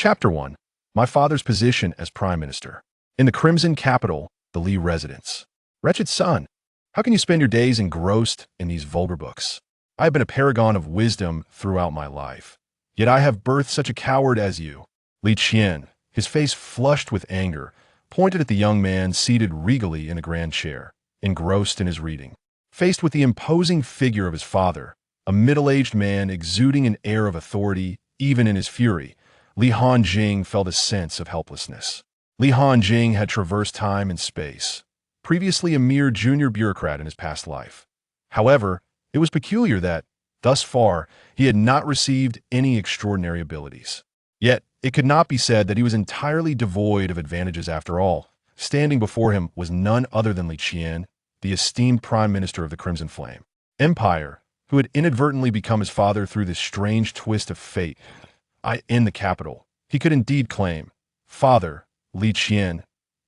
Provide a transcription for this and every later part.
Chapter 1. My father's position as Prime Minister. In the Crimson Capital, the Li residence. Wretched son, how can you spend your days engrossed in these vulgar books? I have been a paragon of wisdom throughout my life, yet I have birthed such a coward as you. Li Qian, his face flushed with anger, pointed at the young man seated regally in a grand chair, engrossed in his reading. Faced with the imposing figure of his father, a middle-aged man exuding an air of authority even in his fury, Li Hanjing felt a sense of helplessness. Li Hanjing had traversed time and space, previously a mere junior bureaucrat in his past life. However, it was peculiar that, thus far, he had not received any extraordinary abilities. Yet, it could not be said that he was entirely devoid of advantages after all. Standing before him was none other than Li Qian, the esteemed Prime Minister of the Crimson Flame Empire, who had inadvertently become his father through this strange twist of fate. In the capital, he could indeed claim, "Father, Li Qian."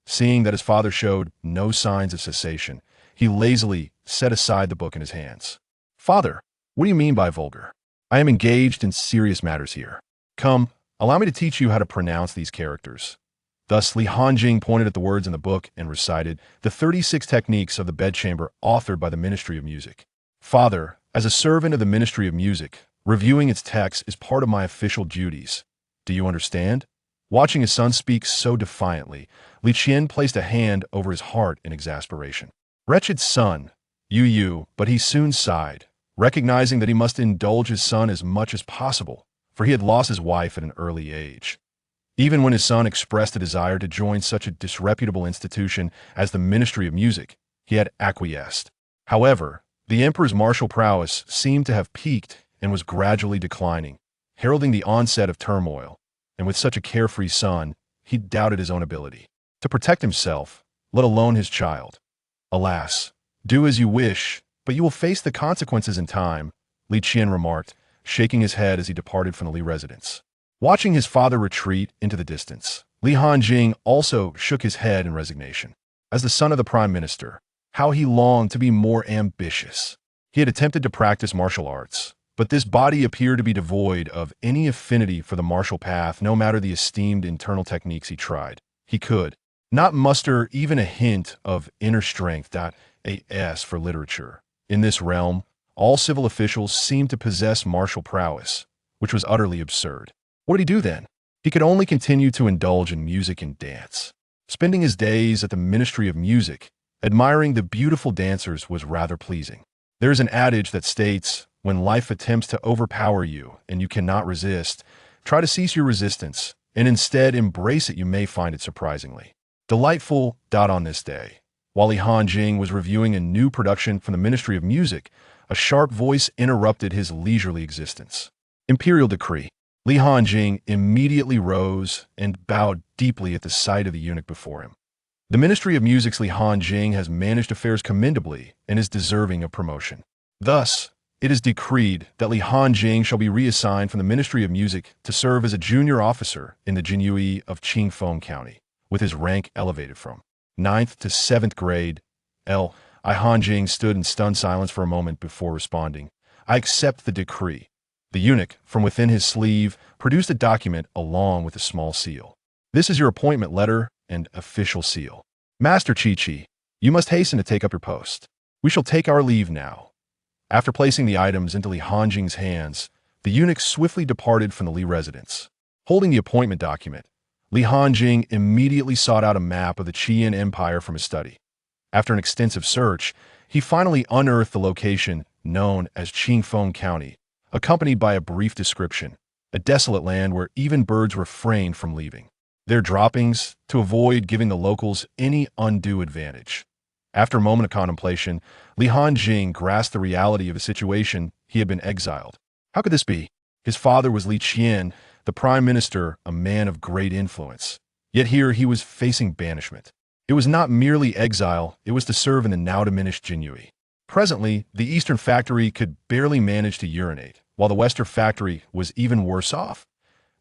Seeing that his father showed no signs of cessation, he lazily set aside the book in his hands. "Father, what do you mean by vulgar? I am engaged in serious matters here. Come, allow me to teach you how to pronounce these characters." Thus, Li Hanjing pointed at the words in the book and recited the 36 techniques of the bedchamber authored by the Ministry of Music. "Father, as a servant of the Ministry of Music, reviewing its text is part of my official duties. Do you understand?" Watching his son speak so defiantly, Li Qian placed a hand over his heart in exasperation. Wretched son, but he soon sighed, recognizing that he must indulge his son as much as possible, for he had lost his wife at an early age. Even when his son expressed a desire to join such a disreputable institution as the Ministry of Music, he had acquiesced. However, the emperor's martial prowess seemed to have peaked and was gradually declining, heralding the onset of turmoil, and with such a carefree son, he doubted his own ability to protect himself, let alone his child. "Alas, do as you wish, but you will face the consequences in time," Li Qian remarked, shaking his head as he departed from the Li residence. Watching his father retreat into the distance, Li Hanjing also shook his head in resignation. As the son of the Prime Minister, how he longed to be more ambitious. He had attempted to practice martial arts, but this body appeared to be devoid of any affinity for the martial path. No matter the esteemed internal techniques he tried, he could not muster even a hint of inner strength. As for literature, in this realm, all civil officials seemed to possess martial prowess, which was utterly absurd. What did he do then? He could only continue to indulge in music and dance. Spending his days at the Ministry of Music, admiring the beautiful dancers was rather pleasing. There is an adage that states, when life attempts to overpower you and you cannot resist, try to cease your resistance and instead embrace it. You may find it surprisingly delightful. On this day, while Li Hanjing was reviewing a new production from the Ministry of Music, a sharp voice interrupted his leisurely existence. "Imperial decree." Li Hanjing immediately rose and bowed deeply at the sight of the eunuch before him. The Ministry of Music's Li Hanjing has managed affairs commendably and is deserving of promotion. Thus, it is decreed that Li Hanjing shall be reassigned from the Ministry of Music to serve as a junior officer in the Jinyiwei of Qing County, with his rank elevated from 9th to 7th grade. Li Hanjing stood in stunned silence for a moment before responding, "I accept the decree." The eunuch, from within his sleeve, produced a document along with a small seal. "This is your appointment letter and official seal. Master Chi, you must hasten to take up your post. We shall take our leave now." After placing the items into Li Hanjing's hands, the eunuch swiftly departed from the Li residence. Holding the appointment document, Li Hanjing immediately sought out a map of the Qian Empire from his study. After an extensive search, he finally unearthed the location known as Qing County, accompanied by a brief description, a desolate land where even birds refrained from leaving their droppings to avoid giving the locals any undue advantage. After a moment of contemplation, Li Hanjing grasped the reality of the situation. He had been exiled. How could this be? His father was Li Qian, the Prime Minister, a man of great influence. Yet here he was facing banishment. It was not merely exile, it was to serve in the now diminished Jinyiwei. Presently, the Eastern factory could barely manage to urinate, while the Western factory was even worse off.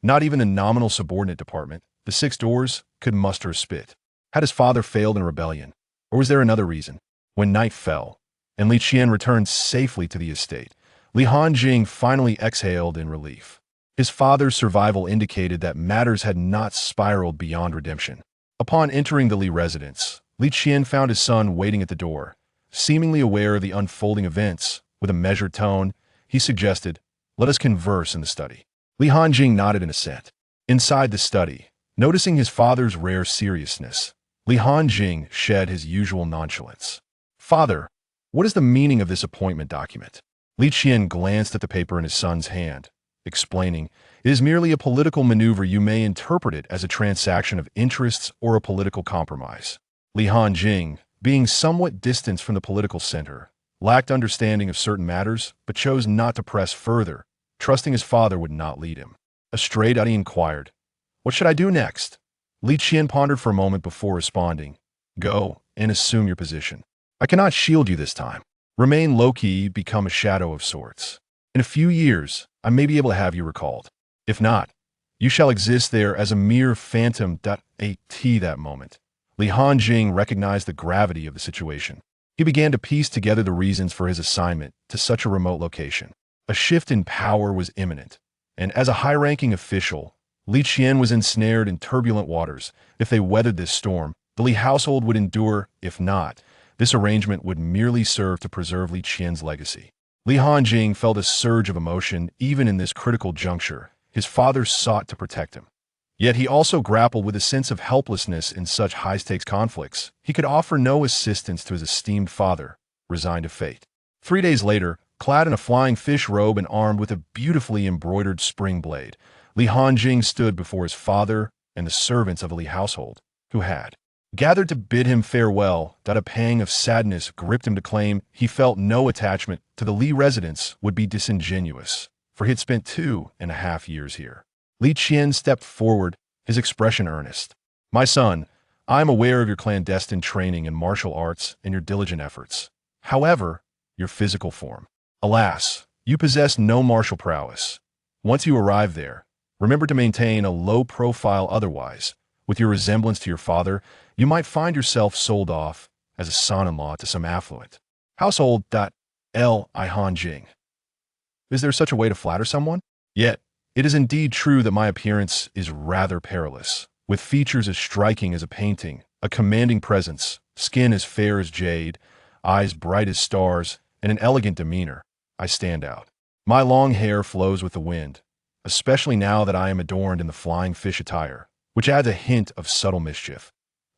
Not even the nominal subordinate department, the 6 doors, could muster a spit. Had his father failed in rebellion? Or was there another reason? When night fell, and Li Qian returned safely to the estate, Li Hanjing finally exhaled in relief. His father's survival indicated that matters had not spiraled beyond redemption. Upon entering the Li residence, Li Qian found his son waiting at the door. Seemingly aware of the unfolding events, with a measured tone, he suggested, "Let us converse in the study." Li Hanjing nodded in assent. Inside the study, noticing his father's rare seriousness, Li Hanjing shed his usual nonchalance. "Father, what is the meaning of this appointment document?" Li Qian glanced at the paper in his son's hand, explaining, "It is merely a political maneuver. You may interpret it as a transaction of interests or a political compromise." Li Hanjing, being somewhat distant from the political center, lacked understanding of certain matters, but chose not to press further, trusting his father would not lead him. Astrade inquired, "What should I do next?" Li Qian pondered for a moment before responding, "Go and assume your position. I cannot shield you this time. Remain low-key, become a shadow of sorts. In a few years, I may be able to have you recalled. If not, you shall exist there as a mere phantom. At that moment, Li Hanjing recognized the gravity of the situation. He began to piece together the reasons for his assignment to such a remote location. A shift in power was imminent, and as a high-ranking official, Li Qian was ensnared in turbulent waters. If they weathered this storm, the Li household would endure. If not, this arrangement would merely serve to preserve Li Qian's legacy. Li Hanjing felt a surge of emotion even in this critical juncture. His father sought to protect him. Yet he also grappled with a sense of helplessness in such high-stakes conflicts. He could offer no assistance to his esteemed father, resigned to fate. 3 days later, clad in a flying fish robe and armed with a beautifully embroidered spring blade, Li Hanjing stood before his father and the servants of the Li household, who had gathered to bid him farewell. That a pang of sadness gripped him to claim he felt no attachment to the Li residence would be disingenuous, for he had spent 2.5 years here. Li Qian stepped forward, his expression earnest. "My son, I am aware of your clandestine training in martial arts and your diligent efforts. However, your physical form. Alas, you possess no martial prowess. Once you arrive there, remember to maintain a low profile. Otherwise, with your resemblance to your father, you might find yourself sold off as a son-in-law to some affluent household. Li Hanjing. Is there such a way to flatter someone? Yet, it is indeed true that my appearance is rather perilous, with features as striking as a painting, a commanding presence, skin as fair as jade, eyes bright as stars, and an elegant demeanor. I stand out. My long hair flows with the wind, especially now that I am adorned in the flying fish attire, which adds a hint of subtle mischief.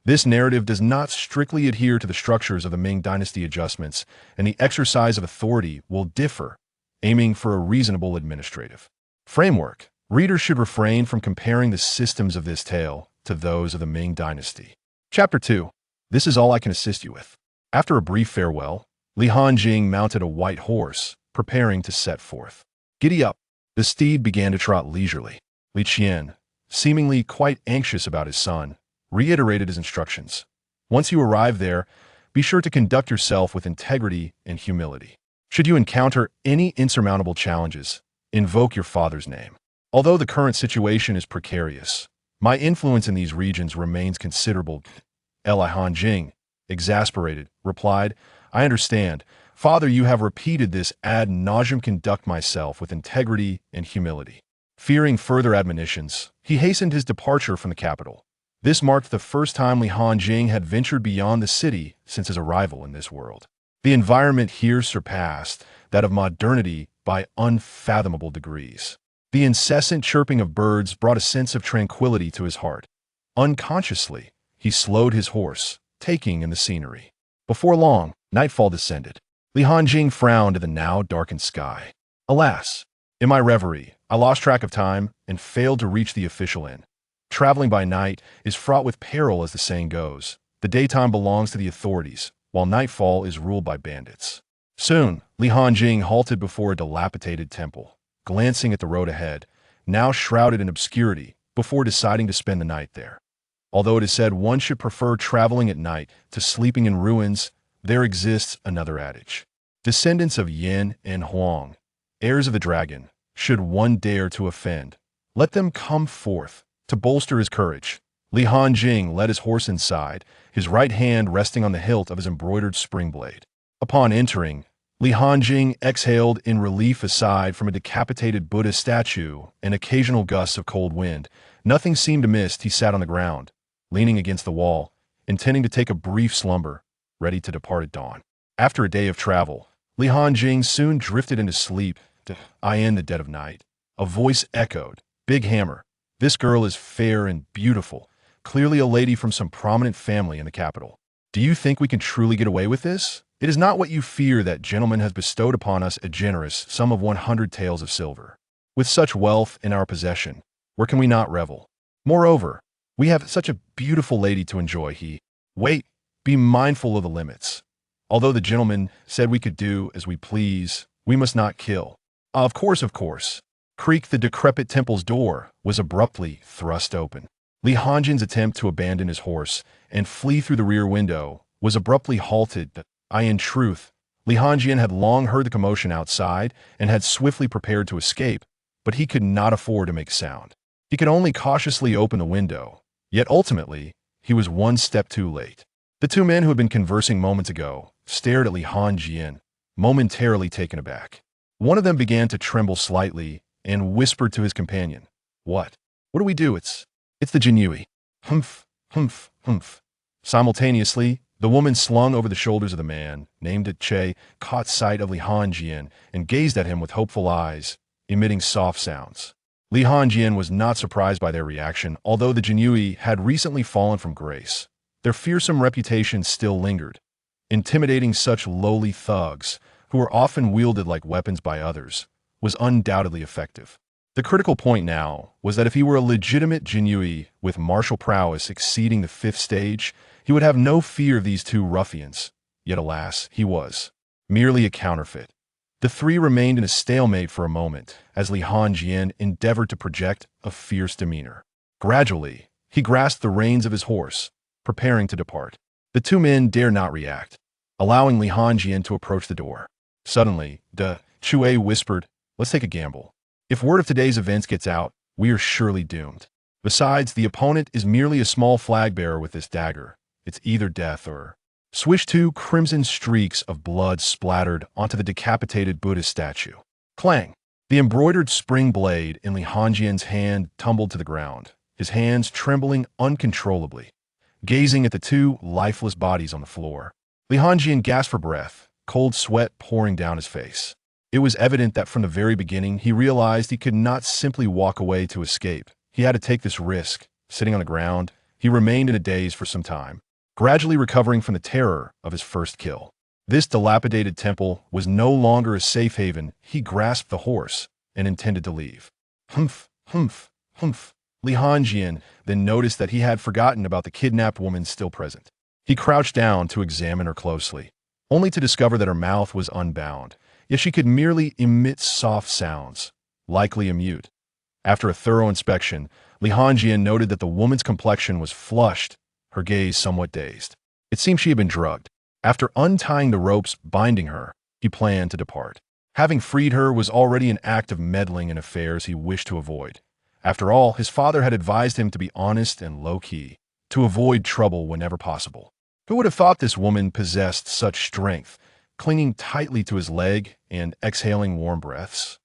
This narrative does not strictly adhere to the structures of the Ming Dynasty adjustments, and the exercise of authority will differ, aiming for a reasonable administrative framework. Readers should refrain from comparing the systems of this tale to those of the Ming Dynasty. Chapter 2. This is all I can assist you with. After a brief farewell, Li Hanjing mounted a white horse, preparing to set forth. Giddy up. The steed began to trot leisurely. Li Qian, seemingly quite anxious about his son, reiterated his instructions. Once you arrive there, be sure to conduct yourself with integrity and humility. Should you encounter any insurmountable challenges, invoke your father's name. Although the current situation is precarious, my influence in these regions remains considerable. Li Hanjing, exasperated, replied, "I understand. Father, you have repeated this ad nauseam. Conduct myself with integrity and humility." Fearing further admonitions, he hastened his departure from the capital. This marked the first time Li Hanjing had ventured beyond the city since his arrival in this world. The environment here surpassed that of modernity by unfathomable degrees. The incessant chirping of birds brought a sense of tranquility to his heart. Unconsciously, he slowed his horse, taking in the scenery. Before long, nightfall descended. Li Hanjing frowned at the now darkened sky. Alas, in my reverie, I lost track of time and failed to reach the official inn. Traveling by night is fraught with peril, as the saying goes. The daytime belongs to the authorities, while nightfall is ruled by bandits. Soon, Li Hanjing halted before a dilapidated temple, glancing at the road ahead, now shrouded in obscurity, before deciding to spend the night there. Although it is said one should prefer traveling at night to sleeping in ruins, there exists another adage. Descendants of Yin and Huang, heirs of the dragon, should one dare to offend, let them come forth. To bolster his courage, Li Hanjing led his horse inside, his right hand resting on the hilt of his embroidered spring blade. Upon entering, Li Hanjing exhaled in relief. Aside from a decapitated Buddha statue and occasional gusts of cold wind, nothing seemed amiss. He sat on the ground, leaning against the wall, intending to take a brief slumber, ready to depart at dawn. After a day of travel, Li Hanjing soon drifted into sleep. In the dead of night, a voice echoed, "Big Hammer, this girl is fair and beautiful, clearly a lady from some prominent family in the capital. Do you think we can truly get away with this? It is not what you fear. That gentleman has bestowed upon us a generous sum of 100 taels of silver. With such wealth in our possession, where can we not revel? Moreover, we have such a beautiful lady to enjoy." Wait, be mindful of the limits. Although the gentleman said we could do as we please, we must not kill. Of course, of course. Creak. The decrepit temple's door was abruptly thrust open. Li Hanjin's attempt to abandon his horse and flee through the rear window was abruptly halted. In truth, Li Hanjin had long heard the commotion outside and had swiftly prepared to escape, but he could not afford to make sound. He could only cautiously open the window, yet ultimately, he was one step too late. The two men who had been conversing moments ago stared at Li Hanjin, momentarily taken aback. One of them began to tremble slightly and whispered to his companion, What do we do? It's the Jinyiwei." Humph, humph, humph. Simultaneously, the woman slung over the shoulders of the man, named Che, caught sight of Li Hanjin and gazed at him with hopeful eyes, emitting soft sounds. Li Hanjin was not surprised by their reaction, although the Jinyiwei had recently fallen from grace. Their fearsome reputation still lingered. Intimidating such lowly thugs, who were often wielded like weapons by others, was undoubtedly effective. The critical point now was that if he were a legitimate Jinyiwei with martial prowess exceeding the 5th stage, he would have no fear of these two ruffians. Yet alas, he was merely a counterfeit. The three remained in a stalemate for a moment as Li Hanjin endeavored to project a fierce demeanor. Gradually, he grasped the reins of his horse, preparing to depart. The two men dared not react, allowing Li Hanjin to approach the door. Suddenly, Chui whispered, "Let's take a gamble. If word of today's events gets out, we are surely doomed. Besides, the opponent is merely a small flag bearer with this dagger. It's either death or—" Swish. 2 crimson streaks of blood splattered onto the decapitated Buddhist statue. Clang! The embroidered spring blade in Li Hanjin's hand tumbled to the ground, his hands trembling uncontrollably, gazing at the two lifeless bodies on the floor. Li Hanjin gasped for breath, cold sweat pouring down his face. It was evident that from the very beginning he realized he could not simply walk away to escape. He had to take this risk. Sitting on the ground, he remained in a daze for some time, gradually recovering from the terror of his first kill. This dilapidated temple was no longer a safe haven. He grasped the horse and intended to leave. Humph, humph, humph. Li Hanjin then noticed that he had forgotten about the kidnapped woman still present. He crouched down to examine her closely, only to discover that her mouth was unbound, yet she could merely emit soft sounds, likely a mute. After a thorough inspection, Li Hanjin noted that the woman's complexion was flushed, her gaze somewhat dazed. It seemed she had been drugged. After untying the ropes binding her, he planned to depart. Having freed her was already an act of meddling in affairs he wished to avoid. After all, his father had advised him to be honest and low-key, to avoid trouble whenever possible. Who would have thought this woman possessed such strength, clinging tightly to his leg and exhaling warm breaths?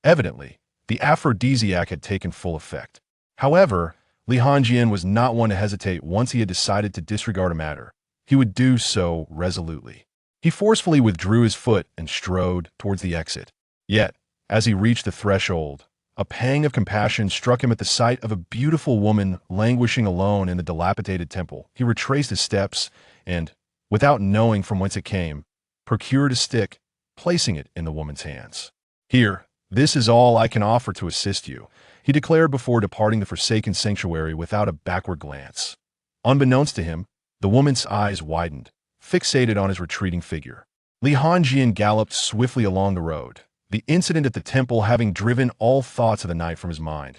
Evidently, the aphrodisiac had taken full effect. However, Li Hanjin was not one to hesitate. Once he had decided to disregard a matter, he would do so resolutely. He forcefully withdrew his foot and strode towards the exit. Yet, as he reached the threshold, a pang of compassion struck him at the sight of a beautiful woman languishing alone in the dilapidated temple. He retraced his steps and, without knowing from whence it came, procured a stick, placing it in the woman's hands. "Here, this is all I can offer to assist you," he declared before departing the forsaken sanctuary without a backward glance. Unbeknownst to him, the woman's eyes widened, fixated on his retreating figure. Li Hanjin galloped swiftly along the road, the incident at the temple having driven all thoughts of the night from his mind.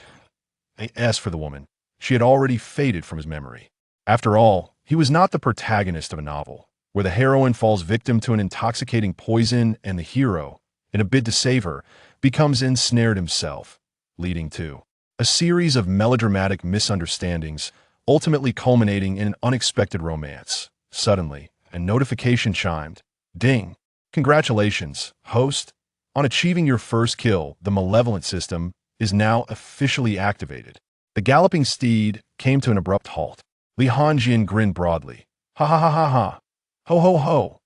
As for the woman, she had already faded from his memory. After all, he was not the protagonist of a novel, where the heroine falls victim to an intoxicating poison and the hero, in a bid to save her, becomes ensnared himself, leading to a series of melodramatic misunderstandings, ultimately culminating in an unexpected romance. Suddenly, a notification chimed. Ding! Congratulations, host, on achieving your first kill. The malevolent system is now officially activated. The galloping steed came to an abrupt halt. Li Hanjing grinned broadly. Ha ha ha ha ha. Ho ho ho.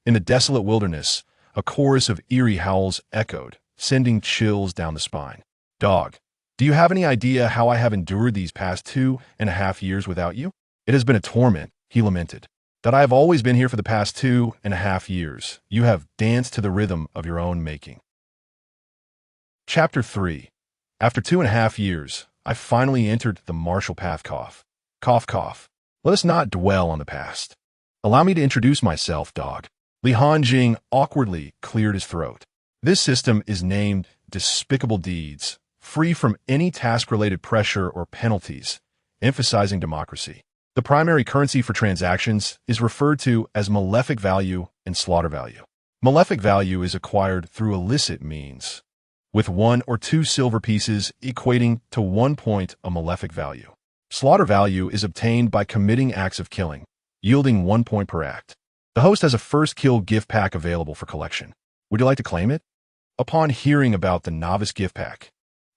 In the desolate wilderness, a chorus of eerie howls echoed, sending chills down the spine. Dog, do you have any idea how I have endured these past 2.5 years without you? It has been a torment, he lamented. That I have always been here for the past 2.5 years. You have danced to the rhythm of your own making. Chapter 3. After 2.5 years, I finally entered the martial path. Cough. Cough, cough. Let us not dwell on the past. Allow me to introduce myself, dog. Li Hanjing awkwardly cleared his throat. This system is named Despicable Deeds, free from any task-related pressure or penalties, emphasizing democracy. The primary currency for transactions is referred to as malefic value and slaughter value. Malefic value is acquired through illicit means, with 1 or 2 silver pieces equating to 1 point of malefic value. Slaughter value is obtained by committing acts of killing, yielding 1 point per act. The host has a first kill gift pack available for collection. Would you like to claim it? Upon hearing about the novice gift pack,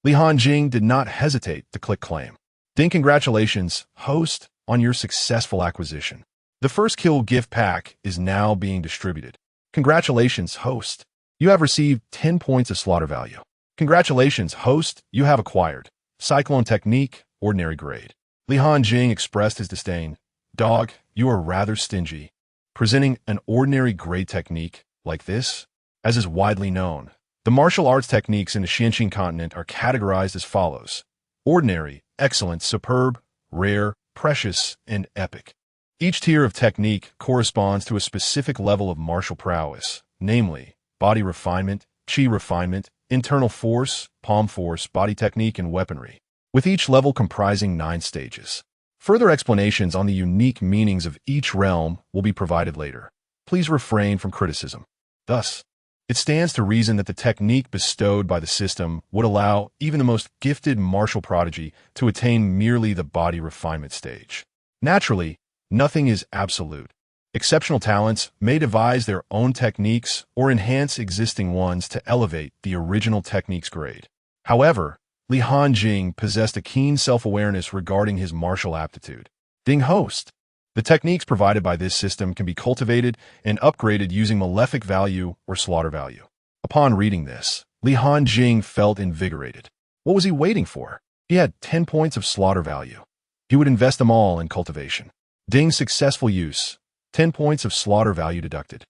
Li Hanjing did not hesitate to click claim. Ding, congratulations, host, on your successful acquisition. The first kill gift pack is now being distributed. Congratulations, host. You have received 10 points of slaughter value. Congratulations, host. You have acquired Cyclone Technique, Ordinary Grade. Li Hanjing expressed his disdain. Dog, you are rather stingy. Presenting an ordinary grade technique like this, as is widely known. The martial arts techniques in the Qing Continent are categorized as follows: ordinary, excellent, superb, rare, precious, and epic. Each tier of technique corresponds to a specific level of martial prowess, namely, body refinement, chi refinement, internal force, palm force, body technique, and weaponry, with each level comprising 9 stages. Further explanations on the unique meanings of each realm will be provided later. Please refrain from criticism. Thus, it stands to reason that the technique bestowed by the system would allow even the most gifted martial prodigy to attain merely the body refinement stage. Naturally, nothing is absolute. Exceptional talents may devise their own techniques or enhance existing ones to elevate the original technique's grade. However, Li Hanjing possessed a keen self-awareness regarding his martial aptitude. Ding, host. The techniques provided by this system can be cultivated and upgraded using malefic value or slaughter value. Upon reading this, Li Hanjing felt invigorated. What was he waiting for? He had 10 points of slaughter value. He would invest them all in cultivation. Ding, successful use. 10 points of slaughter value deducted.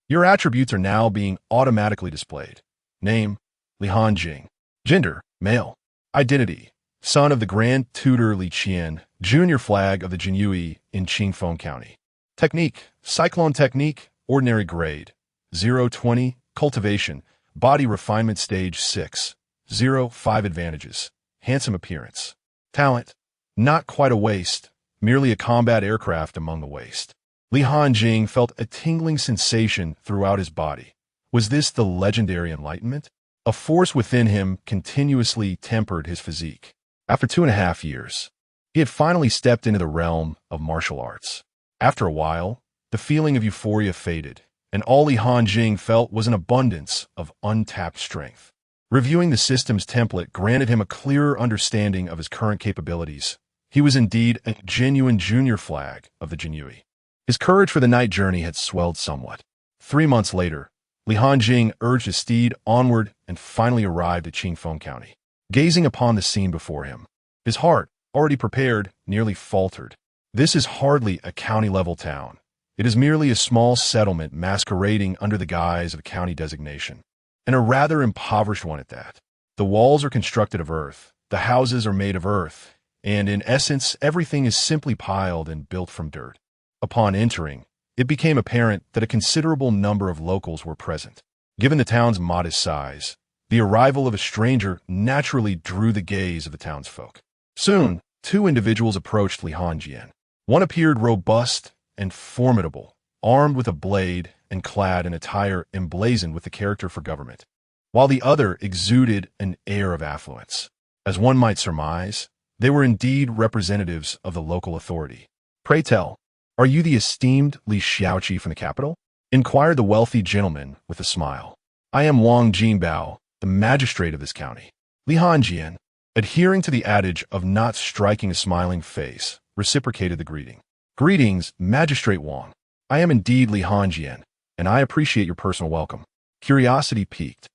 Your attributes are now being automatically displayed. Name, Li Hanjing. Gender, male. Identity, son of the Grand Tutor Li Qian, junior flag of the Jinyiwei in Qingfeng County. Technique, Cyclone Technique, Ordinary Grade. 0-20, Cultivation, Body Refinement Stage 6. 0-5 Advantages, Handsome Appearance. Talent, not quite a waste, merely a combat aircraft among the waste. Li Hanjing felt a tingling sensation throughout his body. Was this the legendary enlightenment? A force within him continuously tempered his physique. After 2.5 years, he had finally stepped into the realm of martial arts. After a while, the feeling of euphoria faded, and all Li Hanjing felt was an abundance of untapped strength. Reviewing the system's template granted him a clearer understanding of his current capabilities. He was indeed a genuine junior flag of the Jinyiwei. His courage for the night journey had swelled somewhat. 3 months later, Li Hanjing urged his steed onward and finally arrived at Qingfeng County. Gazing upon the scene before him, his heart, already prepared, nearly faltered. This is hardly a county-level town. It is merely a small settlement masquerading under the guise of a county designation, and a rather impoverished one at that. The walls are constructed of earth, the houses are made of earth, and in essence, everything is simply piled and built from dirt. Upon entering, it became apparent that a considerable number of locals were present. Given the town's modest size, the arrival of a stranger naturally drew the gaze of the townsfolk. Soon, 2 individuals approached Li Hanjing. One appeared robust and formidable, armed with a blade and clad in attire emblazoned with the character for government, while the other exuded an air of affluence. As one might surmise, they were indeed representatives of the local authority. Pray tell, are you the esteemed Li Xiaoqi from the capital? inquired the wealthy gentleman with a smile. I am Wang Jinbao, the magistrate of this county. Li Hanjing, adhering to the adage of not striking a smiling face, reciprocated the greeting. Greetings, Magistrate Wang. I am indeed Li Hanjing, and I appreciate your personal welcome. Curiosity piqued.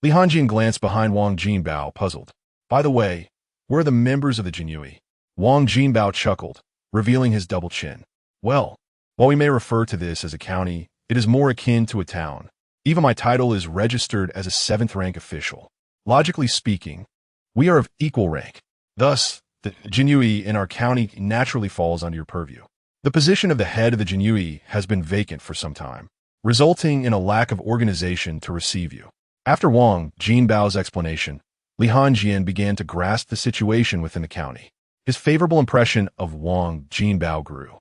Li Hanjing glanced behind Wang Jinbao, puzzled. By the way, where are the members of the Jinyiwei? Wang Jinbao chuckled, revealing his double chin. Well, while we may refer to this as a county, it is more akin to a town. Even my title is registered as a 7th-rank official. Logically speaking, we are of equal rank. Thus, the Jinyiwei in our county naturally falls under your purview. The position of the head of the Jinyiwei has been vacant for some time, resulting in a lack of organization to receive you. After Wang Jinbao's explanation, Li Hanjing began to grasp the situation within the county. His favorable impression of Wang Jinbao grew.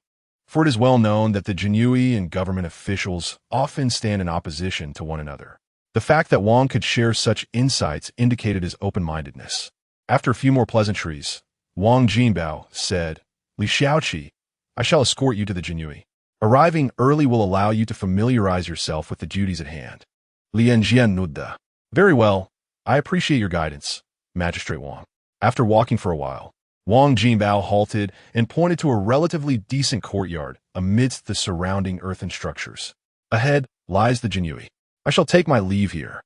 For it is well known that the Jinyiwei and government officials often stand in opposition to one another. The fact that Wang could share such insights indicated his open-mindedness. After a few more pleasantries, Wang Jinbao said, Li Xiaoqi, I shall escort you to the Jinyiwei. Arriving early will allow you to familiarize yourself with the duties at hand. Li Enjian Nudda. Very well, I appreciate your guidance, Magistrate Wang. After walking for a while, Wang Jinbao halted and pointed to a relatively decent courtyard amidst the surrounding earthen structures. Ahead lies the Jinyiwei. I shall take my leave here.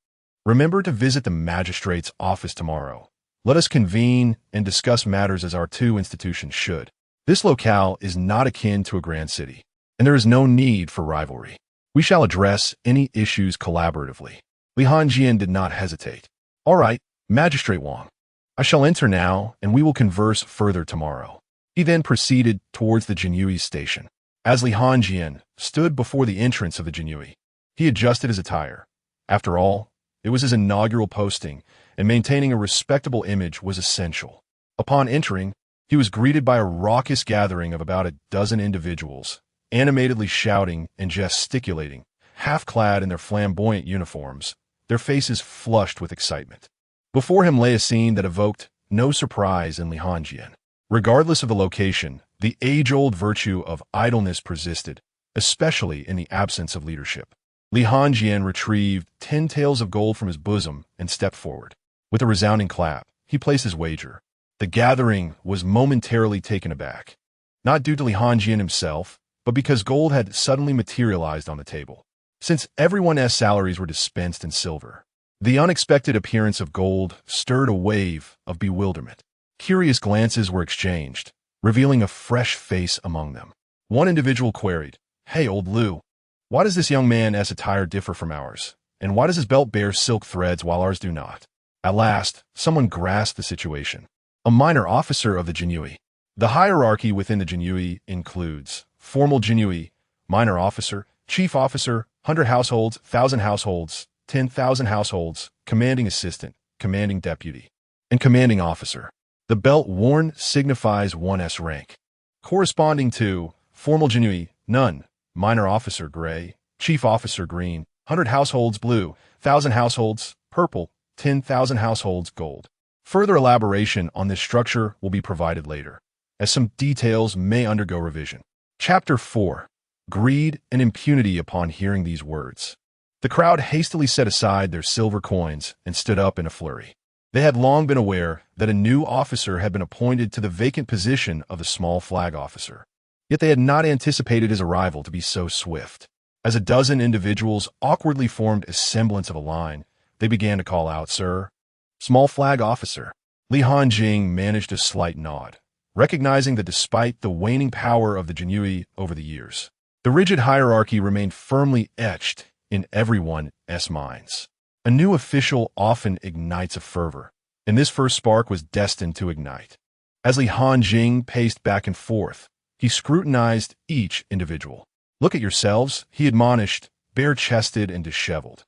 Remember to visit the magistrate's office tomorrow. Let us convene and discuss matters as our two institutions should. This locale is not akin to a grand city, and there is no need for rivalry. We shall address any issues collaboratively. Li Hanjing did not hesitate. All right, Magistrate Wang. I shall enter now, and we will converse further tomorrow. He then proceeded towards the Jinyiwei station. As Li Hanjing stood before the entrance of the Jinyiwei, he adjusted his attire. After all, it was his inaugural posting, and maintaining a respectable image was essential. Upon entering, he was greeted by a raucous gathering of about a dozen individuals, animatedly shouting and gesticulating, half-clad in their flamboyant uniforms, their faces flushed with excitement. Before him lay a scene that evoked no surprise in Li Hanjing. Regardless of the location, the age-old virtue of idleness persisted, especially in the absence of leadership. Li Hanjing retrieved 10 taels of gold from his bosom and stepped forward. With a resounding clap, he placed his wager. The gathering was momentarily taken aback, not due to Li Hanjing himself, but because gold had suddenly materialized on the table. Since everyone's salaries were dispensed in silver, the unexpected appearance of gold stirred a wave of bewilderment. Curious glances were exchanged, revealing a fresh face among them. One individual queried, Hey, old Liu, why does this young man's attire differ from ours? And why does his belt bear silk threads while ours do not? At last, someone grasped the situation. A minor officer of the Jinyiwei. The hierarchy within the Jinyiwei includes formal Jinyiwei, minor officer, chief officer, 100 households, 1,000 households, 10,000 households, commanding assistant, commanding deputy, and commanding officer. The belt worn signifies one's rank. Corresponding to formal Jinyiwei, none, minor officer gray, chief officer green, 100 households blue, 1,000 households purple, 10,000 households gold. Further elaboration on this structure will be provided later, as some details may undergo revision. Chapter 4. Greed and impunity upon hearing these words. The crowd hastily set aside their silver coins and stood up in a flurry. They had long been aware that a new officer had been appointed to the vacant position of the small flag officer. Yet they had not anticipated his arrival to be so swift. As a dozen individuals awkwardly formed a semblance of a line, they began to call out, Sir, small flag officer. Li Hanjing managed a slight nod, recognizing that despite the waning power of the Jinyiwei over the years, the rigid hierarchy remained firmly etched in everyone's minds. A new official often ignites a fervor, and this first spark was destined to ignite. As Li Hanjing paced back and forth, he scrutinized each individual. Look at yourselves, he admonished, bare-chested and disheveled.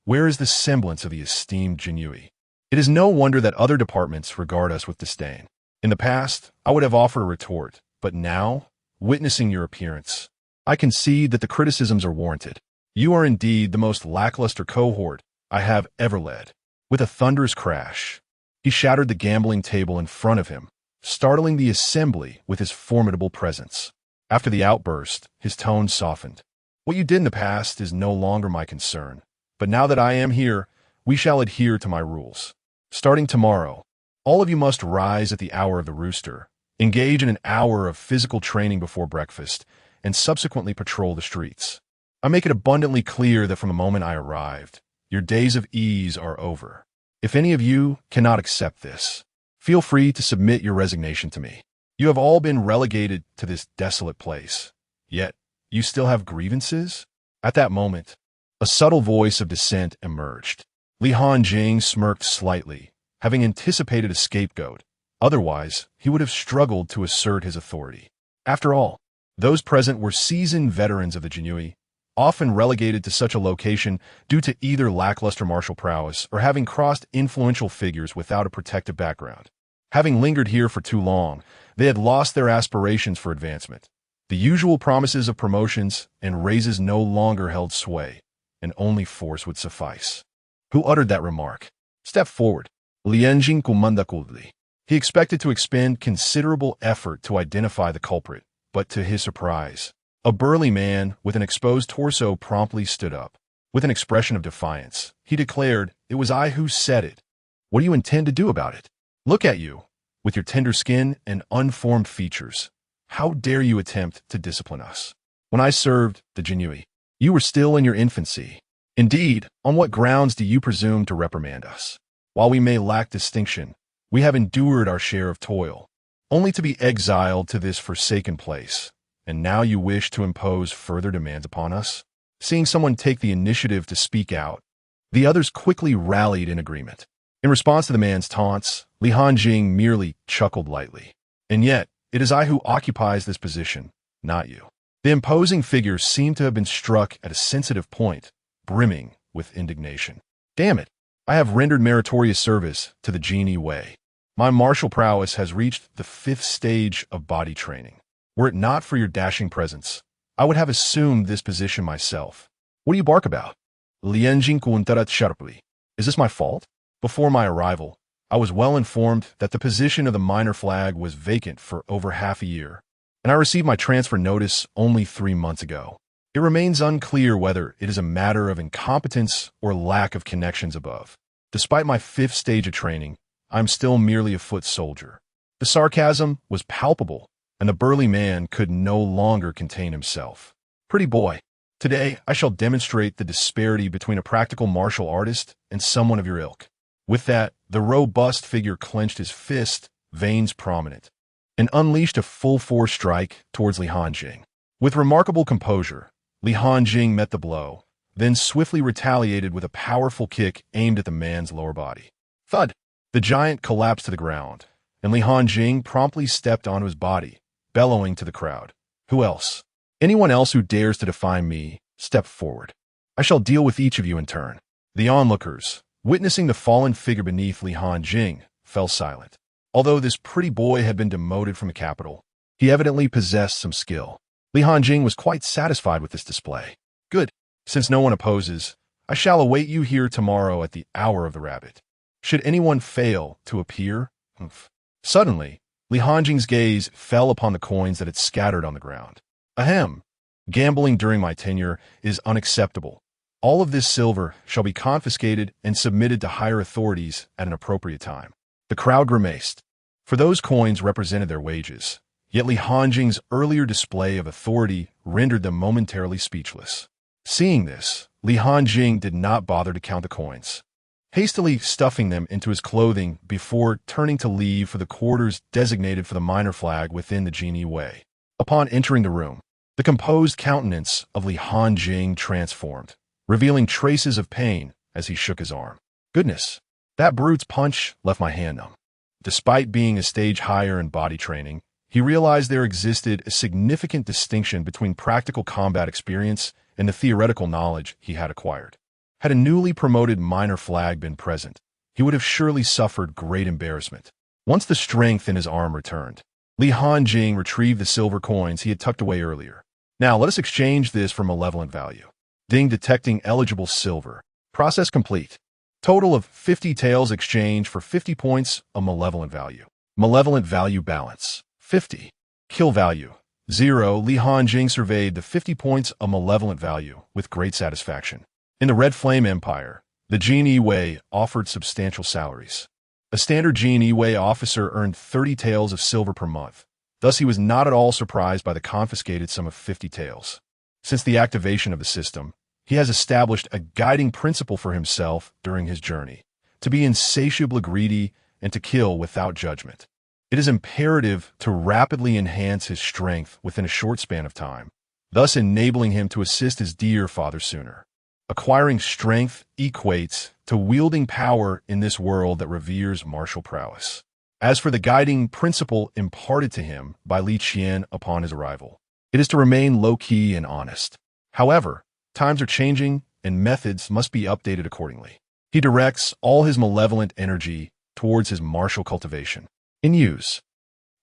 Where is the semblance of the esteemed Jinyiwei? It is no wonder that other departments regard us with disdain. In the past, I would have offered a retort, but now, witnessing your appearance, I concede that the criticisms are warranted. You are indeed the most lackluster cohort I have ever led. With a thunderous crash, he shattered the gambling table in front of him, startling the assembly with his formidable presence. After the outburst, his tone softened. What you did in the past is no longer my concern. But now that I am here, we shall adhere to my rules. Starting tomorrow, all of you must rise at the hour of the rooster, engage in an hour of physical training before breakfast, and subsequently patrol the streets. I make it abundantly clear that from the moment I arrived, your days of ease are over. If any of you cannot accept this, feel free to submit your resignation to me. You have all been relegated to this desolate place, yet you still have grievances? At that moment, a subtle voice of dissent emerged. Hanjing smirked slightly, having anticipated a scapegoat. Otherwise, he would have struggled to assert his authority. After all, those present were seasoned veterans of the Jinyiwei, often relegated to such a location due to either lackluster martial prowess or having crossed influential figures without a protective background. Having lingered here for too long, they had lost their aspirations for advancement. The usual promises of promotions and raises no longer held sway, and only force would suffice. Who uttered that remark? Step forward. Hanjing commanded. He expected to expend considerable effort to identify the culprit, but to his surprise, a burly man with an exposed torso promptly stood up. With an expression of defiance, he declared, "It was I who said it. What do you intend to do about it? Look at you, with your tender skin and unformed features. How dare you attempt to discipline us? When I served the Jinyiwei, you were still in your infancy. Indeed, on what grounds do you presume to reprimand us? While we may lack distinction, we have endured our share of toil, only to be exiled to this forsaken place. And now you wish to impose further demands upon us?" Seeing someone take the initiative to speak out, the others quickly rallied in agreement. In response to the man's taunts, Hanjing merely chuckled lightly. "And yet, it is I who occupies this position, not you." The imposing figure seemed to have been struck at a sensitive point, brimming with indignation. "Damn it! I have rendered meritorious service to the Jinyiwei. My martial prowess has reached the 5th stage of body training. Were it not for your dashing presence, I would have assumed this position myself. What do you bark about?" Hanjing contended sharply. "Is this my fault? Before my arrival, I was well informed that the position of the minor flag was vacant for over half a year, and I received my transfer notice only 3 months ago. It remains unclear whether it is a matter of incompetence or lack of connections above. Despite my 5th stage of training, I am still merely a foot soldier." The sarcasm was palpable, and the burly man could no longer contain himself. "Pretty boy, today I shall demonstrate the disparity between a practical martial artist and someone of your ilk." With that, the robust figure clenched his fist, veins prominent, and unleashed a full-force strike towards Hanjing. With remarkable composure, Hanjing met the blow, then swiftly retaliated with a powerful kick aimed at the man's lower body. Thud! The giant collapsed to the ground, and Hanjing promptly stepped onto his body, bellowing to the crowd, "Who else? Anyone else who dares to defy me, step forward. I shall deal with each of you in turn." The onlookers, witnessing the fallen figure beneath Hanjing, fell silent. Although this pretty boy had been demoted from the capital, he evidently possessed some skill. Hanjing was quite satisfied with this display. "Good. Since no one opposes, I shall await you here tomorrow at the hour of the rabbit. Should anyone fail to appear..." Suddenly, Hanjing's gaze fell upon the coins that had scattered on the ground. "Ahem. Gambling during my tenure is unacceptable. All of this silver shall be confiscated and submitted to higher authorities at an appropriate time." The crowd grimaced, for those coins represented their wages. Yet Hanjing's earlier display of authority rendered them momentarily speechless. Seeing this, Hanjing did not bother to count the coins, hastily stuffing them into his clothing before turning to leave for the quarters designated for the minor flag within the Jinyiwei. Upon entering the room, the composed countenance of Hanjing transformed, revealing traces of pain as he shook his arm. "Goodness, that brute's punch left my hand numb." Despite being a stage higher in body training, he realized there existed a significant distinction between practical combat experience and the theoretical knowledge he had acquired. Had a newly promoted minor flag been present, he would have surely suffered great embarrassment. Once the strength in his arm returned, Hanjing retrieved the silver coins he had tucked away earlier. "Now let us exchange this for malevolent value." Ding detecting eligible silver. Process complete. Total of 50 taels exchange for 50 points of malevolent value. Malevolent value balance, 50. Kill value, 0. Li Hanjing surveyed the 50 points of malevolent value with great satisfaction. In the Red Flame Empire, the Jinyiwei offered substantial salaries. A standard Jinyiwei officer earned 30 taels of silver per month. Thus, he was not at all surprised by the confiscated sum of 50 taels. Since the activation of the system, he has established a guiding principle for himself during his journey: to be insatiably greedy and to kill without judgment. It is imperative to rapidly enhance his strength within a short span of time, thus enabling him to assist his dear father sooner. Acquiring strength equates to wielding power in this world that reveres martial prowess. As for the guiding principle imparted to him by Li Qian upon his arrival, it is to remain low-key and honest. However, times are changing and methods must be updated accordingly. He directs all his malevolent energy towards his martial cultivation. In use.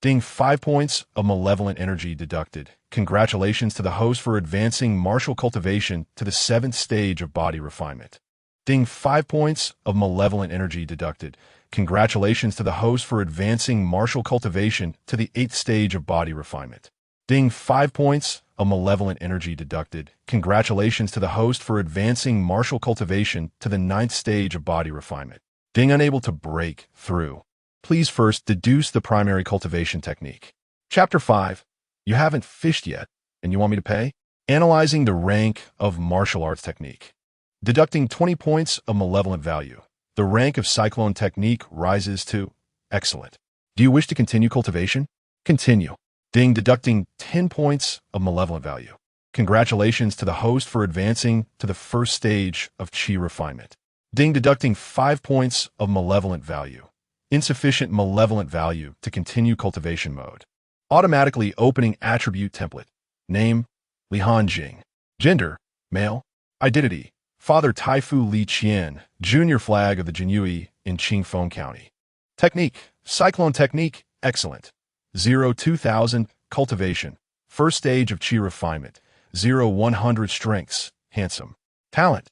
Ding 5 points of malevolent energy deducted. Congratulations to the host for advancing martial cultivation to the 7th stage of body refinement. Ding 5 points of malevolent energy deducted. Congratulations to the host for advancing martial cultivation to the 8th stage of body refinement. Ding 5 points of malevolent energy deducted. Congratulations to the host for advancing martial cultivation to the 9th stage of body refinement. Ding unable to break through. Please first deduce the primary cultivation technique. Chapter 5. You haven't fished yet, and you want me to pay? Analyzing the rank of martial arts technique. Deducting 20 points of malevolent value. The rank of cyclone technique rises to excellent. Do you wish to continue cultivation? Continue. Ding deducting 10 points of malevolent value. Congratulations to the host for advancing to the 1st stage of Qi refinement. Ding deducting 5 points of malevolent value. Insufficient malevolent value to continue cultivation mode. Automatically opening attribute template. Name, Li Hanjing. Gender, male. Identity, Father Taifu Li Qian, junior flag of the Jinyiwei in Qingfeng County. Technique, cyclone technique, excellent. 0-2000, cultivation. 1st stage of Qi refinement. 0-100 strengths, handsome. Talent,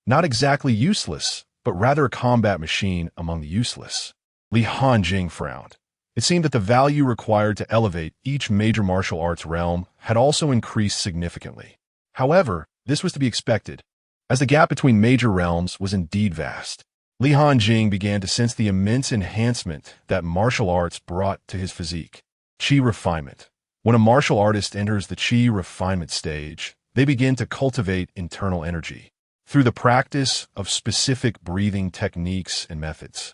not exactly useless, but rather a combat machine among the useless. Li Hanjing frowned. It seemed that the value required to elevate each major martial arts realm had also increased significantly. However, this was to be expected, as the gap between major realms was indeed vast. Li Hanjing began to sense the immense enhancement that martial arts brought to his physique. Qi refinement. When a martial artist enters the Qi refinement stage, they begin to cultivate internal energy through the practice of specific breathing techniques and methods.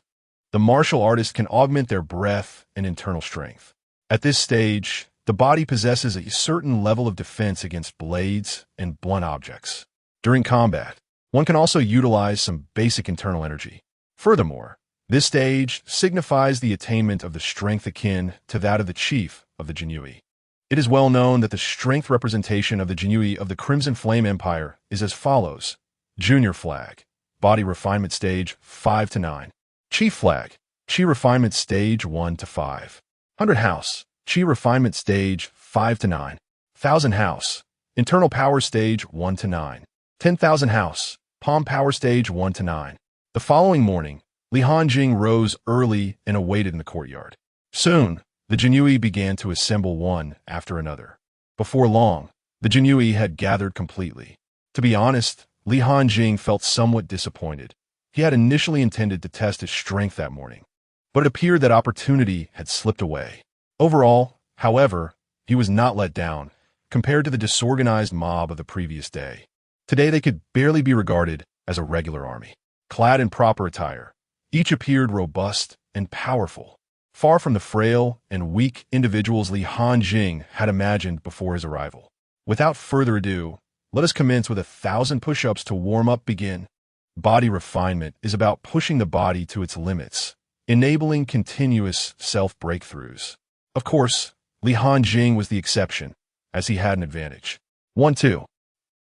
The martial artist can augment their breath and internal strength. At this stage, the body possesses a certain level of defense against blades and blunt objects. During combat, one can also utilize some basic internal energy. Furthermore, this stage signifies the attainment of the strength akin to that of the chief of the Jinyiwei. It is well known that the strength representation of the Jinyiwei of the Crimson Flame Empire is as follows. Junior flag, body refinement stage 5-9. Chief flag, Qi refinement stage 1-5. 100 house, Qi refinement stage 5-9. 1000 house, internal power stage 1-9. 10,000 house, palm power stage 1-9. The following morning, Li Hanjing rose early and awaited in the courtyard. Soon, the Jinyiwei began to assemble one after another. Before long, the Jinyiwei had gathered completely. To be honest, Li Hanjing felt somewhat disappointed. He had initially intended to test his strength that morning, but it appeared that opportunity had slipped away. Overall, however, he was not let down compared to the disorganized mob of the previous day. Today they could barely be regarded as a regular army. Clad in proper attire, each appeared robust and powerful, far from the frail and weak individuals Li Hanjing had imagined before his arrival. Without further ado, let us commence with 1,000 push-ups to warm up. Begin. Body refinement is about pushing the body to its limits, enabling continuous self-breakthroughs. Of course, Li Hanjing was the exception, as he had an advantage. 1-2.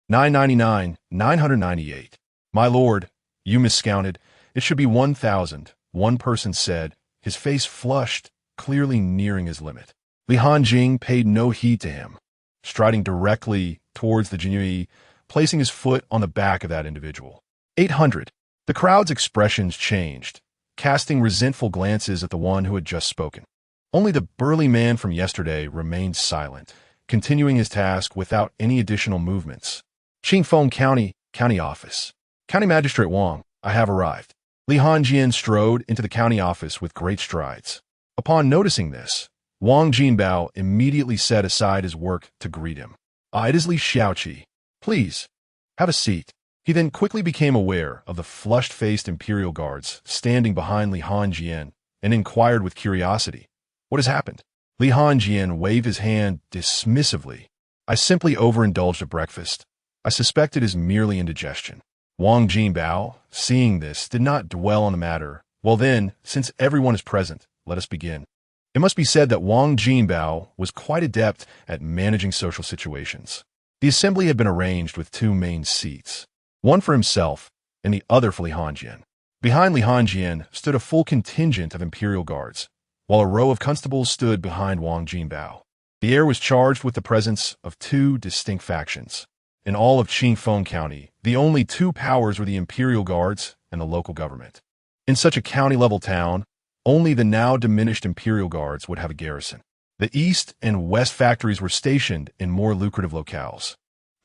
999, 998. My lord, you miscounted. It should be 1,000, one person said, his face flushed, clearly nearing his limit. Li Hanjing paid no heed to him, striding directly towards the Jinyiwei, placing his foot on the back of that individual. 800. The crowd's expressions changed, casting resentful glances at the one who had just spoken. Only the burly man from yesterday remained silent, continuing his task without any additional movements. Qing County Office. County Magistrate Wang, I have arrived. Li Hanjing strode into the county office with great strides. Upon noticing this, Wang Jinbao immediately set aside his work to greet him. It is Li Xiaoqi. Please, have a seat. He then quickly became aware of the flushed-faced imperial guards standing behind Li Hanjing and inquired with curiosity, "What has happened?" Li Hanjing waved his hand dismissively. "I simply overindulged at breakfast. I suspect it is merely indigestion." Wang Jinbao, seeing this, did not dwell on the matter. "Well then, since everyone is present, let us begin." It must be said that Wang Jinbao was quite adept at managing social situations. The assembly had been arranged with two main seats, one for himself and the other for Li Hanjing. Behind Li Hanjing stood a full contingent of imperial guards, while a row of constables stood behind Wang Jinbao. The air was charged with the presence of two distinct factions. In all of Qing County, the only two powers were the imperial guards and the local government. In such a county-level town, only the now diminished imperial guards would have a garrison. The east and west factories were stationed in more lucrative locales.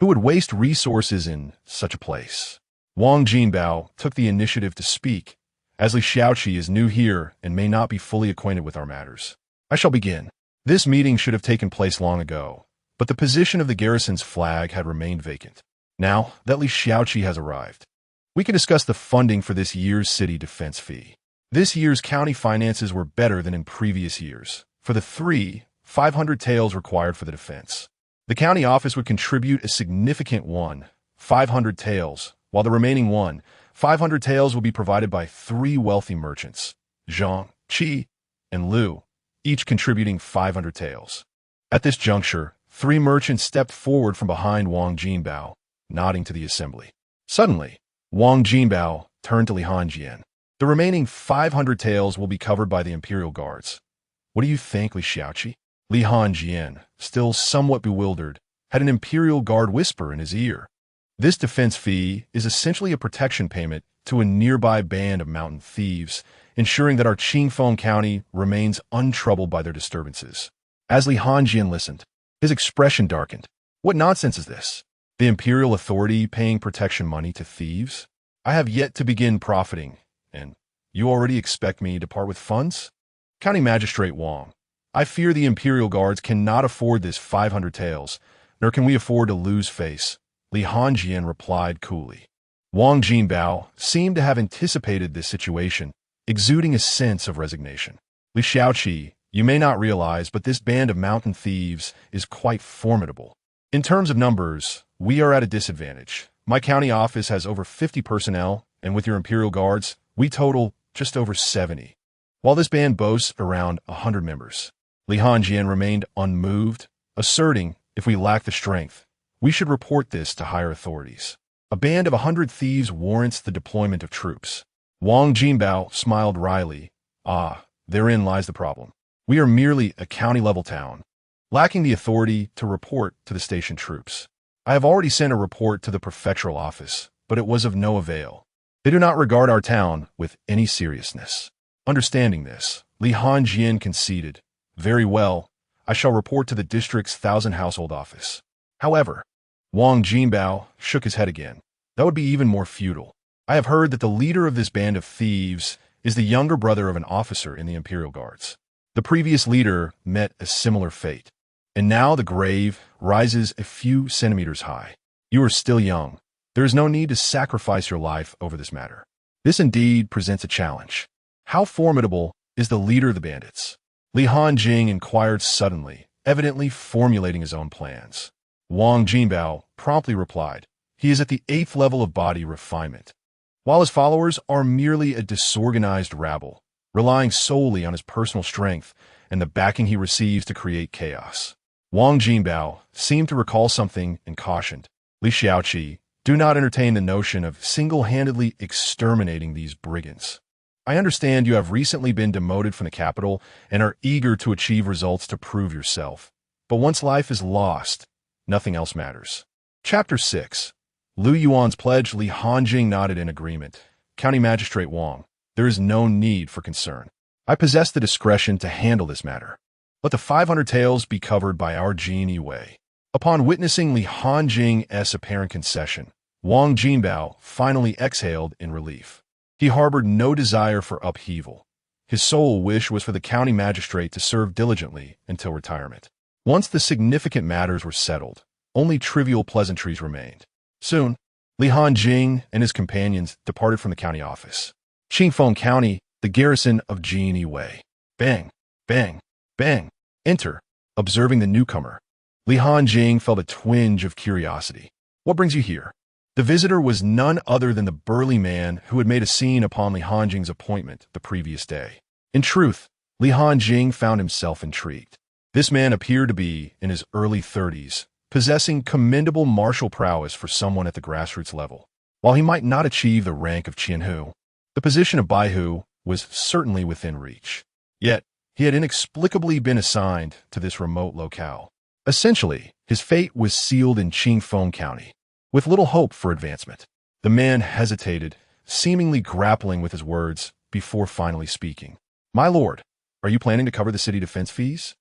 Who would waste resources in such a place? Wang Jinbao took the initiative to speak, as Li Xiaoqi is new here and may not be fully acquainted with our matters. I shall begin. This meeting should have taken place long ago, but the position of the garrison's flag had remained vacant. Now that Li Xiaoqi has arrived, we can discuss the funding for this year's city defense fee. This year's county finances were better than in previous years. For the 500 taels required for the defense, the county office would contribute a significant 500 taels, while the remaining 500 taels will be provided by three wealthy merchants, Zhang, Qi, and Liu, each contributing 500 taels. At this juncture, three merchants stepped forward from behind Wang Jinbao, nodding to the assembly. Suddenly, Wang Jinbao turned to Li Hanjing. The remaining 500 taels will be covered by the imperial guards. What do you think, Li Xiaoqi? Li Hanjing, still somewhat bewildered, had an imperial guard whisper in his ear. This defense fee is essentially a protection payment to a nearby band of mountain thieves, ensuring that our Qing County remains untroubled by their disturbances. As Li Hanjing listened, his expression darkened. What nonsense is this? The imperial authority paying protection money to thieves? I have yet to begin profiting, and you already expect me to part with funds? County Magistrate Wang, I fear the imperial guards cannot afford this 500 taels, nor can we afford to lose face, Li Hanjing replied coolly. Wang Jinbao seemed to have anticipated this situation, exuding a sense of resignation. Li Xiaoqi, you may not realize, but this band of mountain thieves is quite formidable. In terms of numbers, we are at a disadvantage. My county office has over 50 personnel, and with your imperial guards, we total just over 70, while this band boasts around 100 members. Li Hanjing remained unmoved, asserting, if we lack the strength, we should report this to higher authorities. A band of 100 thieves warrants the deployment of troops. Wang Jinbao smiled wryly. Therein lies the problem. We are merely a county-level town, lacking the authority to report to the station troops. I have already sent a report to the prefectural office, but it was of no avail. They do not regard our town with any seriousness. Understanding this, Li Hanjing conceded, very well, I shall report to the district's 1,000-household office. However, Wang Jinbao shook his head again. That would be even more futile. I have heard that the leader of this band of thieves is the younger brother of an officer in the Imperial Guards. The previous leader met a similar fate, and now the grave rises a few centimeters high. You are still young. There is no need to sacrifice your life over this matter. This indeed presents a challenge. How formidable is the leader of the bandits? Li Hanjing inquired suddenly, evidently formulating his own plans. Wang Jinbao promptly replied, he is at the 8th level of body refinement, while his followers are merely a disorganized rabble, relying solely on his personal strength and the backing he receives to create chaos. Wang Jinbao seemed to recall something and cautioned, Li Xiaoqi, do not entertain the notion of single-handedly exterminating these brigands. I understand you have recently been demoted from the capital and are eager to achieve results to prove yourself. But once life is lost, nothing else matters. Chapter 6. Lu Yuan's pledge. Li Hanjing nodded in agreement. County Magistrate Wang, there is no need for concern. I possess the discretion to handle this matter. Let the 500 taels be covered by our Jinyiwei. Upon witnessing Li Hanjing's apparent concession, Wang Jinbao finally exhaled in relief. He harbored no desire for upheaval. His sole wish was for the county magistrate to serve diligently until retirement. Once the significant matters were settled, only trivial pleasantries remained. Soon, Li Hanjing and his companions departed from the county office. Qing County, the garrison of Jinyiwei. Bang, bang, bang. Enter. Observing the newcomer, Li Hanjing felt a twinge of curiosity. What brings you here? The visitor was none other than the burly man who had made a scene upon Li Hanjing's appointment the previous day. In truth, Li Hanjing found himself intrigued. This man appeared to be in his early 30s, possessing commendable martial prowess for someone at the grassroots level. While he might not achieve the rank of Qianhu, the position of Baihu was certainly within reach. Yet, he had inexplicably been assigned to this remote locale. Essentially, his fate was sealed in Qing County, with little hope for advancement. The man hesitated, seemingly grappling with his words, before finally speaking. My lord, are you planning to cover the city defense fees?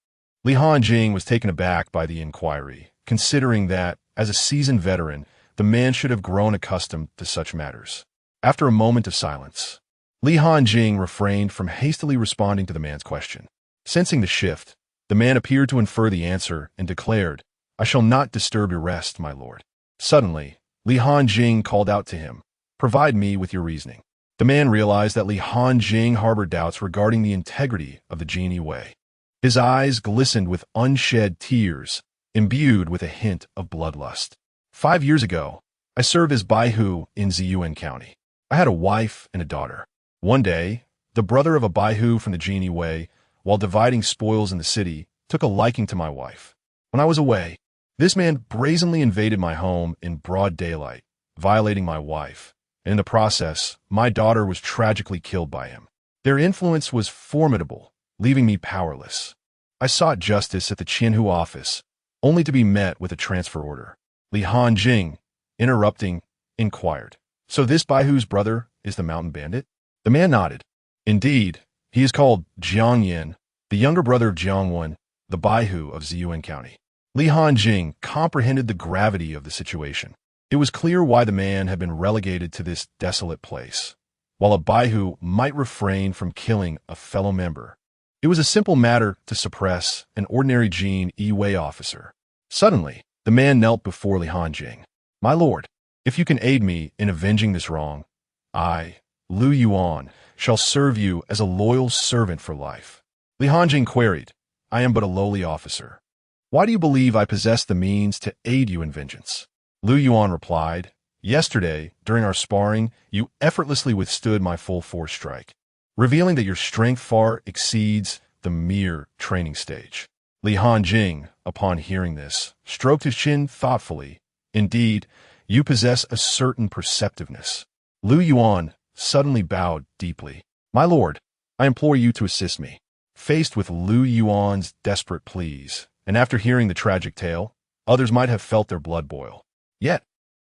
Li Hanjing was taken aback by the inquiry, considering that, as a seasoned veteran, the man should have grown accustomed to such matters. After a moment of silence, Li Hanjing refrained from hastily responding to the man's question. Sensing the shift, the man appeared to infer the answer and declared, I shall not disturb your rest, my lord. Suddenly, Li Hanjing called out to him, Provide me with your reasoning. The man realized that Li Hanjing harbored doubts regarding the integrity of the Jinyiwei. His eyes glistened with unshed tears, imbued with a hint of bloodlust. 5 years ago, I served as Baihu in Ziyuan County. I had a wife and a daughter. One day, the brother of a Baihu from the Jinyiwei, while dividing spoils in the city, took a liking to my wife. When I was away, this man brazenly invaded my home in broad daylight, violating my wife, and in the process, my daughter was tragically killed by him. Their influence was formidable, leaving me powerless. I sought justice at the Qianhu office, only to be met with a transfer order. Li Hanjing, interrupting, inquired, So this Baihu's brother is the mountain bandit? The man nodded. Indeed, he is called Jiang Yin, the younger brother of Jiang Wen, the Baihu of Ziyuan County. Li Hanjing comprehended the gravity of the situation. It was clear why the man had been relegated to this desolate place. While a Baihu might refrain from killing a fellow member, it was a simple matter to suppress an ordinary Jinyiwei officer. Suddenly, the man knelt before Li Hanjing. My lord, if you can aid me in avenging this wrong, I, Lu Yuan, shall serve you as a loyal servant for life. Li Hanjing queried, I am but a lowly officer. Why do you believe I possess the means to aid you in vengeance? Lu Yuan replied, Yesterday, during our sparring, you effortlessly withstood my full force strike, revealing that your strength far exceeds the mere training stage. Li Hanjing, upon hearing this, stroked his chin thoughtfully. Indeed, you possess a certain perceptiveness. Lu Yuan suddenly bowed deeply. My lord, I implore you to assist me. Faced with Lu Yuan's desperate pleas, and after hearing the tragic tale, others might have felt their blood boil. Yet,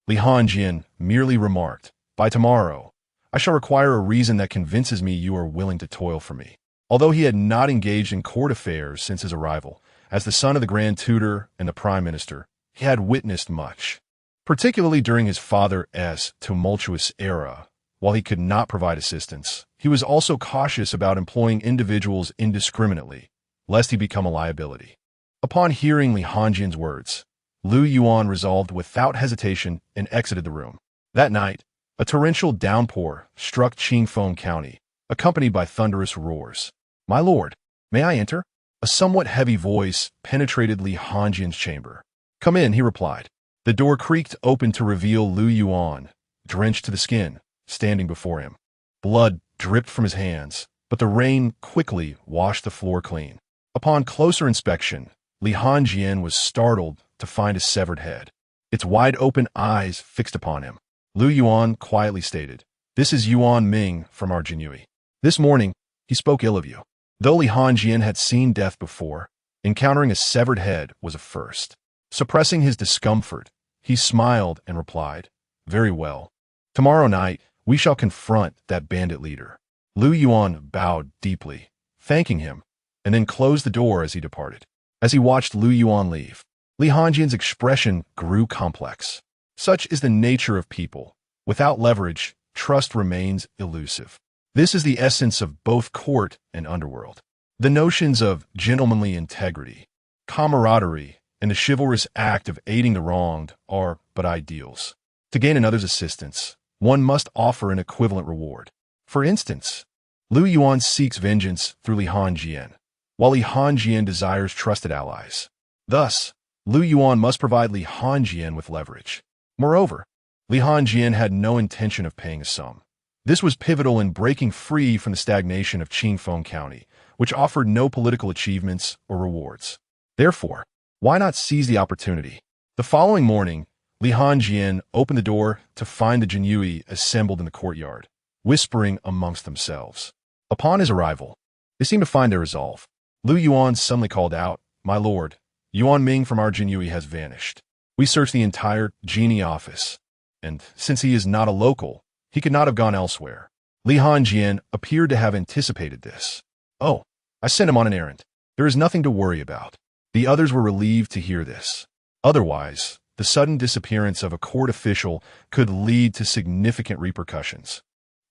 Li Hanjing merely remarked, By tomorrow, I shall require a reason that convinces me you are willing to toil for me. Although he had not engaged in court affairs since his arrival, as the son of the Grand Tutor and the Prime Minister, he had witnessed much, particularly during his father's tumultuous era. While he could not provide assistance, he was also cautious about employing individuals indiscriminately, lest he become a liability. Upon hearing Li Hanjing's words, Lu Yuan resolved without hesitation and exited the room. That night, a torrential downpour struck Qing County, accompanied by thunderous roars. My lord, may I enter? A somewhat heavy voice penetrated Li Hanjing's chamber. Come in, he replied. The door creaked open to reveal Lu Yuan, drenched to the skin, standing before him. Blood dripped from his hands, but the rain quickly washed the floor clean. Upon closer inspection, Li Hanjing was startled to find a severed head, its wide-open eyes fixed upon him. Lu Yuan quietly stated, This is Yuan Ming from our Jinyiwei. This morning, he spoke ill of you. Though Li Hanjing had seen death before, encountering a severed head was a first. Suppressing his discomfort, he smiled and replied, Very well. Tomorrow night, we shall confront that bandit leader. Lu Yuan bowed deeply, thanking him, and then closed the door as he departed. As he watched Lu Yuan leave, Li Hanjian's expression grew complex. Such is the nature of people. Without leverage, trust remains elusive. This is the essence of both court and underworld. The notions of gentlemanly integrity, camaraderie, and the chivalrous act of aiding the wronged are but ideals. To gain another's assistance, one must offer an equivalent reward. For instance, Lu Yuan seeks vengeance through Li Hanjian, while Li Hanjian desires trusted allies. Thus, Lu Yuan must provide Li Hanjian with leverage. Moreover, Li Hanjian had no intention of paying a sum. This was pivotal in breaking free from the stagnation of Qing County, which offered no political achievements or rewards. Therefore, why not seize the opportunity? The following morning, Li Hanjian opened the door to find the Jinyiwei assembled in the courtyard, whispering amongst themselves. Upon his arrival, they seemed to find their resolve. Lu Yuan suddenly called out, "My lord, Yuan Ming from our Jinyiwei has vanished. We searched the entire Genie office, and since he is not a local, he could not have gone elsewhere." Li Hanjian appeared to have anticipated this. "Oh, I sent him on an errand. There is nothing to worry about." The others were relieved to hear this. Otherwise, the sudden disappearance of a court official could lead to significant repercussions,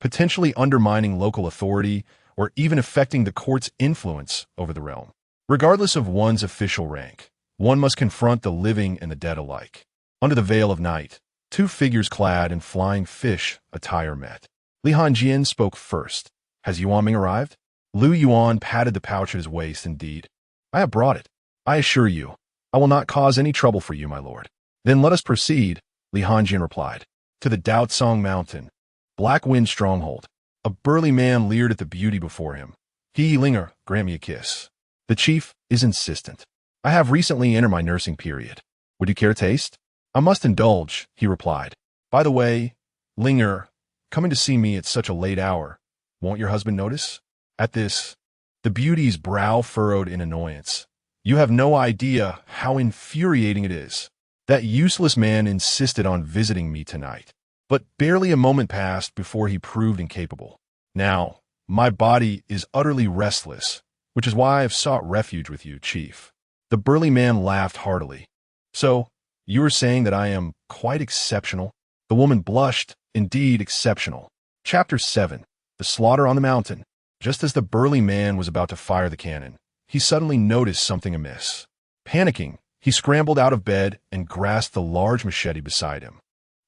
potentially undermining local authority or even affecting the court's influence over the realm. Regardless of one's official rank, one must confront the living and the dead alike. Under the veil of night, two figures clad in flying fish attire met. Li Hanjian spoke first. "Has Yuan Ming arrived?" Lu Yuan patted the pouch at his waist. "Indeed, I have brought it. I assure you, I will not cause any trouble for you, my lord." "Then let us proceed," Li Hanjian replied. "To the Daotsong Mountain, Black Wind Stronghold." A burly man leered at the beauty before him. "Linger, grant me a kiss. The chief is insistent. I have recently entered my nursing period. Would you care to taste?" "I must indulge," he replied. "By the way, Linger, coming to see me at such a late hour, won't your husband notice?" At this, the beauty's brow furrowed in annoyance. "You have no idea how infuriating it is. That useless man insisted on visiting me tonight." But barely a moment passed before he proved incapable. "Now, my body is utterly restless, which is why I have sought refuge with you, chief." The burly man laughed heartily. "So, you are saying that I am quite exceptional?" The woman blushed. "Indeed, exceptional." Chapter 7. The Slaughter on the Mountain. Just as the burly man was about to fire the cannon, he suddenly noticed something amiss. Panicking, he scrambled out of bed and grasped the large machete beside him.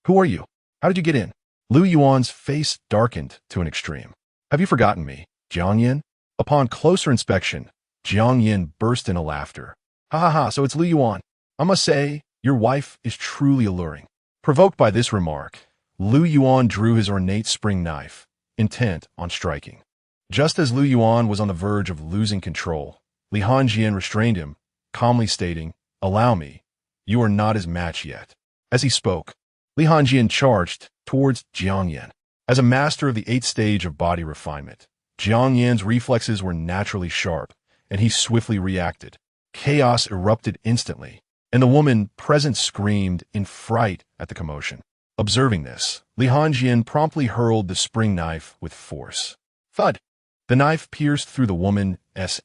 "Who are you? How did you get in?" Lu Yuan's face darkened to an extreme. "Have you forgotten me, Jiang Yin?" Upon closer inspection, Jiang Yin burst into laughter. "Ha ha ha, so it's Lu Yuan. I must say, your wife is truly alluring." Provoked by this remark, Lu Yuan drew his ornate spring knife, intent on striking. Just as Lu Yuan was on the verge of losing control, Li Hanjian restrained him, calmly stating, "Allow me, you are not his match yet." As he spoke, Li Hanjian charged towards Jiang Yin. As a master of the 8th stage of body refinement, Jiang Yin's reflexes were naturally sharp, and he swiftly reacted. Chaos erupted instantly, and the woman present screamed in fright at the commotion. Observing this, Li Hanjian promptly hurled the spring knife with force. Thud! The knife pierced through the woman's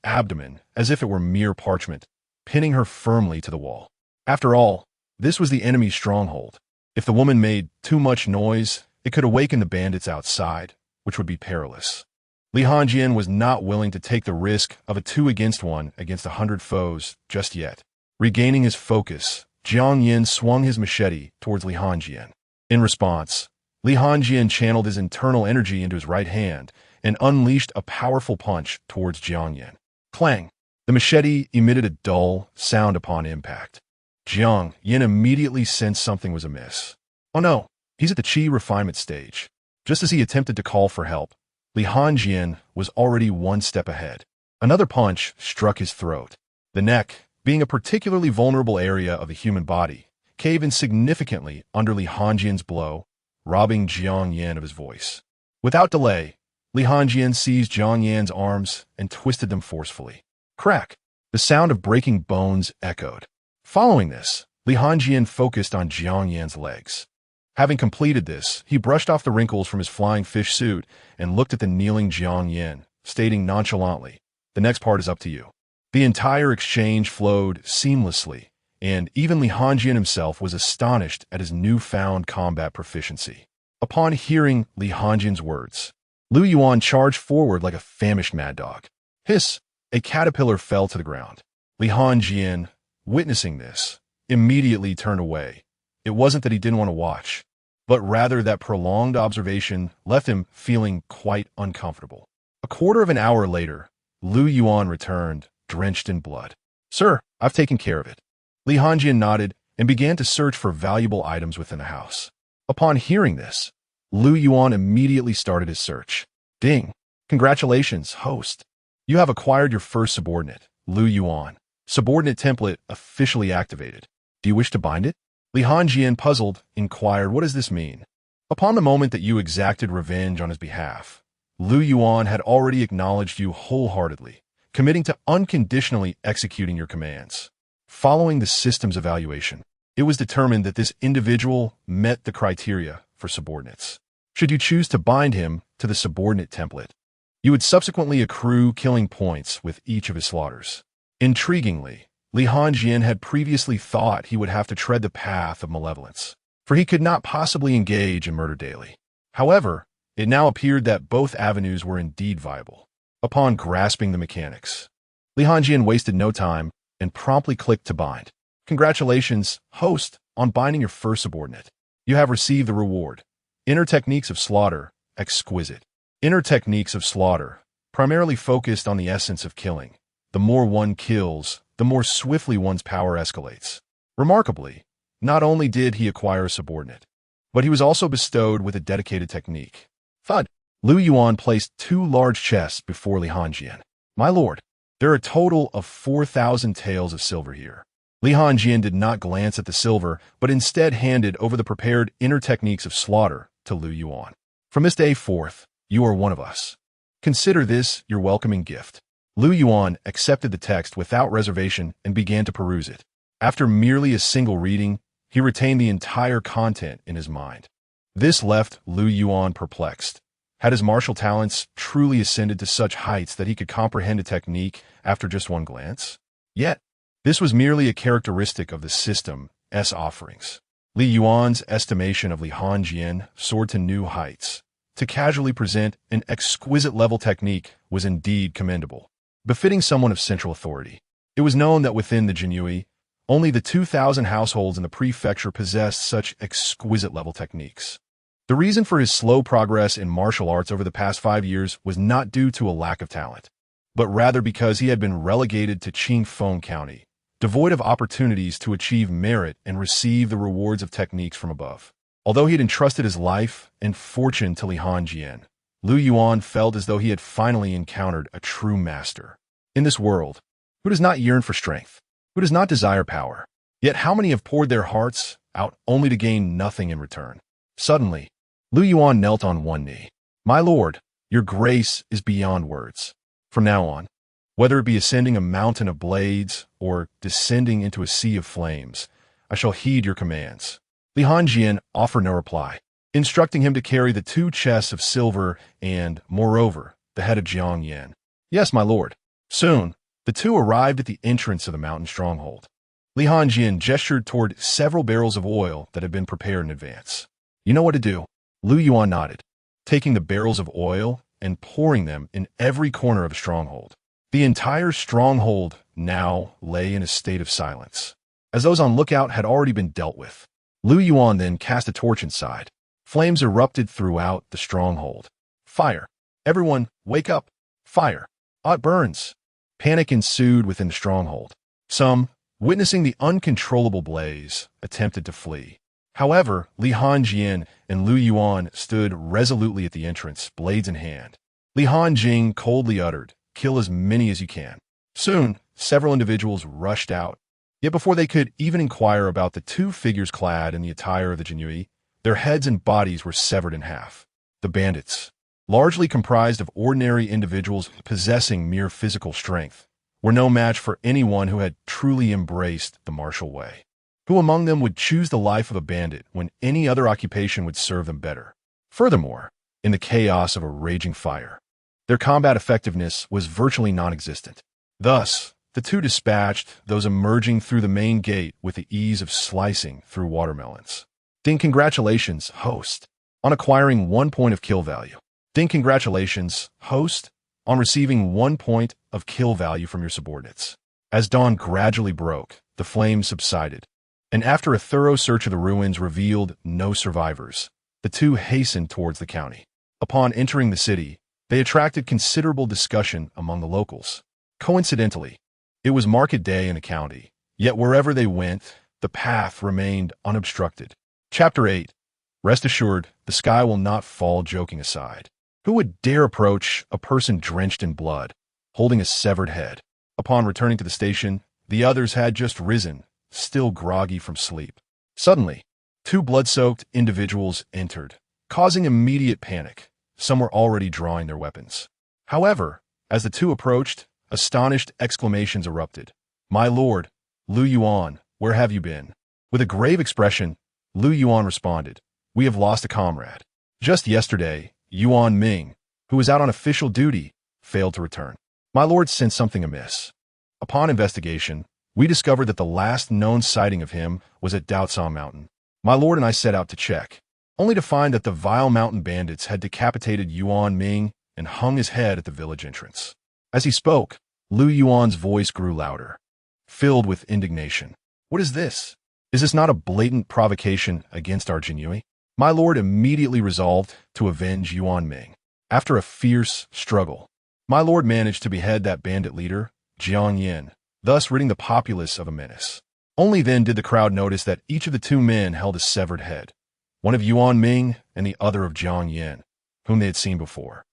abdomen as if it were mere parchment, pinning her firmly to the wall. After all, this was the enemy's stronghold. If the woman made too much noise, it could awaken the bandits outside, which would be perilous. Li Hanjian was not willing to take the risk of a 2-against-1 against 100 foes just yet. Regaining his focus, Jiang Yin swung his machete towards Li Hanjian. In response, Li Hanjian channeled his internal energy into his right hand and unleashed a powerful punch towards Jiang Yin. Clang! The machete emitted a dull sound upon impact. Jiang Yin immediately sensed something was amiss. Oh no, he's at the Qi refinement stage. Just as he attempted to call for help, Li Hanjian was already one step ahead. Another punch struck his throat. The neck, being a particularly vulnerable area of the human body, caved in significantly under Li Hanjian's blow, robbing Jiang Yin of his voice. Without delay, Li Hanjian seized Jiang Yan's arms and twisted them forcefully. Crack! The sound of breaking bones echoed. Following this, Li Hanjian focused on Jiang Yan's legs. Having completed this, he brushed off the wrinkles from his flying fish suit and looked at the kneeling Jiang Yin, stating nonchalantly, The next part is up to you." The entire exchange flowed seamlessly, and even Li Hanjin himself was astonished at his newfound combat proficiency. Upon hearing Li Hanjin's words, Lu Yuan charged forward like a famished mad dog. Hiss! A caterpillar fell to the ground. Li Hanjin, witnessing this, immediately turned away. It wasn't that he didn't want to watch, but rather that prolonged observation left him feeling quite uncomfortable. A quarter of an hour later, Lu Yuan returned, drenched in blood. "Sir, I've taken care of it." Li Hanjin nodded and began to search for valuable items within the house. Upon hearing this, Lu Yuan immediately started his search. "Ding! Congratulations, host. You have acquired your first subordinate, Lu Yuan. Subordinate template officially activated. Do you wish to bind it?" Li Hanjin, puzzled, inquired, "What does this mean?" "Upon the moment that you exacted revenge on his behalf, Lu Yuan had already acknowledged you wholeheartedly, committing to unconditionally executing your commands. Following the system's evaluation, it was determined that this individual met the criteria for subordinates. Should you choose to bind him to the subordinate template, you would subsequently accrue killing points with each of his slaughters." Intriguingly, Li Hanjin had previously thought he would have to tread the path of malevolence, for he could not possibly engage in murder daily. However, it now appeared that both avenues were indeed viable. Upon grasping the mechanics, Li Hanjin wasted no time and promptly clicked to bind. "Congratulations, host, on binding your first subordinate. You have received the reward. Inner techniques of slaughter, exquisite. Inner techniques of slaughter, primarily focused on the essence of killing. The more one kills, the more swiftly one's power escalates." Remarkably, not only did he acquire a subordinate, but he was also bestowed with a dedicated technique. Thud! Lu Yuan placed 2 large chests before Li Hanjin. "My lord, there are a total of 4,000 taels of silver here." Li Hanjin did not glance at the silver, but instead handed over the prepared inner techniques of slaughter to Lu Yuan. "From this day forth, you are one of us. Consider this your welcoming gift." Lu Yuan accepted the text without reservation and began to peruse it. After merely a single reading, he retained the entire content in his mind. This left Lu Yuan perplexed. Had his martial talents truly ascended to such heights that he could comprehend a technique after just one glance? Yet, this was merely a characteristic of the system's offerings. Li Yuan's estimation of Li Hanjin soared to new heights. To casually present an exquisite level technique was indeed commendable, befitting someone of central authority. It was known that within the Jinyiwei, only the 2,000 households in the prefecture possessed such exquisite level techniques. The reason for his slow progress in martial arts over the past 5 years was not due to a lack of talent, but rather because he had been relegated to Qing County, devoid of opportunities to achieve merit and receive the rewards of techniques from above. Although he had entrusted his life and fortune to Li Hanjin, Lu Yuan felt as though he had finally encountered a true master. In this world, who does not yearn for strength? Who does not desire power? Yet how many have poured their hearts out only to gain nothing in return? Suddenly, Lu Yuan knelt on one knee. "My lord, your grace is beyond words. From now on, whether it be ascending a mountain of blades or descending into a sea of flames, I shall heed your commands." Li Hanjin offered no reply, instructing him to carry the 2 chests of silver and, moreover, the head of Jiang Yan. "Yes, my lord." Soon, the 2 arrived at the entrance of the mountain stronghold. Li Hanjin gestured toward several barrels of oil that had been prepared in advance. "You know what to do." Lu Yuan nodded, taking the barrels of oil and pouring them in every corner of the stronghold. The entire stronghold now lay in a state of silence, as those on lookout had already been dealt with. Lu Yuan then cast a torch inside. Flames erupted throughout the stronghold. "Fire! Everyone, wake up! Fire! It burns!" Panic ensued within the stronghold. Some, witnessing the uncontrollable blaze, attempted to flee. However, Li Hanjin and Lu Yuan stood resolutely at the entrance, blades in hand. Li Hanjing coldly uttered, "Kill as many as you can." Soon, several individuals rushed out. Yet before they could even inquire about the 2 figures clad in the attire of the Jinyiwei, their heads and bodies were severed in half. The bandits, largely comprised of ordinary individuals possessing mere physical strength, were no match for anyone who had truly embraced the martial way. Who among them would choose the life of a bandit when any other occupation would serve them better? Furthermore, in the chaos of a raging fire, Their combat effectiveness was virtually non-existent. Thus, the two dispatched those emerging through the main gate with the ease of slicing through watermelons. Ding, congratulations, host, on acquiring 1 point of kill value. Ding, congratulations, host, on receiving 1 point of kill value from your subordinates. As dawn gradually broke, the flames subsided, and after a thorough search of the ruins revealed no survivors, the two hastened towards the county. Upon entering the city, they attracted considerable discussion among the locals. Coincidentally, it was market day in the county, yet wherever they went, the path remained unobstructed. Chapter 8. Rest assured, the sky will not fall. Joking aside, who would dare approach a person drenched in blood, holding a severed head? Upon returning to the station, the others had just risen, still groggy from sleep. Suddenly, two blood-soaked individuals entered, causing immediate panic. Some were already drawing their weapons. However, as the two approached, astonished exclamations erupted. "My lord, Lu Yuan, where have you been?" With a grave expression, Lu Yuan responded, "We have lost a comrade. Just yesterday, Yuan Ming, who was out on official duty, failed to return. My lord sensed something amiss. Upon investigation, we discovered that the last known sighting of him was at Daotsang Mountain. My lord and I set out to check, only to find that the vile mountain bandits had decapitated Yuan Ming and hung his head at the village entrance." As he spoke, Lu Yuan's voice grew louder, filled with indignation. "What is this? Is this not a blatant provocation against our Jinyiwei?" My lord immediately resolved to avenge Yuan Ming. After a fierce struggle, my lord managed to behead that bandit leader, Jiang Yin, thus ridding the populace of a menace. Only then did the crowd notice that each of the two men held a severed head, one of Yuan Ming and the other of Jiang Yin, whom they had seen before.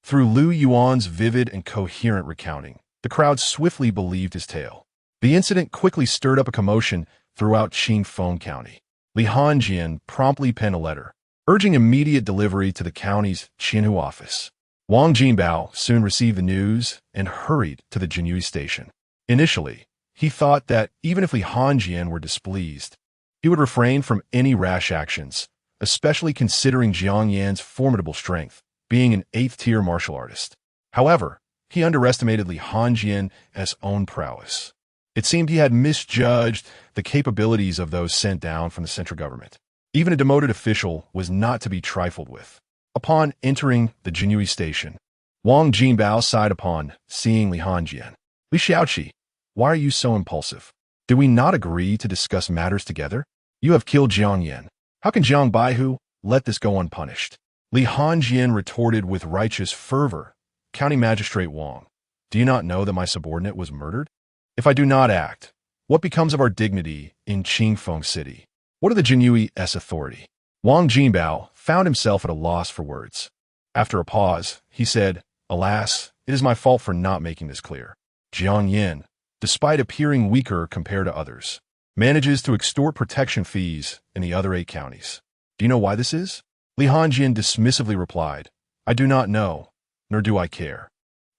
Through Lu Yuan's vivid and coherent recounting, the crowd swiftly believed his tale. The incident quickly stirred up a commotion throughout Qingfeng County. Li Hanjing promptly penned a letter, urging immediate delivery to the county's Qianhu office. Wang Jinbao soon received the news and hurried to the Jinyiwei station. Initially, he thought that even if Li Hanjing were displeased, he would refrain from any rash actions, especially considering Jiang Yan's formidable strength, being an 8th-tier martial artist. However, he underestimated Li Hanjing and his own prowess. It seemed he had misjudged the capabilities of those sent down from the central government. Even a demoted official was not to be trifled with. Upon entering the Jinyiwei station, Wang Jinbao sighed upon seeing Li Hanjing. "Li Xiaoqi, why are you so impulsive? Did we not agree to discuss matters together? You have killed Jiang Yan. How can Jiang Baihu let this go unpunished?" Li Hanjing retorted with righteous fervor, "County Magistrate Wang, do you not know that my subordinate was murdered? If I do not act, what becomes of our dignity in Qingfeng City? What are the Jinyiwei's authority?" Wang Jinbao found himself at a loss for words. After a pause, he said, "Alas, it is my fault for not making this clear. Jiang Yin, despite appearing weaker compared to others, manages to extort protection fees in the other 8 counties. Do you know why this is?" Li Hanjing dismissively replied, "I do not know, nor do I care.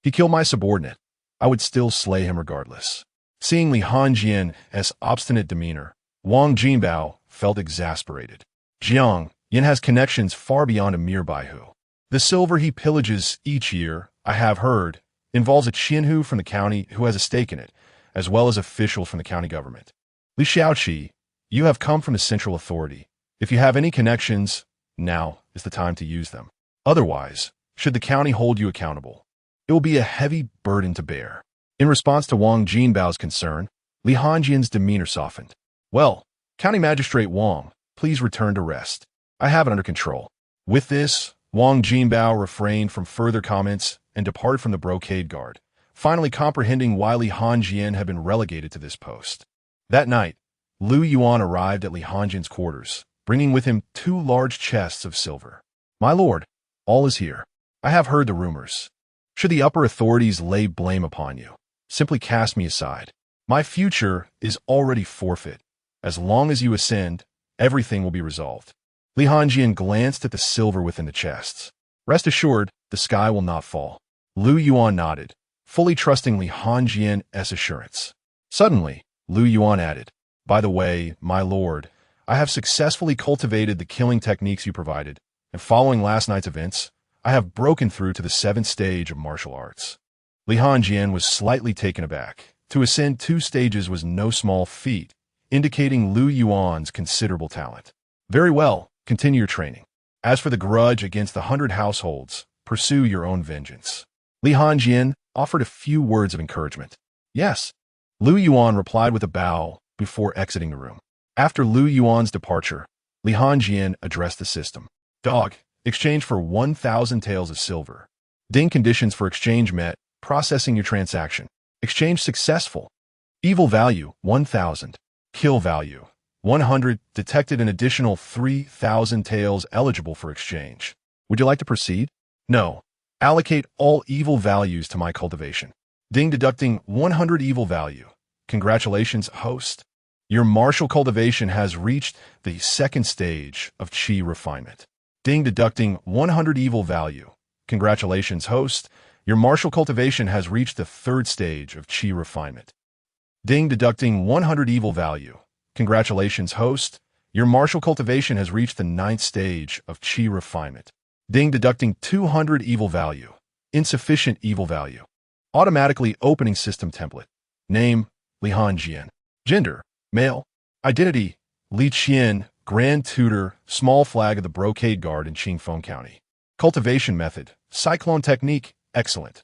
He killed my subordinate. I would still slay him regardless." Seeing Li Hanjing's obstinate demeanor, Wang Jinbao felt exasperated. "Jiang Yin has connections far beyond a mere Baihu. The silver he pillages each year, I have heard, involves a Qianhu from the county who has a stake in it, as well as officials from the county government. Li Xiaoqi, you have come from the central authority. If you have any connections, now is the time to use them. Otherwise, should the county hold you accountable, it will be a heavy burden to bear." In response to Wang Jinbao's concern, Li Hanjing's demeanor softened. "Well, County Magistrate Wang, please return to rest. I have it under control." With this, Wang Jinbao refrained from further comments and departed from the brocade guard, finally comprehending why Li Hanjing had been relegated to this post. That night, Lu Yuan arrived at Li Hanjing's quarters, bringing with him 2 large chests of silver. "My lord, all is here. I have heard the rumors. Should the upper authorities lay blame upon you, simply cast me aside. My future is already forfeit. As long as you ascend, everything will be resolved." Li Hanjing glanced at the silver within the chests. "Rest assured, the sky will not fall." Lu Yuan nodded, fully trusting Li Hanjing's assurance. Suddenly, Lu Yuan added, "By the way, my lord, I have successfully cultivated the killing techniques you provided, and following last night's events, I have broken through to the 7th stage of martial arts. Li Hanjing was slightly taken aback. To ascend 2 stages was no small feat, indicating Lu Yuan's considerable talent. Very well, continue your training. As for the grudge against the 100 households, pursue your own vengeance. Li Hanjing offered a few words of encouragement. Yes. Lu Yuan replied with a bow before exiting the room. After Lu Yuan's departure, Li Hanjing addressed the system. Dog, exchange for 1,000 taels of silver. Ding conditions for exchange met, processing your transaction. Exchange successful. Evil value, 1,000. Kill value, 100. Detected an additional 3,000 taels eligible for exchange. Would you like to proceed? No. Allocate all evil values to my cultivation. Ding deducting 100 evil value. Congratulations, host. Your martial cultivation has reached the 2nd stage of Qi refinement. Ding deducting 100 evil value. Congratulations, host. Your martial cultivation has reached the 3rd stage of Qi refinement. Ding deducting 100 evil value. Congratulations, host. Your martial cultivation has reached the 9th stage of Qi refinement. Ding deducting 200 evil value. Insufficient evil value. Automatically opening system template. Name, Li Hanjing. Gender, male. Identity, Li Qian, Grand Tutor, small flag of the Brocade Guard in Qingfeng County. Cultivation method, Cyclone technique, excellent.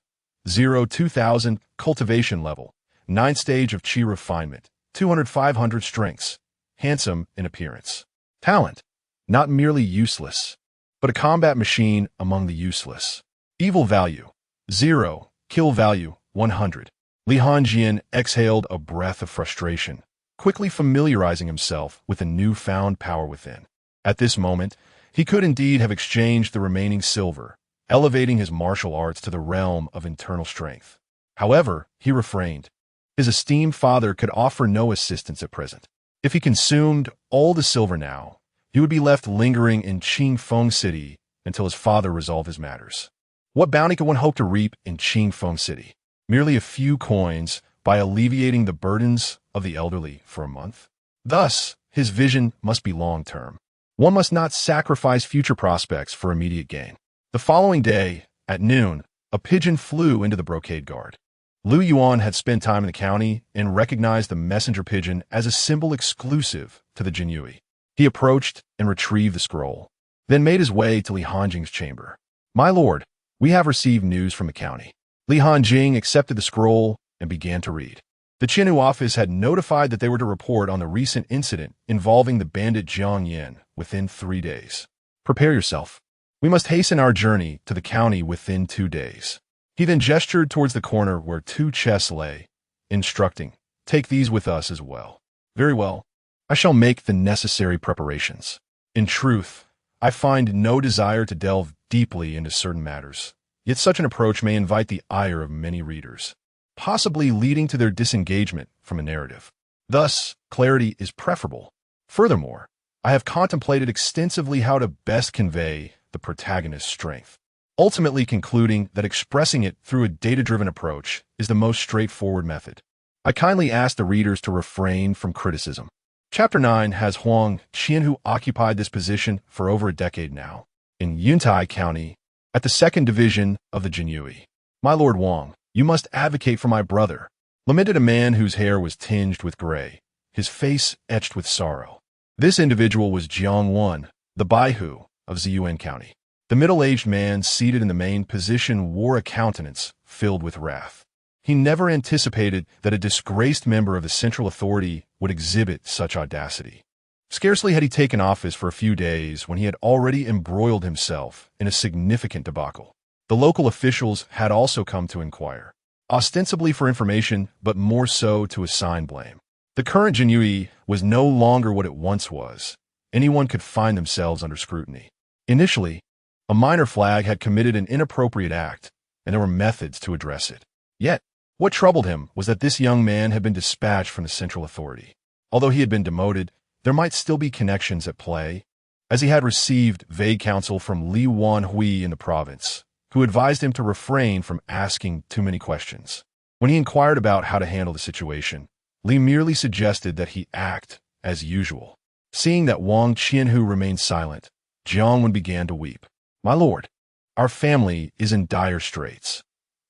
0-2000, cultivation level. 9th stage of Qi refinement. 200-500 strengths. Handsome in appearance. Talent, not merely useless, but a combat machine among the useless. Evil value, 0. Kill value, 100. Li Hanjing exhaled a breath of frustration, quickly familiarizing himself with the newfound power within. At this moment, he could indeed have exchanged the remaining silver, elevating his martial arts to the realm of internal strength. However, he refrained. His esteemed father could offer no assistance at present. If he consumed all the silver now, he would be left lingering in Qingfeng City until his father resolved his matters. What bounty could one hope to reap in Qingfeng City? Merely a few coins by alleviating the burdens of the elderly for a month? Thus, his vision must be long-term. One must not sacrifice future prospects for immediate gain. The following day, at noon, a pigeon flew into the Brocade Guard. Lu Yuan had spent time in the county and recognized the messenger pigeon as a symbol exclusive to the Jinyiwei. He approached and retrieved the scroll, then made his way to Li Hanjing's chamber. My lord, we have received news from the county. Li Hanjing accepted the scroll and began to read. The Qinhu office had notified that they were to report on the recent incident involving the bandit Jiang Yin within 3 days. Prepare yourself. We must hasten our journey to the county within 2 days. He then gestured towards the corner where 2 chests lay, instructing, take these with us as well. Very well. I shall make the necessary preparations. In truth, I find no desire to delve deeply into certain matters, yet such an approach may invite the ire of many readers, possibly leading to their disengagement from a narrative. Thus, clarity is preferable. Furthermore, I have contemplated extensively how to best convey the protagonist's strength, ultimately concluding that expressing it through a data-driven approach is the most straightforward method. I kindly ask the readers to refrain from criticism. Chapter 9 has Huang Qian, who occupied this position for over a decade now, in Yuntai County, at the 2nd Division of the Jinyiwei. My lord Wang, you must advocate for my brother, lamented a man whose hair was tinged with gray, his face etched with sorrow. This individual was Jiang Wan, the Baihu of Ziyuan County. The middle-aged man seated in the main position wore a countenance filled with wrath. He never anticipated that a disgraced member of the central authority would exhibit such audacity. Scarcely had he taken office for a few days when he had already embroiled himself in a significant debacle. The local officials had also come to inquire, ostensibly for information, but more so to assign blame. The current Jinyiwei was no longer what it once was. Anyone could find themselves under scrutiny. Initially, a minor flag had committed an inappropriate act, and there were methods to address it. Yet, what troubled him was that this young man had been dispatched from the central authority. Although he had been demoted, there might still be connections at play, as he had received vague counsel from Li Wanhui in the province, who advised him to refrain from asking too many questions. When he inquired about how to handle the situation, Li merely suggested that he act as usual. Seeing that Wang Qianhu remained silent, Jiang Wen began to weep. My lord, Our family is in dire straits.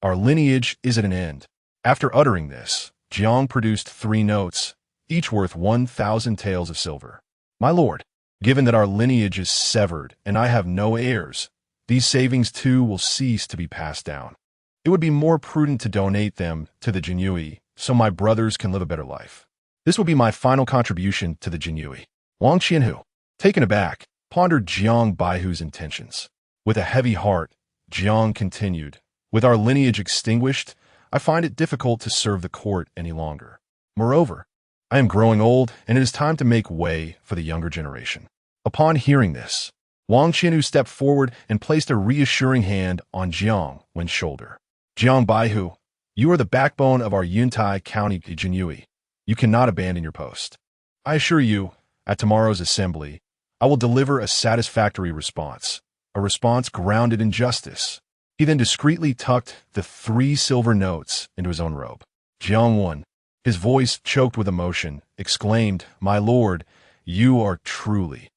Our lineage is at an end. After uttering this, Jiang produced 3 notes, each worth 1,000 taels of silver. My lord, given that our lineage is severed and I have no heirs, these savings too will cease to be passed down. It would be more prudent to donate them to the Jinyiwei so my brothers can live a better life. This will be my final contribution to the Jinyiwei. Wang Qianhu, taken aback, pondered Jiang Baihu's intentions. With a heavy heart, Jiang continued, with our lineage extinguished, I find it difficult to serve the court any longer. Moreover, I am growing old, and it is time to make way for the younger generation. Upon hearing this, Wang Qianhu stepped forward and placed a reassuring hand on Jiang Wen's shoulder. Jiang Baihu, you are the backbone of our Yuntai County Jinyiwei. You cannot abandon your post. I assure you, at tomorrow's assembly, I will deliver a satisfactory response, a response grounded in justice. He then discreetly tucked the 3 silver notes into his own robe. Jiang Wen, his voice choked with emotion, exclaimed, My lord, you are truly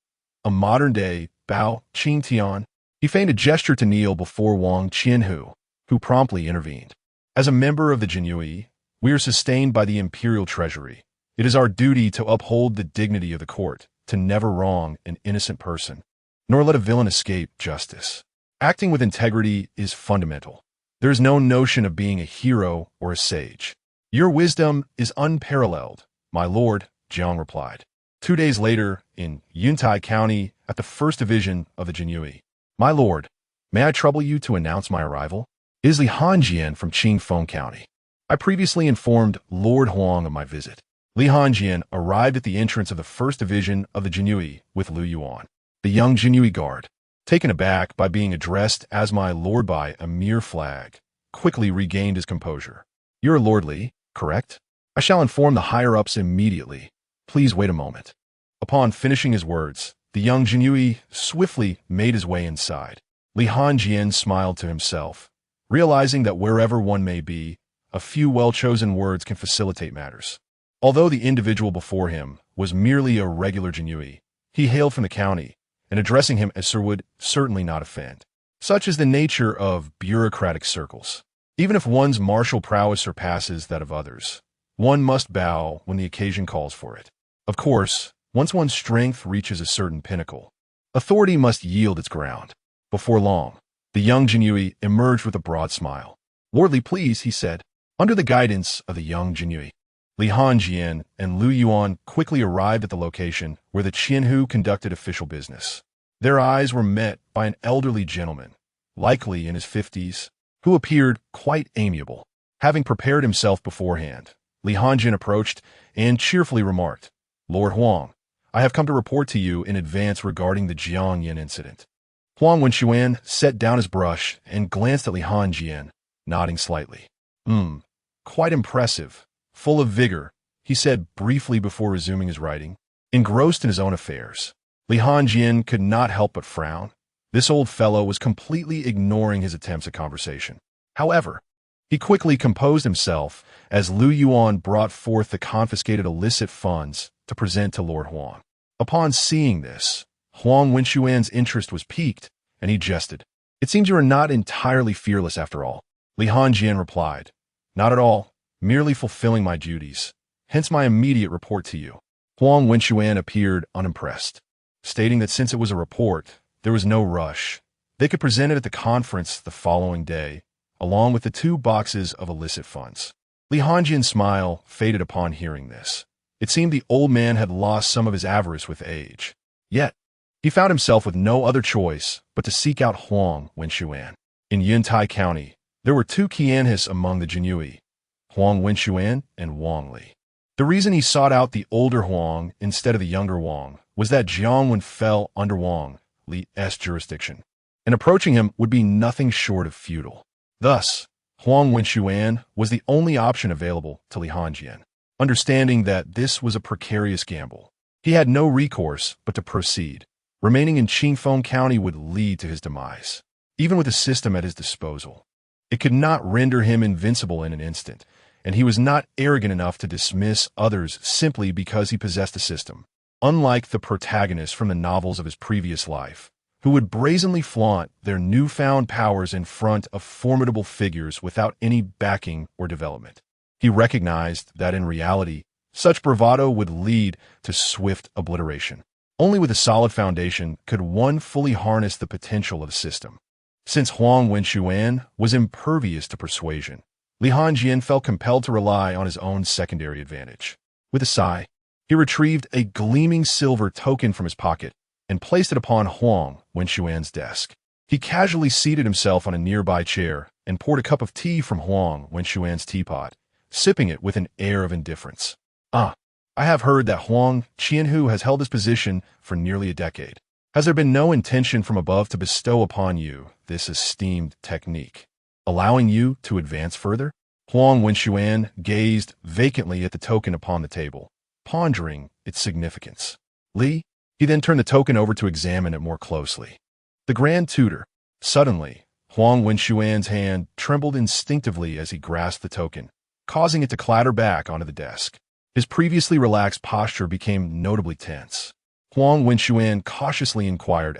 a modern-day Bao Qingtian. He feigned a gesture to kneel before Wang Qianhu, who promptly intervened. As a member of the Jinyiwei, we are sustained by the imperial treasury. It is our duty to uphold the dignity of the court, to never wrong an innocent person, nor let a villain escape justice. Acting with integrity is fundamental. There is no notion of being a hero or a sage. Your wisdom is unparalleled, my lord, Jiang replied. 2 days later, in Yuntai County, at the 1st Division of the Jinyiwei. My lord, may I trouble you to announce my arrival? It is Li Hanjing from Qingfeng County. I previously informed Lord Huang of my visit. Li Hanjing arrived at the entrance of the 1st Division of the Jinyiwei with Lu Yuan, the young Jinyiwei guard. Taken aback by being addressed as my lord by a mere flag, quickly regained his composure. You're Lord Li, correct? I shall inform the higher-ups immediately. Please wait a moment. Upon finishing his words, the young Jinyiwei swiftly made his way inside. Li Hanjing smiled to himself, realizing that wherever one may be, a few well-chosen words can facilitate matters. Although the individual before him was merely a regular Jinyiwei, he hailed from the county, and addressing him as Sir would certainly not offend. Such is the nature of bureaucratic circles. Even if one's martial prowess surpasses that of others, one must bow when the occasion calls for it. Of course, once one's strength reaches a certain pinnacle, authority must yield its ground. Before long, the young Jinyiwei emerged with a broad smile. Lordly, please, he said. Under the guidance of the young Jinyiwei, Li Hanjing and Lu Yuan quickly arrived at the location where the Qianhu conducted official business. Their eyes were met by an elderly gentleman, likely in his 50s, who appeared quite amiable. Having prepared himself beforehand, Li Hanjing approached and cheerfully remarked, Lord Huang, I have come to report to you in advance regarding the Jiangyan incident. Huang Wenxuan set down his brush and glanced at Li Hanjing, nodding slightly. Quite impressive. Full of vigor, he said briefly before resuming his writing. Engrossed in his own affairs, Li Hanjing could not help but frown. This old fellow was completely ignoring his attempts at conversation. However, he quickly composed himself as Lu Yuan brought forth the confiscated illicit funds to present to Lord Huang. Upon seeing this, Huang Wenxuan's interest was piqued, and he jested. It seems you are not entirely fearless after all. Li Hanjing replied, Not at all. Merely fulfilling my duties, hence my immediate report to you. Huang Wenxuan appeared unimpressed, stating that since it was a report, there was no rush. They could present it at the conference the following day, along with the 2 boxes of illicit funds. Li Hanjing's smile faded upon hearing this. It seemed the old man had lost some of his avarice with age. Yet, he found himself with no other choice but to seek out Huang Wenxuan. In Yuntai County, there were 2 Qianhis among the Jinyiwei, Huang Wenxuan and Wang Li. The reason he sought out the older Huang instead of the younger Wang was that Jiang Wen fell under Wang Li's jurisdiction, and approaching him would be nothing short of futile. Thus, Huang Wenxuan was the only option available to Li Hanjing. Understanding that this was a precarious gamble, he had no recourse but to proceed. Remaining in Qingfeng County would lead to his demise. Even with a system at his disposal, it could not render him invincible in an instant, and he was not arrogant enough to dismiss others simply because he possessed a system. Unlike the protagonist from the novels of his previous life, who would brazenly flaunt their newfound powers in front of formidable figures without any backing or development. He recognized that in reality, such bravado would lead to swift obliteration. Only with a solid foundation could one fully harness the potential of the system. Since Huang Wenxuan was impervious to persuasion, Li Hanjing felt compelled to rely on his own secondary advantage. With a sigh, he retrieved a gleaming silver token from his pocket and placed it upon Huang Wenxuan's desk. He casually seated himself on a nearby chair and poured a cup of tea from Huang Wenxuan's teapot, sipping it with an air of indifference. I have heard that Huang Qianhu has held his position for nearly a decade. Has there been no intention from above to bestow upon you this esteemed technique, allowing you to advance further? Huang Wenxuan gazed vacantly at the token upon the table, pondering its significance. He then turned the token over to examine it more closely. The Grand Tutor. Suddenly, Huang Wenxuan's hand trembled instinctively as he grasped the token, causing it to clatter back onto the desk. His previously relaxed posture became notably tense. Huang Wenxuan cautiously inquired,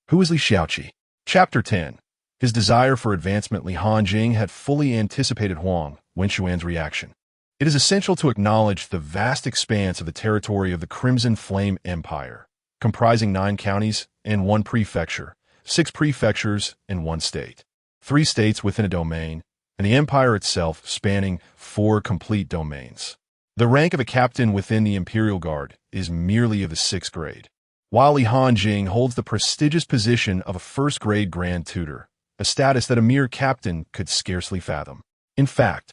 who is Li Xiaoqi? Chapter 10. His desire for advancement. Li Hanjing had fully anticipated Huang Wenxuan's reaction. It is essential to acknowledge the vast expanse of the territory of the Crimson Flame Empire, comprising 9 counties and 1 prefecture, 6 prefectures and 1 state, 3 states within a domain, and the empire itself spanning 4 complete domains. The rank of a captain within the Imperial Guard is merely of the 6th grade, while Li Hanjing holds the prestigious position of a 1st-grade Grand Tutor, a status that a mere captain could scarcely fathom. In fact,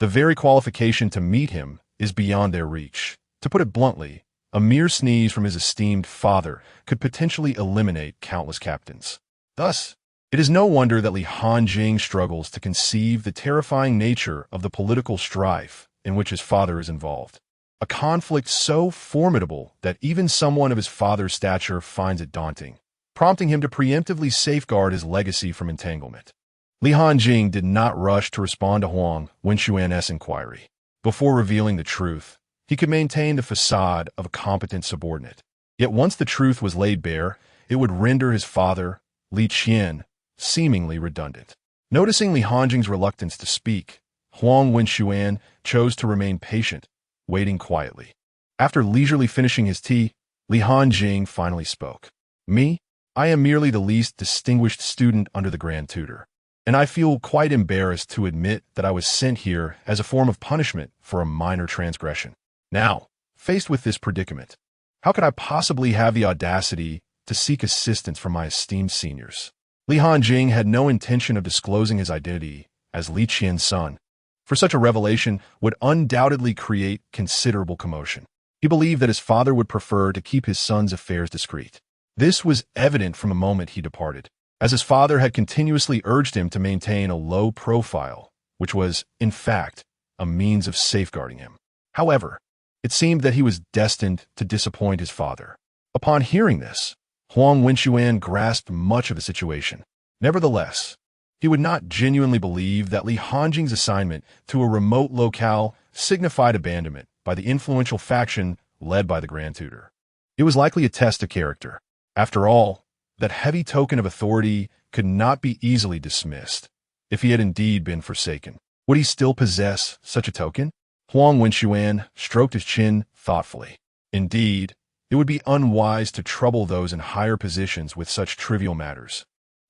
the very qualification to meet him is beyond their reach. To put it bluntly, a mere sneeze from his esteemed father could potentially eliminate countless captains. Thus, it is no wonder that Li Hanjing struggles to conceive the terrifying nature of the political strife in which his father is involved. A conflict so formidable that even someone of his father's stature finds it daunting, prompting him to preemptively safeguard his legacy from entanglement. Li Hanjing did not rush to respond to Huang Wenxuan's inquiry. Before revealing the truth, he could maintain the facade of a competent subordinate. Yet once the truth was laid bare, it would render his father, Li Qian, seemingly redundant. Noticing Li Hanjing's reluctance to speak, Huang Wenxuan chose to remain patient, waiting quietly. After leisurely finishing his tea, Li Hanjing finally spoke. I am merely the least distinguished student under the Grand Tutor, and I feel quite embarrassed to admit that I was sent here as a form of punishment for a minor transgression. Now, faced with this predicament, how could I possibly have the audacity to seek assistance from my esteemed seniors? Li Hanjing had no intention of disclosing his identity as Li Qian's son, for such a revelation would undoubtedly create considerable commotion. He believed that his father would prefer to keep his son's affairs discreet. This was evident from the moment he departed, as his father had continuously urged him to maintain a low profile, which was, in fact, a means of safeguarding him. However, it seemed that he was destined to disappoint his father. Upon hearing this, Huang Wenxuan grasped much of the situation. Nevertheless, he would not genuinely believe that Li Hanjing's assignment to a remote locale signified abandonment by the influential faction led by the Grand Tutor. It was likely a test of character. After all, that heavy token of authority could not be easily dismissed. If he had indeed been forsaken, would he still possess such a token? Huang Wenxuan stroked his chin thoughtfully. Indeed, it would be unwise to trouble those in higher positions with such trivial matters,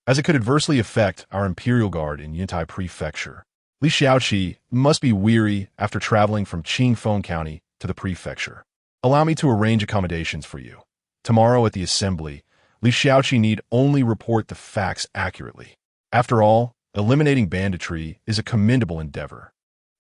as it could adversely affect our Imperial Guard in Yintai Prefecture. Li Xiaoqi must be weary after traveling from Qingfeng County to the prefecture. Allow me to arrange accommodations for you. Tomorrow at the assembly, Li Xiaoqi need only report the facts accurately. After all, eliminating banditry is a commendable endeavor,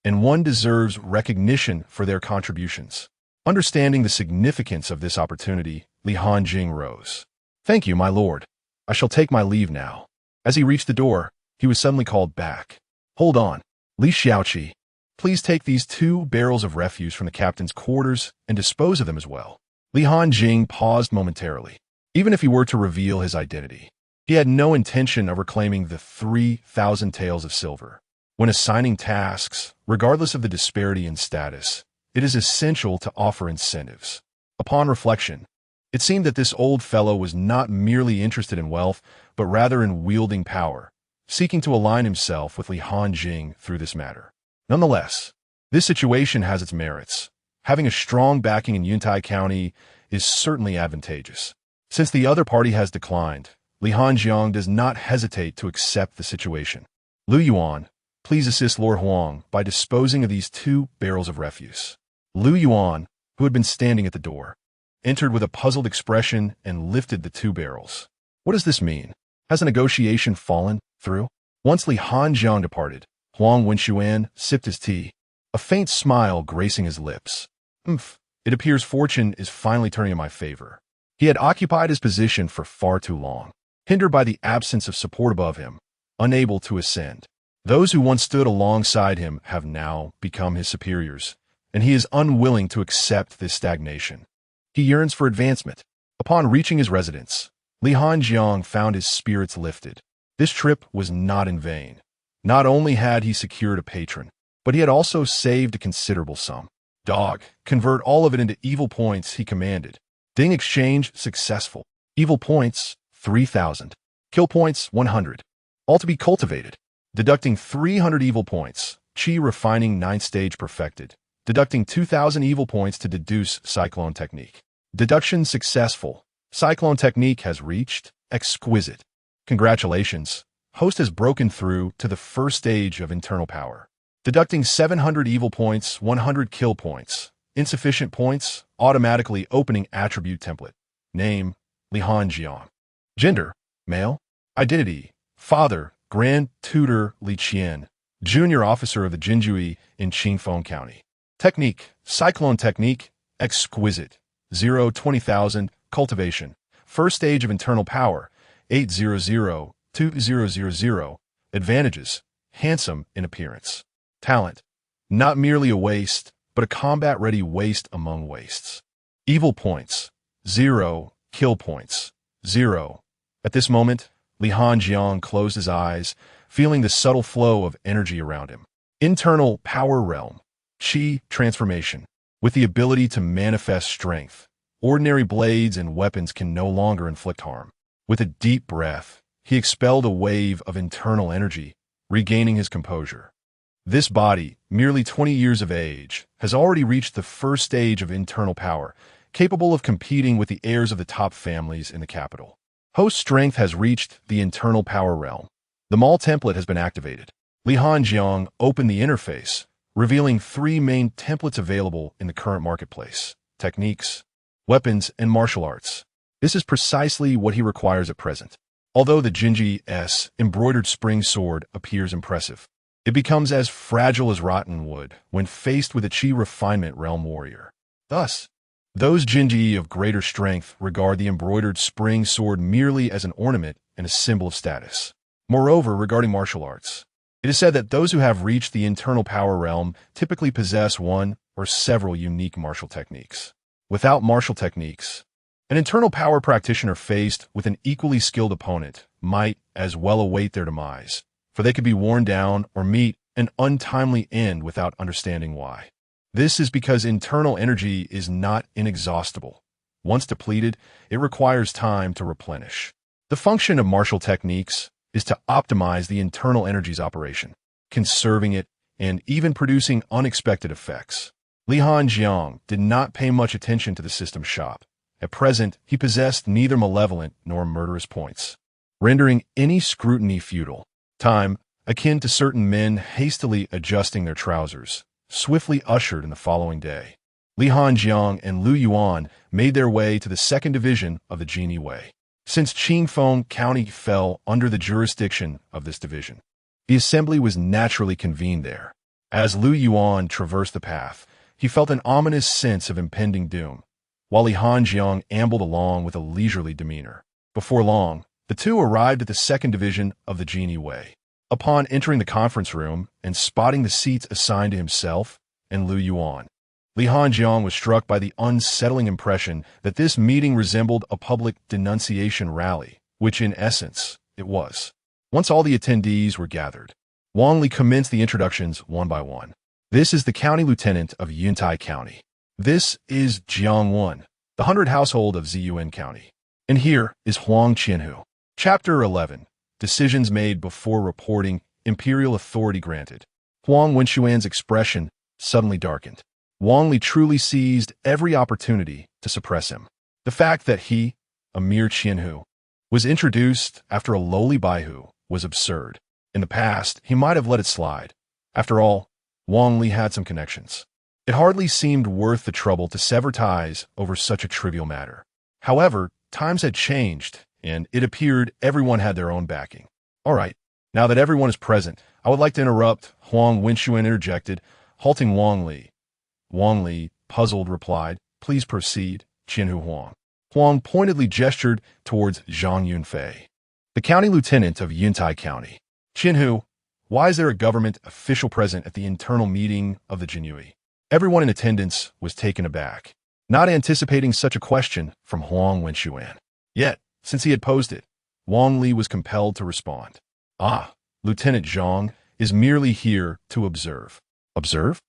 and one deserves recognition for their contributions. Understanding the significance of this opportunity, Li Hanjing rose. Thank you, my lord. I shall take my leave now. As he reached the door, he was suddenly called back. Hold on, Li Xiaoqi. Please take these 2 barrels of refuse from the captain's quarters and dispose of them as well. Li Hanjing paused momentarily. Even if he were to reveal his identity, he had no intention of reclaiming the 3,000 taels of silver. When assigning tasks, regardless of the disparity in status, it is essential to offer incentives. Upon reflection, It seemed that this old fellow was not merely interested in wealth, but rather in wielding power, seeking to align himself with Li Hanjing through this matter. Nonetheless, this situation has its merits. Having a strong backing in Yuntai County is certainly advantageous. Since the other party has declined, Li Hanjiang does not hesitate to accept the situation. Lu Yuan, please assist Lord Huang by disposing of these 2 barrels of refuse. Lu Yuan, who had been standing at the door, entered with a puzzled expression and lifted the 2 barrels. What does this mean? Has a negotiation fallen through? Once Li Hanjiang departed, Huang Wenxuan sipped his tea, a faint smile gracing his lips. It appears fortune is finally turning in my favor. He had occupied his position for far too long, hindered by the absence of support above him, unable to ascend. Those who once stood alongside him have now become his superiors, and he is unwilling to accept this stagnation. He yearns for advancement. Upon reaching his residence, Li Hanjiang found his spirits lifted. This trip was not in vain. Not only had he secured a patron, but he had also saved a considerable sum. Dog, convert all of it into evil points, he commanded. Ding exchange successful. Evil points, 3,000. Kill points, 100. All to be cultivated. Deducting 300 evil points. Qi refining 9th stage perfected. Deducting 2,000 evil points to deduce cyclone technique. Deduction successful. Cyclone technique has reached exquisite. Congratulations. Host has broken through to the first stage of internal power. Deducting 700 evil points, 100 kill points. Insufficient points, automatically opening attribute template. Name, Li Hanjiang. Gender, male. Identity, father, grand tutor Li Qian, junior officer of the Jinyiwei in Qing County. Technique, cyclone technique, exquisite. 0-20,000, cultivation. First stage of internal power, 800-2000. Advantages, handsome in appearance. Talent, not merely a waste, but a combat-ready waste among wastes. Evil points, 0. Kill points, 0. At this moment, Li Hanjiang closed his eyes, feeling the subtle flow of energy around him. Internal power realm, Qi transformation. With the ability to manifest strength, ordinary blades and weapons can no longer inflict harm. With a deep breath, he expelled a wave of internal energy, regaining his composure. This body, merely 20 years of age, has already reached the first stage of internal power, capable of competing with the heirs of the top families in the capital. Host strength has reached the internal power realm. The Mall template has been activated. Li Hanjiang opened the interface, revealing 3 main templates available in the current marketplace: techniques, weapons, and martial arts. This is precisely what he requires at present. Although the Jinyiwei's embroidered spring sword appears impressive, it becomes as fragile as rotten wood when faced with a Qi refinement realm warrior. Thus, those Jinyiwei of greater strength regard the embroidered spring sword merely as an ornament and a symbol of status. Moreover, regarding martial arts, it is said that those who have reached the internal power realm typically possess one or several unique martial techniques. Without martial techniques, an internal power practitioner faced with an equally skilled opponent might as well await their demise, for they could be worn down or meet an untimely end without understanding why. This is because internal energy is not inexhaustible. Once depleted, it requires time to replenish. The function of martial techniques is to optimize the internal energy's operation, conserving it, and even producing unexpected effects. Li Hanjiang did not pay much attention to the system shop. At present, he possessed neither malevolent nor murderous points, rendering any scrutiny futile. Time, akin to certain men hastily adjusting their trousers, swiftly ushered in the following day. Li Hanjiang and Lu Yuan made their way to the 2nd Division of the Jinyiwei. Since Qing County fell under the jurisdiction of this division, the assembly was naturally convened there. As Lu Yuan traversed the path, he felt an ominous sense of impending doom, while Li Hanjiang ambled along with a leisurely demeanor. Before long, the two arrived at the 2nd Division of the Jinyiwei. Upon entering the conference room and spotting the seats assigned to himself and Lu Yuan, Li Hanjiang was struck by the unsettling impression that this meeting resembled a public denunciation rally, which in essence it was. Once all the attendees were gathered, Wang Li commenced the introductions one by one. This is the county lieutenant of Yuntai County. This is Jiang Wen, the 100 household of Ziyuan County. And here is Huang Qianhu. Chapter 11. Decisions made before reporting, imperial authority granted. Huang Wenxuan's expression suddenly darkened. Wang Li truly seized every opportunity to suppress him. The fact that he, a mere Qianhu, was introduced after a lowly Baihu was absurd. In the past, he might have let it slide. After all, Wang Li had some connections. It hardly seemed worth the trouble to sever ties over such a trivial matter. However, times had changed, and it appeared everyone had their own backing. All right, now that everyone is present, I would like to interrupt, Huang Wenxuan interjected, halting Wang Li. Wang Li, puzzled, replied, "Please proceed, Qianhu Huang." Huang pointedly gestured towards Zhang Yunfei, the county lieutenant of Yuntai County. "Qianhu, why is there a government official present at the internal meeting of the Jinyiwei?" Everyone in attendance was taken aback, not anticipating such a question from Huang Wenxuan. Yet, since he had posed it, Wang Li was compelled to respond. Lieutenant Zhang is merely here to observe. Observe?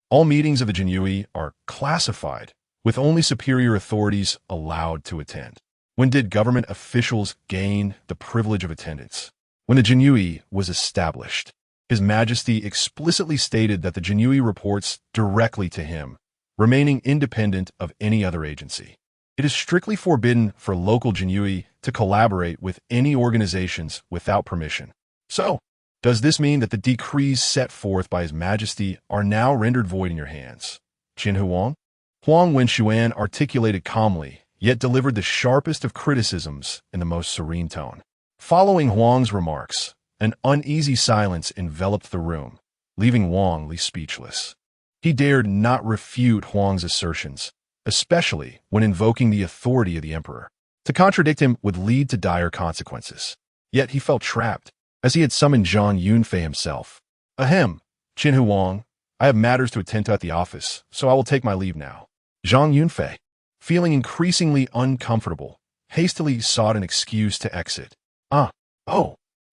All meetings of the Jinyiwei are classified, with only superior authorities allowed to attend. When did government officials gain the privilege of attendance? When the Jinyiwei was established. His Majesty explicitly stated that the Jinyiwei reports directly to him, remaining independent of any other agency. It is strictly forbidden for local Jinyiwei to collaborate with any organizations without permission. So, does this mean that the decrees set forth by His Majesty are now rendered void in your hands? Qianhu Huang? Huang Wenxuan articulated calmly, yet delivered the sharpest of criticisms in the most serene tone. Following Huang's remarks, an uneasy silence enveloped the room, leaving Wang Li speechless. He dared not refute Huang's assertions, especially when invoking the authority of the emperor. To contradict him would lead to dire consequences. Yet he felt trapped, as he had summoned Zhang Yunfei himself. "Ahem, Qianhu Huang, I have matters to attend to at the office, so I will take my leave now." Zhang Yunfei, feeling increasingly uncomfortable, hastily sought an excuse to exit.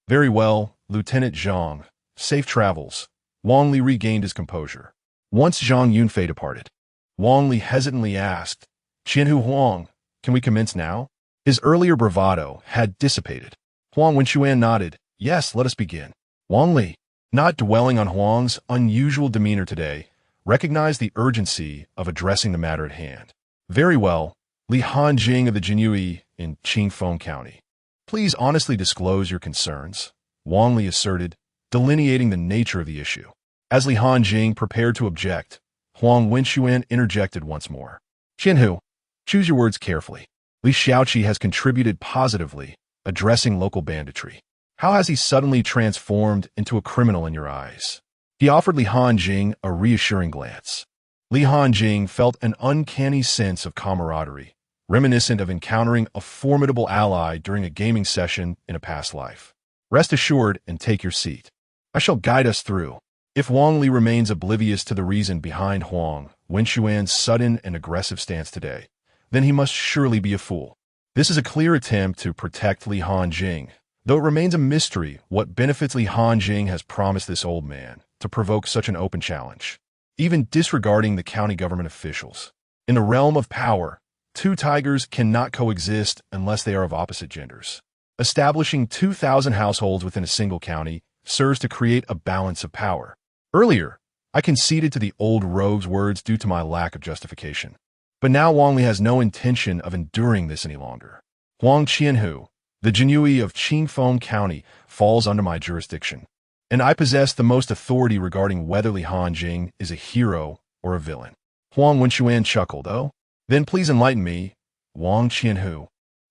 Very well, Lieutenant Zhang. Safe travels." Wang Li regained his composure. Once Zhang Yunfei departed, Wang Li hesitantly asked, "Qianhu Huang, can we commence now?" His earlier bravado had dissipated. Huang Wenxuan nodded. "Yes, let us begin." Wang Li, not dwelling on Huang's unusual demeanor today, recognized the urgency of addressing the matter at hand. "Very well, Li Hanjing of the Jinyiwei in Qing County. Please honestly disclose your concerns," Wang Li asserted, delineating the nature of the issue. As Li Hanjing prepared to object, Huang Wenxuan interjected once more. "Qianhu, choose your words carefully. Li Xiaoqi has contributed positively, addressing local banditry. How has he suddenly transformed into a criminal in your eyes?" He offered Li Hanjing a reassuring glance. Li Hanjing felt an uncanny sense of camaraderie, reminiscent of encountering a formidable ally during a gaming session in a past life. "Rest assured and take your seat. I shall guide us through." If Wang Li remains oblivious to the reason behind Huang Wenxuan's sudden and aggressive stance today, then he must surely be a fool. This is a clear attempt to protect Li Hanjing, though it remains a mystery what benefits Li Hanjing has promised this old man to provoke such an open challenge. Even disregarding the county government officials, in the realm of power, two tigers cannot coexist unless they are of opposite genders. Establishing 2,000 households within a single county serves to create a balance of power. Earlier, I conceded to the old rogue's words due to my lack of justification. But now Wang Li has no intention of enduring this any longer. Huang Qianhu, the Jinyiwei of Qing County, falls under my jurisdiction, and I possess the most authority regarding whether Li Hanjing is a hero or a villain. Huang Wenxuan chuckled. "Oh, then please enlighten me, Wang Qianhu.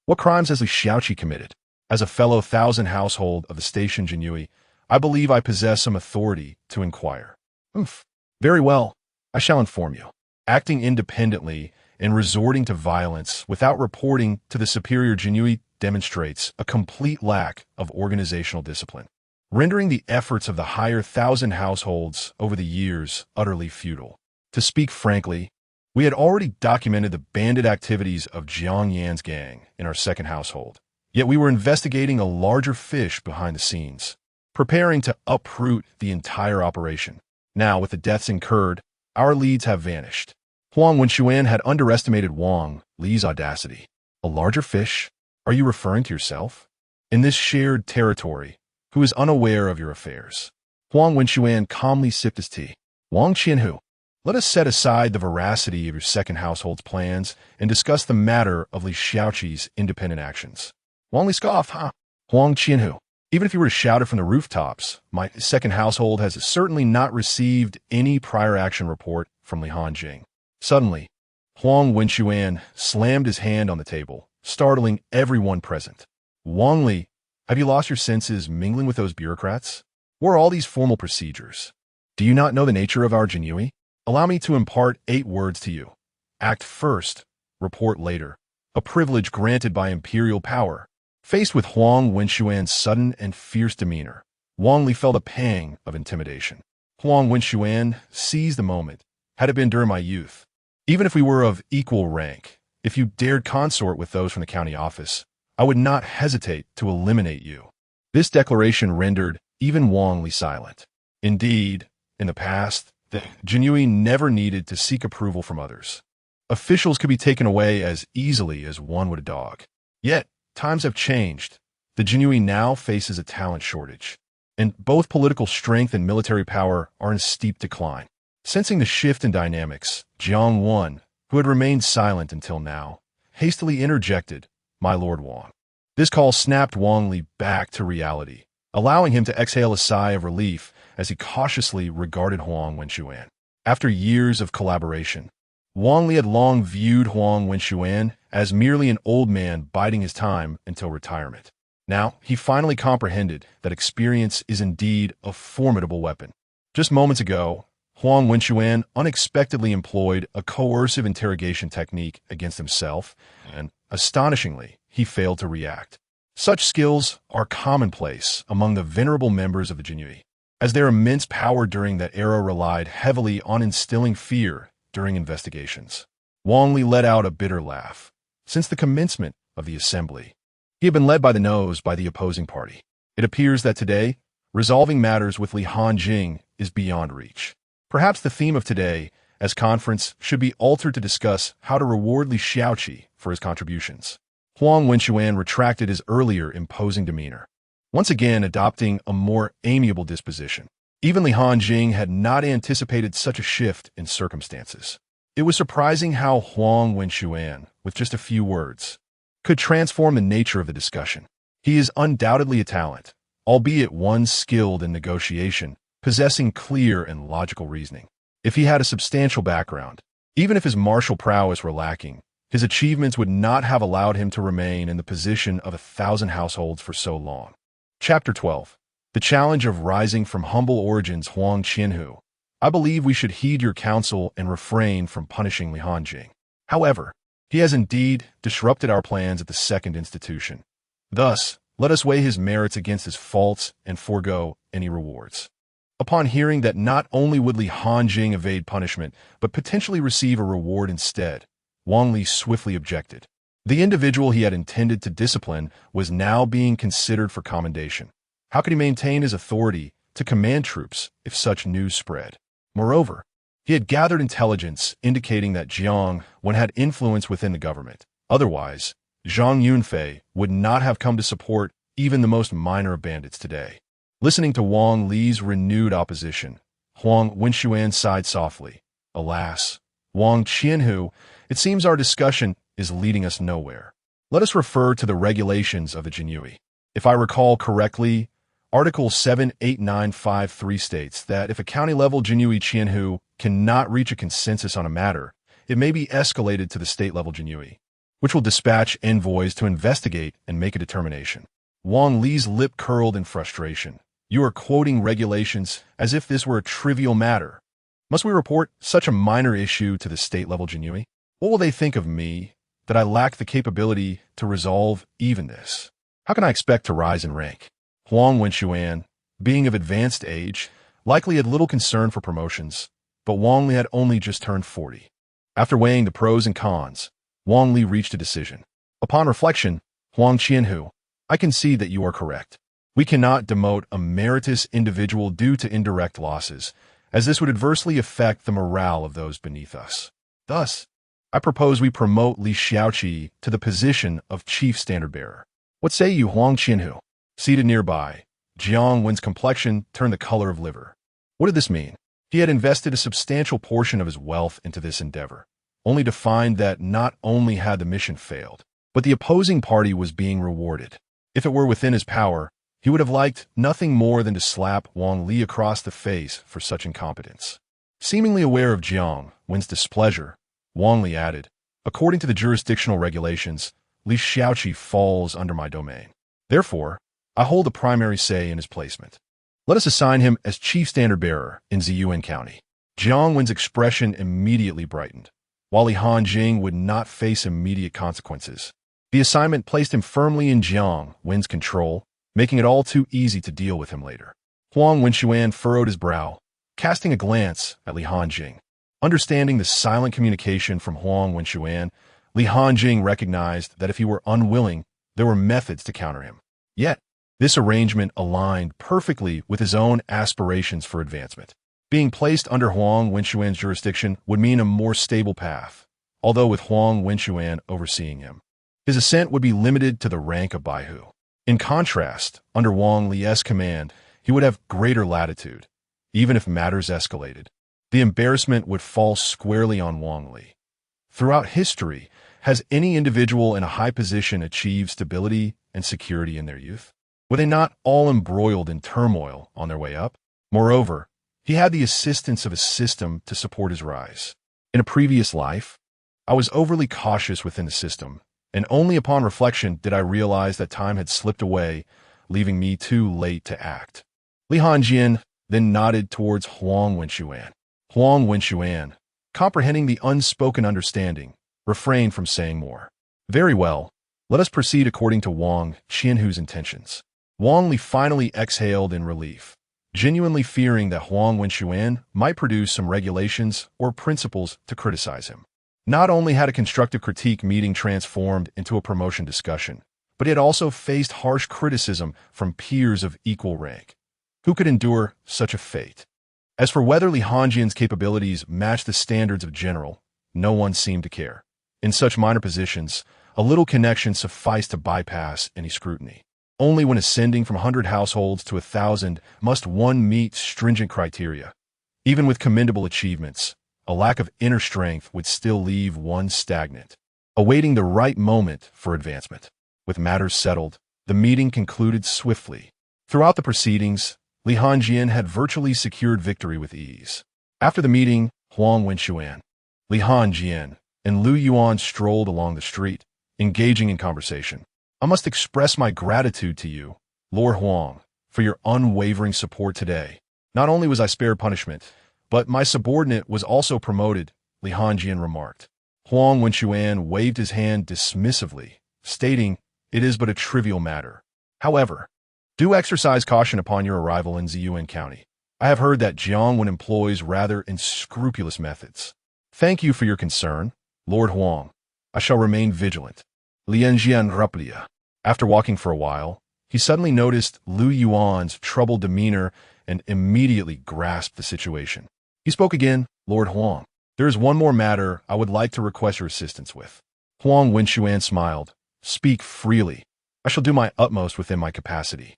What crimes has Li Xiaoqi committed? As a fellow 1,000 household of the station Jinyiwei, I believe I possess some authority to inquire." Very well, I shall inform you. Acting independently and resorting to violence without reporting to the superior Jinyiwei demonstrates a complete lack of organizational discipline, rendering the efforts of the higher 1,000 households over the years utterly futile. To speak frankly, we had already documented the bandit activities of Jiang Yan's gang in our second household, yet we were investigating a larger fish behind the scenes, preparing to uproot the entire operation. Now, with the deaths incurred, our leads have vanished. Huang Wenxuan had underestimated Wang Li's audacity. A larger fish? Are you referring to yourself? In this shared territory, who is unaware of your affairs? Huang Wenxuan calmly sipped his tea. Wang Qianhu, let us set aside the veracity of your second household's plans and discuss the matter of Li Xiaoqi's independent actions. Wang Li scoffed, huh? Huang Qianhu, even if you were to shout it from the rooftops, my second household has certainly not received any prior action report from Li Hanjing. Suddenly, Huang Wenxuan slammed his hand on the table, startling everyone present. Wang Li, have you lost your senses mingling with those bureaucrats? What are all these formal procedures? Do you not know the nature of our Jinyiwei? Allow me to impart 8 words to you. Act first, report later. A privilege granted by imperial power. Faced with Huang Wenxuan's sudden and fierce demeanor, Wang Li felt a pang of intimidation. Huang Wenxuan seized the moment. Had it been during my youth, even if we were of equal rank, if you dared consort with those from the county office, I would not hesitate to eliminate you. This declaration rendered even Wang Li silent. Indeed, in the past, the Jinyiwei never needed to seek approval from others. Officials could be taken away as easily as one would a dog. Yet, times have changed. The Jinyiwei now faces a talent shortage, and both political strength and military power are in steep decline. Sensing the shift in dynamics, Jiang Wan, who had remained silent until now, hastily interjected, "My Lord Wang." This call snapped Wang Li back to reality, allowing him to exhale a sigh of relief as he cautiously regarded Huang Wenxuan. After years of collaboration, Wang Li had long viewed Huang Wenxuan as merely an old man biding his time until retirement. Now, he finally comprehended that experience is indeed a formidable weapon. Just moments ago, Huang Wenxuan unexpectedly employed a coercive interrogation technique against himself, and, astonishingly, he failed to react. Such skills are commonplace among the venerable members of the Jinyiwei, as their immense power during that era relied heavily on instilling fear during investigations. Wang Li let out a bitter laugh. Since the commencement of the assembly, he had been led by the nose by the opposing party. It appears that today, resolving matters with Li Hanjing is beyond reach. Perhaps the theme of today, as conference, should be altered to discuss how to reward Li Xiaoqi for his contributions. Huang Wenxuan retracted his earlier imposing demeanor, once again adopting a more amiable disposition. Even Li Hanjing had not anticipated such a shift in circumstances. It was surprising how Huang Wenxuan, with just a few words, could transform the nature of the discussion. He is undoubtedly a talent, albeit one skilled in negotiation, possessing clear and logical reasoning. If he had a substantial background, even if his martial prowess were lacking, his achievements would not have allowed him to remain in the position of 1,000 households for so long. Chapter 12. The challenge of rising from humble origins. Huang Qianhu, I believe we should heed your counsel and refrain from punishing Li Hanjing. However, he has indeed disrupted our plans at the second institution. Thus, let us weigh his merits against his faults and forego any rewards. Upon hearing that not only would Li Hanjing evade punishment, but potentially receive a reward instead, Wang Li swiftly objected. The individual he had intended to discipline was now being considered for commendation. How could he maintain his authority to command troops if such news spread? Moreover, he had gathered intelligence indicating that Jiang Wan had influence within the government. Otherwise, Zhang Yunfei would not have come to support even the most minor of bandits today. Listening to Wang Li's renewed opposition, Huang Wenxuan sighed softly. Alas, Wang Qianhu, it seems our discussion is leading us nowhere. Let us refer to the regulations of the Jinyiwei. If I recall correctly, Article 78953 states that if a county-level Jinyiwei Qianhu cannot reach a consensus on a matter, it may be escalated to the state-level Jinyiwei, which will dispatch envoys to investigate and make a determination. Wang Li's lip curled in frustration. You are quoting regulations as if this were a trivial matter. Must we report such a minor issue to the state-level Jinyiwei? What will they think of me, that I lack the capability to resolve even this? How can I expect to rise in rank? Huang Wenxuan, being of advanced age, likely had little concern for promotions, but Wang Li had only just turned 40. After weighing the pros and cons, Wang Li reached a decision. Upon reflection, Huang Qianhu, I concede that you are correct. We cannot demote a meritorious individual due to indirect losses, as this would adversely affect the morale of those beneath us. Thus, I propose we promote Li Xiaoqi to the position of chief standard-bearer. What say you, Huang Qianhu? Seated nearby, Jiang Wen's complexion turned the color of liver. What did this mean? He had invested a substantial portion of his wealth into this endeavor, only to find that not only had the mission failed, but the opposing party was being rewarded. If it were within his power, he would have liked nothing more than to slap Wang Li across the face for such incompetence. Seemingly aware of Jiang Wen's displeasure, Wang Li added, according to the jurisdictional regulations, Li Xiaoqi falls under my domain. Therefore, I hold the primary say in his placement. Let us assign him as chief standard-bearer in Ziyuan County. Jiang Wen's expression immediately brightened. While Li Hanjing would not face immediate consequences, the assignment placed him firmly in Jiang Wen's control, making it all too easy to deal with him later. Huang Wenxuan furrowed his brow, casting a glance at Li Hanjing. Understanding the silent communication from Huang Wenxuan, Li Hanjing recognized that if he were unwilling, there were methods to counter him. Yet, this arrangement aligned perfectly with his own aspirations for advancement. Being placed under Huang Wenxuan's jurisdiction would mean a more stable path, although with Huang Wenxuan overseeing him, his ascent would be limited to the rank of Baihu. In contrast, under Wang Li's command, he would have greater latitude, even if matters escalated. The embarrassment would fall squarely on Wang Li. Throughout history, has any individual in a high position achieved stability and security in their youth? Were they not all embroiled in turmoil on their way up? Moreover, he had the assistance of a system to support his rise. In a previous life, I was overly cautious within the system, and only upon reflection did I realize that time had slipped away, leaving me too late to act. Li Hanjin then nodded towards Huang Wenxuan. Huang Wenxuan, comprehending the unspoken understanding, refrained from saying more. Very well, let us proceed according to Wang Qianhu's intentions. Wang Li finally exhaled in relief, genuinely fearing that Huang Wenxuan might produce some regulations or principles to criticize him. Not only had a constructive critique meeting transformed into a promotion discussion, but he had also faced harsh criticism from peers of equal rank. Who could endure such a fate? As for whether Li Hanjin's capabilities matched the standards of general, no one seemed to care. In such minor positions, a little connection sufficed to bypass any scrutiny. Only when ascending from 100 households to 1,000 must one meet stringent criteria. Even with commendable achievements, a lack of inner strength would still leave one stagnant, awaiting the right moment for advancement. With matters settled, the meeting concluded swiftly. Throughout the proceedings, Li Hanjin had virtually secured victory with ease. After the meeting, Huang Wenxuan, Li Hanjin, and Lu Yuan strolled along the street, engaging in conversation. I must express my gratitude to you, Lord Huang, for your unwavering support today. Not only was I spared punishment, but my subordinate was also promoted, Li Hanjin remarked. Huang Wenxuan waved his hand dismissively, stating, it is but a trivial matter. However, do exercise caution upon your arrival in Ziyuan County. I have heard that Jiang Wen employs rather unscrupulous methods. Thank you for your concern, Lord Huang. I shall remain vigilant. Lianjian Ruplia. After walking for a while, he suddenly noticed Lu Yuan's troubled demeanor and immediately grasped the situation. He spoke again, Lord Huang. There is one more matter I would like to request your assistance with. Huang Wenxuan smiled. Speak freely. I shall do my utmost within my capacity.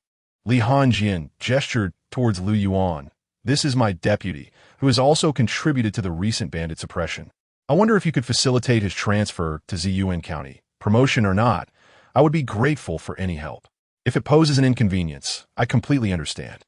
Li Hanjin gestured towards Lu Yuan. This is my deputy, who has also contributed to the recent bandit suppression. I wonder if you could facilitate his transfer to Ziyuan County. Promotion or not, I would be grateful for any help. If it poses an inconvenience, I completely understand.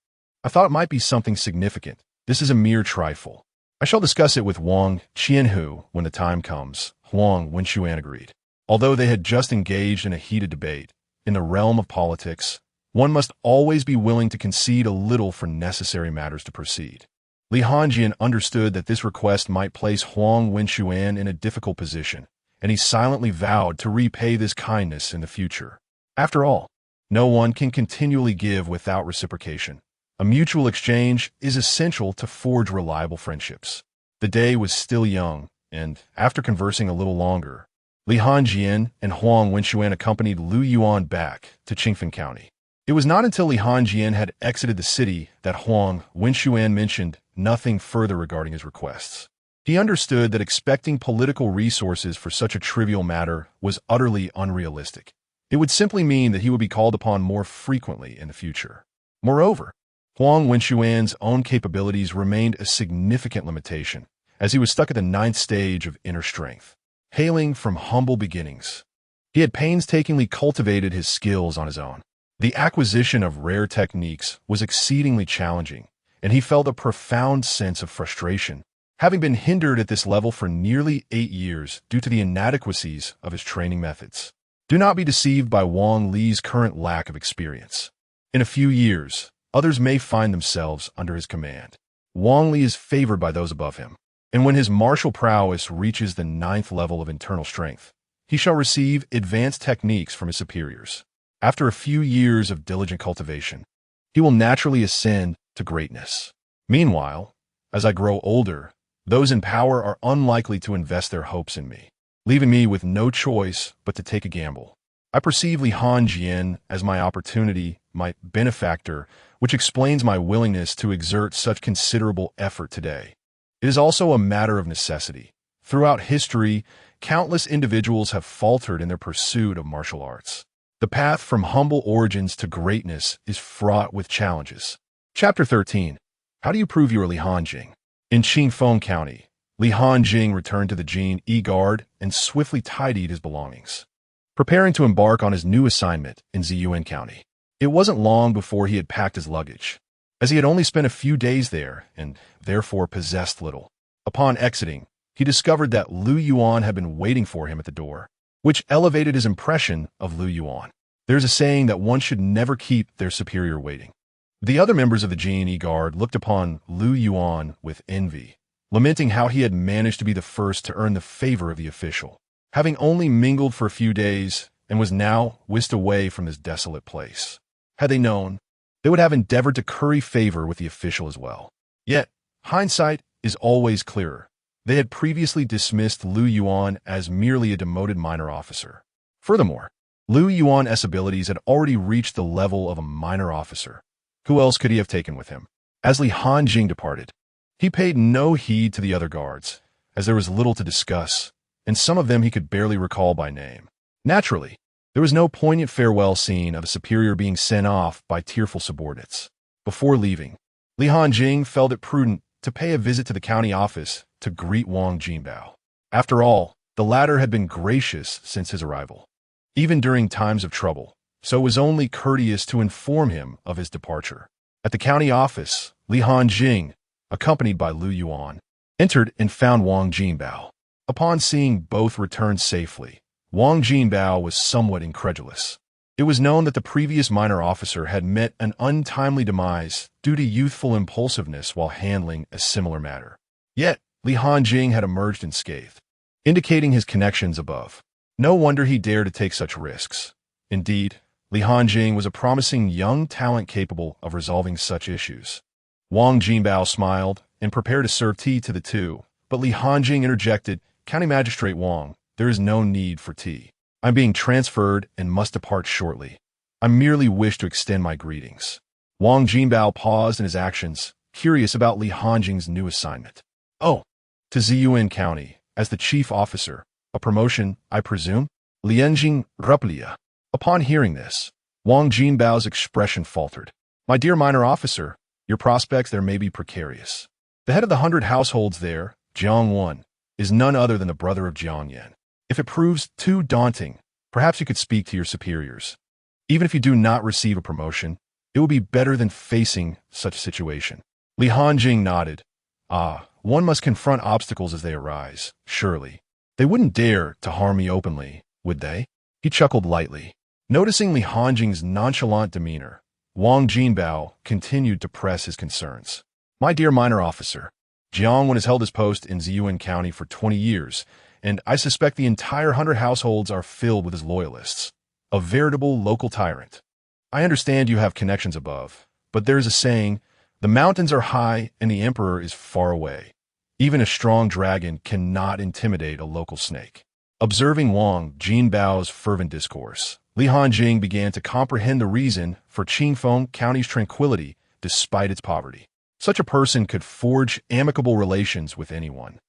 I thought it might be something significant. This is a mere trifle. I shall discuss it with Wang Qianhu when the time comes, Huang Wenxuan agreed. Although they had just engaged in a heated debate, in the realm of politics, one must always be willing to concede a little for necessary matters to proceed. Li Hanjin understood that this request might place Huang Wenxuan in a difficult position, and he silently vowed to repay this kindness in the future. After all, no one can continually give without reciprocation. A mutual exchange is essential to forge reliable friendships. The day was still young, and after conversing a little longer, Li Hanjin and Huang Wenxuan accompanied Lu Yuan back to Qingfen County. It was not until Li Hanjin had exited the city that Huang Wenxuan mentioned nothing further regarding his requests. He understood that expecting political resources for such a trivial matter was utterly unrealistic. It would simply mean that he would be called upon more frequently in the future. Moreover, Huang Wenxuan's own capabilities remained a significant limitation, as he was stuck at the ninth stage of inner strength. Hailing from humble beginnings, he had painstakingly cultivated his skills on his own. The acquisition of rare techniques was exceedingly challenging, and he felt a profound sense of frustration, having been hindered at this level for nearly 8 years due to the inadequacies of his training methods. Do not be deceived by Wang Li's current lack of experience. In a few years, others may find themselves under his command. Wang Li is favored by those above him, and when his martial prowess reaches the 9th level of internal strength, he shall receive advanced techniques from his superiors. After a few years of diligent cultivation, he will naturally ascend to greatness. Meanwhile, as I grow older, those in power are unlikely to invest their hopes in me, leaving me with no choice but to take a gamble. I perceive Li Hanjing as my opportunity, my benefactor, which explains my willingness to exert such considerable effort today. It is also a matter of necessity. Throughout history, countless individuals have faltered in their pursuit of martial arts. The path from humble origins to greatness is fraught with challenges. Chapter 13. How do you prove you are Li Hanjing? In Qing County, Li Hanjing returned to the Jinyiwei Guard and swiftly tidied his belongings, preparing to embark on his new assignment in Ziyuan County. It wasn't long before he had packed his luggage, as he had only spent a few days there and therefore possessed little. Upon exiting, he discovered that Lu Yuan had been waiting for him at the door, which elevated his impression of Lu Yuan. There's a saying that one should never keep their superior waiting. The other members of the Jinyiwei Guard looked upon Lu Yuan with envy, lamenting how he had managed to be the first to earn the favor of the official, having only mingled for a few days and was now whisked away from this desolate place. Had they known, they would have endeavored to curry favor with the official as well. Yet, hindsight is always clearer. They had previously dismissed Lu Yuan as merely a demoted minor officer. Furthermore, Lu Yuan's abilities had already reached the level of a minor officer. Who else could he have taken with him? As Li Hanjing departed, he paid no heed to the other guards, as there was little to discuss, and some of them he could barely recall by name. Naturally, there was no poignant farewell scene of a superior being sent off by tearful subordinates. Before leaving, Li Hanjing felt it prudent to pay a visit to the county office to greet Wang Jinbao. After all, the latter had been gracious since his arrival, even during times of trouble, so it was only courteous to inform him of his departure. At the county office, Li Hanjing, accompanied by Lu Yuan, entered and found Wang Jinbao. Upon seeing both return safely, Wang Jinbao was somewhat incredulous. It was known that the previous minor officer had met an untimely demise due to youthful impulsiveness while handling a similar matter. Yet, Li Hanjing had emerged unscathed, indicating his connections above. No wonder he dared to take such risks. Indeed, Li Hanjing was a promising young talent capable of resolving such issues. Wang Jinbao smiled and prepared to serve tea to the two, but Li Hanjing interjected, "County Magistrate Wang, there is no need for tea. I'm being transferred and must depart shortly. I merely wish to extend my greetings." Wang Jinbao paused in his actions, curious about Li Hanjing's new assignment. "Oh, to Ziyuan County, as the chief officer. A promotion, I presume?" Lianjing Ruplia. Upon hearing this, Wang Jinbao's expression faltered. "My dear minor officer, your prospects there may be precarious. The head of the 100 households there, Jiang Wan, is none other than the brother of Jiang Yan. If it proves too daunting, perhaps you could speak to your superiors. Even if you do not receive a promotion, it will be better than facing such a situation." Li Hanjing nodded. One must confront obstacles as they arise, surely. They wouldn't dare to harm me openly, would they? He chuckled lightly. Noticing Li Hanjing's nonchalant demeanor, Wang Jinbao continued to press his concerns. "My dear minor officer, Jiang Wan has held his post in Ziyuan County for 20 years, and I suspect the entire 100 households are filled with his loyalists. A veritable local tyrant. I understand you have connections above, but there is a saying, the mountains are high and the emperor is far away. Even a strong dragon cannot intimidate a local snake." Observing Wang Jinbao's fervent discourse, Li Hanjing began to comprehend the reason for Qing County's tranquility despite its poverty. Such a person could forge amicable relations with anyone.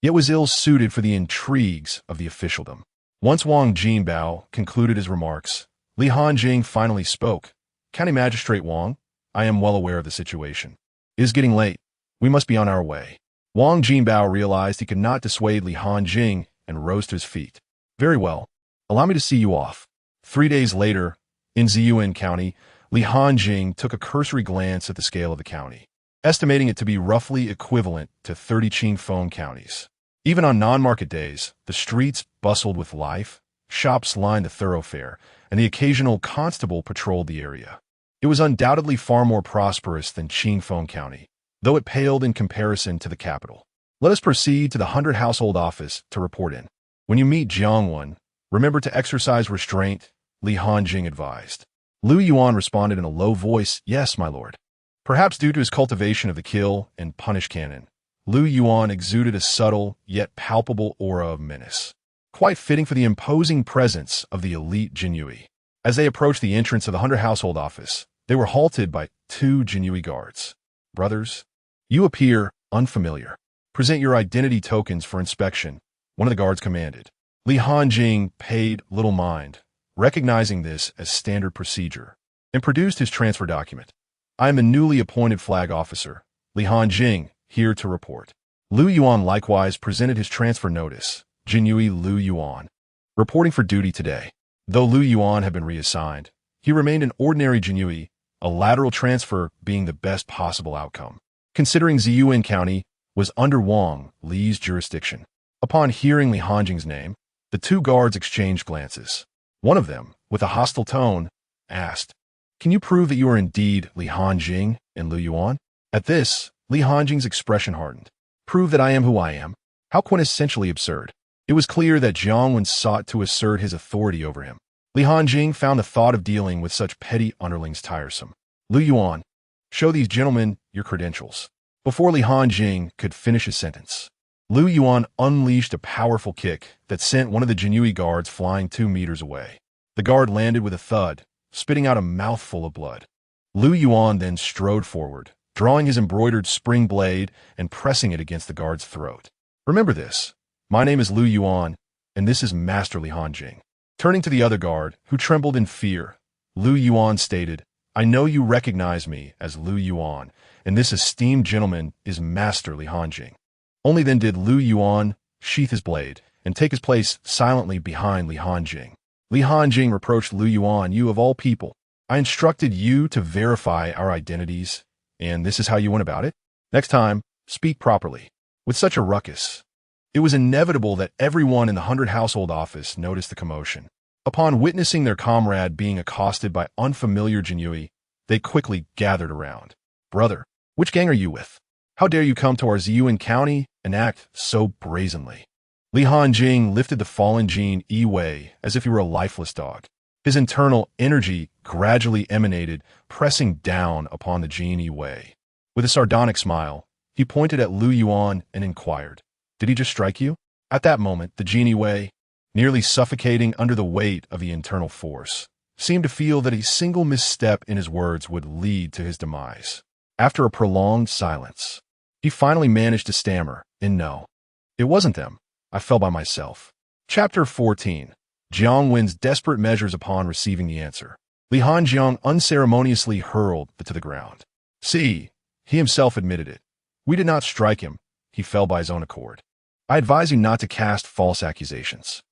yet was ill-suited for the intrigues of the officialdom. Once Wang Jinbao concluded his remarks, Li Hanjing finally spoke. "County Magistrate Wang, I am well aware of the situation. It is getting late. We must be on our way." Wang Jinbao realized he could not dissuade Li Hanjing and rose to his feet. "Very well. Allow me to see you off." 3 days later, in Ziyuan County, Li Hanjing took a cursory glance at the scale of the county, estimating it to be roughly equivalent to 30 Qingfeng counties. Even on non-market days, the streets bustled with life, shops lined the thoroughfare, and the occasional constable patrolled the area. It was undoubtedly far more prosperous than Qingfeng County, though it paled in comparison to the capital. "Let us proceed to the 100 household office to report in. When you meet Jiangwen, remember to exercise restraint," Li Hanjing advised. Lu Yuan responded in a low voice, "Yes, my lord." Perhaps due to his cultivation of the kill and punish canon, Lu Yuan exuded a subtle yet palpable aura of menace, quite fitting for the imposing presence of the elite Jinyiwei. As they approached the entrance of the 100 household office, they were halted by 2 Jinyiwei guards. "Brothers, you appear unfamiliar. Present your identity tokens for inspection," one of the guards commanded. Li Hanjing paid little mind, recognizing this as standard procedure, and produced his transfer document. "I am a newly appointed flag officer, Li Hanjing, here to report." Lu Yuan likewise presented his transfer notice. Jinyiwei Lu Yuan, reporting for duty today. Though Lu Yuan had been reassigned, he remained an ordinary Jinyiwei, a lateral transfer being the best possible outcome, considering Ziyuan County was under Wang Li's jurisdiction. Upon hearing Li Hanjing's name, the 2 guards exchanged glances. One of them, with a hostile tone, asked, "Can you prove that you are indeed Li Hanjing and Lu Yuan?" At this, Li Hanjing's expression hardened. "Prove that I am who I am? How quintessentially absurd." It was clear that Jiangwen sought to assert his authority over him. Li Hanjing found the thought of dealing with such petty underlings tiresome. "Lu Yuan, show these gentlemen your credentials." Before Li Hanjing could finish his sentence, Lu Yuan unleashed a powerful kick that sent one of the Jinyiwei guards flying 2 meters away. The guard landed with a thud, spitting out a mouthful of blood. Lu Yuan then strode forward, drawing his embroidered spring blade and pressing it against the guard's throat. "Remember this. My name is Lu Yuan, and this is Master Li Hanjing." Turning to the other guard, who trembled in fear, Lu Yuan stated, "I know you recognize me as Lu Yuan, and this esteemed gentleman is Master Li Hanjing." Only then did Lu Yuan sheath his blade and take his place silently behind Li Hanjing. Li Hanjing reproached Lu Yuan, "You of all people, I instructed you to verify our identities, and this is how you went about it? Next time, speak properly." With such a ruckus, it was inevitable that everyone in the 100 household office noticed the commotion. Upon witnessing their comrade being accosted by unfamiliar Jinyiwei, they quickly gathered around. "Brother, which gang are you with? How dare you come to our Ziyuan County and act so brazenly?" Li Hanjing lifted the fallen Jinyiwei as if he were a lifeless dog. His internal energy gradually emanated, pressing down upon the Jinyiwei. With a sardonic smile, he pointed at Lu Yuan and inquired, "Did he just strike you?" At that moment, the Jinyiwei, nearly suffocating under the weight of the internal force, seemed to feel that a single misstep in his words would lead to his demise. After a prolonged silence, he finally managed to stammer, "No, it wasn't them. I fell by myself." Chapter 14. Jiangwen's desperate measures upon receiving the answer. Li Hanjing unceremoniously hurled it to the ground. "See," he himself admitted it. "We did not strike him. He fell by his own accord. I advise you not to cast false accusations."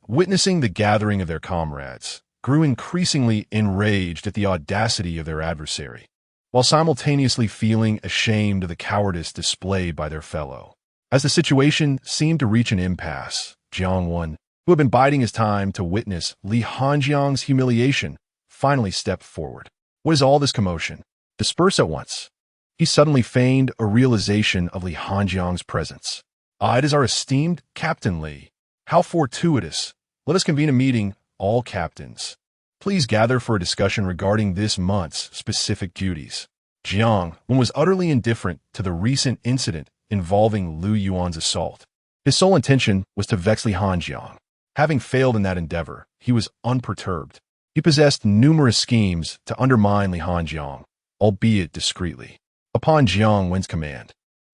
Witnessing the gathering of their comrades, grew increasingly enraged at the audacity of their adversary, while simultaneously feeling ashamed of the cowardice displayed by their fellow. As the situation seemed to reach an impasse, Jiangwen, who had been biding his time to witness Li Hanjing's humiliation, finally stepped forward. "What is all this commotion? Disperse at once." He suddenly feigned a realization of Li Hanjing's presence. "It is our esteemed Captain Li. How fortuitous. Let us convene a meeting, all captains. Please gather for a discussion regarding this month's specific duties." Jiangwen was utterly indifferent to the recent incident involving Lu Yuan's assault. His sole intention was to vex Li Hanjing. Having failed in that endeavor, he was unperturbed. He possessed numerous schemes to undermine Li Hanjing, albeit discreetly. Upon Jiangwen's command,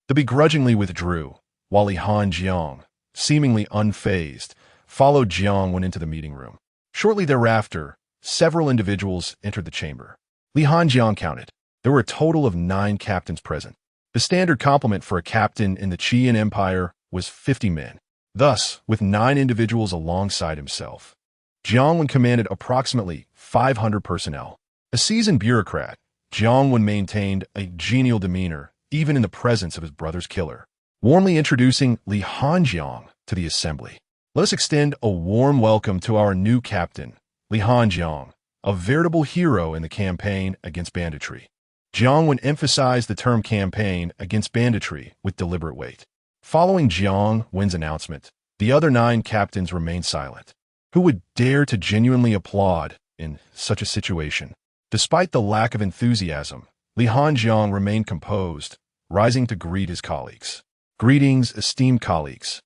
the begrudgingly withdrew, while Li Hanjiang, seemingly unfazed, followed Jiang Wen into the meeting room. Shortly thereafter, several individuals entered the chamber. Li Hanjiang counted. There were a total of 9 captains present. The standard complement for a captain in the Qian Empire was 50 men. Thus, with 9 individuals alongside himself, Jiang Wen commanded approximately 500 personnel. A seasoned bureaucrat, Jiang Wen maintained a genial demeanor even in the presence of his brother's killer, warmly introducing Li Hanjiang to the assembly. Let us extend a warm welcome to our new captain, Li Hanjiang, a veritable hero in the campaign against banditry. Jiang Wen emphasized the term campaign against banditry with deliberate weight. Following Jiang Wen's announcement, the other 9 captains remained silent. Who would dare to genuinely applaud in such a situation? Despite the lack of enthusiasm, Li Hanjiang remained composed, rising to greet his colleagues. Greetings, esteemed colleagues.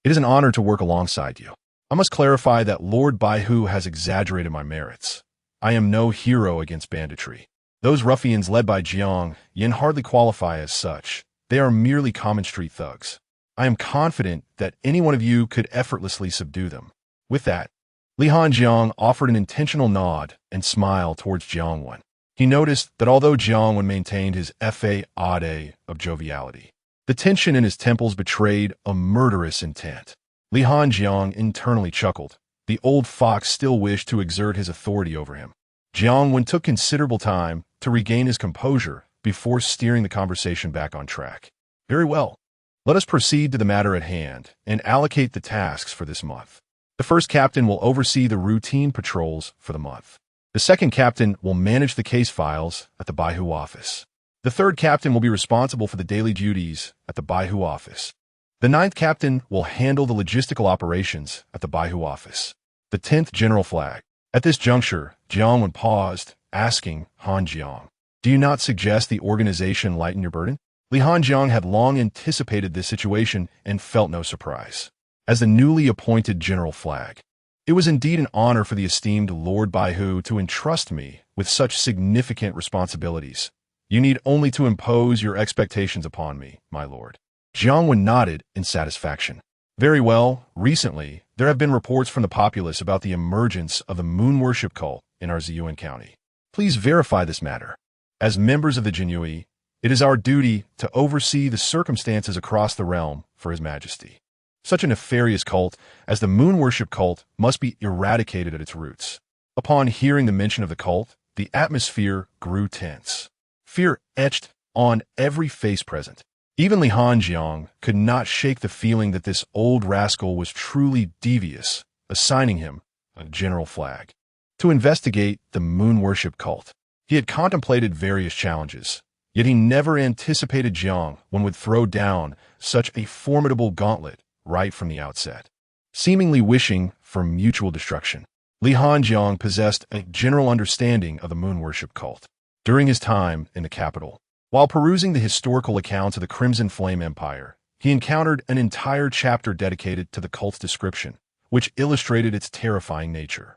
It is an honor to work alongside you. I must clarify that Lord Baihu has exaggerated my merits. I am no hero against banditry. Those ruffians led by Jiang Yin hardly qualify as such. They are merely common street thugs. I am confident that any one of you could effortlessly subdue them. With that, Li Hanjiang offered an intentional nod and smile towards Jiang Wen. He noticed that although Jiang Wen maintained his facade of joviality, the tension in his temples betrayed a murderous intent. Li Hanjiang internally chuckled. The old fox still wished to exert his authority over him. Jiang Wen took considerable time to regain his composure before steering the conversation back on track. Very well. Let us proceed to the matter at hand and allocate the tasks for this month. The first captain will oversee the routine patrols for the month. The second captain will manage the case files at the Baihu office. The third captain will be responsible for the daily duties at the Baihu office. The 9th captain will handle the logistical operations at the Baihu office. The 10th general flag. At this juncture, Jiang Wen paused, asking Hanjiang, "Do you not suggest the organization lighten your burden?" Li Hanjiang had long anticipated this situation and felt no surprise. As the newly appointed general flag, it was indeed an honor for the esteemed Lord Baihu to entrust me with such significant responsibilities. You need only to impose your expectations upon me, my lord. Jiang Wen nodded in satisfaction. Very well, recently, there have been reports from the populace about the emergence of the moon worship cult in our Ziyuan County. Please verify this matter. As members of the Jinyiwei, it is our duty to oversee the circumstances across the realm for His Majesty. Such a nefarious cult as the moon worship cult must be eradicated at its roots. Upon hearing the mention of the cult, the atmosphere grew tense. Fear etched on every face present. Even Li Hanjiang could not shake the feeling that this old rascal was truly devious, assigning him a general flag to investigate the moon worship cult. He had contemplated various challenges, yet he never anticipated Jiang Wen would throw down such a formidable gauntlet right from the outset. Seemingly wishing for mutual destruction, Li Hanjiang possessed a general understanding of the moon worship cult. During his time in the capital, while perusing the historical accounts of the Crimson Flame Empire, he encountered an entire chapter dedicated to the cult's description, which illustrated its terrifying nature.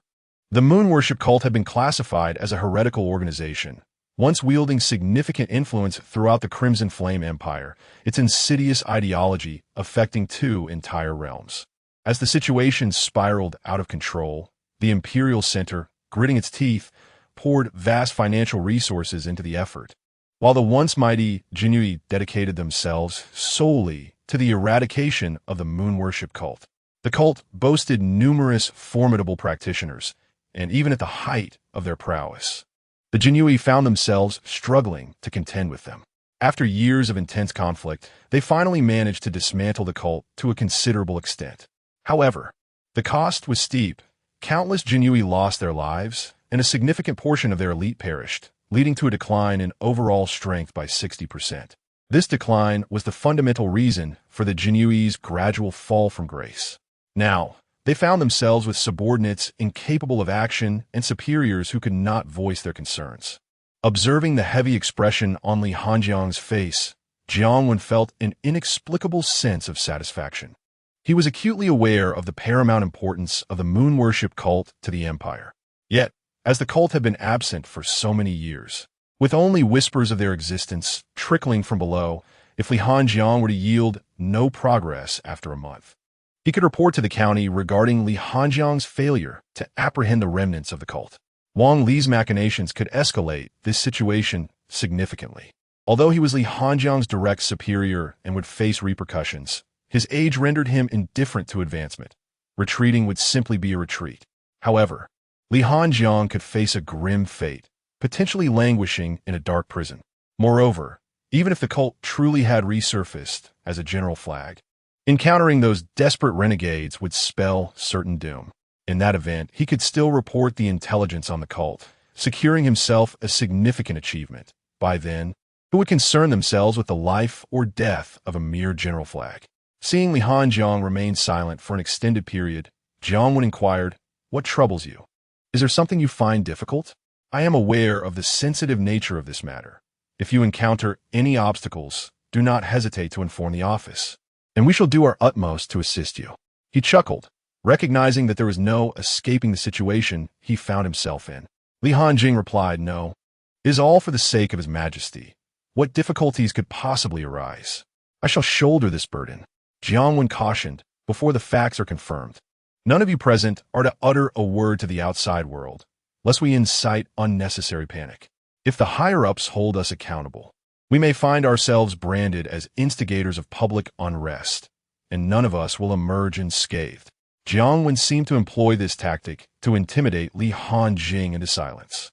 The moon worship cult had been classified as a heretical organization, once wielding significant influence throughout the Crimson Flame Empire, its insidious ideology affecting 2 entire realms. As the situation spiraled out of control, the Imperial Center, gritting its teeth, poured vast financial resources into the effort, while the once mighty Jinyiwei dedicated themselves solely to the eradication of the moon worship cult. The cult boasted numerous formidable practitioners, and even at the height of their prowess, the Jinyiwei found themselves struggling to contend with them. After years of intense conflict, they finally managed to dismantle the cult to a considerable extent. However, the cost was steep. Countless Jinyiwei lost their lives, and a significant portion of their elite perished, leading to a decline in overall strength by 60%. This decline was the fundamental reason for the Jinyiwei's gradual fall from grace. Now, they found themselves with subordinates incapable of action and superiors who could not voice their concerns. Observing the heavy expression on Li Hanjiang's face, Jiang Wen felt an inexplicable sense of satisfaction. He was acutely aware of the paramount importance of the moon worship cult to the empire. Yet, as the cult had been absent for so many years, with only whispers of their existence trickling from below, if Li Hanjiang were to yield no progress after a month. He could report to the county regarding Li Hanjiang's failure to apprehend the remnants of the cult. Wang Li's machinations could escalate this situation significantly. Although he was Li Hanjiang's direct superior and would face repercussions, his age rendered him indifferent to advancement. Retreating would simply be a retreat. However, Li Hanjiang could face a grim fate, potentially languishing in a dark prison. Moreover, even if the cult truly had resurfaced as a general flag, encountering those desperate renegades would spell certain doom. In that event, he could still report the intelligence on the cult, securing himself a significant achievement. By then, who would concern themselves with the life or death of a mere general flag? Seeing Li Hanjiang remain silent for an extended period, Jiang Wen inquired, "What troubles you? Is there something you find difficult? I am aware of the sensitive nature of this matter. If you encounter any obstacles, do not hesitate to inform the office, and we shall do our utmost to assist you." He chuckled, recognizing that there was no escaping the situation he found himself in. Li Hanjing replied, "No, it is all for the sake of His Majesty. What difficulties could possibly arise? I shall shoulder this burden." Jiang Wen cautioned, "Before the facts are confirmed, none of you present are to utter a word to the outside world, lest we incite unnecessary panic. If the higher-ups hold us accountable, we may find ourselves branded as instigators of public unrest, and none of us will emerge unscathed." Jiang Wen seemed to employ this tactic to intimidate Li Hanjing into silence.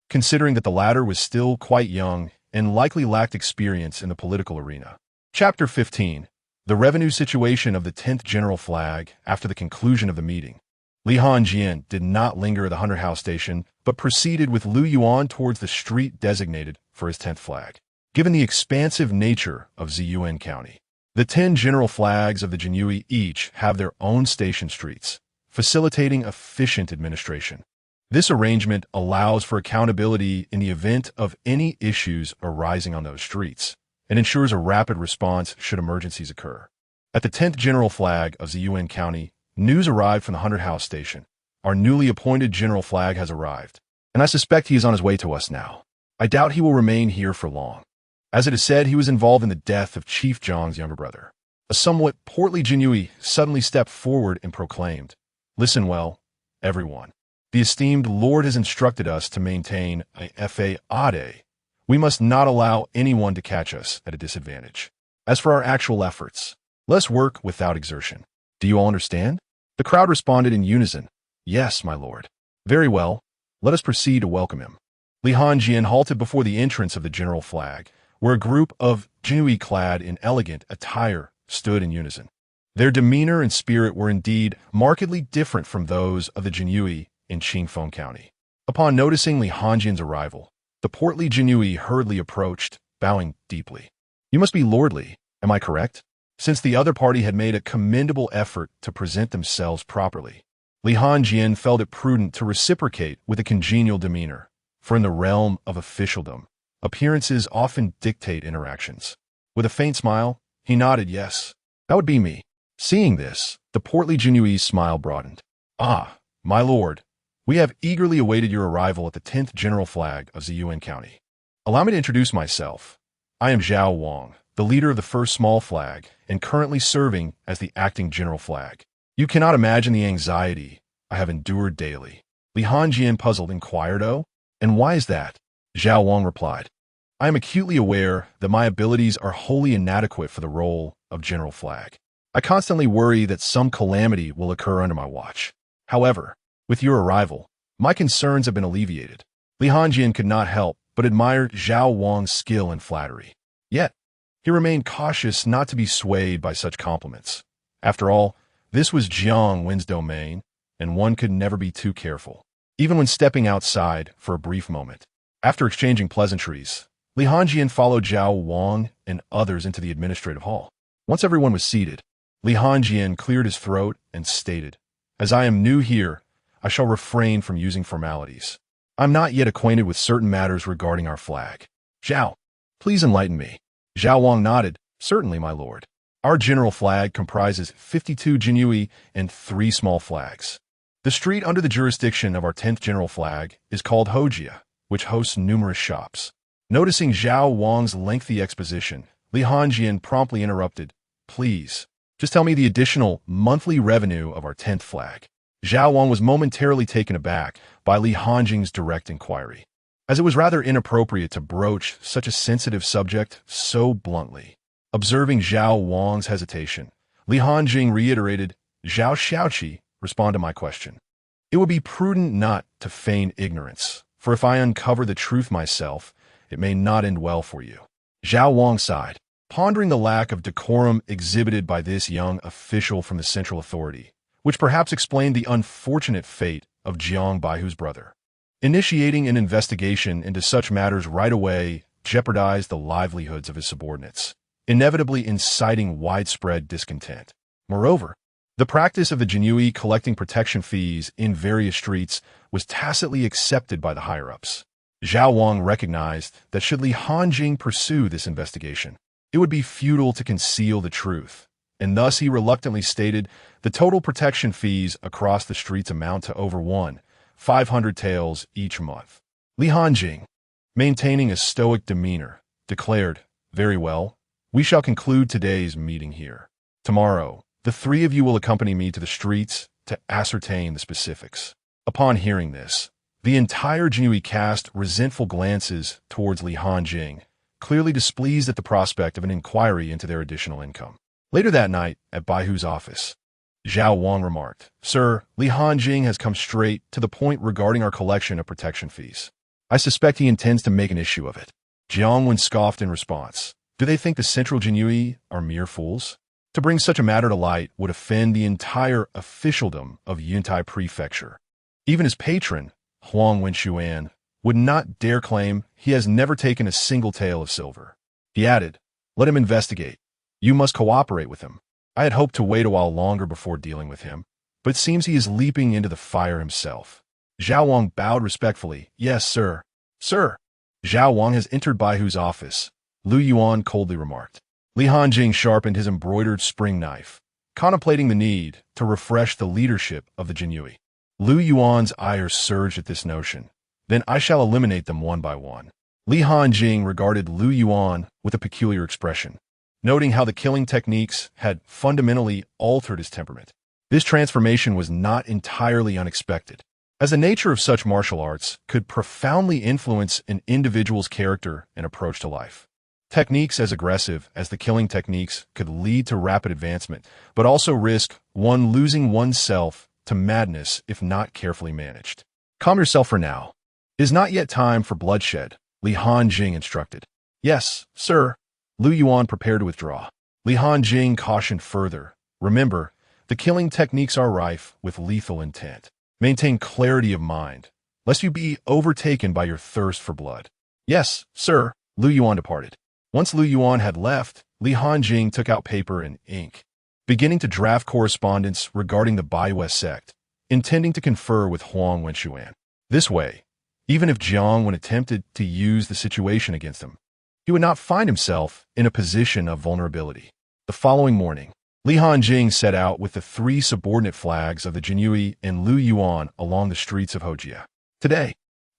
Considering that the latter was still quite young and likely lacked experience in the political arena. Chapter 15. The revenue situation of the 10th General Flag after the conclusion of the meeting. Li Hanjian did not linger at the Hunter House station, but proceeded with Lu Yuan towards the street designated for his 10th flag. Given the expansive nature of Ziyuan County, the 10 general flags of the Jinyiwei each have their own station streets, facilitating efficient administration. This arrangement allows for accountability in the event of any issues arising on those streets, and ensures a rapid response should emergencies occur. At the 10th General Flag of Ziyuan County, news arrived from the Hunter House station. Our newly appointed General Flag has arrived, and I suspect he is on his way to us now. I doubt he will remain here for long. As it is said, he was involved in the death of Chief Zhang's younger brother. A somewhat portly Jinyiwei suddenly stepped forward and proclaimed, "Listen well, everyone. The esteemed Lord has instructed us to maintain a fa. We must not allow anyone to catch us at a disadvantage. As for our actual efforts, let's work without exertion. Do you all understand?" The crowd responded in unison, "Yes, my lord." "Very well. Let us proceed to welcome him." Li Hanjian halted before the entrance of the general flag, where a group of Jinyiwei clad in elegant attire stood in unison. Their demeanor and spirit were indeed markedly different from those of the Jinyiwei in Qing County. Upon noticing Li Hanjian's arrival, the portly Jinyiwei hurriedly approached, bowing deeply. "You must be lordly, am I correct?" Since the other party had made a commendable effort to present themselves properly, Li Hanjian felt it prudent to reciprocate with a congenial demeanor, for in the realm of officialdom, appearances often dictate interactions. With a faint smile, he nodded yes. "That would be me." Seeing this, the portly Jinyiwei's smile broadened. "Ah, my lord, we have eagerly awaited your arrival at the 10th General Flag of Ziyuan County. Allow me to introduce myself. I am Zhao Wang, the leader of the first small flag, and currently serving as the acting General Flag. You cannot imagine the anxiety I have endured daily." Li Hanjian, puzzled, inquired, "Oh, and why is that?" Zhao Wang replied, "I am acutely aware that my abilities are wholly inadequate for the role of General Flag. I constantly worry that some calamity will occur under my watch. However, with your arrival, my concerns have been alleviated." Li Hanjian could not help but admire Zhao Wang's skill and flattery. Yet, he remained cautious not to be swayed by such compliments. After all, this was Jiang Wen's domain, and one could never be too careful, even when stepping outside for a brief moment. After exchanging pleasantries, Li Hanjian followed Zhao Wang and others into the administrative hall. Once everyone was seated, Li Hanjian cleared his throat and stated, "As I am new here, I shall refrain from using formalities. I'm not yet acquainted with certain matters regarding our flag. Zhao, please enlighten me." Zhao Wang nodded, "Certainly, my lord. Our general flag comprises 52 Jinyiwei and 3 small flags. The street under the jurisdiction of our 10th General Flag is called Hojia, which hosts numerous shops." Noticing Zhao Wang's lengthy exposition, Li Hanjian promptly interrupted, please. Just tell me the additional monthly revenue of our 10th flag. Zhao Wang was momentarily taken aback by Li Hanjing's direct inquiry, as it was rather inappropriate to broach such a sensitive subject so bluntly. Observing Zhao Wang's hesitation, Li Hanjing reiterated, "Zhao Xiaoqi, respond to my question. It would be prudent not to feign ignorance, for if I uncover the truth myself, it may not end well for you." Zhao Wang sighed, pondering the lack of decorum exhibited by this young official from the central authority, which perhaps explained the unfortunate fate of Jiang Baihu's brother. Initiating an investigation into such matters right away jeopardized the livelihoods of his subordinates, inevitably inciting widespread discontent. Moreover, the practice of the Jinyiwei collecting protection fees in various streets was tacitly accepted by the higher-ups. Zhao Wang recognized that should Li Hanjing pursue this investigation, it would be futile to conceal the truth, and thus he reluctantly stated the total protection fees across the streets amount to over 500 taels each month. Li Hanjing, maintaining a stoic demeanor, declared, "Very well, we shall conclude today's meeting here. Tomorrow, the three of you will accompany me to the streets to ascertain the specifics." Upon hearing this, the entire Jinyiwei cast resentful glances towards Li Hanjing, clearly displeased at the prospect of an inquiry into their additional income. Later that night, at Baihu's office, Zhao Wang remarked, "Sir, Li Hanjing has come straight to the point regarding our collection of protection fees. I suspect he intends to make an issue of it." Jiang Wen scoffed in response. "Do they think the central Jinyiwei are mere fools? To bring such a matter to light would offend the entire officialdom of Yuntai Prefecture. Even his patron, Huang Wenxuan, would not dare claim he has never taken a single tael of silver." He added, "Let him investigate. You must cooperate with him." I had hoped to wait a while longer before dealing with him, but it seems he is leaping into the fire himself. Zhao Wang bowed respectfully. "Yes, sir." "Sir." Zhao Wang has entered Baihu's office, Lu Yuan coldly remarked. Li Hanjing sharpened his embroidered spring knife, contemplating the need to refresh the leadership of the Jinyiwei. Lu Yuan's ire surged at this notion. "Then I shall eliminate them one by one." Li Hanjing regarded Lu Yuan with a peculiar expression, noting how the killing techniques had fundamentally altered his temperament. This transformation was not entirely unexpected, as the nature of such martial arts could profoundly influence an individual's character and approach to life. Techniques as aggressive as the killing techniques could lead to rapid advancement, but also risk one losing oneself to madness if not carefully managed. "Calm yourself for now. It is not yet time for bloodshed," Li Hanjing instructed. "Yes, sir." Lu Yuan prepared to withdraw. Li Hanjing cautioned further. "Remember, the killing techniques are rife with lethal intent. Maintain clarity of mind, lest you be overtaken by your thirst for blood." "Yes, sir." Lu Yuan departed. Once Lu Yuan had left, Li Hanjing took out paper and ink, beginning to draft correspondence regarding the Baiyu sect, intending to confer with Huang Wenxuan. This way, even if Jiang Wen attempted to use the situation against him, he would not find himself in a position of vulnerability. The following morning, Li Hanjing set out with the three subordinate flags of the Jinyiwei and Lu Yuan along the streets of Hojia. Today,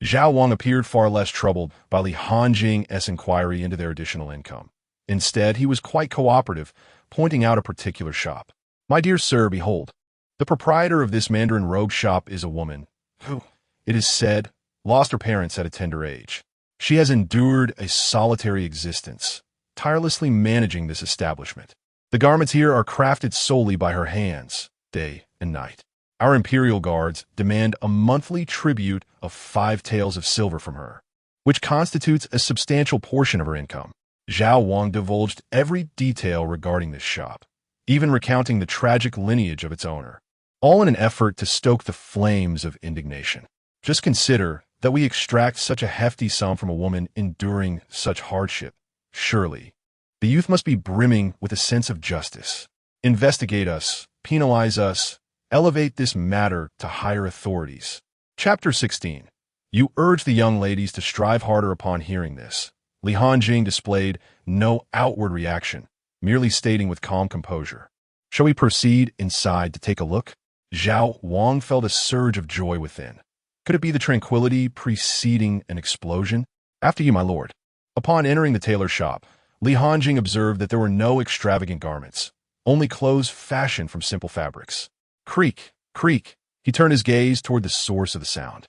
Zhao Wang appeared far less troubled by Li Hanjing's inquiry into their additional income. Instead, he was quite cooperative, pointing out a particular shop. "My dear sir, behold, the proprietor of this Mandarin robe shop is a woman who, it is said, lost her parents at a tender age. She has endured a solitary existence, tirelessly managing this establishment. The garments here are crafted solely by her hands, day and night. Our imperial guards demand a monthly tribute of 5 taels of silver from her, which constitutes a substantial portion of her income." Zhao Wang divulged every detail regarding this shop, even recounting the tragic lineage of its owner, all in an effort to stoke the flames of indignation. "Just consider that we extract such a hefty sum from a woman enduring such hardship. Surely, the youth must be brimming with a sense of justice. Investigate us, penalize us, elevate this matter to higher authorities." Chapter 16. You urge the young ladies to strive harder upon hearing this. Li Hanjing displayed no outward reaction, merely stating with calm composure, "Shall we proceed inside to take a look?" Zhao Wang felt a surge of joy within. Could it be the tranquility preceding an explosion? "After you, my lord." Upon entering the tailor shop, Li Hanjing observed that there were no extravagant garments, only clothes fashioned from simple fabrics. Creak, creak. He turned his gaze toward the source of the sound.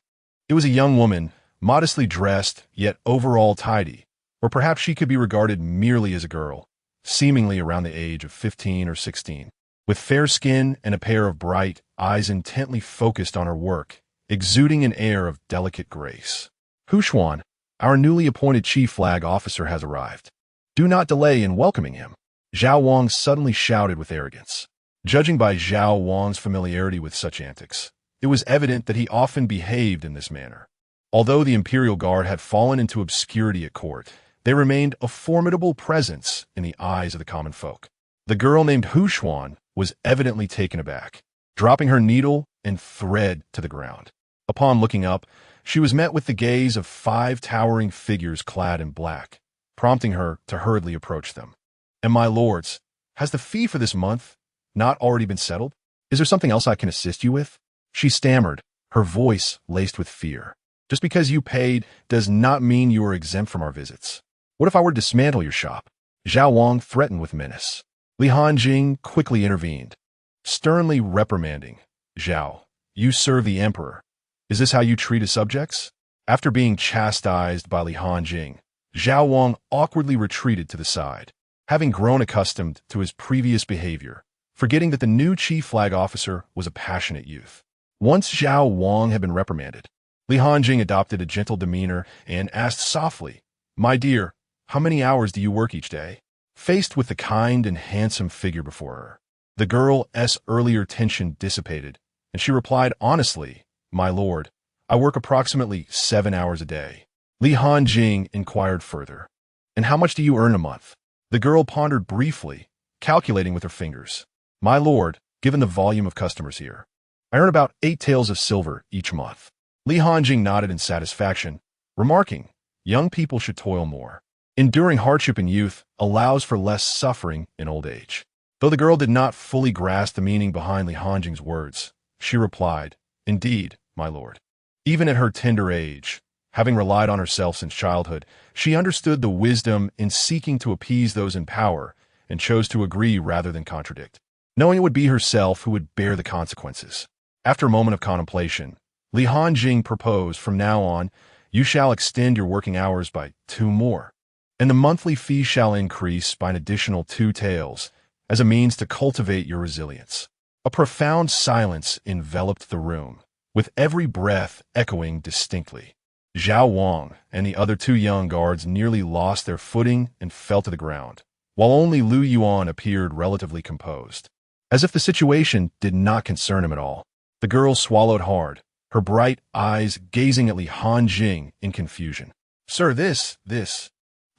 It was a young woman, modestly dressed, yet overall tidy, or perhaps she could be regarded merely as a girl, seemingly around the age of 15 or 16. With fair skin and a pair of bright eyes intently focused on her work, exuding an air of delicate grace. Huxuan, our newly appointed chief flag officer, has arrived. Do not delay in welcoming him. Zhao Wang suddenly shouted with arrogance. Judging by Zhao Wang's familiarity with such antics, it was evident that he often behaved in this manner. Although the Imperial Guard had fallen into obscurity at court, they remained a formidable presence in the eyes of the common folk. The girl named Huxuan was evidently taken aback, dropping her needle and thread to the ground. Upon looking up, she was met with the gaze of 5 towering figures clad in black, prompting her to hurriedly approach them. And my lords, has the fee for this month not already been settled? Is there something else I can assist you with? She stammered, her voice laced with fear. Just because you paid does not mean you are exempt from our visits. What if I were to dismantle your shop? Zhao Wang threatened with menace. Li Hanjing quickly intervened, sternly reprimanding. Zhao, you serve the emperor. Is this how you treat his subjects? After being chastised by Li Hanjing, Zhao Wang awkwardly retreated to the side, having grown accustomed to his previous behavior, forgetting that the new chief flag officer was a passionate youth. Once Zhao Wang had been reprimanded, Li Hanjing adopted a gentle demeanor and asked softly, "My dear, how many hours do you work each day?" Faced with the kind and handsome figure before her, the girl's earlier tension dissipated, and she replied honestly, "My lord, I work approximately 7 hours a day." Li Hanjing inquired further, "And how much do you earn a month?" The girl pondered briefly, calculating with her fingers. "My lord, given the volume of customers here, I earn about 8 taels of silver each month." Li Hanjing nodded in satisfaction, remarking, "Young people should toil more. Enduring hardship in youth allows for less suffering in old age." Though the girl did not fully grasp the meaning behind Li Hanjing's words, she replied, "Indeed, my lord." Even at her tender age, having relied on herself since childhood, she understood the wisdom in seeking to appease those in power and chose to agree rather than contradict, knowing it would be herself who would bear the consequences. After a moment of contemplation, Li Hanjing proposed, "From now on, you shall extend your working hours by 2 more, and the monthly fee shall increase by an additional 2 taels as a means to cultivate your resilience." A profound silence enveloped the room, with every breath echoing distinctly. Zhao Wang and the other 2 young guards nearly lost their footing and fell to the ground, while only Lu Yuan appeared relatively composed, as if the situation did not concern him at all. The girl swallowed hard, her bright eyes gazing at Li Hanjing in confusion. "Sir, this..."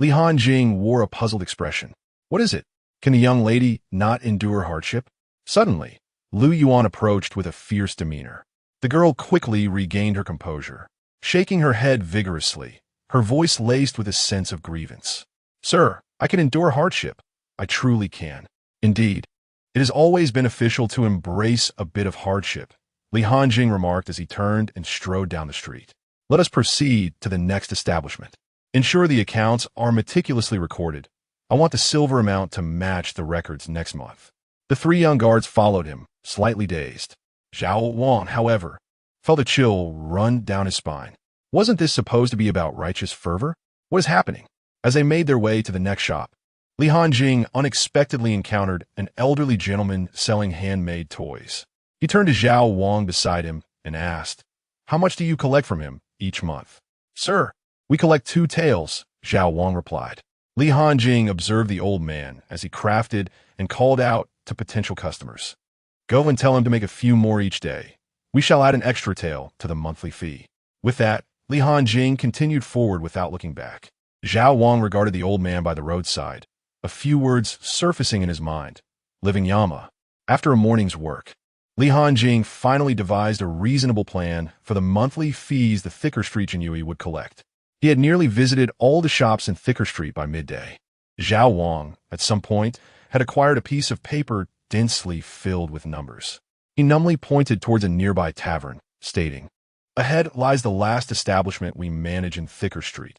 Li Hanjing wore a puzzled expression. "What is it? Can the young lady not endure hardship?" Suddenly, Lu Yuan approached with a fierce demeanor. The girl quickly regained her composure, shaking her head vigorously, her voice laced with a sense of grievance. "Sir, I can endure hardship. I truly can. Indeed, it is always beneficial to embrace a bit of hardship," Li Hanjing remarked as he turned and strode down the street. "Let us proceed to the next establishment. Ensure the accounts are meticulously recorded. I want the silver amount to match the records next month." The 3 young guards followed him, slightly dazed. Zhao Wang, however, felt a chill run down his spine. Wasn't this supposed to be about righteous fervor? What is happening? As they made their way to the next shop, Li Hanjing unexpectedly encountered an elderly gentleman selling handmade toys. He turned to Zhao Wang beside him and asked, "How much do you collect from him each month?" "Sir, we collect 2 taels," Zhao Wang replied. Li Hanjing observed the old man as he crafted and called out to potential customers. "Go and tell him to make a few more each day. We shall add an extra tael to the monthly fee." With that, Li Hanjing continued forward without looking back. Zhao Wang regarded the old man by the roadside, a few words surfacing in his mind. Living Yama. After a morning's work, Li Hanjing finally devised a reasonable plan for the monthly fees the Thicker Street Jinyiwei would collect. He had nearly visited all the shops in Thicker Street by midday. Zhao Wang, at some point, had acquired a piece of paper densely filled with numbers. He numbly pointed towards a nearby tavern, stating, "Ahead lies the last establishment we manage in Thicker Street.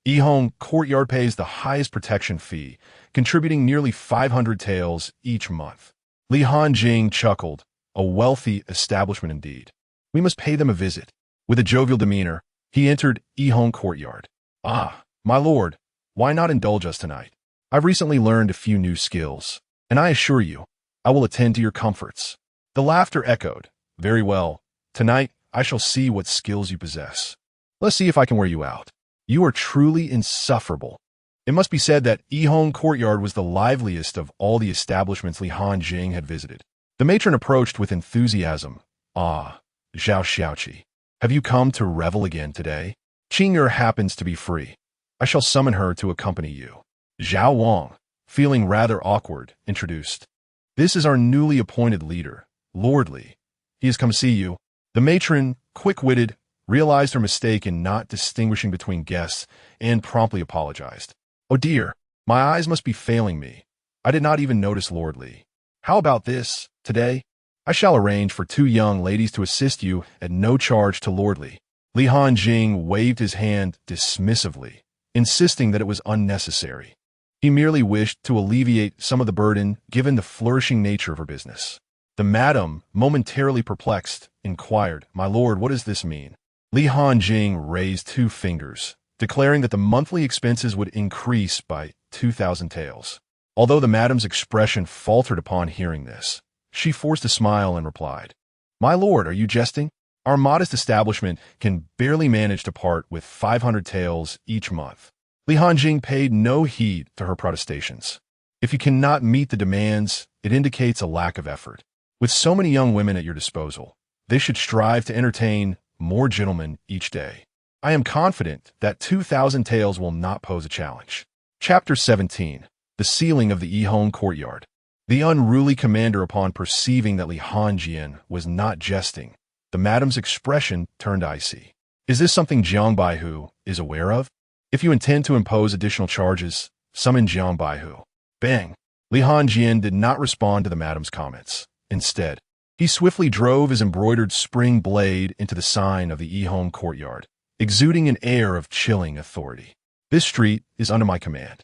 Yihong Courtyard pays the highest protection fee, contributing nearly 500 taels each month. Li Hanjing chuckled. A wealthy establishment indeed. We must pay them a visit. With a jovial demeanor, he entered Yihong Courtyard. Ah, my lord, why not indulge us tonight? I've recently learned a few new skills, and I assure you, I will attend to your comforts. The laughter echoed. Very well. Tonight, I shall see what skills you possess. Let's see if I can wear you out. You are truly insufferable. It must be said that Yihong Courtyard was the liveliest of all the establishments Li Hanjing had visited. The matron approached with enthusiasm. Ah, Zhao Xiaoqi, have you come to revel again today? Qing'er happens to be free. I shall summon her to accompany you. Zhao Wang, feeling rather awkward, introduced. This is our newly appointed leader, Lord Li. He has come see you. The matron, quick-witted, realized her mistake in not distinguishing between guests and promptly apologized. Oh dear, my eyes must be failing me. I did not even notice Lord Li. How about this? Today, I shall arrange for 2 young ladies to assist you at no charge to Lord Li. Li Hanjing waved his hand dismissively, insisting that it was unnecessary. He merely wished to alleviate some of the burden given the flourishing nature of her business. The madam, momentarily perplexed, inquired, My lord, what does this mean? Li Hanjing raised 2 fingers, declaring that the monthly expenses would increase by 2,000 taels. Although the madam's expression faltered upon hearing this, she forced a smile and replied, My lord, are you jesting? Our modest establishment can barely manage to part with 500 taels each month. Li Hanjing paid no heed to her protestations. If you cannot meet the demands, it indicates a lack of effort. With so many young women at your disposal, they should strive to entertain more gentlemen each day. I am confident that 2,000 taels will not pose a challenge. Chapter 17. The Ceiling of the Yihong Courtyard. The unruly commander, upon perceiving that Li Hanjing was not jesting, the madam's expression turned icy. Is this something Jiang Baihu is aware of? If you intend to impose additional charges, summon Jiang Baihu. Bang! Li Hanjing did not respond to the madam's comments. Instead, he swiftly drove his embroidered spring blade into the sign of the Yihong Courtyard, exuding an air of chilling authority. This street is under my command.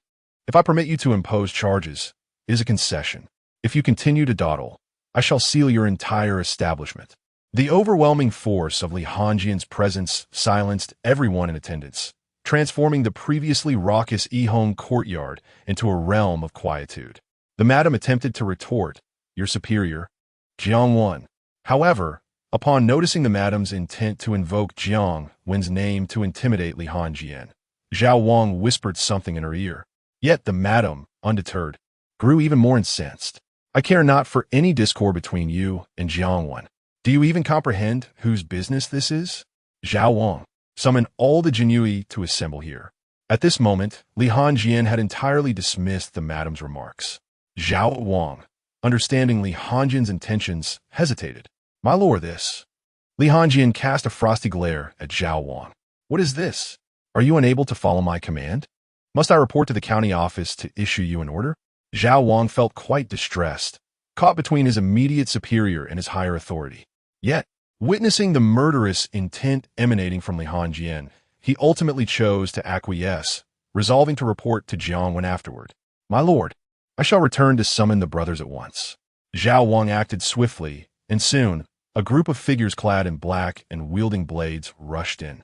If I permit you to impose charges, it is a concession. If you continue to dawdle, I shall seal your entire establishment. The overwhelming force of Li Hanjing's presence silenced everyone in attendance, transforming the previously raucous Yihong Courtyard into a realm of quietude. The madam attempted to retort, Your superior, Jiang Wen. However, upon noticing the madam's intent to invoke Jiang Wen's name to intimidate Li Hanjing, Zhao Wang whispered something in her ear. Yet the madam, undeterred, grew even more incensed. I care not for any discord between you and Jiang Wen. Do you even comprehend whose business this is? Zhao Wang, summon all the Jinyiwei to assemble here. At this moment, Li Hanjing had entirely dismissed the madam's remarks. Zhao Wang, understanding Li Hanjing's intentions, hesitated. My lord, this. Li Hanjing cast a frosty glare at Zhao Wang. What is this? Are you unable to follow my command? Must I report to the county office to issue you an order? Zhao Wang felt quite distressed, caught between his immediate superior and his higher authority. Yet, witnessing the murderous intent emanating from Li Hanjing, he ultimately chose to acquiesce, resolving to report to Jiang Wen afterward. My lord, I shall return to summon the brothers at once. Zhao Wang acted swiftly, and soon, a group of figures clad in black and wielding blades rushed in.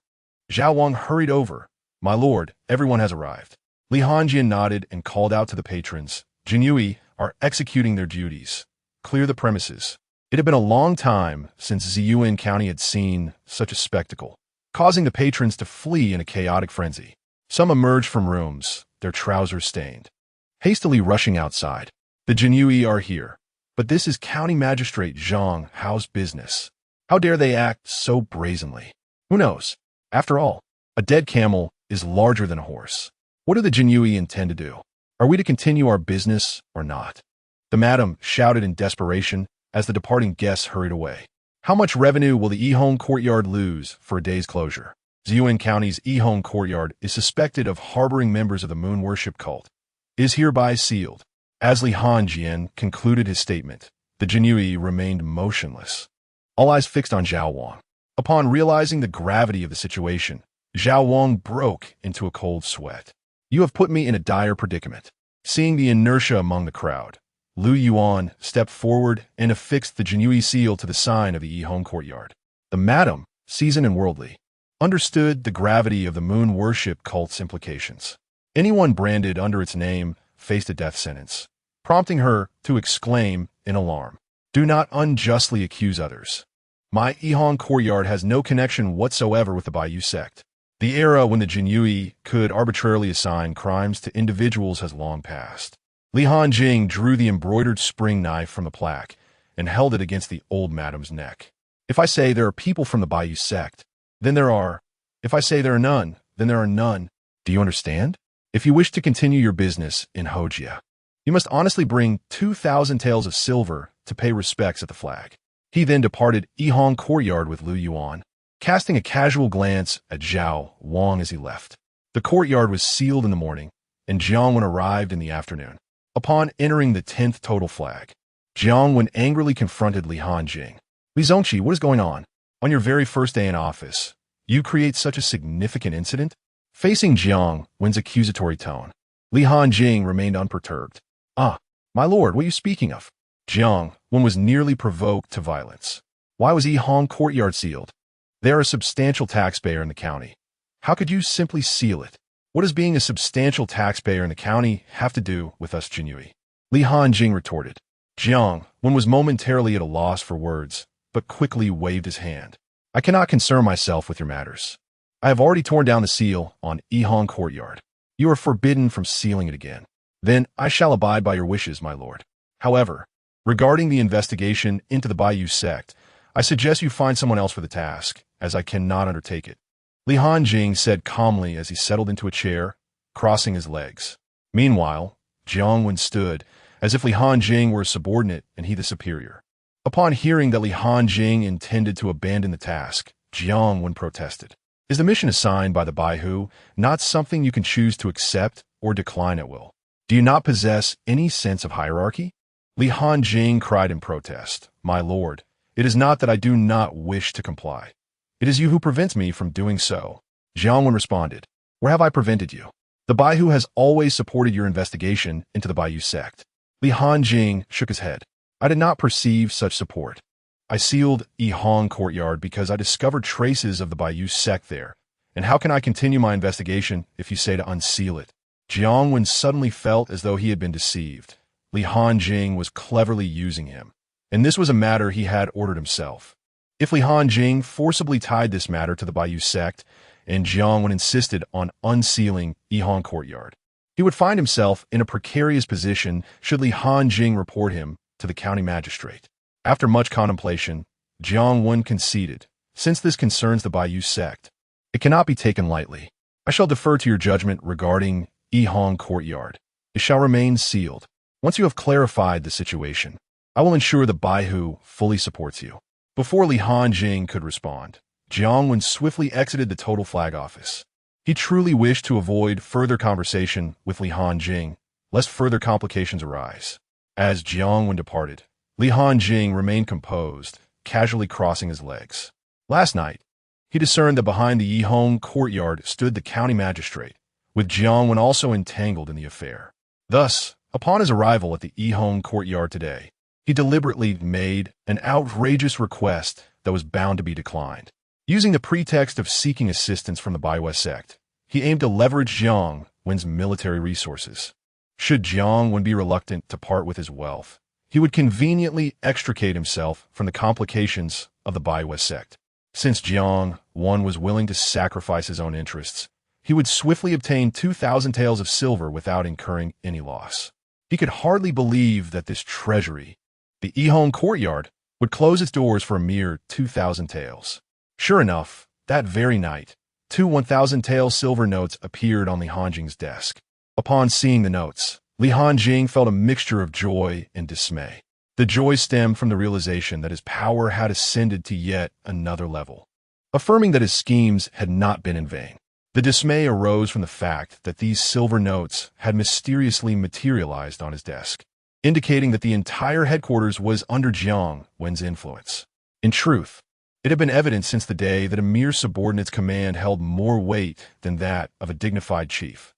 Zhao Wang hurried over. My lord, everyone has arrived. Li Hanjing nodded and called out to the patrons. Jinyiwei are executing their duties. Clear the premises. It had been a long time since Ziyuan County had seen such a spectacle, causing the patrons to flee in a chaotic frenzy. Some emerged from rooms, their trousers stained, hastily rushing outside. The Jinyiwei are here, but this is County Magistrate Zhang Hao's business. How dare they act so brazenly? Who knows? After all, a dead camel is larger than a horse. What do the Jinyiwei intend to do? Are we to continue our business or not? The madam shouted in desperation as the departing guests hurried away. How much revenue will the Yihong Courtyard lose for a day's closure? Ziyuan County's Yihong Courtyard is suspected of harboring members of the moon worship cult. It is hereby sealed. As Li Hanjing concluded his statement, the Jinyiwei remained motionless, all eyes fixed on Zhao Wang. Upon realizing the gravity of the situation, Zhao Wang broke into a cold sweat. You have put me in a dire predicament. Seeing the inertia among the crowd, Lu Yuan stepped forward and affixed the Jinyiwei seal to the sign of the Yi-Hong courtyard. The madam, seasoned and worldly, understood the gravity of the moon worship cult's implications. Anyone branded under its name faced a death sentence, prompting her to exclaim in alarm, "Do not unjustly accuse others. My Yi-Hong courtyard has no connection whatsoever with the Baiyu sect. The era when the Jinyiwei could arbitrarily assign crimes to individuals has long passed." Li Hanjing drew the embroidered spring knife from the plaque and held it against the old madam's neck. "If I say there are people from the Baiyu sect, then there are. If I say there are none, then there are none. Do you understand? If you wish to continue your business in Hojia, you must honestly bring 2,000 taels of silver to pay respects at the flag." He then departed Yi-Hong courtyard with Lu Yuan, casting a casual glance at Zhao Wang as he left. The courtyard was sealed in the morning, and Jiangwen arrived in the afternoon. Upon entering the 10th total flag, Jiangwen angrily confronted Li Hanjing. "Li Zongqi, what is going on? On your very first day in office, you create such a significant incident?" Facing Jiangwen's accusatory tone, Li Hanjing remained unperturbed. "Ah, my lord, what are you speaking of?" Jiangwen was nearly provoked to violence. "Why was Yi-Hong courtyard sealed? They are a substantial taxpayer in the county. How could you simply seal it? What does being a substantial taxpayer in the county have to do with us Jinyiwei?" Li Hanjing retorted. Jiangwen was momentarily at a loss for words, but quickly waved his hand. "I cannot concern myself with your matters. I have already torn down the seal on Yi-Hong courtyard. You are forbidden from sealing it again. Then I shall abide by your wishes, my lord. However, regarding the investigation into the Baiyu sect, I suggest you find someone else for the task, as I cannot undertake it." Li Hanjing said calmly as he settled into a chair, crossing his legs. Meanwhile, Jiangwen stood, as if Li Hanjing were a subordinate and he the superior. Upon hearing that Li Hanjing intended to abandon the task, Jiangwen protested. "Is the mission assigned by the Baihu not something you can choose to accept or decline at will? Do you not possess any sense of hierarchy?" Li Hanjing cried in protest, "My lord, it is not that I do not wish to comply. It is you who prevents me from doing so." Jiangwen responded, "Where have I prevented you? The Baihu has always supported your investigation into the Baiyu sect." Li Hanjing shook his head. "I did not perceive such support. I sealed Yi-Hong courtyard because I discovered traces of the Baiyu sect there. And how can I continue my investigation if you say to unseal it?" Jiangwen suddenly felt as though he had been deceived. Li Hanjing was cleverly using him, and this was a matter he had ordered himself. If Li Hanjing forcibly tied this matter to the Baiyu sect, and Jiangwen insisted on unsealing Yi-Hong courtyard, he would find himself in a precarious position should Li Hanjing report him to the county magistrate. After much contemplation, Jiangwen conceded, "Since this concerns the Baiyu sect, it cannot be taken lightly. I shall defer to your judgment regarding Yi-Hong courtyard. It shall remain sealed. Once you have clarified the situation, I will ensure the Baihu fully supports you." Before Li Hanjing could respond, Jiangwen swiftly exited the total flag office. He truly wished to avoid further conversation with Li Hanjing, lest further complications arise. As Jiangwen departed, Li Hanjing remained composed, casually crossing his legs. Last night, he discerned that behind the Yi-Hong courtyard stood the county magistrate, with Jiangwen also entangled in the affair. Thus, upon his arrival at the Yi-Hong courtyard today, he deliberately made an outrageous request that was bound to be declined. Using the pretext of seeking assistance from the Baiyu sect, he aimed to leverage Jiangwen's military resources. Should Jiangwen be reluctant to part with his wealth, he would conveniently extricate himself from the complications of the Baiyu sect. Since Jiangwen was willing to sacrifice his own interests, he would swiftly obtain 2,000 taels of silver without incurring any loss. He could hardly believe that this treasury, the Yi-Hong courtyard, would close its doors for a mere 2,000 taels. Sure enough, that very night, 2 1,000 tael silver notes appeared on Li Hanjing's desk. Upon seeing the notes, Li Hanjing felt a mixture of joy and dismay. The joy stemmed from the realization that his power had ascended to yet another level, affirming that his schemes had not been in vain. The dismay arose from the fact that these silver notes had mysteriously materialized on his desk, indicating that the entire headquarters was under Jiangwen's influence. In truth, It had been evident since the day that a mere subordinate's command held more weight than that of a dignified chief.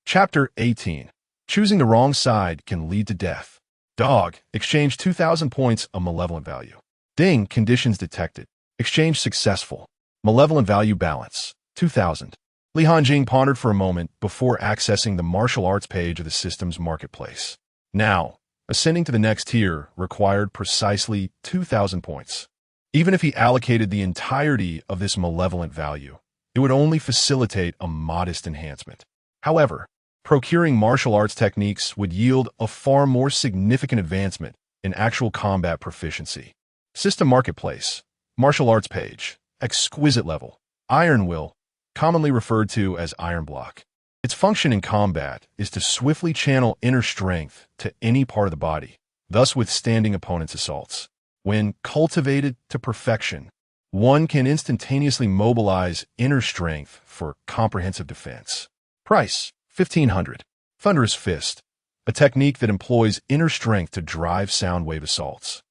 Chapter 18. Choosing the wrong side can lead to death. Dog, exchange 2,000 points of malevolent value. Ding, conditions detected. Exchange successful. Malevolent value balance, 2,000. Li Hanjing pondered for a moment before accessing the martial arts page of the system's marketplace. Now, ascending to the next tier required precisely 2,000 points. Even if he allocated the entirety of this malevolent value, it would only facilitate a modest enhancement. However, procuring martial arts techniques would yield a far more significant advancement in actual combat proficiency. System Marketplace, Martial Arts page, Exquisite level, Iron Will, commonly referred to as Iron Block. Its function in combat is to swiftly channel inner strength to any part of the body, thus withstanding opponents' assaults. When cultivated to perfection, one can instantaneously mobilize inner strength for comprehensive defense. Price, 1,500. Thunderous Fist, a technique that employs inner strength to drive sound wave assaults.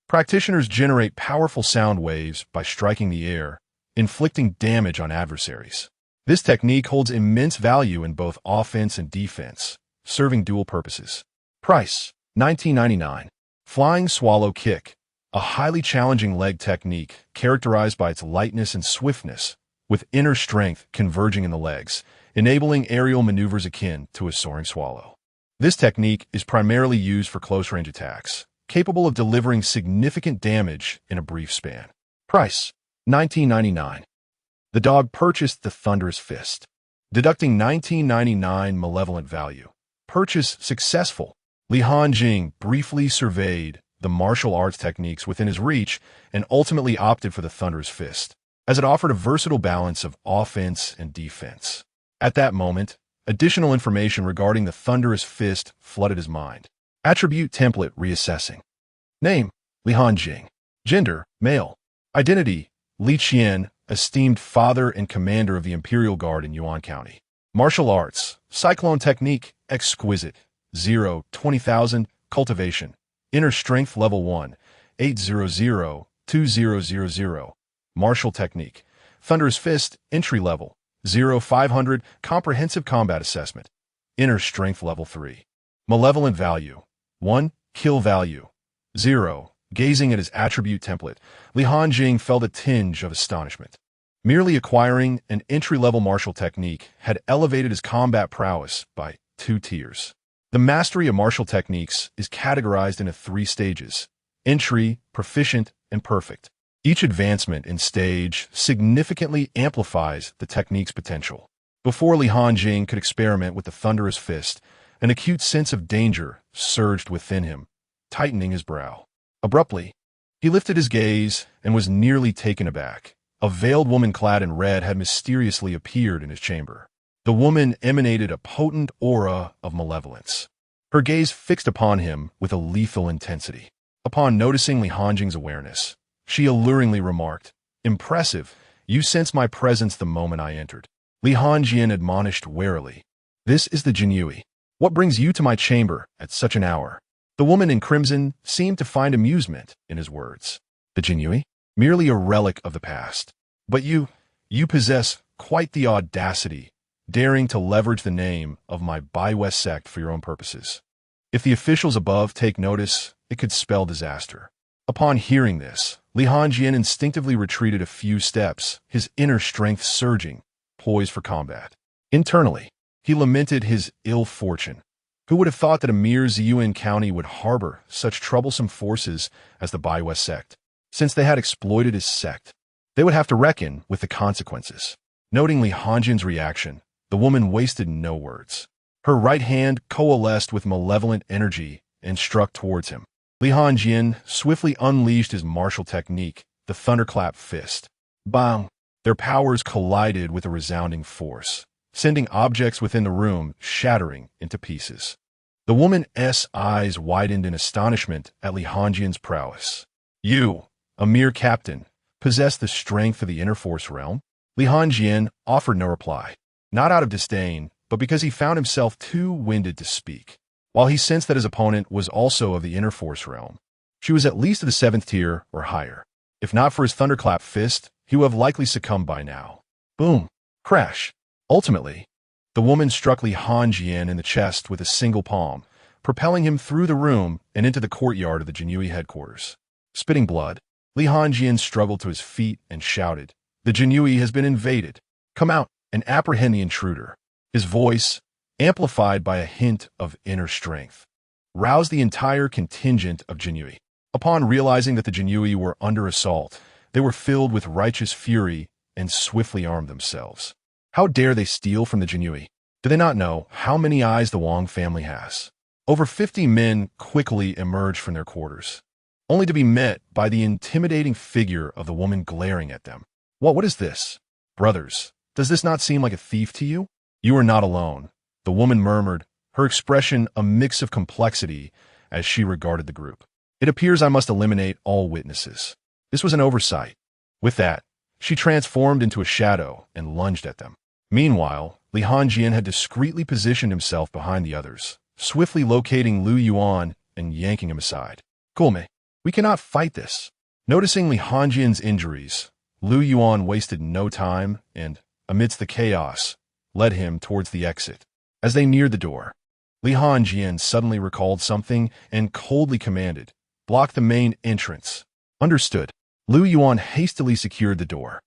Practitioners generate powerful sound waves by striking the air, inflicting damage on adversaries. This technique holds immense value in both offense and defense, serving dual purposes. Price, 1999. Flying Swallow Kick, a highly challenging leg technique characterized by its lightness and swiftness, with inner strength converging in the legs, enabling aerial maneuvers akin to a soaring swallow. This technique is primarily used for close-range attacks, capable of delivering significant damage in a brief span. Price, 1999. The dog purchased the Thunderous Fist. Deducting 1999 malevolent value. Purchase successful. Li Hanjing briefly surveyed the martial arts techniques within his reach and ultimately opted for the Thunderous Fist, as it offered a versatile balance of offense and defense. At that moment, additional information regarding the Thunderous Fist flooded his mind. Attribute template reassessing. Name, Li Hanjing. Gender, male. Identity, Li Qian, esteemed father and commander of the Imperial Guard in Yuan County. Martial arts, Cyclone technique, exquisite, 0, 20,000, cultivation. Inner strength level 1, 800, 2000. Martial technique, Thunderous Fist, entry level, 0, 500, comprehensive combat assessment. Inner strength level 3. Malevolent value, 1, kill value, 0. Gazing at his attribute template, Li Hanjing felt a tinge of astonishment. Merely acquiring an entry-level martial technique had elevated his combat prowess by 2 tiers. The mastery of martial techniques is categorized into 3 stages: entry, proficient, and perfect. Each advancement in stage significantly amplifies the technique's potential. Before Li Hanjing could experiment with the Thunderous Fist, an acute sense of danger surged within him, tightening his brow. Abruptly, he lifted his gaze and was nearly taken aback. A veiled woman clad in red had mysteriously appeared in his chamber. The woman emanated a potent aura of malevolence. Her gaze fixed upon him with a lethal intensity. Upon noticing Li Hanjing's awareness, she alluringly remarked, "Impressive, you sensed my presence the moment I entered." Li Hanjing admonished warily, "This is the Jinyiwei. What brings you to my chamber at such an hour?" The woman in crimson seemed to find amusement in his words. "The Jinyiwei? Merely a relic of the past. But you possess quite the audacity, daring to leverage the name of my Baiwei sect for your own purposes. If the officials above take notice, it could spell disaster." Upon hearing this, Li Hanjing instinctively retreated a few steps, his inner strength surging, poised for combat. Internally, he lamented his ill fortune. Who would have thought that a mere Ziyuan county would harbor such troublesome forces as the Baiwei sect? Since they had exploited his sect, they would have to reckon with the consequences. Noting Li Hanjing's reaction, the woman wasted no words. Her right hand coalesced with malevolent energy and struck towards him. Li Hanjing swiftly unleashed his martial technique, the Thunderclap Fist. Bang! Their powers collided with a resounding force, sending objects within the room shattering into pieces. The woman's eyes widened in astonishment at Li Hanjing's prowess. "You, a mere captain, possess the strength of the inner force realm?" Li Hanjing offered no reply, not out of disdain, but because he found himself too winded to speak. While he sensed that his opponent was also of the inner force realm, she was at least of the 7th tier or higher. If not for his thunderclap fist, he would have likely succumbed by now. Boom. Crash. Ultimately, the woman struck Li Hanjing in the chest with a single palm, propelling him through the room and into the courtyard of the Jinyiwei headquarters. Spitting blood, Li Hanjing struggled to his feet and shouted, "The Jinyiwei has been invaded. Come out and apprehend the intruder." His voice, amplified by a hint of inner strength, roused the entire contingent of Jinyiwei. Upon realizing that the Jinyiwei were under assault, they were filled with righteous fury and swiftly armed themselves. How dare they steal from the Jinyiwei? Do they not know how many eyes the Wang family has? Over 50 men quickly emerged from their quarters, only to be met by the intimidating figure of the woman glaring at them. What is this? Brothers, does this not seem like a thief to you? You are not alone, the woman murmured, her expression a mix of complexity as she regarded the group. It appears I must eliminate all witnesses. This was an oversight. With that, she transformed into a shadow and lunged at them. Meanwhile, Li Hanjing had discreetly positioned himself behind the others, swiftly locating Lu Yuan and yanking him aside. "Gulme, we cannot fight this." Noticing Li Hanjing's injuries, Lu Yuan wasted no time and, amidst the chaos, led him towards the exit. As they neared the door, Li Hanjing suddenly recalled something and coldly commanded, "Block the main entrance." Understood. Lu Yuan hastily secured the door.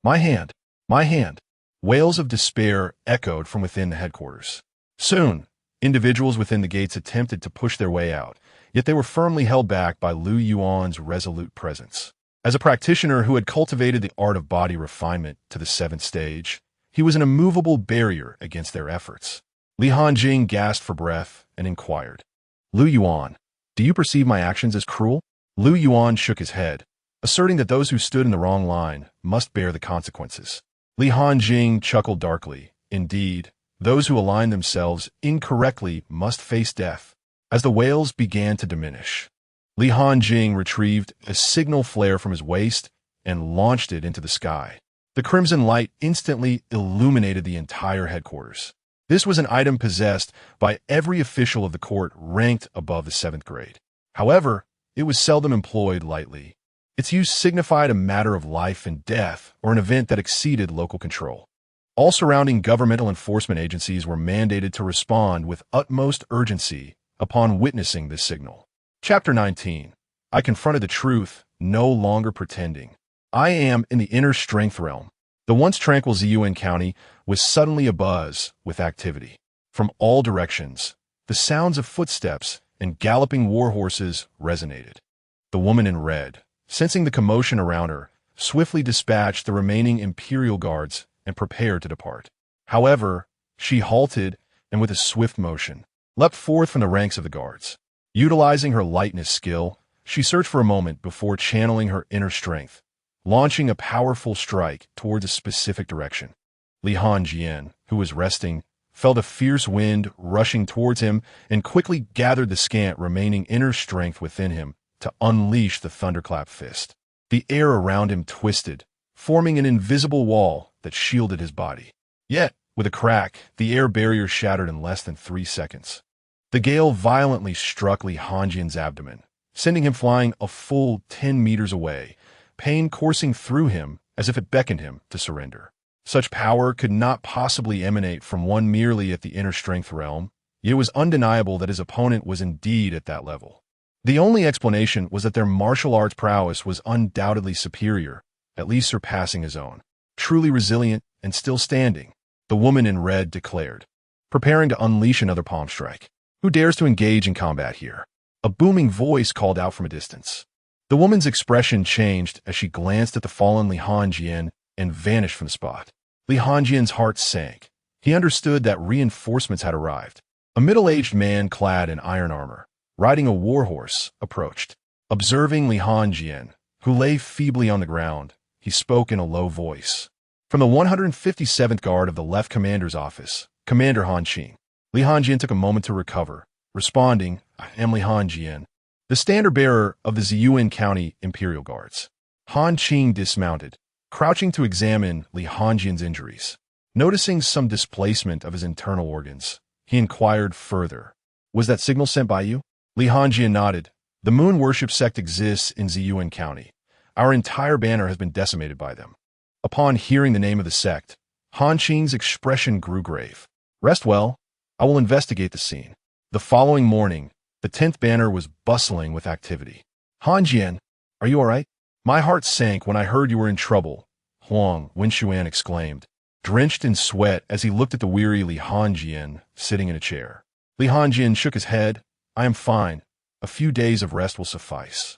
My hand, my hand." Wails of despair echoed from within the headquarters. Soon, individuals within the gates attempted to push their way out, yet they were firmly held back by Lu Yuan's resolute presence. As a practitioner who had cultivated the art of body refinement to the 7th stage, he was an immovable barrier against their efforts. Li Hanjing gasped for breath and inquired, "Lu Yuan, do you perceive my actions as cruel?" Lu Yuan shook his head, asserting that those who stood in the wrong line must bear the consequences. Li Hanjing chuckled darkly. Indeed, those who align themselves incorrectly must face death. As the wails began to diminish, Li Hanjing retrieved a signal flare from his waist and launched it into the sky. The crimson light instantly illuminated the entire headquarters. This was an item possessed by every official of the court ranked above the 7th grade. However, it was seldom employed lightly. Its use signified a matter of life and death or an event that exceeded local control. All surrounding governmental enforcement agencies were mandated to respond with utmost urgency upon witnessing this signal. Chapter 19. I confronted the truth, no longer pretending. I am in the inner strength realm. The once tranquil Ziyuan County was suddenly abuzz with activity. From all directions, the sounds of footsteps and galloping war horses resonated. The woman in red, sensing the commotion around her, swiftly dispatched the remaining imperial guards and prepared to depart. However, she halted and with a swift motion, leapt forth from the ranks of the guards. Utilizing her lightness skill, she searched for a moment before channeling her inner strength, launching a powerful strike towards a specific direction. Li Hanjing, who was resting, felt a fierce wind rushing towards him and quickly gathered the scant remaining inner strength within him to unleash the thunderclap fist. The air around him twisted, forming an invisible wall that shielded his body. Yet, with a crack, the air barrier shattered in less than 3 seconds. The gale violently struck Li Hanjing's abdomen, sending him flying a full 10 meters away, pain coursing through him as if it beckoned him to surrender. Such power could not possibly emanate from one merely at the inner strength realm, yet it was undeniable that his opponent was indeed at that level. The only explanation was that their martial arts prowess was undoubtedly superior, at least surpassing his own. Truly resilient and still standing, the woman in red declared, preparing to unleash another palm strike. "Who dares to engage in combat here?" A booming voice called out from a distance. The woman's expression changed as she glanced at the fallen Li Hanjing and vanished from the spot. Li Hanjing's heart sank. He understood that reinforcements had arrived. A middle-aged man clad in iron armor, riding a war horse, approached. Observing Li Hanjing, who lay feebly on the ground, he spoke in a low voice. From the 157th Guard of the Left Commander's office, Commander Hanjing. Li Hanjing took a moment to recover, responding, "I am Li Hanjing, the standard-bearer of the Ziyuan County Imperial Guards." Hanjing dismounted, crouching to examine Li Hanjing's injuries. Noticing some displacement of his internal organs, he inquired further, "Was that signal sent by you?" Li Hanjing nodded. "The moon worship sect exists in Ziyuan County. Our entire banner has been decimated by them. Upon hearing the name of the sect, Hanjing's expression grew grave. Rest well. I will investigate the scene. The following morning, the 10th banner was bustling with activity. Hanjing, are you all right? My heart sank when I heard you were in trouble, Huang Wenxuan exclaimed, drenched in sweat as he looked at the weary Li Hanjing sitting in a chair. Li Hanjing shook his head. I am fine. A few days of rest will suffice.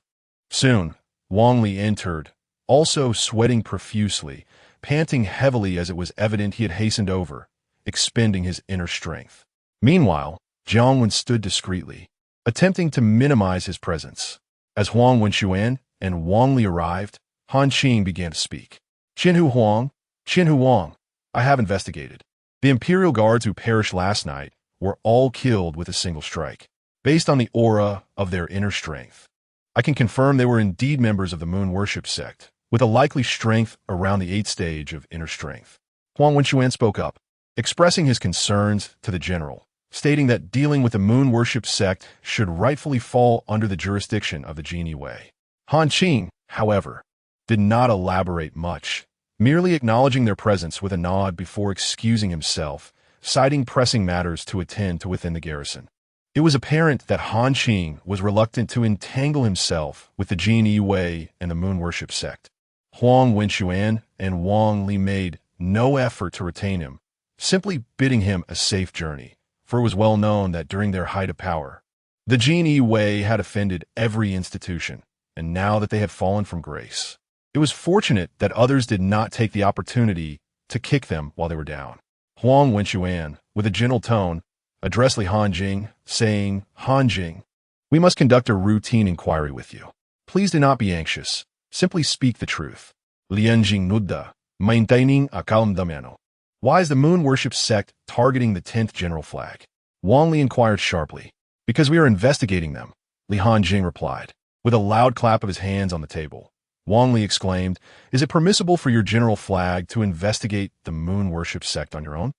Soon, Wang Li entered, also sweating profusely, panting heavily as it was evident he had hastened over, expending his inner strength. Meanwhile, Jiang Wen stood discreetly, attempting to minimize his presence. As Huang Wenxuan and Wang Li arrived, Han Qing began to speak. Qinhu Huang, I have investigated. The imperial guards who perished last night were all killed with a single strike. Based on the aura of their inner strength, I can confirm they were indeed members of the moon worship sect, with a likely strength around the 8th stage of inner strength. Huang Wenxuan spoke up, expressing his concerns to the general, stating that dealing with the moon worship sect should rightfully fall under the jurisdiction of the Jinyiwei. Han Qing, however, did not elaborate much, merely acknowledging their presence with a nod before excusing himself, citing pressing matters to attend to within the garrison. It was apparent that Han Qing was reluctant to entangle himself with the Jinyiwei and the moon worship sect. Huang Wenxuan and Wang Li made no effort to retain him, simply bidding him a safe journey, for it was well known that during their height of power, the Jinyiwei had offended every institution, and now that they had fallen from grace, it was fortunate that others did not take the opportunity to kick them while they were down. Huang Wenxuan, with a gentle tone, addressed Li Hanjing, saying, Hanjing, we must conduct a routine inquiry with you. Please do not be anxious. Simply speak the truth. Lianjing Nudda, maintaining a calm damano. Why is the moon worship sect targeting the 10th general flag? Wang Li inquired sharply. Because we are investigating them, Li Hanjing replied. With a loud clap of his hands on the table, Wang Li exclaimed, is it permissible for your general flag to investigate the moon worship sect on your own?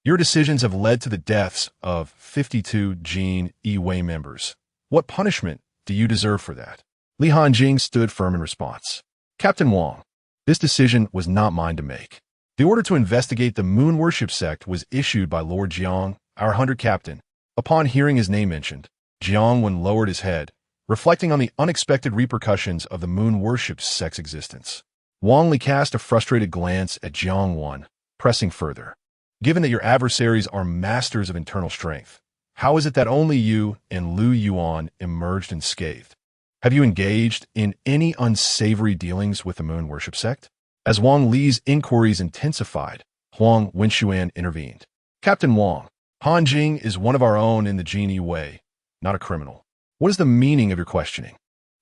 Your decisions have led to the deaths of 52 Jinyiwei members. What punishment do you deserve for that? Li Hanjing stood firm in response. Captain Wang, this decision was not mine to make. The order to investigate the moon worship sect was issued by Lord Jiang, our 100 captain. Upon hearing his name mentioned, Jiang Wen lowered his head, reflecting on the unexpected repercussions of the moon worship sect's existence. Wang Li cast a frustrated glance at Jiang Wen, pressing further. Given that your adversaries are masters of internal strength, how is it that only you and Lu Yuan emerged unscathed? Have you engaged in any unsavory dealings with the moon worship sect? As Wang Li's inquiries intensified, Huang Wenxuan intervened. Captain Wang, Hanjing is one of our own in the Jinyiwei, not a criminal. What is the meaning of your questioning?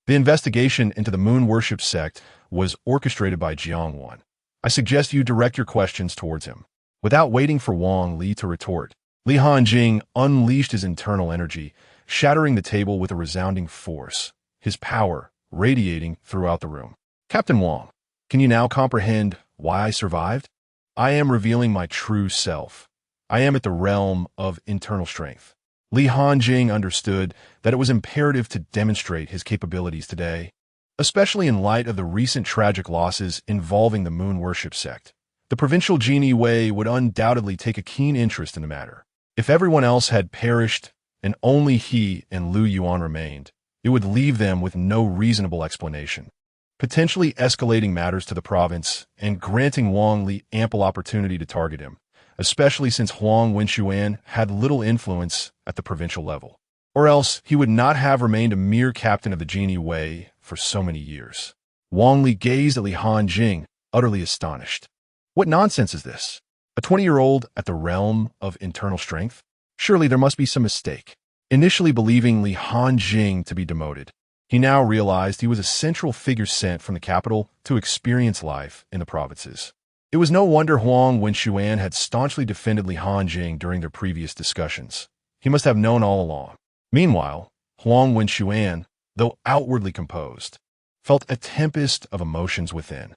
The investigation into the moon worship sect was orchestrated by Jiang Wen. I suggest you direct your questions towards him. Without waiting for Wang Li to retort, Li Hanjing unleashed his internal energy, shattering the table with a resounding force, his power radiating throughout the room. Captain Wang, can you now comprehend why I survived? I am revealing my true self. I am at the realm of internal strength. Li Hanjing understood that it was imperative to demonstrate his capabilities today, especially in light of the recent tragic losses involving the moon worship sect. The provincial Jinyiwei would undoubtedly take a keen interest in the matter. If everyone else had perished and only he and Lu Yuan remained, it would leave them with no reasonable explanation, potentially escalating matters to the province and granting Wang Li ample opportunity to target him, especially since Huang Wenxuan had little influence at the provincial level. Or else he would not have remained a mere captain of the Jinyiwei for so many years. Wang Li gazed at Li Hanjing, utterly astonished. What nonsense is this? A 20-year-old at the realm of internal strength? Surely there must be some mistake. Initially believing Li Hanjing to be demoted, he now realized he was a central figure sent from the capital to experience life in the provinces. It was no wonder Huang Wenxuan had staunchly defended Li Hanjing during their previous discussions. He must have known all along. Meanwhile, Huang Wenxuan, though outwardly composed, felt a tempest of emotions within.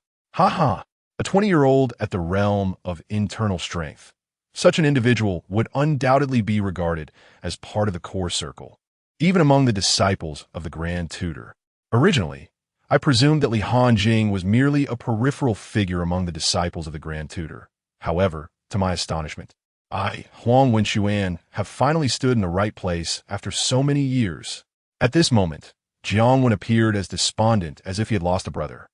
A 20-year-old at the realm of internal strength. Such an individual would undoubtedly be regarded as part of the core circle, even among the disciples of the Grand Tutor. Originally, I presumed that Li Hanjing was merely a peripheral figure among the disciples of the Grand Tutor. However, to my astonishment, I, Huang Wenxuan, have finally stood in the right place after so many years. At this moment, Jiangwen appeared as despondent as if he had lost a brother,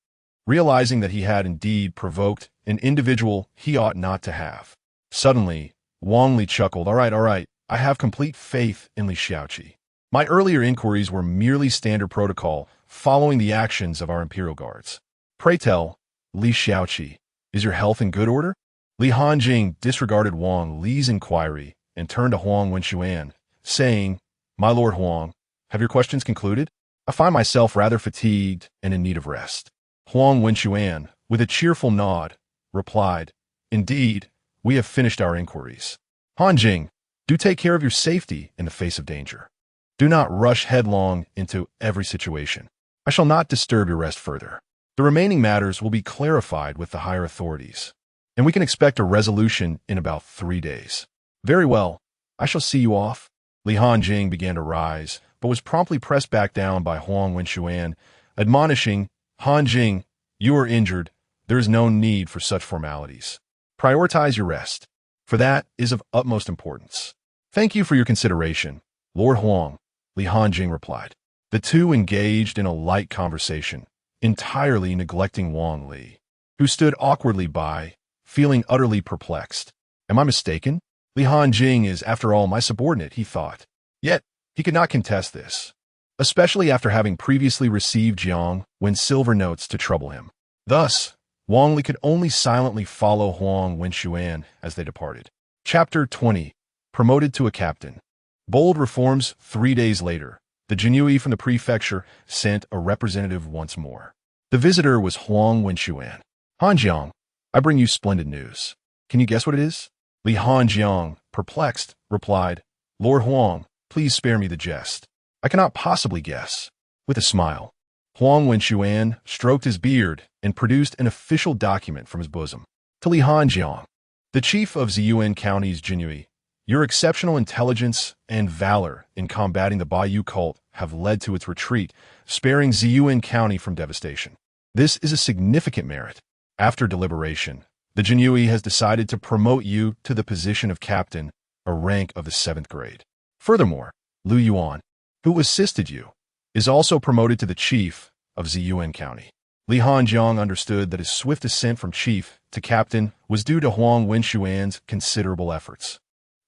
realizing that he had indeed provoked an individual he ought not to have. Suddenly, Wang Li chuckled, all right, I have complete faith in Li Xiaoqi. My earlier inquiries were merely standard protocol, following the actions of our imperial guards. Pray tell, Li Xiaoqi, is your health in good order? Li Hanjing disregarded Wang Li's inquiry and turned to Huang Wenxuan, saying, My lord Huang, have your questions concluded? I find myself rather fatigued and in need of rest. Huang Wenxuan, with a cheerful nod, replied, Indeed, we have finished our inquiries. Hanjing, do take care of your safety in the face of danger. Do not rush headlong into every situation. I shall not disturb your rest further. The remaining matters will be clarified with the higher authorities, and we can expect a resolution in about 3 days. Very well, I shall see you off. Li Hanjing began to rise, but was promptly pressed back down by Huang Wenxuan, admonishing, Hanjing, you are injured. There is no need for such formalities. Prioritize your rest, for that is of utmost importance. Thank you for your consideration, Lord Huang, Li Hanjing replied. The two engaged in a light conversation, entirely neglecting Wang Li, who stood awkwardly by, feeling utterly perplexed. Am I mistaken? Li Hanjing is, after all, my subordinate, he thought. Yet, he could not contest this, especially after having previously received Jiangwen's silver notes to trouble him. Thus, Wang Li could only silently follow Huang Wenxuan as they departed. Chapter 20. Promoted to a captain. Bold reforms. 3 days later, the Jinyiwei from the prefecture sent a representative once more. The visitor was Huang Wenxuan. Hanjiang, I bring you splendid news. Can you guess what it is? Li Hanjiang, perplexed, replied, Lord Huang, please spare me the jest. I cannot possibly guess. With a smile, Huang Wenxuan stroked his beard and produced an official document from his bosom. To Li Hanjiang, the chief of Ziyuan County's Jinyiwei, your exceptional intelligence and valor in combating the Bayou cult have led to its retreat, sparing Ziyuan County from devastation. This is a significant merit. After deliberation, the Jinyiwei has decided to promote you to the position of captain, a rank of the 7th grade. Furthermore, Lu Yuan, who assisted you, is also promoted to the chief of Ziyuan County. Li Hanjiang understood that his swift ascent from chief to captain was due to Huang Wenxuan's considerable efforts.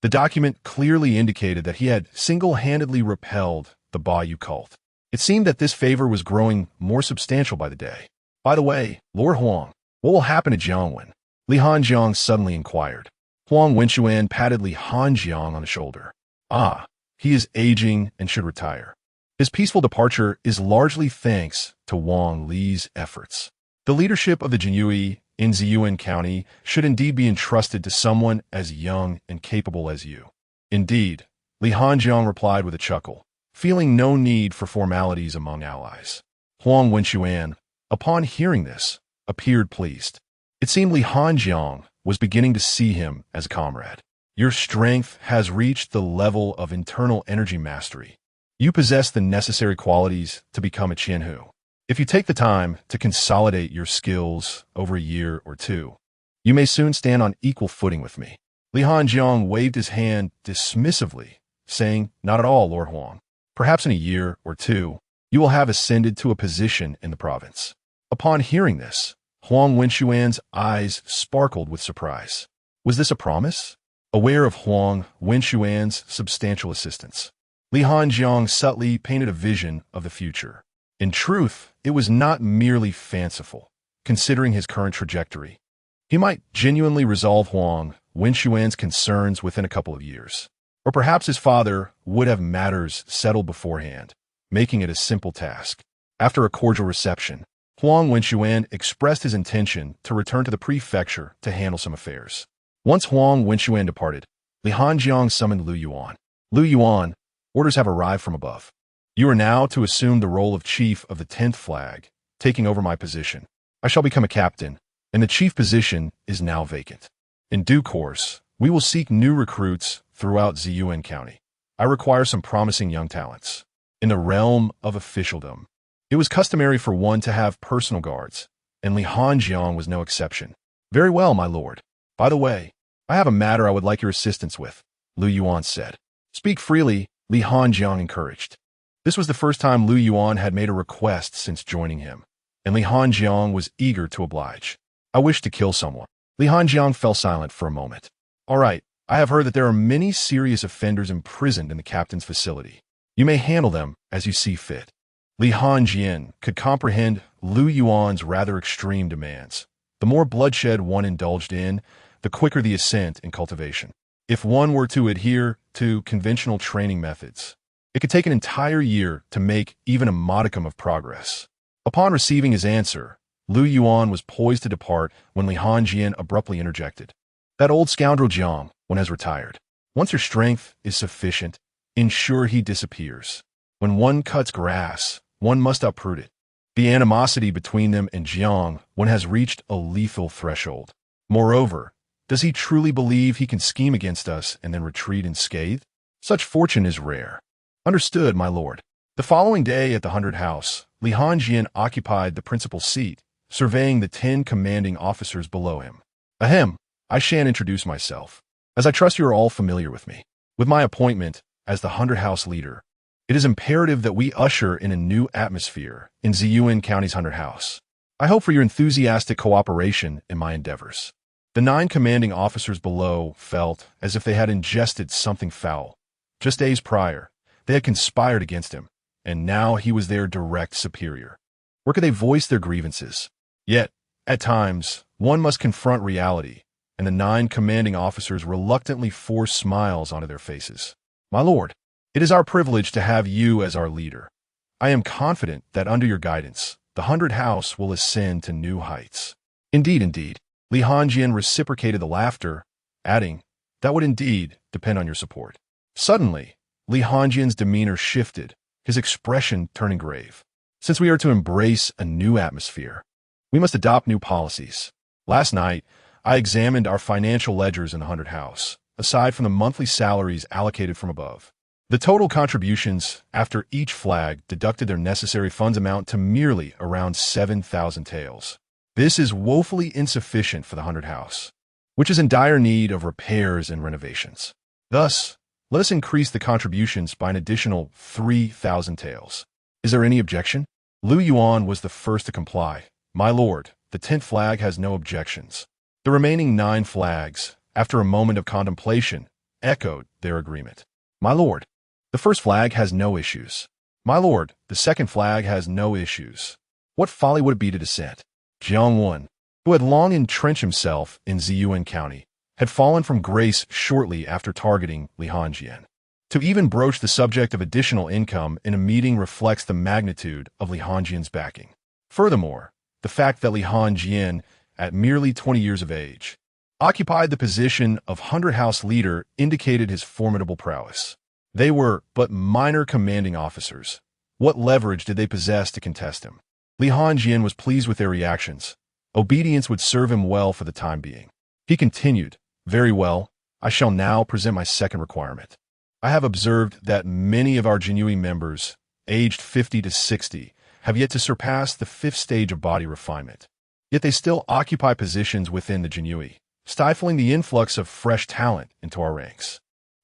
The document clearly indicated that he had single-handedly repelled the Bayou cult. It seemed that this favor was growing more substantial by the day. By the way, Lord Huang, what will happen to Jiangwen? Li Hanjiang suddenly inquired. Huang Wenxuan patted Li Hanjiang on the shoulder. Ah, he is aging and should retire. His peaceful departure is largely thanks to Wang Li's efforts. The leadership of the Jinyiwei in Ziyuan County should indeed be entrusted to someone as young and capable as you. Indeed, Li Hanjiang replied with a chuckle, feeling no need for formalities among allies. Huang Wenxuan, upon hearing this, appeared pleased. It seemed Li Hanjiang was beginning to see him as a comrade. Your strength has reached the level of internal energy mastery. You possess the necessary qualities to become a Qianhu. If you take the time to consolidate your skills over a year or two, you may soon stand on equal footing with me. Li Hanjiang waved his hand dismissively, saying, Not at all, Lord Huang. Perhaps in a year or two, you will have ascended to a position in the province. Upon hearing this, Huang Wenxuan's eyes sparkled with surprise. Was this a promise? Aware of Huang Wenxuan's substantial assistance, Li Hanjiang subtly painted a vision of the future. In truth, it was not merely fanciful, considering his current trajectory. He might genuinely resolve Huang Wenxuan's concerns within a couple of years. Or perhaps his father would have matters settled beforehand, making it a simple task. After a cordial reception, Huang Wenxuan expressed his intention to return to the prefecture to handle some affairs. Once Huang Wenxuan departed, Li Hanjiang summoned Lu Yuan. Lu Yuan, orders have arrived from above. You are now to assume the role of chief of the 10th flag, taking over my position. I shall become a captain, and the chief position is now vacant. In due course, we will seek new recruits throughout Ziyuan County. I require some promising young talents. In the realm of officialdom, It was customary for one to have personal guards, and Li Hanjiang was no exception. Very well, my lord. By the way, I have a matter I would like your assistance with, Lu Yuan said. Speak freely, Li Hanjiang encouraged. This was the first time Lu Yuan had made a request since joining him, and Li Hanjiang was eager to oblige. I wish to kill someone. Li Hanjiang fell silent for a moment. All right, I have heard that there are many serious offenders imprisoned in the captain's facility. You may handle them as you see fit. Li Hanjian could comprehend Lu Yuan's rather extreme demands. The more bloodshed one indulged in, the quicker the ascent in cultivation. If one were to adhere to conventional training methods, it could take an entire year to make even a modicum of progress. Upon receiving his answer, Lu Yuan was poised to depart when Li Hanjian abruptly interjected. That old scoundrel Jiang, one has retired. Once your strength is sufficient, ensure he disappears. When one cuts grass, one must uproot it. The animosity between them and Jiang, one has reached a lethal threshold. Moreover, does he truly believe he can scheme against us and then retreat unscathed? Such fortune is rare. Understood, my lord. The following day at the 100 House, Li Hanjian occupied the principal seat, surveying the 10 commanding officers below him. Ahem, I shan't introduce myself, as I trust you are all familiar with me. With my appointment as the 100 House leader, it is imperative that we usher in a new atmosphere in Ziyuan County's 100 House. I hope for your enthusiastic cooperation in my endeavors. The 9 commanding officers below felt as if they had ingested something foul. Just days prior, they had conspired against him, and now he was their direct superior. Where could they voice their grievances? Yet, at times, one must confront reality, and the 9 commanding officers reluctantly forced smiles onto their faces. My lord, it is our privilege to have you as our leader. I am confident that under your guidance, the 100 House will ascend to new heights. Indeed. Li Hanjian reciprocated the laughter, adding, that would indeed depend on your support. Suddenly, Li Hanjian's demeanor shifted, his expression turning grave. Since we are to embrace a new atmosphere, we must adopt new policies. Last night, I examined our financial ledgers in the 100 House, aside from the monthly salaries allocated from above. The total contributions after each flag deducted their necessary funds amount to merely around 7,000 taels. This is woefully insufficient for the 100 House, which is in dire need of repairs and renovations. Thus, let us increase the contributions by an additional 3,000 taels. Is there any objection? Lu Yuan was the first to comply. My lord, the 10th flag has no objections. The remaining 9 flags, after a moment of contemplation, echoed their agreement. My lord, the first flag has no issues. My lord, the second flag has no issues. What folly would it be to dissent? Jiang Wen, who had long entrenched himself in Ziyuan County, had fallen from grace shortly after targeting Li Hanjian. To even broach the subject of additional income in a meeting reflects the magnitude of Li Hanjian's backing. Furthermore, the fact that Li Hanjian, at merely 20 years of age, occupied the position of 100 House leader indicated his formidable prowess. They were but minor commanding officers. What leverage did they possess to contest him? Li Hanjian was pleased with their reactions. Obedience would serve him well for the time being. He continued, very well, I shall now present my second requirement. I have observed that many of our Jinyiwei members, aged 50 to 60, have yet to surpass the 5th stage of body refinement. Yet they still occupy positions within the Jinyiwei, stifling the influx of fresh talent into our ranks.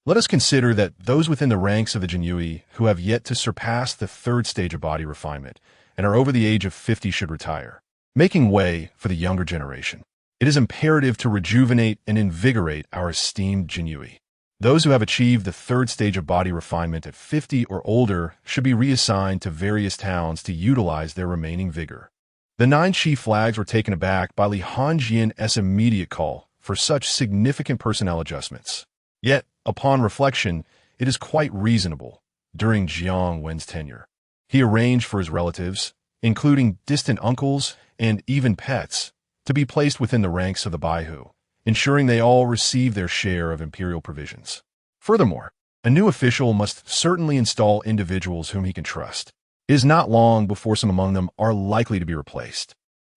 Let us consider that those within the ranks of the Jinyiwei who have yet to surpass the 3rd stage of body refinement and are over the age of 50 should retire, making way for the younger generation. It is imperative to rejuvenate and invigorate our esteemed Jinyiwei. Those who have achieved the 3rd stage of body refinement at 50 or older should be reassigned to various towns to utilize their remaining vigor. The 9 chief flags were taken aback by Li Hanjian's immediate call for such significant personnel adjustments. Yet, upon reflection, it is quite reasonable. During Jiang Wen's tenure, he arranged for his relatives, including distant uncles and even pets, to be placed within the ranks of the Baihu, ensuring they all receive their share of imperial provisions. Furthermore, a new official must certainly install individuals whom he can trust. It is not long before some among them are likely to be replaced.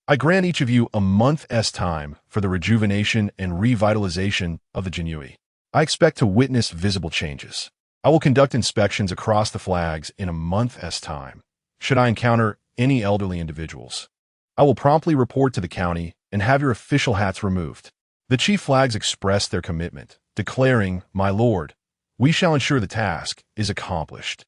I grant each of you a month's time for the rejuvenation and revitalization of the Jinyiwei. I expect to witness visible changes. I will conduct inspections across the flags in a month's time. Should I encounter any elderly individuals. I will promptly report to the county and have your official hats removed." The chief flags expressed their commitment, declaring, "My lord, we shall ensure the task is accomplished."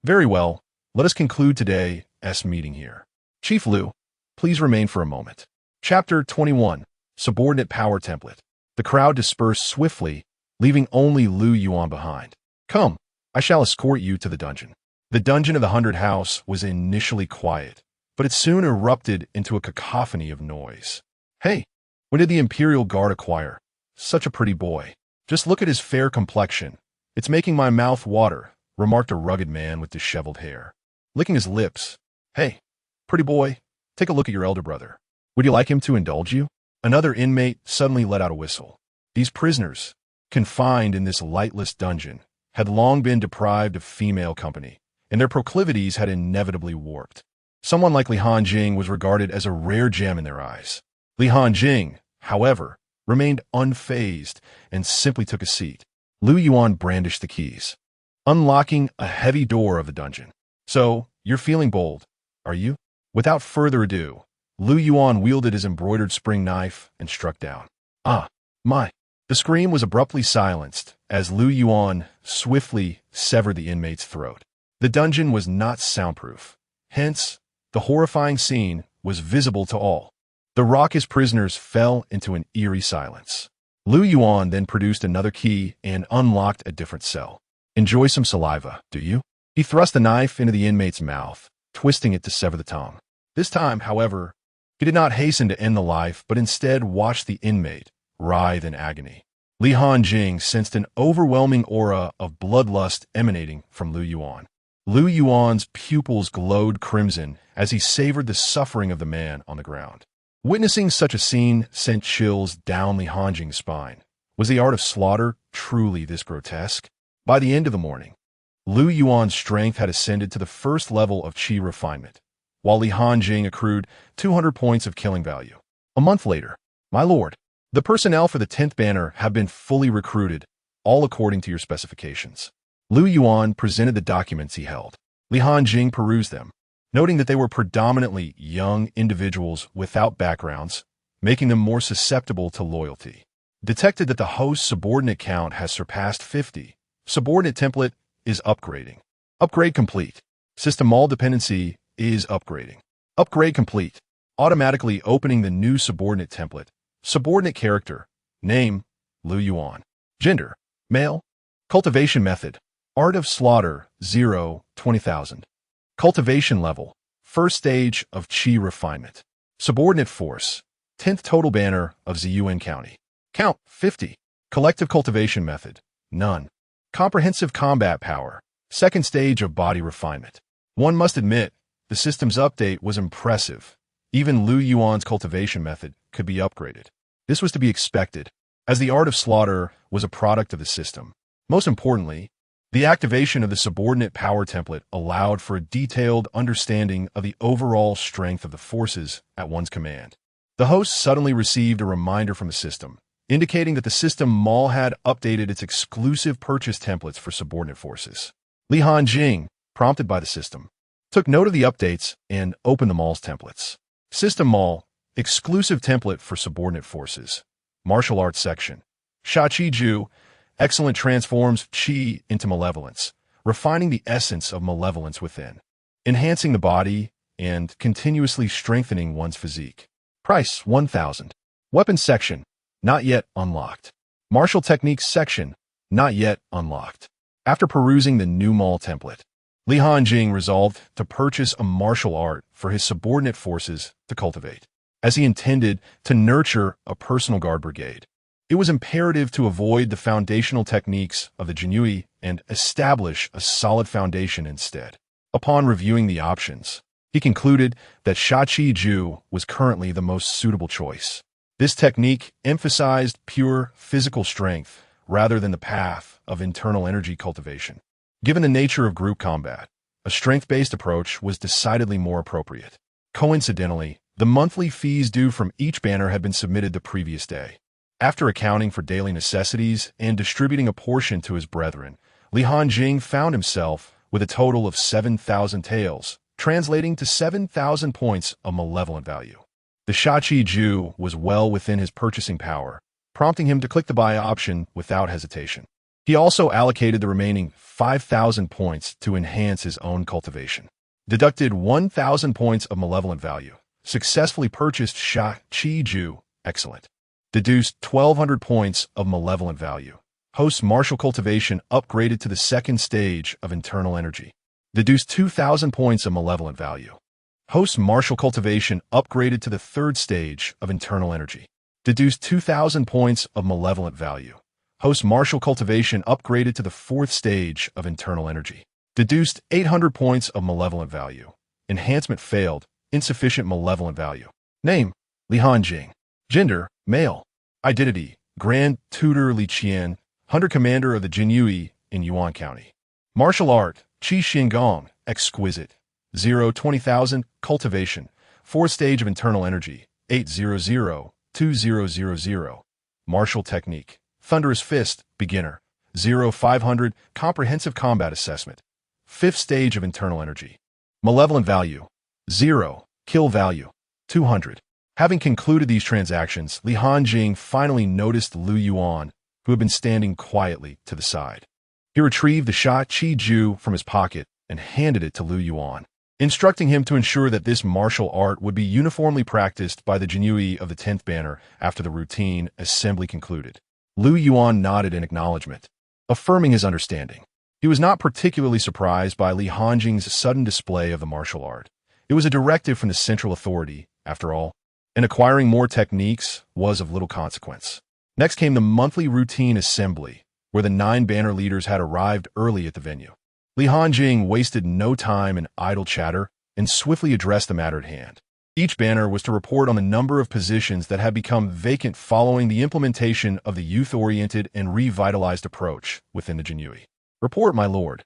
"Very well, let us conclude today's meeting here. Chief Liu, please remain for a moment." Chapter 21. Subordinate Power Template. The crowd dispersed swiftly, leaving only Lu Yuan behind. "Come, I shall escort you to the dungeon." The dungeon of the 100 House was initially quiet, but it soon erupted into a cacophony of noise. "Hey, when did the Imperial Guard acquire such a pretty boy? Just look at his fair complexion. It's making my mouth water," remarked a rugged man with disheveled hair. Licking his lips, "Hey, pretty boy, take a look at your elder brother. Would you like him to indulge you?" Another inmate suddenly let out a whistle. These prisoners, confined in this lightless dungeon, had long been deprived of female company, and their proclivities had inevitably warped. Someone like Li Hanjing was regarded as a rare gem in their eyes. Li Hanjing, however, remained unfazed and simply took a seat. Lu Yuan brandished the keys, unlocking a heavy door of the dungeon. "So, you're feeling bold, are you?" Without further ado, Lu Yuan wielded his embroidered spring knife and struck down. "Ah, my!" The scream was abruptly silenced as Lu Yuan swiftly severed the inmate's throat. The dungeon was not soundproof. Hence, the horrifying scene was visible to all. The raucous prisoners fell into an eerie silence. Lu Yuan then produced another key and unlocked a different cell. "Enjoy some saliva, do you?" He thrust the knife into the inmate's mouth, twisting it to sever the tongue. This time, however, he did not hasten to end the life, but instead watched the inmate writhe in agony. Li Hanjing sensed an overwhelming aura of bloodlust emanating from Lu Yuan. Lu Yuan's pupils glowed crimson as he savored the suffering of the man on the ground. Witnessing such a scene sent chills down Li Hanjing's spine. Was the art of slaughter truly this grotesque? By the end of the morning, Lu Yuan's strength had ascended to the first level of qi refinement, while Li Hanjing accrued 200 points of killing value. A month later, "My lord, the personnel for the 10th banner have been fully recruited, all according to your specifications." Lu Yuan presented the documents he held. Li Hanjing perused them, noting that they were predominantly young individuals without backgrounds, making them more susceptible to loyalty. Detected that the host's subordinate count has surpassed 50. Subordinate template is upgrading. Upgrade complete. System all dependency is upgrading. Upgrade complete. Automatically opening the new subordinate template. Subordinate character. Name, Lu Yuan. Gender, male. Cultivation method. Art of slaughter, 0, 20,000. Cultivation level, first stage of qi refinement. Subordinate force, 10th total banner of Ziyuan County. Count, 50. Collective cultivation method, none. Comprehensive combat power, second stage of body refinement. One must admit, the system's update was impressive. Even Lu Yuan's cultivation method could be upgraded. This was to be expected, as the art of slaughter was a product of the system. Most importantly, the activation of the subordinate power template allowed for a detailed understanding of the overall strength of the forces at one's command. The host suddenly received a reminder from the system, indicating that the system mall had updated its exclusive purchase templates for subordinate forces. Li Hanjing, prompted by the system, took note of the updates and opened the mall's templates. System mall, exclusive template for subordinate forces. Martial arts section. Sha Qi Ju, excellent transforms qi into malevolence, refining the essence of malevolence within, enhancing the body, and continuously strengthening one's physique. Price, 1,000. Weapons section, not yet unlocked. Martial techniques section, not yet unlocked. After perusing the new mall template, Li Hanjing resolved to purchase a martial art for his subordinate forces to cultivate, as he intended to nurture a personal guard brigade. It was imperative to avoid the foundational techniques of the Jinyiwei and establish a solid foundation instead. Upon reviewing the options, he concluded that Sha Qi Ju was currently the most suitable choice. This technique emphasized pure physical strength rather than the path of internal energy cultivation. Given the nature of group combat, a strength-based approach was decidedly more appropriate. Coincidentally, the monthly fees due from each banner had been submitted the previous day. After accounting for daily necessities and distributing a portion to his brethren, Li Hanjing found himself with a total of 7,000 taels, translating to 7,000 points of malevolent value. The Shachi Ju was well within his purchasing power, prompting him to click the buy option without hesitation. He also allocated the remaining 5,000 points to enhance his own cultivation. Deducted 1,000 points of malevolent value. Successfully purchased Shachi Ju. Excellent. Deduced 1,200 points of malevolent value. Host's martial cultivation upgraded to the second stage of internal energy. Deduced 2,000 points of malevolent value. Host's martial cultivation upgraded to the third stage of internal energy. Deduced 2,000 points of malevolent value. Host's martial cultivation upgraded to the fourth stage of internal energy. Deduced 800 points of malevolent value. Enhancement failed. Insufficient malevolent value. Name: Li Hanjing. Gender: male. Identity: Grand Tutor Li Qian, Hunter Commander of the Jinyiwei in Yuan County. Martial art: Qi Xingong. Exquisite. 0-20,000. Cultivation: fourth stage of internal energy. 800-2000. Martial technique: Thunderous Fist. Beginner. 0-500. Comprehensive combat assessment. Fifth stage of internal energy. Malevolent value: 0. Kill value: 200. Having concluded these transactions, Li Hanjing finally noticed Lu Yuan, who had been standing quietly to the side. He retrieved the Shachi Ju from his pocket and handed it to Lu Yuan, instructing him to ensure that this martial art would be uniformly practiced by the Jinyiwei of the 10th banner after the routine assembly concluded. Lu Yuan nodded in acknowledgement, affirming his understanding. He was not particularly surprised by Li Hanjing's sudden display of the martial art. It was a directive from the central authority, after all, and acquiring more techniques was of little consequence. Next came the monthly routine assembly, where the 9 banner leaders had arrived early at the venue. Li Hanjing wasted no time in idle chatter and swiftly addressed the matter at hand. Each banner was to report on the number of positions that had become vacant following the implementation of the youth-oriented and revitalized approach within the Jinyiwei. Report, my lord.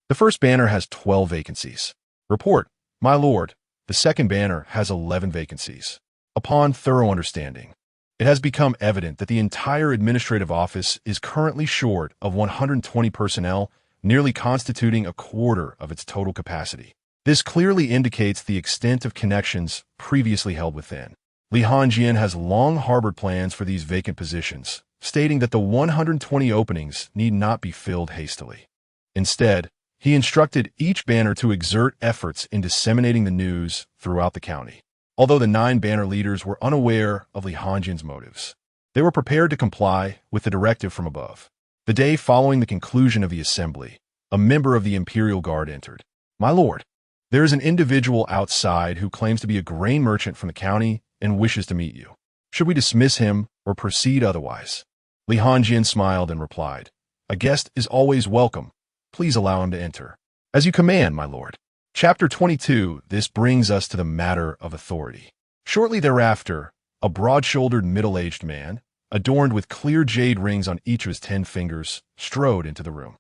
The first banner has 12 vacancies. Report, my lord. The second banner has 11 vacancies. Upon thorough understanding, it has become evident that the entire administrative office is currently short of 120 personnel, nearly constituting a quarter of its total capacity. This clearly indicates the extent of connections previously held within. Li Hanjing has long harbored plans for these vacant positions, stating that the 120 openings need not be filled hastily. Instead, he instructed each banner to exert efforts in disseminating the news throughout the county. Although the 9 banner leaders were unaware of Li Hanjing's motives, they were prepared to comply with the directive from above. The day following the conclusion of the assembly, a member of the Imperial Guard entered. My lord, there is an individual outside who claims to be a grain merchant from the county and wishes to meet you. Should we dismiss him or proceed otherwise? Li Hanjing smiled and replied, A guest is always welcome. Please allow him to enter. As you command, my lord. Chapter 22. This brings us to the matter of authority. Shortly thereafter, a broad-shouldered middle-aged man, adorned with clear jade rings on each of his 10 fingers, strode into the room.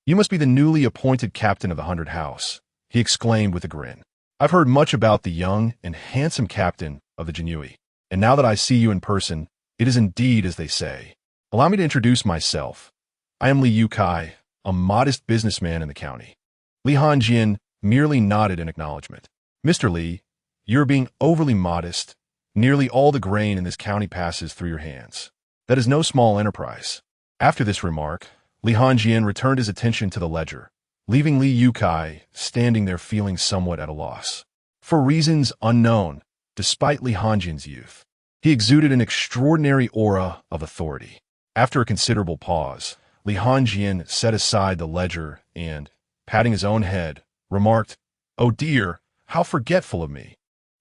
You must be the newly appointed captain of the 100 House, he exclaimed with a grin. I've heard much about the young and handsome captain of the Jinyiwei, and now that I see you in person, it is indeed as they say. Allow me to introduce myself. I am Li Yukai, a modest businessman in the county. Li Hanjing merely nodded in acknowledgement. Mr. Li, you're being overly modest. Nearly all the grain in this county passes through your hands. That is no small enterprise. After this remark, Li Hanjing returned his attention to the ledger, leaving Li Yukai standing there feeling somewhat at a loss. For reasons unknown, despite Li Hanjing's youth, he exuded an extraordinary aura of authority. After a considerable pause, Li Hanjing set aside the ledger and, patting his own head, remarked, Oh dear, how forgetful of me.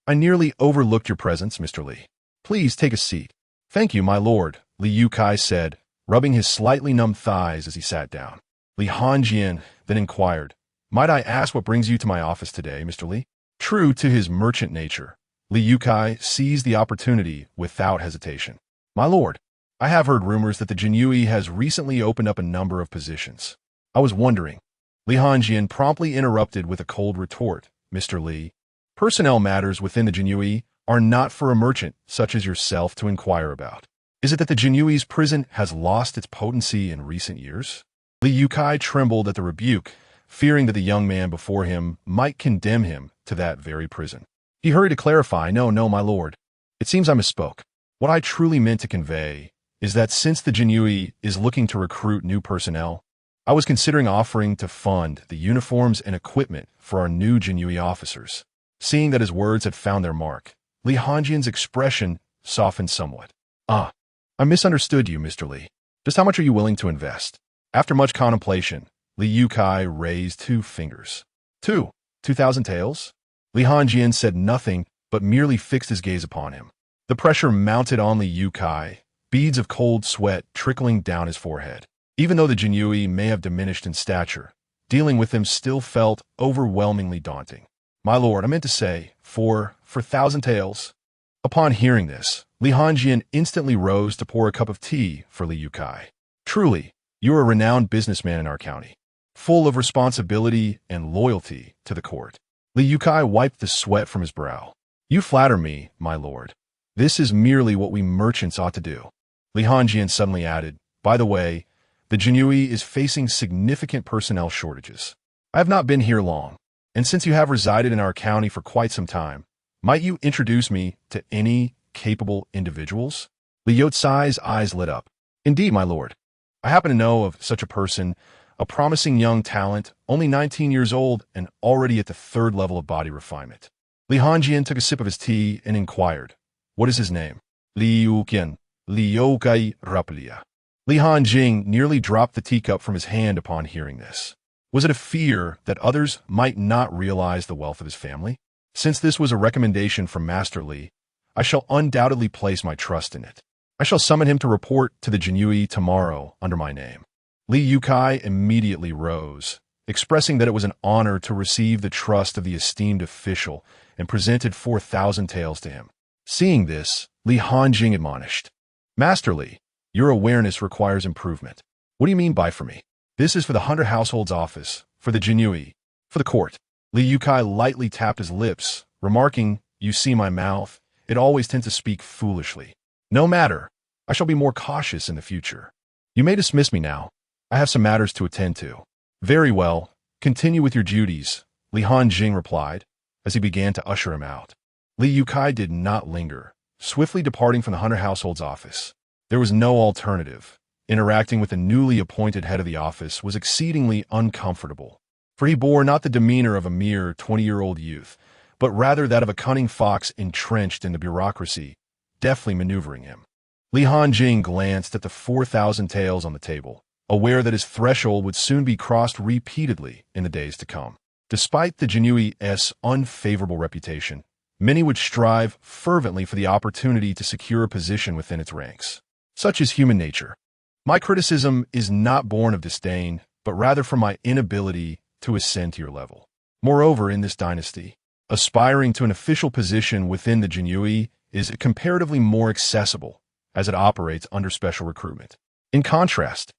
I nearly overlooked your presence, Mr. Li. Please take a seat. Thank you, my lord, Li Yukai said, rubbing his slightly numb thighs as he sat down. Li Hanjing then inquired, Might I ask what brings you to my office today, Mr. Li? True to his merchant nature, Li Yukai seized the opportunity without hesitation. My lord, I have heard rumors that the Jinyiwei has recently opened up a number of positions. I was wondering. Li Hanjing promptly interrupted with a cold retort. Mr. Li, personnel matters within the Jinyiwei are not for a merchant such as yourself to inquire about. Is it that the Jinyiwei's prison has lost its potency in recent years? Li Yukai trembled at the rebuke, fearing that the young man before him might condemn him to that very prison. He hurried to clarify, "No, no, my lord. It seems I misspoke. What I truly meant to convey is that since the Jinyiwei is looking to recruit new personnel, I was considering offering to fund the uniforms and equipment for our new Jinyiwei officers." Seeing that his words had found their mark, Li Hanjin's expression softened somewhat. "Ah, I misunderstood you, Mr. Li. Just how much are you willing to invest?" After much contemplation, Li Yukai raised 2 fingers. 2,000 taels? Li Hanjin said nothing, but merely fixed his gaze upon him. The pressure mounted on Li Yukai, beads of cold sweat trickling down his forehead. Even though the Jinyiwei may have diminished in stature, dealing with him still felt overwhelmingly daunting. "My lord, I meant to say, for 1,000 taels." Upon hearing this, Li Hanjin instantly rose to pour a cup of tea for Li Yukai. "Truly, you are a renowned businessman in our county, full of responsibility and loyalty to the court." Li Yukai wiped the sweat from his brow. "You flatter me, my lord. This is merely what we merchants ought to do." Li Hanjin suddenly added, "By the way, the Jinyiwei is facing significant personnel shortages. I have not been here long, and since you have resided in our county for quite some time, might you introduce me to any capable individuals?" Li Yotsai's eyes lit up. "Indeed, my lord. I happen to know of such a person, a promising young talent, only 19 years old and already at the 3rd level of body refinement." Li Hanjin took a sip of his tea and inquired, "What is his name?" "Li Yuqian, Li Youkai Raplia." Li Hanjing nearly dropped the teacup from his hand upon hearing this. Was it a fear that others might not realize the wealth of his family? Since this was a recommendation from Master Li, I shall undoubtedly place my trust in it. I shall summon him to report to the Jinyiwei tomorrow under my name. Li Yukai immediately rose, expressing that it was an honor to receive the trust of the esteemed official, and presented 4,000 taels to him. Seeing this, Li Hanjing admonished, "Master Li, your awareness requires improvement. What do you mean by for me?" "This is for the Hunter household's office, for the Jinyiwei, for the court." Li Yukai lightly tapped his lips, remarking, "You see my mouth, it always tends to speak foolishly. No matter, I shall be more cautious in the future. You may dismiss me now. I have some matters to attend to." "Very well, continue with your duties," Li Hanjing replied, as he began to usher him out. Li Yukai did not linger, swiftly departing from the Hunter household's office. There was no alternative. Interacting with the newly appointed head of the office was exceedingly uncomfortable, for he bore not the demeanor of a mere 20-year-old youth, but rather that of a cunning fox entrenched in the bureaucracy, deftly maneuvering him. Li Hanjing glanced at the 4,000 taels on the table, aware that his threshold would soon be crossed repeatedly in the days to come. Despite the Jinyiwei's unfavorable reputation, many would strive fervently for the opportunity to secure a position within its ranks. Such is human nature. My criticism is not born of disdain, but rather from my inability to ascend to your level. Moreover, in this dynasty, aspiring to an official position within the Jinyiwei is comparatively more accessible, as it operates under special recruitment. In contrast,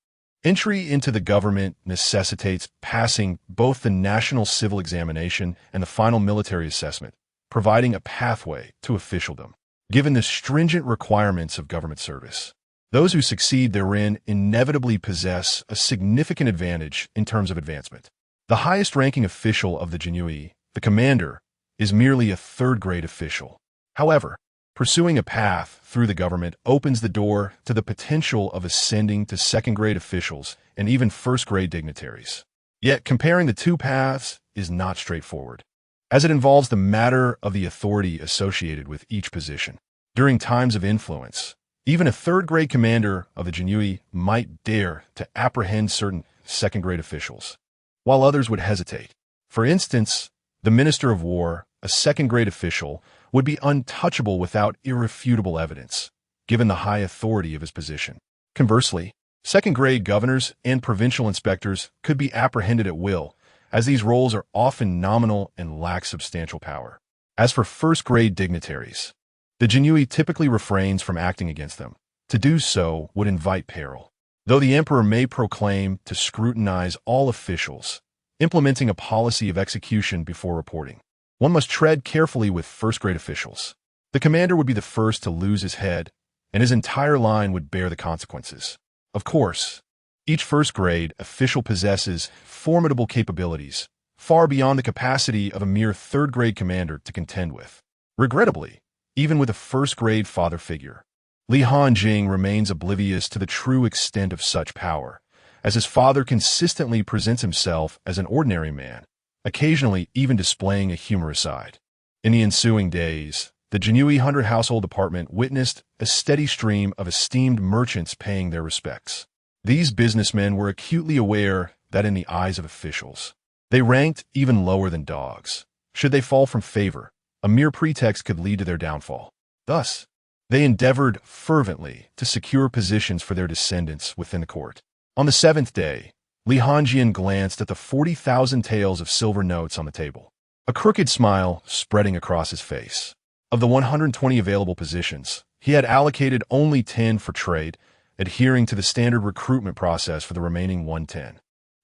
entry into the government necessitates passing both the national civil examination and the final military assessment, providing a pathway to officialdom. Given the stringent requirements of government service, those who succeed therein inevitably possess a significant advantage in terms of advancement. The highest-ranking official of the Jinyiwei, the commander, is merely a 3rd-grade official. However, pursuing a path through the government opens the door to the potential of ascending to 2nd-grade officials and even 1st-grade dignitaries. Yet comparing the 2 paths is not straightforward, as it involves the matter of the authority associated with each position. During times of influence, even a 3rd-grade commander of the Jinyiwei might dare to apprehend certain 2nd-grade officials, while others would hesitate. For instance, the Minister of War, a 2nd-grade official, would be untouchable without irrefutable evidence, given the high authority of his position. Conversely, 2nd-grade governors and provincial inspectors could be apprehended at will, as these roles are often nominal and lack substantial power. As for 1st-grade dignitaries, the Jinyiwei typically refrains from acting against them. To do so would invite peril. Though the emperor may proclaim to scrutinize all officials, implementing a policy of execution before reporting, one must tread carefully with 1st-grade officials. The commander would be the first to lose his head, and his entire line would bear the consequences. Of course, Each first-grade official possesses formidable capabilities, far beyond the capacity of a mere third-grade commander to contend with. Regrettably, even with a first-grade father figure, Li Hanjing remains oblivious to the true extent of such power, as his father consistently presents himself as an ordinary man, occasionally even displaying a humorous side. In the ensuing days, the Jinyiwei 100 household department witnessed a steady stream of esteemed merchants paying their respects. These businessmen were acutely aware that in the eyes of officials, they ranked even lower than dogs. Should they fall from favor, a mere pretext could lead to their downfall. Thus, they endeavored fervently to secure positions for their descendants within the court. On the seventh day, Li Hanjing glanced at the 40,000 taels of silver notes on the table, a crooked smile spreading across his face. Of the 120 available positions, he had allocated only 10 for trade, adhering to the standard recruitment process for the remaining 110.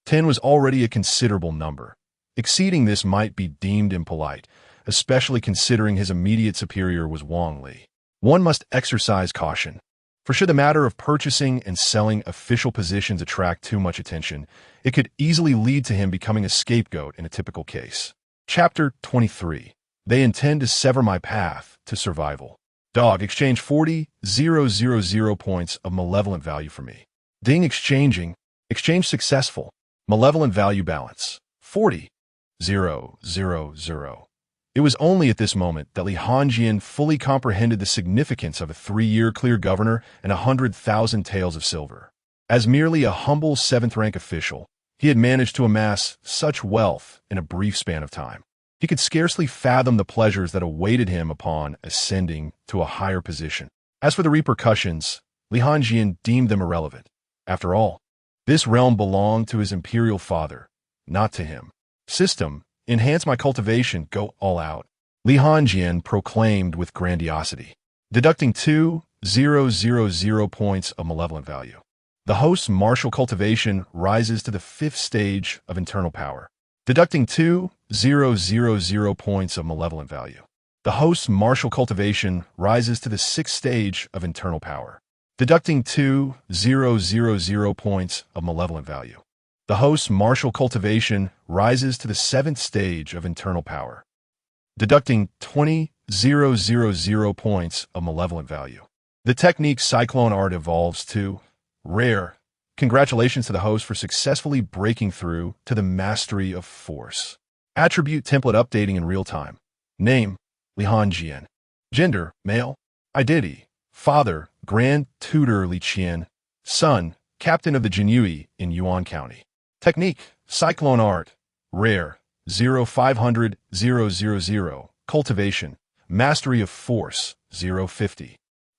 10 was already a considerable number. Exceeding this might be deemed impolite, especially considering his immediate superior was Wang Li. One must exercise caution, for should the matter of purchasing and selling official positions attract too much attention, it could easily lead to him becoming a scapegoat in a typical case. Chapter 23. They intend to sever my path to survival. Dog, exchange 40,000 points of malevolent value for me. Ding, exchanging. Exchange successful. Malevolent value balance. 40,000. It was only at this moment that Li Hanjing fully comprehended the significance of a 3-year clear governor and 100,000 taels of silver. As merely a humble 7th-rank official, he had managed to amass such wealth in a brief span of time. He could scarcely fathom the pleasures that awaited him upon ascending to a higher position. As for the repercussions, Li Hanjing deemed them irrelevant. After all, this realm belonged to his imperial father, not to him. System, enhance my cultivation, go all out. Li Hanjing proclaimed with grandiosity, deducting 2,000 points of malevolent value. The host's martial cultivation rises to the 5th stage of internal power, deducting 2,000 points of malevolent value. The host's martial cultivation rises to the 6th stage of internal power, deducting 2,000 points of malevolent value. The host's martial cultivation rises to the 7th stage of internal power, deducting 20,000 points of malevolent value. The technique Cyclone Art evolves to rare. Congratulations to the host for successfully breaking through to the mastery of force. Attribute template updating in real time. Name, Li Hanjing. Gender, male. Identity, father, Grand Tutor Li Qian. Son, captain of the Jinyiwei in Yuan County. Technique, Cyclone Art. Rare, 0,500,000. Cultivation, mastery of force, 0,50.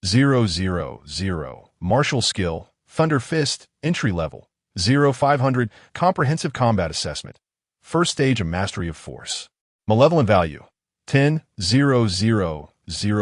0,000. Martial skill, Thunder Fist, entry level, 0,500. Comprehensive combat assessment, first stage of mastery of force. Malevolent value, 10,000.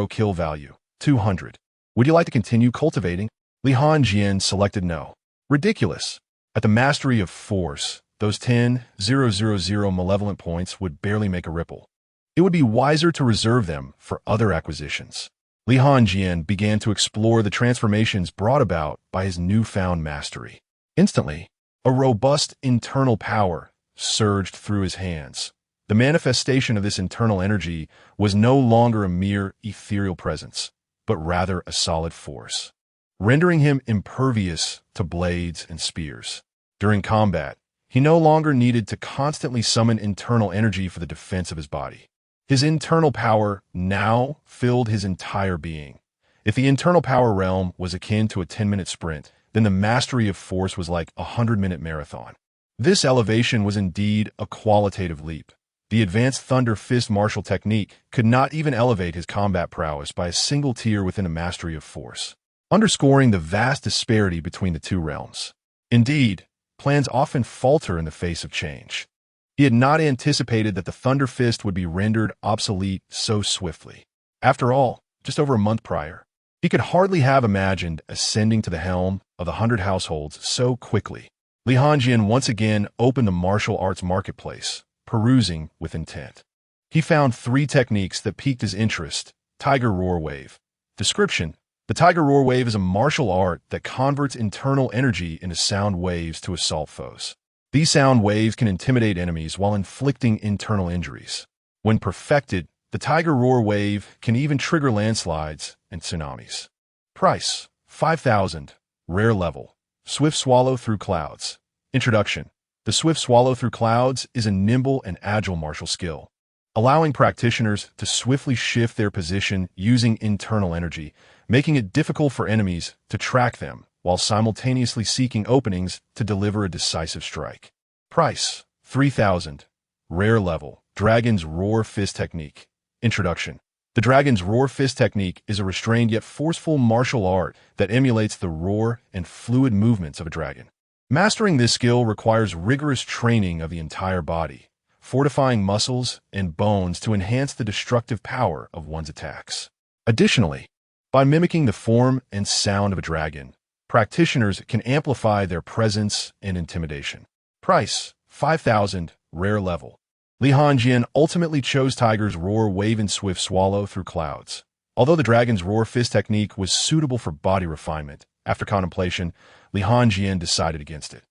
Kill value, 200. Would you like to continue cultivating? Li Hanjing selected no. Ridiculous. At the mastery of force, those 10,000 malevolent points would barely make a ripple. It would be wiser to reserve them for other acquisitions. Li Hanjing began to explore the transformations brought about by his newfound mastery. Instantly, a robust internal power surged through his hands. The manifestation of this internal energy was no longer a mere ethereal presence, but rather a solid force, rendering him impervious to blades and spears. During combat, he no longer needed to constantly summon internal energy for the defense of his body. His internal power now filled his entire being. If the internal power realm was akin to a 10-minute sprint, then the mastery of force was like a 100-minute marathon. This elevation was indeed a qualitative leap. The advanced Thunder Fist martial technique could not even elevate his combat prowess by a single tier within a mastery of force, underscoring the vast disparity between the two realms. Indeed, plans often falter in the face of change. He had not anticipated that the Thunder Fist would be rendered obsolete so swiftly. After all, just over a month prior, he could hardly have imagined ascending to the helm of the 100 households so quickly. Li Hanjing once again opened the martial arts marketplace, perusing with intent. He found 3 techniques that piqued his interest. Tiger Roar Wave. Description: The Tiger Roar Wave is a martial art that converts internal energy into sound waves to assault foes. These sound waves can intimidate enemies while inflicting internal injuries. When perfected, the Tiger Roar Wave can even trigger landslides and tsunamis. Price: 5,000. Rare level: Swift Swallow Through Clouds. Introduction: The Swift Swallow Through Clouds is a nimble and agile martial skill, allowing practitioners to swiftly shift their position using internal energy, making it difficult for enemies to track them while simultaneously seeking openings to deliver a decisive strike. Price: 3,000. Rare level: Dragon's Roar Fist Technique. Introduction: The Dragon's Roar Fist Technique is a restrained yet forceful martial art that emulates the roar and fluid movements of a dragon. Mastering this skill requires rigorous training of the entire body, fortifying muscles and bones to enhance the destructive power of one's attacks. Additionally, by mimicking the form and sound of a dragon, practitioners can amplify their presence and intimidation. Price: 5,000. Rare level: Li Hanjing ultimately chose Tiger's Roar Wave and Swift Swallow Through Clouds. Although the Dragon's Roar Fist technique was suitable for body refinement, after contemplation, Li Hanjing decided against it.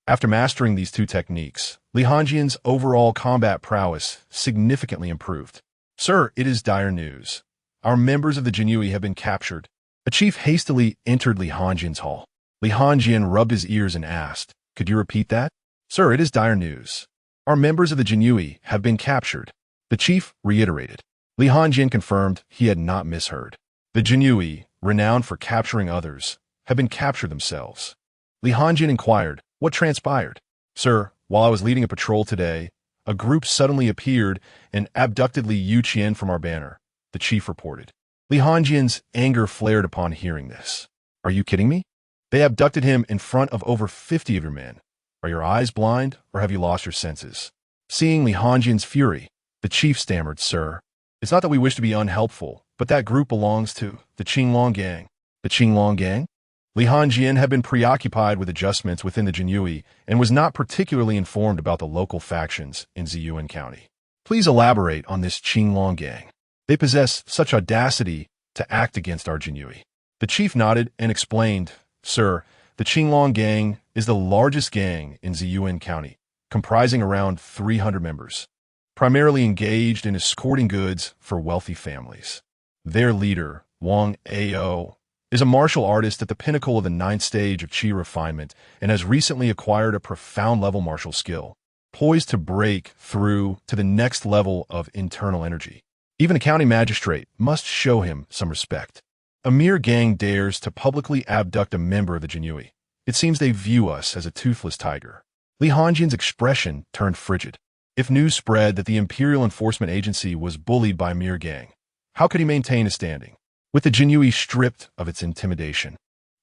After mastering these two techniques, Li Hanjing's overall combat prowess significantly improved. "Sir, it is dire news. Our members of the Jinyiwei have been captured." A chief hastily entered Li Hanjing's hall. Li Hanjing rubbed his ears and asked, "Could you repeat that?" "Sir, it is dire news. Our members of the Jinyiwei have been captured," the chief reiterated. Li Hanjing confirmed he had not misheard. The Jinyiwei, renowned for capturing others, have been captured themselves. Li Hanjing inquired, "What transpired?" "Sir, while I was leading a patrol today, a group suddenly appeared and abducted Li Yuqian from our banner," the chief reported. Li Hanjing's anger flared upon hearing this. "Are you kidding me? They abducted him in front of over 50 of your men. Are your eyes blind, or have you lost your senses?" Seeing Li Hanjing's fury, the chief stammered, "Sir, it's not that we wish to be unhelpful, but that group belongs to the Qinglong Gang." "The Qinglong Gang?" Li Hanjing had been preoccupied with adjustments within the Jinyiwei and was not particularly informed about the local factions in Ziyuan County. "Please elaborate on this Qinglong Gang. They possess such audacity to act against our Jinyiwei." The chief nodded and explained, "Sir, the Qinglong Gang is the largest gang in Ziyuan County, comprising around 300 members, primarily engaged in escorting goods for wealthy families. Their leader, Wang Ao, is a martial artist at the pinnacle of the 9th stage of Qi refinement and has recently acquired a profound-level martial skill, poised to break through to the next level of internal energy. Even a county magistrate must show him some respect. A mere gang dares to publicly abduct a member of the Jinyiwei. It seems they view us as a toothless tiger." Li Hanjing's expression turned frigid. If news spread that the Imperial Enforcement Agency was bullied by a mere gang, how could he maintain a standing? With the Jinyiwei stripped of its intimidation,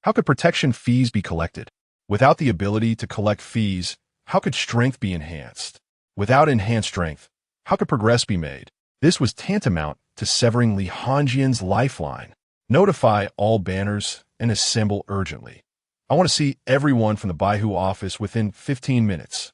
how could protection fees be collected? Without the ability to collect fees, how could strength be enhanced? Without enhanced strength, how could progress be made? This was tantamount to severing Li Hanjing's lifeline. "Notify all banners and assemble urgently. I want to see everyone from the Baihu office within 15 minutes.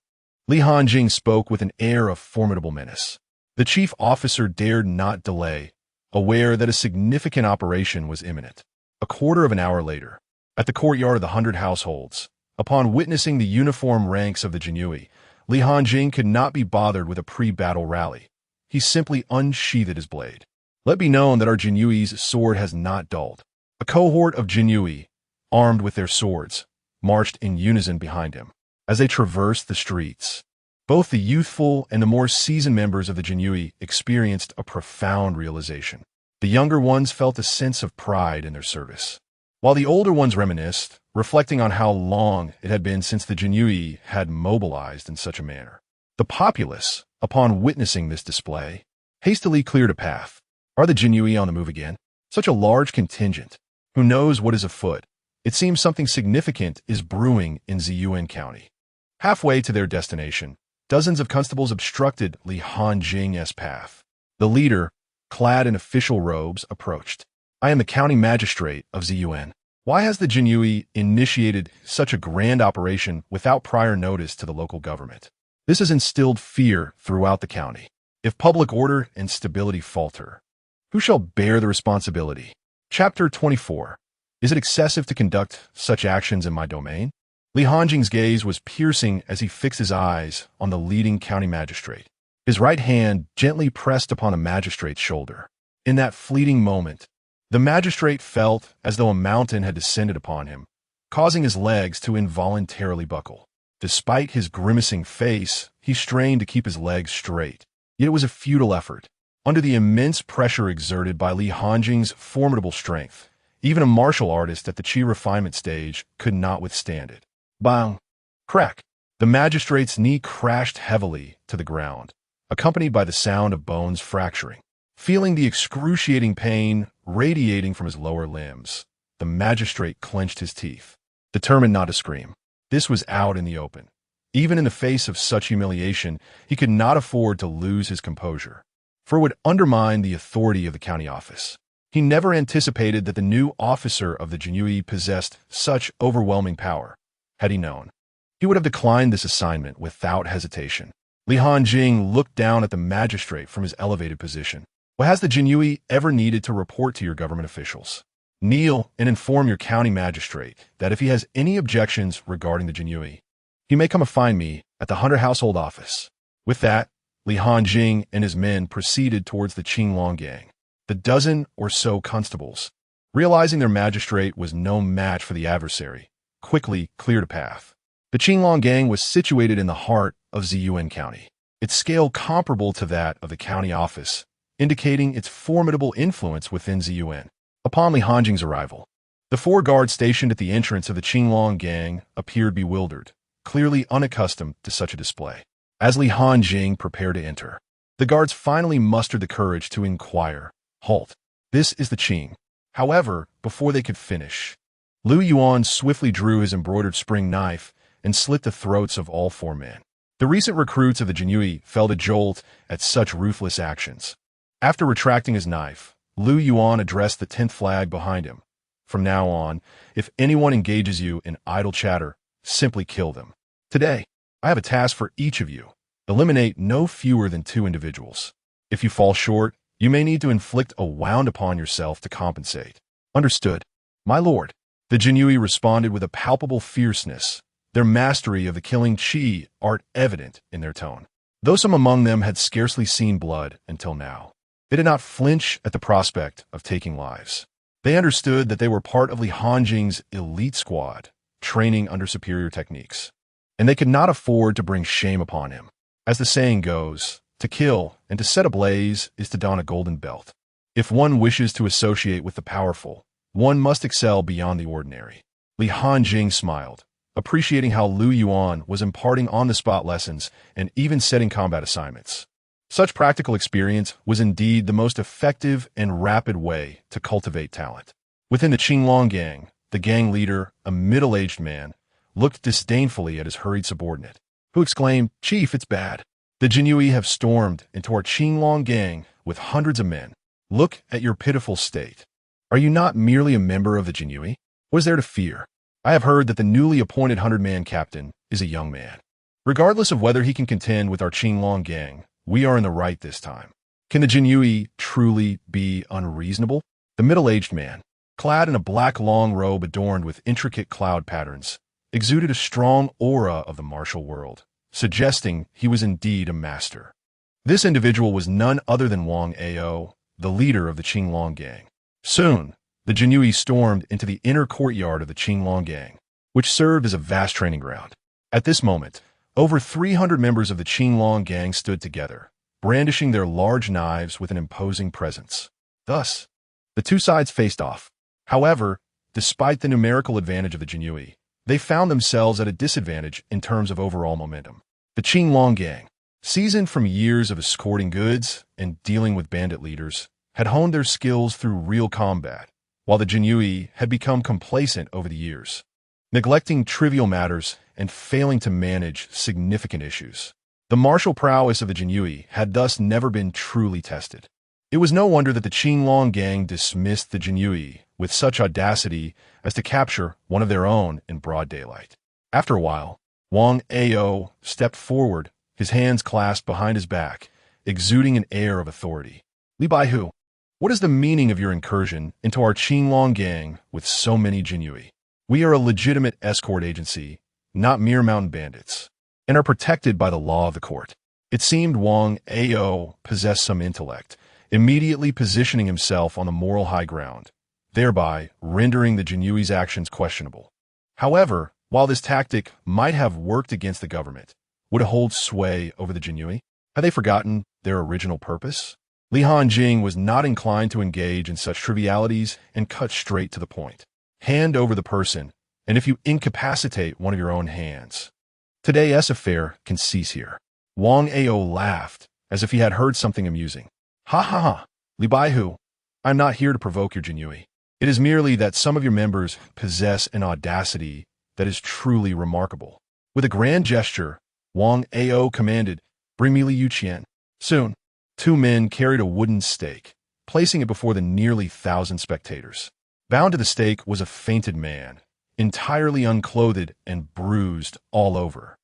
Li Hanjing spoke with an air of formidable menace. The chief officer dared not delay, aware that a significant operation was imminent. A quarter of an hour later, at the courtyard of the 100 households, upon witnessing the uniform ranks of the Jinyiwei, Li Hanjing could not be bothered with a pre-battle rally. He simply unsheathed his blade. "Let be known that our Jinyiwei's sword has not dulled." A cohort of Jinyiwei, armed with their swords, marched in unison behind him. As they traversed the streets, both the youthful and the more seasoned members of the Jinyiwei experienced a profound realization. The younger ones felt a sense of pride in their service, while the older ones reminisced, reflecting on how long it had been since the Jinyiwei had mobilized in such a manner. The populace, upon witnessing this display, hastily cleared a path. Are the Jinyiwei on the move again? Such a large contingent. Who knows what is afoot? It seems something significant is brewing in Ziyuan County. Halfway to their destination, dozens of constables obstructed Li Hanjing's path. The leader, clad in official robes, approached. "I am the county magistrate of Ziyuan. Why has the Jinyiwei initiated such a grand operation without prior notice to the local government? This has instilled fear throughout the county. If public order and stability falter, who shall bear the responsibility?" Chapter 24. Is it excessive to conduct such actions in my domain? Li Hanjing's gaze was piercing as he fixed his eyes on the leading county magistrate. His right hand gently pressed upon the magistrate's shoulder. In that fleeting moment, the magistrate felt as though a mountain had descended upon him, causing his legs to involuntarily buckle. Despite his grimacing face, he strained to keep his legs straight. Yet it was a futile effort. Under the immense pressure exerted by Li Hanjing's formidable strength, even a martial artist at the Qi refinement stage could not withstand it. Bang! Crack! The magistrate's knee crashed heavily to the ground, accompanied by the sound of bones fracturing. Feeling the excruciating pain radiating from his lower limbs, the magistrate clenched his teeth, determined not to scream. This was out in the open. Even in the face of such humiliation, he could not afford to lose his composure, for it would undermine the authority of the county office. He never anticipated that the new officer of the Jinyiwei possessed such overwhelming power. Had he known, he would have declined this assignment without hesitation. Li Hanjing looked down at the magistrate from his elevated position. What has the Jinyiwei ever needed to report to your government officials? Kneel and inform your county magistrate that if he has any objections regarding the Jinyiwei, he may come and find me at the Hunter Household Office. With that, Li Hanjing and his men proceeded towards the Qinglong gang. The dozen or so constables, realizing their magistrate was no match for the adversary, quickly cleared a path. The Qinglong gang was situated in the heart of Ziyuan County, its scale comparable to that of the county office, indicating its formidable influence within Ziyuan. Upon Li Hanjing's arrival, the 4 guards stationed at the entrance of the Qinglong gang appeared bewildered, clearly unaccustomed to such a display. As Li Hanjing prepared to enter, the guards finally mustered the courage to inquire, "Halt, this is the Qing." However, before they could finish, Lu Yuan swiftly drew his embroidered spring knife and slit the throats of all 4 men. The recent recruits of the Jinyiwei felt a jolt at such ruthless actions. After retracting his knife, Lu Yuan addressed the 10th flag behind him. "From now on, if anyone engages you in idle chatter, simply kill them. Today, I have a task for each of you. Eliminate no fewer than 2 individuals. If you fall short, you may need to inflict a wound upon yourself to compensate." "Understood, my lord." The Jinyiwei responded with a palpable fierceness, their mastery of the killing Qi art evident in their tone. Though some among them had scarcely seen blood until now, they did not flinch at the prospect of taking lives. They understood that they were part of Li Hanjing's elite squad, training under superior techniques, and they could not afford to bring shame upon him. As the saying goes, to kill and to set ablaze is to don a golden belt. If one wishes to associate with the powerful, one must excel beyond the ordinary. Li Hanjing smiled, appreciating how Lu Yuan was imparting on-the-spot lessons and even setting combat assignments. Such practical experience was indeed the most effective and rapid way to cultivate talent. Within the Qinglong gang, the gang leader, a middle-aged man, looked disdainfully at his hurried subordinate, who exclaimed, "Chief, it's bad. The Jinyiwei have stormed into our Qinglong gang with hundreds of men. Look at your pitiful state. Are you not merely a member of the Jinyiwei? What is there to fear? I have heard that the newly appointed 100-man captain is a young man. Regardless of whether he can contend with our Qinglong gang, we are in the right this time. Can the Jinyiwei truly be unreasonable?" The middle-aged man, clad in a black long robe adorned with intricate cloud patterns, exuded a strong aura of the martial world, suggesting he was indeed a master. This individual was none other than Wang Ao, the leader of the Qinglong gang. Soon, the Jinyiwei stormed into the inner courtyard of the Qinglong gang, which served as a vast training ground. At this moment, over 300 members of the Qinglong gang stood together, brandishing their large knives with an imposing presence. Thus, the 2 sides faced off. However, despite the numerical advantage of the Jinyiwei, they found themselves at a disadvantage in terms of overall momentum. The Qinglong gang, seasoned from years of escorting goods and dealing with bandit leaders, had honed their skills through real combat, while the Jinyiwei had become complacent over the years, neglecting trivial matters and failing to manage significant issues. The martial prowess of the Jinyiwei had thus never been truly tested. It was no wonder that the Qinglong gang dismissed the Jinyiwei with such audacity as to capture one of their own in broad daylight. After a while, Wang Ao stepped forward, his hands clasped behind his back, exuding an air of authority. "Li Baihu, What is the meaning of your incursion into our Qinglong gang with so many Jinyiwei? We are a legitimate escort agency, not mere mountain bandits, and are protected by the law of the court. It seemed Wang Ao possessed some intellect, immediately positioning himself on the moral high ground, thereby rendering the Jinyiwei's actions questionable. However, while this tactic might have worked against the government, would it hold sway over the Jinyiwei? Had they forgotten their original purpose? Li Hanjing was not inclined to engage in such trivialities and cut straight to the point. Hand over the person, and if you incapacitate one of your own hands. Today's affair can cease here. Wang Ao laughed, as if he had heard something amusing. Ha ha ha, Li Baihu, I'm not here to provoke your Jinyiwei. It is merely that some of your members possess an audacity that is truly remarkable. With a grand gesture, Wang Ao commanded, "Bring me Li Yuqian." Soon, two men carried a wooden stake, placing it before the nearly 1,000 spectators. Bound to the stake was a fainted man, entirely unclothed and bruised all over.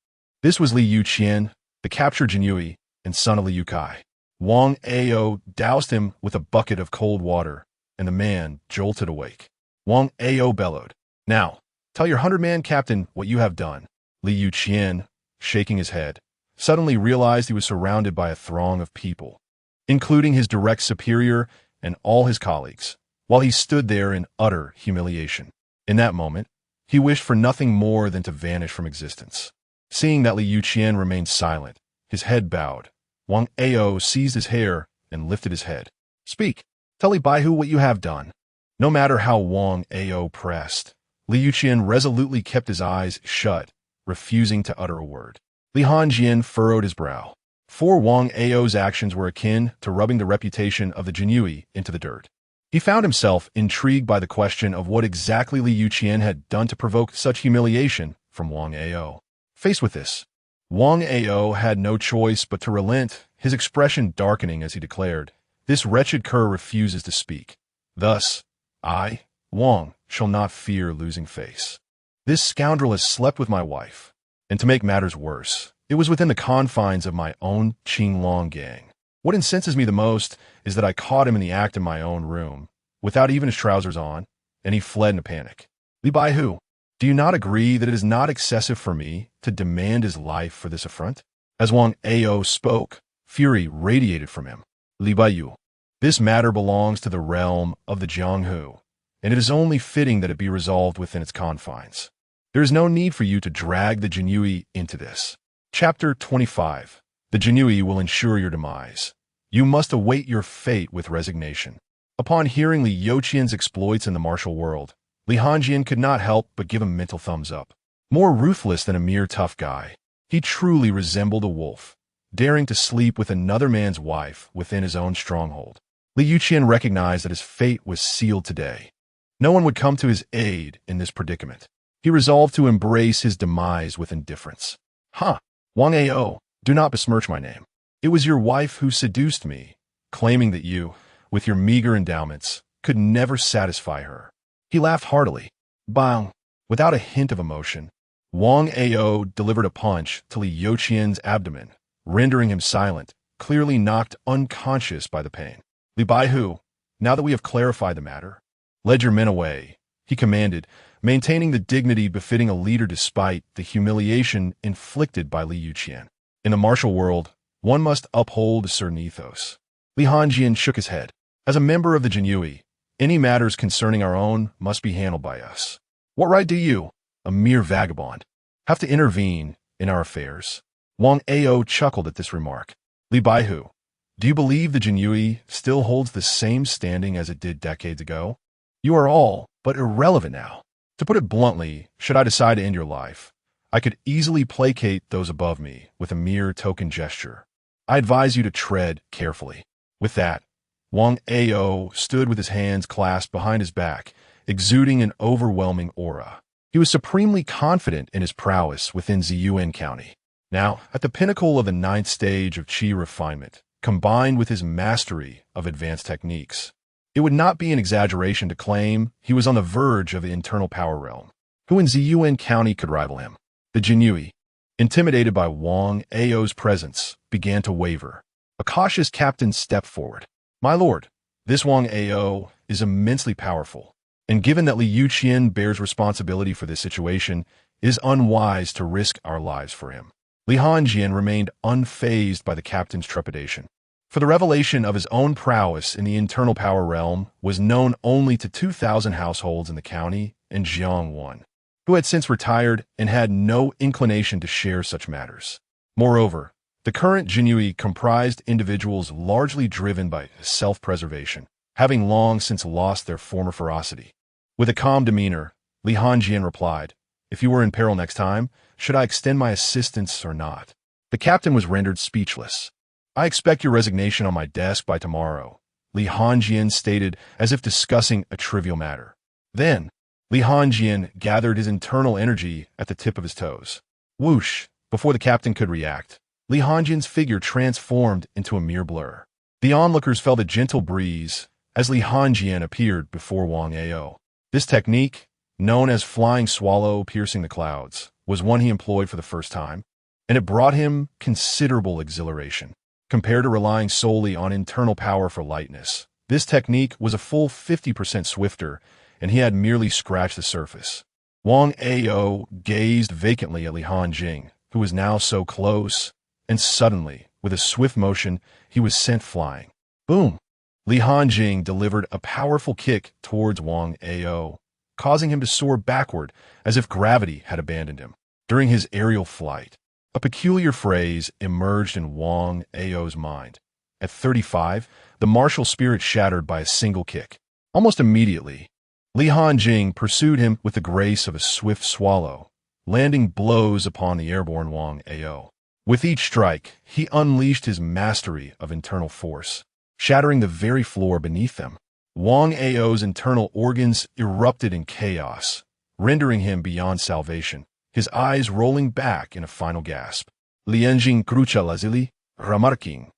This was Li Yuqian, the captured Jinyiwei and son of Li Yukai. Wang Ao doused him with a bucket of cold water, and the man jolted awake. Wang Ao bellowed, "Now, tell your 100-man captain what you have done." Li Yuqian, shaking his head, suddenly realized he was surrounded by a throng of people, including his direct superior and all his colleagues, while he stood there in utter humiliation. In that moment, he wished for nothing more than to vanish from existence. Seeing that Li Yuqian remained silent, his head bowed, Wang Ao seized his hair and lifted his head. "Speak, tell Li Baihu what you have done." No matter how Wang Ao pressed, Li Yuqian resolutely kept his eyes shut, refusing to utter a word. Li Hanjing furrowed his brow. For Wang Ao's actions were akin to rubbing the reputation of the Jinyiwei into the dirt. He found himself intrigued by the question of what exactly Li Yuqian had done to provoke such humiliation from Wang Ao. Faced with this, Wang Ao had no choice but to relent, his expression darkening as he declared, "This wretched cur refuses to speak. Thus, I, Wang, shall not fear losing face. This scoundrel has slept with my wife, and to make matters worse, it was within the confines of my own Qinglong gang. What incenses me the most is that I caught him in the act in my own room, without even his trousers on, and he fled in a panic. Li Baihu, do you not agree that it is not excessive for me to demand his life for this affront?" As Wang Ao spoke, fury radiated from him. "Li Baiyu, this matter belongs to the realm of the Jianghu, and it is only fitting that it be resolved within its confines. There is no need for you to drag the Jinyiwei into this." Chapter 25. The Jinyiwei will ensure your demise. You must await your fate with resignation. Upon hearing Li Yuqian's exploits in the martial world, Li Hanjing could not help but give him mental thumbs up. More ruthless than a mere tough guy, he truly resembled a wolf, daring to sleep with another man's wife within his own stronghold. Li Yuqian recognized that his fate was sealed today. No one would come to his aid in this predicament. He resolved to embrace his demise with indifference. "Ha! Wang Ao, do not besmirch my name. It was your wife who seduced me, claiming that you, with your meager endowments, could never satisfy her." He laughed heartily. Bang! Without a hint of emotion, Wang Ao delivered a punch to Li Yuqian's abdomen, rendering him silent, clearly knocked unconscious by the pain. "Li Baihu, now that we have clarified the matter, lead your men away," he commanded, maintaining the dignity befitting a leader despite the humiliation inflicted by Li Yuqian. In the martial world, one must uphold a certain ethos. Li Hanjing shook his head. "As a member of the Jinyiwei, any matters concerning our own must be handled by us. What right do you, a mere vagabond, have to intervene in our affairs?" Wang Ao chuckled at this remark. "Li Baihu, do you believe the Jinyiwei still holds the same standing as it did decades ago? You are all but irrelevant now. To put it bluntly, should I decide to end your life, I could easily placate those above me with a mere token gesture. I advise you to tread carefully." With that, Wang Ao stood with his hands clasped behind his back, exuding an overwhelming aura. He was supremely confident in his prowess within Ziyuan County. Now, at the pinnacle of the 9th stage of Qi refinement, combined with his mastery of advanced techniques, it would not be an exaggeration to claim he was on the verge of the internal power realm. Who in Ziyuan County could rival him? The Jinyiwei, intimidated by Wang Ao's presence, began to waver. A cautious captain stepped forward. "My lord, This Wang Ao is immensely powerful, and given that Li Yuqian bears responsibility for this situation, it is unwise to risk our lives for him. Li Hanjing remained unfazed by the captain's trepidation. For the revelation of his own prowess in the internal power realm was known only to 2,000 households in the county and Jiangwan, who had since retired and had no inclination to share such matters. Moreover, the current Jinyiwei comprised individuals largely driven by self-preservation, having long since lost their former ferocity. With a calm demeanor, Li Hanjing replied, "If you were in peril next time, should I extend my assistance or not?" The captain was rendered speechless. "I expect your resignation on my desk by tomorrow," Li Hanjing stated as if discussing a trivial matter. Then, Li Hanjing gathered his internal energy at the tip of his toes. Whoosh! Before the captain could react, Li Hanjing's figure transformed into a mere blur. The onlookers felt a gentle breeze as Li Hanjing appeared before Wang Ao. This technique, known as flying swallow piercing the clouds, was one he employed for the first time, and it brought him considerable exhilaration. Compared to relying solely on internal power for lightness, this technique was a full 50% swifter, and he had merely scratched the surface. Wang Ao gazed vacantly at Li Hanjing, who was now so close, and suddenly, with a swift motion, he was sent flying. Boom! Li Hanjing delivered a powerful kick towards Wang Ao, causing him to soar backward as if gravity had abandoned him. During his aerial flight, a peculiar phrase emerged in Wang Ao's mind. At 35, the martial spirit shattered by a single kick. Almost immediately, Li Hanjing pursued him with the grace of a swift swallow, landing blows upon the airborne Wang Ao. With each strike, he unleashed his mastery of internal force, shattering the very floor beneath them. Wang Ao's internal organs erupted in chaos, rendering him beyond salvation, his eyes rolling back in a final gasp. Lianjing Krucha Lazili, Ramarking.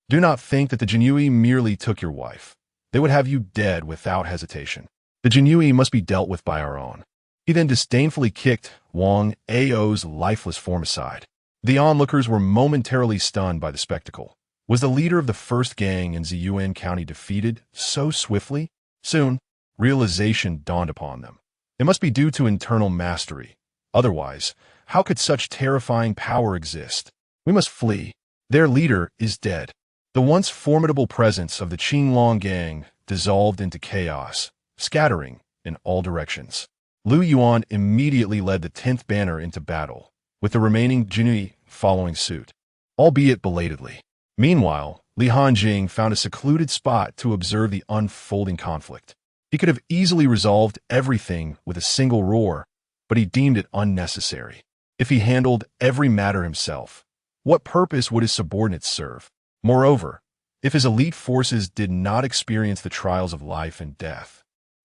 Do not think that the Jinyiwei merely took your wife. They would have you dead without hesitation. The Jinyiwei must be dealt with by our own. He then disdainfully kicked Wang Ao's lifeless form aside. The onlookers were momentarily stunned by the spectacle. Was the leader of the first gang in Ziyuan County defeated so swiftly? Soon, realization dawned upon them. It must be due to internal mastery. Otherwise, how could such terrifying power exist? We must flee. Their leader is dead. The once formidable presence of the Qinglong gang dissolved into chaos, scattering in all directions. Lu Yuan immediately led the 10th banner into battle, with the remaining Jinyiwei following suit, albeit belatedly. Meanwhile, Li Hanjing found a secluded spot to observe the unfolding conflict. He could have easily resolved everything with a single roar, but he deemed it unnecessary. If he handled every matter himself, what purpose would his subordinates serve? Moreover, if his elite forces did not experience the trials of life and death,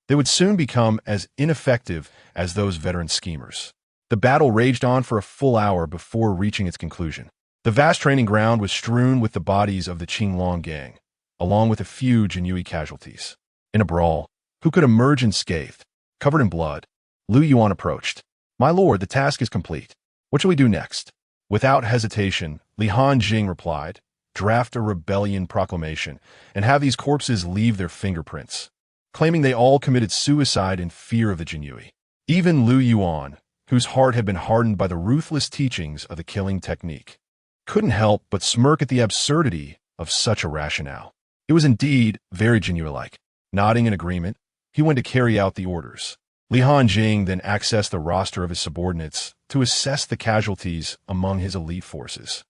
they would soon become as ineffective as those veteran schemers. The battle raged on for a full hour before reaching its conclusion. The vast training ground was strewn with the bodies of the Qinglong gang, along with a few Jinyiwei casualties. In a brawl, who could emerge unscathed? Covered in blood, Lu Yuan approached. "My lord, the task is complete. What shall we do next?" Without hesitation, Li Hanjing replied, "Draft a rebellion proclamation and have these corpses leave their fingerprints," claiming they all committed suicide in fear of the Jinyiwei. Even Lu Yuan, whose heart had been hardened by the ruthless teachings of the killing technique, couldn't help but smirk at the absurdity of such a rationale. It was indeed very Jinyiwei-like. Nodding in agreement, he went to carry out the orders. Li Hanjing then accessed the roster of his subordinates to assess the casualties among his elite forces.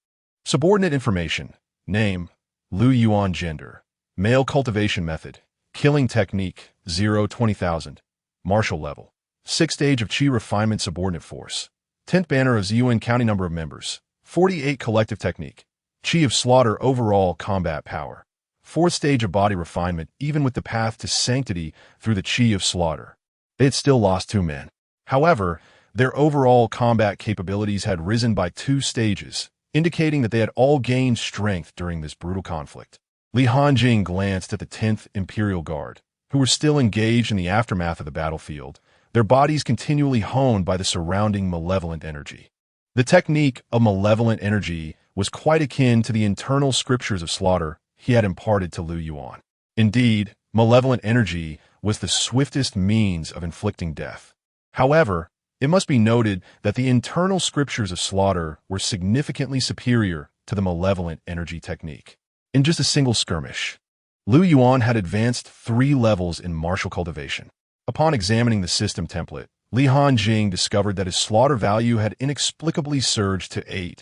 Subordinate information: name, Lu Yuan; gender, male; cultivation method, killing technique, 0-20,000, martial level, 6th stage of Qi refinement subordinate force, 10th banner of Ziyuan County number of members, 48 collective technique, Qi of slaughter overall combat power, 4th stage of body refinement even with the path to sanctity through the Qi of slaughter. They had still lost 2 men. However, their overall combat capabilities had risen by 2 stages, indicating that they had all gained strength during this brutal conflict. Li Hanjing glanced at the 10th Imperial Guard, who were still engaged in the aftermath of the battlefield, their bodies continually honed by the surrounding malevolent energy. The technique of malevolent energy was quite akin to the internal scriptures of slaughter he had imparted to Lu Yuan. Indeed, malevolent energy was the swiftest means of inflicting death. However, it must be noted that the internal scriptures of slaughter were significantly superior to the malevolent energy technique. In just a single skirmish, Liu Yuan had advanced 3 levels in martial cultivation. Upon examining the system template, Li Hanjing discovered that his slaughter value had inexplicably surged to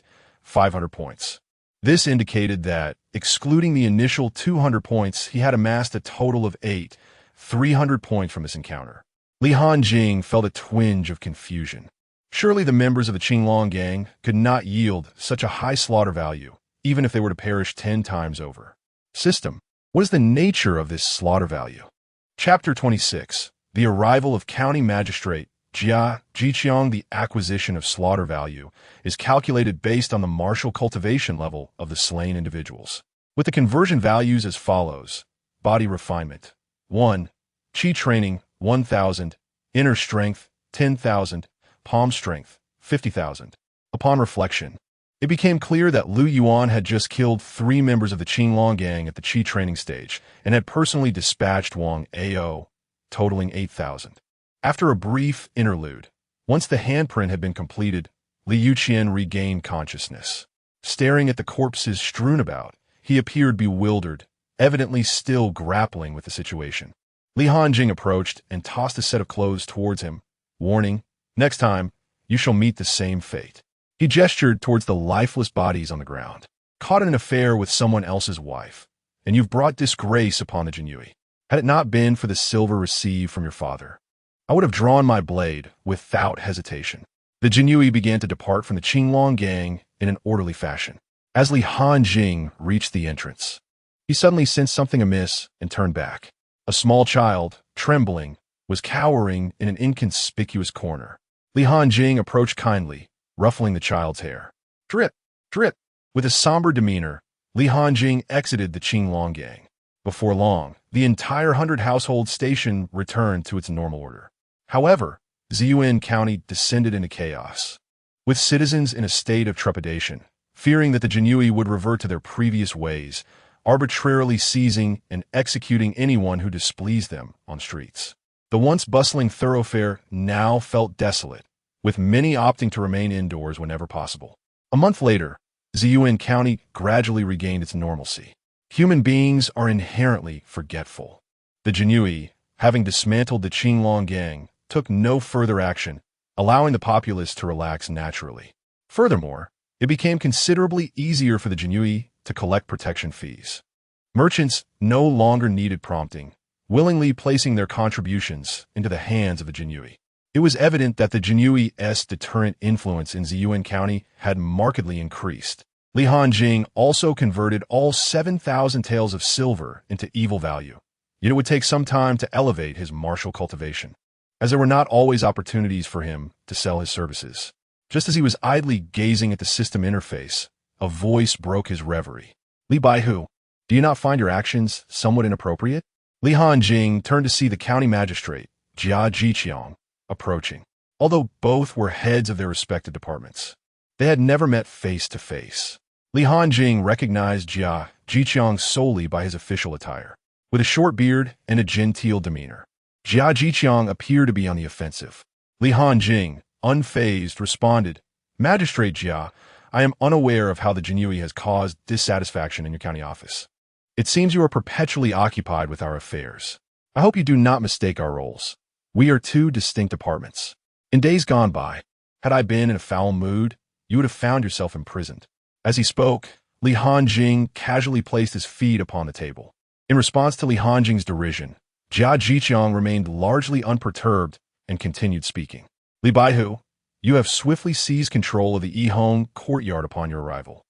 500 points. This indicated that, excluding the initial 200 points, he had amassed a total of 300 points from this encounter. Li Hanjing felt a twinge of confusion. Surely the members of the Qinglong gang could not yield such a high slaughter value, even if they were to perish 10 times over. System. What is the nature of this slaughter value? Chapter 26. The arrival of County Magistrate Jia Jiqiang. The acquisition of slaughter value is calculated based on the martial cultivation level of the slain individuals, with the conversion values as follows. Body refinement 1. Qi training 1,000, inner strength 10,000, palm strength 50,000. Upon reflection, it became clear that Liu Yuan had just killed 3 members of the Qinglong gang at the Qi training stage and had personally dispatched Wang Ao, totaling 8,000. After a brief interlude, once the handprint had been completed, Liu Qian regained consciousness. Staring at the corpses strewn about, he appeared bewildered, evidently still grappling with the situation. Li Hanjing approached and tossed a set of clothes towards him, warning, "Next time, you shall meet the same fate." He gestured towards the lifeless bodies on the ground. "Caught in an affair with someone else's wife, and you've brought disgrace upon the Jinyiwei. Had it not been for the silver received from your father, I would have drawn my blade without hesitation." The Jinyiwei began to depart from the Qinglong gang in an orderly fashion. As Li Hanjing reached the entrance, he suddenly sensed something amiss and turned back. A small child, trembling, was cowering in an inconspicuous corner. Li Hanjing approached kindly, ruffling the child's hair. "Drip, drip." With a somber demeanor, Li Hanjing exited the Qinglong gang. Before long, the entire 100-household station returned to its normal order. However, Ziyuan County descended into chaos, with citizens in a state of trepidation, fearing that the Jinyiwei would revert to their previous ways, arbitrarily seizing and executing anyone who displeased them on streets. The once bustling thoroughfare now felt desolate, with many opting to remain indoors whenever possible. A month later, Ziyuan County gradually regained its normalcy. Human beings are inherently forgetful. The Jinyiwei, having dismantled the Qinglong gang, took no further action, allowing the populace to relax naturally. Furthermore, it became considerably easier for the Jinyiwei to collect protection fees. Merchants no longer needed prompting, willingly placing their contributions into the hands of the Jinyiwei. It was evident that the Jinyiwei's deterrent influence in Ziyuan County had markedly increased. Li Hanjing also converted all 7,000 taels of silver into evil value, yet it would take some time to elevate his martial cultivation, as there were not always opportunities for him to sell his services. Just as he was idly gazing at the system interface, a voice broke his reverie. "Li Baihu, do you not find your actions somewhat inappropriate?" Li Hanjing turned to see the county magistrate, Jia Jiqiang, approaching. Although both were heads of their respective departments, they had never met face to face. Li Hanjing recognized Jia Jiqiang solely by his official attire, with a short beard and a genteel demeanor. Jia Jiqiang appeared to be on the offensive. Li Hanjing, unfazed, responded, "Magistrate Jia, I am unaware of how the Jinyiwei has caused dissatisfaction in your county office. It seems you are perpetually occupied with our affairs. I hope you do not mistake our roles. We are 2 distinct departments. In days gone by, had I been in a foul mood, you would have found yourself imprisoned." As he spoke, Li Hanjing casually placed his feet upon the table. In response to Li Hanjing's derision, Jia Jiqiang remained largely unperturbed and continued speaking. "Li Baihu, you have swiftly seized control of the Yihong courtyard upon your arrival,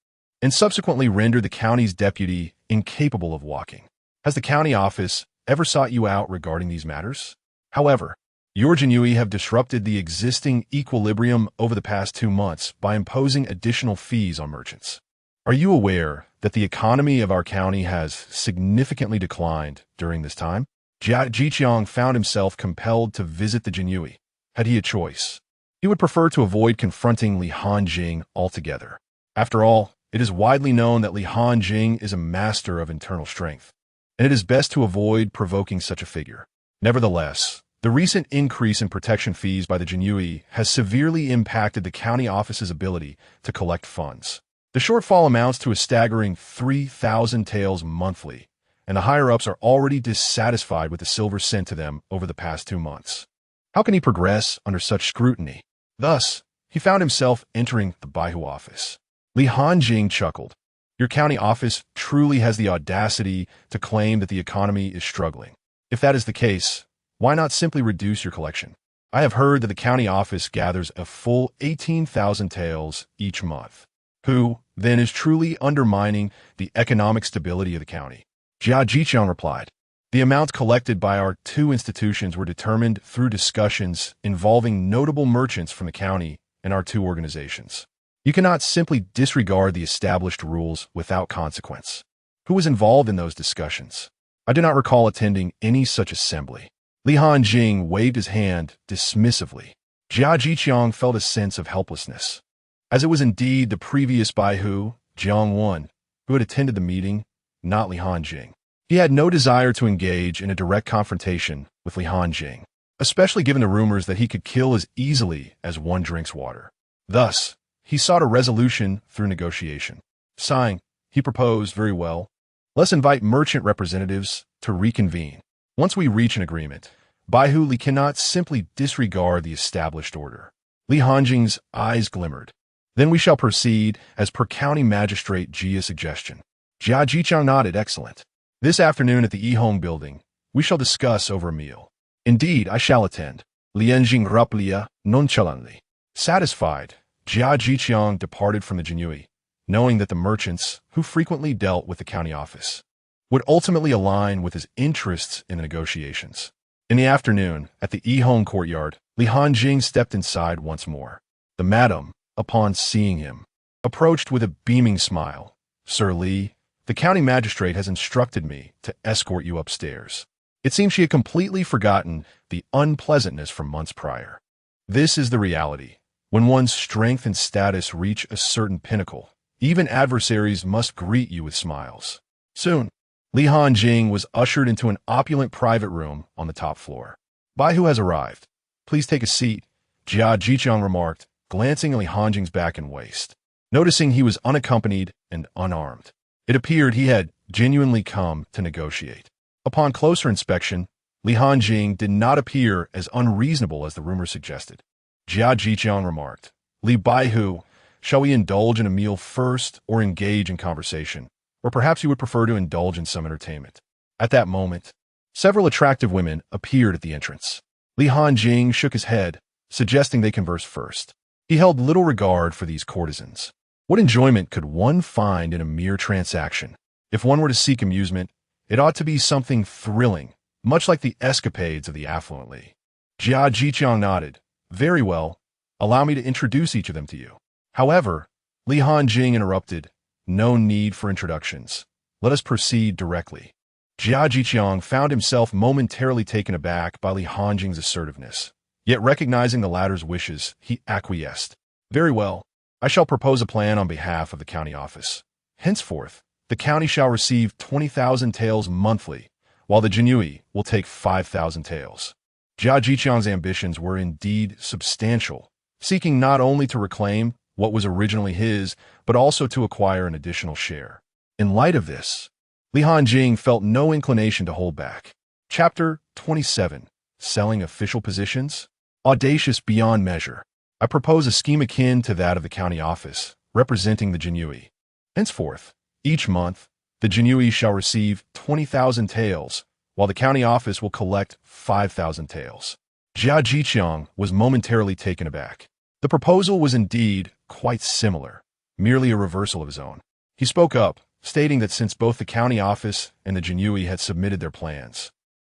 and subsequently rendered the county's deputy incapable of walking. Has the county office ever sought you out regarding these matters? However, your Jinyiwei have disrupted the existing equilibrium over the past 2 months by imposing additional fees on merchants. Are you aware that the economy of our county has significantly declined during this time?" Jia Jiqiang found himself compelled to visit the Jinyiwei. Had he a choice, he would prefer to avoid confronting Li Hanjing altogether. After all, it is widely known that Li Hanjing is a master of internal strength, and it is best to avoid provoking such a figure. Nevertheless, the recent increase in protection fees by the Jinyiwei has severely impacted the county office's ability to collect funds. The shortfall amounts to a staggering 3,000 taels monthly, and the higher-ups are already dissatisfied with the silver sent to them over the past 2 months. How can he progress under such scrutiny? Thus, he found himself entering the Baihu office. Hanjing chuckled. Your county office truly has the audacity to claim that the economy is struggling. If that is the case, why not simply reduce your collection? I have heard that the county office gathers a full 18,000 taels each month. Who, then, is truly undermining the economic stability of the county? Jia Jiqiang replied. The amounts collected by our 2 institutions were determined through discussions involving notable merchants from the county and our 2 organizations. You cannot simply disregard the established rules without consequence. Who was involved in those discussions? I do not recall attending any such assembly. Hanjing waved his hand dismissively. Jia Jiqiang felt a sense of helplessness, as it was indeed the previous Baihu, Jiang, who had attended the meeting, not Hanjing. He had no desire to engage in a direct confrontation with Hanjing, especially given the rumors that he could kill as easily as one drinks water. Thus, he sought a resolution through negotiation. Sighing, he proposed, very well, let's invite merchant representatives to reconvene. Once we reach an agreement, Baihu Li cannot simply disregard the established order. Hanjing's eyes glimmered. Then we shall proceed as per County Magistrate Jia's suggestion. Jia Jiqiang nodded. Excellent. This afternoon at the Yihong building, we shall discuss over a meal. Indeed, I shall attend. Lianjing replied nonchalantly. Satisfied, Jia Jiqiang departed from the Jinyiwei, knowing that the merchants, who frequently dealt with the county office, would ultimately align with his interests in the negotiations. In the afternoon, at the Yihong courtyard, Hanjing stepped inside once more. The madam, upon seeing him, approached with a beaming smile. Sir Li, the county magistrate has instructed me to escort you upstairs. It seems she had completely forgotten the unpleasantness from months prior. This is the reality. When one's strength and status reach a certain pinnacle, even adversaries must greet you with smiles. Soon, Hanjing was ushered into an opulent private room on the top floor. Baihu has arrived. Please take a seat, Jia Jiqiang remarked, glancing at Hanjing's back and waist. Noticing he was unaccompanied and unarmed, it appeared he had genuinely come to negotiate. Upon closer inspection, Hanjing did not appear as unreasonable as the rumor suggested. Jia Jiqiang remarked, Baihu, shall we indulge in a meal first or engage in conversation? Or perhaps you would prefer to indulge in some entertainment. At that moment, several attractive women appeared at the entrance. Hanjing shook his head, suggesting they converse first. He held little regard for these courtesans. What enjoyment could one find in a mere transaction? If one were to seek amusement, it ought to be something thrilling, much like the escapades of the affluently. Jia Jiqiang nodded. Very well, allow me to introduce each of them to you. However, Hanjing interrupted. No need for introductions. Let us proceed directly. Jia Jiqiang found himself momentarily taken aback by Hanjing's assertiveness. Yet recognizing the latter's wishes, he acquiesced. Very well, I shall propose a plan on behalf of the county office. Henceforth, the county shall receive 20,000 taels monthly, while the Jinyiwei will take 5,000 taels. Jia Jiqiang's ambitions were indeed substantial, seeking not only to reclaim what was originally his, but also to acquire an additional share. In light of this, Hanjing felt no inclination to hold back. Chapter 27. Selling official positions? Audacious beyond measure. I propose a scheme akin to that of the county office, representing the Jinyiwei. Henceforth, each month, the Jinyiwei shall receive 20,000 taels, while the county office will collect 5,000 taels. Jia Jiqiang was momentarily taken aback. The proposal was indeed quite similar, merely a reversal of his own. He spoke up, stating that since both the county office and the Jinyiwei had submitted their plans,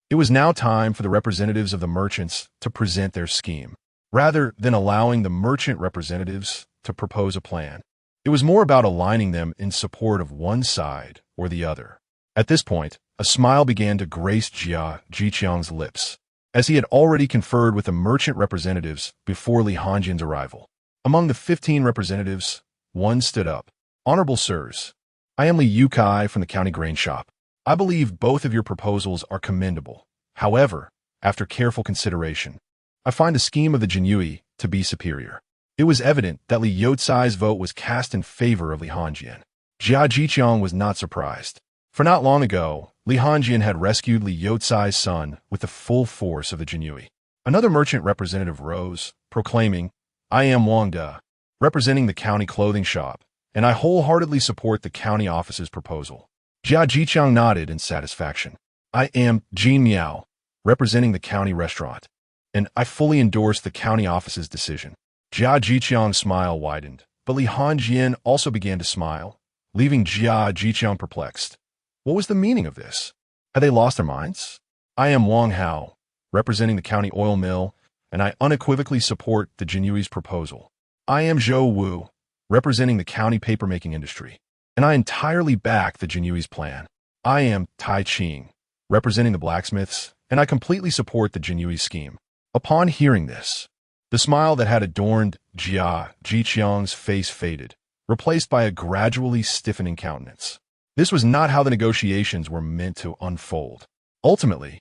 it was now time for the representatives of the merchants to present their scheme. Rather than allowing the merchant representatives to propose a plan, it was more about aligning them in support of one side or the other. At this point, a smile began to grace Jia Jiqiang's lips, as he had already conferred with the merchant representatives before Hanjing's arrival. Among the 15 representatives, one stood up. Honorable sirs, I am Li Yukai from the county grain shop. I believe both of your proposals are commendable. However, after careful consideration, I find the scheme of the Jinyiwei to be superior. It was evident that Li Youcai's vote was cast in favor of Li Hanjian. Jia Jiqiang was not surprised. For not long ago, Li Hanjian had rescued Li Youcai's son with the full force of the Jinyiwei. Another merchant representative rose, proclaiming, I am Wang De, representing the county clothing shop, and I wholeheartedly support the county office's proposal. Jia Jiqiang nodded in satisfaction. I am Jin Miao, representing the county restaurant, and I fully endorse the county office's decision. Jia Jiqiang's smile widened, but Li Hanjian also began to smile, leaving Jia Jiqiang perplexed. What was the meaning of this? Had they lost their minds? I am Wang Hao, representing the county oil mill, and I unequivocally support the Jinyiwei's proposal. I am Zhou Wu, representing the county papermaking industry, and I entirely back the Jinyiwei's plan. I am Tai Qing, representing the blacksmiths, and I completely support the Jinyiwei's scheme. Upon hearing this, the smile that had adorned Jia Jiqiang's face faded, replaced by a gradually stiffening countenance. This was not how the negotiations were meant to unfold. Ultimately,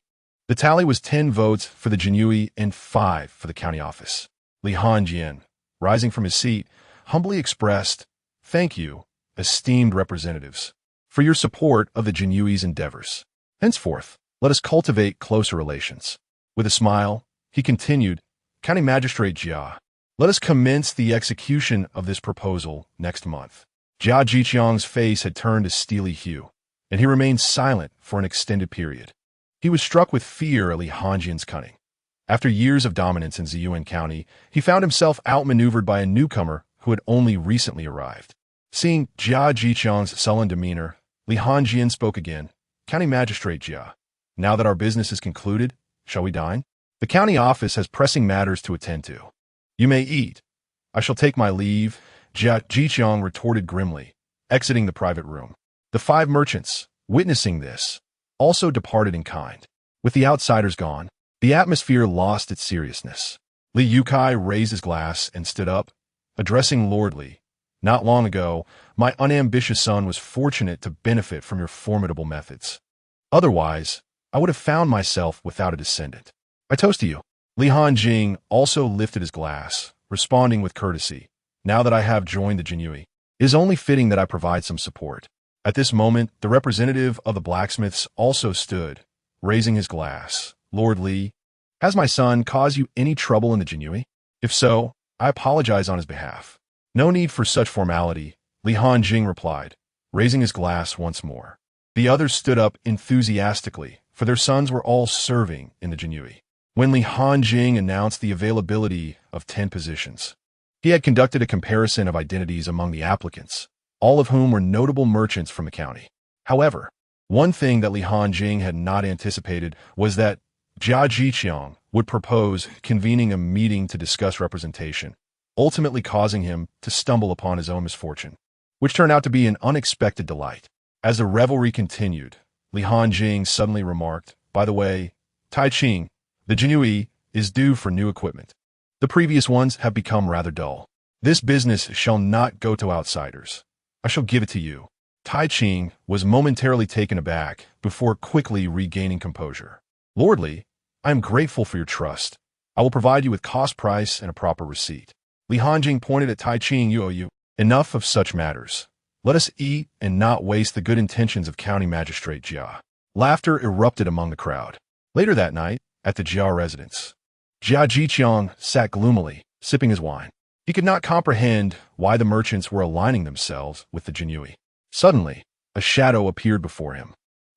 the tally was 10 votes for the Jinyiwei and 5 for the county office. Li Hanjian, rising from his seat, humbly expressed, Thank you, esteemed representatives, for your support of the Jinyiwei's endeavors. Henceforth, let us cultivate closer relations. With a smile, he continued, County Magistrate Jia, let us commence the execution of this proposal next month. Jia Jiqiang's face had turned a steely hue, and he remained silent for an extended period. He was struck with fear at Li Hanjian's cunning. After years of dominance in Ziyuan County, he found himself outmaneuvered by a newcomer who had only recently arrived. Seeing Jia Jiqiang's sullen demeanor, Li Hanjian spoke again. County Magistrate Jia, now that our business is concluded, shall we dine? The county office has pressing matters to attend to. You may eat. I shall take my leave, Jia Jiqiang retorted grimly, exiting the private room. The 5 merchants, witnessing this, also departed in kind. With the outsiders gone, the atmosphere lost its seriousness. Li Youcai raised his glass and stood up, addressing Lord Li. Not long ago, my unambitious son was fortunate to benefit from your formidable methods. Otherwise, I would have found myself without a descendant. I toast to you. Li Hanjing also lifted his glass, responding with courtesy. Now that I have joined the Jinyiwei, it is only fitting that I provide some support. At this moment, the representative of the blacksmiths also stood, raising his glass. Lord Li, has my son caused you any trouble in the Jinyiwei? If so, I apologize on his behalf. No need for such formality, Li Hanjing replied, raising his glass once more. The others stood up enthusiastically, for their sons were all serving in the Jinyiwei. When Li Hanjing announced the availability of 10 positions, he had conducted a comparison of identities among the applicants, all of whom were notable merchants from the county. However, one thing that Li Hanjing had not anticipated was that Jia Jiqiang would propose convening a meeting to discuss representation, ultimately causing him to stumble upon his own misfortune, which turned out to be an unexpected delight. As the revelry continued, Li Hanjing suddenly remarked, By the way, Tai Qing, the Jinyiwei is due for new equipment. The previous ones have become rather dull. This business shall not go to outsiders. I shall give it to you. Tai Qing was momentarily taken aback before quickly regaining composure. Lord Li, I am grateful for your trust. I will provide you with cost price and a proper receipt. Li Hanjing pointed at Tai Qing. You owe you. Enough of such matters. Let us eat and not waste the good intentions of County Magistrate Jia. Laughter erupted among the crowd. Later that night, at the Jia residence, Jia Jiqiang sat gloomily, sipping his wine. He could not comprehend why the merchants were aligning themselves with the Jinyiwei. Suddenly, a shadow appeared before him,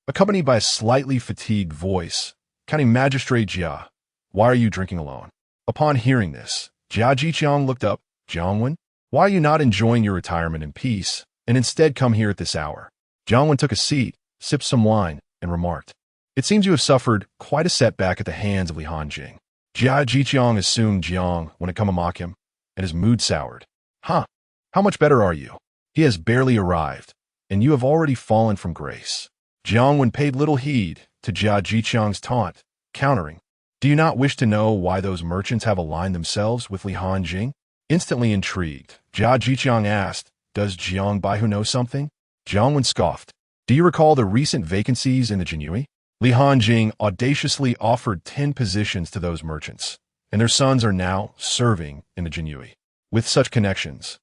accompanied by a slightly fatigued voice. County Magistrate Jia, why are you drinking alone? Upon hearing this, Jia Jiqiang looked up. Jiangwen, why are you not enjoying your retirement in peace, and instead come here at this hour? Jiangwen took a seat, sipped some wine, and remarked, It seems you have suffered quite a setback at the hands of Li Hanjing. Jia Jiqiang assumed Jiang when it come to mock him, and his mood soured. Huh, how much better are you? He has barely arrived, and you have already fallen from grace. Jiangwen paid little heed to Jia Jiqiang's taunt, countering, Do you not wish to know why those merchants have aligned themselves with Li Hanjing? Instantly intrigued, Jia Jiqiang asked, Does Jiang Baihu know something? Jiangwen scoffed. Do you recall the recent vacancies in the Jinyiwei? Hanjing audaciously offered 10 positions to those merchants, and their sons are now serving in the Jinyiwei. With such connections,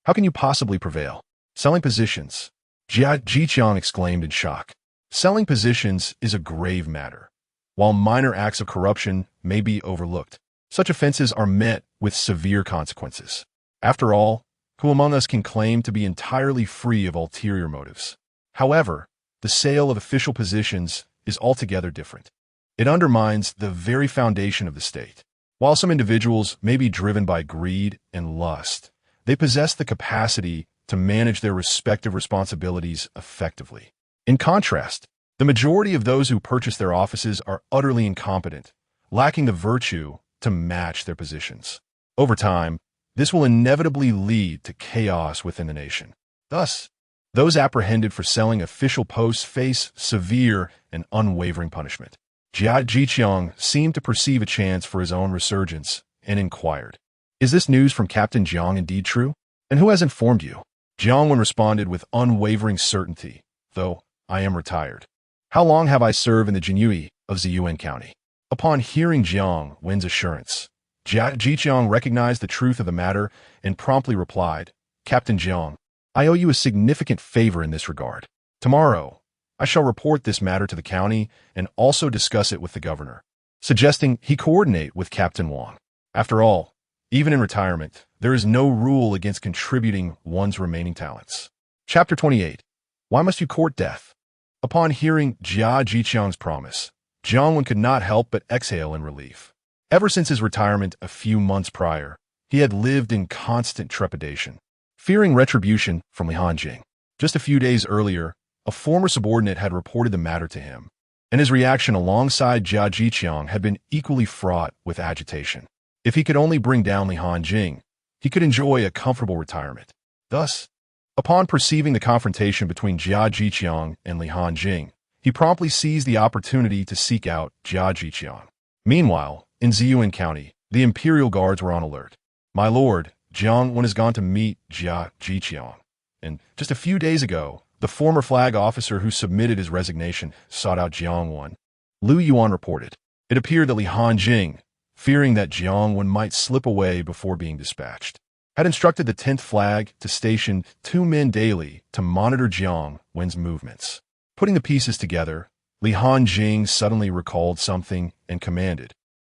how can you possibly prevail? Selling positions, Jia Jiqiang exclaimed in shock. Selling positions is a grave matter. While minor acts of corruption may be overlooked, such offenses are met with severe consequences. After all, who among us can claim to be entirely free of ulterior motives? However, the sale of official positions is altogether different. It undermines the very foundation of the state. While some individuals may be driven by greed and lust, they possess the capacity to manage their respective responsibilities effectively. In contrast, the majority of those who purchase their offices are utterly incompetent, lacking the virtue to match their positions. Over time, this will inevitably lead to chaos within the nation. Thus, those apprehended for selling official posts face severe and unwavering punishment. Jia Jiqiang seemed to perceive a chance for his own resurgence and inquired, "Is this news from Captain Jiang indeed true? And who has informed you?" Jiangwen responded with unwavering certainty, "Though I am retired. How long have I served in the Jinyiwei of Ziyuan County?" Upon hearing Jiangwen's assurance, Jia Jiqiang recognized the truth of the matter and promptly replied, "Captain Jiang, I owe you a significant favor in this regard. Tomorrow, I shall report this matter to the county and also discuss it with the governor," suggesting he coordinate with Captain Wang. After all, even in retirement, there is no rule against contributing one's remaining talents. Chapter 28. Why must you court death? Upon hearing Jia Jiqiang's promise, Jiangwen could not help but exhale in relief. Ever since his retirement a few months prior, he had lived in constant trepidation, fearing retribution from Hanjing. Just a few days earlier, a former subordinate had reported the matter to him, and his reaction alongside Jia Jiqiang had been equally fraught with agitation. If he could only bring down Hanjing, he could enjoy a comfortable retirement. Thus, upon perceiving the confrontation between Jia Jiqiang and Hanjing, he promptly seized the opportunity to seek out Jia Jiqiang. Meanwhile, in Ziyuan County, the imperial guards were on alert. "My lord, Jiangwen has gone to meet Jia Jiqiang, and just a few days ago, the former flag officer who submitted his resignation sought out Jiangwen," Lu Yuan reported. It appeared that Hanjing, fearing that Jiangwen might slip away before being dispatched, had instructed the 10th flag to station 2 men daily to monitor Jiangwen's movements. Putting the pieces together, Hanjing suddenly recalled something and commanded,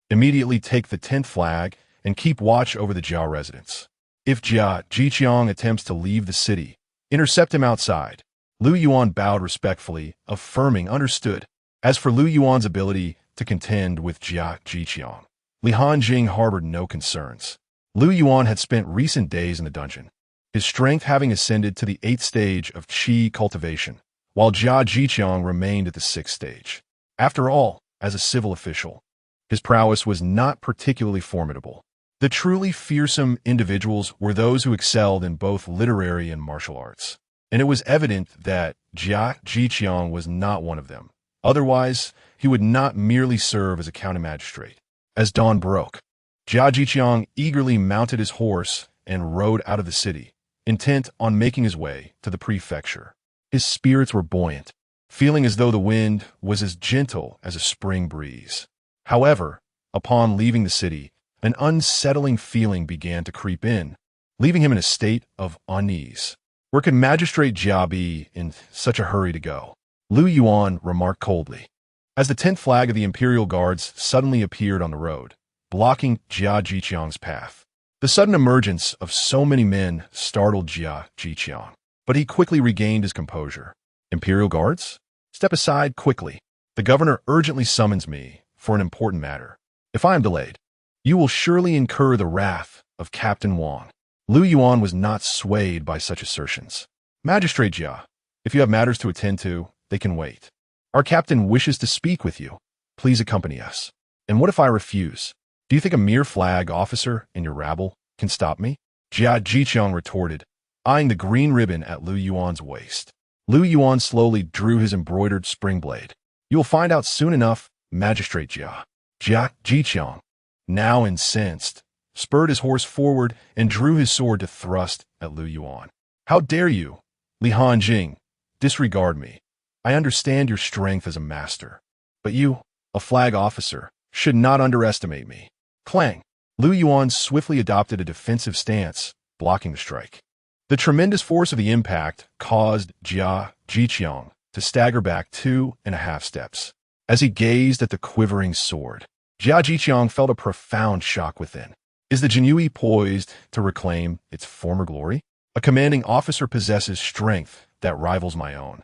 "Immediately take the 10th flag and keep watch over the Jia residence. If Jia Jiqiang attempts to leave the city, intercept him outside." Lu Yuan bowed respectfully, affirming understood. As for Lu Yuan's ability to contend with Jia Jiqiang, Hanjing harbored no concerns. Lu Yuan had spent recent days in the dungeon, his strength having ascended to the 8th stage of Qi cultivation, while Jia Jiqiang remained at the 6th stage. After all, as a civil official, his prowess was not particularly formidable. The truly fearsome individuals were those who excelled in both literary and martial arts, and it was evident that Jia Jiqiang was not one of them. Otherwise, he would not merely serve as a county magistrate. As dawn broke, Jia Jiqiang eagerly mounted his horse and rode out of the city, intent on making his way to the prefecture. His spirits were buoyant, feeling as though the wind was as gentle as a spring breeze. However, upon leaving the city, an unsettling feeling began to creep in, leaving him in a state of unease. Where could Magistrate Jia be in such a hurry to go? Lu Yuan remarked coldly, as the 10th flag of the Imperial Guards suddenly appeared on the road, blocking Jia Jiqiang's path. The sudden emergence of so many men startled Jia Jiqiang, but he quickly regained his composure. "Imperial Guards? Step aside quickly. The governor urgently summons me for an important matter. If I am delayed, you will surely incur the wrath of Captain Wang." Lu Yuan was not swayed by such assertions. "Magistrate Jia, if you have matters to attend to, they can wait. Our captain wishes to speak with you. Please accompany us." "And what if I refuse? Do you think a mere flag officer in your rabble can stop me?" Jia Jiqiang retorted, eyeing the green ribbon at Lu Yuan's waist. Lu Yuan slowly drew his embroidered spring blade. "You will find out soon enough, Magistrate Jia." Jia Jiqiang, now incensed, spurred his horse forward and drew his sword to thrust at Lu Yuan. "How dare you, Hanjing, disregard me? I understand your strength as a master. But you, a flag officer, should not underestimate me. Clang. Lu Yuan swiftly adopted a defensive stance, blocking the strike. The tremendous force of the impact caused Jia Jiqiang to stagger back 2.5 steps. As he gazed at the quivering sword, Jia Jiqiang felt a profound shock within. Is the Jinyiwei poised to reclaim its former glory? A commanding officer possesses strength that rivals my own.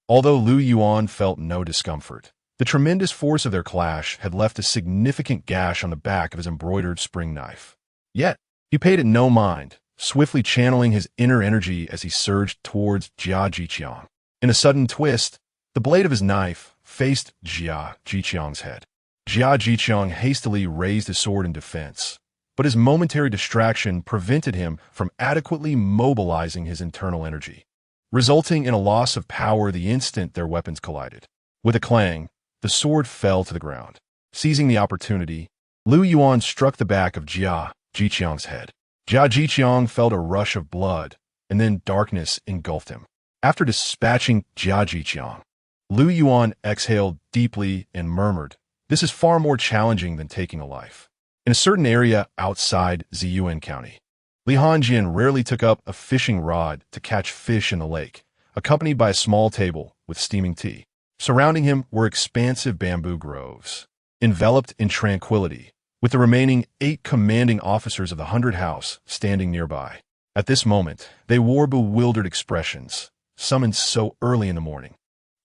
Although Lu Yuan felt no discomfort, the tremendous force of their clash had left a significant gash on the back of his embroidered spring knife. Yet, he paid it no mind, swiftly channeling his inner energy as he surged towards Jia Jiqiang. In a sudden twist, the blade of his knife faced Jia Jiqiang's head. Jia Jiqiang hastily raised his sword in defense, but his momentary distraction prevented him from adequately mobilizing his internal energy, resulting in a loss of power the instant their weapons collided. With a clang, the sword fell to the ground. Seizing the opportunity, Lu Yuan struck the back of Jia Jiqiang's head. Jia Jiqiang felt a rush of blood, and then darkness engulfed him. After dispatching Jia Jiqiang, Lu Yuan exhaled deeply and murmured, "This is far more challenging than taking a life." In a certain area outside Ziyuan County, Li Hanjing rarely took up a fishing rod to catch fish in the lake, accompanied by a small table with steaming tea. Surrounding him were expansive bamboo groves, enveloped in tranquility, with the remaining 8 commanding officers of the 100 House standing nearby. At this moment, they wore bewildered expressions, summoned so early in the morning,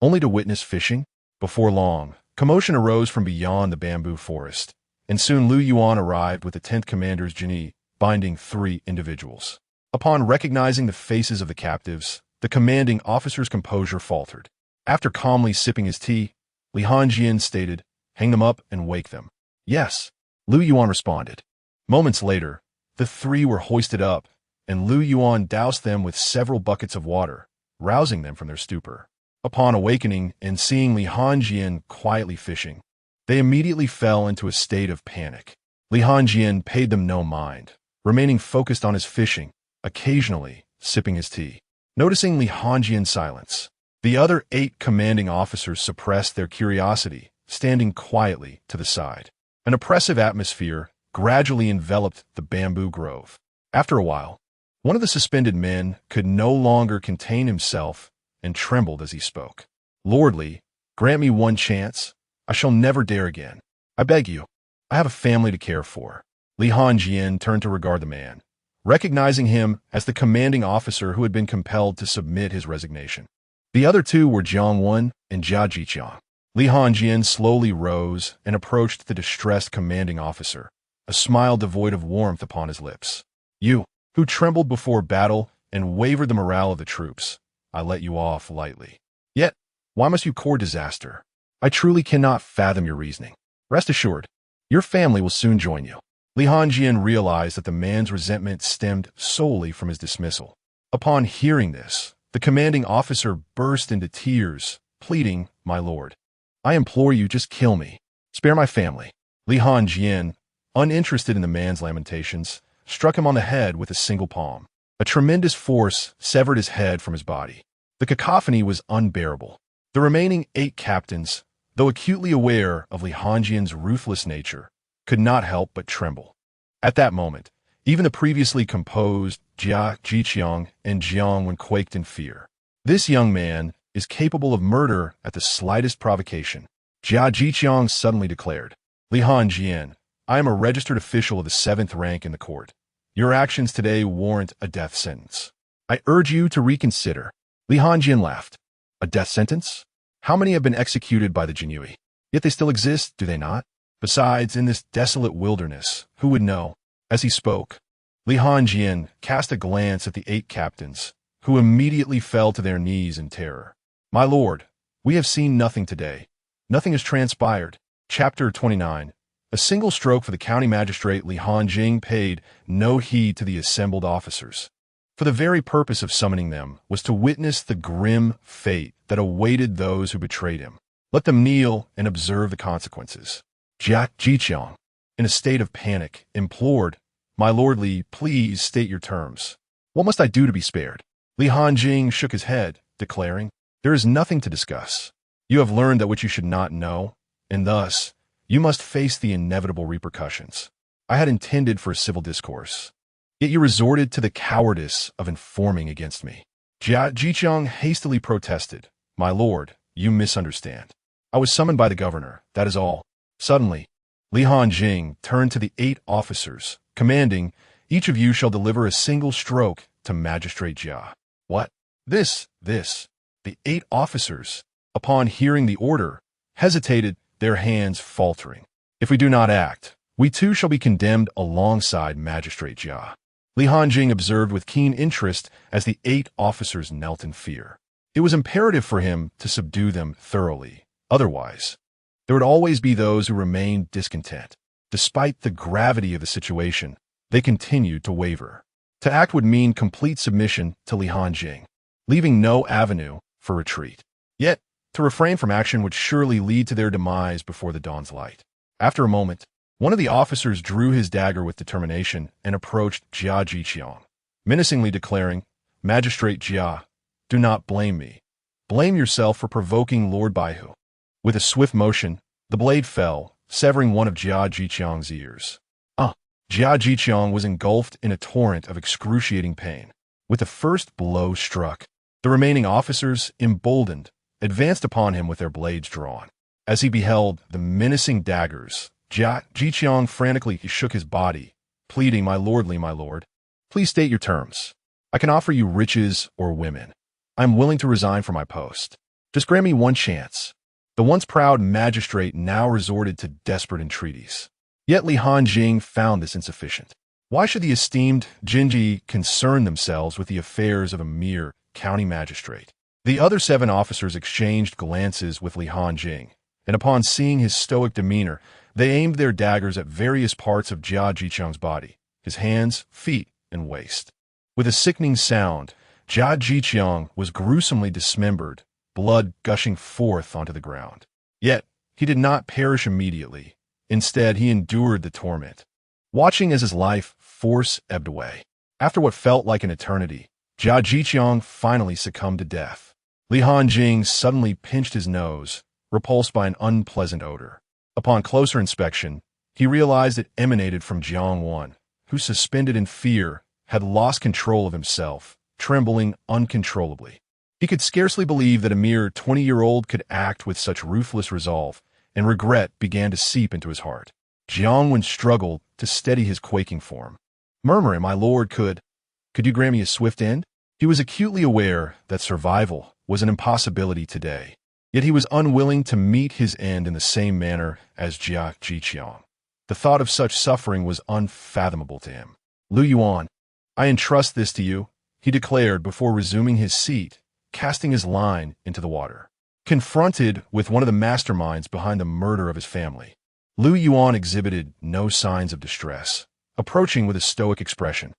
only to witness fishing. Before long, commotion arose from beyond the bamboo forest, and soon Lu Yuan arrived with the 10th Commander's genie, binding 3 individuals. Upon recognizing the faces of the captives, the commanding officer's composure faltered. After calmly sipping his tea, Li Hanjing stated, "Hang them up and wake them." "Yes," Lu Yuan responded. Moments later, the 3 were hoisted up, and Lu Yuan doused them with several buckets of water, rousing them from their stupor. Upon awakening and seeing Li Hanjing quietly fishing, they immediately fell into a state of panic. Li Hanjing paid them no mind, remaining focused on his fishing, occasionally sipping his tea. Noticing Li Hanjing's silence, the other 8 commanding officers suppressed their curiosity, standing quietly to the side. An oppressive atmosphere gradually enveloped the bamboo grove. After a while, one of the suspended men could no longer contain himself and trembled as he spoke. "Lordly, grant me one chance. I shall never dare again. I beg you. I have a family to care for." Li Hanjing turned to regard the man, recognizing him as the commanding officer who had been compelled to submit his resignation. The other 2 were Jiang Wen and Jia Jiqiang. Li Hanjing slowly rose and approached the distressed commanding officer, a smile devoid of warmth upon his lips. "You, who trembled before battle and wavered the morale of the troops, I let you off lightly. Yet, why must you court disaster? I truly cannot fathom your reasoning. Rest assured, your family will soon join you." Li Hanjing realized that the man's resentment stemmed solely from his dismissal. Upon hearing this, the commanding officer burst into tears, pleading, "My lord, I implore you, just kill me. Spare my family." Li Hanjing, uninterested in the man's lamentations, struck him on the head with a single palm. A tremendous force severed his head from his body. The cacophony was unbearable. The remaining 8 captains, though acutely aware of Li Hanjing's ruthless nature, could not help but tremble. At that moment, even the previously composed Jia Jiqiang and Jiang Wen quaked in fear. This young man is capable of murder at the slightest provocation, Jia Jiqiang suddenly declared. "Li Hanjing, I am a registered official of the 7th rank in the court. Your actions today warrant a death sentence. I urge you to reconsider." Li Hanjing laughed. "A death sentence? How many have been executed by the Jinyiwei? Yet they still exist, do they not? Besides, in this desolate wilderness, who would know?" As he spoke, Li Hanjing cast a glance at the 8 captains, who immediately fell to their knees in terror. "My lord, we have seen nothing today. Nothing has transpired." Chapter 29. A single stroke for the county magistrate. Li Hanjing paid no heed to the assembled officers, for the very purpose of summoning them was to witness the grim fate that awaited those who betrayed him. Let them kneel and observe the consequences. Jia Jiqiang, in a state of panic, implored, "My lord Li, please state your terms. What must I do to be spared?" Li Hanjing shook his head, declaring, There is nothing to discuss. You have learned that which you should not know, and thus, you must face the inevitable repercussions. I had intended for a civil discourse, yet you resorted to the cowardice of informing against me. Jia Jiqiang hastily protested. My lord, you misunderstand. I was summoned by the governor, that is all. Suddenly, Li Hanjing turned to the 8 officers, commanding, each of you shall deliver a single stroke to Magistrate Jia. What? This. The 8 officers, upon hearing the order, hesitated, their hands faltering. If we do not act, we too shall be condemned alongside Magistrate Jia. Li Hanjing observed with keen interest as the 8 officers knelt in fear. It was imperative for him to subdue them thoroughly. Otherwise, there would always be those who remained discontent. Despite the gravity of the situation, they continued to waver. To act would mean complete submission to Li Hanjing, leaving no avenue for retreat. Yet, to refrain from action would surely lead to their demise before the dawn's light. After a moment, one of the officers drew his dagger with determination and approached Jia Jiqiang, menacingly declaring, Magistrate Jia, do not blame me. Blame yourself for provoking Lord Baihu. With a swift motion, the blade fell, severing one of Jia Jiqiang's ears. Jia Jiqiang was engulfed in a torrent of excruciating pain. With the first blow struck, the remaining officers, emboldened, advanced upon him with their blades drawn. As he beheld the menacing daggers, Jia Jiqiang frantically shook his body, pleading, my lord, please state your terms. I can offer you riches or women. I am willing to resign from my post. Just grant me one chance. The once proud magistrate now resorted to desperate entreaties. Yet Li Hanjing found this insufficient. Why should the esteemed Jinyiwei concern themselves with the affairs of a mere county magistrate? The other 7 officers exchanged glances with Li Hanjing, and upon seeing his stoic demeanor, they aimed their daggers at various parts of Jia Jiqiang's body, his hands, feet, and waist. With a sickening sound, Jia Jiqiang was gruesomely dismembered, blood gushing forth onto the ground. Yet, he did not perish immediately. Instead, he endured the torment, watching as his life force ebbed away. After what felt like an eternity, Jia Jiqiang finally succumbed to death. Li Hanjing suddenly pinched his nose, repulsed by an unpleasant odor. Upon closer inspection, he realized it emanated from Jiang Wan, who, suspended in fear, had lost control of himself, trembling uncontrollably. He could scarcely believe that a mere 20-year-old could act with such ruthless resolve, and regret began to seep into his heart. Jiang Wan struggled to steady his quaking form. Murmuring, my lord, could you grant me a swift end? He was acutely aware that survival was an impossibility today, yet he was unwilling to meet his end in the same manner as Jia Jiqiang. The thought of such suffering was unfathomable to him. Lu Yuan, I entrust this to you, he declared before resuming his seat, casting his line into the water. Confronted with one of the masterminds behind the murder of his family, Lu Yuan exhibited no signs of distress, approaching with a stoic expression.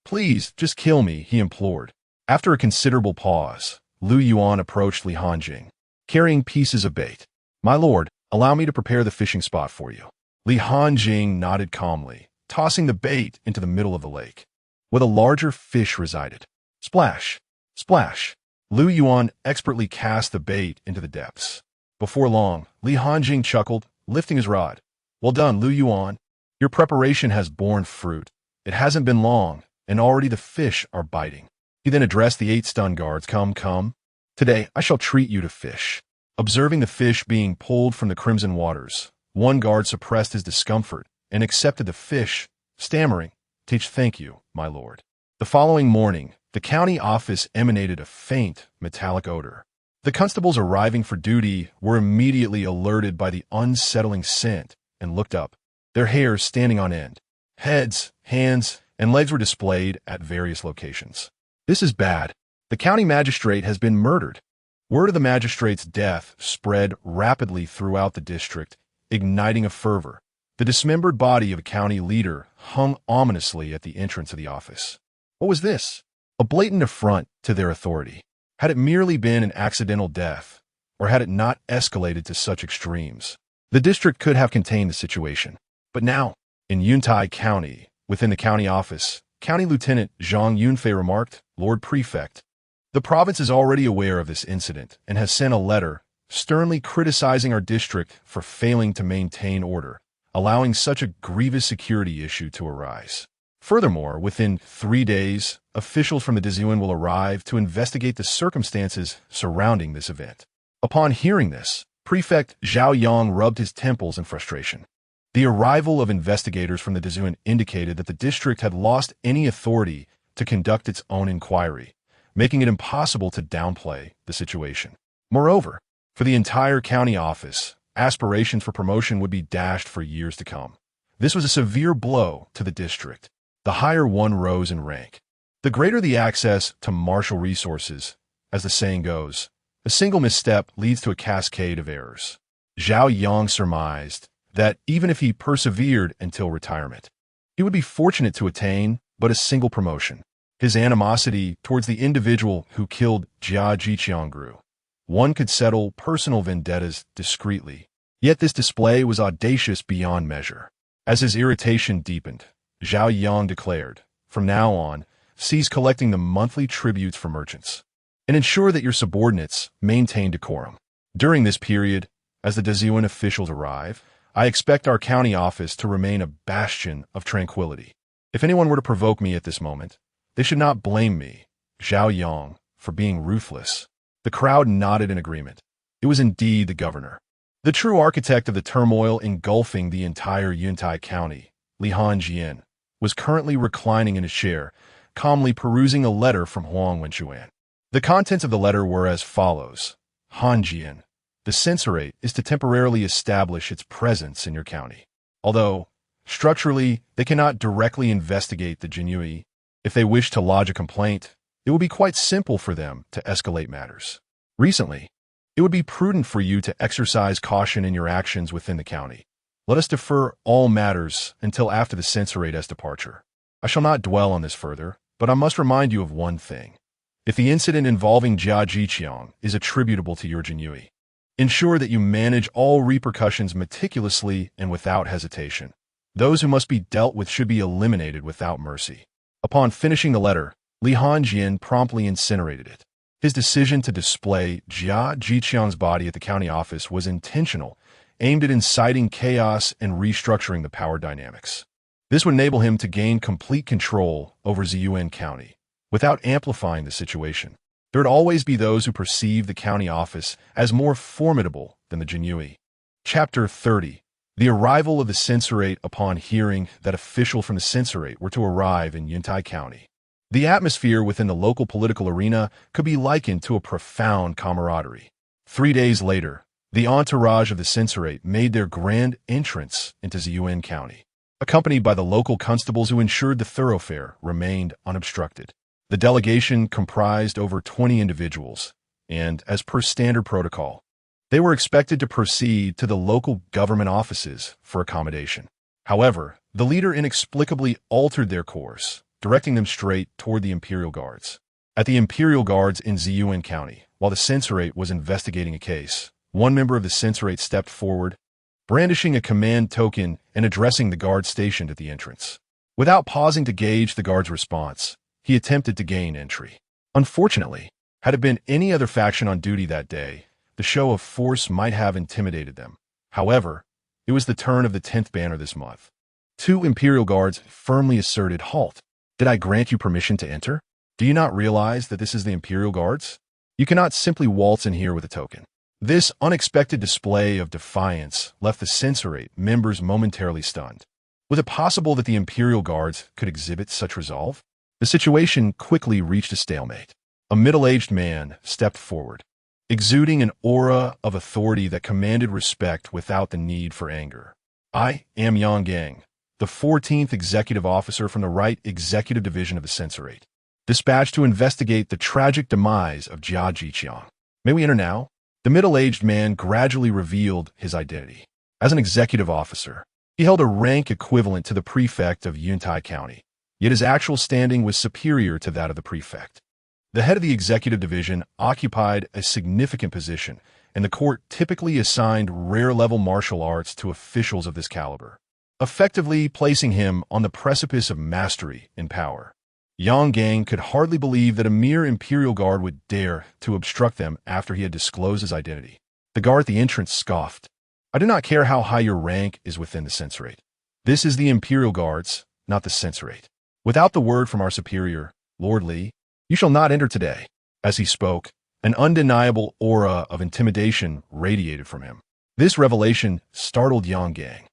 Please, just kill me, he implored. After a considerable pause, Lu Yuan approached Li Hanjing, carrying pieces of bait. My lord, allow me to prepare the fishing spot for you. Li Hanjing nodded calmly, tossing the bait into the middle of the lake, where the larger fish resided. Splash! Splash! Lu Yuan expertly cast the bait into the depths. Before long, Li Hanjing chuckled, lifting his rod. Well done, Lu Yuan. Your preparation has borne fruit. It hasn't been long, and already the fish are biting. He then addressed the 8 stun guards. Come. Today, I shall treat you to fish. Observing the fish being pulled from the crimson waters, one guard suppressed his discomfort and accepted the fish, stammering, Thank you, my lord. The following morning, the county office emanated a faint, metallic odor. The constables arriving for duty were immediately alerted by the unsettling scent and looked up, their hair standing on end. Heads, hands, and legs were displayed at various locations. This is bad. The county magistrate has been murdered. Word of the magistrate's death spread rapidly throughout the district, igniting a fervor. The dismembered body of a county leader hung ominously at the entrance of the office. What was this? A blatant affront to their authority. Had it merely been an accidental death, or had it not escalated to such extremes, the district could have contained the situation. But now, in Yuntai County, within the county office, County Lieutenant Zhang Yunfei remarked, Lord Prefect, The province is already aware of this incident and has sent a letter sternly criticizing our district for failing to maintain order, allowing such a grievous security issue to arise. Furthermore, within 3 days, officials from the Decisive will arrive to investigate the circumstances surrounding this event. Upon hearing this, Prefect Zhao Yang rubbed his temples in frustration. The arrival of investigators from the Decisive indicated that the district had lost any authority to conduct its own inquiry, making it impossible to downplay the situation. Moreover, for the entire county office, aspirations for promotion would be dashed for years to come. This was a severe blow to the district. The higher one rose in rank, the greater the access to martial resources. As the saying goes, a single misstep leads to a cascade of errors. Zhao Yang surmised that even if he persevered until retirement, he would be fortunate to attain but a single promotion. His animosity towards the individual who killed Jia Jiqiang grew. One could settle personal vendettas discreetly, yet this display was audacious beyond measure. As his irritation deepened, Zhao Yang declared, "From now on, cease collecting the monthly tributes for merchants, and ensure that your subordinates maintain decorum. During this period, as the Decisive officials arrive, I expect our county office to remain a bastion of tranquility. If anyone were to provoke me at this moment, they should not blame me, Zhao Yang, for being ruthless." The crowd nodded in agreement. It was indeed the governor. The true architect of the turmoil engulfing the entire Yuntai County, Li Hanjing, was currently reclining in his chair, calmly perusing a letter from Huang Wenchuan. The contents of the letter were as follows. Hanjing, the censorate is to temporarily establish its presence in your county. Although, structurally, they cannot directly investigate the Jinyiwei. If they wish to lodge a complaint, it will be quite simple for them to escalate matters. Recently, it would be prudent for you to exercise caution in your actions within the county. Let us defer all matters until after the censorate's departure. I shall not dwell on this further, but I must remind you of one thing. If the incident involving Jia Jiqiang is attributable to your Jinyiwei, ensure that you manage all repercussions meticulously and without hesitation. Those who must be dealt with should be eliminated without mercy. Upon finishing the letter, Li Hanjing promptly incinerated it. His decision to display Jia Jiqiang's body at the county office was intentional, aimed at inciting chaos and restructuring the power dynamics. This would enable him to gain complete control over Ziyuan County, without amplifying the situation. There would always be those who perceive the county office as more formidable than the Jinyiwei. Chapter 30. The arrival of the censorate upon hearing that officials from the censorate were to arrive in Yuntai County. The atmosphere within the local political arena could be likened to a profound camaraderie. 3 days later, the entourage of the censorate made their grand entrance into Ziyuan County, accompanied by the local constables who ensured the thoroughfare remained unobstructed. The delegation comprised over 20 individuals, and, as per standard protocol, they were expected to proceed to the local government offices for accommodation. However, the leader inexplicably altered their course, directing them straight toward the Imperial Guards. At the Imperial Guards in Ziyuan County, while the censorate was investigating a case, one member of the censorate stepped forward, brandishing a command token and addressing the guard stationed at the entrance. Without pausing to gauge the guard's response, he attempted to gain entry. Unfortunately, had it been any other faction on duty that day, the show of force might have intimidated them. However, it was the turn of the 10th banner this month. 2 Imperial Guards firmly asserted, "Halt! Did I grant you permission to enter? Do you not realize that this is the Imperial Guards? You cannot simply waltz in here with a token." This unexpected display of defiance left the censorate members momentarily stunned. Was it possible that the Imperial Guards could exhibit such resolve? The situation quickly reached a stalemate. A middle-aged man stepped forward, exuding an aura of authority that commanded respect without the need for anger. "I am Yang Gang, the 14th executive officer from the Right Executive Division of the Censorate, dispatched to investigate the tragic demise of Jia Jiqiang. May we enter now?" The middle-aged man gradually revealed his identity. As an executive officer, he held a rank equivalent to the prefect of Yuntai County, yet his actual standing was superior to that of the prefect. The head of the executive division occupied a significant position, and the court typically assigned rare-level martial arts to officials of this caliber, effectively placing him on the precipice of mastery and power. Yang Gang could hardly believe that a mere imperial guard would dare to obstruct them after he had disclosed his identity. The guard at the entrance scoffed. I do not care how high your rank is within the censorate. This is the imperial guards, not the censorate. Without the word from our superior, Lord Li, you shall not enter today. As he spoke, an undeniable aura of intimidation radiated from him. This revelation startled Yang Gang.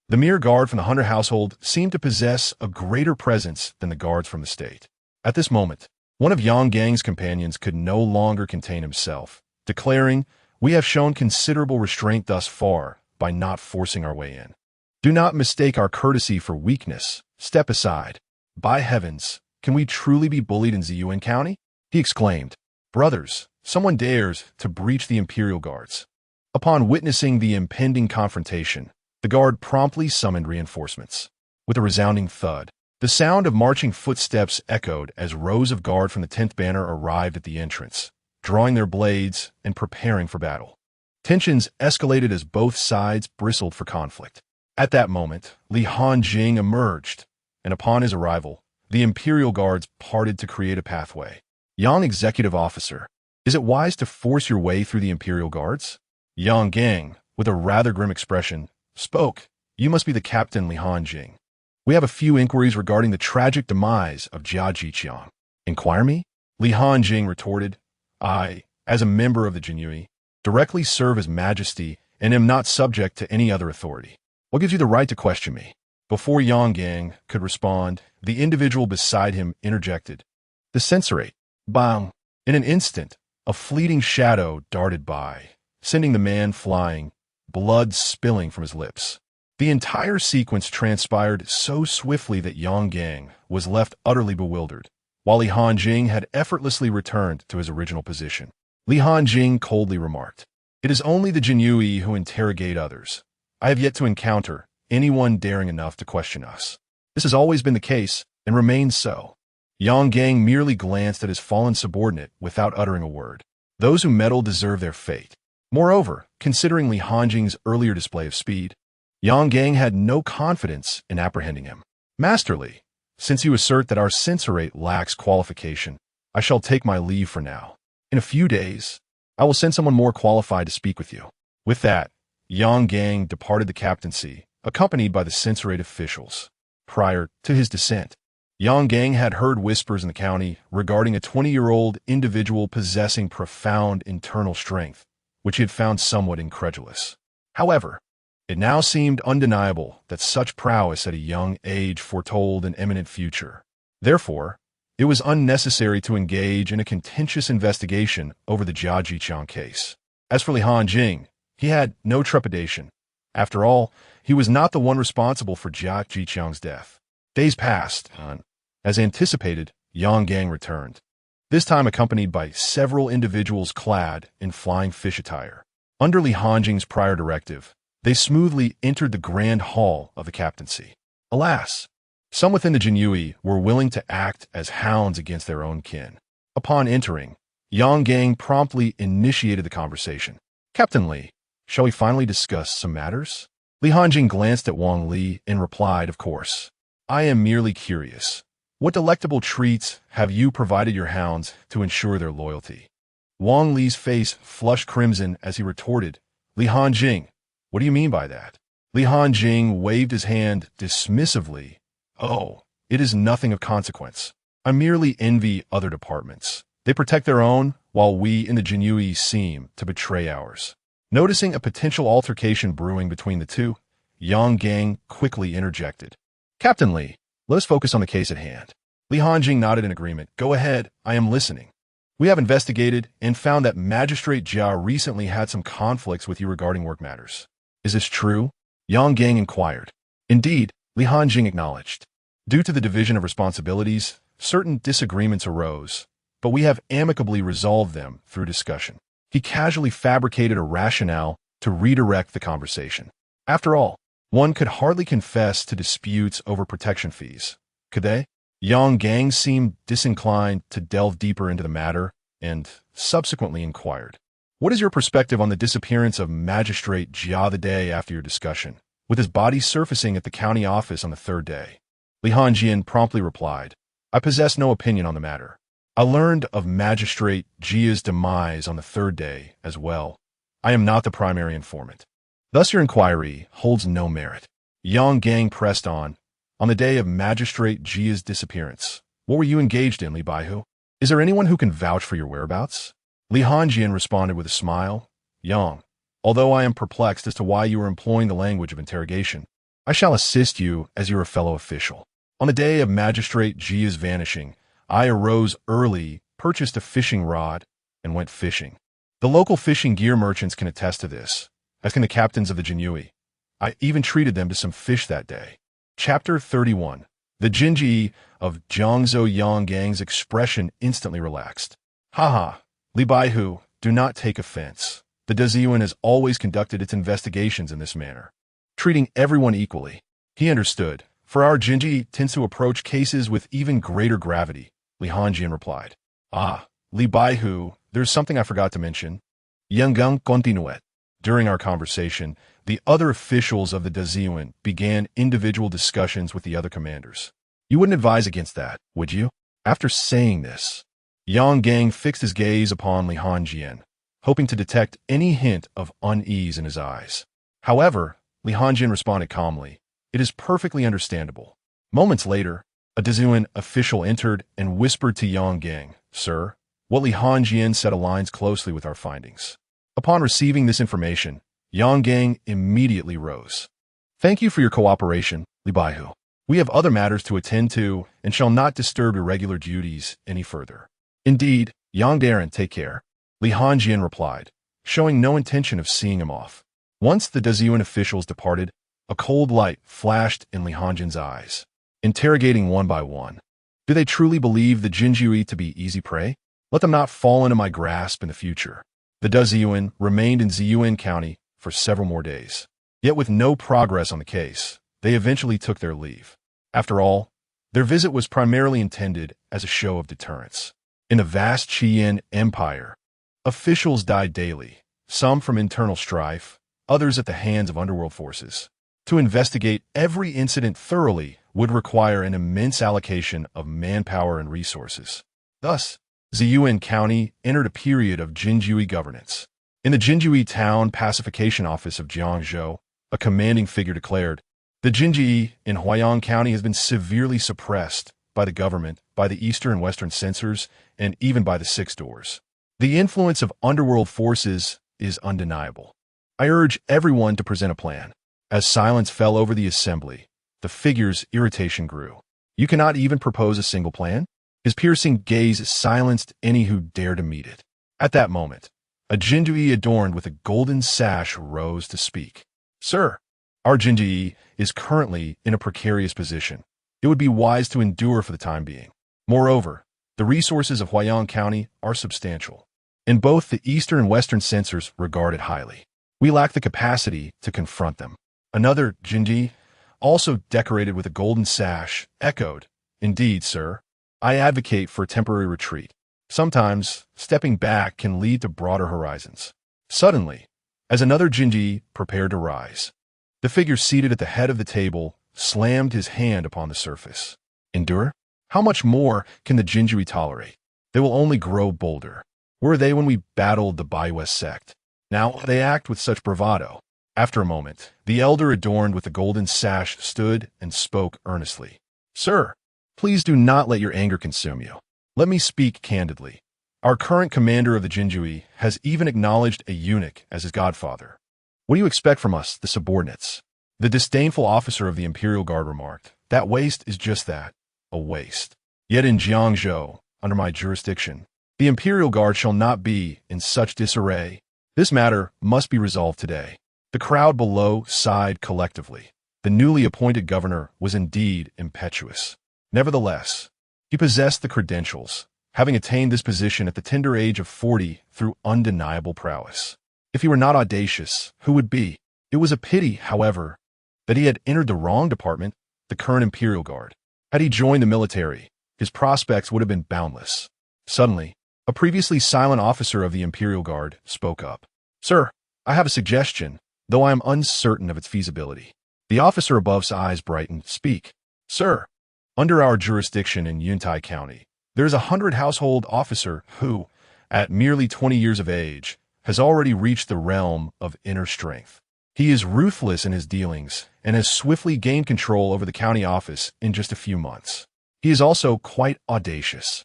The mere guard from the Hunter household seemed to possess a greater presence than the guards from the state. At this moment, one of Yang Gang's companions could no longer contain himself, declaring, "We have shown considerable restraint thus far by not forcing our way in. Do not mistake our courtesy for weakness. Step aside. By heavens, can we truly be bullied in Ziyuan County?" He exclaimed, "Brothers, someone dares to breach the Imperial Guards." Upon witnessing the impending confrontation, the guard promptly summoned reinforcements. With a resounding thud, the sound of marching footsteps echoed as rows of guard from the 10th Banner arrived at the entrance, drawing their blades and preparing for battle. Tensions escalated as both sides bristled for conflict. At that moment, Hanjing emerged, and upon his arrival, the Imperial Guards parted to create a pathway. "Young Executive Officer, is it wise to force your way through the Imperial Guards?" Yang Gang, with a rather grim expression, spoke. "You must be the Captain Hanjing. We have a few inquiries regarding the tragic demise of Jia Jiqiang." "Inquire me?" Hanjing retorted. "I, as a member of the Jinyiwei, directly serve His Majesty and am not subject to any other authority. What gives you the right to question me?" Before Yang Gang could respond, the individual beside him interjected. "The censorate." Bang! In an instant, a fleeting shadow darted by, sending the man flying, blood spilling from his lips. The entire sequence transpired so swiftly that Yang Gang was left utterly bewildered, while Li Hanjing had effortlessly returned to his original position. Li Hanjing coldly remarked, "It is only the Jinyiwei who interrogate others. I have yet to encounter anyone daring enough to question us. This has always been the case and remains so." Yang Gang merely glanced at his fallen subordinate without uttering a word. Those who meddle deserve their fate. Moreover, considering Li Hanjing's earlier display of speed, Yang Gang had no confidence in apprehending him. "Master Li, since you assert that our censorate lacks qualification, I shall take my leave for now. In a few days, I will send someone more qualified to speak with you." With that, Yang Gang departed the captaincy, accompanied by the censorate officials. Prior to his descent, Yang Gang had heard whispers in the county regarding a 20-year-old individual possessing profound internal strength, which he had found somewhat incredulous. However, it now seemed undeniable that such prowess at a young age foretold an imminent future. Therefore, it was unnecessary to engage in a contentious investigation over the Jia Jiqiang case. As for Li Hanjing, he had no trepidation. After all, he was not the one responsible for Jia Jiqiang's death. Days passed, and, as anticipated, Yang Gang returned, this time accompanied by several individuals clad in flying fish attire. Under Li Hanjing's prior directive, they smoothly entered the grand hall of the captaincy. Alas, some within the Jinyiwei were willing to act as hounds against their own kin. Upon entering, Yang Gang promptly initiated the conversation. "Captain Li, shall we finally discuss some matters?" Li Hanjing glanced at Wang Li and replied, "Of course. I am merely curious. What delectable treats have you provided your hounds to ensure their loyalty?" Wang Li's face flushed crimson as he retorted, "Li Hanjing, what do you mean by that?" Li Hanjing waved his hand dismissively. "Oh, it is nothing of consequence. I merely envy other departments. They protect their own, while we in the Jinyiwei seem to betray ours." Noticing a potential altercation brewing between the two, Yang Gang quickly interjected. "Captain Li, let us focus on the case at hand." Li Hanjing nodded in agreement. "Go ahead, I am listening." "We have investigated and found that Magistrate Jia recently had some conflicts with you regarding work matters. Is this true?" Yang Gang inquired. "Indeed," Li Hanjing acknowledged. "Due to the division of responsibilities, certain disagreements arose, but we have amicably resolved them through discussion." He casually fabricated a rationale to redirect the conversation. After all, one could hardly confess to disputes over protection fees, could they? Yang Gang seemed disinclined to delve deeper into the matter and subsequently inquired, "What is your perspective on the disappearance of Magistrate Jia the day after your discussion, with his body surfacing at the county office on the third day?" Li Hanjing promptly replied, I possess no opinion on the matter. I learned of Magistrate Jia's demise on the third day as well. I am not the primary informant. Thus your inquiry holds no merit. Yang Gang pressed on. On the day of Magistrate Jia's disappearance, what were you engaged in, Li Baihu? Is there anyone who can vouch for your whereabouts? Li Hanjing responded with a smile. Yang, although I am perplexed as to why you are employing the language of interrogation, I shall assist you as your fellow official. On the day of Magistrate Jia's vanishing, I arose early, purchased a fishing rod, and went fishing. The local fishing gear merchants can attest to this, as can the captains of the Jinyiwei. I even treated them to some fish that day. Chapter 31. The Jinyiwei of Jiangzhou Yang Gang's expression instantly relaxed. Haha, Li Baihu, do not take offense. The Decisive has always conducted its investigations in this manner, treating everyone equally. He understood, for our Jinyiwei tends to approach cases with even greater gravity, Li Hanjing replied. Ah, Li Baihu, there's something I forgot to mention. Hanjing Qing Continent. During our conversation, the other officials of the Decisive began individual discussions with the other commanders. You wouldn't advise against that, would you? After saying this, Yang Gang fixed his gaze upon Li Hanjing, hoping to detect any hint of unease in his eyes. However, Li Hanjing responded calmly. It is perfectly understandable. Moments later, a Decisive official entered and whispered to Yang Gang, Sir, what Li Hanjing said aligns closely with our findings. Upon receiving this information, Yang Gang immediately rose. Thank you for your cooperation, Li Baihu. We have other matters to attend to and shall not disturb your regular duties any further. Indeed, Yang Darren, take care. Li Hanjing replied, showing no intention of seeing him off. Once the Decisive officials departed, a cold light flashed in Li Hanjing's eyes, interrogating one by one. Do they truly believe the Jinyiwei to be easy prey? Let them not fall into my grasp in the future. The Decisive remained in Ziyuan County for several more days. Yet with no progress on the case, they eventually took their leave. After all, their visit was primarily intended as a show of deterrence. In the vast Qian Empire, officials died daily, some from internal strife, others at the hands of underworld forces. To investigate every incident thoroughly would require an immense allocation of manpower and resources. Thus, Ziyuan County entered a period of Jinyiwei governance. In the Jinyiwei Town Pacification Office of Jiangzhou, a commanding figure declared, the Jinyiwei in Huayang County has been severely suppressed by the government, by the eastern and western censors, and even by the Six Doors. The influence of underworld forces is undeniable. I urge everyone to present a plan. As silence fell over the assembly, the figure's irritation grew. You cannot even propose a single plan? His piercing gaze silenced any who dared to meet it. At that moment, a Jinyiwei adorned with a golden sash rose to speak. Sir, our Jinyiwei is currently in a precarious position. It would be wise to endure for the time being. Moreover, the resources of Huayang County are substantial, and both the eastern and western censors regard it highly. We lack the capacity to confront them. Another Jinyiwei, also decorated with a golden sash, echoed, Indeed, sir. I advocate for a temporary retreat. Sometimes, stepping back can lead to broader horizons. Suddenly, as another Jinyiwei prepared to rise, the figure seated at the head of the table slammed his hand upon the surface. Endure? How much more can the Jinyiwei tolerate? They will only grow bolder. Were they when we battled the Baiwes sect? Now they act with such bravado. After a moment, the elder adorned with the golden sash stood and spoke earnestly. Sir, please do not let your anger consume you. Let me speak candidly. Our current commander of the Jinyiwei has even acknowledged a eunuch as his godfather. What do you expect from us, the subordinates? The disdainful officer of the Imperial Guard remarked, that waste is just that, a waste. Yet in Jiangzhou, under my jurisdiction, the Imperial Guard shall not be in such disarray. This matter must be resolved today. The crowd below sighed collectively. The newly appointed governor was indeed impetuous. Nevertheless, he possessed the credentials, having attained this position at the tender age of 40 through undeniable prowess. If he were not audacious, who would be? It was a pity, however, that he had entered the wrong department, the current Imperial Guard. Had he joined the military, his prospects would have been boundless. Suddenly, a previously silent officer of the Imperial Guard spoke up. Sir, I have a suggestion, though I am uncertain of its feasibility. The officer above's eyes brightened. Speak. Sir. Under our jurisdiction in Yuntai County, there is a 100-household officer who, at merely 20 years of age, has already reached the realm of inner strength. He is ruthless in his dealings and has swiftly gained control over the county office in just a few months. He is also quite audacious.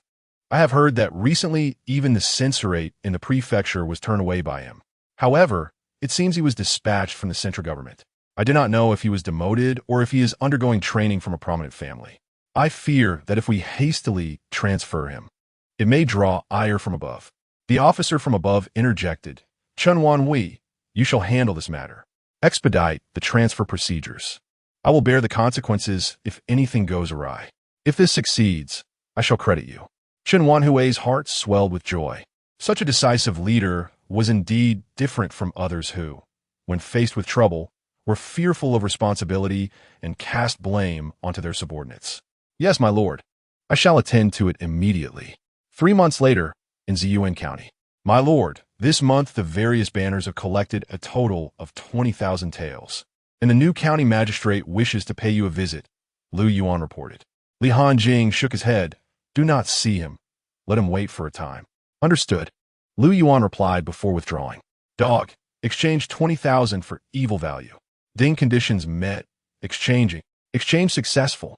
I have heard that recently even the censorate in the prefecture was turned away by him. However, it seems he was dispatched from the central government. I do not know if he was demoted or if he is undergoing training from a prominent family. I fear that if we hastily transfer him, it may draw ire from above. The officer from above interjected, Chunwan Wei, you shall handle this matter. Expedite the transfer procedures. I will bear the consequences if anything goes awry. If this succeeds, I shall credit you. Chen Wanhui's heart swelled with joy. Such a decisive leader was indeed different from others who, when faced with trouble, were fearful of responsibility and cast blame onto their subordinates. Yes, my lord. I shall attend to it immediately. 3 months later, in Ziyuan County. My lord, this month the various banners have collected a total of 20,000 taels, and the new county magistrate wishes to pay you a visit, Lu Yuan reported. Li Hanjing shook his head. Do not see him. Let him wait for a time. Understood. Lu Yuan replied before withdrawing. Dog, exchange 20,000 for evil value. Ding conditions met. Exchanging. Exchange successful.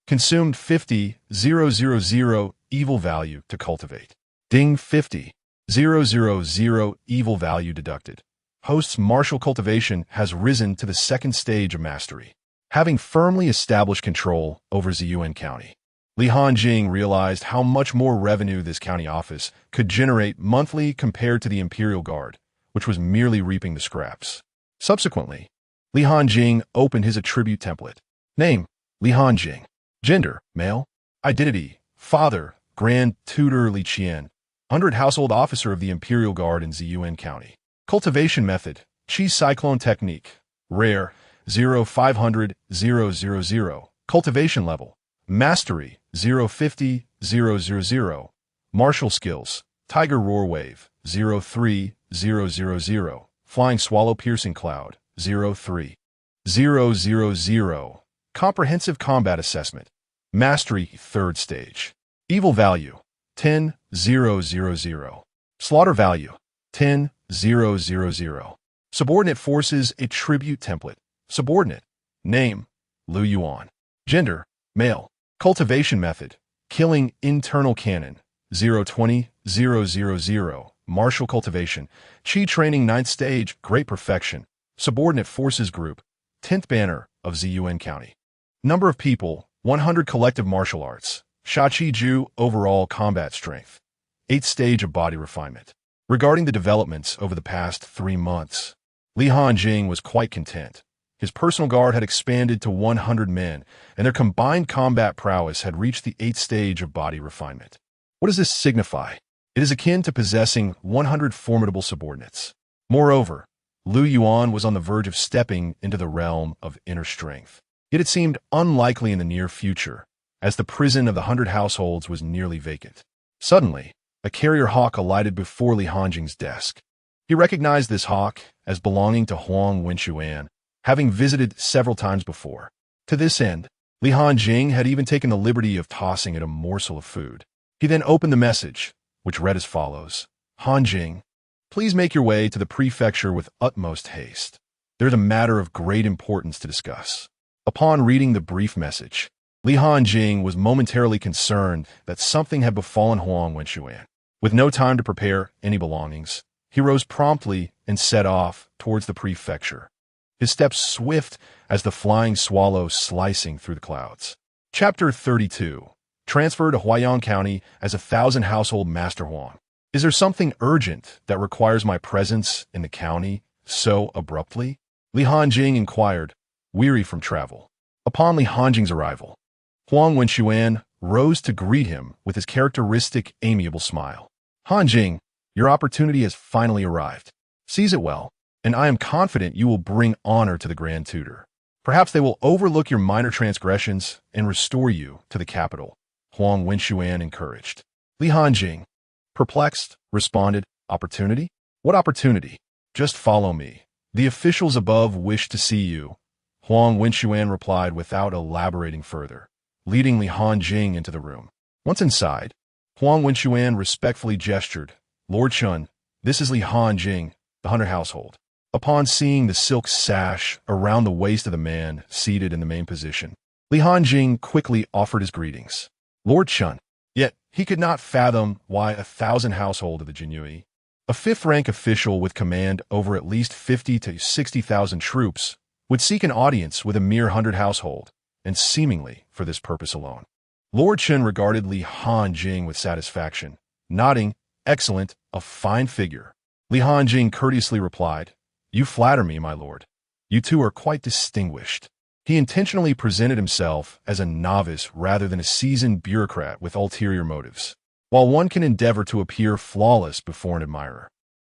Consumed 50,000 evil value to cultivate. Ding 50,000 evil value deducted. Host's martial cultivation has risen to the second stage of mastery. Having firmly established control over Ziyuan County, Li Hanjing realized how much more revenue this county office could generate monthly compared to the Imperial Guard, which was merely reaping the scraps. Subsequently, Li Hanjing opened his attribute template. Name, Li Hanjing. Gender, male. Identity, father, Grand Tutor Li Qian, 100 household officer of the Imperial Guard in Ziyuan County. Cultivation method, Qi Cyclone Technique. Rare, 0,500,000. Cultivation level, Mastery, 0,50,000. Martial skills, Tiger Roar Wave, 0,3,000. Flying Swallow Piercing Cloud, 0,3,000. Comprehensive Combat Assessment, Mastery 3rd Stage. Evil Value, 10,000. Slaughter Value, 10,000. Subordinate Forces Attribute Template. Subordinate. Name, Lu Yuan. Gender, male. Cultivation Method, Killing Internal Cannon, 0,20,000. Martial Cultivation, Qi Training 9th Stage, Great Perfection. Subordinate Forces Group, 10th Banner of Ziyuan County. Number of people, 100 Collective Martial Arts. Shachi Ju Overall Combat Strength. 8th Stage of Body Refinement. Regarding the developments over the past 3 months, Li Hanjing was quite content. His personal guard had expanded to 100 men, and their combined combat prowess had reached the 8th stage of body refinement. What does this signify? It is akin to possessing 100 formidable subordinates. Moreover, Lu Yuan was on the verge of stepping into the realm of inner strength. Yet it seemed unlikely in the near future, as the prison of the 100 households was nearly vacant. Suddenly, a carrier hawk alighted before Li Hanjing's desk. He recognized this hawk as belonging to Huang Wenxuan, having visited several times before. To this end, Li Hanjing had even taken the liberty of tossing it a morsel of food. He then opened the message, which read as follows. Hanjing, please make your way to the prefecture with utmost haste. There's a matter of great importance to discuss. Upon reading the brief message, Li Hanjing was momentarily concerned that something had befallen Huang Wenxuan. With no time to prepare any belongings, he rose promptly and set off towards the prefecture, his steps swift as the flying swallow slicing through the clouds. Chapter 32. Transfer to Huaiyang County as a 1,000-household Master Huang. Is there something urgent that requires my presence in the county so abruptly? Li Hanjing inquired, weary from travel. Upon Li Hanjing's arrival, Huang Wenxuan rose to greet him with his characteristic amiable smile. Hanjing, your opportunity has finally arrived. Seize it well, and I am confident you will bring honor to the Grand Tutor. Perhaps they will overlook your minor transgressions and restore you to the capital, Huang Wenxuan encouraged. Li Hanjing, perplexed, responded, opportunity? What opportunity? Just follow me. The officials above wish to see you, Huang Wenxuan replied without elaborating further. leading Li Hanjing into the room. Once inside, Huang Wenxuan respectfully gestured, "Lord Chun, this is Li Hanjing, the Hunter household." Upon seeing the silk sash around the waist of the man seated in the main position, Li Hanjing quickly offered his greetings. Lord Chun. Yet, he could not fathom why 1,000 household of the Jinyiwei, a fifth-rank official with command over at least 50 to 60,000 troops, would seek an audience with a mere 100 household, and seemingly for this purpose alone. Lord Chun regarded Li Hanjing with satisfaction, nodding, "Excellent, a fine figure." Li Hanjing courteously replied, "You flatter me, my lord. You two are quite distinguished." He intentionally presented himself as a novice rather than a seasoned bureaucrat with ulterior motives. While one can endeavor to appear flawless before an admirer,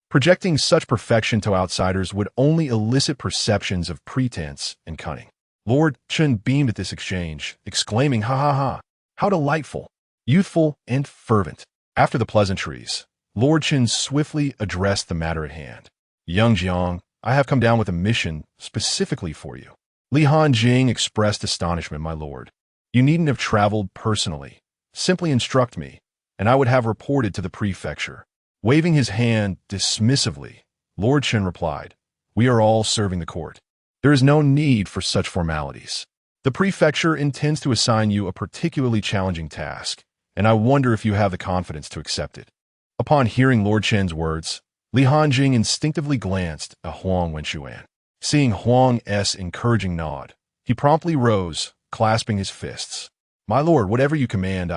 projecting such perfection to outsiders would only elicit perceptions of pretense and cunning. Lord Chun beamed at this exchange, exclaiming, "Ha ha ha! How delightful, youthful, and fervent." After the pleasantries, Lord Chun swiftly addressed the matter at hand. "Young Jiang, I have come down with a mission specifically for you." Li Hanjing expressed astonishment, "My lord, you needn't have traveled personally. Simply instruct me, and I would have reported to the prefecture." Waving his hand dismissively, Lord Chun replied, "We are all serving the court. There is no need for such formalities. The prefecture intends to assign you a particularly challenging task, and I wonder if you have the confidence to accept it." Upon hearing Lord Chun's words, Li Hanjing instinctively glanced at Huang Wenxuan. Seeing Huang's encouraging nod, he promptly rose, clasping his fists. "My lord, whatever you command,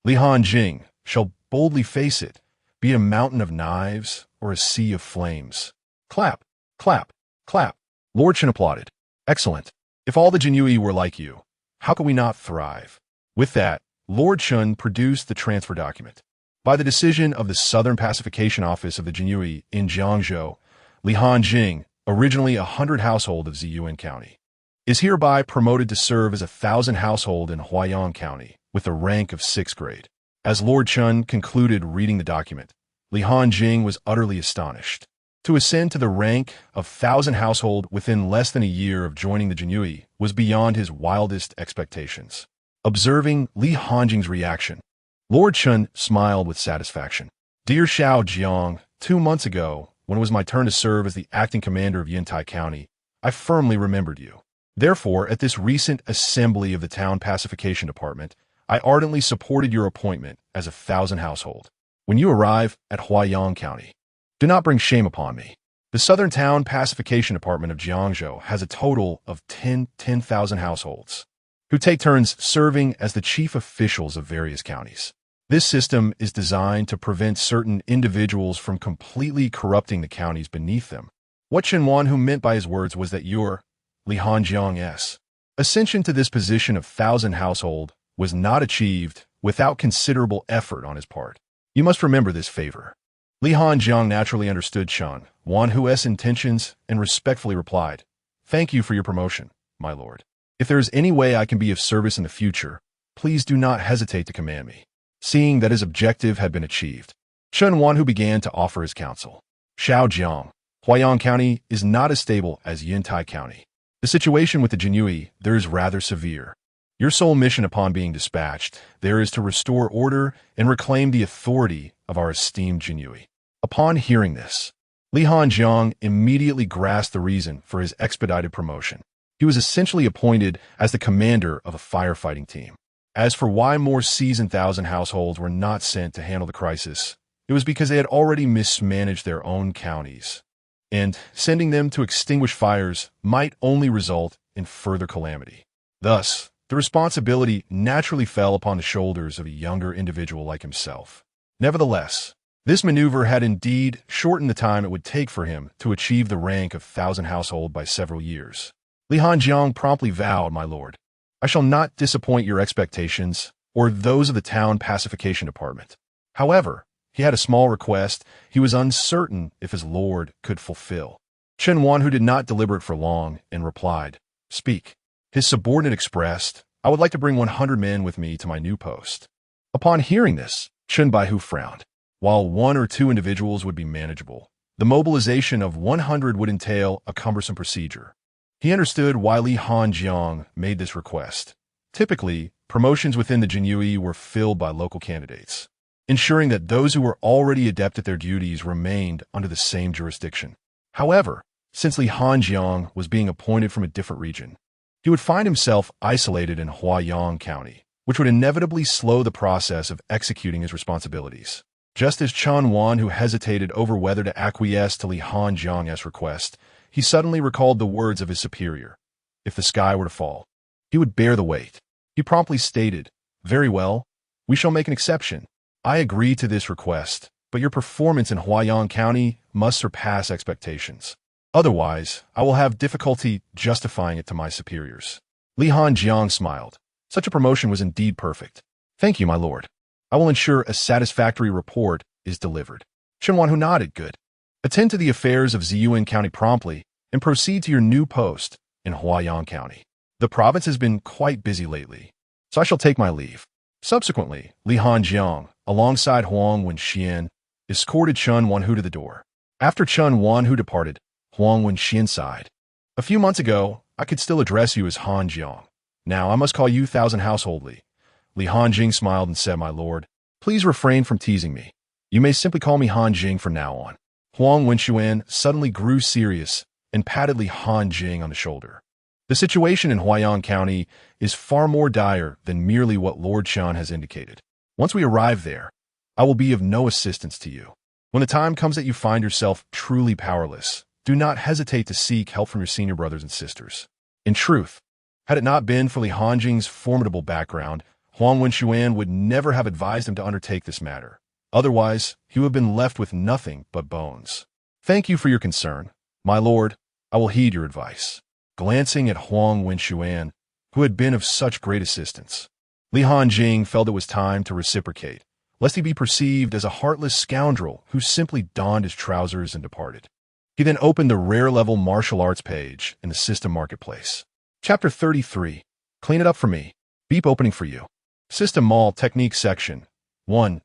Li Hanjing, shall boldly face it, be it a mountain of knives or a sea of flames." Clap, clap, clap. Lord Chun applauded. "Excellent. If all the Jinyiwei were like you, how could we not thrive?" With that, Lord Chun produced the transfer document. By the decision of the Southern Pacification Office of the Jinyiwei in Jiangzhou, Li Hanjing, originally 100 household of Ziyuan County, is hereby promoted to serve as 1,000 household in Huaiyang County with the rank of 6th grade. As Lord Chun concluded reading the document, Li Hanjing was utterly astonished. To ascend to the rank of 1,000 household within less than a year of joining the Jinyiwei was beyond his wildest expectations. Observing Li Hanjing's reaction, Lord Chun smiled with satisfaction. "Dear Xiao Jiang, 2 months ago, when it was my turn to serve as the acting commander of Yintai County, I firmly remembered you. Therefore, at this recent assembly of the Town Pacification Department, I ardently supported your appointment as 1,000 household. When you arrive at Huaiyang County, do not bring shame upon me. The Southern Town Pacification Department of Jiangzhou has a total of 10,000 households, who take turns serving as the chief officials of various counties. This system is designed to prevent certain individuals from completely corrupting the counties beneath them." What Chen who meant by his words was that your, Li Hanjiang's, ascension to this position of 1,000 household was not achieved without considerable effort on his part. You must remember this favor. Li Hanjiang naturally understood Chen Wanhu's intentions and respectfully replied, "Thank you for your promotion, my lord. If there is any way I can be of service in the future, please do not hesitate to command me." Seeing that his objective had been achieved, Chen Wanhu began to offer his counsel. "Xiao Jiang, Huaiyang County is not as stable as Yintai County. The situation with the Jinyiwei there is rather severe. Your sole mission upon being dispatched there is to restore order and reclaim the authority of our esteemed Jinyiwei." Upon hearing this, Li Hanjiang immediately grasped the reason for his expedited promotion. He was essentially appointed as the commander of a firefighting team. As for why more seasoned 1,000 households were not sent to handle the crisis, it was because they had already mismanaged their own counties, and sending them to extinguish fires might only result in further calamity. Thus, the responsibility naturally fell upon the shoulders of a younger individual like himself. Nevertheless, this maneuver had indeed shortened the time it would take for him to achieve the rank of 1,000 household by several years. Li Hanjiang promptly vowed, "My lord, I shall not disappoint your expectations or those of the Town Pacification Department." However, he had a small request he was uncertain if his lord could fulfill. Chen Wanhu did not deliberate for long and replied, "Speak." His subordinate expressed, "I would like to bring 100 men with me to my new post." Upon hearing this, Chen Baihu frowned. While 1 or 2 individuals would be manageable, the mobilization of 100 would entail a cumbersome procedure. He understood why Li Hanjiang made this request. Typically, promotions within the Jinyiwei were filled by local candidates, ensuring that those who were already adept at their duties remained under the same jurisdiction. However, since Li Hanjing was being appointed from a different region, he would find himself isolated in Huaiyang County, which would inevitably slow the process of executing his responsibilities. Just as Chen Wan, who hesitated over whether to acquiesce to Li Hanjing's request, he suddenly recalled the words of his superior. If the sky were to fall, he would bear the weight. He promptly stated, "Very well, we shall make an exception. I agree to this request, but your performance in Huaiyang County must surpass expectations. Otherwise, I will have difficulty justifying it to my superiors." Li Hanjing smiled. Such a promotion was indeed perfect. "Thank you, my lord. I will ensure a satisfactory report is delivered." Chen Wanhu nodded. "Good. Attend to the affairs of Ziyuan County promptly and proceed to your new post in Huaiyang County. The province has been quite busy lately, so I shall take my leave." Subsequently, Li Hanjing, alongside Huang Wenxian, escorted Chen Wanhu to the door. After Chen Wanhu departed, Huang Wenxian sighed. "A few months ago, I could still address you as Hanjing. Now I must call you Thousand Householdly." Li Hanjing smiled and said, "My lord, please refrain from teasing me. You may simply call me Hanjing from now on." Huang Wenxuan suddenly grew serious and patted Li Hanjing on the shoulder. "The situation in Huaiyang County is far more dire than merely what Lord Chen has indicated. Once we arrive there, I will be of no assistance to you. When the time comes that you find yourself truly powerless, do not hesitate to seek help from your senior brothers and sisters." In truth, had it not been for Li Hanjing's formidable background, Huang Wenxuan would never have advised him to undertake this matter. Otherwise, he would have been left with nothing but bones. "Thank you for your concern, my lord. I will heed your advice." Glancing at Huang Wenxuan, who had been of such great assistance, Li Hanjing felt it was time to reciprocate, lest he be perceived as a heartless scoundrel who simply donned his trousers and departed. He then opened the rare-level martial arts page in the system marketplace. Chapter 33. Clean it up for me. Beep opening for you. System Mall Technique Section 1.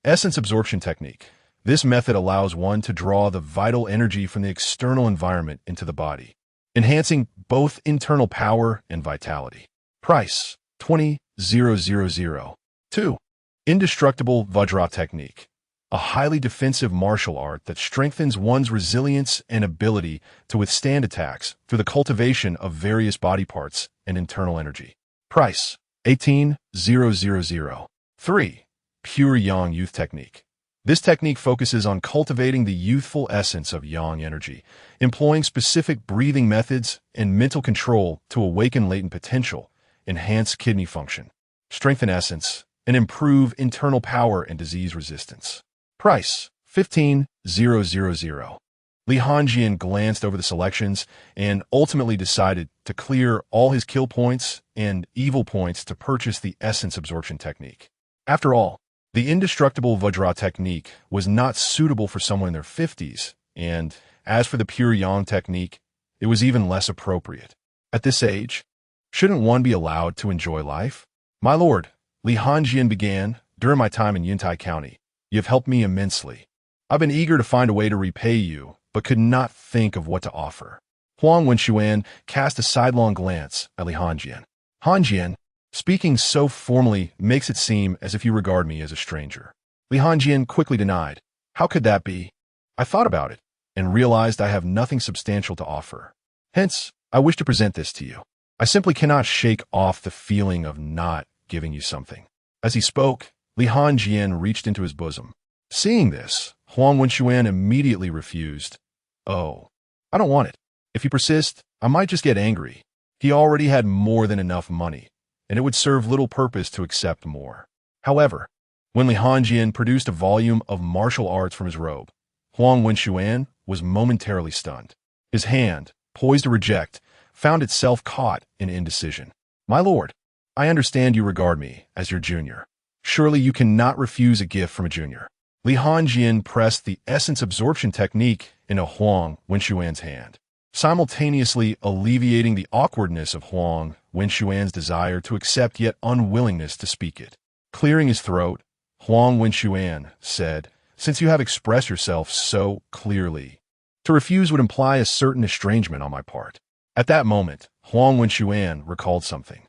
Essence Absorption Technique. This method allows one to draw the vital energy from the external environment into the body, enhancing both internal power and vitality. Price, 20,000. 2. Indestructible Vajra Technique. A highly defensive martial art that strengthens one's resilience and ability to withstand attacks through the cultivation of various body parts and internal energy. Price, 18,000. 3. Pure Yang Youth Technique. This technique focuses on cultivating the youthful essence of yang energy, employing specific breathing methods and mental control to awaken latent potential, enhance kidney function, strengthen essence, and improve internal power and disease resistance. Price, 15,000. Li Hanjing glanced over the selections and ultimately decided to clear all his kill points and evil points to purchase the essence absorption technique. After all, the indestructible Vajra technique was not suitable for someone in their 50s, and as for the pure Yang technique, it was even less appropriate. At this age, shouldn't one be allowed to enjoy life? "My lord," Li Hanjing began, "during my time in Yuntai County, you have helped me immensely. I've been eager to find a way to repay you, but could not think of what to offer." Huang Wenxuan cast a sidelong glance at Li Hanjing. "Hanjing, speaking so formally makes it seem as if you regard me as a stranger." Li Hanjing quickly denied. "How could that be? I thought about it and realized I have nothing substantial to offer. Hence, I wish to present this to you. I simply cannot shake off the feeling of not giving you something." As he spoke, Li Hanjing reached into his bosom. Seeing this, Huang Wenxuan immediately refused. "Oh, I don't want it. If you persist, I might just get angry." He already had more than enough money, and it would serve little purpose to accept more. However, when Li Hanjing produced a volume of martial arts from his robe, Huang Wenxuan was momentarily stunned. His hand, poised to reject, found itself caught in indecision. "My lord, I understand you regard me as your junior. Surely you cannot refuse a gift from a junior." Li Hanjing pressed the essence absorption technique into Huang Wenxuan's hand, simultaneously alleviating the awkwardness of Huang Wenxuan's desire to accept yet unwillingness to speak it. Clearing his throat, Huang Wenxuan said, "Since you have expressed yourself so clearly, to refuse would imply a certain estrangement on my part." At that moment, Huang Wenxuan recalled something.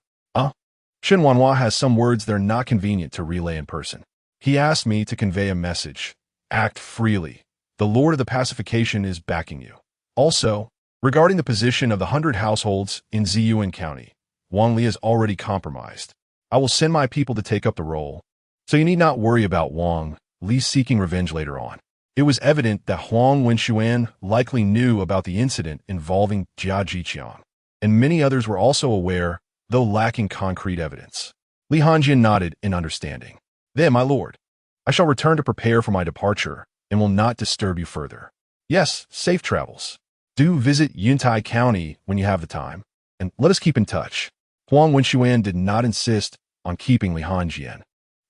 Shen Wanhua has some words that are not convenient to relay in person. He asked me to convey a message. Act freely. The Lord of the Pacification is backing you. Also, regarding the position of the 100 households in Ziyuan County, Wang Li is already compromised. I will send my people to take up the role, so you need not worry about Wang Li seeking revenge later on. It was evident that Huang Wenxuan likely knew about the incident involving Jia Jiqiang, and many others were also aware, though lacking concrete evidence. Li Hanjing nodded in understanding. Then, my lord, I shall return to prepare for my departure and will not disturb you further. Yes, safe travels. Do visit Yuntai County when you have the time, and let us keep in touch. Huang Wenxuan did not insist on keeping Li Hanjing,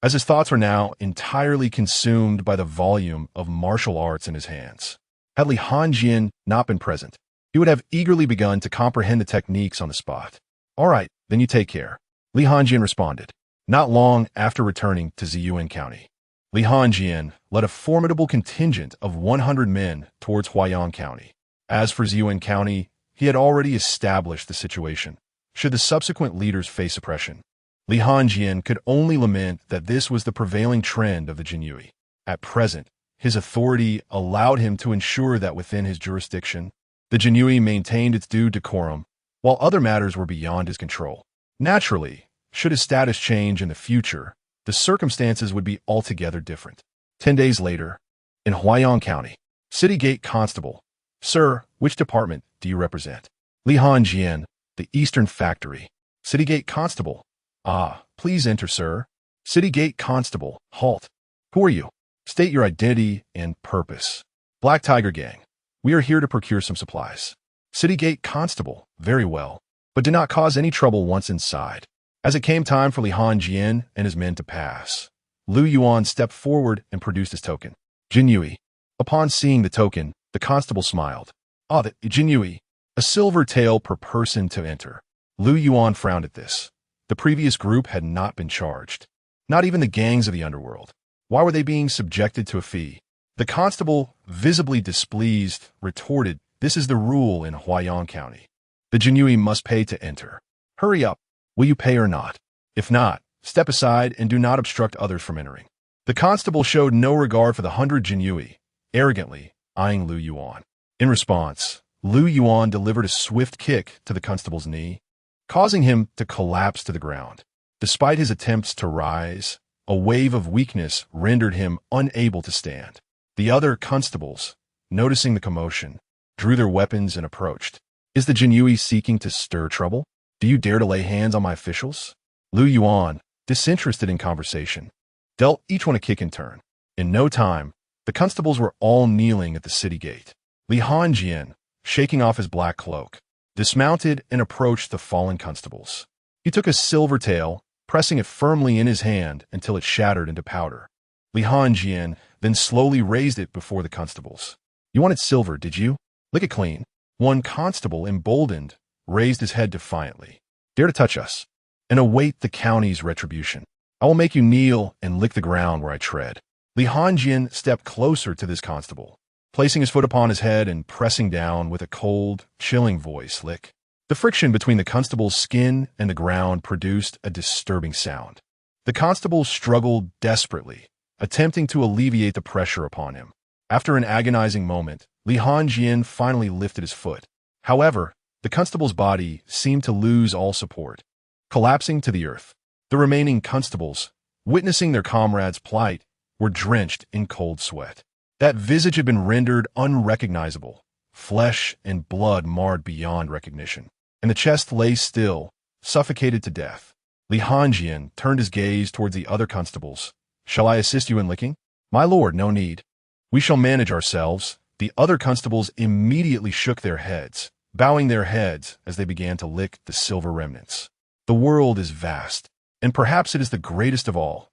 as his thoughts were now entirely consumed by the volume of martial arts in his hands. Had Li Hanjing not been present, he would have eagerly begun to comprehend the techniques on the spot. All right, then you take care. Li Hanjing responded, not long after returning to Ziyuan County. Li Hanjing led a formidable contingent of 100 men towards Huaiyang County. As for Ziyuan County, he had already established the situation. Should the subsequent leaders face oppression, Li Hanjing could only lament that this was the prevailing trend of the Jinyiwei. At present, his authority allowed him to ensure that within his jurisdiction, the Jinyiwei maintained its due decorum, while other matters were beyond his control. Naturally, should his status change in the future, the circumstances would be altogether different. 10 days later, in Huaiyang County, City Gate Constable, Sir, which department do you represent? Li Hanjing, the Eastern Factory. City Gate Constable. Ah, please enter, sir. City Gate Constable. Halt. Who are you? State your identity and purpose. Black Tiger Gang. We are here to procure some supplies. City Gate Constable. Very well. But do not cause any trouble once inside. As it came time for Li Hanjing and his men to pass, Lu Yuan stepped forward and produced his token. Jinyiwei. Upon seeing the token, the constable smiled. Ah, the Jinyiwei. A silver tael per person to enter. Lu Yuan frowned at this. The previous group had not been charged. Not even the gangs of the underworld. Why were they being subjected to a fee? The constable, visibly displeased, retorted, this is the rule in Huaiyang County. The Jinyiwei must pay to enter. Hurry up. Will you pay or not? If not, step aside and do not obstruct others from entering. The constable showed no regard for the 100 Jinyiwei, arrogantly eyeing Lu Yuan. In response, Lu Yuan delivered a swift kick to the constable's knee, causing him to collapse to the ground. Despite his attempts to rise, a wave of weakness rendered him unable to stand. The other constables, noticing the commotion, drew their weapons and approached. Is the Jinyiwei seeking to stir trouble? Do you dare to lay hands on my officials? Lu Yuan, disinterested in conversation, dealt each one a kick in turn. In no time, the constables were all kneeling at the city gate. Li Hanjing, shaking off his black cloak, dismounted and approached the fallen constables. He took a silver tael, pressing it firmly in his hand until it shattered into powder. Li Hanjing then slowly raised it before the constables. You wanted silver, did you? Lick it clean. One constable, emboldened, raised his head defiantly. Dare to touch us, and await the county's retribution. I will make you kneel and lick the ground where I tread. Li Hanjing stepped closer to this constable, placing his foot upon his head and pressing down with a cold, chilling voice, lick. The friction between the constable's skin and the ground produced a disturbing sound. The constable struggled desperately, attempting to alleviate the pressure upon him. After an agonizing moment, Li Hanjing finally lifted his foot. However, the constable's body seemed to lose all support, collapsing to the earth. The remaining constables, witnessing their comrade's plight, were drenched in cold sweat. That visage had been rendered unrecognizable, flesh and blood marred beyond recognition, and the chest lay still, suffocated to death. Li Hanjing turned his gaze towards the other constables. Shall I assist you in licking? My lord, no need. We shall manage ourselves. The other constables immediately shook their heads, bowing their heads as they began to lick the silver remnants. The world is vast, and perhaps it is the greatest of all.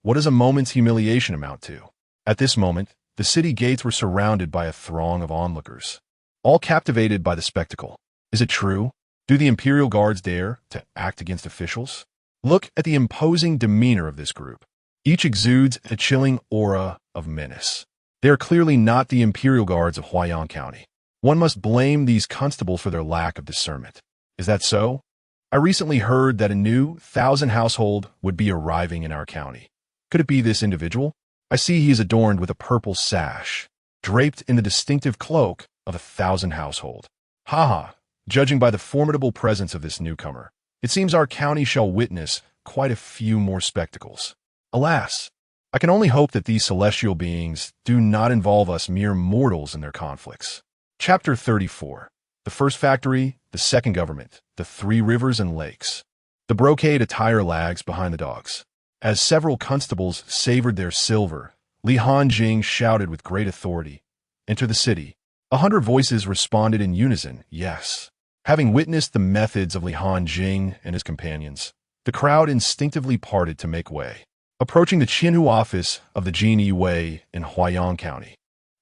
What does a moment's humiliation amount to? At this moment, the city gates were surrounded by a throng of onlookers, all captivated by the spectacle. Is it true? Do the imperial guards dare to act against officials? Look at the imposing demeanor of this group. Each exudes a chilling aura of menace. They are clearly not the imperial guards of Huaiyang County. One must blame these constables for their lack of discernment. Is that so? I recently heard that a new 1,000 household would be arriving in our county. Could it be this individual? I see he is adorned with a purple sash, draped in the distinctive cloak of 1,000 household. Haha, judging by the formidable presence of this newcomer, it seems our county shall witness quite a few more spectacles. Alas, I can only hope that these celestial beings do not involve us mere mortals in their conflicts. Chapter 34. The first factory, the second government, the three rivers and lakes. The brocade attire lags behind the dogs. As several constables savored their silver, Hanjing shouted with great authority, "Enter the city." 100 voices responded in unison, yes. Having witnessed the methods of Hanjing and his companions, the crowd instinctively parted to make way. Approaching the Jinyiwei office of the Jinyiwei in Huaiyang County,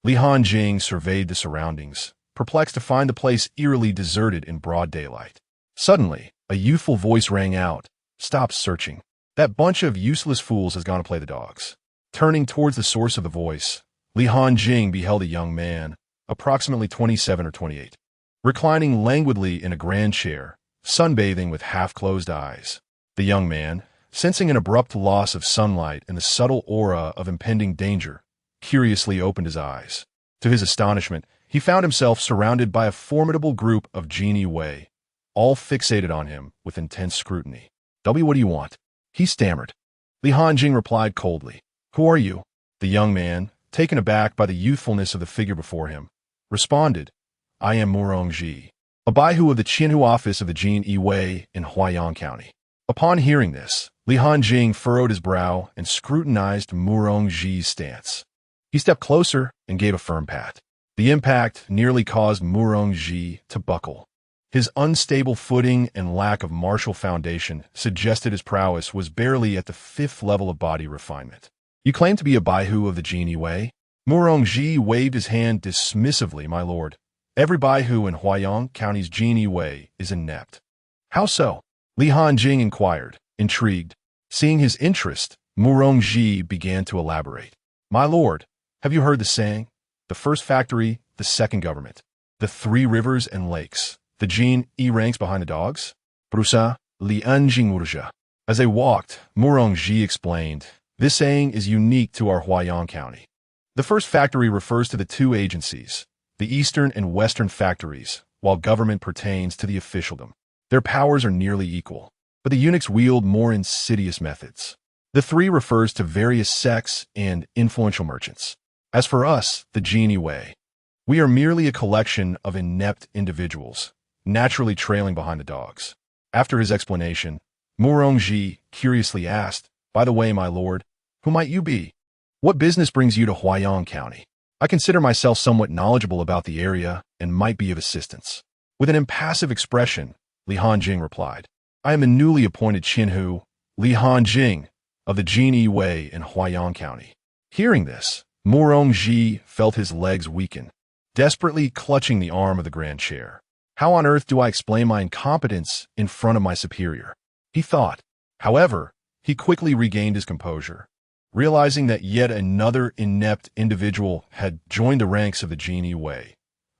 Hanjing surveyed the surroundings, perplexed to find the place eerily deserted in broad daylight. Suddenly, a youthful voice rang out, "Stop searching. That bunch of useless fools has gone to play the dogs." Turning towards the source of the voice, Hanjing beheld a young man, approximately 27 or 28, reclining languidly in a grand chair, sunbathing with half-closed eyes. The young man, sensing an abrupt loss of sunlight and the subtle aura of impending danger, curiously opened his eyes. To his astonishment, he found himself surrounded by a formidable group of Jinyiwei, all fixated on him with intense scrutiny. "What do you want?" he stammered. Hanjing replied coldly, "Who are you?" The young man, taken aback by the youthfulness of the figure before him, responded, "I am Murongji, a baihu of the Jinyiwei office of the Jinyiwei in Huaiyang County." Upon hearing this, Hanjing furrowed his brow and scrutinized Murongji's stance. He stepped closer and gave a firm pat. The impact nearly caused Murongji to buckle. His unstable footing and lack of martial foundation suggested his prowess was barely at the 5th level of body refinement. "You claim to be a baihu of the Jinyiwei?" Murongji waved his hand dismissively, "My lord, every baihu in Huaiyang County's Jinyiwei is inept." "How so?" Hanjing inquired, intrigued. Seeing his interest, Murongji began to elaborate. "My lord, have you heard the saying? The first factory, the second government, the three rivers and lakes, the Jinyiwei ranks behind the dogs? Brusa, Hanjing Urja." As they walked, Murongji explained, "This saying is unique to our Huaiyang County. The first factory refers to the two agencies, the eastern and western factories, while government pertains to the officialdom. Their powers are nearly equal, but the eunuchs wield more insidious methods. The three refers to various sects and influential merchants. As for us, the Jinyiwei, we are merely a collection of inept individuals, naturally trailing behind the dogs." After his explanation, Murongji curiously asked, "By the way, my lord, who might you be? What business brings you to Huaiyang County? I consider myself somewhat knowledgeable about the area and might be of assistance." With an impassive expression, Hanjing replied, "I am a newly appointed Jinhu, Hanjing, of the Jinyiwei in Huaiyang County." Hearing this, Murongji felt his legs weaken, desperately clutching the arm of the grand chair. "How on earth do I explain my incompetence in front of my superior?" he thought. However, he quickly regained his composure, realizing that yet another inept individual had joined the ranks of the Jinyiwei,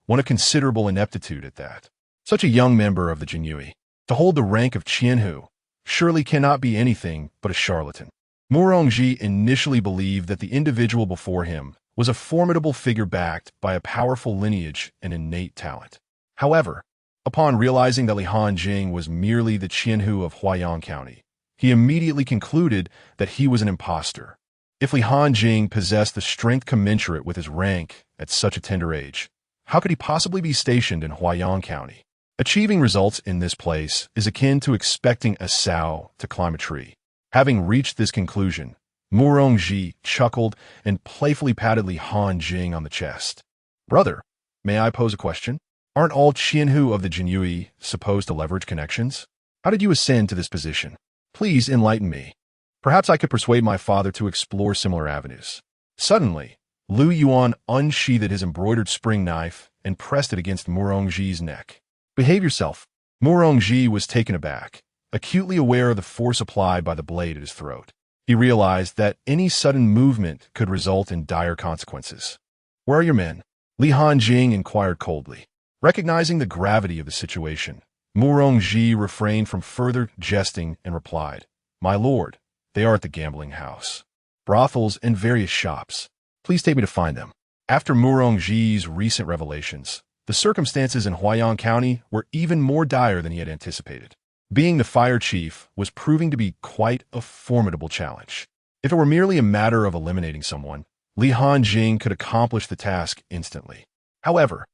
one of considerable ineptitude at that. Such a young member of the Jinyiwei, to hold the rank of Jinhu, surely cannot be anything but a charlatan. Murongji initially believed that the individual before him was a formidable figure backed by a powerful lineage and innate talent. However, upon realizing that Hanjing was merely the Jinhu of Huaiyang County, he immediately concluded that he was an impostor. If Hanjing possessed the strength commensurate with his rank at such a tender age, how could he possibly be stationed in Huaiyang County? Achieving results in this place is akin to expecting a sow to climb a tree. Having reached this conclusion, Murongji chuckled and playfully patted Hanjing on the chest. "Brother, may I pose a question? Aren't all Jinhu of the Jinyiwei supposed to leverage connections? How did you ascend to this position? Please enlighten me. Perhaps I could persuade my father to explore similar avenues." Suddenly, Lu Yuan unsheathed his embroidered spring knife and pressed it against Murongji's neck. "Behave yourself." Murongji was taken aback, acutely aware of the force applied by the blade at his throat. He realized that any sudden movement could result in dire consequences. "Where are your men?" Hanjing inquired coldly. Recognizing the gravity of the situation, Murongji refrained from further jesting and replied, "My lord, they are at the gambling house, brothels, and various shops. Please take me to find them." After Murongji's recent revelations, the circumstances in Huaiyang County were even more dire than he had anticipated. Being the fire chief was proving to be quite a formidable challenge. If it were merely a matter of eliminating someone, Li Hanjing could accomplish the task instantly. However,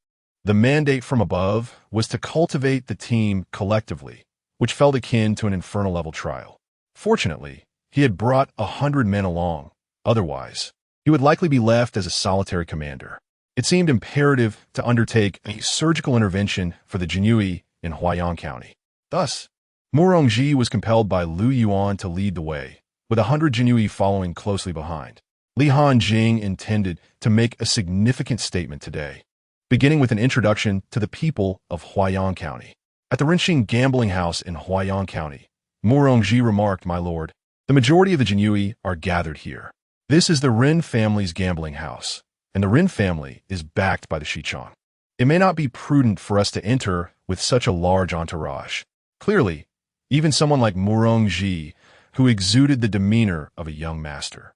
the mandate from above was to cultivate the team collectively, which felt akin to an infernal-level trial. Fortunately, he had brought 100 men along. Otherwise, he would likely be left as a solitary commander. It seemed imperative to undertake a surgical intervention for the Jinyiwei in Huaiyang County. Thus, Murongji was compelled by Lu Yuan to lead the way, with 100 Jinyiwei following closely behind. Li Hanjing intended to make a significant statement today, beginning with an introduction to the people of Huaiyang County. At the Hanjing gambling house in Huaiyang County, Murongji remarked, "My lord, the majority of the Jinyiwei are gathered here. This is the Ren family's gambling house, and the Ren family is backed by the Xichang. It may not be prudent for us to enter with such a large entourage." Clearly, even someone like Murongji, who exuded the demeanor of a young master,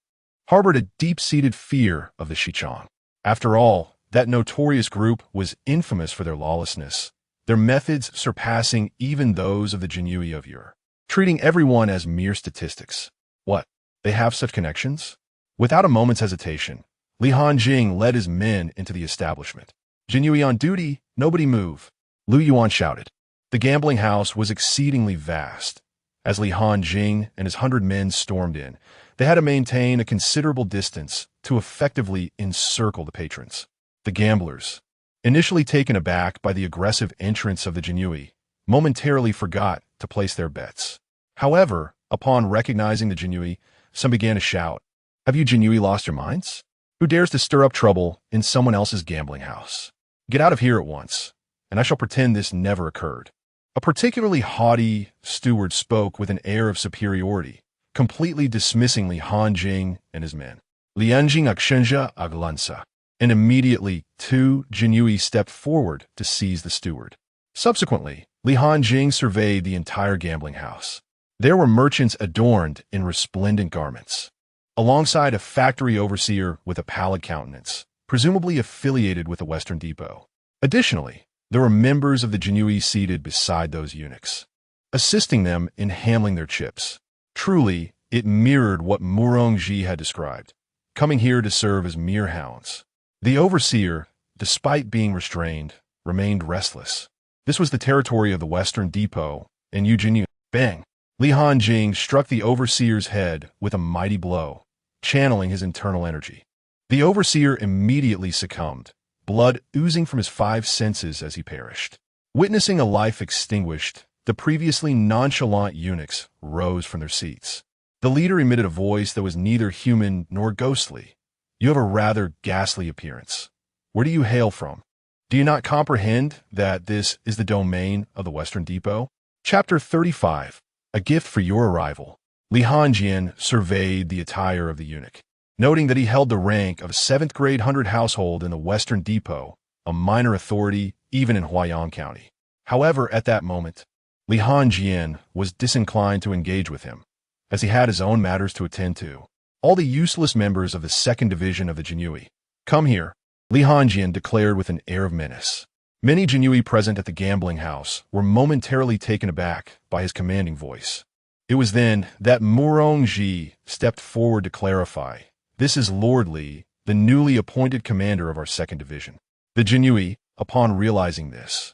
harbored a deep-seated fear of the Xichang. After all, that notorious group was infamous for their lawlessness, their methods surpassing even those of the Jinyiwei of yore, treating everyone as mere statistics. What? They have such connections? Without a moment's hesitation, Li Hanjing led his men into the establishment. "Jinyiwei on duty, nobody move," Lu Yuan shouted. The gambling house was exceedingly vast. As Li Hanjing and his 100 men stormed in, they had to maintain a considerable distance to effectively encircle the patrons. The gamblers, initially taken aback by the aggressive entrance of the Jinyiwei, momentarily forgot to place their bets. However, upon recognizing the Jinyiwei, some began to shout, "Have you Jinyiwei lost your minds? Who dares to stir up trouble in someone else's gambling house? Get out of here at once, and I shall pretend this never occurred." A particularly haughty steward spoke with an air of superiority, completely dismissing Li Hanjing and his men. "Lianjing akshenja aglansa." And immediately 2 Jinyiwei stepped forward to seize the steward. Subsequently, Li Hanjing surveyed the entire gambling house. There were merchants adorned in resplendent garments, alongside a factory overseer with a pallid countenance, presumably affiliated with the Western Depot. Additionally, there were members of the Jinyiwei seated beside those eunuchs, assisting them in handling their chips. Truly, it mirrored what Murongji had described, coming here to serve as mere hounds. The overseer, despite being restrained, remained restless. This was the territory of the Western Depot, and Jinyiwei. Bang! Li Hanjing struck the overseer's head with a mighty blow, channeling his internal energy. The overseer immediately succumbed, blood oozing from his 5 senses as he perished. Witnessing a life extinguished, the previously nonchalant eunuchs rose from their seats. The leader emitted a voice that was neither human nor ghostly. "You have a rather ghastly appearance. Where do you hail from? Do you not comprehend that this is the domain of the Western Depot?" Chapter 35. A gift for your arrival. Li Hanjing surveyed the attire of the eunuch, noting that he held the rank of a 7th-grade 100 household in the Western Depot, a minor authority even in Huaiyang County. However, at that moment, Li Hanjing was disinclined to engage with him, as he had his own matters to attend to. All the useless members of the 2nd Division of the Jinyiwei. "Come here," Li Hanjing declared with an air of menace. Many Jinyiwei present at the gambling house were momentarily taken aback by his commanding voice. It was then that Murongji stepped forward to clarify, "This is Lord Li, the newly appointed commander of our 2nd Division." The Jinyiwei, upon realizing this,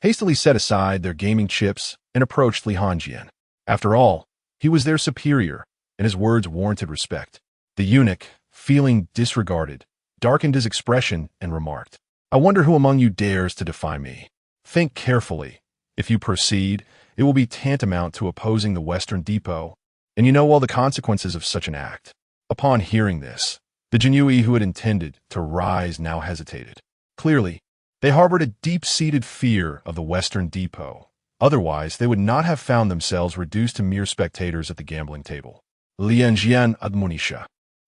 hastily set aside their gaming chips and approached Li Hanjing. After all, he was their superior, and his words warranted respect. The eunuch, feeling disregarded, darkened his expression and remarked, "I wonder who among you dares to defy me. Think carefully. If you proceed, it will be tantamount to opposing the Western Depot, and you know all the consequences of such an act." Upon hearing this, the Jinyiwei who had intended to rise now hesitated. Clearly, they harbored a deep-seated fear of the Western Depot. Otherwise, they would not have found themselves reduced to mere spectators at the gambling table. Lianjian admonisha.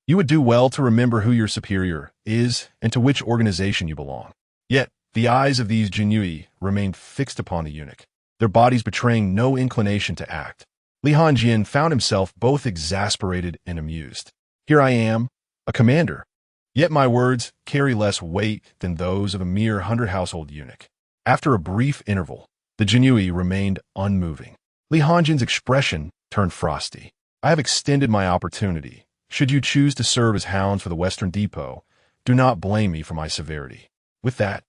You would do well to remember who your superior is and to which organization you belong. Yet, the eyes of these Jinyiwei remained fixed upon the eunuch. their bodies betraying no inclination to act. Li Hanjing found himself both exasperated and amused. Here I am, a commander. Yet my words carry less weight than those of a mere 100-household eunuch. After a brief interval, the Jinyiwei remained unmoving. Li Hanjing's expression turned frosty. I have extended my opportunity. Should you choose to serve as hounds for the Western Depot, do not blame me for my severity. With that,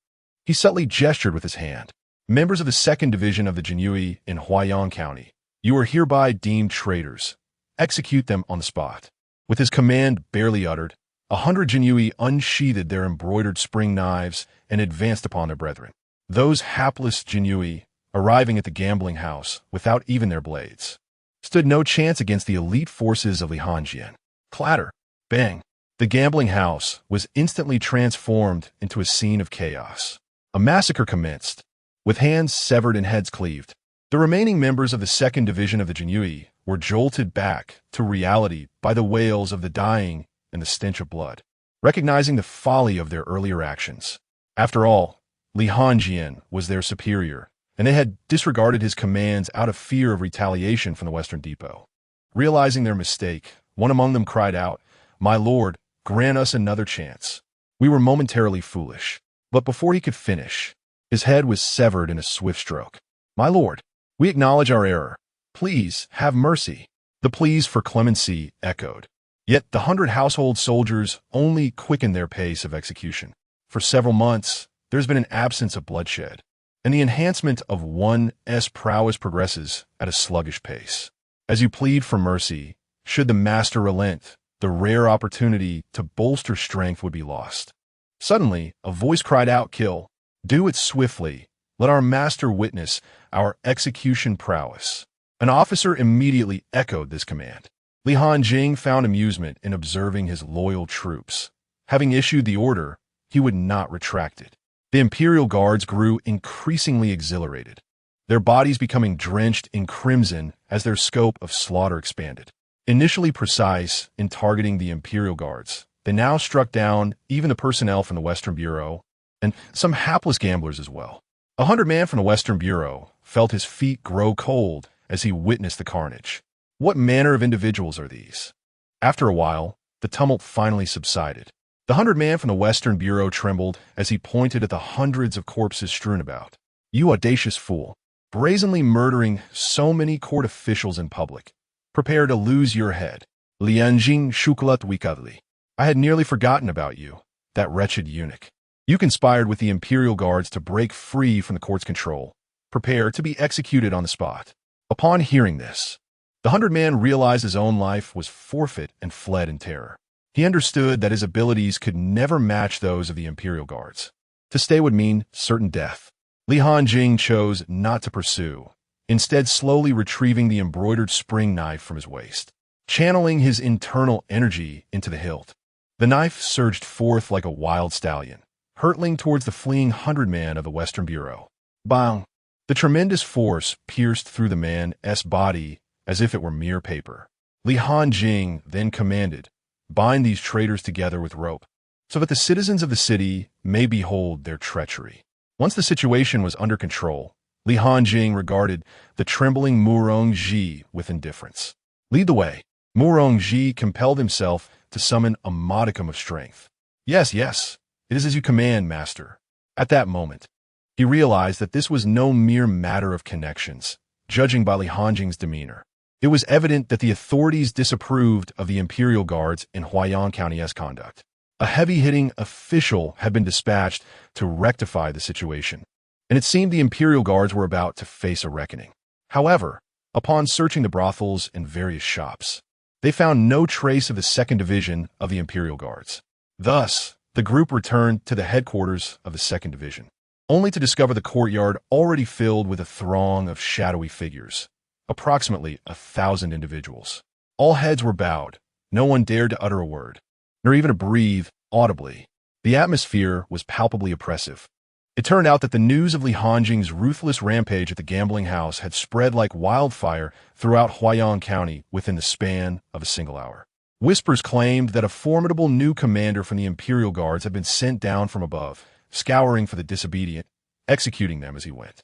he subtly gestured with his hand. Members of the 2nd Division of the Jinyiwei in Huaiyang County, you are hereby deemed traitors. Execute them on the spot. With his command barely uttered, 100 Jinyiwei unsheathed their embroidered spring knives and advanced upon their brethren. Those hapless Jinyiwei, arriving at the gambling house without even their blades, stood no chance against the elite forces of Li Hanjing. Clatter, bang. The gambling house was instantly transformed into a scene of chaos. A massacre commenced, with hands severed and heads cleaved. The remaining members of the 2nd Division of the Jinyiwei were jolted back to reality by the wails of the dying and the stench of blood, recognizing the folly of their earlier actions. After all, Li Hanjing was their superior, and they had disregarded his commands out of fear of retaliation from the Western Depot. Realizing their mistake, one among them cried out, "My lord, grant us another chance. We were momentarily foolish." But before he could finish, his head was severed in a swift stroke. "My lord, we acknowledge our error. Please, have mercy." The pleas for clemency echoed. Yet the 100 household soldiers only quickened their pace of execution. For several months, there's been an absence of bloodshed, and the enhancement of one's prowess progresses at a sluggish pace. As you plead for mercy, should the master relent, the rare opportunity to bolster strength would be lost. Suddenly, a voice cried out, "Kill! Do it swiftly! Let our master witness our execution prowess." An officer immediately echoed this command. Li Hanjing found amusement in observing his loyal troops. Having issued the order, he would not retract it. The imperial guards grew increasingly exhilarated, their bodies becoming drenched in crimson as their scope of slaughter expanded. Initially precise in targeting the imperial guards, they now struck down even the personnel from the Western Bureau, and some hapless gamblers as well. 100-man from the Western Bureau felt his feet grow cold as he witnessed the carnage. What manner of individuals are these? After a while, the tumult finally subsided. The 100-man from the Western Bureau trembled as he pointed at the hundreds of corpses strewn about. "You audacious fool, brazenly murdering so many court officials in public. Prepare to lose your head. Lianjing Shuklat Wikadli. I had nearly forgotten about you, that wretched eunuch. You conspired with the imperial guards to break free from the court's control. Prepare to be executed on the spot." Upon hearing this, the 100-man realized his own life was forfeit and fled in terror. He understood that his abilities could never match those of the imperial guards. To stay would mean certain death. Li Hanjing chose not to pursue, instead slowly retrieving the embroidered spring knife from his waist, channeling his internal energy into the hilt. The knife surged forth like a wild stallion, hurtling towards the fleeing 100-man of the Western Bureau. Bang! The tremendous force pierced through the man's body as if it were mere paper. Li Hanjing then commanded, "Bind these traitors together with rope, so that the citizens of the city may behold their treachery." Once the situation was under control, Li Hanjing regarded the trembling Murongji with indifference. "Lead the way." Murongji compelled himself to summon a modicum of strength. Yes, it is as you command, master." At that moment, he realized that this was no mere matter of connections, judging by Li Hanjing's demeanor. It was evident that the authorities disapproved of the imperial guards in Huaiyang County's conduct. A heavy-hitting official had been dispatched to rectify the situation, and it seemed the imperial guards were about to face a reckoning. However, upon searching the brothels and various shops, they found no trace of the 2nd Division of the imperial guards. Thus, the group returned to the headquarters of the 2nd Division, only to discover the courtyard already filled with a throng of shadowy figures, approximately 1,000 individuals. All heads were bowed. No one dared to utter a word, nor even to breathe audibly. The atmosphere was palpably oppressive. It turned out that the news of Li Hanjing's ruthless rampage at the gambling house had spread like wildfire throughout Huaiyang County within the span of a single hour. Whispers claimed that a formidable new commander from the imperial guards had been sent down from above, scouring for the disobedient, executing them as he went.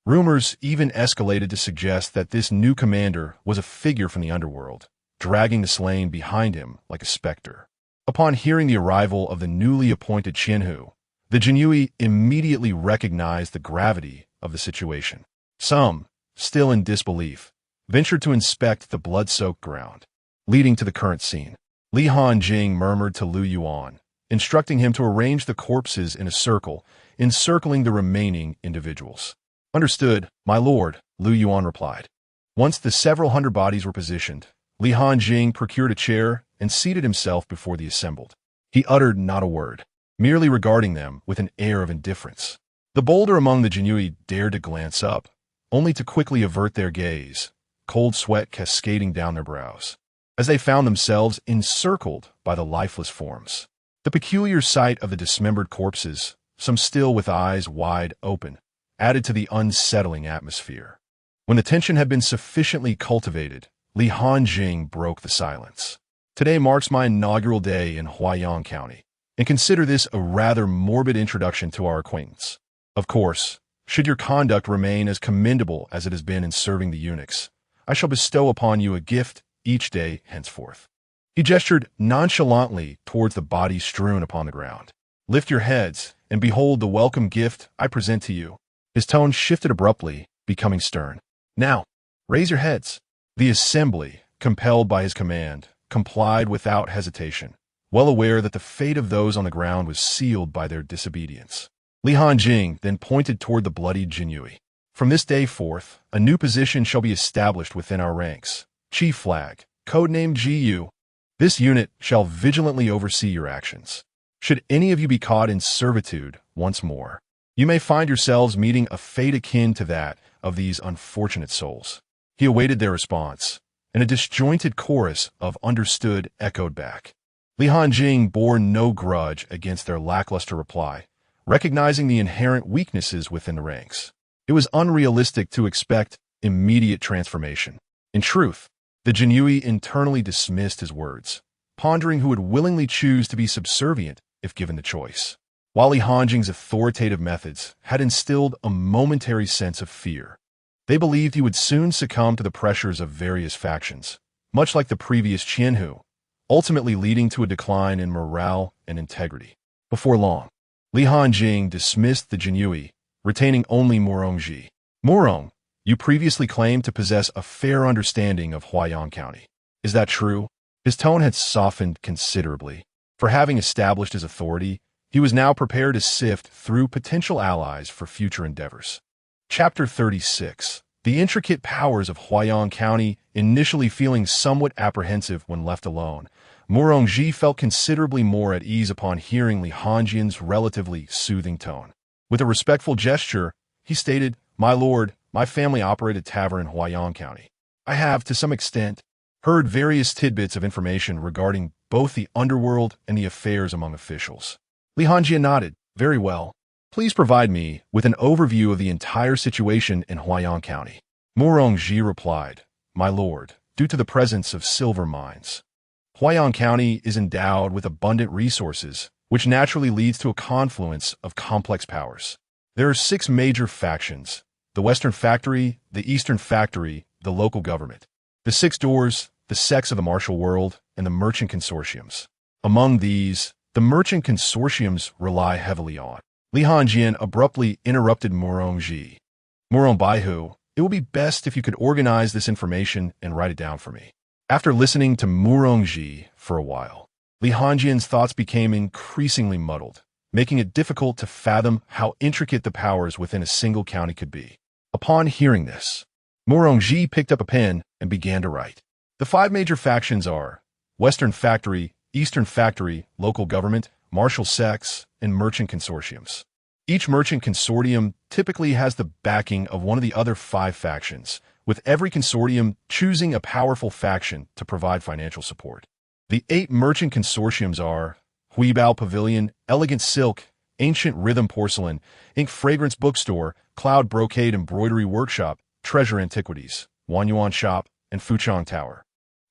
Rumors even escalated to suggest that this new commander was a figure from the underworld, dragging the slain behind him like a specter. Upon hearing the arrival of the newly appointed Qianhu, the Jinyiwei immediately recognized the gravity of the situation. Some, still in disbelief, ventured to inspect the blood-soaked ground, leading to the current scene. Li Hanjing murmured to Lu Yuan, instructing him to arrange the corpses in a circle, encircling the remaining individuals. "Understood, my lord," Lu Yuan replied. Once the several hundred bodies were positioned, Li Hanjing procured a chair and seated himself before the assembled. He uttered not a word, merely regarding them with an air of indifference. The bolder among the Jinyiwei dared to glance up, only to quickly avert their gaze, cold sweat cascading down their brows, as they found themselves encircled by the lifeless forms. The peculiar sight of the dismembered corpses, some still with eyes wide open, added to the unsettling atmosphere. When the tension had been sufficiently cultivated, Li Hanjing broke the silence. "Today marks my inaugural day in Huaiyang County, and consider this a rather morbid introduction to our acquaintance. Of course, should your conduct remain as commendable as it has been in serving the eunuchs, I shall bestow upon you a gift each day henceforth." He gestured nonchalantly towards the bodies strewn upon the ground. "Lift your heads, and behold the welcome gift I present to you." His tone shifted abruptly, becoming stern. "Now, raise your heads." The assembly, compelled by his command, complied without hesitation, well aware that the fate of those on the ground was sealed by their disobedience. Li Hanjing then pointed toward the bloodied Jinyiwei. "From this day forth, a new position shall be established within our ranks. Chief Flag, codenamed GU. This unit shall vigilantly oversee your actions. Should any of you be caught in servitude once more, you may find yourselves meeting a fate akin to that of these unfortunate souls." He awaited their response, and a disjointed chorus of "understood" echoed back. Li Hanjing bore no grudge against their lackluster reply, recognizing the inherent weaknesses within the ranks. It was unrealistic to expect immediate transformation. In truth, the Jinyiwei internally dismissed his words, pondering who would willingly choose to be subservient if given the choice. While Li Hanjing's authoritative methods had instilled a momentary sense of fear, they believed he would soon succumb to the pressures of various factions, much like the previous Qianhu, ultimately leading to a decline in morale and integrity. Before long, Li Hanjing dismissed the Jinyiwei, retaining only Murongji. "Murong, you previously claimed to possess a fair understanding of Huaiyang County. Is that true?" His tone had softened considerably. For having established his authority, he was now prepared to sift through potential allies for future endeavors. Chapter 36. The intricate powers of Huaiyang County. Initially feeling somewhat apprehensive when left alone, Murongji felt considerably more at ease upon hearing Li Hanjing's relatively soothing tone. With a respectful gesture, he stated, "My lord, my family operate a tavern in Huaiyang County. I have, to some extent, heard various tidbits of information regarding both the underworld and the affairs among officials." Li Hanjing nodded. "Very well. Please provide me with an overview of the entire situation in Huaiyang County." Murongji replied, "My lord, due to the presence of silver mines, Huaiyang County is endowed with abundant resources, which naturally leads to a confluence of complex powers. There are 6 major factions: the Western Factory, the Eastern Factory, the local government, the 6 Doors, the sects of the martial world, and the merchant consortiums. Among these, the merchant consortiums rely heavily on." Li Hanjing abruptly interrupted Murongji. "Murong, it will be best if you could organize this information and write it down for me." After listening to Murongji for a while, Li Hanjing's thoughts became increasingly muddled, making it difficult to fathom how intricate the powers within a single county could be. Upon hearing this, Murongji picked up a pen and began to write. The 5 major factions are Western Factory, Eastern Factory, local government, martial sects, and merchant consortiums. Each merchant consortium typically has the backing of one of the other 5 factions, with every consortium choosing a powerful faction to provide financial support. The 8 merchant consortiums are Huibao Pavilion, Elegant Silk, Ancient Rhythm Porcelain, Ink Fragrance Bookstore, Cloud Brocade Embroidery Workshop, Treasure Antiquities, Wanyuan Shop, and Fuchang Tower.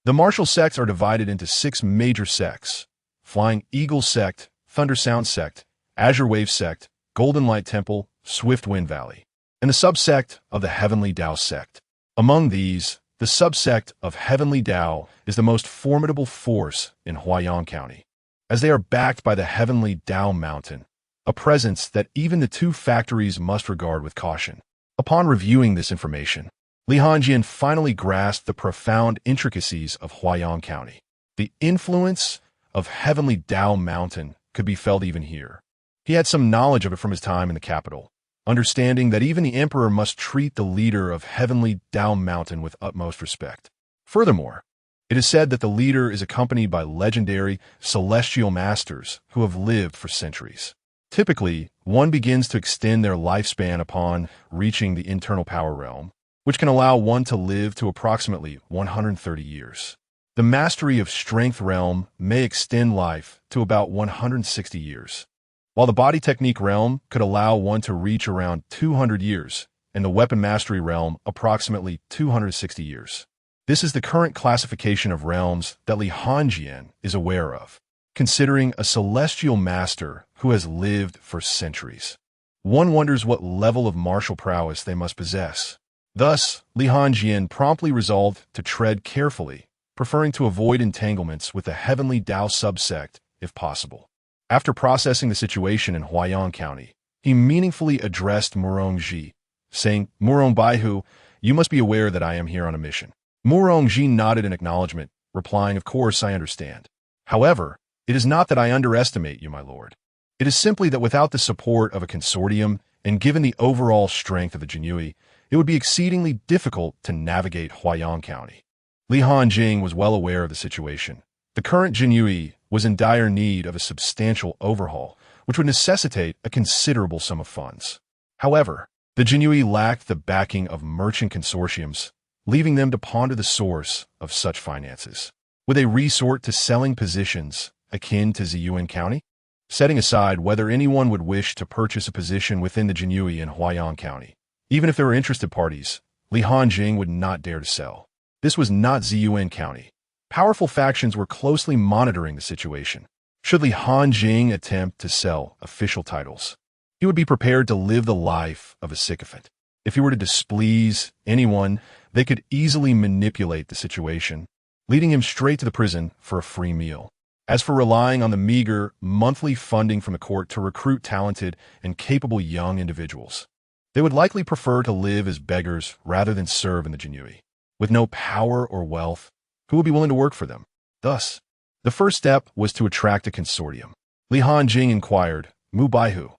The martial sects are divided into 6 major sects: Flying Eagle Sect, Thunder Sound Sect, Azure Wave Sect, Golden Light Temple, Swift Wind Valley. and the subsect of the Heavenly Tao sect. Among these, the subsect of Heavenly Tao is the most formidable force in Huaiyang County, as they are backed by the Heavenly Tao Mountain, a presence that even the two factories must regard with caution. Upon reviewing this information, Li Hanjing finally grasped the profound intricacies of Huaiyang County. The influence of Heavenly Tao Mountain could be felt even here. He had some knowledge of it from his time in the capital, understanding that even the emperor must treat the leader of Heavenly Tao Mountain with utmost respect. Furthermore, it is said that the leader is accompanied by legendary celestial masters who have lived for centuries. Typically, one begins to extend their lifespan upon reaching the internal power realm, which can allow one to live to approximately 130 years. The mastery of strength realm may extend life to about 160 years, while the body technique realm could allow one to reach around 200 years, and the weapon mastery realm approximately 260 years. This is the current classification of realms that Li Hanjing is aware of, considering a celestial master who has lived for centuries. One wonders what level of martial prowess they must possess. Thus, Li Hanjing promptly resolved to tread carefully, preferring to avoid entanglements with the Heavenly Tao subsect if possible. After processing the situation in Huaiyang County, he meaningfully addressed Murongji, saying, "Murong-Baihu, you must be aware that I am here on a mission." Murongji nodded in acknowledgement, replying, "Of course, I understand. However, it is not that I underestimate you, my lord. It is simply that without the support of a consortium, and given the overall strength of the Jinyiwei, it would be exceedingly difficult to navigate Huaiyang County." Li Hanjing was well aware of the situation. The current Jinyiwei was in dire need of a substantial overhaul, which would necessitate a considerable sum of funds. However, the Jinyiwei lacked the backing of merchant consortiums, leaving them to ponder the source of such finances. Would they resort to selling positions akin to Ziyuan County? Setting aside whether anyone would wish to purchase a position within the Jinyiwei in Huaiyang County, even if there were interested parties, Li Hanjing would not dare to sell. This was not Ziyuan County. Powerful factions were closely monitoring the situation. Should Li Hanjing attempt to sell official titles, he would be prepared to live the life of a sycophant. If he were to displease anyone, they could easily manipulate the situation, leading him straight to the prison for a free meal. As for relying on the meager monthly funding from the court to recruit talented and capable young individuals, they would likely prefer to live as beggars rather than serve in the Jinyiwei. With no power or wealth, who would be willing to work for them? Thus, the first step was to attract a consortium. Li Hanjing inquired, "Mu-Baihu,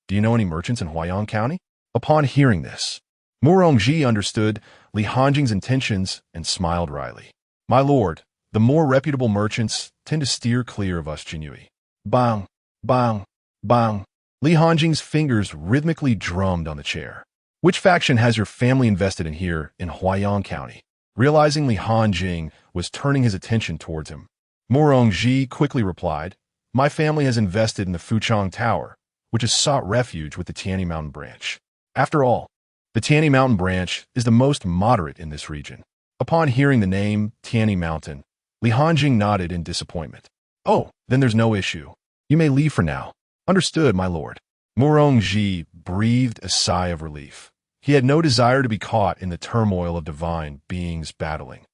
do you know any merchants in Huaiyang County?" Upon hearing this, Murongji understood Li Hanjing's intentions and smiled wryly. "My lord, the more reputable merchants tend to steer clear of us Jinyiwei." Bang, bang, bang. Li Hanjing's fingers rhythmically drummed on the chair. "Which faction has your family invested in here in Huaiyang County?" Realizing Li Hanjing was turning his attention towards him, Murongji quickly replied, "My family has invested in the Fuchang Tower, which has sought refuge with the Tianyi Mountain branch. After all, the Tianyi Mountain branch is the most moderate in this region." Upon hearing the name Tianyi Mountain, Li Hanjing nodded in disappointment. "Oh, then there's no issue. You may leave for now." "Understood, my lord." Murongji breathed a sigh of relief. He had no desire to be caught in the turmoil of divine beings battling,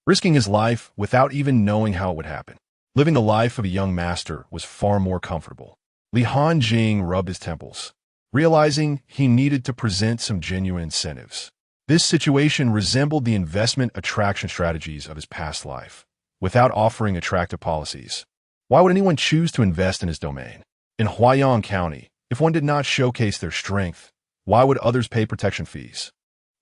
risking his life without even knowing how it would happen. Living the life of a young master was far more comfortable. Li Hanjing rubbed his temples, realizing he needed to present some genuine incentives. This situation resembled the investment attraction strategies of his past life, without offering attractive policies. Why would anyone choose to invest in his domain? In Huaiyang County, if one did not showcase their strength, why would others pay protection fees?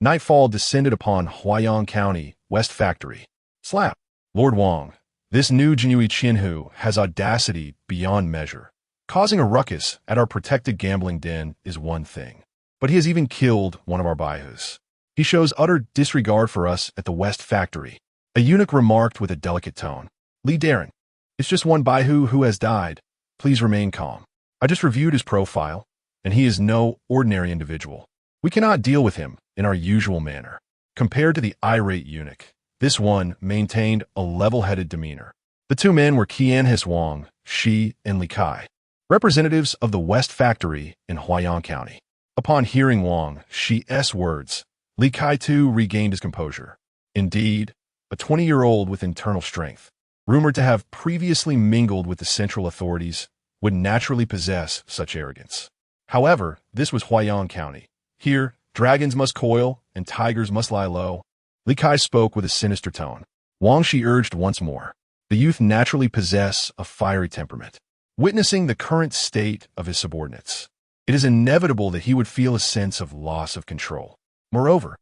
Nightfall descended upon Huaiyang County, West Factory. Slap! "Lord Wang, this new Jinyiwei Qianhu has audacity beyond measure. Causing a ruckus at our protected gambling den is one thing, but he has even killed one of our baihus. He shows utter disregard for us at the West Factory." A eunuch remarked with a delicate tone. "Li Darren, it's just one baihu who has died. Please remain calm. I just reviewed his profile, and he is no ordinary individual. We cannot deal with him in our usual manner." Compared to the irate eunuch, this one maintained a level-headed demeanor. The two men were Qian Hiswang, Shi, and Li Kai, representatives of the West Factory in Huaiyang County. Upon hearing Wang Shi's words, Li Kai too regained his composure. Indeed, a 20-year-old with internal strength, rumored to have previously mingled with the central authorities, would naturally possess such arrogance. However, this was Huaiyang County. Here, dragons must coil and tigers must lie low. Li Kai spoke with a sinister tone. Wang Shi urged once more. The youth naturally possess a fiery temperament. Witnessing the current state of his subordinates, it is inevitable that he would feel a sense of loss of control. Moreover,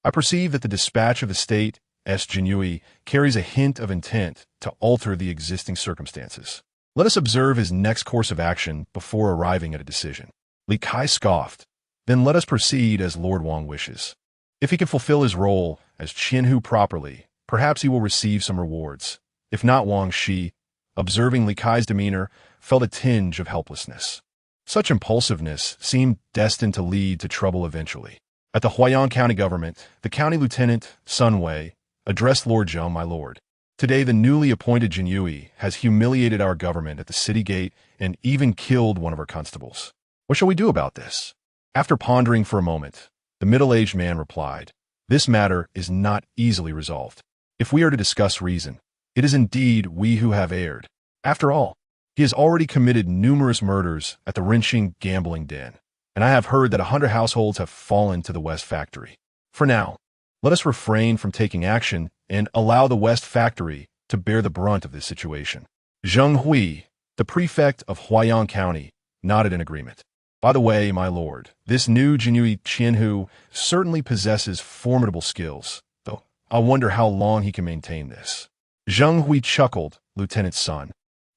I perceive that the dispatch of the state, Jinyiwei, carries a hint of intent to alter the existing circumstances. Let us observe his next course of action before arriving at a decision. Li Kai scoffed. Then let us proceed as Lord Wang wishes. If he can fulfill his role as Qianhu properly, perhaps he will receive some rewards. If not, Wang Shi, observing Li Kai's demeanor, felt a tinge of helplessness. Such impulsiveness seemed destined to lead to trouble eventually. At the Huaiyang County government, the county lieutenant, Sun Wei, addressed Lord Zheng, my lord. Today, the newly appointed Jinyiwei has humiliated our government at the city gate and even killed one of our constables. What shall we do about this? After pondering for a moment, the middle-aged man replied, this matter is not easily resolved. If we are to discuss reason, it is indeed we who have erred. After all, he has already committed numerous murders at the Hanjing gambling den, and I have heard that 100 households have fallen to the West Factory. For now, let us refrain from taking action and allow the West Factory to bear the brunt of this situation. Zheng Hui, the prefect of Huaiyang County, nodded in agreement. By the way, my lord, this new Jinyiwei Qianhu certainly possesses formidable skills, though I wonder how long he can maintain this. Zheng Hui chuckled, Lieutenant's son.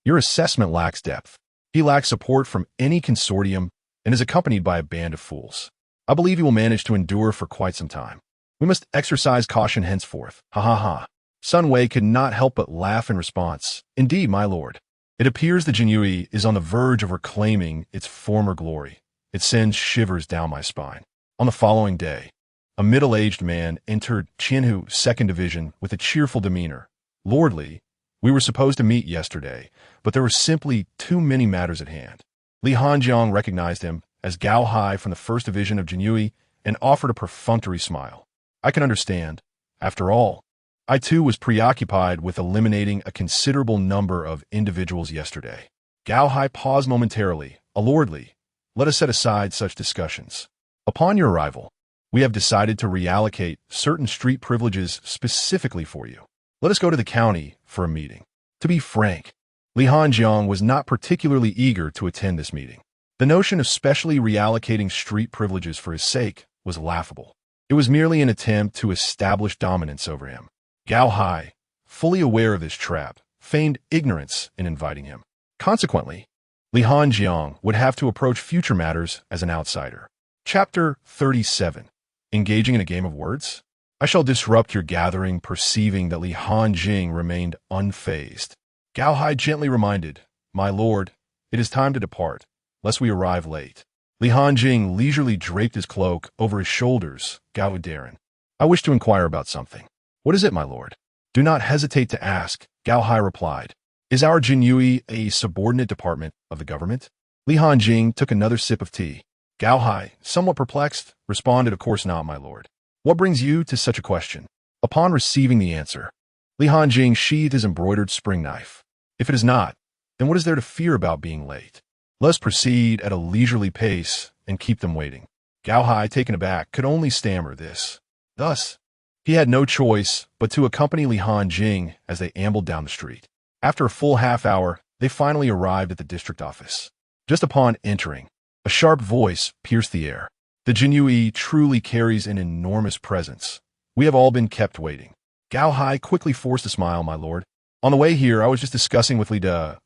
Your assessment lacks depth. He lacks support from any consortium and is accompanied by a band of fools. I believe he will manage to endure for quite some time. We must exercise caution henceforth. Ha ha ha. Sun Wei could not help but laugh in response. Indeed, my lord. It appears the Jinyiwei is on the verge of reclaiming its former glory. It sends shivers down my spine. On the following day, a middle-aged man entered Qianhu 2nd Division with a cheerful demeanor. Lordly, we were supposed to meet yesterday, but there were simply too many matters at hand. Li Hanjing recognized him as Gao Hai from the 1st Division of Jinyiwei and offered a perfunctory smile. I can understand. After all, I too was preoccupied with eliminating a considerable number of individuals yesterday. Gao Hai paused momentarily. Lordly, let us set aside such discussions. Upon your arrival, we have decided to reallocate certain street privileges specifically for you. Let us go to the county for a meeting. To be frank, Li Hanjing was not particularly eager to attend this meeting. The notion of specially reallocating street privileges for his sake was laughable. It was merely an attempt to establish dominance over him. Gao Hai, fully aware of this trap, feigned ignorance in inviting him. Consequently, Li Hanjing would have to approach future matters as an outsider. Chapter 37. Engaging in a game of words? I shall disrupt your gathering, perceiving that Li Hanjing remained unfazed. Gao Hai gently reminded, my lord, it is time to depart, lest we arrive late. Li Hanjing leisurely draped his cloak over his shoulders. Gao Darin, I wish to inquire about something. What is it, my lord? Do not hesitate to ask, Gao Hai replied. Is our Jinyiwei a subordinate department of the government? Li Hanjing took another sip of tea. Gao Hai, somewhat perplexed, responded, of course not, my lord. What brings you to such a question? Upon receiving the answer, Li Hanjing sheathed his embroidered spring knife. If it is not, then what is there to fear about being late? Let us proceed at a leisurely pace and keep them waiting. Gao Hai, taken aback, could only stammer this. Thus, he had no choice but to accompany Li Hanjing as they ambled down the street. After a full half hour, they finally arrived at the district office. Just upon entering, a sharp voice pierced the air. The Jinyiwei truly carries an enormous presence. We have all been kept waiting. Gao Hai quickly forced a smile, my lord. On the way here, I was just discussing with Li De,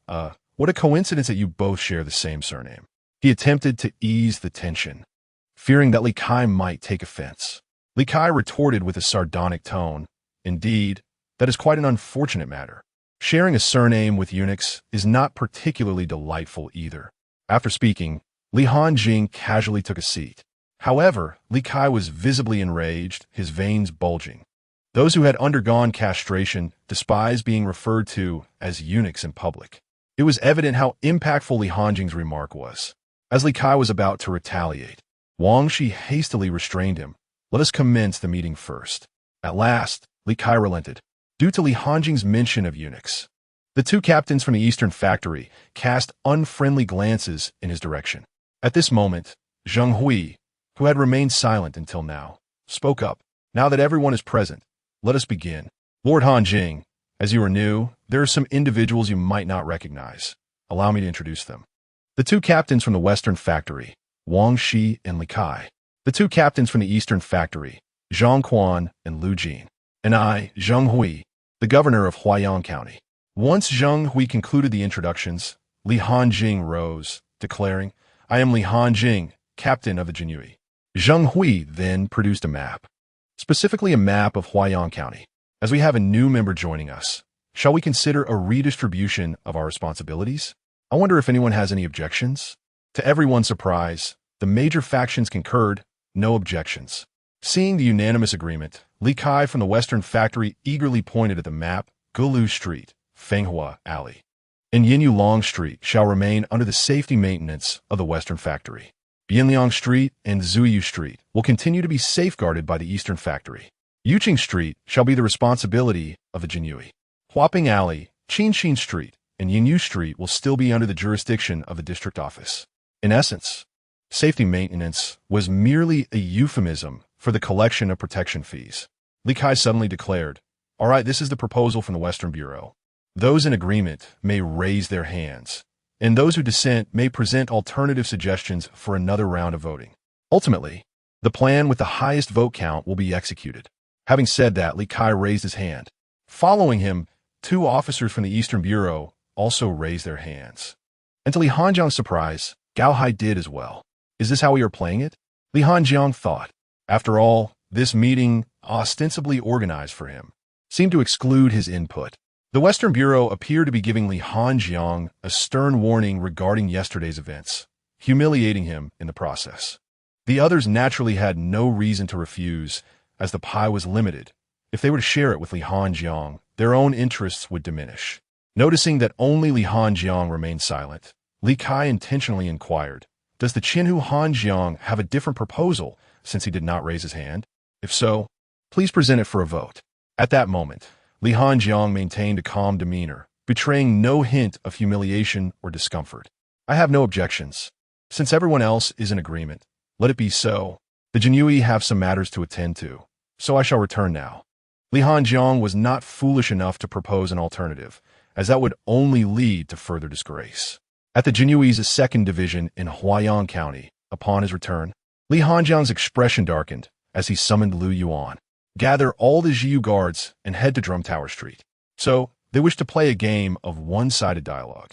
what a coincidence that you both share the same surname. He attempted to ease the tension, fearing that Li Kai might take offense. Li Kai retorted with a sardonic tone. Indeed, that is quite an unfortunate matter. Sharing a surname with eunuchs is not particularly delightful either. After speaking, Li Hanjing casually took a seat. However, Li Kai was visibly enraged, his veins bulging. Those who had undergone castration despised being referred to as eunuchs in public. It was evident how impactful Li Hanjing's remark was. As Li Kai was about to retaliate, Wang Shi hastily restrained him. Let us commence the meeting first. At last, Li Kai relented. Due to Li Hanjing's mention of eunuchs, the two captains from the Eastern Factory cast unfriendly glances in his direction. At this moment, Zheng Hui, who had remained silent until now, spoke up. Now that everyone is present, let us begin. Lord Hanjing, as you are new, there are some individuals you might not recognize. Allow me to introduce them. The two captains from the Western Factory, Wang Shi and Li Kai. The two captains from the Eastern Factory, Zhang Quan and Lu Jin. And I, Zheng Hui, the governor of Huaiyang County. Once Zheng Hui concluded the introductions, Li Hanjing rose, declaring, I am Li Hanjing, captain of the Jinyiwei. Zheng Hui then produced a map, specifically a map of Huaiyang County. As we have a new member joining us, shall we consider a redistribution of our responsibilities? I wonder if anyone has any objections? To everyone's surprise, the major factions concurred, no objections. Seeing the unanimous agreement, Li Kai from the Western Factory eagerly pointed at the map. Gulu Street, Fenghua Alley, and Yinyulong Street shall remain under the safety maintenance of the Western Factory. Bianliang Street and Zuyu Street will continue to be safeguarded by the Eastern Factory. Yuqing Street shall be the responsibility of the Jinyiwei. Huaping Alley, Qinxin Street, and Yinyu Street will still be under the jurisdiction of the district office. In essence, safety maintenance was merely a euphemism for the collection of protection fees. Li Kai suddenly declared, all right, this is the proposal from the Western Bureau. Those in agreement may raise their hands, and those who dissent may present alternative suggestions for another round of voting. Ultimately, the plan with the highest vote count will be executed. Having said that, Li Kai raised his hand. Following him, two officers from the Eastern Bureau also raised their hands. And to Li Hanjiang's surprise, Gao Hai did as well. Is this how we are playing it? Li Hanjiang thought. After all, this meeting, ostensibly organized for him, seemed to exclude his input. The Western Bureau appeared to be giving Li Hanjiang a stern warning regarding yesterday's events, humiliating him in the process. The others naturally had no reason to refuse, as the pie was limited. If they were to share it with Li Hanjiang, their own interests would diminish. Noticing that only Li Hanjiang remained silent, Li Kai intentionally inquired, does the Qinhu Hanjiang have a different proposal since he did not raise his hand? If so, please present it for a vote. At that moment, Li Hanjiang maintained a calm demeanor, betraying no hint of humiliation or discomfort. I have no objections. Since everyone else is in agreement, let it be so. The Jinyiwei have some matters to attend to, so I shall return now. Li Hanjiang was not foolish enough to propose an alternative, as that would only lead to further disgrace. At the Jinyiwei's second division in Huaiyang County, upon his return, Li Hanjiang's expression darkened as he summoned Lu Yuan. Gather all the Zhiyu guards and head to Drum Tower Street. So, they wish to play a game of one-sided dialogue.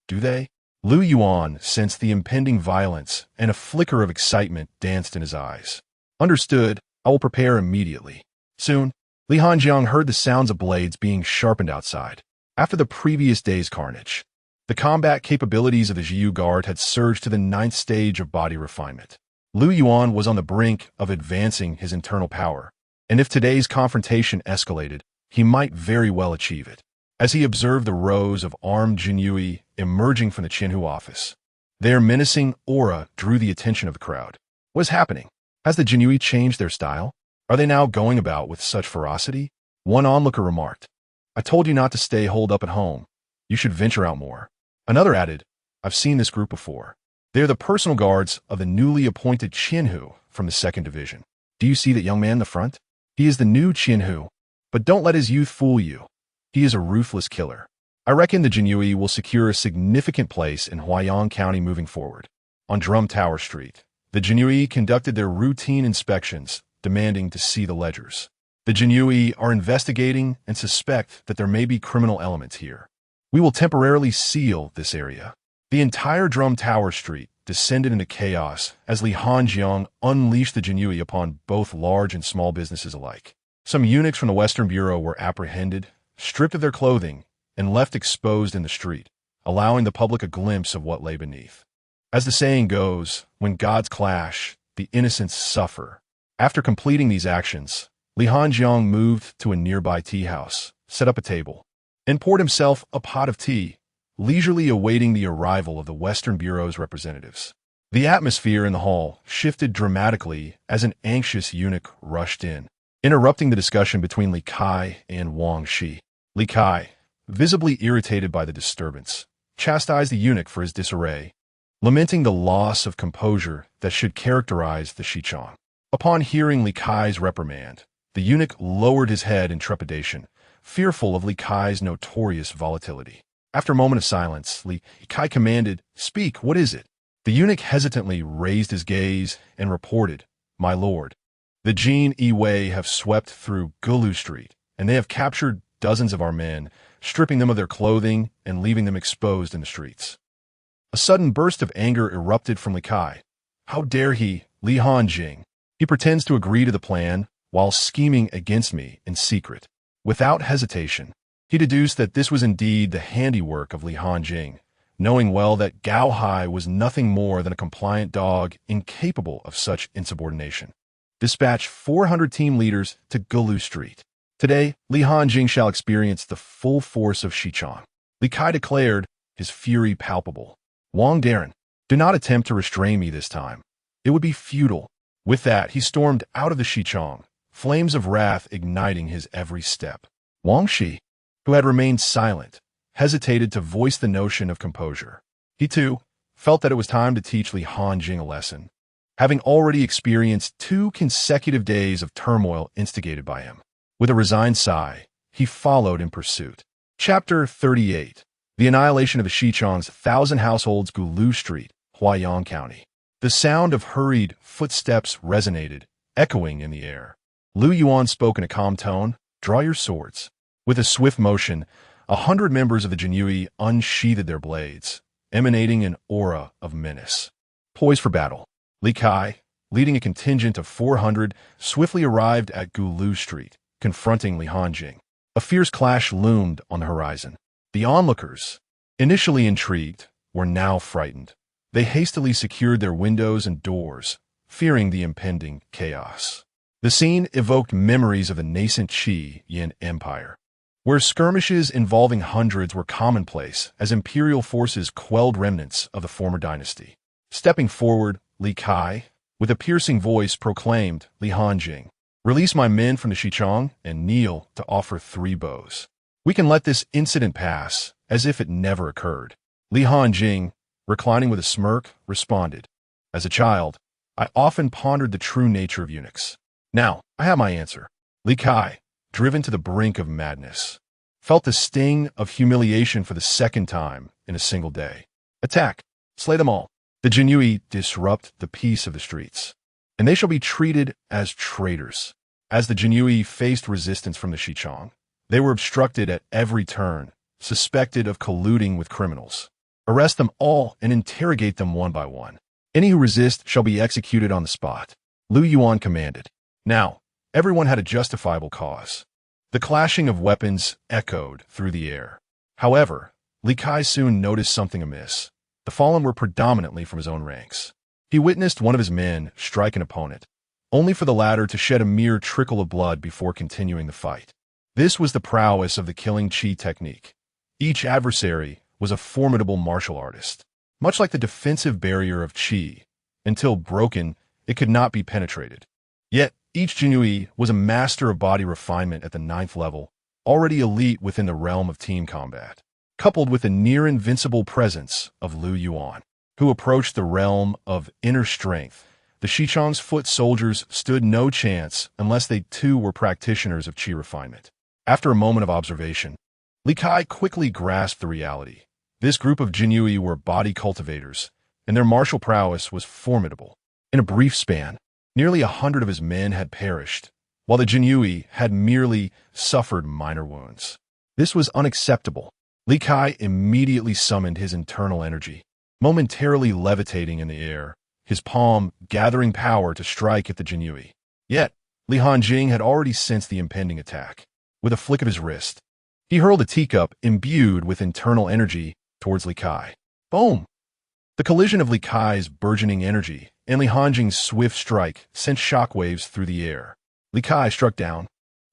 Do they? Lu Yuan sensed the impending violence, and a flicker of excitement danced in his eyes. Understood, I will prepare immediately. Soon, Li Hanjiang heard the sounds of blades being sharpened outside. After the previous day's carnage, the combat capabilities of the Zhiyu Guard had surged to the 9th stage of body refinement. Lu Yuan was on the brink of advancing his internal power, and if today's confrontation escalated, he might very well achieve it. As he observed the rows of armed Jinyiwei emerging from the Qinhu office, their menacing aura drew the attention of the crowd. What is happening? Has the Jinyiwei changed their style? Are they now going about with such ferocity? One onlooker remarked, I told you not to stay holed up at home. You should venture out more. Another added, I've seen this group before. They are the personal guards of the newly appointed Qinhu from the 2nd Division. Do you see that young man in the front? He is the new Qinhu, but don't let his youth fool you. He is a ruthless killer. I reckon the Jinyiwei will secure a significant place in Huaiyang County moving forward. On Drum Tower Street, the Jinyiwei conducted their routine inspections, demanding to see the ledgers. The Jinyiwei are investigating and suspect that there may be criminal elements here. We will temporarily seal this area. The entire Drum Tower Street descended into chaos as Li Hanjiang unleashed the Jinyiwei upon both large and small businesses alike. Some eunuchs from the Western Bureau were apprehended, stripped of their clothing, and left exposed in the street, allowing the public a glimpse of what lay beneath. As the saying goes, when gods clash, the innocents suffer. After completing these actions, Li Hanjiang moved to a nearby tea house, set up a table, and poured himself a pot of tea, leisurely awaiting the arrival of the Western Bureau's representatives. The atmosphere in the hall shifted dramatically as an anxious eunuch rushed in, interrupting the discussion between Li Kai and Wang Shi. Li Kai, visibly irritated by the disturbance, chastised the eunuch for his disarray, lamenting the loss of composure that should characterize the Xichang. Upon hearing Li Kai's reprimand, the eunuch lowered his head in trepidation, fearful of Li Kai's notorious volatility. After a moment of silence, Li Kai commanded, "Speak, what is it?" The eunuch hesitantly raised his gaze and reported, "My lord, the Jinyiwei have swept through Gulu Street, and they have captured dozens of our men, stripping them of their clothing and leaving them exposed in the streets." A sudden burst of anger erupted from Li Kai. "How dare he, Li Hanjing? He pretends to agree to the plan while scheming against me in secret." Without hesitation, he deduced that this was indeed the handiwork of Li Hanjing, knowing well that Gao Hai was nothing more than a compliant dog incapable of such insubordination. "Dispatch 400 team leaders to Gulu Street. Today, Li Hanjing shall experience the full force of Xichang." Li Kai declared, his fury palpable. "Wang Darren, do not attempt to restrain me this time. It would be futile." With that, he stormed out of the Xichang, flames of wrath igniting his every step. Wang Shi, who had remained silent, hesitated to voice the notion of composure. He, too, felt that it was time to teach Li Hanjing a lesson, having already experienced 2 consecutive days of turmoil instigated by him. With a resigned sigh, he followed in pursuit. Chapter 38. The annihilation of the Xichang's 1,000 households, Gulu Street, Huaiyang County. The sound of hurried footsteps resonated, echoing in the air. Lu Yuan spoke in a calm tone, "Draw your swords." With a swift motion, 100 members of the Jinyiwei unsheathed their blades, emanating an aura of menace. Poised for battle, Li Kai, leading a contingent of 400, swiftly arrived at Gulu Street, confronting Li Hanjing. A fierce clash loomed on the horizon. The onlookers, initially intrigued, were now frightened. They hastily secured their windows and doors, fearing the impending chaos. The scene evoked memories of the nascent Qi Yin Empire, where skirmishes involving hundreds were commonplace as imperial forces quelled remnants of the former dynasty. Stepping forward, Li Kai, with a piercing voice, proclaimed, "Li Hanjing, release my men from the Xichang and kneel to offer 3 bows. We can let this incident pass as if it never occurred." Li Hanjing, reclining with a smirk, responded, "As a child, I often pondered the true nature of eunuchs. Now, I have my answer." Li Kai, driven to the brink of madness, felt the sting of humiliation for the 2nd time in a single day. "Attack! Slay them all. The Jinyiwei disrupt the peace of the streets, and they shall be treated as traitors." As the Jinyiwei faced resistance from the Xichang, they were obstructed at every turn, suspected of colluding with criminals. "Arrest them all and interrogate them one by one. Any who resist shall be executed on the spot," Lu Yuan commanded. Now, everyone had a justifiable cause. The clashing of weapons echoed through the air. However, Li Kai soon noticed something amiss. The fallen were predominantly from his own ranks. He witnessed one of his men strike an opponent, only for the latter to shed a mere trickle of blood before continuing the fight. This was the prowess of the killing Qi technique. Each adversary was a formidable martial artist. Much like the defensive barrier of Qi, until broken, it could not be penetrated. Yet, each Jinyiwei was a master of body refinement at the 9th level, already elite within the realm of team combat, coupled with the near-invincible presence of Lu Yuan, who approached the realm of inner strength. The Xichang's foot soldiers stood no chance unless they too were practitioners of Qi refinement. After a moment of observation, Li Kai quickly grasped the reality. This group of Jinyiwei were body cultivators, and their martial prowess was formidable. In a brief span, nearly 100 of his men had perished, while the Jinyiwei had merely suffered minor wounds. This was unacceptable. Li Kai immediately summoned his internal energy, momentarily levitating in the air, his palm gathering power to strike at the Jinyiwei. Yet, Li Hanjing had already sensed the impending attack. With a flick of his wrist, he hurled a teacup imbued with internal energy towards Li Kai. Boom! The collision of Li Kai's burgeoning energy and Li Hanjing's swift strike sent shockwaves through the air. Li Kai struck down,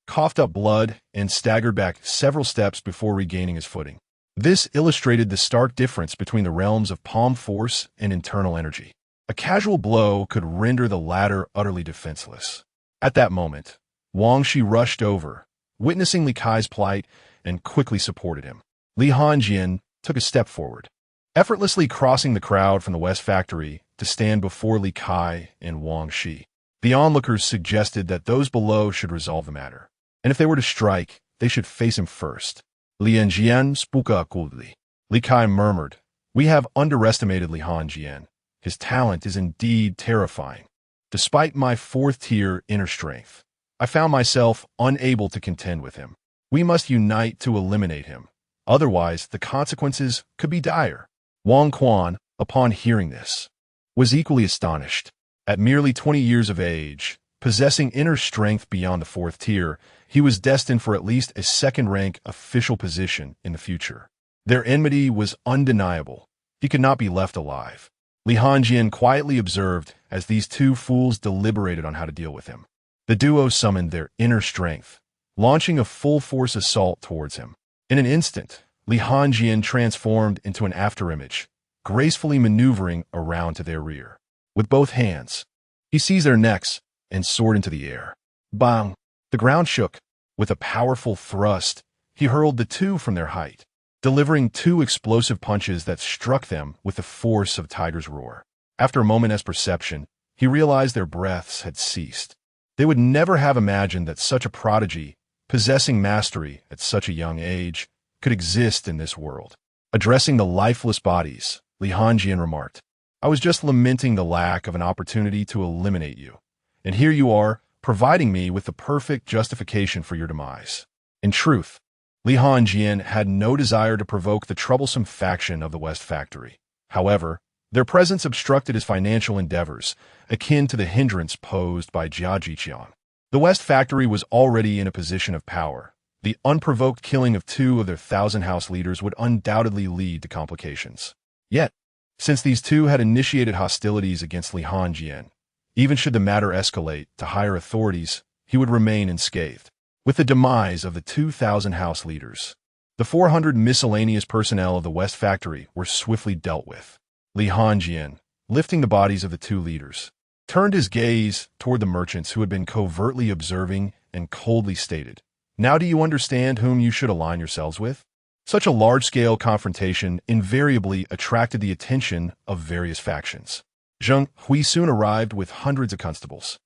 coughed up blood, and staggered back several steps before regaining his footing. This illustrated the stark difference between the realms of palm force and internal energy. A casual blow could render the latter utterly defenseless. At that moment, Wang Shi rushed over, witnessing Li Kai's plight, and quickly supported him. Li Hanjing took a step forward, effortlessly crossing the crowd from the West Factory to stand before Li Kai and Wang Shi. The onlookers suggested that those below should resolve the matter, and if they were to strike, they should face him first. Li Hanjing spoke coldly. Li Kai murmured, "We have underestimated Li Hanjing. His talent is indeed terrifying. Despite my fourth-tier inner strength, I found myself unable to contend with him. We must unite to eliminate him. Otherwise, the consequences could be dire." Wang Quan, upon hearing this, was equally astonished. At merely 20 years of age, possessing inner strength beyond the fourth tier, he was destined for at least a second-rank official position in the future. Their enmity was undeniable. He could not be left alive. Li Hanjing quietly observed as these two fools deliberated on how to deal with him. The duo summoned their inner strength, launching a full-force assault towards him. In an instant, Li Hanjing transformed into an afterimage, gracefully maneuvering around to their rear. With both hands, he seized their necks and soared into the air. Bang! The ground shook. With a powerful thrust, he hurled the two from their height, delivering two explosive punches that struck them with the force of a tiger's roar. After a moment's perception, he realized their breaths had ceased. They would never have imagined that such a prodigy, possessing mastery at such a young age, could exist in this world. Addressing the lifeless bodies, Li Hanjing remarked, "I was just lamenting the lack of an opportunity to eliminate you, and here you are, providing me with the perfect justification for your demise." In truth, Li Hanjing had no desire to provoke the troublesome faction of the West Factory. However, their presence obstructed his financial endeavors, akin to the hindrance posed by Jia Jiqiang. The West Factory was already in a position of power. The unprovoked killing of two of their 1,000-house leaders would undoubtedly lead to complications. Yet, since these two had initiated hostilities against Li Hanjing, even should the matter escalate to higher authorities, he would remain unscathed. With the demise of the 2,000 house leaders, the 400 miscellaneous personnel of the West Factory were swiftly dealt with. Li Hanjing, lifting the bodies of the two leaders, turned his gaze toward the merchants who had been covertly observing and coldly stated, "Now do you understand whom you should align yourselves with?" Such a large-scale confrontation invariably attracted the attention of various factions. Zheng Hui soon arrived with hundreds of constables.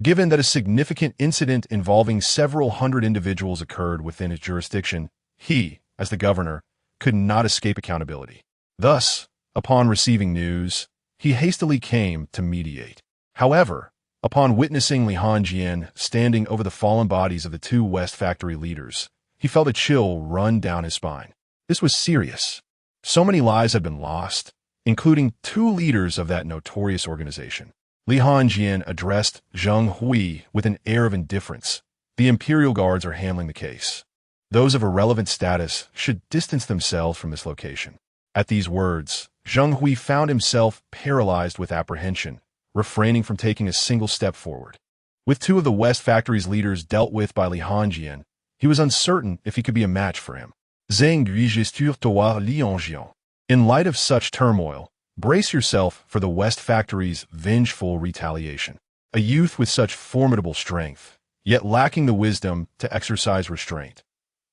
Given that a significant incident involving several hundred individuals occurred within his jurisdiction, he, as the governor, could not escape accountability. Thus, upon receiving news, he hastily came to mediate. However, upon witnessing Li Hanjing standing over the fallen bodies of the two West Factory leaders, he felt a chill run down his spine. This was serious. So many lives had been lost, including two leaders of that notorious organization. Li Hanjing addressed Zheng Hui with an air of indifference. "The imperial guards are handling the case. Those of irrelevant status should distance themselves from this location." At these words, Zheng Hui found himself paralyzed with apprehension, refraining from taking a single step forward. With two of the West Factory's leaders dealt with by Li Hanjing, he was uncertain if he could be a match for him. Zheng Guigestur Toa Li Hanjing. In light of such turmoil, brace yourself for the West Factory's vengeful retaliation. A youth with such formidable strength, yet lacking the wisdom to exercise restraint.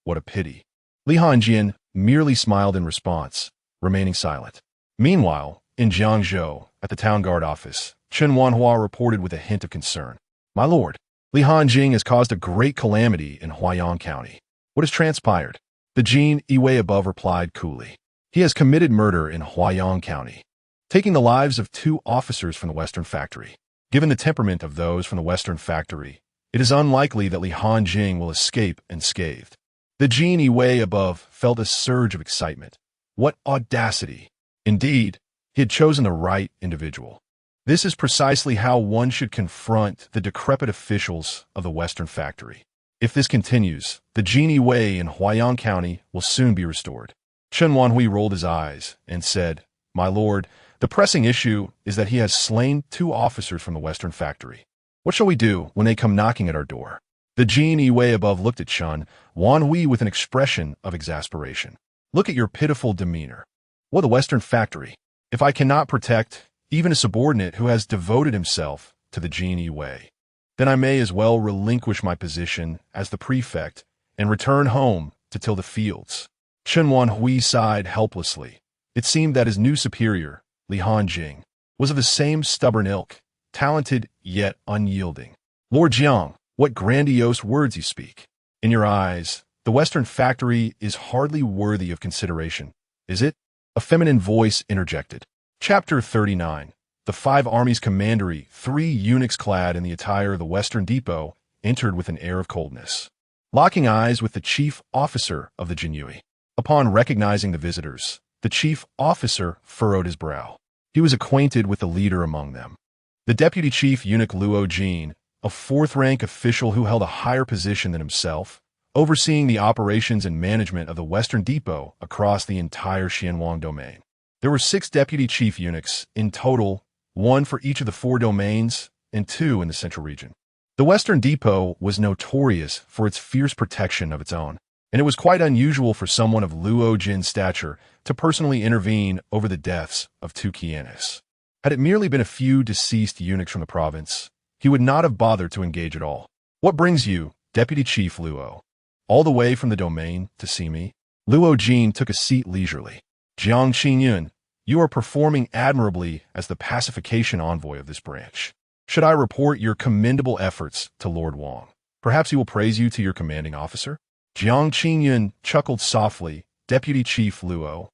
What a pity. Li Hanjing merely smiled in response, remaining silent. Meanwhile, in Jiangzhou, at the town guard office, Chen Wanhua reported with a hint of concern. "My lord, Li Hanjing has caused a great calamity in Huaiyang County. What has transpired?" The Jinyiwei above replied coolly. "He has committed murder in Huaiyang County, taking the lives of two officers from the Western Factory. Given the temperament of those from the Western Factory, it is unlikely that Li Hanjing will escape unscathed." The Jinyiwei above felt a surge of excitement. What audacity! Indeed, he had chosen the right individual. This is precisely how one should confront the decrepit officials of the Western Factory. If this continues, the Jinyiwei in Huaiyang County will soon be restored. Chen Wanhui rolled his eyes and said, "My lord, the pressing issue is that he has slain two officers from the Western Factory. What shall we do when they come knocking at our door?" The Jinyiwei above looked at Chen Wanhui with an expression of exasperation. "Look at your pitiful demeanor. What, the Western Factory? If I cannot protect even a subordinate who has devoted himself to the Jinyiwei. Then I may as well relinquish my position as the prefect and return home to till the fields. Chen Wanhui sighed helplessly. It seemed that his new superior, Li Hanjing, was of the same stubborn ilk, talented yet unyielding. Lord Jiang, what grandiose words you speak. In your eyes, the Western factory is hardly worthy of consideration, is it? A feminine voice interjected. Chapter 39. The 5 armies commandery, 3 eunuchs clad in the attire of the Western Depot, entered with an air of coldness, locking eyes with the chief officer of the Jinyiwei. Upon recognizing the visitors, the chief officer furrowed his brow. He was acquainted with the leader among them. The deputy chief eunuch Luo Jin, a 4th-rank official who held a higher position than himself, overseeing the operations and management of the Western Depot across the entire Xianwang domain. There were 6 deputy chief eunuchs in total, 1 for each of the 4 domains and 2 in the central region. The Western Depot was notorious for its fierce protection of its own, and it was quite unusual for someone of Luo Jin's stature to personally intervene over the deaths of 2 Qianis. Had it merely been a few deceased eunuchs from the province, he would not have bothered to engage at all. What brings you, Deputy Chief Luo, all the way from the domain to see me? Luo Jin took a seat leisurely. Jiang Qingyun, you are performing admirably as the pacification envoy of this branch. Should I report your commendable efforts to Lord Wang? Perhaps he will praise you to your commanding officer? Jiang Qingyun chuckled softly. Deputy Chief Luo,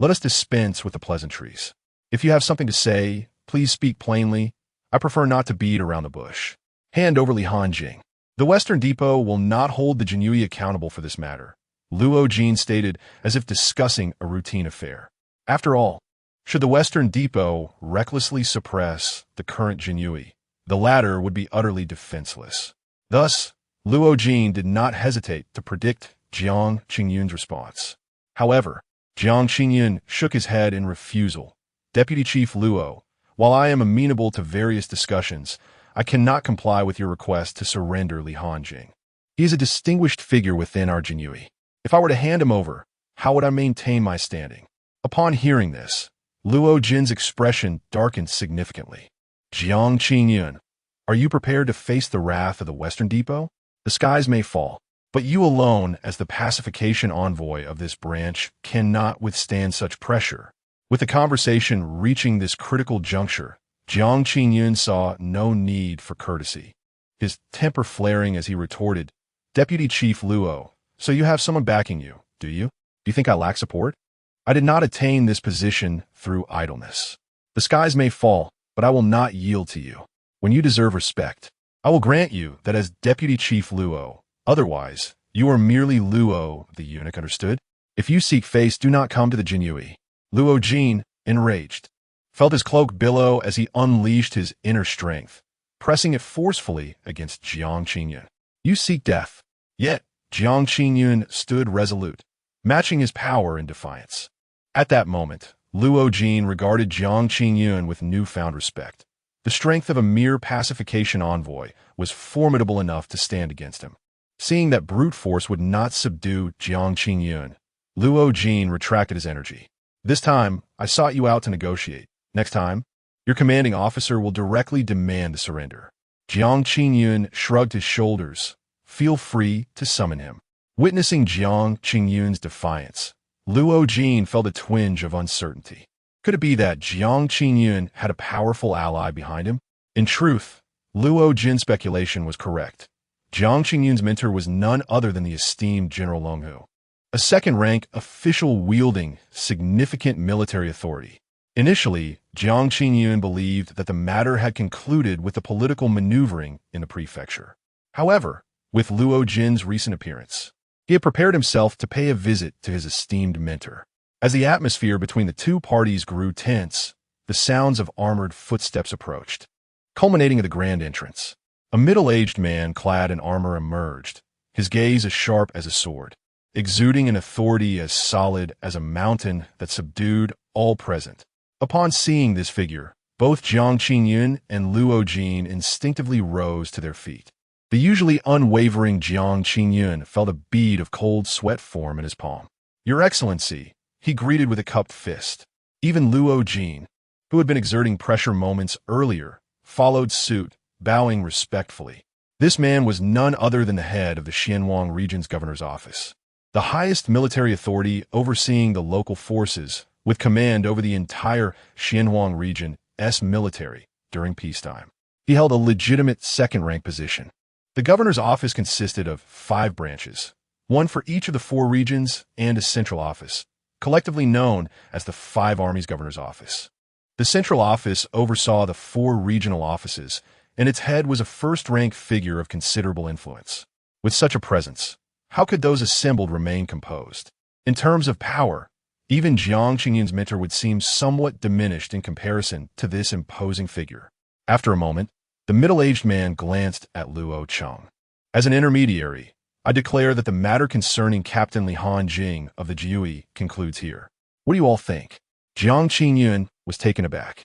let us dispense with the pleasantries. If you have something to say, please speak plainly. I prefer not to beat around the bush. Hand over Li Hanjing. The Western Depot will not hold the Jinyiwei accountable for this matter, Luo Jin stated as if discussing a routine affair. After all, should the Western Depot recklessly suppress the current Jinyiwei, the latter would be utterly defenseless. Thus, Luo Jin did not hesitate to predict Jiang Qingyun's response. However, Jiang Qingyun shook his head in refusal. Deputy Chief Luo, while I am amenable to various discussions, I cannot comply with your request to surrender Li Hanjing. He is a distinguished figure within our Jinyiwei. If I were to hand him over, how would I maintain my standing? Upon hearing this, Luo Jin's expression darkened significantly. Jiang Qingyun, are you prepared to face the wrath of the Western Depot? The skies may fall, but you alone, as the pacification envoy of this branch, cannot withstand such pressure. With the conversation reaching this critical juncture, Jiang Qingyun saw no need for courtesy, his temper flaring as he retorted, Deputy Chief Luo, so you have someone backing you, do you? Do you think I lack support? I did not attain this position through idleness. The skies may fall, but I will not yield to you. When you deserve respect, I will grant you that as Deputy Chief Luo. Otherwise, you are merely Luo, the eunuch, understood? If you seek face, do not come to the Jinyiwei. Luo Jin, enraged, felt his cloak billow as he unleashed his inner strength, pressing it forcefully against Jiang Qingyun. You seek death. Yet, Jiang Qingyun stood resolute, matching his power in defiance. At that moment, Luo Jin regarded Jiang Qingyun with newfound respect. The strength of a mere pacification envoy was formidable enough to stand against him. Seeing that brute force would not subdue Jiang Qingyun, Luo Jin retracted his energy. This time, I sought you out to negotiate. Next time, your commanding officer will directly demand the surrender. Jiang Qingyun shrugged his shoulders. Feel free to summon him. Witnessing Jiang Qingyun's defiance, Luo Jin felt a twinge of uncertainty. Could it be that Jiang Qingyun had a powerful ally behind him? In truth, Luo Jin's speculation was correct. Jiang Qingyun's mentor was none other than the esteemed General Longhu, a second-rank official wielding significant military authority. Initially, Jiang Qingyun believed that the matter had concluded with the political maneuvering in the prefecture. However, with Luo Jin's recent appearance, he had prepared himself to pay a visit to his esteemed mentor. As the atmosphere between the two parties grew tense, the sounds of armored footsteps approached, culminating at the grand entrance. A middle-aged man clad in armor emerged, his gaze as sharp as a sword, exuding an authority as solid as a mountain that subdued all present. Upon seeing this figure, both Jiang Qingyun and Luo Jin instinctively rose to their feet. The usually unwavering Jiang Qingyun felt a bead of cold sweat form in his palm. "Your Excellency," he greeted with a cupped fist. Even Luo Jin, who had been exerting pressure moments earlier, followed suit, bowing respectfully. This man was none other than the head of the Xianwang region's governor's office, the highest military authority overseeing the local forces, with command over the entire Xianwang region's military during peacetime. He held a legitimate second-rank position. The governor's office consisted of 5 branches, one for each of the 4 regions and a central office, collectively known as the 5 Armies Governor's Office. The central office oversaw the 4 regional offices, and its head was a first-rank figure of considerable influence. With such a presence, how could those assembled remain composed? In terms of power, even Jiang Qingyun's mentor would seem somewhat diminished in comparison to this imposing figure. After a moment, the middle-aged man glanced at Luo Cheng. As an intermediary, I declare that the matter concerning Captain Li Hanjing of the Jinyiwei concludes here. What do you all think? Jiang Qingyun was taken aback.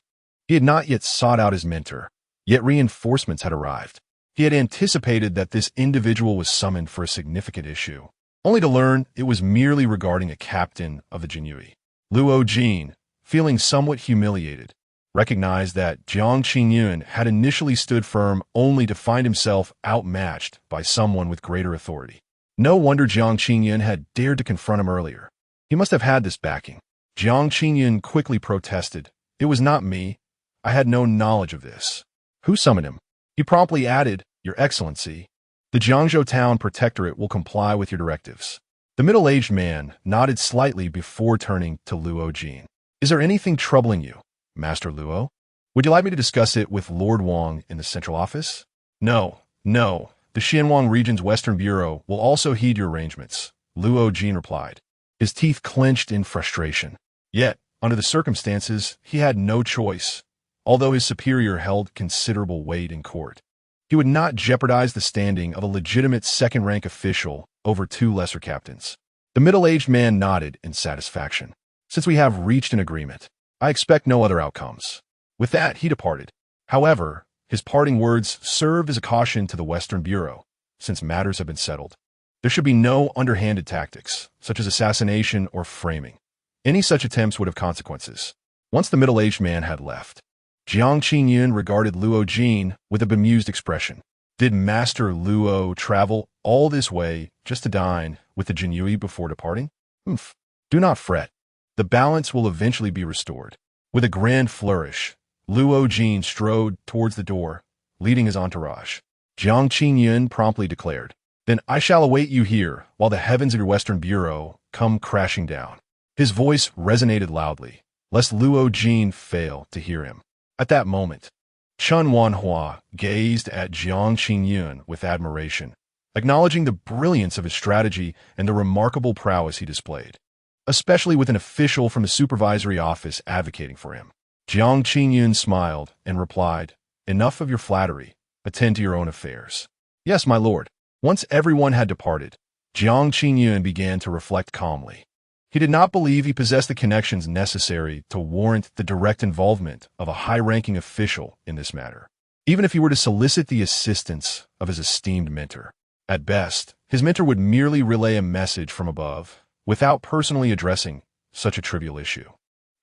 He had not yet sought out his mentor, yet reinforcements had arrived. He had anticipated that this individual was summoned for a significant issue, only to learn it was merely regarding a captain of the Jinyiwei. Luo Jin, feeling somewhat humiliated, recognized that Jiang Qingyun had initially stood firm only to find himself outmatched by someone with greater authority. No wonder Jiang Qingyun had dared to confront him earlier. He must have had this backing. Jiang Qingyun quickly protested. It was not me. I had no knowledge of this. Who summoned him? He promptly added, Your Excellency, the Jiangzhou Town Protectorate will comply with your directives. The middle-aged man nodded slightly before turning to Luo Jin. Is there anything troubling you, Master Luo? Would you like me to discuss it with Lord Wang in the central office? No. The Xianwang region's Western Bureau will also heed your arrangements, Luo Jin replied. His teeth clenched in frustration. Yet, under the circumstances, he had no choice. Although his superior held considerable weight in court, he would not jeopardize the standing of a legitimate second-rank official over 2 lesser captains. The middle-aged man nodded in satisfaction. Since we have reached an agreement, I expect no other outcomes. With that, he departed. However, his parting words served as a caution to the Western Bureau. Since matters have been settled, there should be no underhanded tactics, such as assassination or framing. Any such attempts would have consequences. Once the middle-aged man had left, Jiang Qingyun regarded Luo Jin with a bemused expression. Did Master Luo travel all this way just to dine with the Jinyiwei before departing? Do not fret. The balance will eventually be restored. With a grand flourish, Luo Jin strode towards the door, leading his entourage. Jiang Qingyun promptly declared, Then I shall await you here while the heavens of your Western Bureau come crashing down. His voice resonated loudly, lest Luo Jin fail to hear him. At that moment, Chen Wanhua gazed at Jiang Qingyun with admiration, acknowledging the brilliance of his strategy and the remarkable prowess he displayed, especially with an official from the supervisory office advocating for him. Jiang Qingyun smiled and replied, Enough of your flattery. Attend to your own affairs. Yes, my lord. Once everyone had departed, Jiang Qingyun began to reflect calmly. He did not believe he possessed the connections necessary to warrant the direct involvement of a high-ranking official in this matter, even if he were to solicit the assistance of his esteemed mentor. At best, his mentor would merely relay a message from above, without personally addressing such a trivial issue.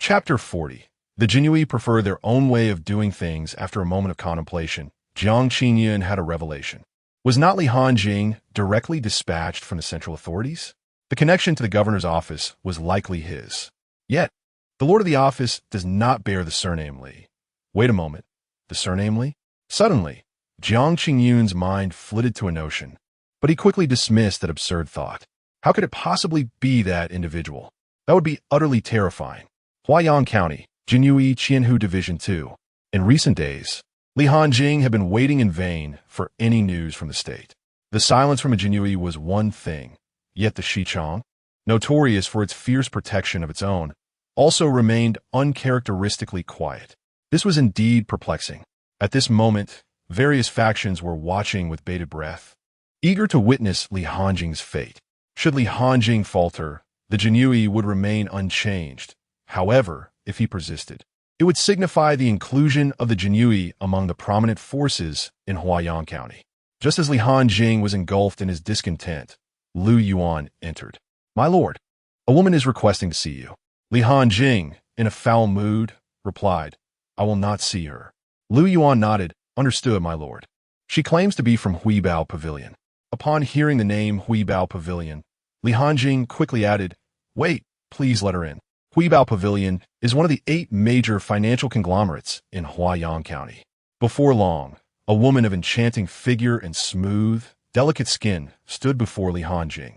Chapter 40. The Jinyiwei prefer their own way of doing things. After a moment of contemplation, Jiang Qingyun had a revelation. Was not Li Hanjing directly dispatched from the central authorities? The connection to the governor's office was likely his. Yet, the lord of the office does not bear the surname Li. Wait a moment. The surname Li? Suddenly, Jiang Qingyun's mind flitted to a notion, but he quickly dismissed that absurd thought. How could it possibly be that individual? That would be utterly terrifying. Huaiyang County, Jinyiwei Qianhu Division 2. In recent days, Li Hanjing had been waiting in vain for any news from the state. The silence from a Jinyiwei was one thing. Yet the Xichang, notorious for its fierce protection of its own, also remained uncharacteristically quiet. This was indeed perplexing. At this moment, various factions were watching with bated breath, eager to witness Li Hanjing's fate. Should Li Hanjing falter, the Jinyiwei would remain unchanged. However, if he persisted, it would signify the inclusion of the Jinyiwei among the prominent forces in Huaiyang County. Just as Li Hanjing was engulfed in his discontent, Lu Yuan entered. My lord, a woman is requesting to see you. Li Hanjing, in a foul mood, replied, I will not see her. Lu Yuan nodded. Understood, my lord. She claims to be from Huibao Pavilion. Upon hearing the name Huibao Pavilion, Li Hanjing quickly added, Wait, please let her in. Huibao Pavilion is one of the 8 major financial conglomerates in Huayang County. Before long, a woman of enchanting figure and smooth, delicate skin stood before Li Hanjing.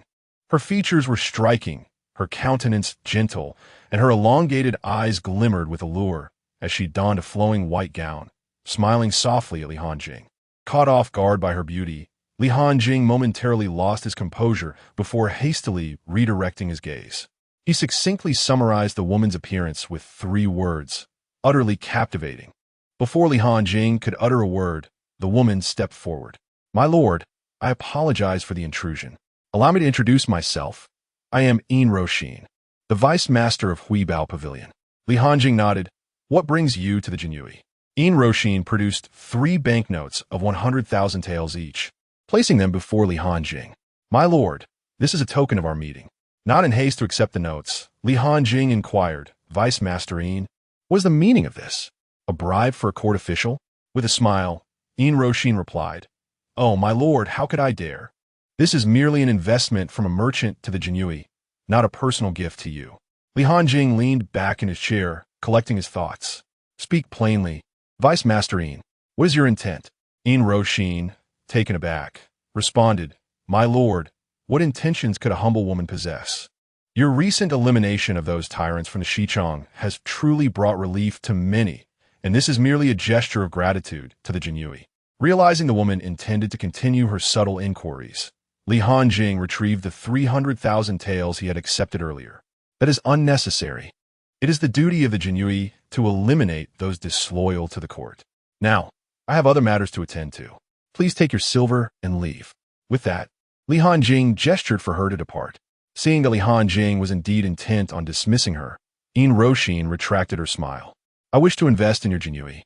Her features were striking, her countenance gentle, and her elongated eyes glimmered with allure as she donned a flowing white gown, smiling softly at Li Hanjing. Caught off guard by her beauty, Li Hanjing momentarily lost his composure before hastily redirecting his gaze. He succinctly summarized the woman's appearance with 3 words, utterly captivating. Before Li Hanjing could utter a word, the woman stepped forward. My lord, I apologize for the intrusion. Allow me to introduce myself. I am Yin Roshin, the vice master of Huibao Pavilion. Li Hanjing nodded. What brings you to the Jinyiwei? Yin Roshin produced 3 banknotes of 100,000 taels each, placing them before Li Hanjing. My lord, this is a token of our meeting. Not in haste to accept the notes, Li Hanjing inquired, Vice Master Yin, what is the meaning of this? A bribe for a court official? With a smile, Yin Roshin replied, Oh, my lord, how could I dare? This is merely an investment from a merchant to the Jinyiwei, not a personal gift to you. Li Hanjing leaned back in his chair, collecting his thoughts. Speak plainly. Vice Master Yin, what is your intent? Yin Roshin, taken aback, responded, My lord, what intentions could a humble woman possess? Your recent elimination of those tyrants from the Xichang has truly brought relief to many, and this is merely a gesture of gratitude to the Jinyiwei. Realizing the woman intended to continue her subtle inquiries, Li Hanjing retrieved the 300,000 taels he had accepted earlier. That is unnecessary. It is the duty of the Jinyiwei to eliminate those disloyal to the court. Now, I have other matters to attend to. Please take your silver and leave. With that, Li Hanjing gestured for her to depart. Seeing that Li Hanjing was indeed intent on dismissing her, Yin Roshin retracted her smile. I wish to invest in your Jinyiwei,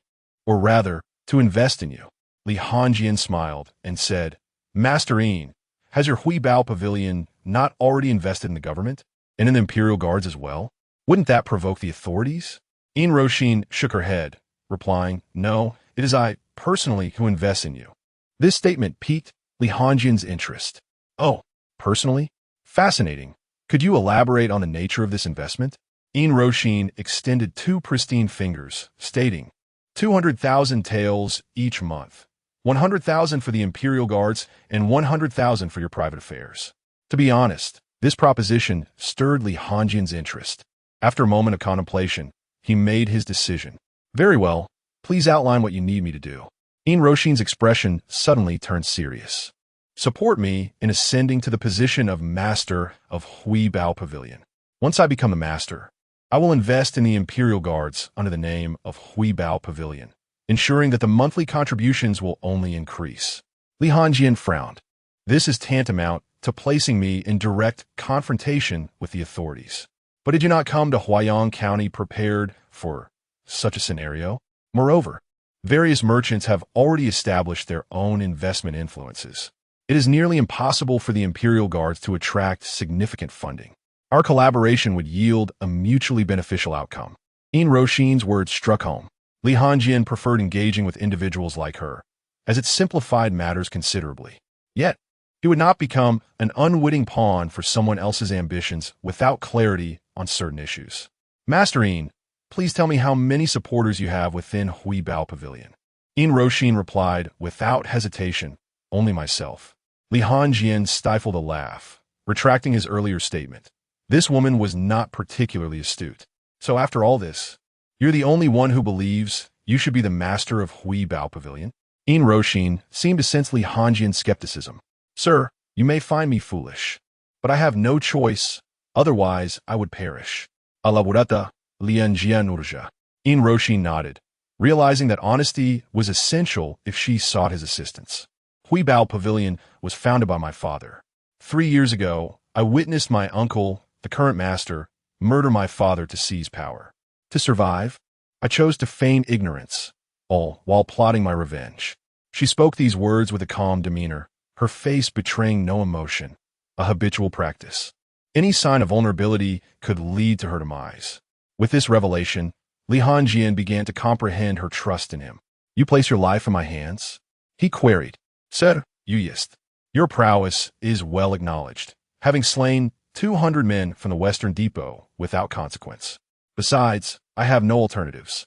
or rather, to invest in you. Li Hanjing smiled and said, Master Yin, has your Huibao Pavilion not already invested in the government, and in the Imperial Guards as well? Wouldn't that provoke the authorities? Yin Roshin shook her head, replying, No, it is I, personally, who invests in you. This statement piqued Li Hanjing's interest. Oh, personally? Fascinating. Could you elaborate on the nature of this investment? Yin Roshin extended 2 pristine fingers, stating, 200,000 taels each month, 100,000 for the Imperial Guards, and 100,000 for your private affairs. To be honest, this proposition stirred Li Hanjing's interest. After a moment of contemplation, he made his decision. Very well, please outline what you need me to do. Yin Roshin's expression suddenly turned serious. Support me in ascending to the position of Master of Huibao Pavilion. Once I become the Master, I will invest in the Imperial Guards under the name of Huibao Pavilion, ensuring that the monthly contributions will only increase. Li Hanjing frowned. This is tantamount to placing me in direct confrontation with the authorities. But did you not come to Huayang County prepared for such a scenario? Moreover, various merchants have already established their own investment influences. It is nearly impossible for the Imperial Guards to attract significant funding. Our collaboration would yield a mutually beneficial outcome. Yin Roshin's words struck home. Li Hanjing preferred engaging with individuals like her, as it simplified matters considerably. Yet, he would not become an unwitting pawn for someone else's ambitions without clarity on certain issues. Master Yin, please tell me how many supporters you have within Huibao Pavilion. Yin Roshin replied without hesitation, only myself. Li Hanjing stifled a laugh, retracting his earlier statement. This woman was not particularly astute. So after all this, you're the only one who believes you should be the master of Huibao Pavilion? Yin Roshin seemed to sense Li Hanjing's skepticism. Sir, you may find me foolish, but I have no choice, otherwise I would perish. Alaburata, lianjian urja. Yin Roshin nodded, realizing that honesty was essential if she sought his assistance. Huibao Pavilion was founded by my father. 3 years ago, I witnessed my uncle, the current master, murder my father to seize power. To survive, I chose to feign ignorance, all while plotting my revenge. She spoke these words with a calm demeanor, her face betraying no emotion, a habitual practice. Any sign of vulnerability could lead to her demise. With this revelation, Li Hanjing began to comprehend her trust in him. You place your life in my hands? He queried. Sir, your prowess is well acknowledged, having slain 200 men from the Western Depot without consequence. Besides, I have no alternatives.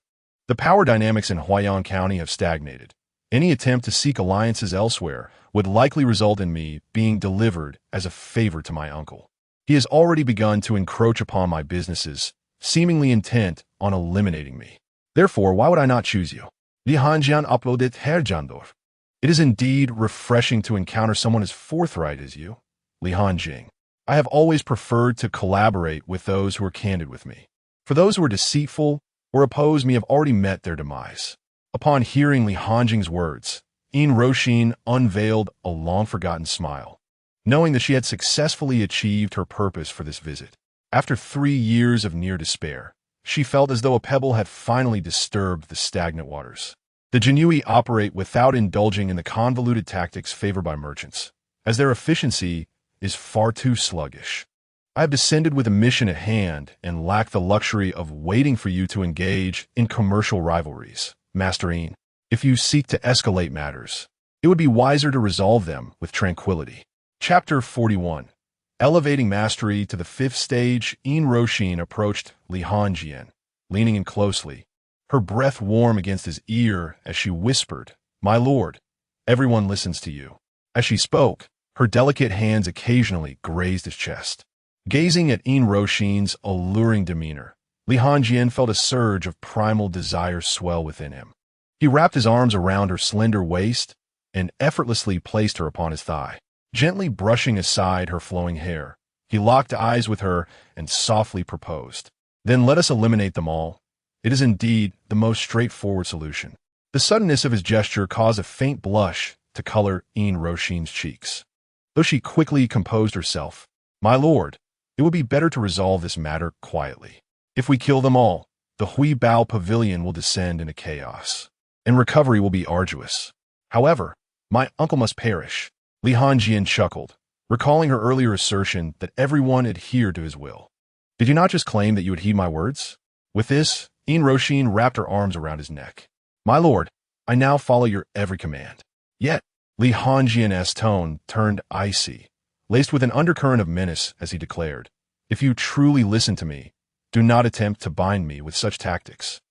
The power dynamics in Huayan County have stagnated. Any attempt to seek alliances elsewhere would likely result in me being delivered as a favor to my uncle. He has already begun to encroach upon my businesses, seemingly intent on eliminating me. Therefore, why would I not choose you? Li Hanjian uploaded Herr Jandorf. It is indeed refreshing to encounter someone as forthright as you, Li Hanjing. I have always preferred to collaborate with those who are candid with me. For those who are deceitful or oppose me have already met their demise. Upon hearing Li Hanjing's words, Yin Roshin unveiled a long-forgotten smile, knowing that she had successfully achieved her purpose for this visit. After 3 years of near despair, she felt as though a pebble had finally disturbed the stagnant waters. The Jinyiwei operate without indulging in the convoluted tactics favored by merchants, as their efficiency is far too sluggish. I have descended with a mission at hand and lack the luxury of waiting for you to engage in commercial rivalries. Master Yin, if you seek to escalate matters, it would be wiser to resolve them with tranquility. Chapter 41. Elevating mastery to the 5th stage, Yin Roshin approached Li Hanjing, leaning in closely, her breath warm against his ear as she whispered, My lord, everyone listens to you. As she spoke, her delicate hands occasionally grazed his chest. Gazing at Yin Roshin's alluring demeanor, Li Hanjing felt a surge of primal desire swell within him. He wrapped his arms around her slender waist and effortlessly placed her upon his thigh. Gently brushing aside her flowing hair, he locked eyes with her and softly proposed. Then let us eliminate them all. It is indeed the most straightforward solution. The suddenness of his gesture caused a faint blush to color Yin Roshin's cheeks. Though she quickly composed herself, My lord, it would be better to resolve this matter quietly. If we kill them all, the Hui Bao Pavilion will descend into chaos, and recovery will be arduous. However, my uncle must perish. Li Hanjing chuckled, recalling her earlier assertion that everyone adhered to his will. Did you not just claim that you would heed my words? With this, Yin Roshin wrapped her arms around his neck. My lord, I now follow your every command. Yet, Li Hanjing's tone turned icy, laced with an undercurrent of menace as he declared, If you truly listen to me, do not attempt to bind me with such tactics.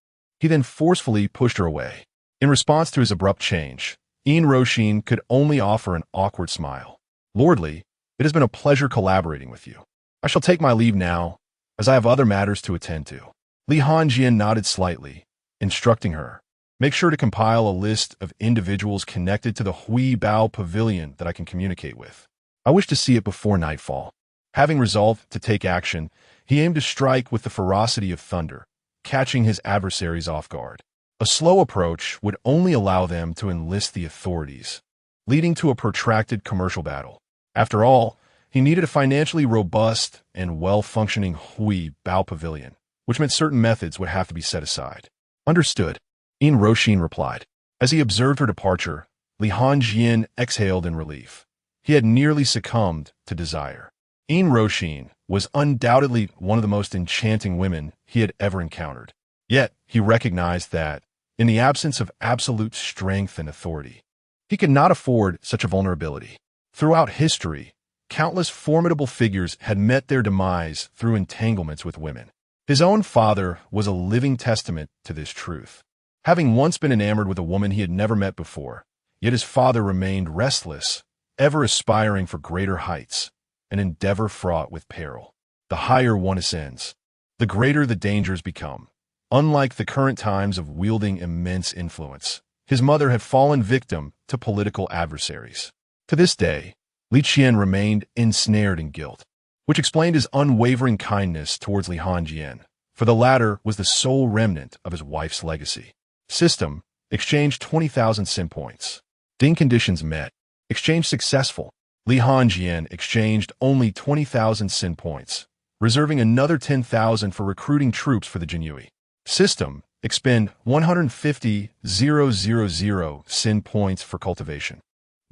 He then forcefully pushed her away. In response to his abrupt change, Yin Roshin could only offer an awkward smile. Lordly, it has been a pleasure collaborating with you. I shall take my leave now, as I have other matters to attend to. Li Hanjing nodded slightly, instructing her, Make sure to compile a list of individuals connected to the Hui Bao Pavilion that I can communicate with. I wish to see it before nightfall. Having resolved to take action, he aimed to strike with the ferocity of thunder, catching his adversaries off guard. A slow approach would only allow them to enlist the authorities, leading to a protracted commercial battle. After all, he needed a financially robust and well-functioning Hui Bao Pavilion, which meant certain methods would have to be set aside. Understood, Yin Roshin replied. As he observed her departure, Li Hanjing exhaled in relief. He had nearly succumbed to desire. Yin Roshin was undoubtedly one of the most enchanting women he had ever encountered. Yet, he recognized that, in the absence of absolute strength and authority, he could not afford such a vulnerability. Throughout history, countless formidable figures had met their demise through entanglements with women. His own father was a living testament to this truth. Having once been enamored with a woman he had never met before, yet his father remained restless, ever aspiring for greater heights, an endeavor fraught with peril. The higher one ascends, the greater the dangers become. Unlike the current times of wielding immense influence, his mother had fallen victim to political adversaries. To this day, Li Qian remained ensnared in guilt, which explained his unwavering kindness towards Li Hanjing, for the latter was the sole remnant of his wife's legacy. System, exchange 20,000 sim points. Ding conditions met. Exchange successful. Li Hanjing exchanged only 20,000 sim points, reserving another 10,000 for recruiting troops for the Jinyiwei. System, expend 150,000 sin points for cultivation.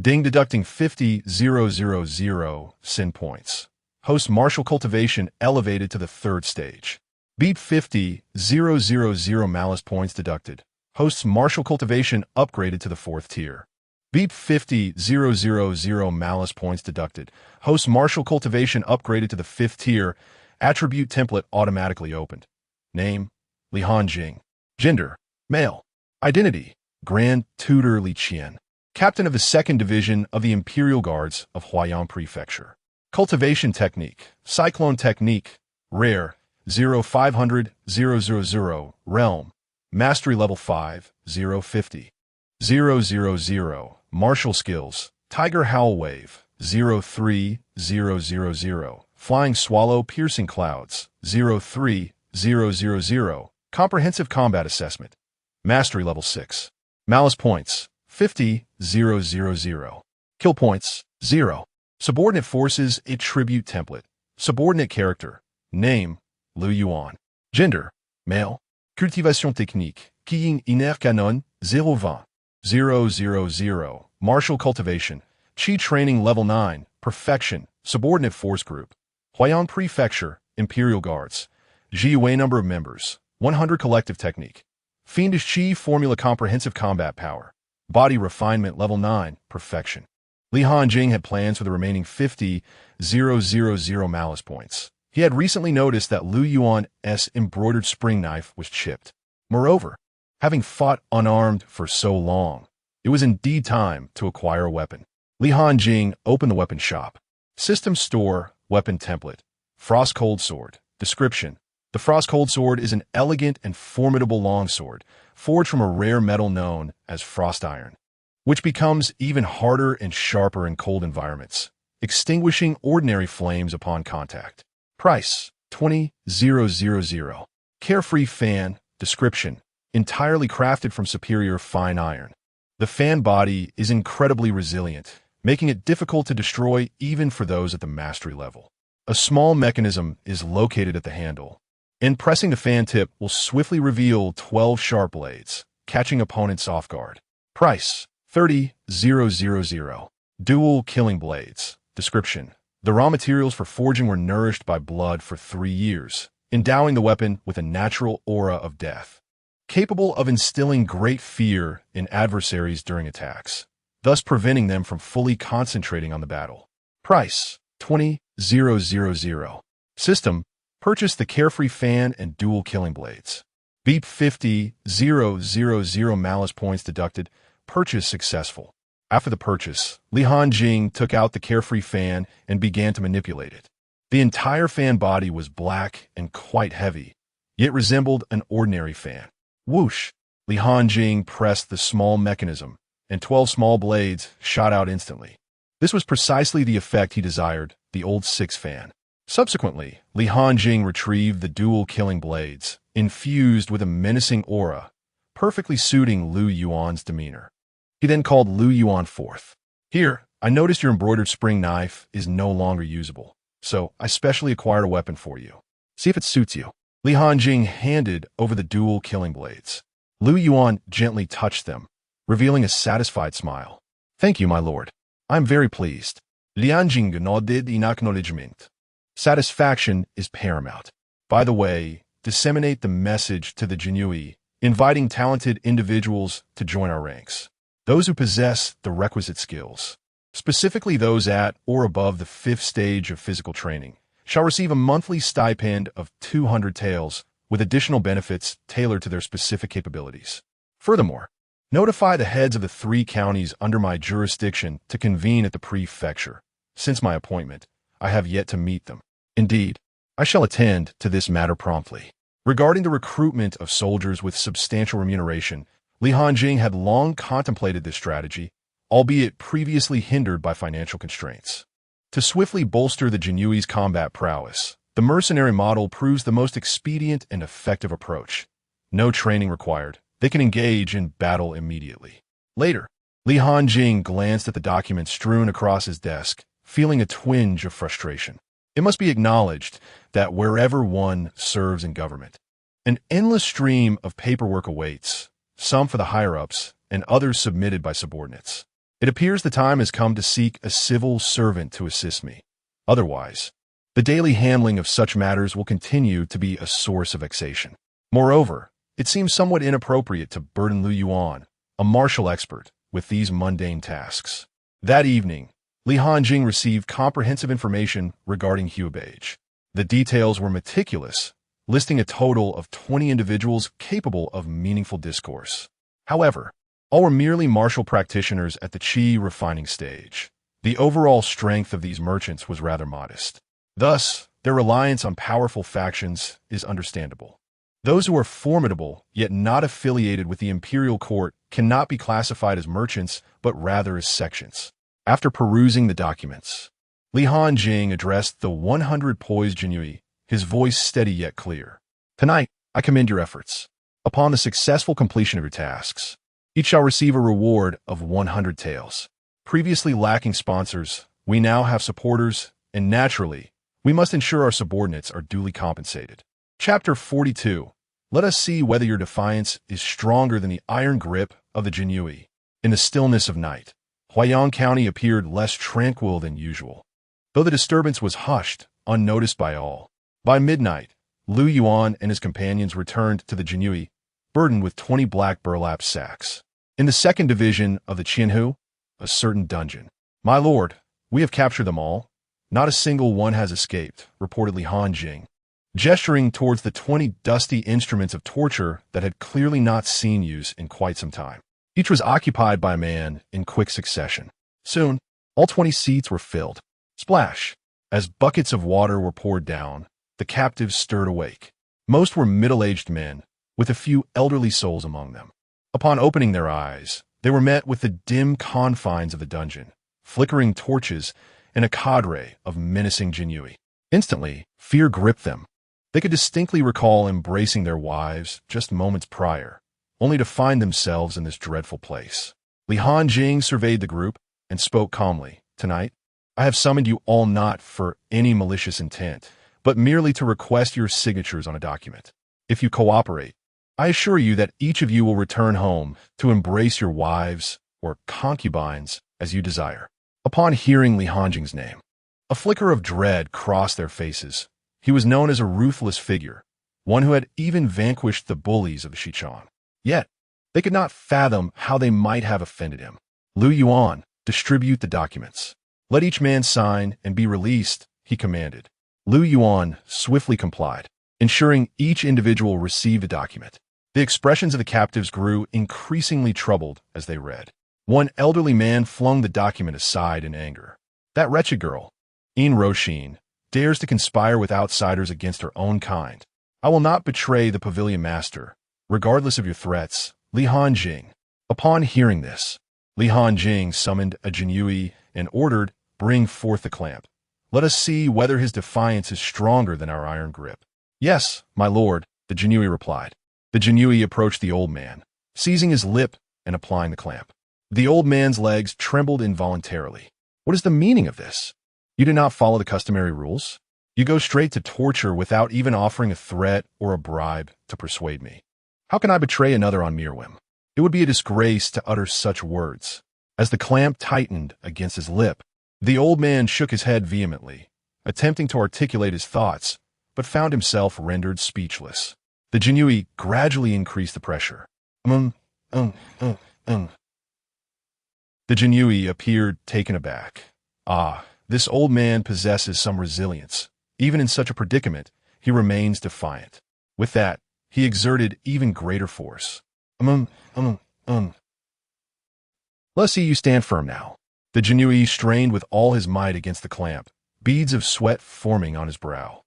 Ding deducting 50,000 sin points. Host martial cultivation elevated to the 3rd stage. Beep 50,000 malice points deducted. Hosts martial cultivation upgraded to the 4th tier. Beep 50,000 malice points deducted. Hosts martial cultivation upgraded to the 5th tier. Attribute template automatically opened. Name, Li Hanjing. Gender, male. Identity, Grand Tutor Li Qian. Captain of the 2nd Division of the Imperial Guards of Huayan Prefecture. Cultivation technique, Cyclone technique, rare, 0500,000, realm, mastery level 5, 050. 000, martial skills, Tiger Howl Wave, 03000, Flying Swallow Piercing Clouds, 03000, Comprehensive Combat Assessment, mastery level 6. Malice points, 50,000. Kill points, 0. Subordinate forces, a tribute template. Subordinate character, name, Lu Yuan. Gender, male. Cultivation technique, Qing Iner Canon, 020. 000, martial cultivation, Qi training level 9, perfection, subordinate force group. Huayan Prefecture, Imperial Guards. Jinyiwei number of members, 100 collective technique. Fiendish Qi formula comprehensive combat power. Body refinement level 9, perfection. Li Hanjing had plans for the remaining 50,000 malice points. He had recently noticed that Lu Yuan's embroidered spring knife was chipped. Moreover, having fought unarmed for so long, it was indeed time to acquire a weapon. Li Hanjing opened the weapon shop. System store, weapon template, Frost Cold Sword. Description: the Frost Cold Sword is an elegant and formidable longsword, forged from a rare metal known as frost iron, which becomes even harder and sharper in cold environments, extinguishing ordinary flames upon contact. Price: 20,000. Carefree fan. Description: entirely crafted from superior fine iron. The fan body is incredibly resilient, making it difficult to destroy even for those at the mastery level. A small mechanism is located at the handle, and pressing the fan tip will swiftly reveal 12 sharp blades, catching opponents off guard. Price: 30,000. Dual killing blades. Description: the raw materials for forging were nourished by blood for 3 years, endowing the weapon with a natural aura of death, capable of instilling great fear in adversaries during attacks, thus preventing them from fully concentrating on the battle. Price: 20,000. System: purchase the Carefree fan and dual killing blades. Beep 50,000 malice points deducted. Purchase successful. After the purchase, Li Hanjing took out the Carefree fan and began to manipulate it. The entire fan body was black and quite heavy, yet resembled an ordinary fan. Whoosh! Li Hanjing pressed the small mechanism, and 12 small blades shot out instantly. This was precisely the effect he desired, the old 6 fan. Subsequently, Li Hanjing retrieved the dual killing blades, infused with a menacing aura, perfectly suiting Lu Yuan's demeanor. He then called Lu Yuan forth. Here, I noticed your embroidered spring knife is no longer usable, so I specially acquired a weapon for you. See if it suits you. Li Hanjing handed over the dual killing blades. Lu Yuan gently touched them, revealing a satisfied smile. Thank you, my lord. I'm very pleased. Li Hanjing nodded in acknowledgement. Satisfaction is paramount. By the way, disseminate the message to the Jinyiwei, inviting talented individuals to join our ranks. Those who possess the requisite skills, specifically those at or above the 5th stage of physical training, shall receive a monthly stipend of 200 taels, with additional benefits tailored to their specific capabilities. Furthermore, notify the heads of the 3 counties under my jurisdiction to convene at the prefecture. Since my appointment, I have yet to meet them. Indeed, I shall attend to this matter promptly. Regarding the recruitment of soldiers with substantial remuneration, Li Hanjing had long contemplated this strategy, albeit previously hindered by financial constraints. To swiftly bolster the Jinyiwei's combat prowess, the mercenary model proves the most expedient and effective approach. No training required. They can engage in battle immediately. Later, Li Hanjing glanced at the documents strewn across his desk, feeling a twinge of frustration. It must be acknowledged that wherever one serves in government, an endless stream of paperwork awaits, some for the higher-ups and others submitted by subordinates. It appears the time has come to seek a civil servant to assist me. Otherwise, The daily handling of such matters will continue to be a source of vexation. Moreover, it seems somewhat inappropriate to burden Lu Yuan, a martial expert, with these mundane tasks. That evening, Li Hanjing received comprehensive information regarding Hubei. The details were meticulous, listing a total of 20 individuals capable of meaningful discourse. However, all were merely martial practitioners at the Qi refining stage. The overall strength of these merchants was rather modest. Thus, their reliance on powerful factions is understandable. Those who are formidable, yet not affiliated with the imperial court, cannot be classified as merchants, but rather as sections. After perusing the documents, Li Hanjing addressed the 100 poised Jinyiwei, his voice steady yet clear. Tonight, I commend your efforts. Upon the successful completion of your tasks, each shall receive a reward of 100 taels. Previously lacking sponsors, we now have supporters, and naturally, we must ensure our subordinates are duly compensated. Chapter 42. Let us see whether your defiance is stronger than the iron grip of the Jinyiwei. In the stillness of night, Huaiyang County appeared less tranquil than usual. Though the disturbance was hushed, unnoticed by all. By midnight, Lu Yuan and his companions returned to the Jinyiwei, burdened with 20 black burlap sacks. In the second division of the Qianhu, a certain dungeon. My lord, we have captured them all. Not a single one has escaped, reportedly Hanjing, gesturing towards the 20 dusty instruments of torture that had clearly not seen use in quite some time. Each was occupied by a man in quick succession. Soon, all 20 seats were filled. Splash! As buckets of water were poured down, the captives stirred awake. Most were middle-aged men, with a few elderly souls among them. Upon opening their eyes, they were met with the dim confines of the dungeon, flickering torches, and a cadre of menacing Jinyiwei. Instantly, fear gripped them. They could distinctly recall embracing their wives just moments prior, only to find themselves in this dreadful place. Li Hanjing surveyed the group and spoke calmly. Tonight, I have summoned you all not for any malicious intent, but merely to request your signatures on a document. If you cooperate, I assure you that each of you will return home to embrace your wives or concubines as you desire. Upon hearing Li Hanjing's name, a flicker of dread crossed their faces. He was known as a ruthless figure, one who had even vanquished the bullies of Xichang. Yet, they could not fathom how they might have offended him. Lu Yuan, distribute the documents. Let each man sign and be released, he commanded. Lu Yuan swiftly complied, ensuring each individual received a document. The expressions of the captives grew increasingly troubled as they read. One elderly man flung the document aside in anger. That wretched girl, In Roshin, dares to conspire with outsiders against her own kind. I will not betray the pavilion master, regardless of your threats. Li Hanjing. Upon hearing this, Li Hanjing summoned a Jinyiwei and ordered, bring forth the clamp. Let us see whether his defiance is stronger than our iron grip. Yes, my lord, the Jinyiwei replied. The Jinyiwei approached the old man, seizing his lip and applying the clamp. The old man's legs trembled involuntarily. What is the meaning of this? You do not follow the customary rules? You go straight to torture without even offering a threat or a bribe to persuade me. How can I betray another on mere whim? It would be a disgrace to utter such words. As the clamp tightened against his lip, the old man shook his head vehemently, attempting to articulate his thoughts, but found himself rendered speechless. The Jinyiwei gradually increased the pressure. The Jinyiwei appeared taken aback. Ah, this old man possesses some resilience. Even in such a predicament, he remains defiant. With that, he exerted even greater force. Let's see you stand firm now. The Jinyiwei strained with all his might against the clamp, beads of sweat forming on his brow.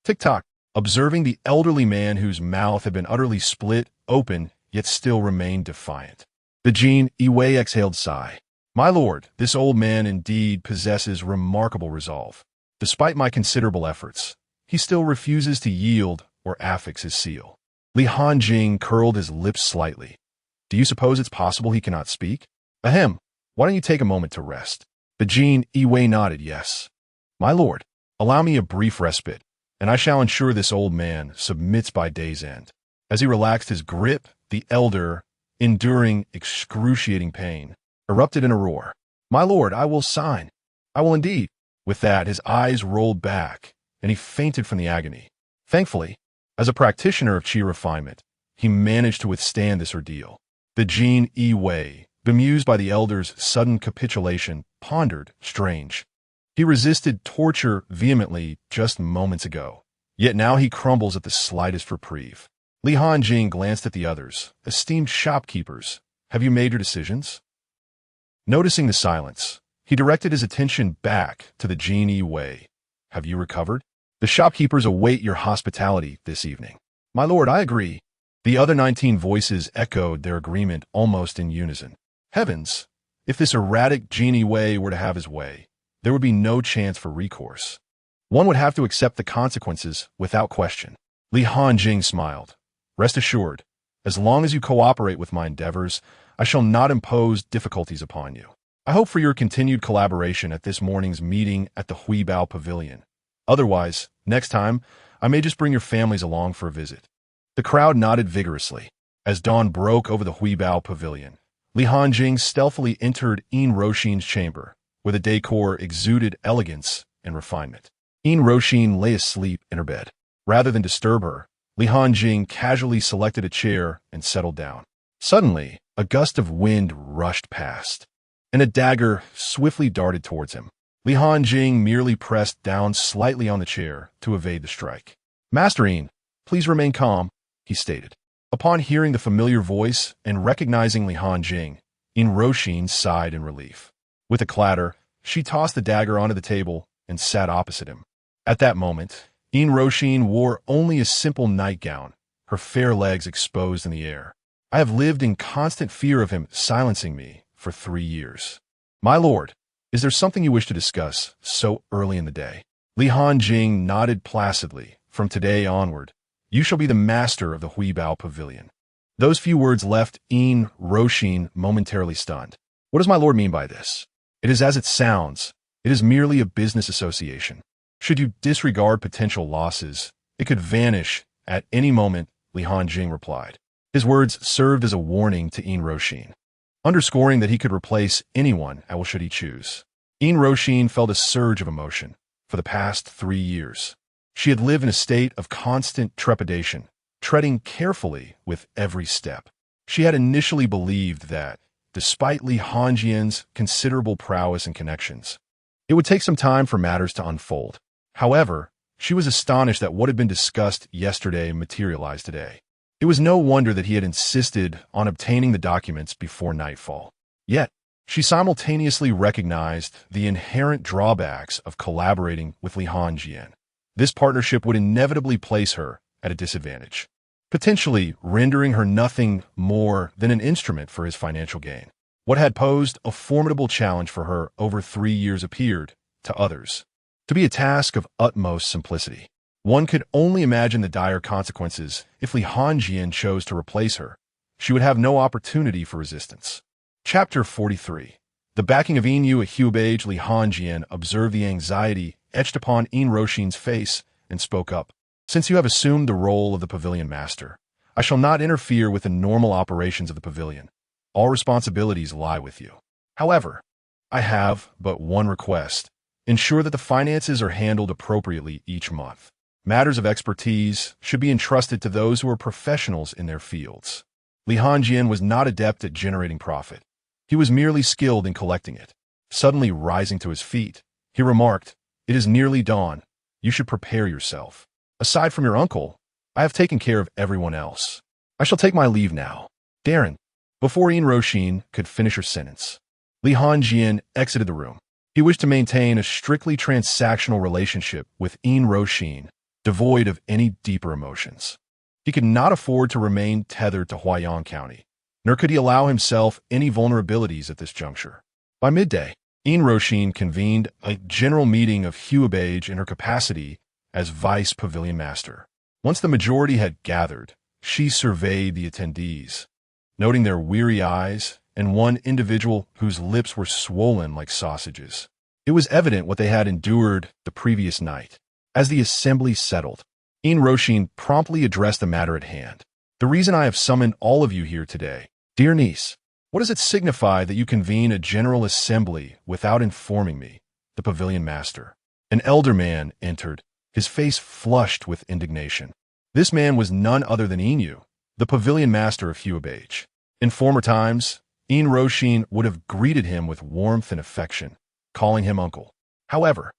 Tick-tock. Observing the elderly man whose mouth had been utterly split open, yet still remained defiant. The Jinyiwei exhaled sigh. My lord, this old man indeed possesses remarkable resolve. Despite my considerable efforts, he still refuses to yield or affix his seal. Li Hanjing curled his lips slightly. Do you suppose it's possible he cannot speak? Ahem, why don't you take a moment to rest? The Jinyiwei nodded yes. My lord, allow me a brief respite, and I shall ensure this old man submits by day's end. As he relaxed his grip, the elder, enduring excruciating pain, erupted in a roar. My lord, I will sign. I will indeed. With that, his eyes rolled back, and he fainted from the agony. Thankfully, as a practitioner of Qi refinement, he managed to withstand this ordeal. The Jinyiwei, bemused by the elder's sudden capitulation, pondered, strange. He resisted torture vehemently just moments ago, yet now he crumbles at the slightest reprieve. Hanjing glanced at the others. Esteemed shopkeepers, have you made your decisions? Noticing the silence, he directed his attention back to the Jinyiwei. Have you recovered? The shopkeepers await your hospitality this evening. My lord, I agree. The other 19 voices echoed their agreement almost in unison. Heavens, if this erratic Jinyiwei were to have his way, there would be no chance for recourse. One would have to accept the consequences without question. Hanjing smiled. Rest assured, as long as you cooperate with my endeavors, I shall not impose difficulties upon you. I hope for your continued collaboration at this morning's meeting at the Huibao Pavilion. Otherwise, next time, I may just bring your families along for a visit. The crowd nodded vigorously. As dawn broke over the Huibao Pavilion, Hanjing stealthily entered Roshin's chamber, where the decor exuded elegance and refinement. Roshin lay asleep in her bed. Rather than disturb her, Hanjing casually selected a chair and settled down. Suddenly, a gust of wind rushed past, and a dagger swiftly darted towards him. Hanjing merely pressed down slightly on the chair to evade the strike. Master Yin, please remain calm, he stated. Upon hearing the familiar voice and recognizing Hanjing, Roshin sighed in relief. With a clatter, she tossed the dagger onto the table and sat opposite him. At that moment, Roshin wore only a simple nightgown, her fair legs exposed in the air. I have lived in constant fear of him silencing me for 3 years. My lord, is there something you wish to discuss so early in the day? Hanjing nodded placidly. From today onward, you shall be the master of the Huibao Pavilion. Those few words left Roshin momentarily stunned. What does my lord mean by this? It is as it sounds. It is merely a business association. Should you disregard potential losses, it could vanish at any moment, Hanjing replied. His words served as a warning to Roshin, underscoring that he could replace anyone at will should he choose. Roshin felt a surge of emotion. For the past 3 years, she had lived in a state of constant trepidation, treading carefully with every step. She had initially believed that, despite Hanjing's considerable prowess and connections, it would take some time for matters to unfold. However, she was astonished that what had been discussed yesterday materialized today. It was no wonder that he had insisted on obtaining the documents before nightfall. Yet, she simultaneously recognized the inherent drawbacks of collaborating with Hanjing. This partnership would inevitably place her at a disadvantage, potentially rendering her nothing more than an instrument for his financial gain. What had posed a formidable challenge for her over 3 years appeared, to others, to be a task of utmost simplicity. One could only imagine the dire consequences if Hanjing chose to replace her. She would have no opportunity for resistance. Chapter 43. The backing of Inu at Huibage. Hanjing observed the anxiety etched upon Roshin's face and spoke up. Since you have assumed the role of the pavilion master, I shall not interfere with the normal operations of the pavilion. All responsibilities lie with you. However, I have but one request. Ensure that the finances are handled appropriately each month. Matters of expertise should be entrusted to those who are professionals in their fields. Hanjing was not adept at generating profit. He was merely skilled in collecting it. Suddenly rising to his feet, he remarked, "It is nearly dawn. You should prepare yourself. Aside from your uncle, I have taken care of everyone else. I shall take my leave now." Darren. Before Roshin could finish her sentence, Hanjing exited the room. He wished to maintain a strictly transactional relationship with Roshin, devoid of any deeper emotions. He could not afford to remain tethered to Huaiyang County, nor could he allow himself any vulnerabilities at this juncture. By midday, Roshin convened a general meeting of Huibage in her capacity as vice pavilion master. Once the majority had gathered, she surveyed the attendees, noting their weary eyes and one individual whose lips were swollen like sausages. It was evident what they had endured the previous night. As the assembly settled, Roshin promptly addressed the matter at hand. "The reason I have summoned all of you here today, dear niece, what does it signify that you convene a general assembly without informing me? The the pavilion master. An elder man entered, his face flushed with indignation. This man was none other than Jinyiwei, the pavilion master of Huabage. In former times, Roshin would have greeted him with warmth and affection, calling him uncle. However,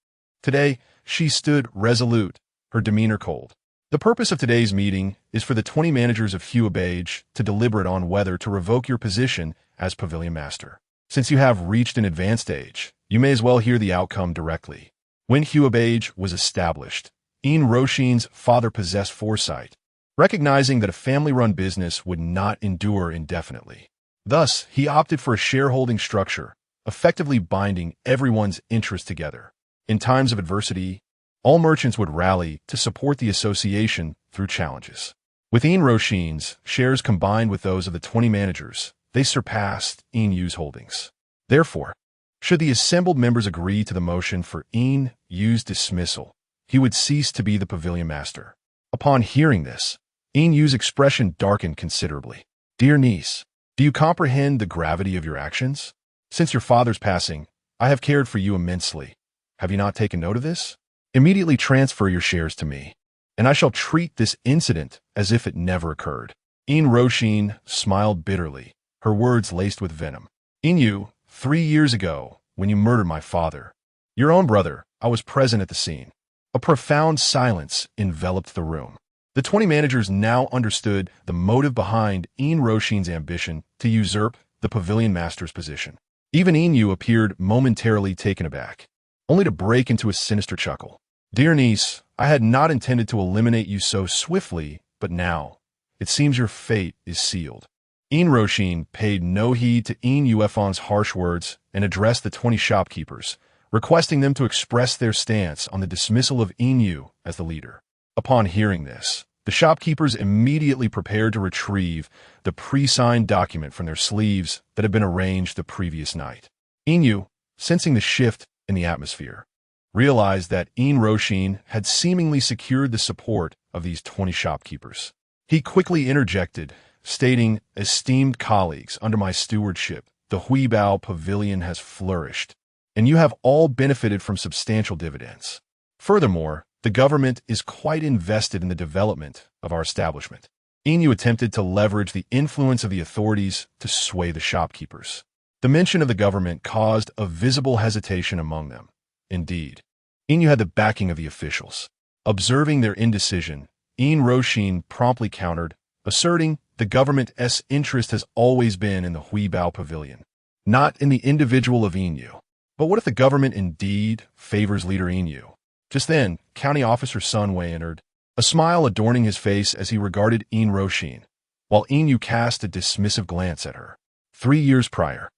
today she stood resolute, her demeanor cold. The purpose of today's meeting is for the 20 managers of Huabage to deliberate on whether to revoke your position as pavilion master. Since you have reached an advanced age, you may as well hear the outcome directly. When Huabage was established, Roshin's father possessed foresight, recognizing that a family-run business would not endure indefinitely. Thus, he opted for a shareholding structure, effectively binding everyone's interests together. In times of adversity, all merchants would rally to support the association through challenges. With Roshin's shares combined with those of the 20 managers, they surpassed Yinyu's holdings. Therefore, should the assembled members agree to the motion for Yinyu's dismissal, he would cease to be the pavilion master. Upon hearing this, Yinyu's expression darkened considerably. Dear niece, do you comprehend the gravity of your actions? Since your father's passing, I have cared for you immensely. Have you not taken note of this? Immediately transfer your shares to me, and I shall treat this incident as if it never occurred. Roshin smiled bitterly, her words laced with venom. Jinyiwei, 3 years ago, when you murdered my father, your own brother, I was present at the scene. A profound silence enveloped the room. The 20 managers now understood the motive behind Roshin's ambition to usurp the pavilion master's position. Even Jinyiwei appeared momentarily taken aback, only to break into a sinister chuckle. Dear niece, I had not intended to eliminate you so swiftly, but now, it seems your fate is sealed. Roshin paid no heed to Yuefon's harsh words and addressed the 20 shopkeepers, requesting them to express their stance on the dismissal of Jinyiwei as the leader. Upon hearing this, the shopkeepers immediately prepared to retrieve the pre-signed document from their sleeves that had been arranged the previous night. Jinyiwei, sensing the shift in the atmosphere, realized that Roshin had seemingly secured the support of these 20 shopkeepers. He quickly interjected, stating, "Esteemed colleagues, under my stewardship, the Huibao Pavilion has flourished, and you have all benefited from substantial dividends. Furthermore, the government is quite invested in the development of our establishment." Jinyiwei attempted to leverage the influence of the authorities to sway the shopkeepers. The mention of the government caused a visible hesitation among them. Indeed, Jinyiwei had the backing of the officials. Observing their indecision, Roshin promptly countered, asserting the government's interest has always been in the Huibao Pavilion, not in the individual of Jinyiwei. But what if the government indeed favors leader Jinyiwei? Just then, County Officer Sunwei entered, a smile adorning his face as he regarded Roshin, while Jinyiwei cast a dismissive glance at her. 3 years prior,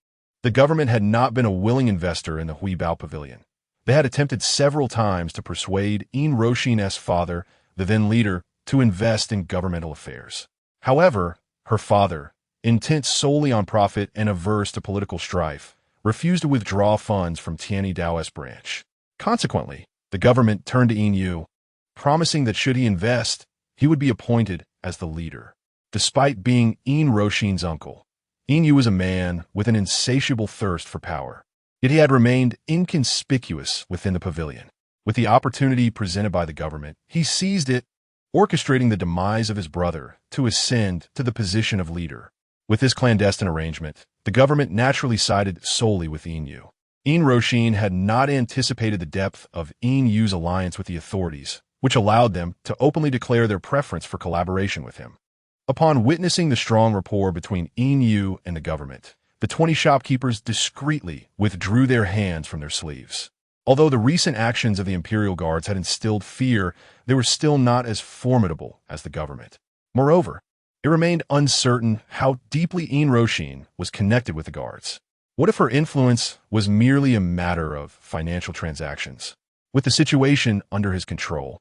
the government had not been a willing investor in the Huibao Pavilion. They had attempted several times to persuade Roshin's father, the then leader, to invest in governmental affairs. However, her father, intent solely on profit and averse to political strife, refused to withdraw funds from Tianydao's branch. Consequently, the government turned to Jinyiwei, promising that should he invest, he would be appointed as the leader. Despite being Roshin's uncle, Jinyiwei was a man with an insatiable thirst for power. Yet he had remained inconspicuous within the pavilion. With the opportunity presented by the government, he seized it, orchestrating the demise of his brother to ascend to the position of leader. With this clandestine arrangement, the government naturally sided solely with Jinyiwei. Roshin had not anticipated the depth of Yinyu's alliance with the authorities, which allowed them to openly declare their preference for collaboration with him. Upon witnessing the strong rapport between Jinyiwei and the government, the 20 shopkeepers discreetly withdrew their hands from their sleeves. Although the recent actions of the imperial guards had instilled fear, they were still not as formidable as the government. Moreover, it remained uncertain how deeply Roshin was connected with the guards. What if her influence was merely a matter of financial transactions? With the situation under his control,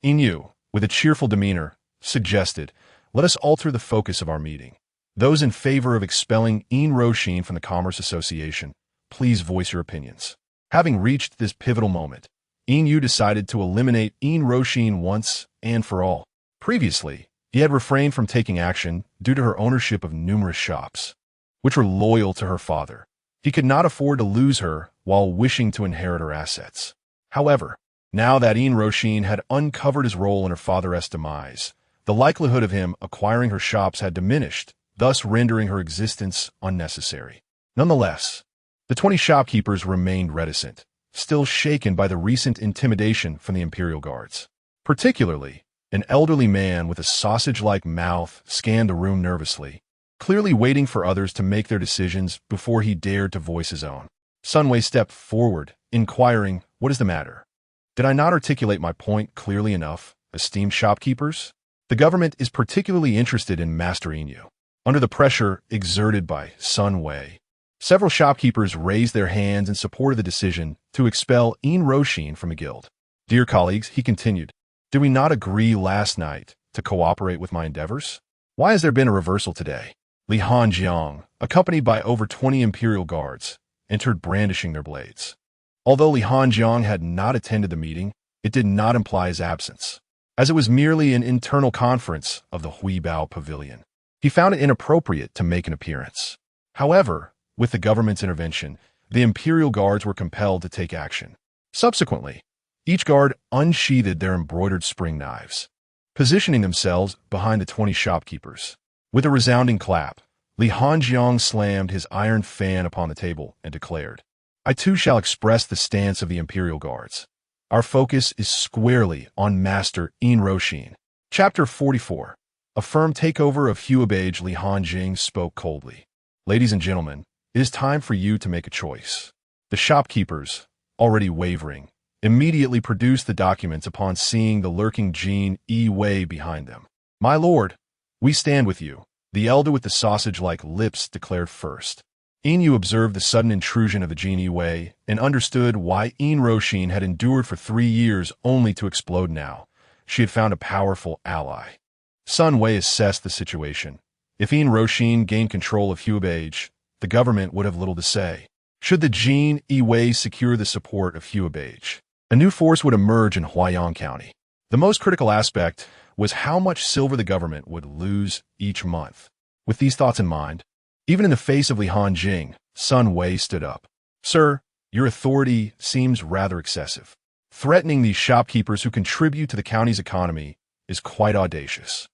Jinyiwei, with a cheerful demeanor, suggested, "Let us alter the focus of our meeting. Those in favor of expelling Roshin from the Commerce Association, please voice your opinions." Having reached this pivotal moment, Jinyiwei decided to eliminate Roshin once and for all. Previously, he had refrained from taking action due to her ownership of numerous shops, which were loyal to her father. He could not afford to lose her while wishing to inherit her assets. However, now that Roshin had uncovered his role in her father's demise, the likelihood of him acquiring her shops had diminished, thus rendering her existence unnecessary. Nonetheless, the 20 shopkeepers remained reticent, still shaken by the recent intimidation from the imperial guards. Particularly, an elderly man with a sausage-like mouth scanned the room nervously, clearly waiting for others to make their decisions before he dared to voice his own. Sun Wei stepped forward, inquiring, "What is the matter? Did I not articulate my point clearly enough, esteemed shopkeepers? The government is particularly interested in Master Inu." Under the pressure exerted by Sun Wei, several shopkeepers raised their hands in support of the decision to expel Roshin from the guild. "Dear colleagues," he continued, "did we not agree last night to cooperate with my endeavors? Why has there been a reversal today?" Li Hanjing, accompanied by over 20 imperial guards, entered brandishing their blades. Although Li Hanjing had not attended the meeting, it did not imply his absence, as it was merely an internal conference of the Huibao Pavilion. He found it inappropriate to make an appearance. However, with the government's intervention, the imperial guards were compelled to take action. Subsequently, each guard unsheathed their embroidered spring knives, positioning themselves behind the 20 shopkeepers. With a resounding clap, Li Hanjing slammed his iron fan upon the table and declared, "I too shall express the stance of the imperial guards. Our focus is squarely on Master Roshin." Chapter 44. A firm takeover of Huibage. Li Hanjing spoke coldly. "Ladies and gentlemen, it is time for you to make a choice." The shopkeepers, already wavering, immediately produced the documents upon seeing the lurking Jinyiwei behind them. "My lord, we stand with you," the elder with the sausage-like lips declared first. Inu observed the sudden intrusion of the Jinyiwei and understood why Roshin had endured for 3 years only to explode now. She had found a powerful ally. Sun Wei assessed the situation. If Roshin gained control of Huibage, the government would have little to say. Should the Jinyiwei secure the support of Huibage, a new force would emerge in Huayang County. The most critical aspect was how much silver the government would lose each month. With these thoughts in mind, even in the face of Li Hanjing, Sun Wei stood up. "Sir, your authority seems rather excessive. Threatening these shopkeepers who contribute to the county's economy is quite audacious."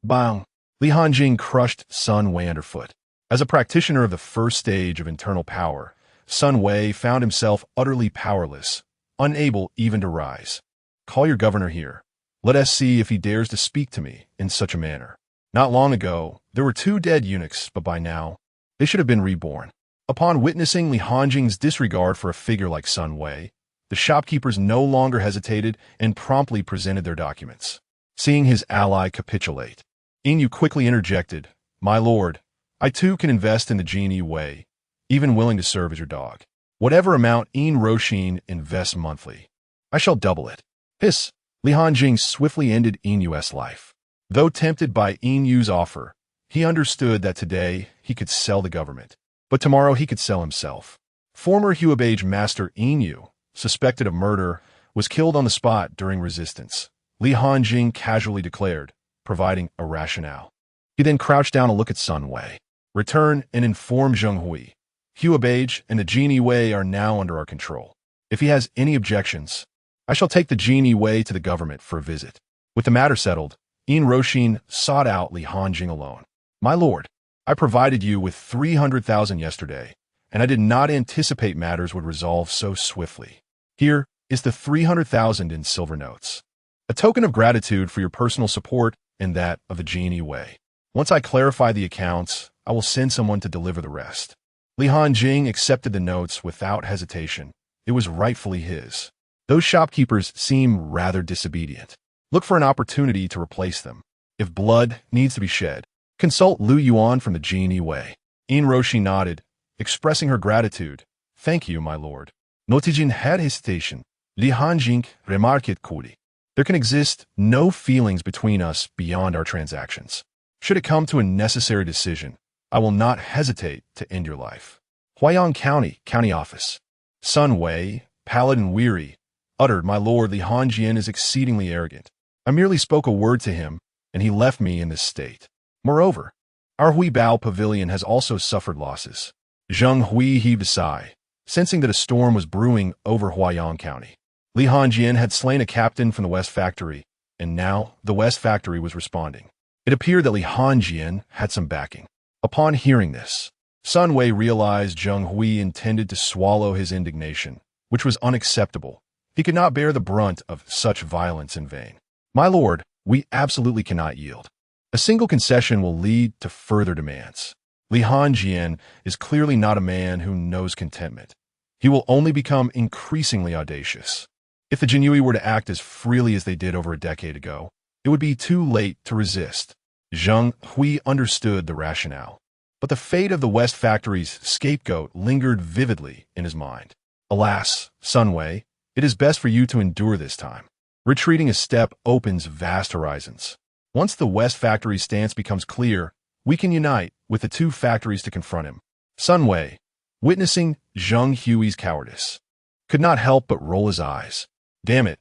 Bang! Li Hanjing crushed Sun Wei underfoot. As a practitioner of the first stage of internal power, Sun Wei found himself utterly powerless, unable even to rise. "Call your governor here. Let us see if he dares to speak to me in such a manner. Not long ago, there were 2 dead eunuchs, but by now, they should have been reborn." Upon witnessing Li Hanjing's disregard for a figure like Sun Wei, the shopkeepers no longer hesitated and promptly presented their documents. Seeing his ally capitulate, Inu quickly interjected, "My lord, I too can invest in the Jinyiwei, even willing to serve as your dog. Whatever amount Roshin invests monthly, I shall double it." Hiss! Li Hanjing swiftly ended Inu's life. Though tempted by Inu's offer, he understood that today he could sell the government, but tomorrow he could sell himself. Former Huibage Master Inu, suspected of murder, was killed on the spot during resistance. Li Hanjing casually declared, providing a rationale. He then crouched down to look at Sun Wei. "Return and inform Zhenghui. Huibage and the Jinyiwei are now under our control. If he has any objections, I shall take the Jinyiwei to the government for a visit." With the matter settled, Roshin sought out Li Hanjing alone. "My lord, I provided you with 300,000 yesterday, and I did not anticipate matters would resolve so swiftly. Here is the 300,000 in silver notes. A token of gratitude for your personal support and that of the Jinyiwei. Once I clarify the accounts, I will send someone to deliver the rest." Li Hanjing accepted the notes without hesitation. It was rightfully his. Those shopkeepers seem rather disobedient. Look for an opportunity to replace them. If blood needs to be shed, consult Lu Yuan from the Jinyiwei. Roshin nodded, expressing her gratitude. "Thank you, my lord." Notijin had hesitation. Li Hanjing remarked coolly. "There can exist no feelings between us beyond our transactions. Should it come to a necessary decision, I will not hesitate to end your life." Huayang County, County Office. Sun Wei, pallid and weary, uttered, "My lord, Li Hanjing is exceedingly arrogant. I merely spoke a word to him, and he left me in this state. Moreover, our Huibao Pavilion has also suffered losses. Zheng Hui heaved a sigh, sensing that a storm was brewing over Huaiyang County. Li Hanjin had slain a captain from the West Factory, and now the West Factory was responding. It appeared that Li Hanjin had some backing. Upon hearing this, Sun Wei realized Zheng Hui intended to swallow his indignation, which was unacceptable. He could not bear the brunt of such violence in vain. My lord, we absolutely cannot yield. A single concession will lead to further demands. Li Hanjin is clearly not a man who knows contentment. He will only become increasingly audacious. If the Jinyiwei were to act as freely as they did over a decade ago, it would be too late to resist. Zheng Hui understood the rationale, but the fate of the West Factory's scapegoat lingered vividly in his mind. Alas, Sun Wei, it is best for you to endure this time. Retreating a step opens vast horizons. Once the West Factory's stance becomes clear, we can unite with the two factories to confront him. Sun Wei, witnessing Zheng Hui's cowardice, could not help but roll his eyes. Damn it,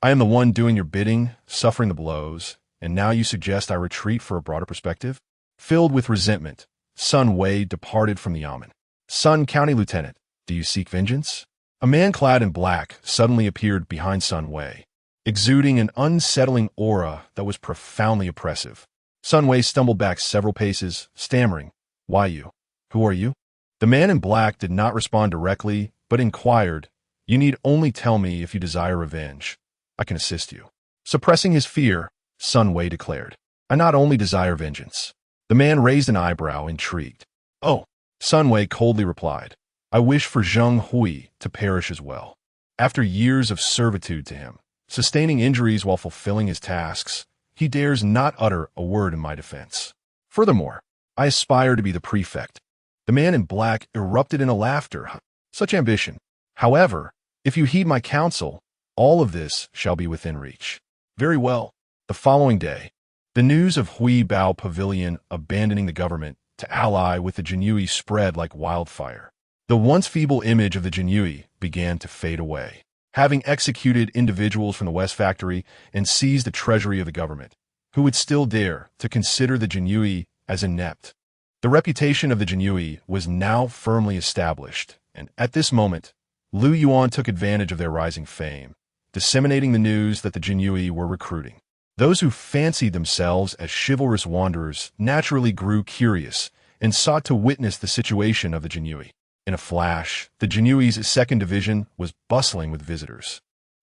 I am the one doing your bidding, suffering the blows, and now you suggest I retreat for a broader perspective? Filled with resentment, Sun Wei departed from the yamen. Sun County Lieutenant, do you seek vengeance? A man clad in black suddenly appeared behind Sun Wei, exuding an unsettling aura that was profoundly oppressive. Sun Wei stumbled back several paces, stammering, Why you? Who are you? The man in black did not respond directly, but inquired, You need only tell me if you desire revenge. I can assist you. Suppressing his fear, Sun Wei declared, I not only desire vengeance. The man raised an eyebrow, intrigued. Oh, Sun Wei coldly replied, I wish for Zheng Hui to perish as well. After years of servitude to him, sustaining injuries while fulfilling his tasks, he dares not utter a word in my defense. Furthermore, I aspire to be the prefect. The man in black erupted in a laughter. Such ambition. However, if you heed my counsel, all of this shall be within reach. Very well. The following day, the news of Hui Bao Pavilion abandoning the government to ally with the Jinyiwei spread like wildfire. The once feeble image of the Jinyiwei began to fade away. Having executed individuals from the West Factory and seized the treasury of the government, who would still dare to consider the Jinyiwei as inept? The reputation of the Jinyiwei was now firmly established, and at this moment, Lu Yuan took advantage of their rising fame, disseminating the news that the Jinyiwei were recruiting. Those who fancied themselves as chivalrous wanderers naturally grew curious and sought to witness the situation of the Jinyiwei. In a flash, the Jinyiwei's second division was bustling with visitors.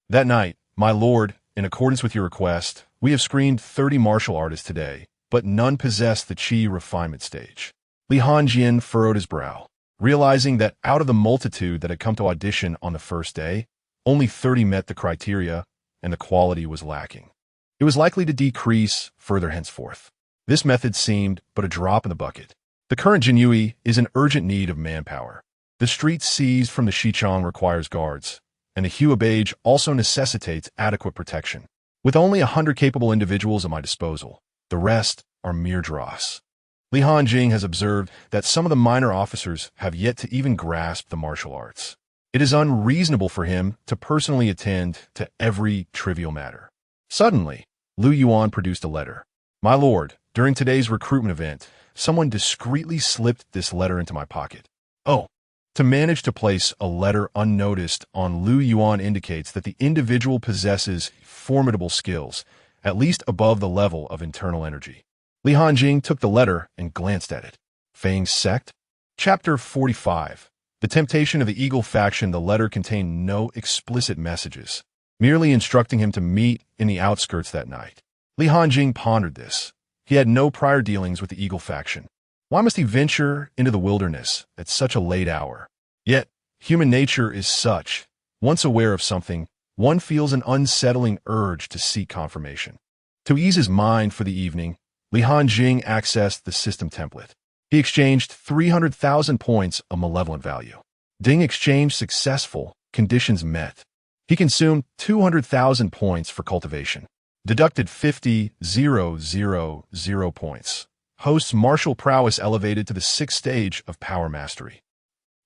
That night, my lord, in accordance with your request, we have screened 30 martial artists today, but none possess the Qi refinement stage. Li Hanjin furrowed his brow, realizing that out of the multitude that had come to audition on the first day, only 30 met the criteria, and the quality was lacking. It was likely to decrease further henceforth. This method seemed but a drop in the bucket. The current Jinyiwei is in urgent need of manpower. The street seized from the Xichang requires guards, and the Huabage also necessitates adequate protection. With only 100 capable individuals at my disposal, the rest are mere dross. Li Hanjing has observed that some of the minor officers have yet to even grasp the martial arts. It is unreasonable for him to personally attend to every trivial matter. Suddenly, Lu Yuan produced a letter. My lord, during today's recruitment event, someone discreetly slipped this letter into my pocket. Oh, to manage to place a letter unnoticed on Lu Yuan indicates that the individual possesses formidable skills, at least above the level of internal energy. Li Hanjing took the letter and glanced at it. Fang's Sect? Chapter 45. The Temptation of the Eagle Faction. The letter contained no explicit messages, merely instructing him to meet in the outskirts that night. Li Hanjing pondered this. He had no prior dealings with the Eagle Faction. Why must he venture into the wilderness at such a late hour? Yet, human nature is such. Once aware of something, one feels an unsettling urge to seek confirmation. To ease his mind for the evening, Li Hanjing accessed the system template. He exchanged 300,000 points of malevolent value. Ding exchange successful, conditions met. He consumed 200,000 points for cultivation. Deducted 50,000 points. Host's martial prowess elevated to the 6th stage of power mastery.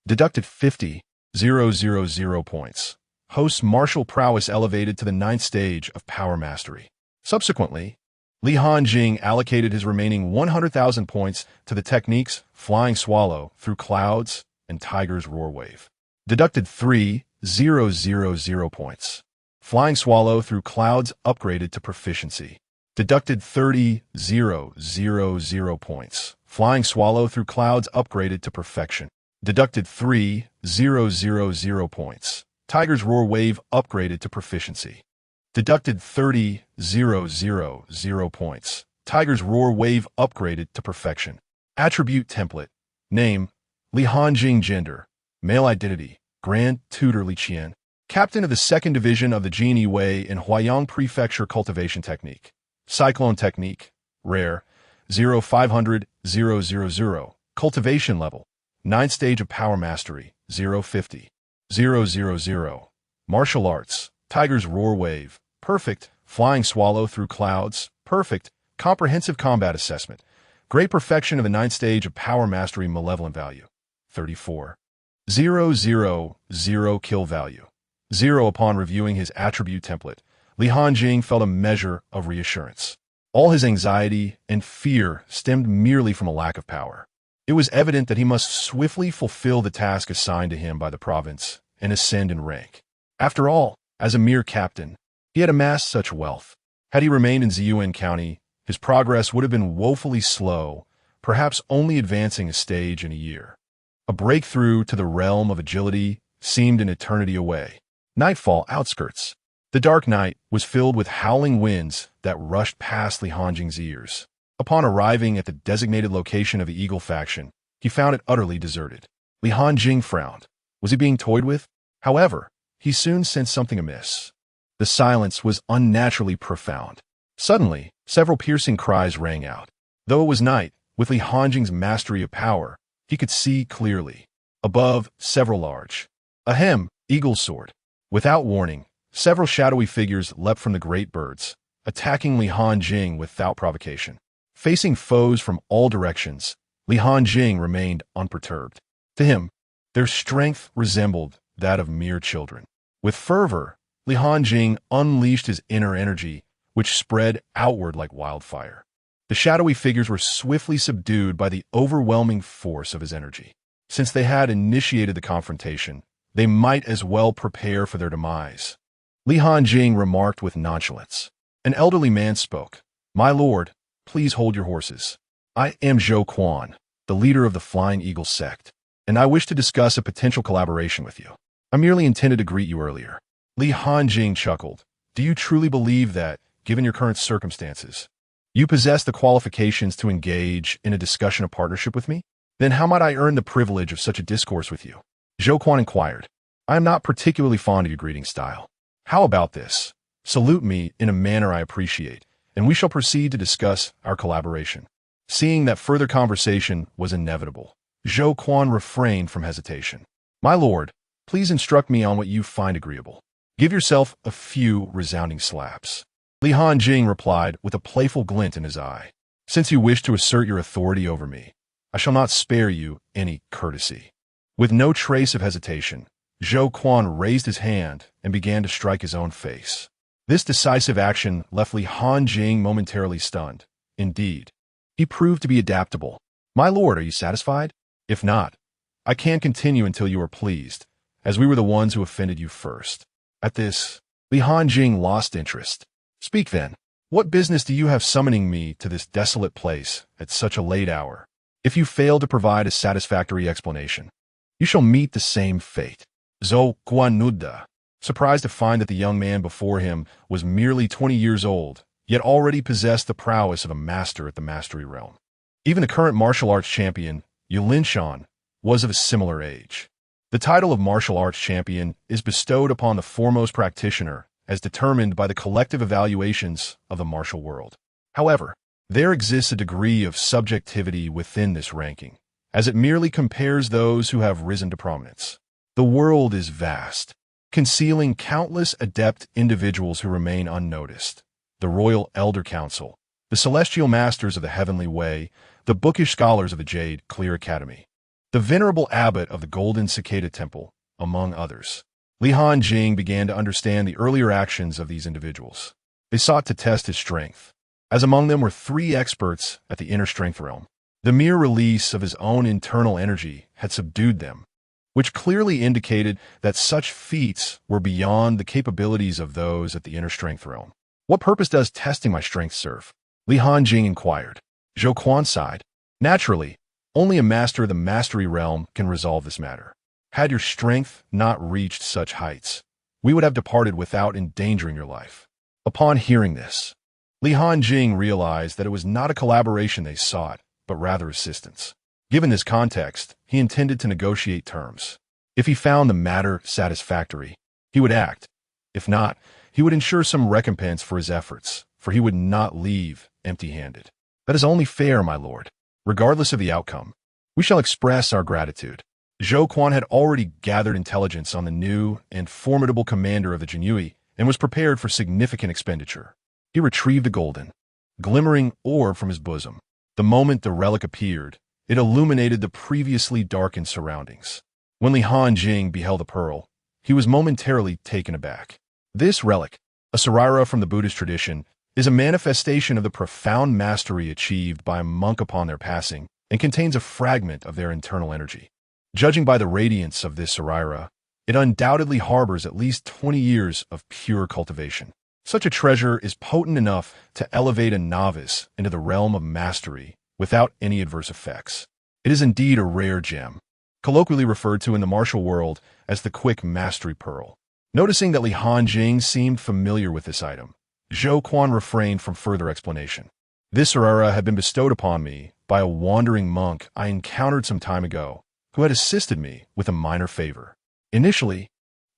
Deducted 50,000 points. Host's martial prowess elevated to the 9th stage of power mastery. Subsequently, Li Hanjing allocated his remaining 100,000 points to the techniques Flying Swallow through clouds and Tiger's Roar Wave. Deducted 3,000 points. Flying Swallow through clouds upgraded to proficiency. Deducted 30,000 points. Flying Swallow through clouds upgraded to perfection. Deducted 3,000 points. Tiger's Roar Wave upgraded to proficiency. Deducted 30,000 points. Tiger's Roar Wave upgraded to perfection. Attribute Template. Name, Li Hanjing. Gender, male. Identity, Grand Tutor Li Qian. Captain of the 2nd Division of the Jinyiwei in Huayang Prefecture. Cultivation Technique. Cyclone Technique. Rare. 0500 000. Cultivation Level. 9th Stage of Power Mastery. 050 000. Martial Arts. Tiger's Roar Wave. Perfect. Flying Swallow through clouds. Perfect. Comprehensive Combat Assessment. Great Perfection of the 9th Stage of Power Mastery. Malevolent Value. 34,000. Kill Value. 0. Upon reviewing his attribute template, Li Hanjing felt a measure of reassurance. All his anxiety and fear stemmed merely from a lack of power. It was evident that he must swiftly fulfill the task assigned to him by the province and ascend in rank. After all, as a mere captain, he had amassed such wealth. Had he remained in Ziyuan County, his progress would have been woefully slow, perhaps only advancing a stage in a year. A breakthrough to the realm of agility seemed an eternity away. Nightfall outskirts. The dark night was filled with howling winds that rushed past Li Hanjing's ears. Upon arriving at the designated location of the Eagle faction, he found it utterly deserted. Li Hanjing frowned. Was he being toyed with? However, he soon sensed something amiss. The silence was unnaturally profound. Suddenly, several piercing cries rang out. Though it was night, with Li Hanjing's mastery of power, he could see clearly. Above, several large. Ahem, eagle's sword. Without warning, several shadowy figures leapt from the great birds, attacking Li Hanjing without provocation. Facing foes from all directions, Li Hanjing remained unperturbed. To him, their strength resembled that of mere children. With fervor, Li Hanjing unleashed his inner energy, which spread outward like wildfire. The shadowy figures were swiftly subdued by the overwhelming force of his energy. Since they had initiated the confrontation, they might as well prepare for their demise. Li Hanjing remarked with nonchalance. An elderly man spoke. My lord, please hold your horses. I am Zhou Quan, the leader of the Flying Eagle sect, and I wish to discuss a potential collaboration with you. I merely intended to greet you earlier. Li Hanjing chuckled. Do you truly believe that, given your current circumstances, you possess the qualifications to engage in a discussion of partnership with me? Then how might I earn the privilege of such a discourse with you? Zhou Quan inquired. I am not particularly fond of your greeting style. How about this? Salute me in a manner I appreciate, and we shall proceed to discuss our collaboration. Seeing that further conversation was inevitable, Zhou Quan refrained from hesitation. My lord, please instruct me on what you find agreeable. Give yourself a few resounding slaps. Li Hanjing replied with a playful glint in his eye. Since you wish to assert your authority over me, I shall not spare you any courtesy. With no trace of hesitation, Zhou Quan raised his hand and began to strike his own face. This decisive action left Li Hanjing momentarily stunned. Indeed, he proved to be adaptable. My lord, are you satisfied? If not, I can continue until you are pleased, as we were the ones who offended you first. At this, Li Hanjing lost interest. Speak then. What business do you have summoning me to this desolate place at such a late hour? If you fail to provide a satisfactory explanation, you shall meet the same fate. Zhou Quan Nudda, surprised to find that the young man before him was merely 20 years old, yet already possessed the prowess of a master at the mastery realm. Even the current martial arts champion, Yulinshan, was of a similar age. The title of martial arts champion is bestowed upon the foremost practitioner as determined by the collective evaluations of the martial world. However, there exists a degree of subjectivity within this ranking, as it merely compares those who have risen to prominence. The world is vast, concealing countless adept individuals who remain unnoticed. The Royal Elder Council, the Celestial Masters of the Heavenly Way, the bookish scholars of the Jade Clear Academy, the Venerable Abbot of the Golden Cicada Temple, among others. Li Hanjing began to understand the earlier actions of these individuals. They sought to test his strength, as among them were 3 experts at the inner strength realm. The mere release of his own internal energy had subdued them, which clearly indicated that such feats were beyond the capabilities of those at the inner strength realm. What purpose does testing my strength serve? Li Hanjing inquired. Zhou Quan sighed. Naturally, only a master of the mastery realm can resolve this matter. Had your strength not reached such heights, we would have departed without endangering your life. Upon hearing this, Li Hanjing realized that it was not a collaboration they sought, but rather assistance. Given this context, he intended to negotiate terms. If he found the matter satisfactory, he would act. If not, he would ensure some recompense for his efforts, for he would not leave empty-handed. That is only fair, my lord. Regardless of the outcome, we shall express our gratitude. Zhou Quan had already gathered intelligence on the new and formidable commander of the Jinyiwei and was prepared for significant expenditure. He retrieved a golden, glimmering orb from his bosom. The moment the relic appeared, it illuminated the previously darkened surroundings. When Li Hanjing beheld the pearl, he was momentarily taken aback. This relic, a sarira from the Buddhist tradition, is a manifestation of the profound mastery achieved by a monk upon their passing and contains a fragment of their internal energy. Judging by the radiance of this sarira, it undoubtedly harbors at least 20 years of pure cultivation. Such a treasure is potent enough to elevate a novice into the realm of mastery without any adverse effects. It is indeed a rare gem, colloquially referred to in the martial world as the quick mastery pearl. Noticing that Li Hanjing seemed familiar with this item, Zhou Quan refrained from further explanation. This sarira had been bestowed upon me by a wandering monk I encountered some time ago, who had assisted me with a minor favor. Initially,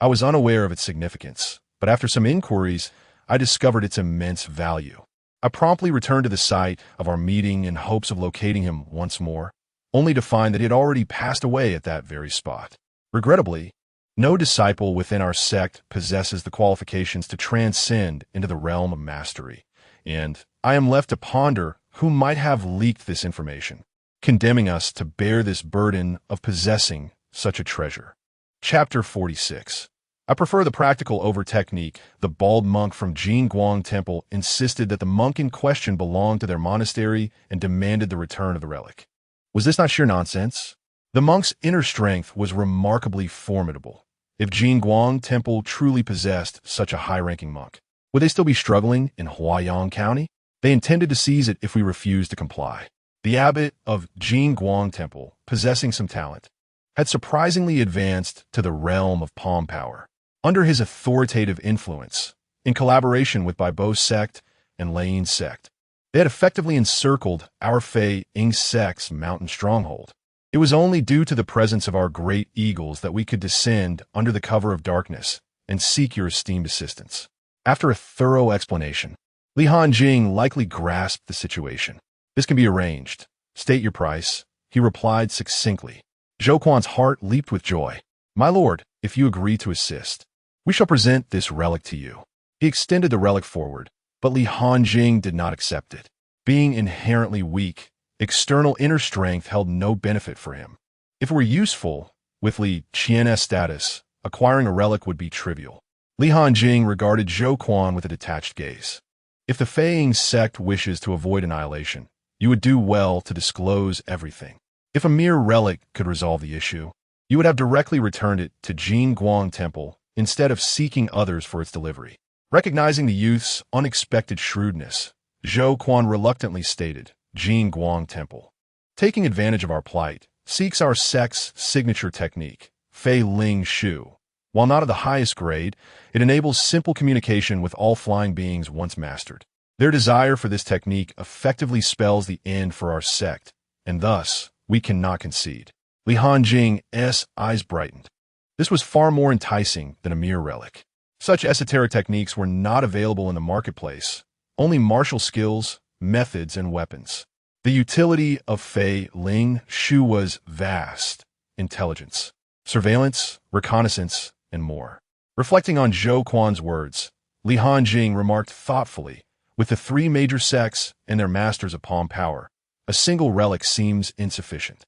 I was unaware of its significance, but after some inquiries, I discovered its immense value. I promptly returned to the site of our meeting in hopes of locating him once more, only to find that he had already passed away at that very spot. Regrettably, no disciple within our sect possesses the qualifications to transcend into the realm of mastery, and I am left to ponder who might have leaked this information, condemning us to bear this burden of possessing such a treasure. Chapter 46. I prefer the practical over technique. The bald monk from Jinyiwei Temple insisted that the monk in question belonged to their monastery and demanded the return of the relic. Was this not sheer nonsense? The monk's inner strength was remarkably formidable. If Jinyiwei Temple truly possessed such a high-ranking monk, would they still be struggling in Huayang County? They intended to seize it if we refused to comply. The abbot of Jinyiwei Temple, possessing some talent, had surprisingly advanced to the realm of palm power. Under his authoritative influence, in collaboration with Baibo's sect and Lei's sect, they had effectively encircled our Fei Ying sect's mountain stronghold. It was only due to the presence of our great eagles that we could descend under the cover of darkness and seek your esteemed assistance. After a thorough explanation, Li Hanjing likely grasped the situation. This can be arranged. State your price, he replied succinctly. Zhou Quan's heart leaped with joy. My lord, if you agree to assist, we shall present this relic to you. He extended the relic forward, but Li Hanjing did not accept it. Being inherently weak, external inner strength held no benefit for him. If it were useful, with Li Qian's status, acquiring a relic would be trivial. Li Hanjing regarded Zhou Quan with a detached gaze. If the Fei Ying sect wishes to avoid annihilation, you would do well to disclose everything. If a mere relic could resolve the issue, you would have directly returned it to Jinyiwei Temple instead of seeking others for its delivery. Recognizing the youth's unexpected shrewdness, Zhou Quan reluctantly stated, Jinyiwei Temple, taking advantage of our plight, seeks our sect's signature technique, Fei Ling Shu. While not of the highest grade, it enables simple communication with all flying beings once mastered. Their desire for this technique effectively spells the end for our sect, and thus, we cannot concede. Li Hanjing's eyes brightened. This was far more enticing than a mere relic. Such esoteric techniques were not available in the marketplace, only martial skills, methods, and weapons. The utility of Fei Ling Shu was vast: intelligence, surveillance, reconnaissance, and more. Reflecting on Zhou Quan's words, Li Hanjing remarked thoughtfully, with the three major sects and their masters of palm power, a single relic seems insufficient.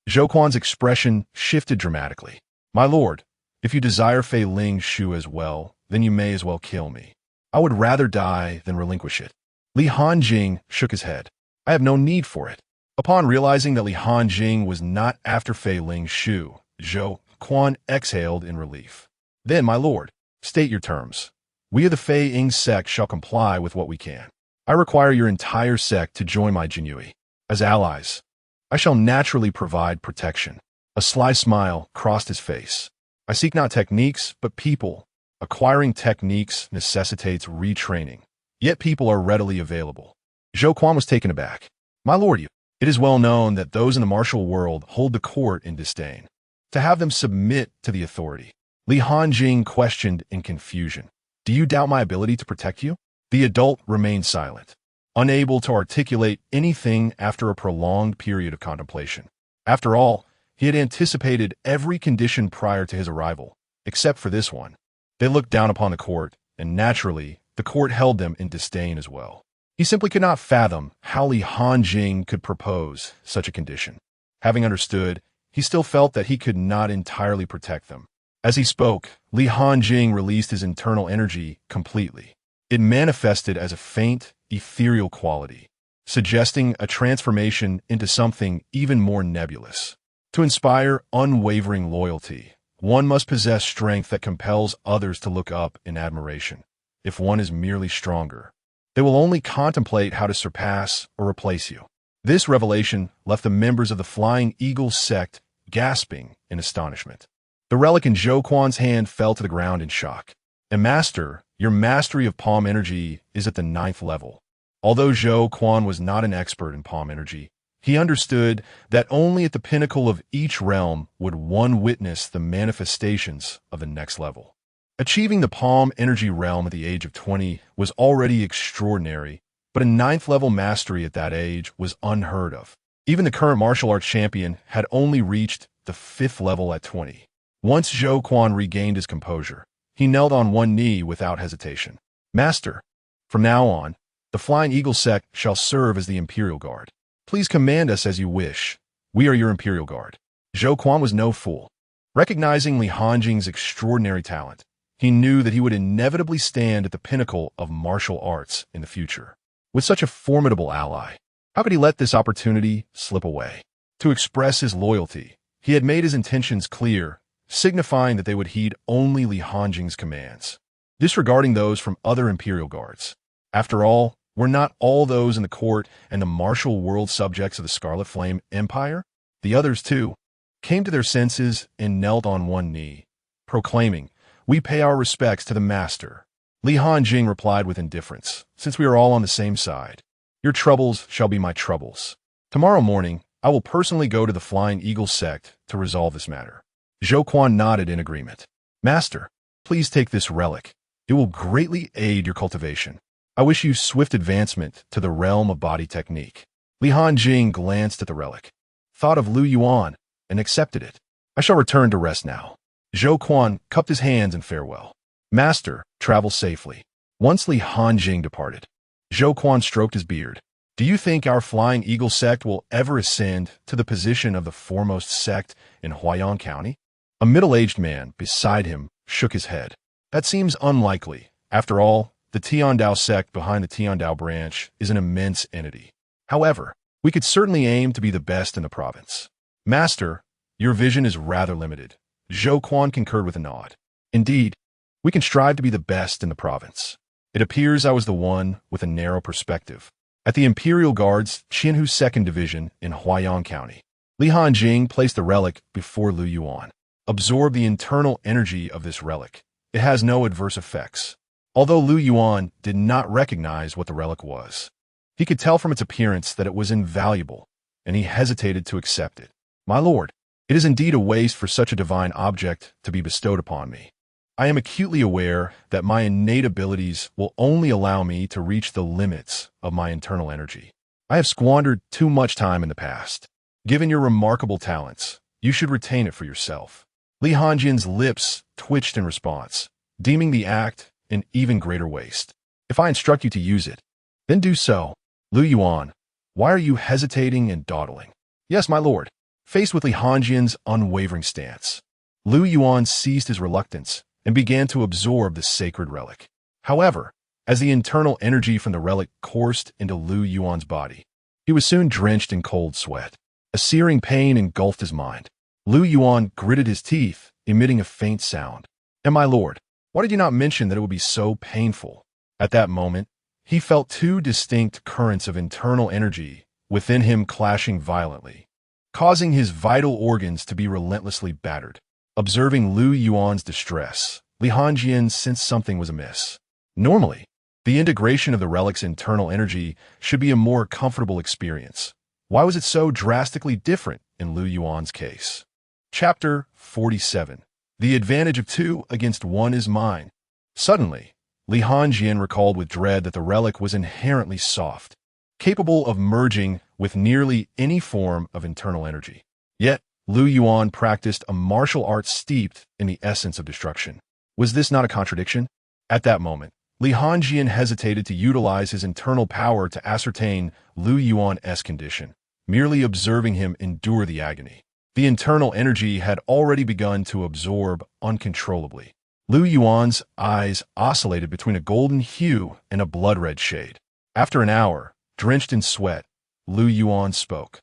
Zhou Quan's expression shifted dramatically. My lord, if you desire Fei Ling Shu as well, then you may as well kill me. I would rather die than relinquish it. Li Hanjing shook his head. I have no need for it. Upon realizing that Li Hanjing was not after Fei Ling Shu, Zhou Quan exhaled in relief. Then, my lord, state your terms. We of the Fei Ying sect shall comply with what we can. I require your entire sect to join my Jinyiwei. As allies, I shall naturally provide protection. A sly smile crossed his face. I seek not techniques, but people. Acquiring techniques necessitates retraining. Yet people are readily available. Zhou Quan was taken aback. My lord, it is well known that those in the martial world hold the court in disdain. To have them submit to the authority. Li Hanjing questioned in confusion. Do you doubt my ability to protect you? The adult remained silent, unable to articulate anything after a prolonged period of contemplation. After all, he had anticipated every condition prior to his arrival, except for this one. They looked down upon the court, and naturally, the court held them in disdain as well. He simply could not fathom how Li Hanjing could propose such a condition. Having understood, he still felt that he could not entirely protect them. As he spoke, Li Hanjing released his internal energy completely. It manifested as a faint, ethereal quality, suggesting a transformation into something even more nebulous. To inspire unwavering loyalty, one must possess strength that compels others to look up in admiration. If one is merely stronger, they will only contemplate how to surpass or replace you. This revelation left the members of the Flying Eagle sect gasping in astonishment. The relic in Zhou Quan's hand fell to the ground in shock. And Master, your mastery of palm energy is at the 9th level. Although Zhou Quan was not an expert in palm energy, he understood that only at the pinnacle of each realm would one witness the manifestations of the next level. Achieving the palm energy realm at the age of 20 was already extraordinary, but a 9th level mastery at that age was unheard of. Even the current martial arts champion had only reached the 5th level at 20. Once Zhou Quan regained his composure, he knelt on one knee without hesitation. Master, from now on, the Flying Eagle sect shall serve as the Imperial Guard. Please command us as you wish. We are your Imperial Guard. Zhou Quan was no fool. Recognizing Li Hanjing's extraordinary talent, he knew that he would inevitably stand at the pinnacle of martial arts in the future. With such a formidable ally, how could he let this opportunity slip away? To express his loyalty, he had made his intentions clear, signifying that they would heed only Li Hanjing's commands, disregarding those from other Imperial Guards. After all, were not all those in the court and the martial world subjects of the Scarlet Flame Empire? The others, too, came to their senses and knelt on one knee, proclaiming, "We pay our respects to the Master." Li Hanjing replied with indifference, "Since we are all on the same side, your troubles shall be my troubles. Tomorrow morning, I will personally go to the Flying Eagle sect to resolve this matter." Zhou Quan nodded in agreement. "Master, please take this relic. It will greatly aid your cultivation. I wish you swift advancement to the realm of body technique." Li Hanjing glanced at the relic, thought of Lu Yuan, and accepted it. "I shall return to rest now." Zhou Quan cupped his hands in farewell. "Master, travel safely." Once Li Hanjing departed, Zhou Quan stroked his beard. "Do you think our Flying Eagle sect will ever ascend to the position of the foremost sect in Huayan County?" A middle-aged man beside him shook his head. "That seems unlikely. After all, the Tiandao sect behind the Tiandao branch is an immense entity. However, we could certainly aim to be the best in the province." "Master, your vision is rather limited." Zhou Quan concurred with a nod. "Indeed, we can strive to be the best in the province. It appears I was the one with a narrow perspective. At the Imperial Guard's Qianhu 2nd Division in Huayan County, Li Hanjing placed the relic before Lu Yuan. Absorb the internal energy of this relic. It has no adverse effects. Although Lu Yuan did not recognize what the relic was, he could tell from its appearance that it was invaluable, and he hesitated to accept it. "My lord, it is indeed a waste for such a divine object to be bestowed upon me. I am acutely aware that my innate abilities will only allow me to reach the limits of my internal energy. I have squandered too much time in the past. Given your remarkable talents, you should retain it for yourself." Li Hanjin's lips twitched in response, deeming the act an even greater waste. "If I instruct you to use it, then do so." "Lu Yuan, why are you hesitating and dawdling?" "Yes, my lord." Faced with Li Hanjin's unwavering stance, Lu Yuan ceased his reluctance and began to absorb the sacred relic. However, as the internal energy from the relic coursed into Lu Yuan's body, he was soon drenched in cold sweat. A searing pain engulfed his mind. Lu Yuan gritted his teeth, emitting a faint sound. And my lord, why did you not mention that it would be so painful? At that moment, he felt two distinct currents of internal energy within him clashing violently, causing his vital organs to be relentlessly battered. Observing Lu Yuan's distress, Li Hanjing sensed something was amiss. Normally, the integration of the relic's internal energy should be a more comfortable experience. Why was it so drastically different in Lu Yuan's case? Chapter 47. The advantage of 2 against 1 is mine. Suddenly, Li Hanjing recalled with dread that the relic was inherently soft, capable of merging with nearly any form of internal energy. Yet, Lu Yuan practiced a martial art steeped in the essence of destruction. Was this not a contradiction? At that moment, Li Hanjing hesitated to utilize his internal power to ascertain Lu Yuan's condition, merely observing him endure the agony. The internal energy had already begun to absorb uncontrollably. Lu Yuan's eyes oscillated between a golden hue and a blood-red shade. After an hour, drenched in sweat, Lu Yuan spoke.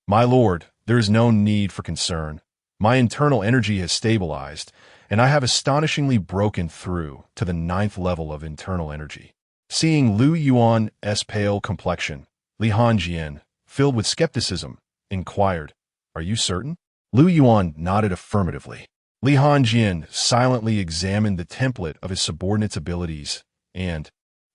My lord, there is no need for concern. My internal energy has stabilized, and I have astonishingly broken through to the 9th level of internal energy. Seeing Lu Yuan's pale complexion, Li Hanjing, filled with skepticism, inquired, Are you certain? Lu Yuan nodded affirmatively. Li Hanjing silently examined the template of his subordinate's abilities and,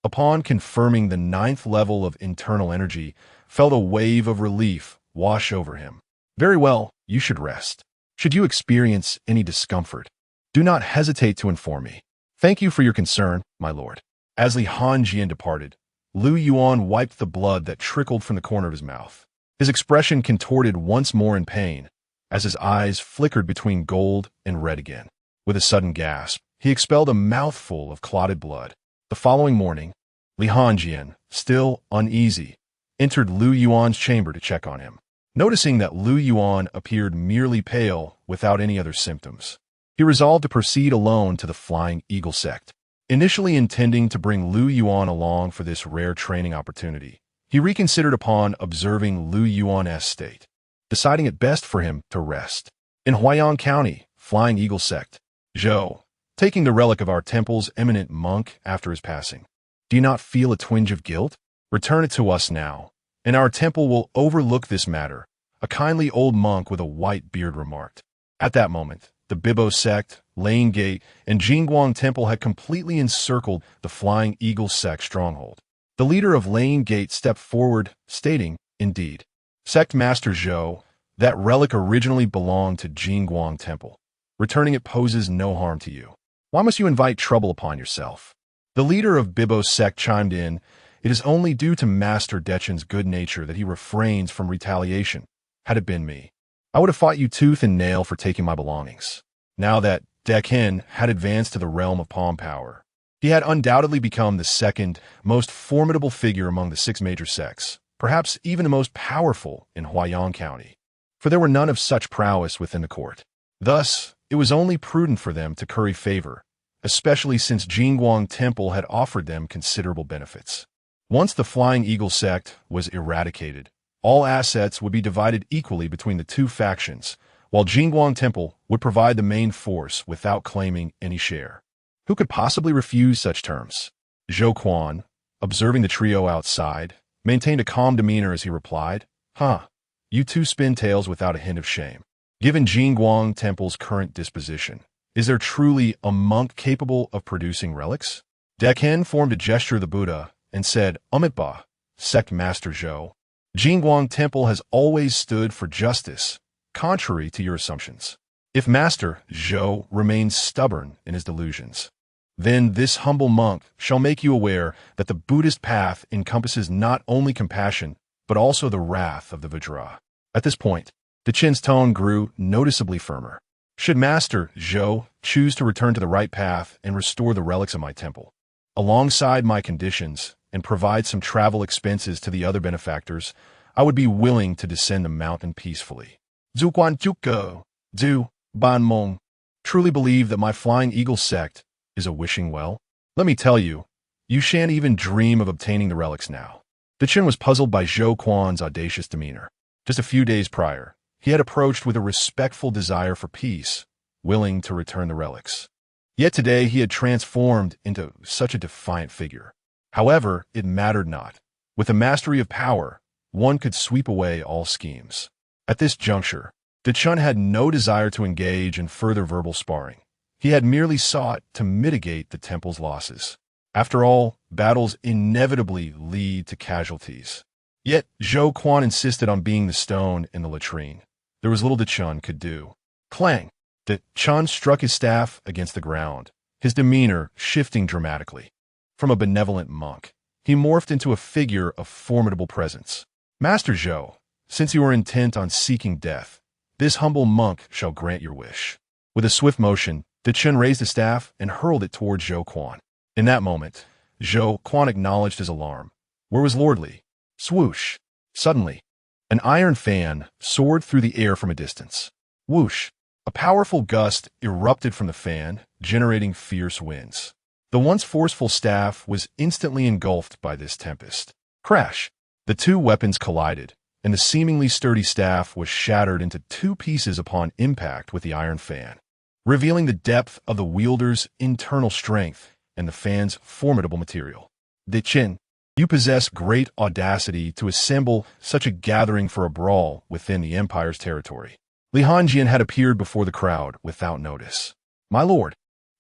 upon confirming the 9th level of internal energy, felt a wave of relief wash over him. Very well, you should rest. Should you experience any discomfort, do not hesitate to inform me. Thank you for your concern, my lord. As Li Hanjing departed, Lu Yuan wiped the blood that trickled from the corner of his mouth. His expression contorted once more in pain, as his eyes flickered between gold and red again. With a sudden gasp, he expelled a mouthful of clotted blood. The following morning, Li Hanjing, still uneasy, entered Lu Yuan's chamber to check on him. Noticing that Lu Yuan appeared merely pale without any other symptoms, he resolved to proceed alone to the Flying Eagle sect. Initially intending to bring Lu Yuan along for this rare training opportunity, he reconsidered upon observing Lu Yuan's state, deciding it best for him to rest. In Huayang County, Flying Eagle sect, Zhou, taking the relic of our temple's eminent monk after his passing. Do you not feel a twinge of guilt? Return it to us now, and our temple will overlook this matter, a kindly old monk with a white beard remarked. At that moment, the Bibo sect, Lane Gate, and Jingguang Temple had completely encircled the Flying Eagle sect stronghold. The leader of Lane Gate stepped forward, stating, Indeed, Sect Master Zhou, that relic originally belonged to Jingguang Temple. Returning it poses no harm to you. Why must you invite trouble upon yourself? The leader of Bibo sect chimed in, It is only due to Master Dechen's good nature that he refrains from retaliation. Had it been me, I would have fought you tooth and nail for taking my belongings. Now that Dechen had advanced to the realm of palm power, he had undoubtedly become the second most formidable figure among the 6 major sects, perhaps even the most powerful in Huayang County, for there were none of such prowess within the court. Thus, it was only prudent for them to curry favor, especially since Jingguang Temple had offered them considerable benefits. Once the Flying Eagle sect was eradicated, all assets would be divided equally between the 2 factions, while Jingguang Temple would provide the main force without claiming any share. Who could possibly refuse such terms? Zhou Quan, observing the trio outside, maintained a calm demeanor as he replied, You two spin tales without a hint of shame. Given Jingguang Temple's current disposition, is there truly a monk capable of producing relics? Dechen formed a gesture of the Buddha and said, Amitabha, Sect Master Zhou, Jingguang Temple has always stood for justice, contrary to your assumptions. If Master Zhou remains stubborn in his delusions, then this humble monk shall make you aware that the Buddhist path encompasses not only compassion, but also the wrath of the Vajra. At this point, Dechen's tone grew noticeably firmer. Should Master Zhou choose to return to the right path and restore the relics of my temple, alongside my conditions, and provide some travel expenses to the other benefactors, I would be willing to descend the mountain peacefully. Zuguan Juko, Zhu, Ban Mong, truly believe that my Flying Eagle sect is a wishing well? Let me tell you, you shan't even dream of obtaining the relics now. Dechen was puzzled by Zhou Quan's audacious demeanor. Just a few days prior, He had approached with a respectful desire for peace, willing to return the relics. Yet today he had transformed into such a defiant figure. However, it mattered not. With the mastery of power, one could sweep away all schemes. At this juncture, Dechun had no desire to engage in further verbal sparring. He had merely sought to mitigate the temple's losses. After all, battles inevitably lead to casualties. Yet, Zhou Quan insisted on being the stone in the latrine. There was little Dechun could do. Clang! Dechun struck his staff against the ground, his demeanor shifting dramatically. From a benevolent monk, he morphed into a figure of formidable presence. Master Zhou, since you are intent on seeking death, this humble monk shall grant your wish. With a swift motion, Dechun raised his staff and hurled it towards Zhou Quan. In that moment, Zhou Quan acknowledged his alarm. Where was Lord Li? Swoosh! Suddenly, an iron fan soared through the air from a distance. Whoosh! A powerful gust erupted from the fan, generating fierce winds. The once forceful staff was instantly engulfed by this tempest. Crash! The two weapons collided, and the seemingly sturdy staff was shattered into two pieces upon impact with the iron fan, revealing the depth of the wielder's internal strength and the fan's formidable material. Dechun, you possess great audacity to assemble such a gathering for a brawl within the Empire's territory. Li Hanjing had appeared before the crowd without notice. My lord,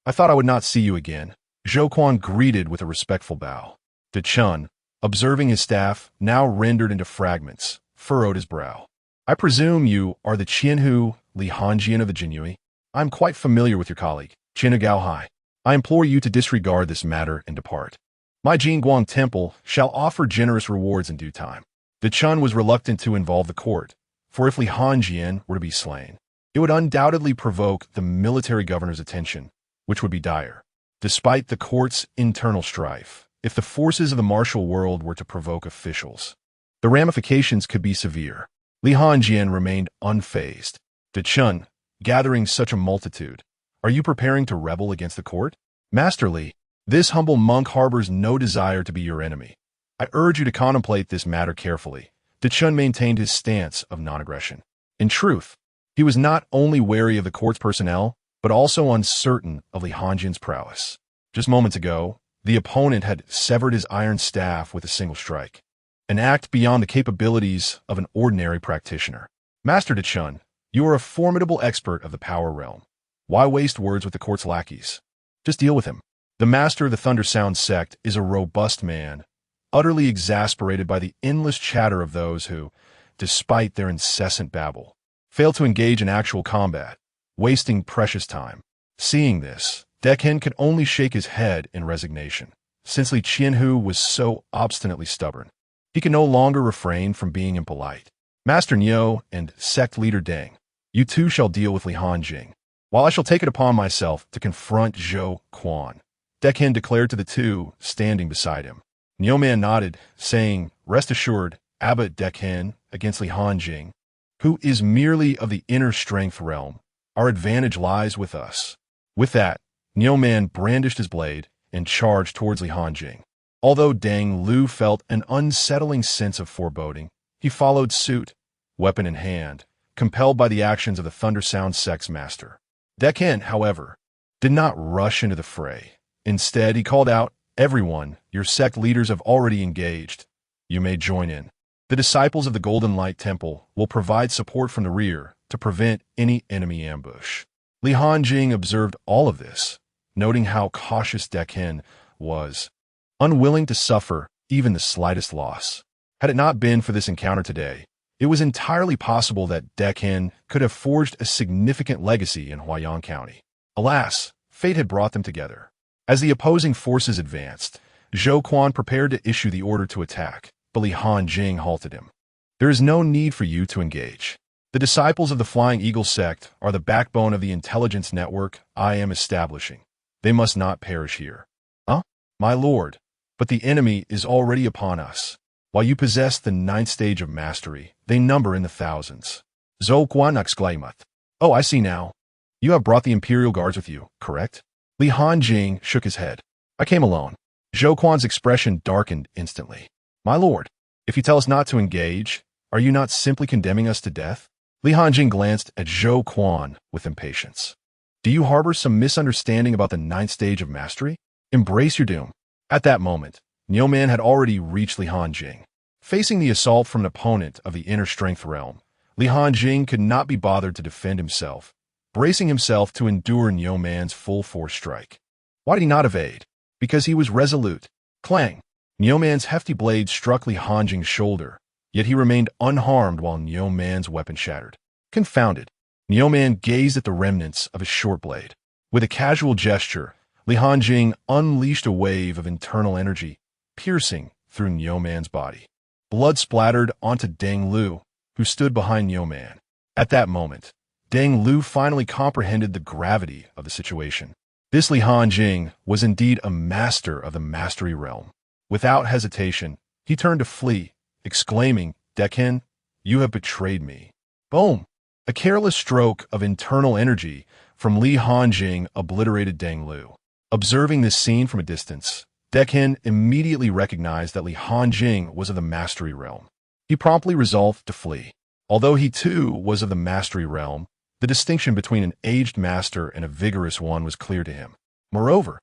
I thought I would not see you again. Zhou Quan greeted with a respectful bow. Dechun, observing his staff, now rendered into fragments, furrowed his brow. I presume you are the Qianhu Li Hanjing of the Jinyiwei? I am quite familiar with your colleague, Qianhu Gaohai. I implore you to disregard this matter and depart. My Jingguang Temple shall offer generous rewards in due time. Dechun was reluctant to involve the court, for if Li Hanjing were to be slain, it would undoubtedly provoke the military governor's attention, which would be dire. Despite the court's internal strife, if the forces of the martial world were to provoke officials, the ramifications could be severe. Li Hanjing remained unfazed. Dechun, gathering such a multitude, are you preparing to rebel against the court? Master Li, this humble monk harbors no desire to be your enemy. I urge you to contemplate this matter carefully. Dechun maintained his stance of non-aggression. In truth, he was not only wary of the court's personnel, but also uncertain of Li Hanjing's prowess. Just moments ago, the opponent had severed his iron staff with a single strike, an act beyond the capabilities of an ordinary practitioner. Master Dechun, you are a formidable expert of the power realm. Why waste words with the court's lackeys? Just deal with him. The master of the Thunder Sound sect is a robust man, utterly exasperated by the endless chatter of those who, despite their incessant babble, fail to engage in actual combat, wasting precious time. Seeing this, Deccan could only shake his head in resignation. Since Li Qianhu was so obstinately stubborn, he could no longer refrain from being impolite. Master Niu and sect leader Deng, you two shall deal with Li Hanjing, while I shall take it upon myself to confront Zhou Quan. Deccan declared to the two standing beside him. Niuman nodded, saying, rest assured, Abbot Deccan against Li Hanjing, who is merely of the inner strength realm. Our advantage lies with us. With that, Niuman brandished his blade and charged towards Li Hanjing. Although Deng Lu felt an unsettling sense of foreboding, he followed suit, weapon in hand, compelled by the actions of the Thunder Sound sect's master. Deccan, however, did not rush into the fray. Instead, he called out, everyone, your sect leaders have already engaged. You may join in. The disciples of the Golden Light Temple will provide support from the rear to prevent any enemy ambush. Li Hanjing observed all of this, noting how cautious Deccan was, unwilling to suffer even the slightest loss. Had it not been for this encounter today, it was entirely possible that Deccan could have forged a significant legacy in Huaiyang County. Alas, fate had brought them together. As the opposing forces advanced, Zhou Quan prepared to issue the order to attack, but Li Hanjing halted him. There is no need for you to engage. The disciples of the Flying Eagle sect are the backbone of the intelligence network I am establishing. They must not perish here. Huh? My lord, but the enemy is already upon us. While you possess the 9th stage of mastery, they number in the thousands. Zhou Quan exclaimed. Oh, I see now. You have brought the Imperial Guards with you, correct? Li Hanjing shook his head. I came alone. Zhou Quan's expression darkened instantly. My lord, if you tell us not to engage, are you not simply condemning us to death? Li Hanjing glanced at Zhou Quan with impatience. Do you harbor some misunderstanding about the ninth stage of mastery? Embrace your doom. At that moment, Niu Man had already reached Li Hanjing. Facing the assault from an opponent of the inner strength realm, Li Hanjing could not be bothered to defend himself, bracing himself to endure Niu Man's full force strike. Why did he not evade? Because he was resolute. Clang! Niu Man's hefty blade struck Li Hanjing's shoulder, yet he remained unharmed while Niu Man's weapon shattered. Confounded, Niu Man gazed at the remnants of his short blade. With a casual gesture, Li Hanjing unleashed a wave of internal energy, piercing through Niu Man's body. Blood splattered onto Deng Lu, who stood behind Niu Man. At that moment, Deng Lu finally comprehended the gravity of the situation. This Li Hanjing was indeed a master of the mastery realm. Without hesitation, he turned to flee, exclaiming, "Dechen, you have betrayed me." Boom! A careless stroke of internal energy from Li Hanjing obliterated Deng Lu. Observing this scene from a distance, Dechen immediately recognized that Li Hanjing was of the mastery realm. He promptly resolved to flee. Although he too was of the mastery realm, the distinction between an aged master and a vigorous one was clear to him. Moreover,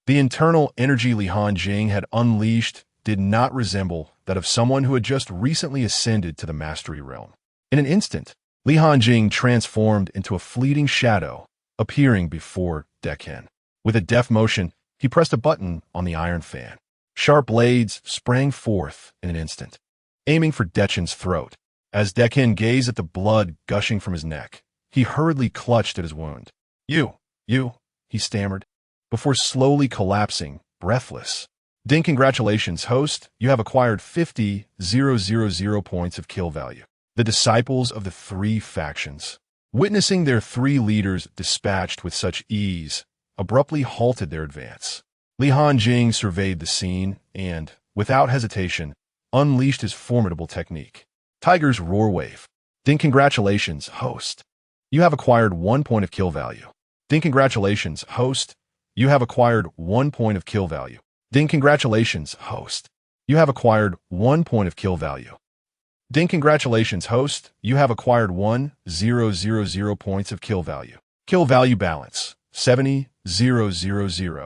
the internal energy Li Hanjing had unleashed did not resemble that of someone who had just recently ascended to the mastery realm. In an instant, Li Hanjing transformed into a fleeting shadow, appearing before Dechen. With a deft motion, he pressed a button on the iron fan. Sharp blades sprang forth in an instant, aiming for Dechen's throat. As Dechen gazed at the blood gushing from his neck, he hurriedly clutched at his wound. You, he stammered, before slowly collapsing, breathless. Ding, congratulations, host. You have acquired 50,000 points of kill value. The disciples of the three factions, witnessing their three leaders dispatched with such ease, abruptly halted their advance. Li Hanjing surveyed the scene and, without hesitation, unleashed his formidable technique. Tiger's Roar Wave. Ding, congratulations, host. You have acquired 1 point of kill value. Ding, congratulations, host. You have acquired 1 point of kill value. Ding, congratulations, host. You have acquired 1 point of kill value. Ding, congratulations, host. You have acquired 1,000 points of kill value. Kill value balance, 70,000.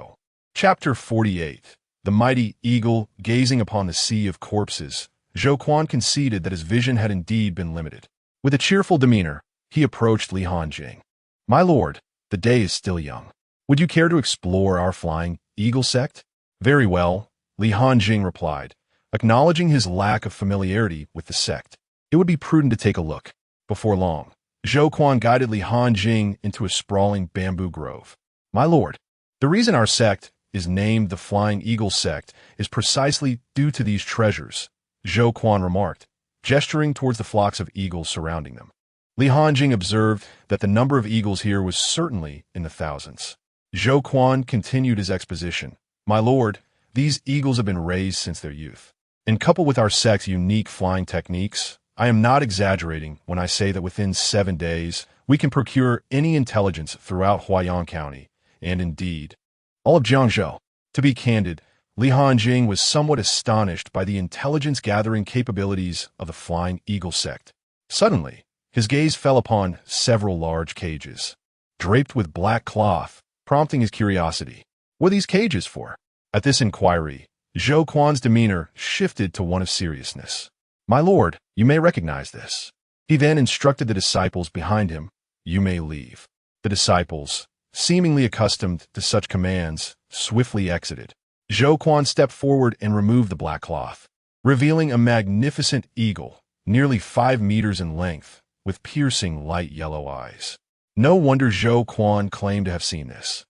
Chapter 48. The mighty eagle gazing upon the sea of corpses. Zhou Quan conceded that his vision had indeed been limited. With a cheerful demeanor, he approached Li Hanjing. My lord, the day is still young. Would you care to explore our flying eagle sect? Very well, Li Hanjing replied, acknowledging his lack of familiarity with the sect. It would be prudent to take a look. Before long, Zhou Quan guided Li Hanjing into a sprawling bamboo grove. My lord, the reason our sect is named the Flying Eagle Sect is precisely due to these treasures, Zhou Quan remarked, gesturing towards the flocks of eagles surrounding them. Li Hanjing observed that the number of eagles here was certainly in the thousands. Zhou Quan continued his exposition. My lord, these eagles have been raised since their youth. And coupled with our sect's unique flying techniques, I am not exaggerating when I say that within 7 days, we can procure any intelligence throughout Huaiyang County, and indeed, all of Jiangzhou. To be candid, Li Hanjing was somewhat astonished by the intelligence-gathering capabilities of the Flying Eagle sect. Suddenly, his gaze fell upon several large cages, draped with black cloth, prompting his curiosity. What are these cages for? At this inquiry, Zhou Quan's demeanor shifted to one of seriousness. My lord, you may recognize this. He then instructed the disciples behind him, you may leave. The disciples, seemingly accustomed to such commands, swiftly exited. Zhou Quan stepped forward and removed the black cloth, revealing a magnificent eagle, nearly 5 meters in length, with piercing light yellow eyes. No wonder Zhou Quan claimed to have seen this.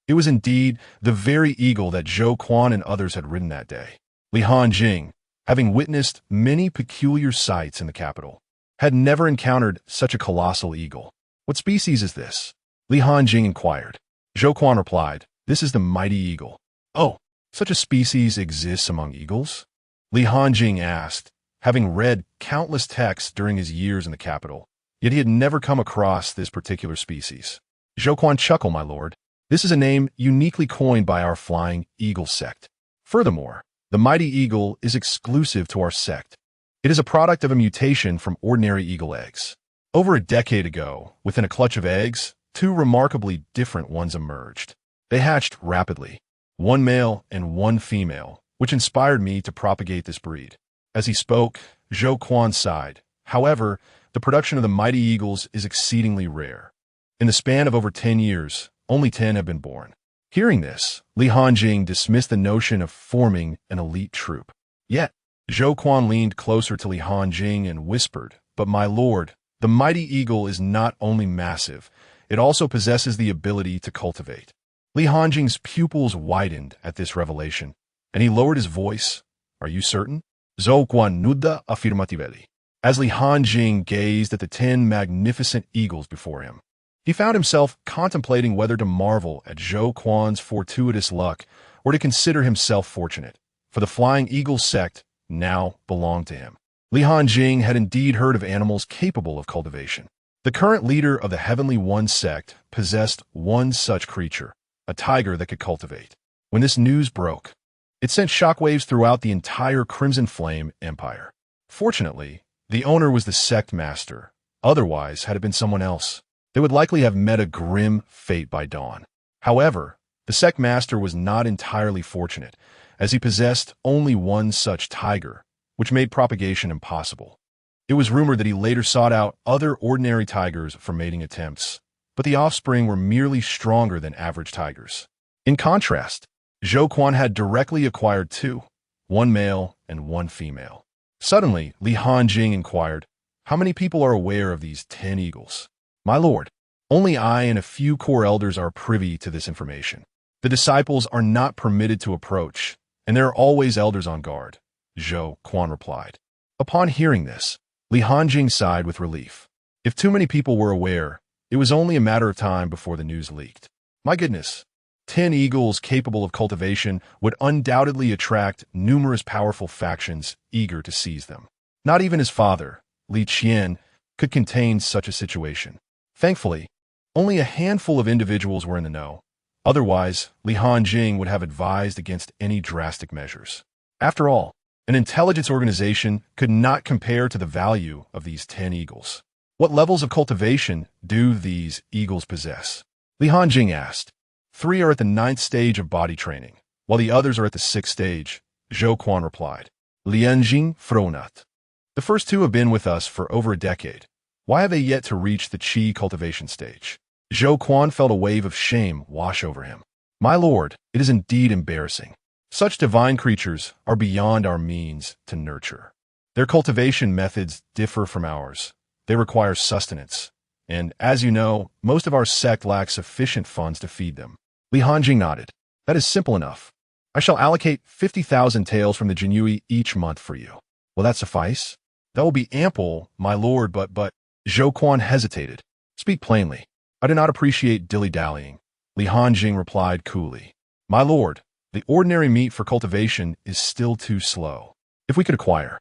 It was indeed the very eagle that Zhou Quan and others had ridden that day. Li Hanjing, having witnessed many peculiar sights in the capital, had never encountered such a colossal eagle. What species is this? Li Hanjing inquired. Zhou Quan replied, this is the mighty eagle. Oh, such a species exists among eagles? Li Hanjing asked, having read countless texts during his years in the capital, yet he had never come across this particular species. Zhou Quan chuckled, my lord. This is a name uniquely coined by our Flying Eagle sect. Furthermore, the mighty eagle is exclusive to our sect. It is a product of a mutation from ordinary eagle eggs. Over a decade ago, within a clutch of eggs, two remarkably different ones emerged. They hatched rapidly, one male and one female, which inspired me to propagate this breed. As he spoke, Zhou Quan sighed. However, the production of the mighty eagles is exceedingly rare. In the span of over 10 years, only 10 have been born. Hearing this, Li Hanjing dismissed the notion of forming an elite troop. Yet, Zhou Quan leaned closer to Li Hanjing and whispered, "But my lord, the mighty eagle is not only massive, it also possesses the ability to cultivate." Li Hanjing's pupils widened at this revelation, and he lowered his voice. "Are you certain?" Zhou Quan nuda affirmatively. As Li Hanjing gazed at the 10 magnificent eagles before him, he found himself contemplating whether to marvel at Zhou Quan's fortuitous luck or to consider himself fortunate, for the Flying Eagle sect now belonged to him. Li Hanjing had indeed heard of animals capable of cultivation. The current leader of the Heavenly One sect possessed one such creature, a tiger that could cultivate. When this news broke, it sent shockwaves throughout the entire Crimson Flame Empire. Fortunately, the owner was the sect master. Otherwise, had it been someone else, they would likely have met a grim fate by dawn. However, the sect master was not entirely fortunate, as he possessed only one such tiger, which made propagation impossible. It was rumored that he later sought out other ordinary tigers for mating attempts, but the offspring were merely stronger than average tigers. In contrast, Zhou Quan had directly acquired two, one male and one female. Suddenly, Li Hanjing inquired, "How many people are aware of these 10 eagles?" "My lord, only I and a few core elders are privy to this information. The disciples are not permitted to approach, and there are always elders on guard," Zhou Quan replied. Upon hearing this, Li Hanjing sighed with relief. If too many people were aware, it was only a matter of time before the news leaked. My goodness, 10 eagles capable of cultivation would undoubtedly attract numerous powerful factions eager to seize them. Not even his father, Li Qian, could contain such a situation. Thankfully, only a handful of individuals were in the know. Otherwise, Li Hanjing would have advised against any drastic measures. After all, an intelligence organization could not compare to the value of these 10 eagles. What levels of cultivation do these eagles possess? Li Hanjing asked. 3 are at the 9th stage of body training, while the others are at the 6th stage, Zhou Quan replied. Lianjing fronat. The first 2 have been with us for over a decade. Why have they yet to reach the Qi cultivation stage? Zhou Quan felt a wave of shame wash over him. My lord, it is indeed embarrassing. Such divine creatures are beyond our means to nurture. Their cultivation methods differ from ours. They require sustenance. And, as you know, most of our sect lacks sufficient funds to feed them. Li Hanjing nodded. That is simple enough. I shall allocate 50,000 taels from the Jinyiwei each month for you. Will that suffice? That will be ample, my lord, but Zhou Quan hesitated. Speak plainly. I do not appreciate dilly-dallying. Li Hanjing replied coolly. My lord, the ordinary meat for cultivation is still too slow. If we could acquire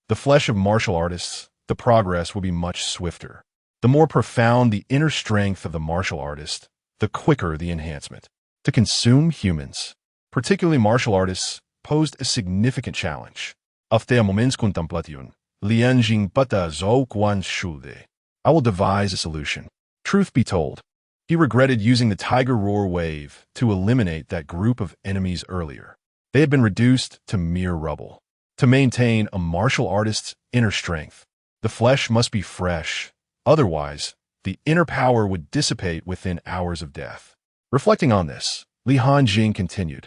the flesh of martial artists, the progress will be much swifter. The more profound the inner strength of the martial artist, the quicker the enhancement. To consume humans, particularly martial artists, posed a significant challenge. After a moment's contemplation, Lianjing pata Zhou Quan shude. I will devise a solution. Truth be told, he regretted using the Tiger Roar wave to eliminate that group of enemies earlier. They had been reduced to mere rubble. To maintain a martial artist's inner strength, the flesh must be fresh. Otherwise, the inner power would dissipate within hours of death. Reflecting on this, Li Hanjing continued,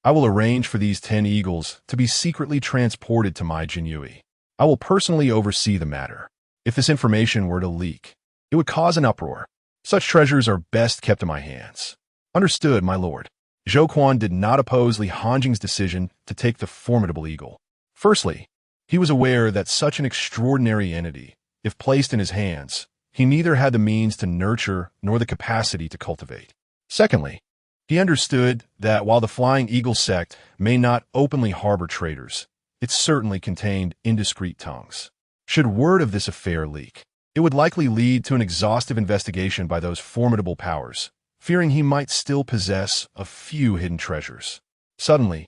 I will arrange for these 10 eagles to be secretly transported to my Jinyiwei. I will personally oversee the matter. If this information were to leak, it would cause an uproar. Such treasures are best kept in my hands. Understood, my lord. Zhou Quan did not oppose Li Hanjing's decision to take the formidable eagle. Firstly, he was aware that such an extraordinary entity, if placed in his hands, he neither had the means to nurture nor the capacity to cultivate. Secondly, he understood that while the Flying Eagle sect may not openly harbor traitors, it certainly contained indiscreet tongues. Should word of this affair leak, it would likely lead to an exhaustive investigation by those formidable powers, fearing he might still possess a few hidden treasures. Suddenly,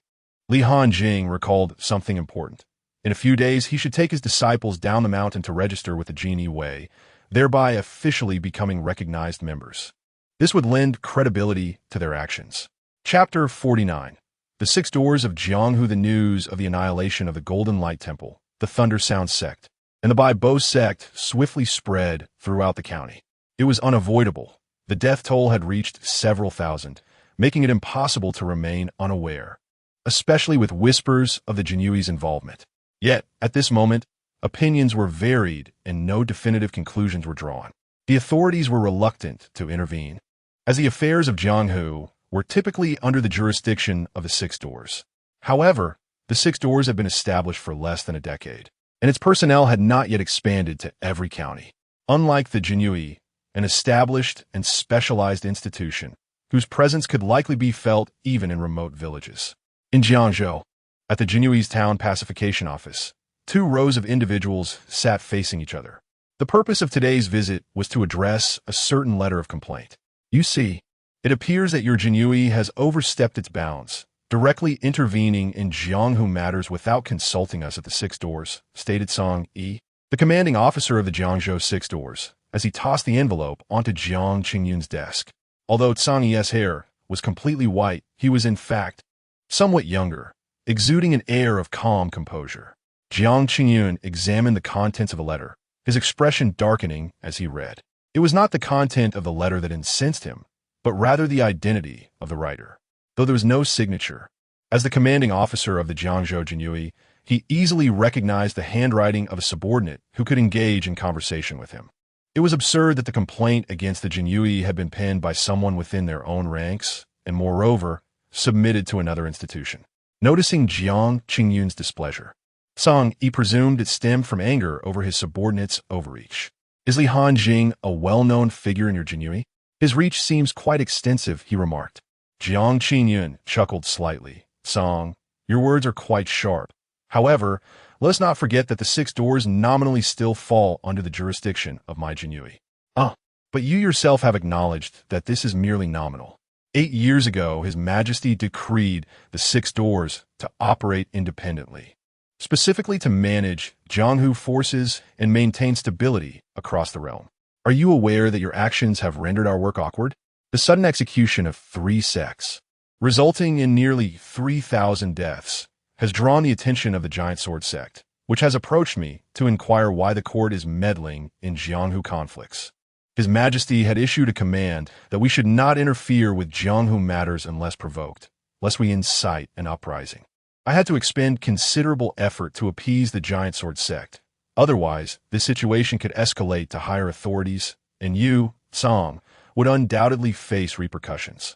Li Hanjing recalled something important. In a few days, he should take his disciples down the mountain to register with the Jinyiwei. thereby officially becoming recognized members. This would lend credibility to their actions. Chapter 49. The Six Doors of Jianghu. The news of the annihilation of the Golden Light Temple, the Thunder Sound sect, and the Bai Bo sect swiftly spread throughout the county. It was unavoidable. The death toll had reached several thousand, making it impossible to remain unaware, especially with whispers of the Jinyiwei's involvement. Yet, at this moment, opinions were varied and no definitive conclusions were drawn. The authorities were reluctant to intervene, as the affairs of Jianghu were typically under the jurisdiction of the Six Doors. However, the Six Doors had been established for less than a decade, and its personnel had not yet expanded to every county. Unlike the Jinyiwei, an established and specialized institution whose presence could likely be felt even in remote villages. In Jiangzhou, at the Jinyiwei's town pacification office, two rows of individuals sat facing each other. The purpose of today's visit was to address a certain letter of complaint. You see, it appears that your Jinyiwei has overstepped its bounds, directly intervening in Jianghu matters without consulting us at the Six Doors, stated Song Yi, the commanding officer of the Jiangzhou Six Doors, as he tossed the envelope onto Jiang Qingyun's desk. Although Song Yi's hair was completely white, he was in fact somewhat younger, exuding an air of calm composure. Jiang Qingyun examined the contents of the letter, his expression darkening as he read. It was not the content of the letter that incensed him, but rather the identity of the writer. Though there was no signature, as the commanding officer of the Jiangzhou Jinyiwei, he easily recognized the handwriting of a subordinate who could engage in conversation with him. It was absurd that the complaint against the Jinyiwei had been penned by someone within their own ranks, and moreover, submitted to another institution. Noticing Jiang Qingyun's displeasure, Song Yi presumed it stemmed from anger over his subordinate's overreach. Is Li Hanjing a well-known figure in your Jinyiwei? His reach seems quite extensive, he remarked. Jiang Qingyun chuckled slightly. Song, your words are quite sharp. However, let us not forget that the Six Doors nominally still fall under the jurisdiction of my Jinyiwei. But you yourself have acknowledged that this is merely nominal. 8 years ago, His Majesty decreed the Six Doors to operate independently, specifically to manage Jianghu forces and maintain stability across the realm. Are you aware that your actions have rendered our work awkward? The sudden execution of 3 sects, resulting in nearly 3,000 deaths, has drawn the attention of the Giant Sword sect, which has approached me to inquire why the court is meddling in Jianghu conflicts. His Majesty had issued a command that we should not interfere with Jianghu matters unless provoked, lest we incite an uprising. I had to expend considerable effort to appease the Giant Sword sect. Otherwise, this situation could escalate to higher authorities, and you, Song, would undoubtedly face repercussions.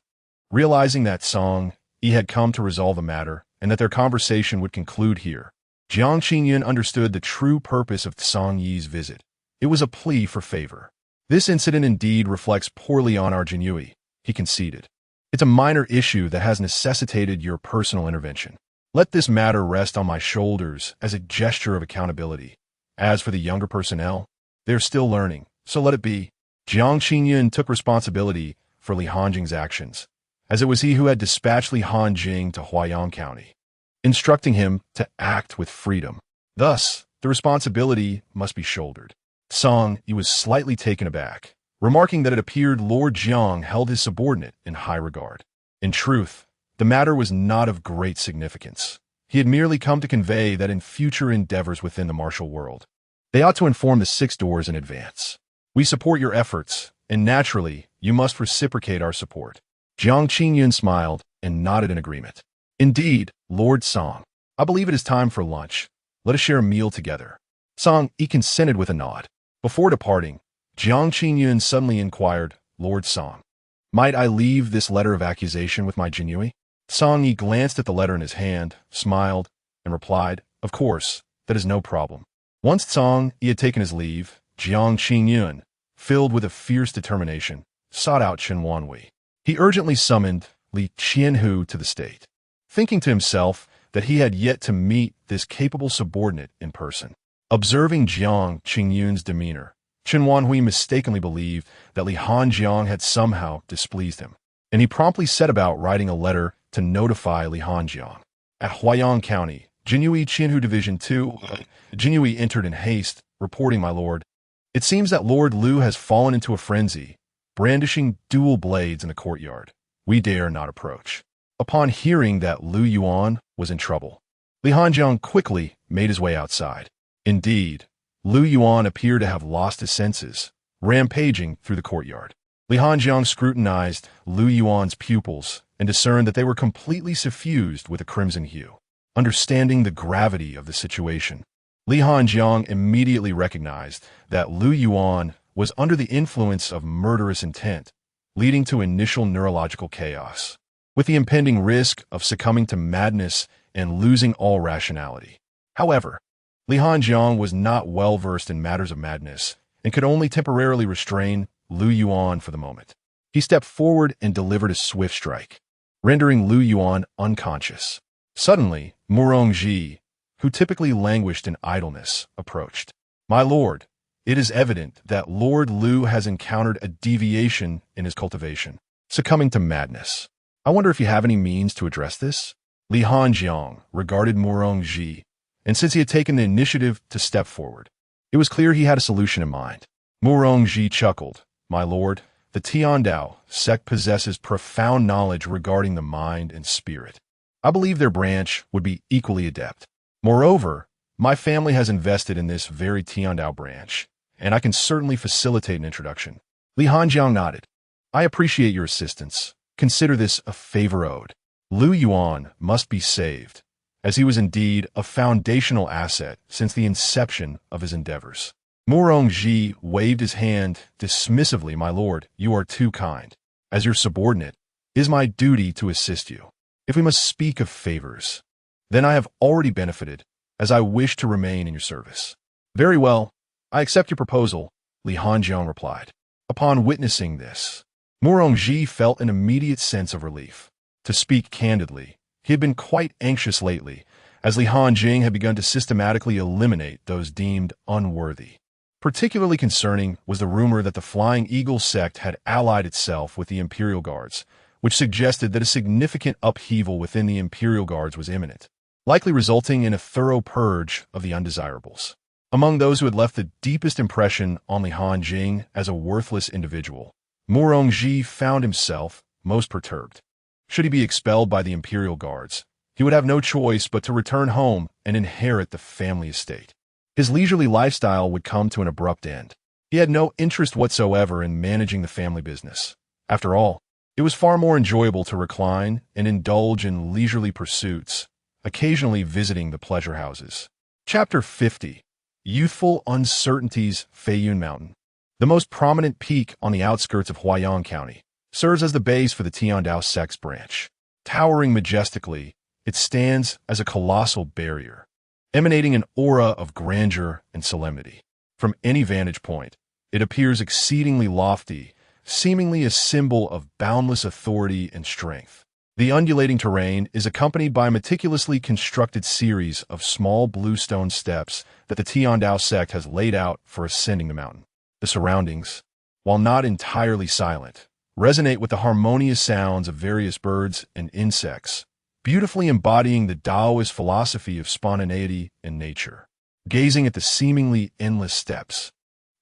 Realizing that Song Yi had come to resolve the matter, and that their conversation would conclude here, Jiang Qingyun understood the true purpose of Song Yi's visit. It was a plea for favor. This incident indeed reflects poorly on our Jinyiwei, he conceded. It's a minor issue that has necessitated your personal intervention. Let this matter rest on my shoulders as a gesture of accountability. As for the younger personnel, they're still learning, so let it be. Jiang Qingyun took responsibility for Li Hanjing's actions, as it was he who had dispatched Li Hanjing to Huaiyang County, instructing him to act with freedom. Thus, the responsibility must be shouldered. Song Yi was slightly taken aback, remarking that it appeared Lord Jiang held his subordinate in high regard. In truth, the matter was not of great significance. He had merely come to convey that in future endeavors within the martial world, they ought to inform the Six Doors in advance. We support your efforts, and naturally, you must reciprocate our support. Jiang Qingyun smiled and nodded in agreement. Indeed, Lord Song, I believe it is time for lunch. Let us share a meal together. Song Yi consented with a nod. Before departing, Jiang Qingyun suddenly inquired, Lord Song, might I leave this letter of accusation with my Jinyiwei? Song Yi glanced at the letter in his hand, smiled, and replied, of course, that is no problem. Once Song Yi had taken his leave, Jiang Qingyun, filled with a fierce determination, sought out Chen Wanhui. He urgently summoned Li Qianhu to the state, thinking to himself that he had yet to meet this capable subordinate in person. Observing Jiang Qingyun's demeanor, Chen Wanhui mistakenly believed that Li Hanjiang had somehow displeased him, and he promptly set about writing a letter to notify Li Hanjiang. At Huaiyang County, Jinyiwei Qianhu Division 2, Jinyiwei entered in haste, reporting, my lord, It seems that Lord Lu has fallen into a frenzy, brandishing dual blades in the courtyard. We dare not approach. Upon hearing that Lu Yuan was in trouble, Li Hanjing quickly made his way outside. Indeed, Lu Yuan appeared to have lost his senses, rampaging through the courtyard. Li Hanjing scrutinized Lu Yuan's pupils and discerned that they were completely suffused with a crimson hue. Understanding the gravity of the situation, Li Hanjing immediately recognized that Lu Yuan was under the influence of murderous intent, leading to initial neurological chaos, with the impending risk of succumbing to madness and losing all rationality. However, Li Hanjing was not well versed in matters of madness and could only temporarily restrain Lu Yuan for the moment. He stepped forward and delivered a swift strike, rendering Lu Yuan unconscious. Suddenly, Murongji, who typically languished in idleness, approached. "My lord, it is evident that Lord Lu has encountered a deviation in his cultivation, succumbing to madness. I wonder if you have any means to address this?" Li Hanjing regarded Murongji, and since he had taken the initiative to step forward, it was clear he had a solution in mind. Murongji chuckled. "My lord, the Tiandao sect possesses profound knowledge regarding the mind and spirit. I believe their branch would be equally adept. Moreover, my family has invested in this very Tiandao branch, and I can certainly facilitate an introduction." Li Hanjing nodded. "I appreciate your assistance. Consider this a favor owed." Lu Yuan must be saved, as he was indeed a foundational asset since the inception of his endeavors. Murongji waved his hand dismissively. "My lord, you are too kind. As your subordinate, it is my duty to assist you. If we must speak of favors, then I have already benefited, as I wish to remain in your service." "Very well, I accept your proposal," Li Hanjing replied. Upon witnessing this, Murongji felt an immediate sense of relief. To speak candidly, he had been quite anxious lately, as Li Hanjing had begun to systematically eliminate those deemed unworthy. Particularly concerning was the rumor that the Flying Eagle sect had allied itself with the Imperial Guards, which suggested that a significant upheaval within the Imperial Guards was imminent, likely resulting in a thorough purge of the undesirables. Among those who had left the deepest impression on Li Hanjing as a worthless individual, Murongji found himself most perturbed. Should he be expelled by the Imperial Guards, he would have no choice but to return home and inherit the family estate. His leisurely lifestyle would come to an abrupt end. He had no interest whatsoever in managing the family business. After all, it was far more enjoyable to recline and indulge in leisurely pursuits, occasionally visiting the pleasure houses. Chapter 50. Youthful Uncertainties. Feiyun Mountain, the most prominent peak on the outskirts of Huaiyang County, serves as the base for the Tiandao sect's branch. Towering majestically, it stands as a colossal barrier, emanating an aura of grandeur and solemnity. From any vantage point, it appears exceedingly lofty, seemingly a symbol of boundless authority and strength. The undulating terrain is accompanied by a meticulously constructed series of small bluestone steps that the Tiandao sect has laid out for ascending the mountain. The surroundings, while not entirely silent, resonate with the harmonious sounds of various birds and insects, beautifully embodying the Taoist philosophy of spontaneity and nature. Gazing at the seemingly endless steps,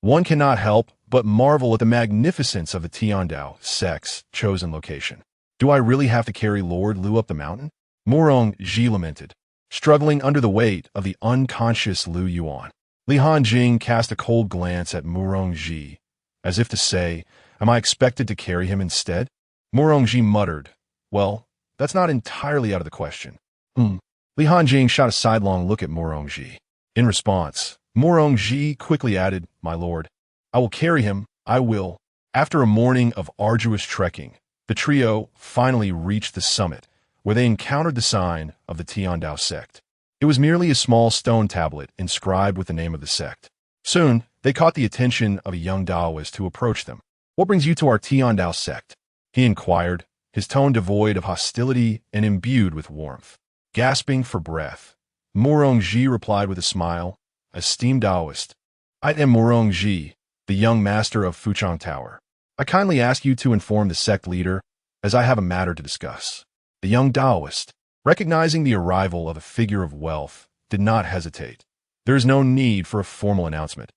one cannot help but marvel at the magnificence of the Tiandao sect's chosen location. "Do I really have to carry Lord Lu up the mountain?" Murongji lamented, struggling under the weight of the unconscious Lu Yuan. Li Hanjing cast a cold glance at Murongji, as if to say, "Am I expected to carry him instead?" Murongji muttered, "Well, that's not entirely out of the question." Li Hanjing shot a sidelong look at Murongji. In response, Murongji quickly added, "My lord, I will carry him, I will." After a morning of arduous trekking, the trio finally reached the summit, where they encountered the sign of the Tiandao sect. It was merely a small stone tablet inscribed with the name of the sect. Soon, they caught the attention of a young Taoist who approached them. "What brings you to our Tiandao sect?" he inquired, his tone devoid of hostility and imbued with warmth. Gasping for breath, Murongji replied with a smile, "Esteemed Taoist, I am Murongji, the young master of Fuchang Tower. I kindly ask you to inform the sect leader, as I have a matter to discuss." The young Taoist, recognizing the arrival of a figure of wealth, did not hesitate. "There is no need for a formal announcement.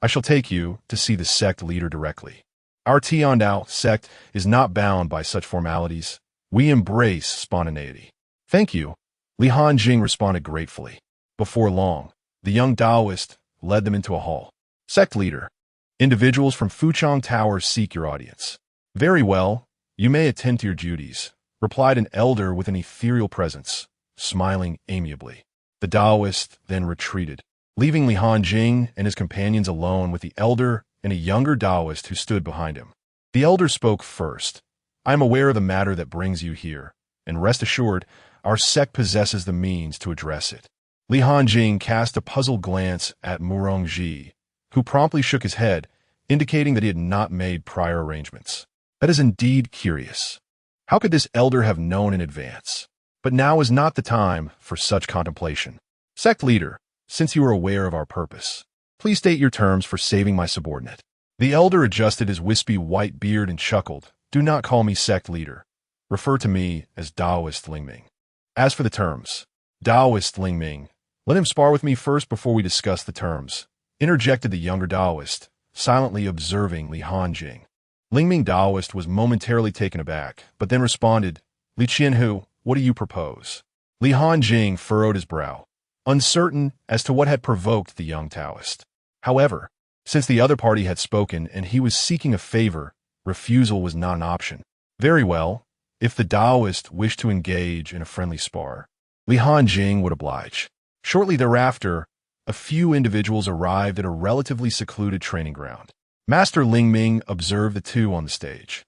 I shall take you to see the sect leader directly. Our Tiandao sect is not bound by such formalities. We embrace spontaneity. Thank you, Li Hanjing responded gratefully. Before long, the young Taoist led them into a hall. Sect leader, individuals from Fuchong Tower seek your audience. Very well, you may attend to your duties, replied an elder with an ethereal presence, smiling amiably. The Taoist then retreated, leaving Li Hanjing and his companions alone with the elder and a younger Taoist who stood behind him. The elder spoke first. I am aware of the matter that brings you here, and rest assured, our sect possesses the means to address it. Li Hanjing cast a puzzled glance at Murongji, who promptly shook his head, indicating that he had not made prior arrangements. That is indeed curious. How could this elder have known in advance? But now is not the time for such contemplation. Sect leader, since you are aware of our purpose, please state your terms for saving my subordinate. The elder adjusted his wispy white beard and chuckled. Do not call me sect leader. Refer to me as Taoist Lingming. As for the terms, Taoist Lingming, let him spar with me first before we discuss the terms, interjected the younger Taoist, silently observing Li Hanjing. Lingming Taoist was momentarily taken aback, but then responded, Li Qianhu, what do you propose? Li Hanjing furrowed his brow, uncertain as to what had provoked the young Taoist. However, since the other party had spoken and he was seeking a favor, refusal was not an option. Very well, if the Taoist wished to engage in a friendly spar, Li Hanjing would oblige. Shortly thereafter, a few individuals arrived at a relatively secluded training ground. Master Lingming observed the two on the stage,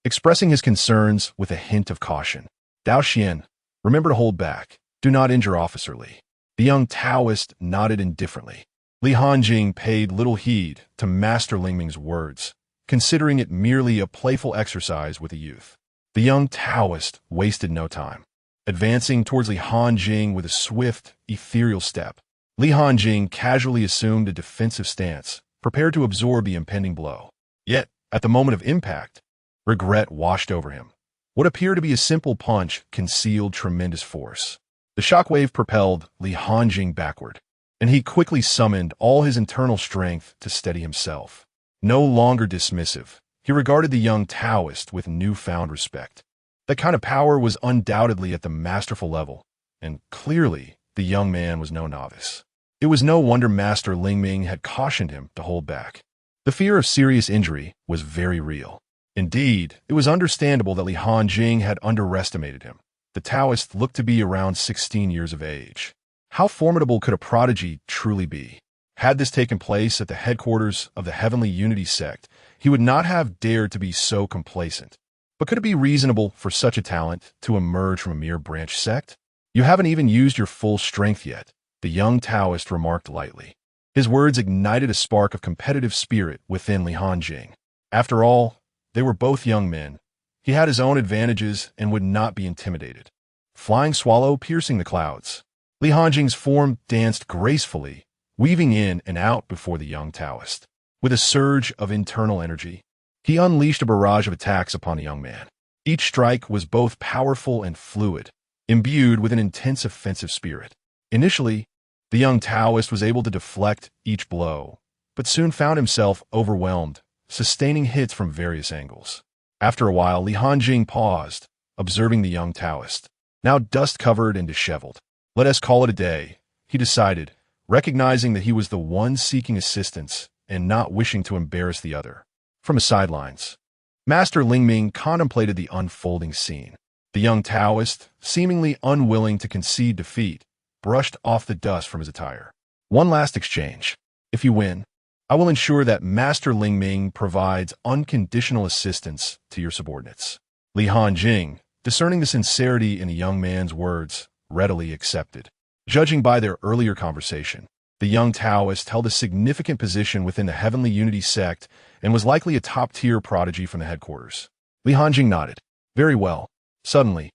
expressing his concerns with a hint of caution. Dao Xian, remember to hold back. Do not injure Officer Li. The young Taoist nodded indifferently. Li Hanjing paid little heed to Master Lingming's words, considering it merely a playful exercise with the youth. The young Taoist wasted no time. Advancing towards Li Hanjing with a swift, ethereal step, Li Hanjing casually assumed a defensive stance, prepared to absorb the impending blow. Yet, at the moment of impact, regret washed over him. What appeared to be a simple punch concealed tremendous force. The shockwave propelled Li Hanjing backward, and he quickly summoned all his internal strength to steady himself. No longer dismissive, he regarded the young Taoist with newfound respect. That kind of power was undoubtedly at the masterful level, and clearly the young man was no novice. It was no wonder Master Lingming had cautioned him to hold back. The fear of serious injury was very real. Indeed, it was understandable that Li Hanjing had underestimated him. The Taoist looked to be around 16 years of age. How formidable could a prodigy truly be? Had this taken place at the headquarters of the Heavenly Unity sect, he would not have dared to be so complacent. But could it be reasonable for such a talent to emerge from a mere branch sect? You haven't even used your full strength yet, the young Taoist remarked lightly. His words ignited a spark of competitive spirit within Li Hanjing. After all, they were both young men. He had his own advantages and would not be intimidated. Flying swallow piercing the clouds. Li Hanjing's form danced gracefully, weaving in and out before the young Taoist. With a surge of internal energy, he unleashed a barrage of attacks upon the young man. Each strike was both powerful and fluid, imbued with an intense offensive spirit. Initially, the young Taoist was able to deflect each blow, but soon found himself overwhelmed, sustaining hits from various angles. After a while, Li Hanjing paused, observing the young Taoist, now dust-covered and disheveled. Let us call it a day, he decided, recognizing that he was the one seeking assistance and not wishing to embarrass the other. From the sidelines, Master Lingming contemplated the unfolding scene. The young Taoist, seemingly unwilling to concede defeat, brushed off the dust from his attire. One last exchange. If you win, I will ensure that Master Lingming provides unconditional assistance to your subordinates. Li Hanjing, discerning the sincerity in the young man's words, readily accepted. Judging by their earlier conversation, the young Taoist held a significant position within the Heavenly Unity sect and was likely a top-tier prodigy from the headquarters. Li Hanjing nodded. Very well. Suddenly,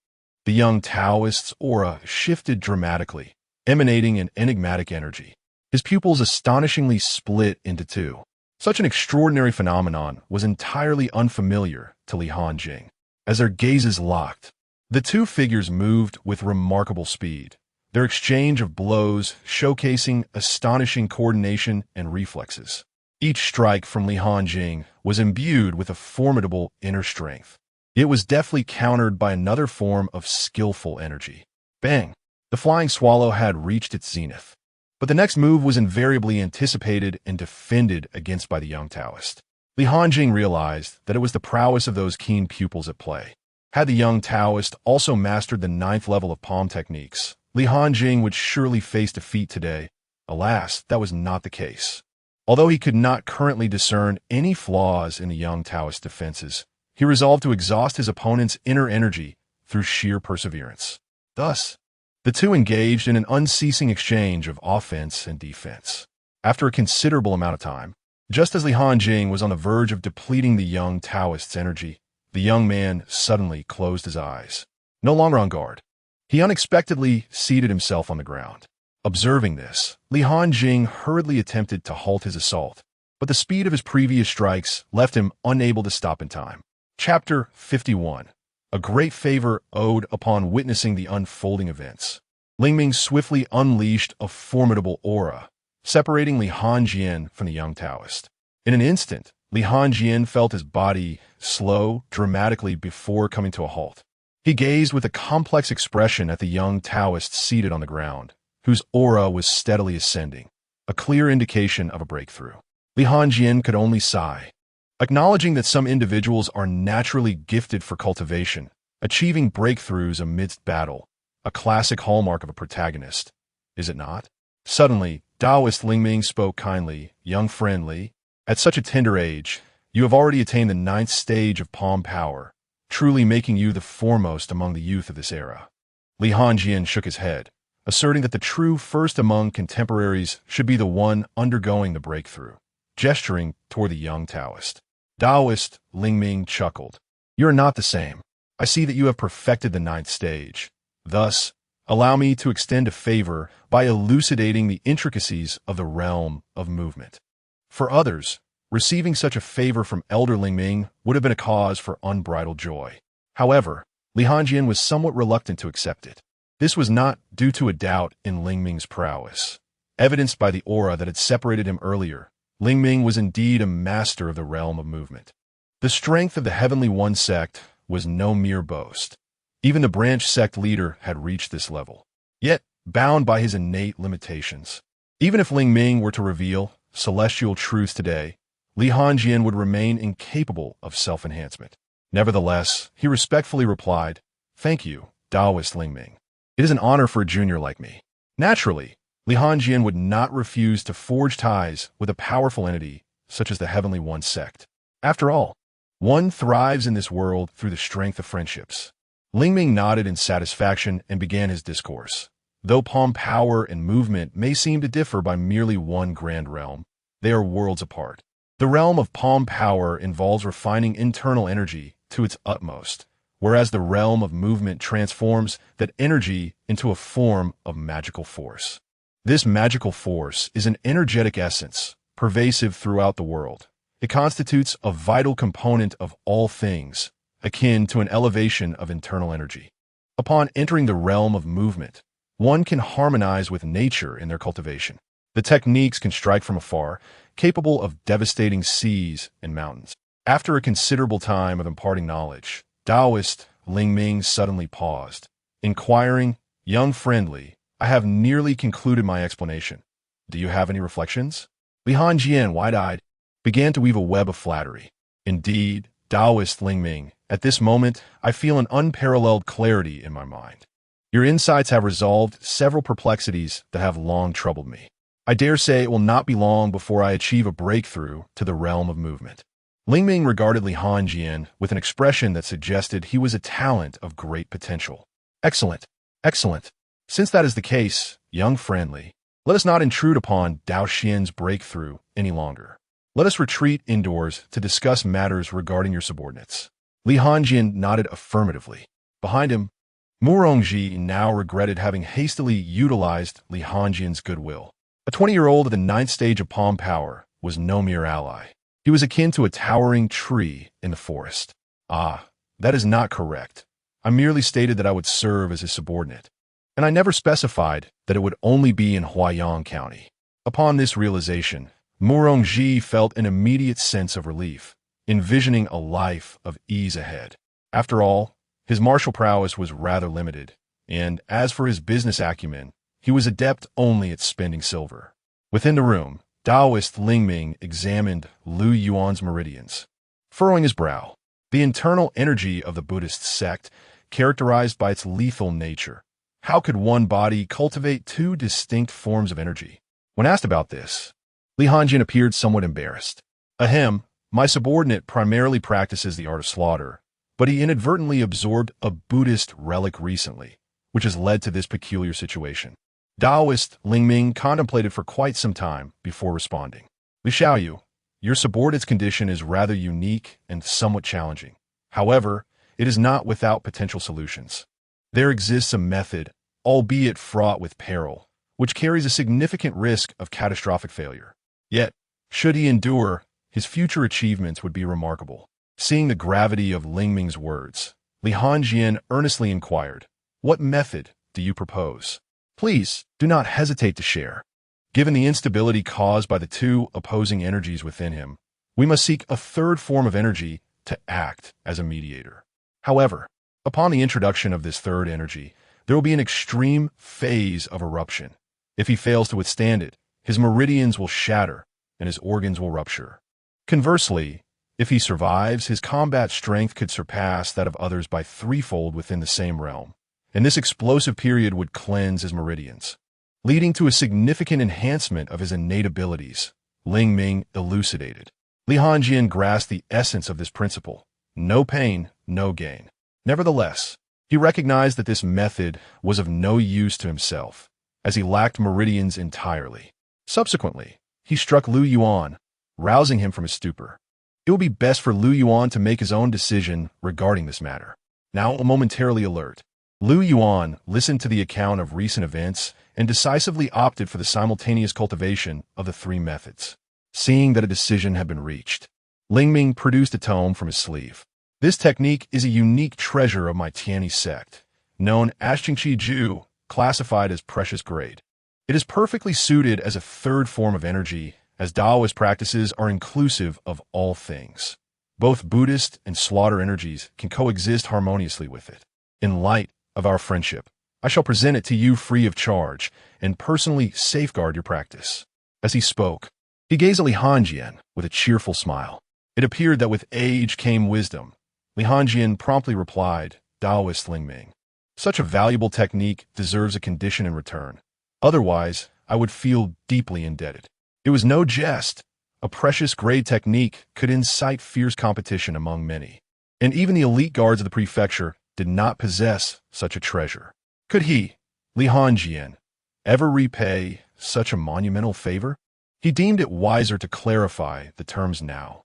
the young Taoist's aura shifted dramatically, emanating an enigmatic energy. His pupils astonishingly split into two. Such an extraordinary phenomenon was entirely unfamiliar to Li Hanjing. As their gazes locked, the two figures moved with remarkable speed, their exchange of blows showcasing astonishing coordination and reflexes. Each strike from Hanjing was imbued with a formidable inner strength. It was deftly countered by another form of skillful energy. Bang! The flying swallow had reached its zenith. But the next move was invariably anticipated and defended against by the young Taoist. Hanjing realized that it was the prowess of those keen pupils at play. Had the young Taoist also mastered the 9th level of palm techniques, Hanjing would surely face defeat today. Alas, that was not the case. Although he could not currently discern any flaws in the young Taoist's defenses, he resolved to exhaust his opponent's inner energy through sheer perseverance. Thus, the two engaged in an unceasing exchange of offense and defense. After a considerable amount of time, just as Hanjing was on the verge of depleting the young Taoist's energy, the young man suddenly closed his eyes. No longer on guard, he unexpectedly seated himself on the ground. Observing this, Hanjing hurriedly attempted to halt his assault, but the speed of his previous strikes left him unable to stop in time. Chapter 51. A great favor owed upon witnessing the unfolding events. Lingming swiftly unleashed a formidable aura, separating Hanjing from the young Taoist. In an instant, Hanjing felt his body slow dramatically before coming to a halt. He gazed with a complex expression at the young Taoist seated on the ground, whose aura was steadily ascending, a clear indication of a breakthrough. Hanjing could only sigh. Acknowledging that some individuals are naturally gifted for cultivation, achieving breakthroughs amidst battle, a classic hallmark of a protagonist, is it not? Suddenly, Taoist Lingming spoke kindly. Young friend Li, at such a tender age, you have already attained the 9th stage of palm power, truly making you the foremost among the youth of this era. Hanjing shook his head, asserting that the true first among contemporaries should be the one undergoing the breakthrough, gesturing toward the young Taoist. Taoist Lingming chuckled. You are not the same. I see that you have perfected the 9th stage. Thus, allow me to extend a favor by elucidating the intricacies of the realm of movement. For others, receiving such a favor from Elder Lingming would have been a cause for unbridled joy. However, Hanjing was somewhat reluctant to accept it. This was not due to a doubt in Lingming's prowess. Evidenced by the aura that had separated him earlier, Lingming was indeed a master of the realm of movement. The strength of the Heavenly One sect was no mere boast. Even the branch sect leader had reached this level, yet bound by his innate limitations. Even if Lingming were to reveal celestial truths today, Hanjing would remain incapable of self-enhancement. Nevertheless, he respectfully replied, "Thank you, Taoist Lingming. It is an honor for a junior like me." Naturally, Hanjing would not refuse to forge ties with a powerful entity such as the Heavenly One sect. After all, one thrives in this world through the strength of friendships. Lingming nodded in satisfaction and began his discourse. Though palm power and movement may seem to differ by merely one grand realm, they are worlds apart. The realm of palm power involves refining internal energy to its utmost, whereas the realm of movement transforms that energy into a form of magical force. This magical force is an energetic essence, pervasive throughout the world. It constitutes a vital component of all things, akin to an elevation of internal energy. Upon entering the realm of movement, one can harmonize with nature in their cultivation. The techniques can strike from afar, capable of devastating seas and mountains. After a considerable time of imparting knowledge, Taoist Lingming suddenly paused, inquiring, "Young friendly, I have nearly concluded my explanation. Do you have any reflections?" Hanjing, wide-eyed, began to weave a web of flattery. "Indeed, Taoist Lingming, at this moment, I feel an unparalleled clarity in my mind. Your insights have resolved several perplexities that have long troubled me. I dare say it will not be long before I achieve a breakthrough to the realm of movement." Lingming regarded Hanjing with an expression that suggested he was a talent of great potential. "Excellent, excellent. Since that is the case, young friendly, let us not intrude upon Dao Xian's breakthrough any longer. Let us retreat indoors to discuss matters regarding your subordinates." Hanjing nodded affirmatively. Behind him, Murongji now regretted having hastily utilized Hanjing's goodwill. A 20-year-old at the 9th stage of palm power was no mere ally. He was akin to a towering tree in the forest. "Ah, that is not correct. I merely stated that I would serve as his subordinate, and I never specified that it would only be in Huaiyang County." Upon this realization, Murongji felt an immediate sense of relief, envisioning a life of ease ahead. After all, his martial prowess was rather limited, and as for his business acumen, he was adept only at spending silver. Within the room, Taoist Lingming examined Lu Yuan's meridians. Furrowing his brow, the internal energy of the Buddhist sect, characterized by its lethal nature. How could one body cultivate two distinct forms of energy? When asked about this, Hanjing appeared somewhat embarrassed. Ahem, my subordinate primarily practices the art of slaughter, but he inadvertently absorbed a Buddhist relic recently, which has led to this peculiar situation. Taoist Lingming contemplated for quite some time before responding. Li Xiaoyu, your subordinate's condition is rather unique and somewhat challenging. However, it is not without potential solutions. There exists a method, albeit fraught with peril, which carries a significant risk of catastrophic failure. Yet, should he endure, his future achievements would be remarkable. Seeing the gravity of Lingming's words, Li Hanjing earnestly inquired, "What method do you propose? Please, do not hesitate to share." Given the instability caused by the two opposing energies within him, we must seek a third form of energy to act as a mediator. However, upon the introduction of this third energy, there will be an extreme phase of eruption. If he fails to withstand it, his meridians will shatter and his organs will rupture. Conversely, if he survives, his combat strength could surpass that of others by threefold within the same realm, and this explosive period would cleanse his meridians, leading to a significant enhancement of his innate abilities. Lingming elucidated. Li Hanjing grasped the essence of this principle: no pain, no gain. Nevertheless, he recognized that this method was of no use to himself, as he lacked meridians entirely. Subsequently, he struck Lu Yuan, rousing him from his stupor. It would be best for Lu Yuan to make his own decision regarding this matter. Now momentarily alert, Lu Yuan listened to the account of recent events and decisively opted for the simultaneous cultivation of the three methods. Seeing that a decision had been reached, Lingming produced a tome from his sleeve. This technique is a unique treasure of my Tianyi sect, known as Qingqi Ju, classified as precious grade. It is perfectly suited as a third form of energy, as Taoist practices are inclusive of all things. Both Buddhist and slaughter energies can coexist harmoniously with it. In light of our friendship, I shall present it to you free of charge and personally safeguard your practice. As he spoke, he gazed at Li Hanjing with a cheerful smile. It appeared that with age came wisdom. Li Hanjing promptly replied, "Taoist Lingming, such a valuable technique deserves a condition in return. Otherwise, I would feel deeply indebted." It was no jest. A precious grade technique could incite fierce competition among many, and even the elite guards of the prefecture did not possess such a treasure. Could he, Li Hanjing, ever repay such a monumental favor? He deemed it wiser to clarify the terms now,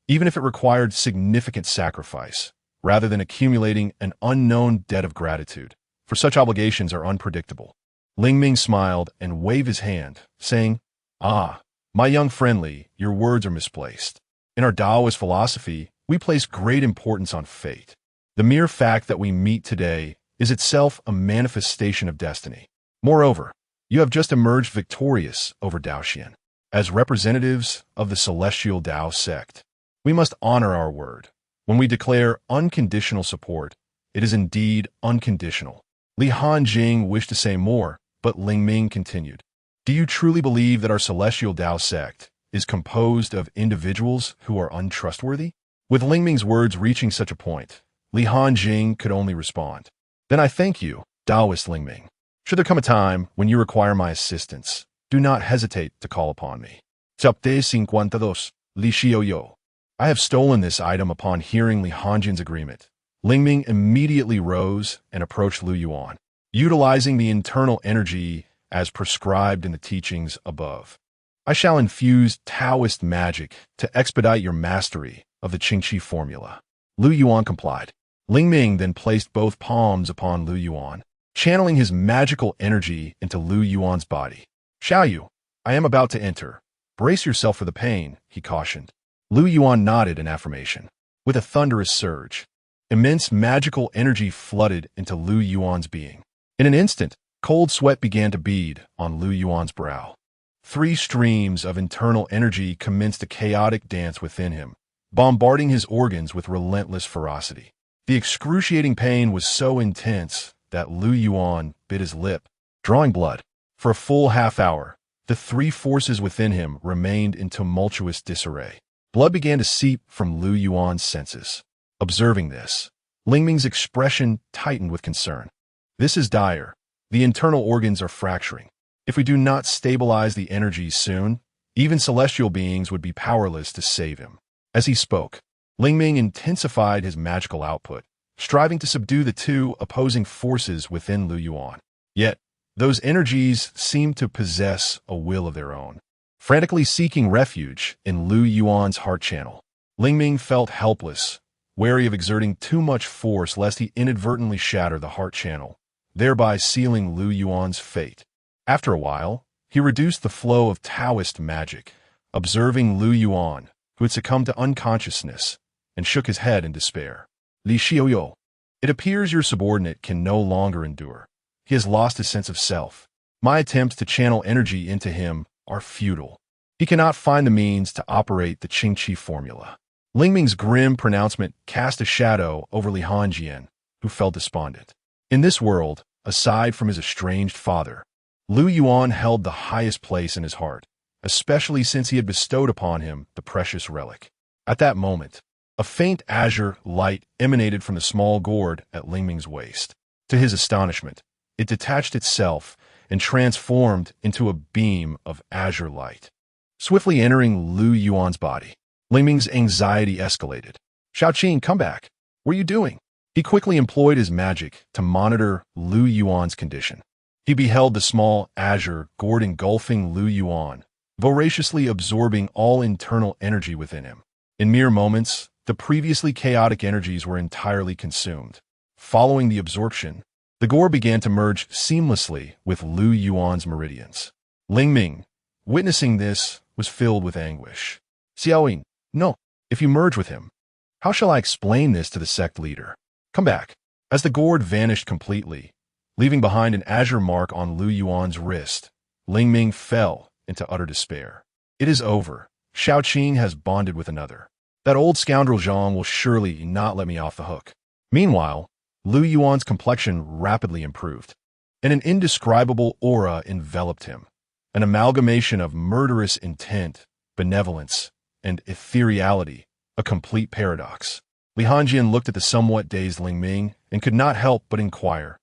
even if it required significant sacrifice, rather than accumulating an unknown debt of gratitude, for such obligations are unpredictable. Lingming smiled and waved his hand, saying, "Ah, my young friendly, your words are misplaced. In our Taoist philosophy, we place great importance on fate. The mere fact that we meet today is itself a manifestation of destiny. Moreover, you have just emerged victorious over Daoxian. As representatives of the celestial Tao sect, we must honor our word. When we declare unconditional support, it is indeed unconditional." Li Hanjing wished to say more, but Lingming continued. "Do you truly believe that our celestial Tao sect is composed of individuals who are untrustworthy?" With Lingming's words reaching such a point, Li Hanjing could only respond, "Then I thank you, Taoist Lingming. Should there come a time when you require my assistance, do not hesitate to call upon me." Chapter 52, Li Xiaoyu. I have stolen this item upon hearing Li Hanjing's agreement. Lingming immediately rose and approached Lu Yuan, utilizing the internal energy as prescribed in the teachings above. "I shall infuse Taoist magic to expedite your mastery of the Qingqi formula." Lu Yuan complied. Lingming then placed both palms upon Lu Yuan, channeling his magical energy into Lu Yuan's body. "Xiaoyu, I am about to enter. Brace yourself for the pain," he cautioned. Lu Yuan nodded in affirmation. With a thunderous surge, immense magical energy flooded into Lu Yuan's being. In an instant, cold sweat began to bead on Lu Yuan's brow. Three streams of internal energy commenced a chaotic dance within him, bombarding his organs with relentless ferocity. The excruciating pain was so intense that Lu Yuan bit his lip, drawing blood. For a full half-hour, the three forces within him remained in tumultuous disarray. Blood began to seep from Lu Yuan's senses. Observing this, Lingming's expression tightened with concern. This is dire. The internal organs are fracturing. If we do not stabilize the energies soon, even celestial beings would be powerless to save him. As he spoke, Lingming intensified his magical output, striving to subdue the two opposing forces within Lu Yuan. Yet, those energies seemed to possess a will of their own. Frantically seeking refuge in Lu Yuan's heart channel, Lingming felt helpless, wary of exerting too much force lest he inadvertently shatter the heart channel, thereby sealing Lu Yuan's fate. After a while, he reduced the flow of Taoist magic, observing Lu Yuan, who had succumbed to unconsciousness, and shook his head in despair. Li Xiaoyo, it appears your subordinate can no longer endure. He has lost his sense of self. My attempts to channel energy into him are futile. He cannot find the means to operate the Qing formula. Lingming's grim pronouncement cast a shadow over Li Hanjing, who felt despondent. In this world, aside from his estranged father, Lu Yuan held the highest place in his heart, especially since he had bestowed upon him the precious relic. At that moment, a faint azure light emanated from the small gourd at Lingming's waist. To his astonishment, it detached itself and transformed into a beam of azure light. Swiftly entering Lu Yuan's body, Lingming's anxiety escalated. Xiaoqing, come back. What are you doing? He quickly employed his magic to monitor Lu Yuan's condition. He beheld the small azure gourd engulfing Lu Yuan, voraciously absorbing all internal energy within him. In mere moments, the previously chaotic energies were entirely consumed. Following the absorption, the gourd began to merge seamlessly with Lu Yuan's meridians. Lingming, witnessing this, was filled with anguish. Xiaoying, no, if you merge with him, how shall I explain this to the sect leader? Come back. As the gourd vanished completely, leaving behind an azure mark on Lu Yuan's wrist, Lingming fell into utter despair. It is over. Xiaoqing has bonded with another. That old scoundrel Zhang will surely not let me off the hook. Meanwhile, Lu Yuan's complexion rapidly improved, and an indescribable aura enveloped him, an amalgamation of murderous intent, benevolence, and ethereality, a complete paradox. Li Hanjing looked at the somewhat dazed Lingming and could not help but inquire,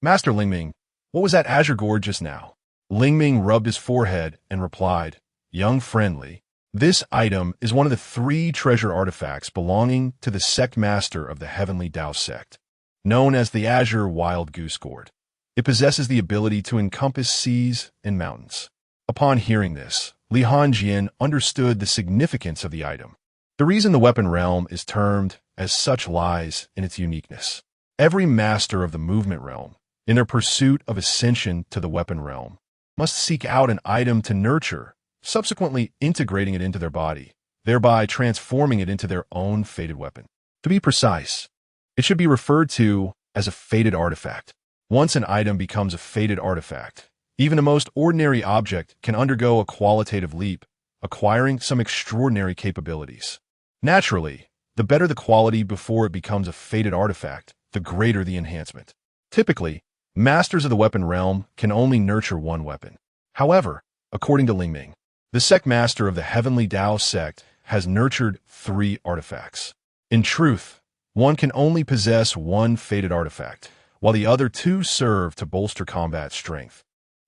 Master Lingming, what was that azure gourd just now? Lingming rubbed his forehead and replied, Young friendly, this item is one of the 3 treasure artifacts belonging to the sect master of the Heavenly Dao sect, known as the Azure Wild Goose Gourd. It possesses the ability to encompass seas and mountains. Upon hearing this, Li Hanjing understood the significance of the item. The reason the weapon realm is termed as such lies in its uniqueness. Every master of the movement realm, in their pursuit of ascension to the weapon realm, must seek out an item to nurture, subsequently integrating it into their body, thereby transforming it into their own fated weapon. To be precise, it should be referred to as a fated artifact. Once an item becomes a fated artifact, even a most ordinary object can undergo a qualitative leap, acquiring some extraordinary capabilities. Naturally, the better the quality before it becomes a fated artifact, the greater the enhancement. Typically, masters of the weapon realm can only nurture one weapon. However, according to Lingming, the sect master of the Heavenly Dao sect has nurtured 3 artifacts. In truth, one can only possess one fated artifact, while the other 2 serve to bolster combat strength,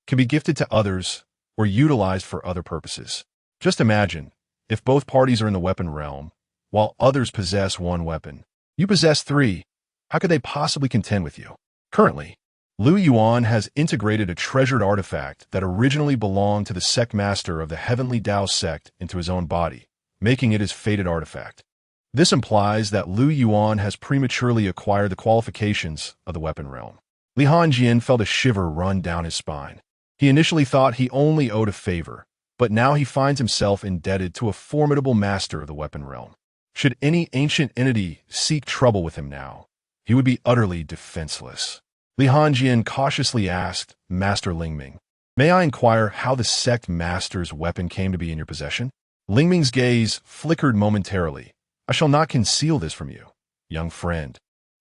can be gifted to others, or utilized for other purposes. Just imagine, if both parties are in the weapon realm, while others possess one weapon, you possess 3. How could they possibly contend with you? Currently, Lu Yuan has integrated a treasured artifact that originally belonged to the sect master of the Heavenly Dao sect into his own body, making it his fated artifact. This implies that Lu Yuan has prematurely acquired the qualifications of the weapon realm. Li Hanjing felt a shiver run down his spine. He initially thought he only owed a favor, but now he finds himself indebted to a formidable master of the weapon realm. Should any ancient entity seek trouble with him now, he would be utterly defenseless. Li Hanjing cautiously asked Master Lingming, May I inquire how the sect master's weapon came to be in your possession? Lingming's gaze flickered momentarily. I shall not conceal this from you, young friend,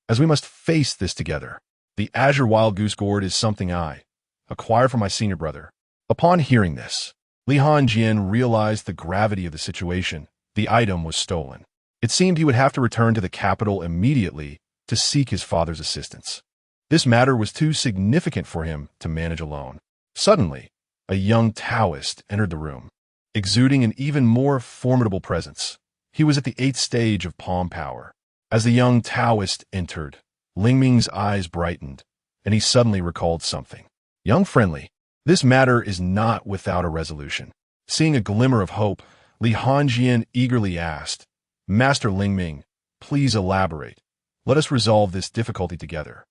as we must face this together. The Azure Wild Goose Gourd is something I acquired from my senior brother. Upon hearing this, Li Hanjing realized the gravity of the situation. The item was stolen. It seemed he would have to return to the capital immediately to seek his father's assistance. This matter was too significant for him to manage alone. Suddenly, a young Taoist entered the room, exuding an even more formidable presence. He was at the 8th stage of palm power. As the young Taoist entered, Lingming's eyes brightened, and he suddenly recalled something. Young friendly, this matter is not without a resolution. Seeing a glimmer of hope, Li Hanjing eagerly asked, Master Lingming, please elaborate. Let us resolve this difficulty together.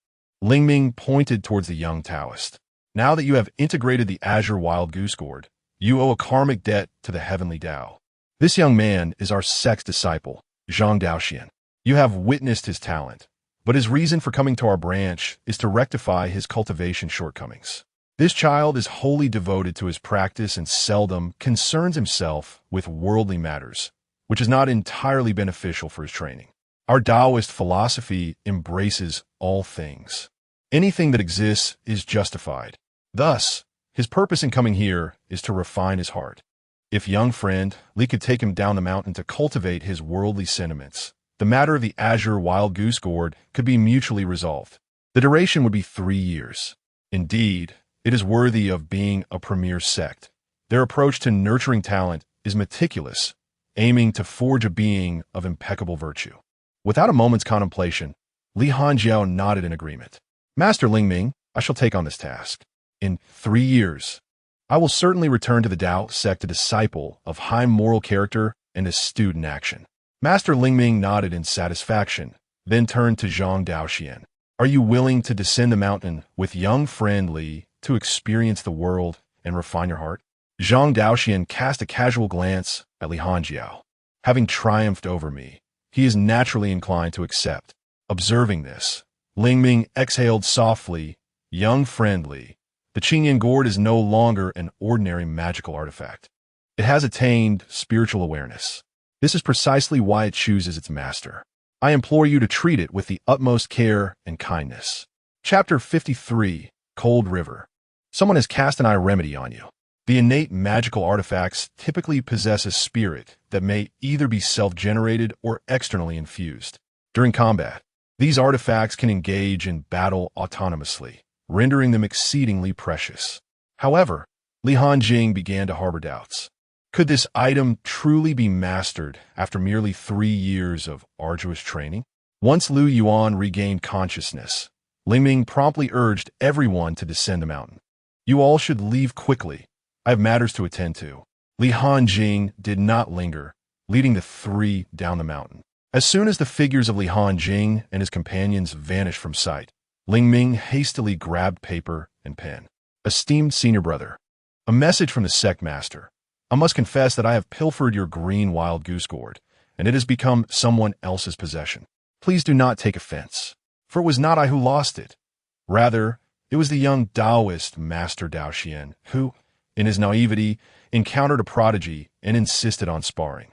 Lingming pointed towards the young Taoist. Now that you have integrated the Azure Wild Goose Gourd, you owe a karmic debt to the heavenly Tao. This young man is our sect's disciple, Zhang Daoxian. You have witnessed his talent, but his reason for coming to our branch is to rectify his cultivation shortcomings. This child is wholly devoted to his practice and seldom concerns himself with worldly matters, which is not entirely beneficial for his training. Our Taoist philosophy embraces all things. Anything that exists is justified. Thus, his purpose in coming here is to refine his heart. If young friend Li could take him down the mountain to cultivate his worldly sentiments, the matter of the Azure Wild Goose Gourd could be mutually resolved. The duration would be 3 years. Indeed, it is worthy of being a premier sect. Their approach to nurturing talent is meticulous, aiming to forge a being of impeccable virtue. Without a moment's contemplation, Li Hanjiao nodded in agreement. Master Lingming, I shall take on this task. In 3 years, I will certainly return to the Tao sect a disciple of high moral character and astute in action. Master Lingming nodded in satisfaction, then turned to Zhang Daoxian. Are you willing to descend the mountain with young friend Li to experience the world and refine your heart? Zhang Daoxian cast a casual glance at Li Hanjiao. Having triumphed over me, he is naturally inclined to accept. Observing this, Lingming exhaled softly. Young friend Li, the Qing Gourd is no longer an ordinary magical artifact. It has attained spiritual awareness. This is precisely why it chooses its master. I implore you to treat it with the utmost care and kindness. Chapter 53, Cold River. Someone has cast an eye remedy on you. The innate magical artifacts typically possess a spirit that may either be self-generated or externally infused. During combat, these artifacts can engage in battle autonomously, rendering them exceedingly precious. However, Li Hanjing began to harbor doubts. Could this item truly be mastered after merely 3 years of arduous training? Once Lu Yuan regained consciousness, Lingming promptly urged everyone to descend the mountain. You all should leave quickly. I have matters to attend to. Li Hanjing did not linger, leading the 3 down the mountain. As soon as the figures of Li Hanjing and his companions vanished from sight, Lingming hastily grabbed paper and pen. Esteemed senior brother, a message from the sect master. I must confess that I have pilfered your green wild goose gourd, and it has become someone else's possession. Please do not take offense, for it was not I who lost it. Rather, it was the young Taoist Master Daoxian who, in his naivety, encountered a prodigy and insisted on sparring,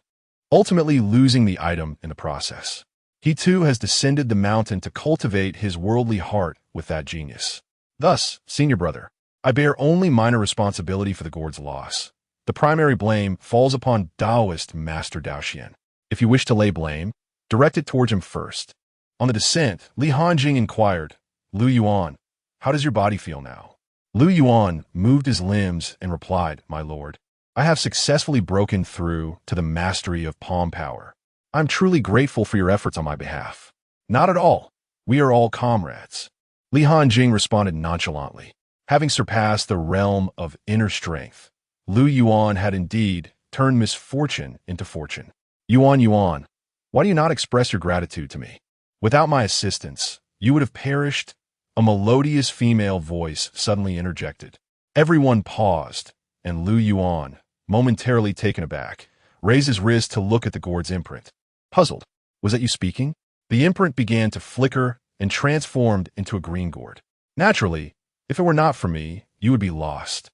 ultimately losing the item in the process. He too has descended the mountain to cultivate his worldly heart with that genius. Thus, senior brother, I bear only minor responsibility for the gourd's loss. The primary blame falls upon Taoist Master Daoxian. If you wish to lay blame, direct it towards him first. On the descent, Li Hanjing inquired, Lu Yuan, how does your body feel now? Lu Yuan moved his limbs and replied, My lord, I have successfully broken through to the mastery of palm power. I'm truly grateful for your efforts on my behalf. Not at all. We are all comrades. Li Hanjing responded nonchalantly. Having surpassed the realm of inner strength, Lu Yuan had indeed turned misfortune into fortune. Yuan, why do you not express your gratitude to me? Without my assistance, you would have perished. A melodious female voice suddenly interjected. Everyone paused, and Lu Yuan, momentarily taken aback, raised his wrist to look at the gourd's imprint. Puzzled, was that you speaking? The imprint began to flicker and transformed into a green gourd. Naturally, if it were not for me, you would be lost.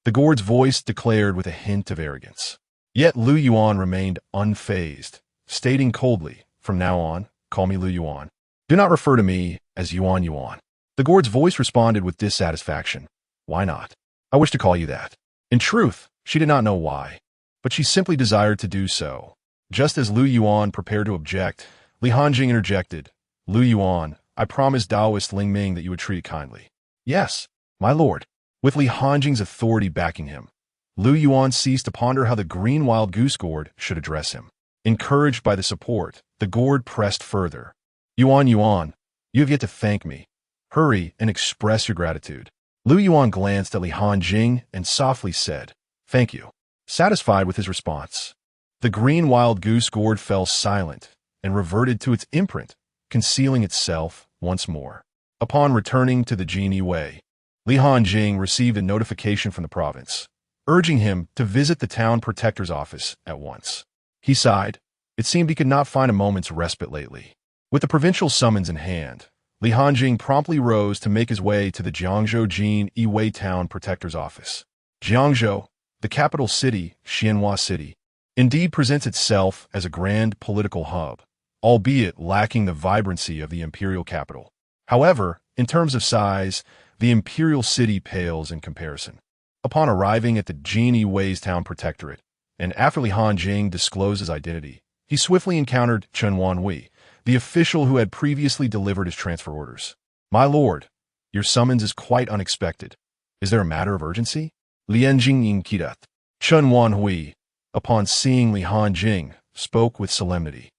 the Gord's voice declared with a hint of arrogance. Yet Lu Yuan remained unfazed, stating coldly, "From now on, call me Lu Yuan. Do not refer to me as Yuan Yuan." The Gord's voice responded with dissatisfaction. "Why not? I wish to call you that." In truth, she did not know why, but she simply desired to do so. Just as Lu Yuan prepared to object, Li Hanjing interjected. "Lu Yuan, I promised Taoist Ling Ming that you would treat it kindly." "Yes, my lord." With Li Hanjing's authority backing him, Lu Yuan ceased to ponder how the green wild goose gourd should address him. Encouraged by the support, the gourd pressed further. "Yuan Yuan, you have yet to thank me. Hurry and express your gratitude." Lu Yuan glanced at Li Hanjing and softly said, "Thank you." Satisfied with his response, the green wild goose gourd fell silent and reverted to its imprint, concealing itself once more. Upon returning to the Jinyiwei, Li Hanjing received a notification from the province, urging him to visit the town protector's office at once. He sighed. It seemed he could not find a moment's respite lately. With the provincial summons in hand, Li Hanjing promptly rose to make his way to the Jiangzhou Jinyiwei town protector's office. Jiangzhou, the capital city, Xianhua City, indeed presents itself as a grand political hub, albeit lacking the vibrancy of the imperial capital. However, in terms of size, the imperial city pales in comparison. Upon arriving at the Jinyiwei's town protectorate, and after Li Hanjing disclosed his identity, he swiftly encountered Chen Wanhui, the official who had previously delivered his transfer orders. "My lord, your summons is quite unexpected. Is there a matter of urgency?" Lianjing Yingqidat. Chen Wanhui, upon seeing Li Hanjing, spoke with solemnity.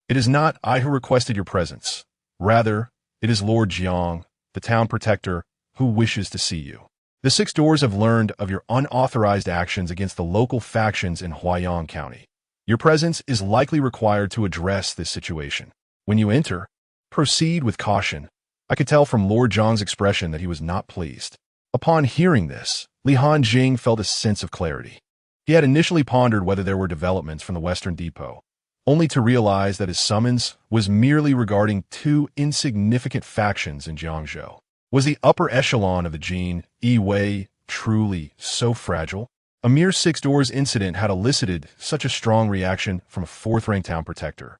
"It is not I who requested your presence. Rather, it is Lord Jiang, the town protector, who wishes to see you. The Six Doors have learned of your unauthorized actions against the local factions in Huaiyang County. Your presence is likely required to address this situation. When you enter, proceed with caution." I could tell from Lord Jiang's expression that he was not pleased. Upon hearing this, Li Hanjing felt a sense of clarity. He had initially pondered whether there were developments from the Western Depot, only to realize that his summons was merely regarding two insignificant factions in Jiangzhou. Was the upper echelon of the Jinyiwei truly so fragile? A mere Six Doors incident had elicited such a strong reaction from a fourth-rank town protector.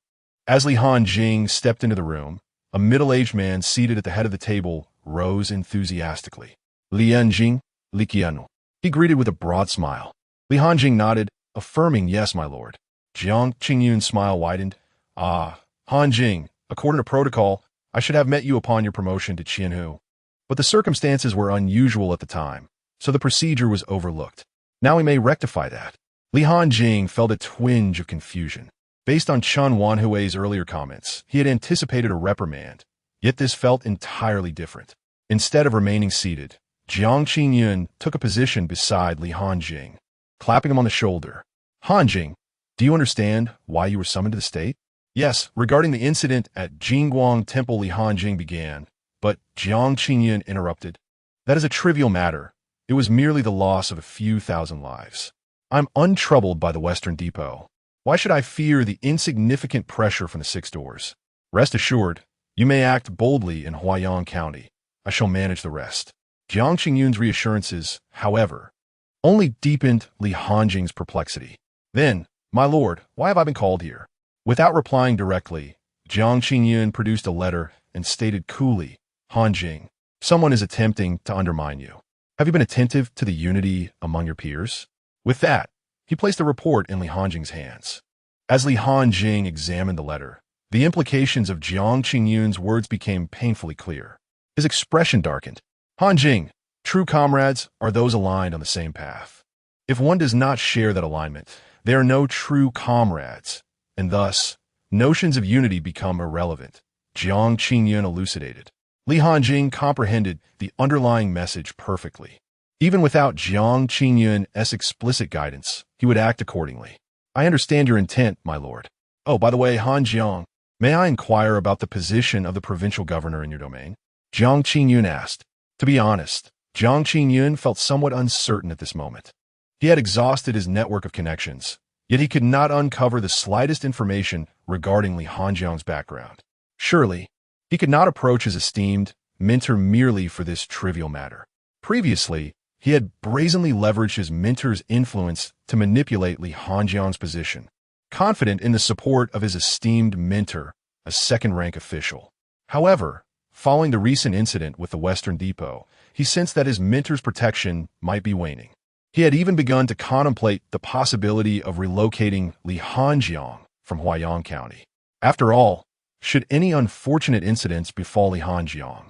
As Li Hanjing stepped into the room, a middle-aged man seated at the head of the table rose enthusiastically. "Lianjing, Liqianu." He greeted with a broad smile. Li Hanjing nodded, affirming, "Yes, my lord." Jiang Qingyun's smile widened. "Ah, Hanjing, according to protocol, I should have met you upon your promotion to Qianhu. But the circumstances were unusual at the time, so the procedure was overlooked. Now we may rectify that." Li Hanjing felt a twinge of confusion. Based on Chen Wanhui's earlier comments, he had anticipated a reprimand, yet this felt entirely different. Instead of remaining seated, Jiang Qingyun took a position beside Li Hanjing, clapping him on the shoulder. "Hanjing, do you understand why you were summoned to the state?" "Yes, regarding the incident at Jingguang Temple," Li Hanjing began, but Jiang Qingyun interrupted. "That is a trivial matter. It was merely the loss of a few thousand lives. I'm untroubled by the Western Depot. Why should I fear the insignificant pressure from the Six Doors? Rest assured, you may act boldly in Huaiyang County. I shall manage the rest." Jiang Qingyun's reassurances, however, only deepened Li Hanjing's perplexity. "Then, my lord, why have I been called here?" Without replying directly, Jiang Qingyun produced a letter and stated coolly, "Hanjing, someone is attempting to undermine you. Have you been attentive to the unity among your peers?" With that, he placed the report in Li Hanjing's hands. As Li Hanjing examined the letter, the implications of Jiang Qingyun's words became painfully clear. His expression darkened. "Hanjing, true comrades are those aligned on the same path. If one does not share that alignment, they are no true comrades, and thus, notions of unity become irrelevant," Jiang Qingyun elucidated. Li Hanjing comprehended the underlying message perfectly. Even without Jiang Qingyun's explicit guidance, he would act accordingly. "I understand your intent, my lord. Oh, by the way, Han Jiang, may I inquire about the position of the provincial governor in your domain?" Jiang Qingyun asked. To be honest, Jiang Qingyun felt somewhat uncertain at this moment. He had exhausted his network of connections, yet he could not uncover the slightest information regarding Li Hanjiang's background. Surely, he could not approach his esteemed mentor merely for this trivial matter. Previously, He had brazenly leveraged his mentor's influence to manipulate Li Hanjiang's position, confident in the support of his esteemed mentor, a second-rank official. However, following the recent incident with the Western Depot, he sensed that his mentor's protection might be waning. He had even begun to contemplate the possibility of relocating Li Hanjiang from Huaiyang County. After all, should any unfortunate incidents befall Li Hanjiang,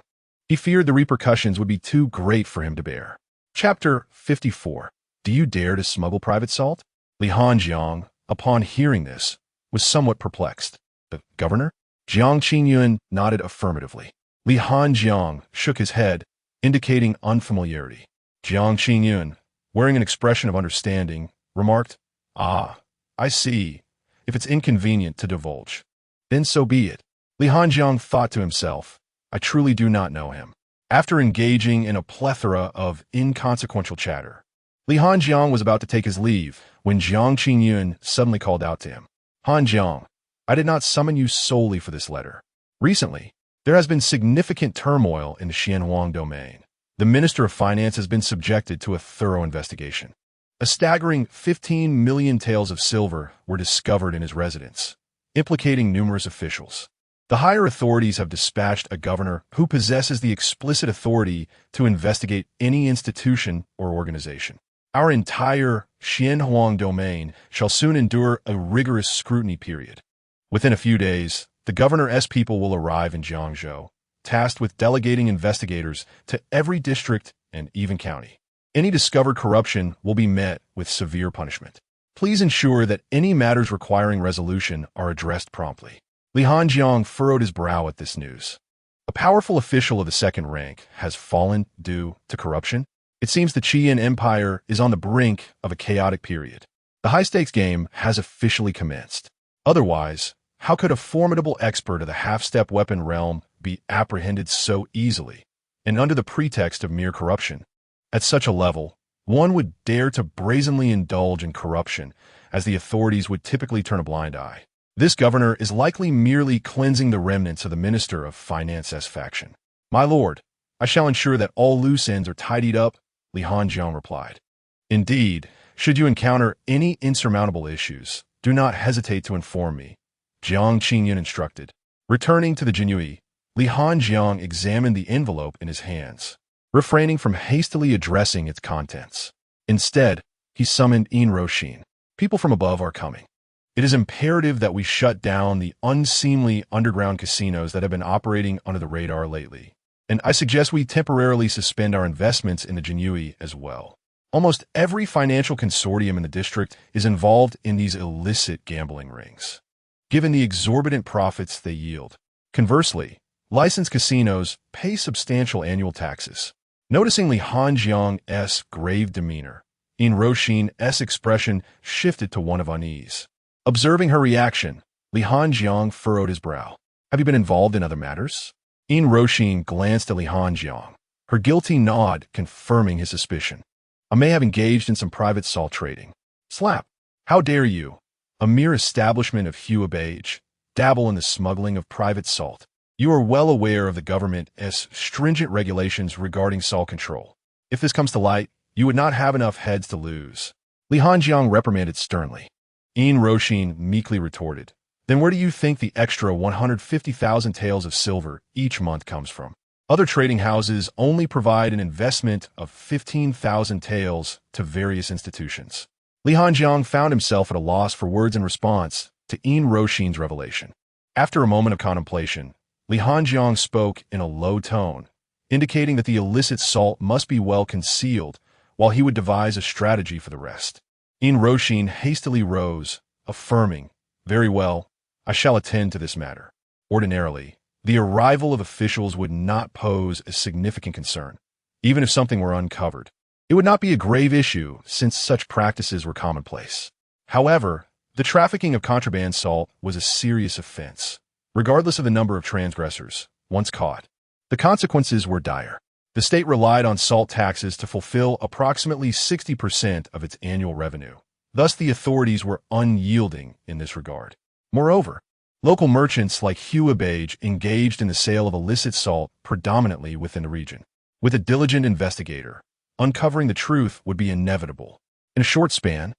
he feared the repercussions would be too great for him to bear. Chapter 54. Do you dare to smuggle private salt? Li Hanjiang, upon hearing this, was somewhat perplexed. The governor? Jiang Qingyuan nodded affirmatively. Li Hanjiang shook his head, indicating unfamiliarity. Jiang Qingyuan, wearing an expression of understanding, remarked, "Ah, I see. If it's inconvenient to divulge, then so be it." Li Hanjiang thought to himself, I truly do not know him. After engaging in a plethora of inconsequential chatter, Li Hanjiang was about to take his leave when Jiang Qingyuan suddenly called out to him. "Hanjiang, I did not summon you solely for this letter. Recently, there has been significant turmoil in the Xianhuang domain. The Minister of Finance has been subjected to a thorough investigation. A staggering 15 million taels of silver were discovered in his residence, implicating numerous officials. The higher authorities have dispatched a governor who possesses the explicit authority to investigate any institution or organization. Our entire Xianhuang domain shall soon endure a rigorous scrutiny period. Within a few days, the governor's people will arrive in Jiangzhou, tasked with delegating investigators to every district and even county. Any discovered corruption will be met with severe punishment. Please ensure that any matters requiring resolution are addressed promptly." Li Hanjiang furrowed his brow at this news. A powerful official of the second rank has fallen due to corruption? It seems the Qian Empire is on the brink of a chaotic period. The high-stakes game has officially commenced. Otherwise, how could a formidable expert of the half-step weapon realm be apprehended so easily, and under the pretext of mere corruption? At such a level, one would dare to brazenly indulge in corruption, as the authorities would typically turn a blind eye. This governor is likely merely cleansing the remnants of the Minister of Finance's faction. "My lord, I shall ensure that all loose ends are tidied up," Li Hanjiang replied. "Indeed, should you encounter any insurmountable issues, do not hesitate to inform me," Jiang Qingyuan instructed. Returning to the Jinyiwei, Li Hanjiang examined the envelope in his hands, refraining from hastily addressing its contents. Instead, he summoned Roshin. "People from above are coming. It is imperative that we shut down the unseemly underground casinos that have been operating under the radar lately. And I suggest we temporarily suspend our investments in the Jinyiwei as well. Almost every financial consortium in the district is involved in these illicit gambling rings, given the exorbitant profits they yield. Conversely, licensed casinos pay substantial annual taxes." Noticing Li Hanjiang's grave demeanor, Roshin's expression shifted to one of unease. Observing her reaction, Li Hanjiang furrowed his brow. "Have you been involved in other matters?" Roshin glanced at Li Hanjiang, her guilty nod confirming his suspicion. "I may have engaged in some private salt trading." Slap! "How dare you, a mere establishment of Huabage, dabble in the smuggling of private salt? You are well aware of the government's stringent regulations regarding salt control. If this comes to light, you would not have enough heads to lose." Li Hanjiang reprimanded sternly. Roshin meekly retorted, "Then where do you think the extra 150,000 taels of silver each month comes from? Other trading houses only provide an investment of 15,000 taels to various institutions." Li Hanjiang found himself at a loss for words in response to Roshin's revelation. After a moment of contemplation, Li Hanjiang spoke in a low tone, indicating that the illicit salt must be well concealed while he would devise a strategy for the rest. Roshin hastily rose, affirming, "Very well, I shall attend to this matter." Ordinarily, the arrival of officials would not pose a significant concern, even if something were uncovered. It would not be a grave issue since such practices were commonplace. However, the trafficking of contraband salt was a serious offense, regardless of the number of transgressors. Once caught, the consequences were dire. The state relied on salt taxes to fulfill approximately 60% of its annual revenue. Thus, the authorities were unyielding in this regard. Moreover, local merchants like Huabage engaged in the sale of illicit salt predominantly within the region. With a diligent investigator, uncovering the truth would be inevitable. In a short span,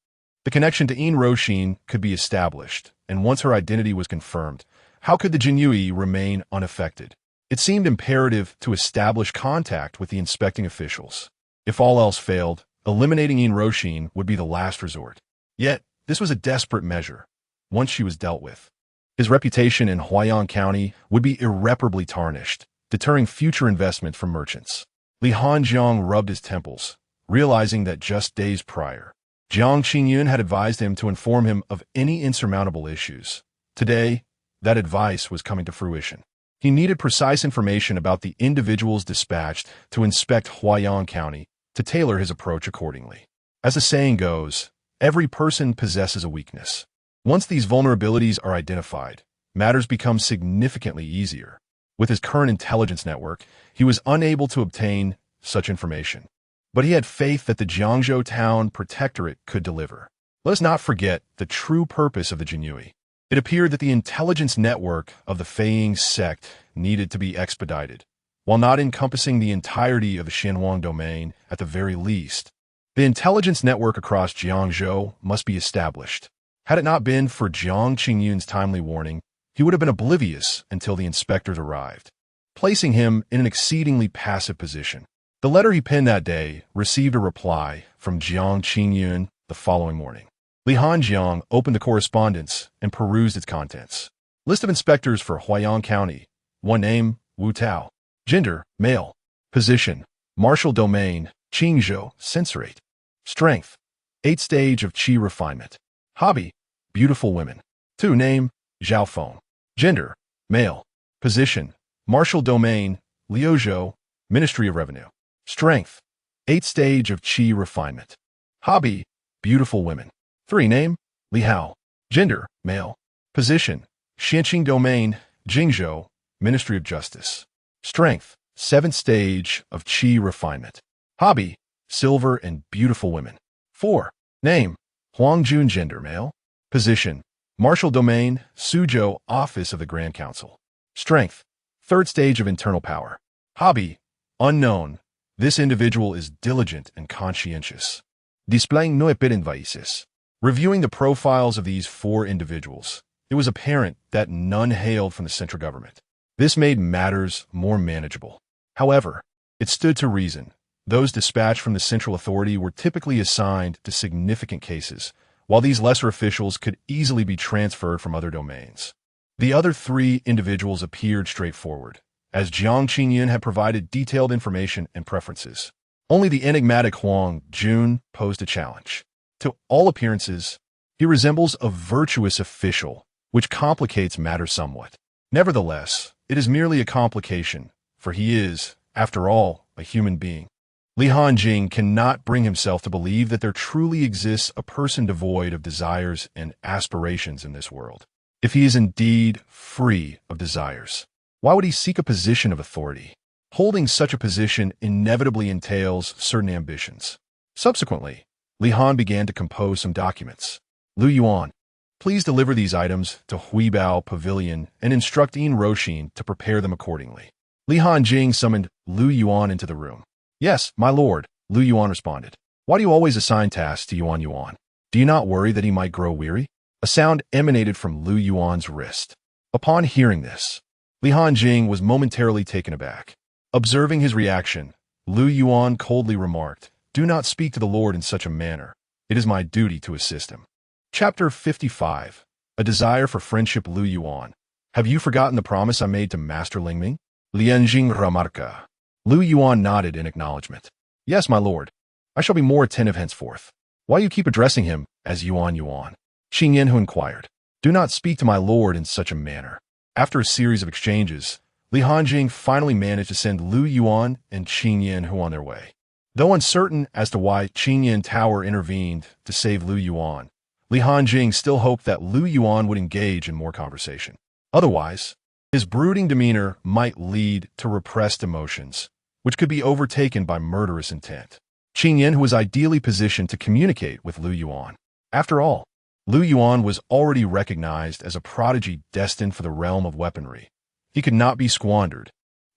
the connection to Yin Roshin could be established, and once her identity was confirmed, how could the Jinyiwei remain unaffected? It seemed imperative to establish contact with the inspecting officials. If all else failed, eliminating Yin Roshin would be the last resort. Yet, this was a desperate measure. Once she was dealt with, his reputation in Huaiyang County would be irreparably tarnished, deterring future investment from merchants. Li Hanjing rubbed his temples, realizing that just days prior, Jiang Qingyun had advised him to inform him of any insurmountable issues. Today, that advice was coming to fruition. He needed precise information about the individuals dispatched to inspect Huaiyang County to tailor his approach accordingly. As the saying goes, every person possesses a weakness. Once these vulnerabilities are identified, matters become significantly easier. With his current intelligence network, he was unable to obtain such information. But he had faith that the Jiangzhou Town Protectorate could deliver. Let us not forget the true purpose of the Jinyiwei. It appeared that the intelligence network of the Feiying sect needed to be expedited, while not encompassing the entirety of the Xinhuang domain at the very least. The intelligence network across Jiangzhou must be established. Had it not been for Jiang Qingyun's timely warning, he would have been oblivious until the inspectors arrived, placing him in an exceedingly passive position. The letter he penned that day received a reply from Jiang Qingyun the following morning. Li Hanjing opened the correspondence and perused its contents. List of inspectors for Huaiyang County. One name, Wu Tao. Gender, male. Position, martial domain, Qingzhou, censorate. Strength, 8th stage of Qi refinement. Hobby, beautiful women. 2 name, Zhao Feng. Gender, male. Position, martial domain, Liuzhou, Ministry of Revenue. Strength, 8th stage of Qi refinement. Hobby, beautiful women. 3 name, Li Hao. Gender, male. Position, Xinqing domain, Jingzhou, Ministry of Justice. Strength, 7th stage of Qi refinement. Hobby, silver and beautiful women. 4 name, Huangjun. Gender, male. Position, martial domain, Suzhou, Office of the Grand Council. Strength, 3rd stage of internal power. Hobby, unknown. This individual is diligent and conscientious. Displaying no vices. Reviewing the profiles of these 4 individuals, it was apparent that none hailed from the central government. This made matters more manageable. However, it stood to reason. Those dispatched from the central authority were typically assigned to significant cases, while these lesser officials could easily be transferred from other domains. The other 3 individuals appeared straightforward, as Jiang Qingyun had provided detailed information and preferences. Only the enigmatic Huang Jun posed a challenge. To all appearances, he resembles a virtuous official, which complicates matters somewhat. Nevertheless, it is merely a complication, for he is, after all, a human being. Li Hanjing cannot bring himself to believe that there truly exists a person devoid of desires and aspirations in this world. If he is indeed free of desires, why would he seek a position of authority? Holding such a position inevitably entails certain ambitions. Subsequently, Li Han began to compose some documents. Lu Yuan, please deliver these items to Huibao Pavilion and instruct Yin Roshin to prepare them accordingly. Li Hanjing summoned Lu Yuan into the room. Yes, my lord, Lu Yuan responded. Why do you always assign tasks to Yuan Yuan? Do you not worry that he might grow weary? A sound emanated from Lu Yuan's wrist. Upon hearing this, Li Hanjing was momentarily taken aback. Observing his reaction, Lu Yuan coldly remarked, "Do not speak to the Lord in such a manner. It is my duty to assist him." Chapter 55. A Desire for Friendship. Lu Yuan. Have you forgotten the promise I made to Master Lingming? Lianjing remarca. Lu Yuan nodded in acknowledgement. Yes, my lord. I shall be more attentive henceforth. Why you keep addressing him as Yuan Yuan? Xing Hu inquired. Do not speak to my lord in such a manner. After a series of exchanges, Li Hanjing finally managed to send Lu Yuan and Xing Hu on their way. Though uncertain as to why Qingyan Tower intervened to save Lu Yuan, Li Hanjing still hoped that Lu Yuan would engage in more conversation. Otherwise, his brooding demeanor might lead to repressed emotions, which could be overtaken by murderous intent. Qingyan was ideally positioned to communicate with Lu Yuan. After all, Lu Yuan was already recognized as a prodigy destined for the realm of weaponry. He could not be squandered.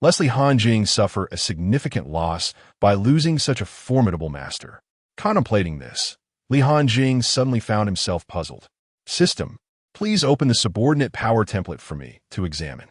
Leslie Hanjing suffer a significant loss by losing such a formidable master. Contemplating this, Li Hanjing suddenly found himself puzzled. System, please open the subordinate power template for me to examine.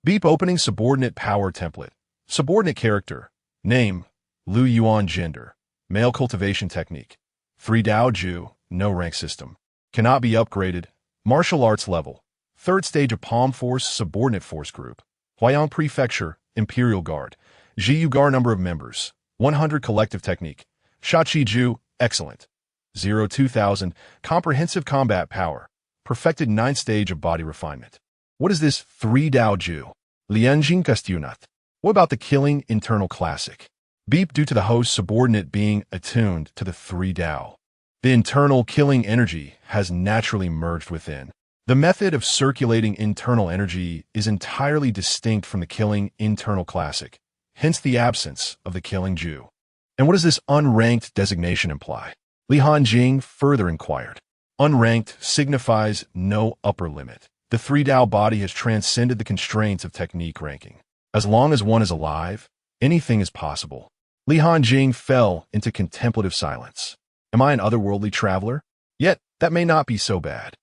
Beep opening subordinate power template. Subordinate character. Name, Lu Yuan. Gender, male. Cultivation technique. 3 Dao Ju, no rank system. Cannot be upgraded. Martial arts level. 3rd stage of Palm Force subordinate force group. Huayang Prefecture, Imperial Guard. Jiyu Gar number of members. 100 collective technique. Shachi Ju, excellent. 0-2000, comprehensive combat power. Perfected 9th stage of body refinement. What is this 3 Dao Ju? Lianjing Castunat. What about the killing internal classic? Beep due to the host subordinate being attuned to the 3 Dao. The internal killing energy has naturally merged within. The method of circulating internal energy is entirely distinct from the killing internal classic, hence the absence of the killing Ju. And what does this unranked designation imply? Li Hanjing further inquired. Unranked signifies no upper limit. The 3 Dao body has transcended the constraints of technique ranking. As long as one is alive, anything is possible. Li Hanjing fell into contemplative silence. Am I an otherworldly traveler? Yet, that may not be so bad.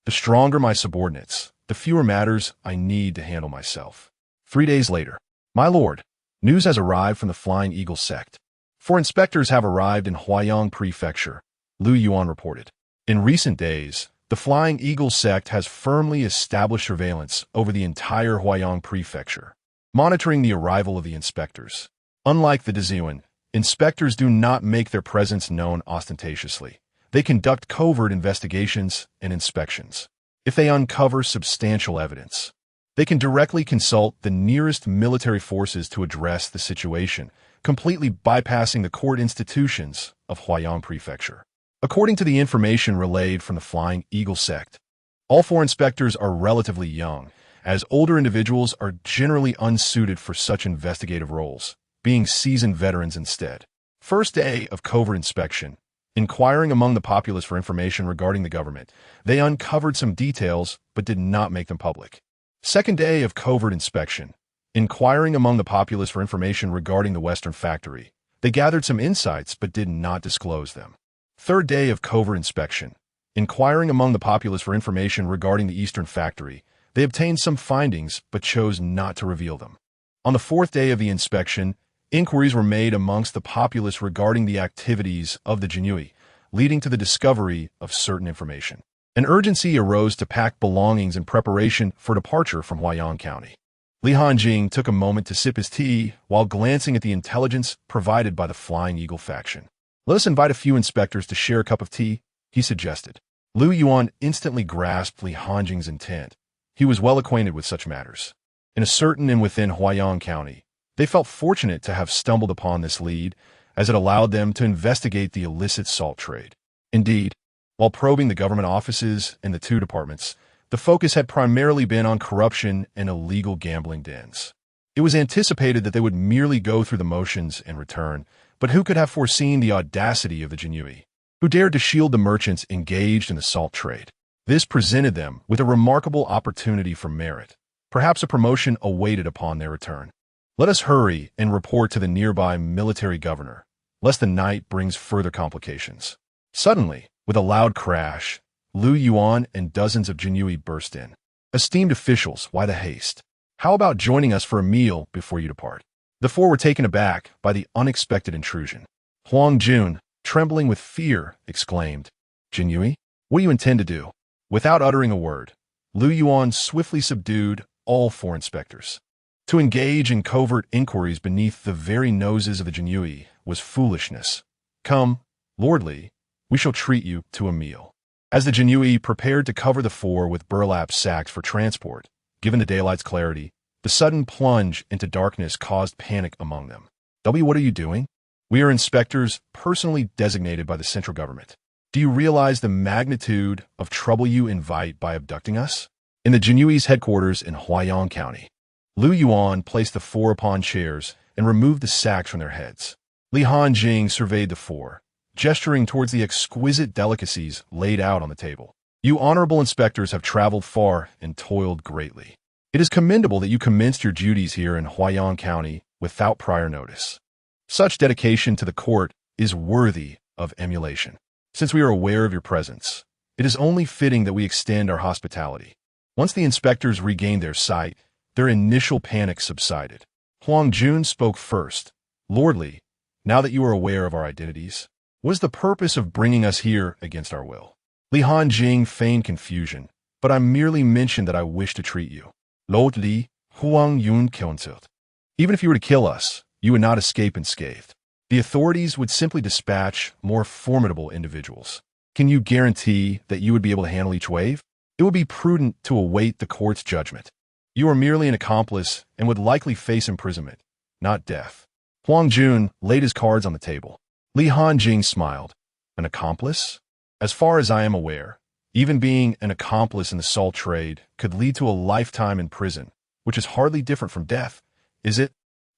The stronger my subordinates, the fewer matters I need to handle myself. 3 days later. My lord, news has arrived from the Flying Eagle sect. 4 inspectors have arrived in Huayang Prefecture, Lu Yuan reported. In recent days, the Flying Eagle sect has firmly established surveillance over the entire Huayang Prefecture, monitoring the arrival of the inspectors. Unlike the Decisive, inspectors do not make their presence known ostentatiously. They conduct covert investigations and inspections. If they uncover substantial evidence, they can directly consult the nearest military forces to address the situation, completely bypassing the court institutions of Huayang Prefecture. According to the information relayed from the Flying Eagle sect, all 4 inspectors are relatively young, as older individuals are generally unsuited for such investigative roles, being seasoned veterans instead. First day of covert inspection. Inquiring among the populace for information regarding the government, they uncovered some details but did not make them public. Second day of covert inspection. Inquiring among the populace for information regarding the Western factory, they gathered some insights but did not disclose them. Third day of covert inspection. Inquiring among the populace for information regarding the Eastern factory, they obtained some findings but chose not to reveal them. On the 4th day of the inspection, inquiries were made amongst the populace regarding the activities of the Jinyiwei, leading to the discovery of certain information. An urgency arose to pack belongings in preparation for departure from Huayang County. Li Hanjing took a moment to sip his tea while glancing at the intelligence provided by the Flying Eagle faction. Let us invite a few inspectors to share a cup of tea, he suggested. Lu Yuan instantly grasped Li Hanjing's intent. He was well acquainted with such matters. In a certain and within Huayang County, they felt fortunate to have stumbled upon this lead, as it allowed them to investigate the illicit salt trade. Indeed, while probing the government offices and the 2 departments, the focus had primarily been on corruption and illegal gambling dens. It was anticipated that they would merely go through the motions and return, but who could have foreseen the audacity of the Jinyiwei, who dared to shield the merchants engaged in the salt trade? This presented them with a remarkable opportunity for merit. Perhaps a promotion awaited upon their return. Let us hurry and report to the nearby military governor, lest the night brings further complications. Suddenly, with a loud crash, Lu Yuan and dozens of Jinyiwei burst in. Esteemed officials, why the haste? How about joining us for a meal before you depart? The 4 were taken aback by the unexpected intrusion. Huang Jun, trembling with fear, exclaimed, Jinyiwei, what do you intend to do? Without uttering a word, Lu Yuan swiftly subdued all 4 inspectors. To engage in covert inquiries beneath the very noses of the Jinyiwei was foolishness. Come, Lord Li, we shall treat you to a meal. As the Jinyiwei prepared to cover the 4 with burlap sacks for transport, given the daylight's clarity, the sudden plunge into darkness caused panic among them. What are you doing? We are inspectors personally designated by the central government. Do you realize the magnitude of trouble you invite by abducting us? In the Jinyiwei's headquarters in Huayang County, Lu Yuan placed the 4 upon chairs and removed the sacks from their heads. Li Hanjing surveyed the 4, gesturing towards the exquisite delicacies laid out on the table. You honorable inspectors have traveled far and toiled greatly. It is commendable that you commenced your duties here in Huaiyang County without prior notice. Such dedication to the court is worthy of emulation. Since we are aware of your presence, it is only fitting that we extend our hospitality. Once the inspectors regained their sight, their initial panic subsided. Huang Jun spoke first. Lordly, now that you are aware of our identities, what is the purpose of bringing us here against our will? Li Hanjing feigned confusion, but I merely mentioned that I wish to treat you. Lordly, Huang Yun Continent. Even if you were to kill us, you would not escape unscathed. The authorities would simply dispatch more formidable individuals. Can you guarantee that you would be able to handle each wave? It would be prudent to await the court's judgment. You are merely an accomplice and would likely face imprisonment, not death. Huang Jun laid his cards on the table. Li Hanjing smiled. An accomplice? As far as I am aware, even being an accomplice in the salt trade could lead to a lifetime in prison, which is hardly different from death, is it?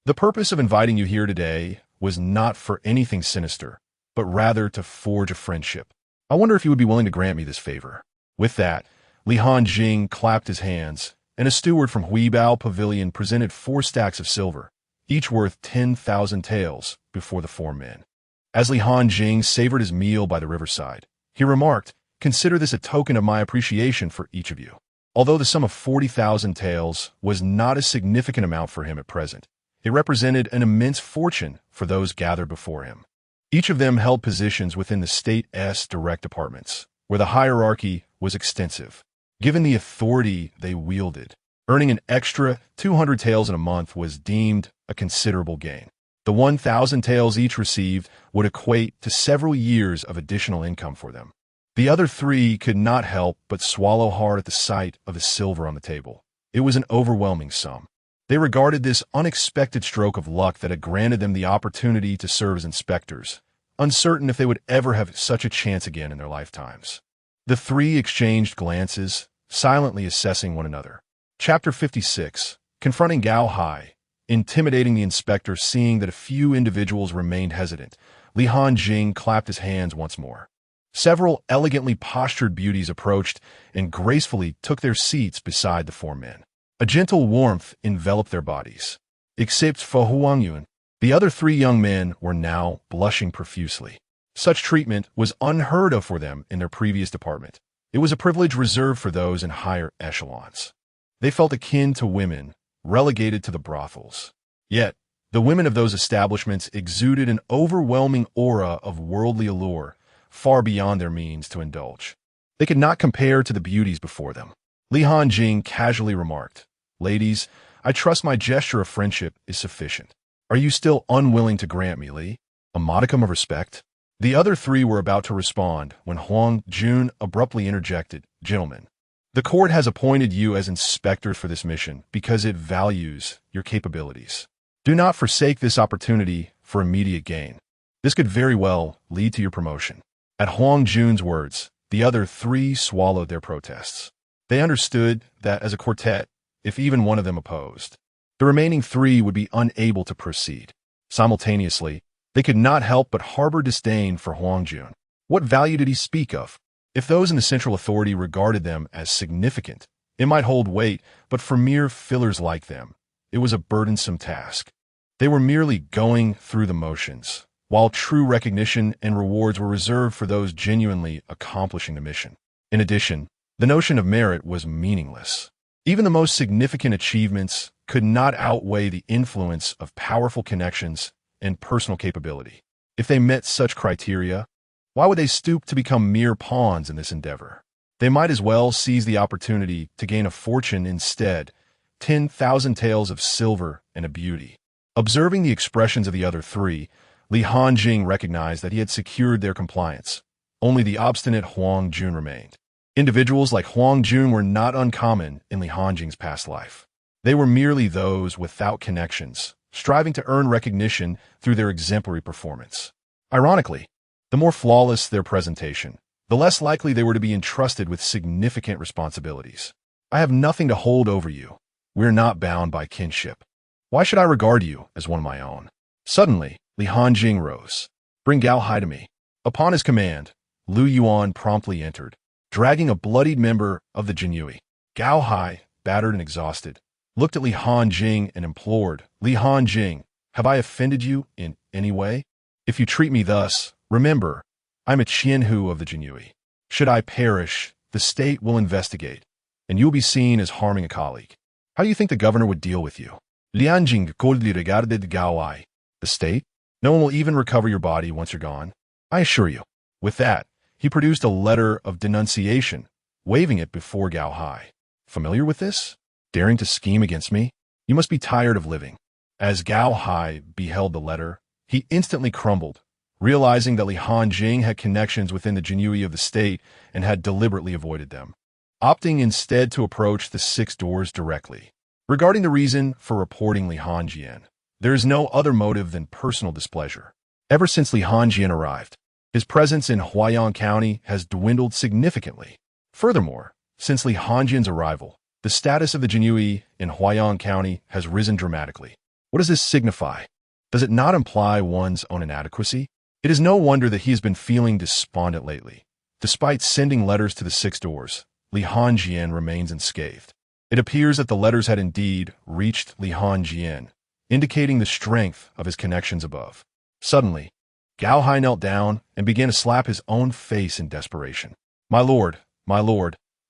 The purpose of inviting you here today was not for anything sinister, but rather to forge a friendship. I wonder if you would be willing to grant me this favor. With that, Li Hanjing clapped his hands, and a steward from Huibao Pavilion presented 4 stacks of silver, each worth 10,000 taels, before the 4 men. As Li Hanjing savored his meal by the riverside, he remarked, "Consider this a token of my appreciation for each of you." Although the sum of 40,000 taels was not a significant amount for him at present, it represented an immense fortune for those gathered before him. Each of them held positions within the state's direct departments, where the hierarchy was extensive. Given the authority they wielded, earning an extra 200 taels in a month was deemed a considerable gain. The 1,000 taels each received would equate to several years of additional income for them. The other 3 could not help but swallow hard at the sight of the silver on the table. It was an overwhelming sum. They regarded this unexpected stroke of luck that had granted them the opportunity to serve as inspectors, uncertain if they would ever have such a chance again in their lifetimes. The 3 exchanged glances, silently assessing one another. Chapter 56. Confronting Gao Hai. Intimidating the inspector, seeing that a few individuals remained hesitant, Li Hanjing clapped his hands once more. Several elegantly postured beauties approached and gracefully took their seats beside the 4 men. A gentle warmth enveloped their bodies. Except for Huang Yun, the other 3 young men were now blushing profusely. Such treatment was unheard of for them in their previous department. It was a privilege reserved for those in higher echelons. They felt akin to women, relegated to the brothels. Yet, the women of those establishments exuded an overwhelming aura of worldly allure, far beyond their means to indulge. They could not compare to the beauties before them. Li Hanjing casually remarked, "Ladies, I trust my gesture of friendship is sufficient. Are you still unwilling to grant me, Li, a modicum of respect?" The other 3 were about to respond when Huang Jun abruptly interjected, "Gentlemen, the court has appointed you as inspector for this mission because it values your capabilities. Do not forsake this opportunity for immediate gain. This could very well lead to your promotion." At Huang Jun's words, the other 3 swallowed their protests. They understood that as a quartet, if even one of them opposed, the remaining 3 would be unable to proceed. Simultaneously, they could not help but harbor disdain for Huang Jun. What value did he speak of? If those in the central authority regarded them as significant, it might hold weight, but for mere fillers like them, it was a burdensome task. They were merely going through the motions, while true recognition and rewards were reserved for those genuinely accomplishing the mission. In addition, the notion of merit was meaningless. Even the most significant achievements could not outweigh the influence of powerful connections and personal capability. If they met such criteria, why would they stoop to become mere pawns in this endeavor? They might as well seize the opportunity to gain a fortune instead, 10,000 taels of silver and a beauty. Observing the expressions of the other 3, Li Hanjing recognized that he had secured their compliance. Only the obstinate Huang Jun remained. Individuals like Huang Jun were not uncommon in Li Hanjing's past life. They were merely those without connections, striving to earn recognition through their exemplary performance. Ironically, the more flawless their presentation, the less likely they were to be entrusted with significant responsibilities. I have nothing to hold over you. We're not bound by kinship. Why should I regard you as one of my own? Suddenly, Li Hanjing rose. "Bring Gao Hai to me." Upon his command, Lu Yuan promptly entered, dragging a bloodied member of the Jinyiwei. Gao Hai, battered and exhausted, looked at Li Hanjing and implored, Li Hanjing, have I offended you in any way? If you treat me thus, remember, I'm a Qianhu of the Jinyiwei. Should I perish, the state will investigate, and you will be seen as harming a colleague. How do you think the governor would deal with you? Lianjing coldly regarded Gao Ai. The state? No one will even recover your body once you're gone. I assure you. With that, he produced a letter of denunciation, waving it before Gao Hai. Familiar with this? Daring to scheme against me? You must be tired of living. As Gao Hai beheld the letter, he instantly crumbled, realizing that Li Hanjing had connections within the Jinyiwei of the state and had deliberately avoided them, opting instead to approach the 6 doors directly. Regarding the reason for reporting Li Hanjing, there is no other motive than personal displeasure. Ever since Li Hanjing arrived, his presence in Huaiyang County has dwindled significantly. Furthermore, since Li Hanjing's arrival, the status of the Jinyiwei in Huaiyang County has risen dramatically. What does this signify? Does it not imply one's own inadequacy? It is no wonder that he has been feeling despondent lately. Despite sending letters to the 6 doors, Li Hanjing remains unscathed. It appears that the letters had indeed reached Li Hanjing, indicating the strength of his connections above. Suddenly, Gao Hai knelt down and began to slap his own face in desperation. My lord,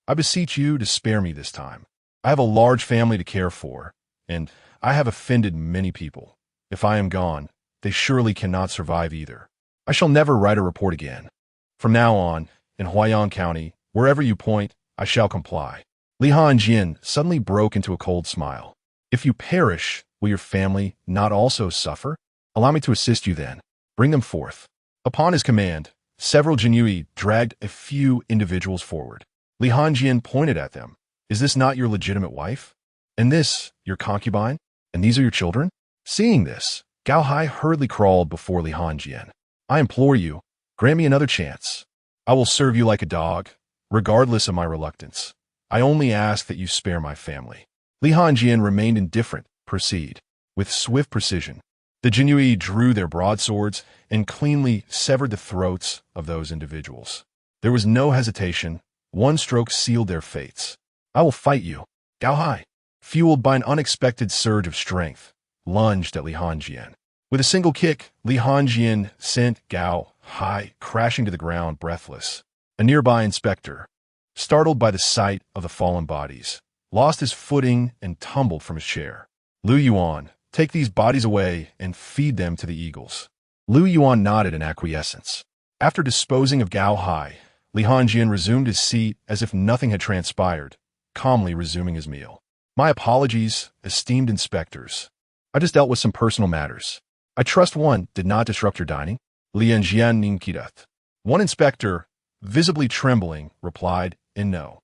I beseech you to spare me this time. I have a large family to care for, and I have offended many people. If I am gone, they surely cannot survive either. I shall never write a report again. From now on, in Huaiyang County, wherever you point, I shall comply. Li Hanjing suddenly broke into a cold smile. If you perish, will your family not also suffer? Allow me to assist you then. Bring them forth. Upon his command, several Jinyiwei dragged a few individuals forward. Li Hanjing pointed at them. Is this not your legitimate wife? And this, your concubine? And these are your children? Seeing this, Gao Hai hurriedly crawled before Li Hanjing. I implore you, grant me another chance. I will serve you like a dog, regardless of my reluctance. I only ask that you spare my family. Li Hanjing remained indifferent. Proceed. With swift precision, the Jinyiwei drew their broadswords and cleanly severed the throats of those individuals. There was no hesitation. One stroke sealed their fates. I will fight you. Gao Hai, fueled by an unexpected surge of strength, lunged at Li Hanjing. With a single kick, Li Hanjing sent Gao Hai crashing to the ground breathless. A nearby inspector, startled by the sight of the fallen bodies, lost his footing and tumbled from his chair. Lu Yuan, take these bodies away and feed them to the eagles. Lu Yuan nodded in acquiescence. After disposing of Gao Hai, Li Hanjing resumed his seat as if nothing had transpired, calmly resuming his meal. My apologies, esteemed inspectors. I just dealt with some personal matters. I trust one did not disrupt your dining? Lianjian Ninkidat. One inspector, visibly trembling, replied, in no.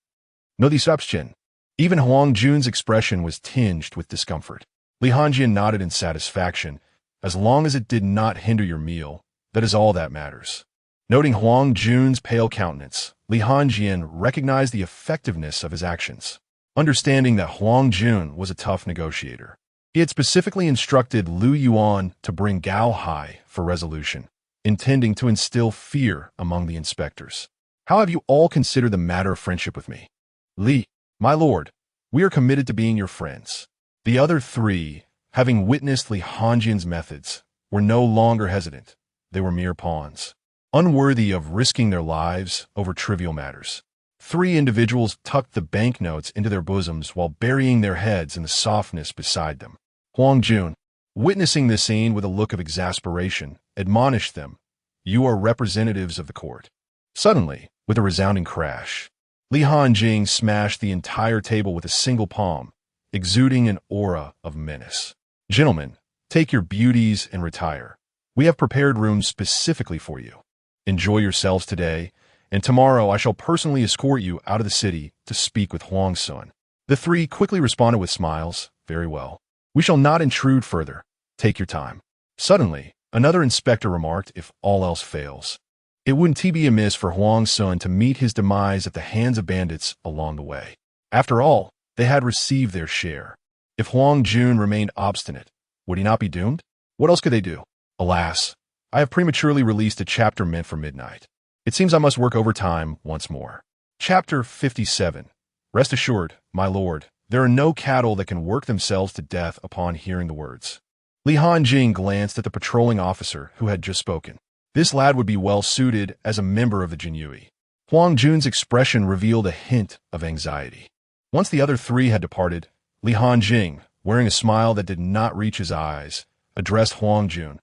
No disruption. Even Huang Jun's expression was tinged with discomfort. Li Hanjing nodded in satisfaction. As long as it did not hinder your meal, that is all that matters. Noting Huang Jun's pale countenance, Li Hanjing recognized the effectiveness of his actions. Understanding that Huang Jun was a tough negotiator, he had specifically instructed Lu Yuan to bring Gao Hai for resolution, intending to instill fear among the inspectors. How have you all considered the matter of friendship with me? Li, my lord, we are committed to being your friends. The other 3, having witnessed Li Hanjing's methods, were no longer hesitant. They were mere pawns, unworthy of risking their lives over trivial matters. 3 individuals tucked the banknotes into their bosoms while burying their heads in the softness beside them. Huang Jun, witnessing this scene with a look of exasperation, admonished them, "You are representatives of the court." Suddenly, with a resounding crash, Li Hanjing smashed the entire table with a single palm, exuding an aura of menace. Gentlemen, take your beauties and retire. We have prepared rooms specifically for you. Enjoy yourselves today, and tomorrow I shall personally escort you out of the city to speak with Huang Sun. The 3 quickly responded with smiles. Very well. We shall not intrude further. Take your time. Suddenly, another inspector remarked, if all else fails, it wouldn't be amiss for Huang Sun to meet his demise at the hands of bandits along the way. After all, they had received their share. If Huang Jun remained obstinate, would he not be doomed? What else could they do? Alas, I have prematurely released a chapter meant for midnight. It seems I must work overtime once more. Chapter 57. Rest assured, my lord, There are no cattle that can work themselves to death upon hearing the words. Li Hanjing glanced at the patrolling officer who had just spoken. This lad would be well suited as a member of the Jinyiwei. Huang Jun's expression revealed a hint of anxiety. Once the other three had departed, Li Hanjing, wearing a smile that did not reach his eyes, addressed Huang Jun.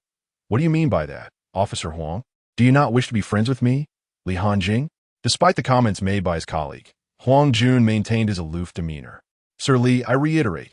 What do you mean by that, Officer Huang? Do you not wish to be friends with me, Li Hanjing? Despite the comments made by his colleague, Huang Jun maintained his aloof demeanor. Sir Li, I reiterate,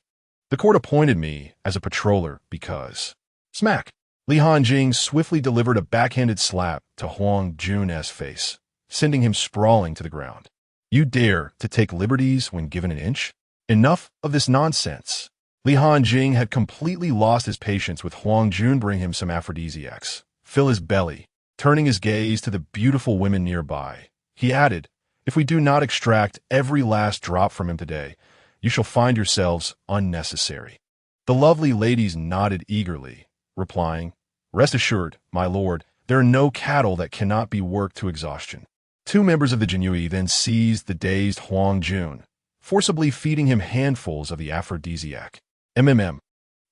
the court appointed me as a patroller because... Smack! Li Hanjing swiftly delivered a backhanded slap to Huang Jun's face, sending him sprawling to the ground. You dare to take liberties when given an inch? Enough of this nonsense. Li Hanjing had completely lost his patience with Huang Jun bring him some aphrodisiacs, fill his belly, turning his gaze to the beautiful women nearby. He added, if we do not extract every last drop from him today, you shall find yourselves unnecessary. The lovely ladies nodded eagerly, replying, rest assured, my lord, there are no cattle that cannot be worked to exhaustion. Two members of the Jinyiwei then seized the dazed Huang Jun, forcibly feeding him handfuls of the aphrodisiac.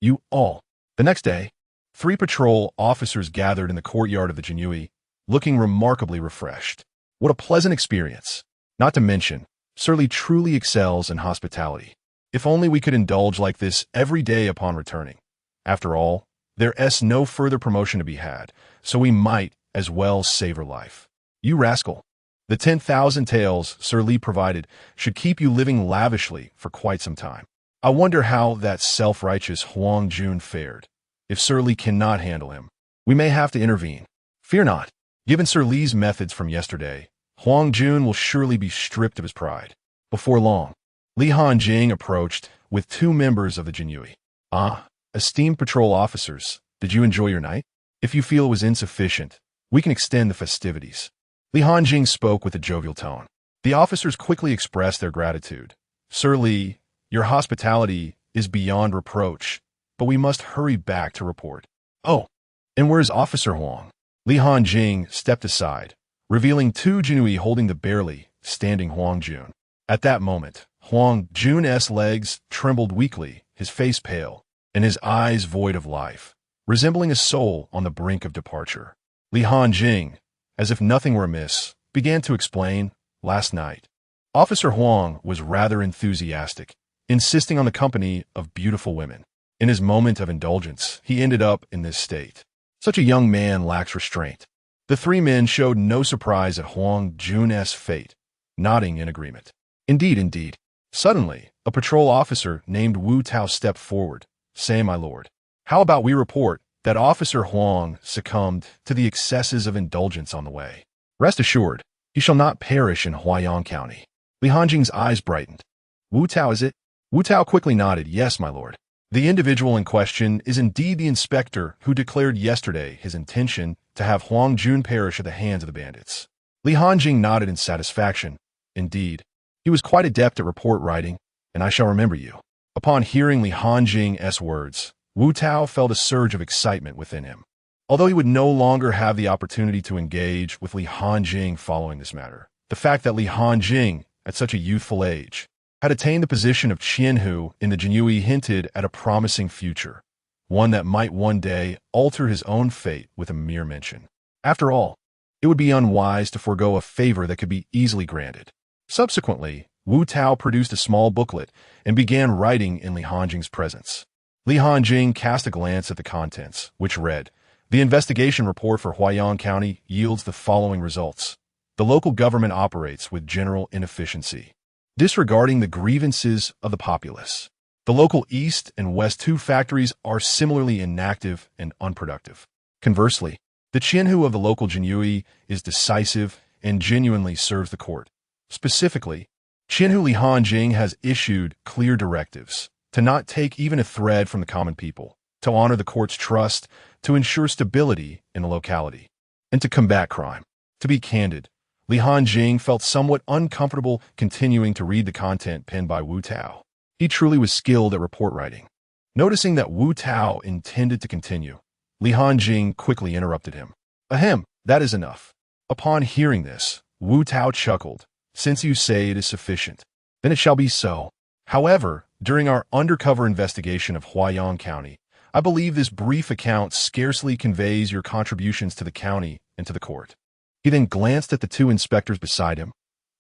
You all. The next day, 3 patrol officers gathered in the courtyard of the Jinyiwei, looking remarkably refreshed. What a pleasant experience. Not to mention, Sir Li truly excels in hospitality. If only we could indulge like this every day upon returning. After all, there's no further promotion to be had, so we might as well savor life. You rascal. The 10,000 taels Sir Li provided should keep you living lavishly for quite some time. I wonder how that self-righteous Huang Jun fared. If Sir Li cannot handle him, we may have to intervene. Fear not. Given Sir Li's methods from yesterday, Huang Jun will surely be stripped of his pride. Before long, Li Hanjing approached with 2 members of the Jinyiwei. Esteemed patrol officers, did you enjoy your night? If you feel it was insufficient, we can extend the festivities. Li Hanjing spoke with a jovial tone. The officers quickly expressed their gratitude. Sir Li, your hospitality is beyond reproach, but we must hurry back to report. Oh, and where is Officer Huang? Li Hanjing stepped aside, revealing 2 Jinyiwei holding the barely standing Huang Jun. At that moment, Huang Jun's legs trembled weakly, his face pale, and his eyes void of life, resembling a soul on the brink of departure. Li Hanjing, as if nothing were amiss, began to explain, last night. Officer Huang was rather enthusiastic, insisting on the company of beautiful women. In his moment of indulgence, he ended up in this state. Such a young man lacks restraint. The 3 men showed no surprise at Huang Jun's fate, nodding in agreement. Indeed. Suddenly, a patrol officer named Wu Tao stepped forward, saying, my lord, how about we report that Officer Huang succumbed to the excesses of indulgence on the way? Rest assured, he shall not perish in Huaiyang County. Li Hanjing's eyes brightened. Wu Tao, is it? Wu Tao quickly nodded, yes, my lord. The individual in question is indeed the inspector who declared yesterday his intention to have Huang Jun perish at the hands of the bandits. Li Hanjing nodded in satisfaction. Indeed, he was quite adept at report writing, and I shall remember you. Upon hearing Li Hanjing's words, Wu Tao felt a surge of excitement within him. Although he would no longer have the opportunity to engage with Li Hanjing following this matter, the fact that Li Hanjing, at such a youthful age, had attained the position of Qianhu in the Jinyiwei hinted at a promising future, one that might one day alter his own fate with a mere mention. After all, it would be unwise to forego a favor that could be easily granted. Subsequently, Wu Tao produced a small booklet and began writing in Li Hanjing's presence. Li Hanjing cast a glance at the contents, which read, the investigation report for Huaiyang County yields the following results. The local government operates with general inefficiency, disregarding the grievances of the populace. The local East and West 2 factories are similarly inactive and unproductive. Conversely, the Qianhu of the local Jinyiwei is decisive and genuinely serves the court. Specifically, Qianhu Li Hanjing has issued clear directives to not take even a thread from the common people, to honor the court's trust, to ensure stability in the locality, and to combat crime. To be candid, Li Hanjing felt somewhat uncomfortable continuing to read the content penned by Wu Tao. He truly was skilled at report writing. Noticing that Wu Tao intended to continue, Li Hanjing quickly interrupted him. Ahem, that is enough. Upon hearing this, Wu Tao chuckled. Since you say it is sufficient, then it shall be so. However, During our undercover investigation of Huaiyang County, I believe this brief account scarcely conveys your contributions to the county and to the court." He then glanced at the two inspectors beside him.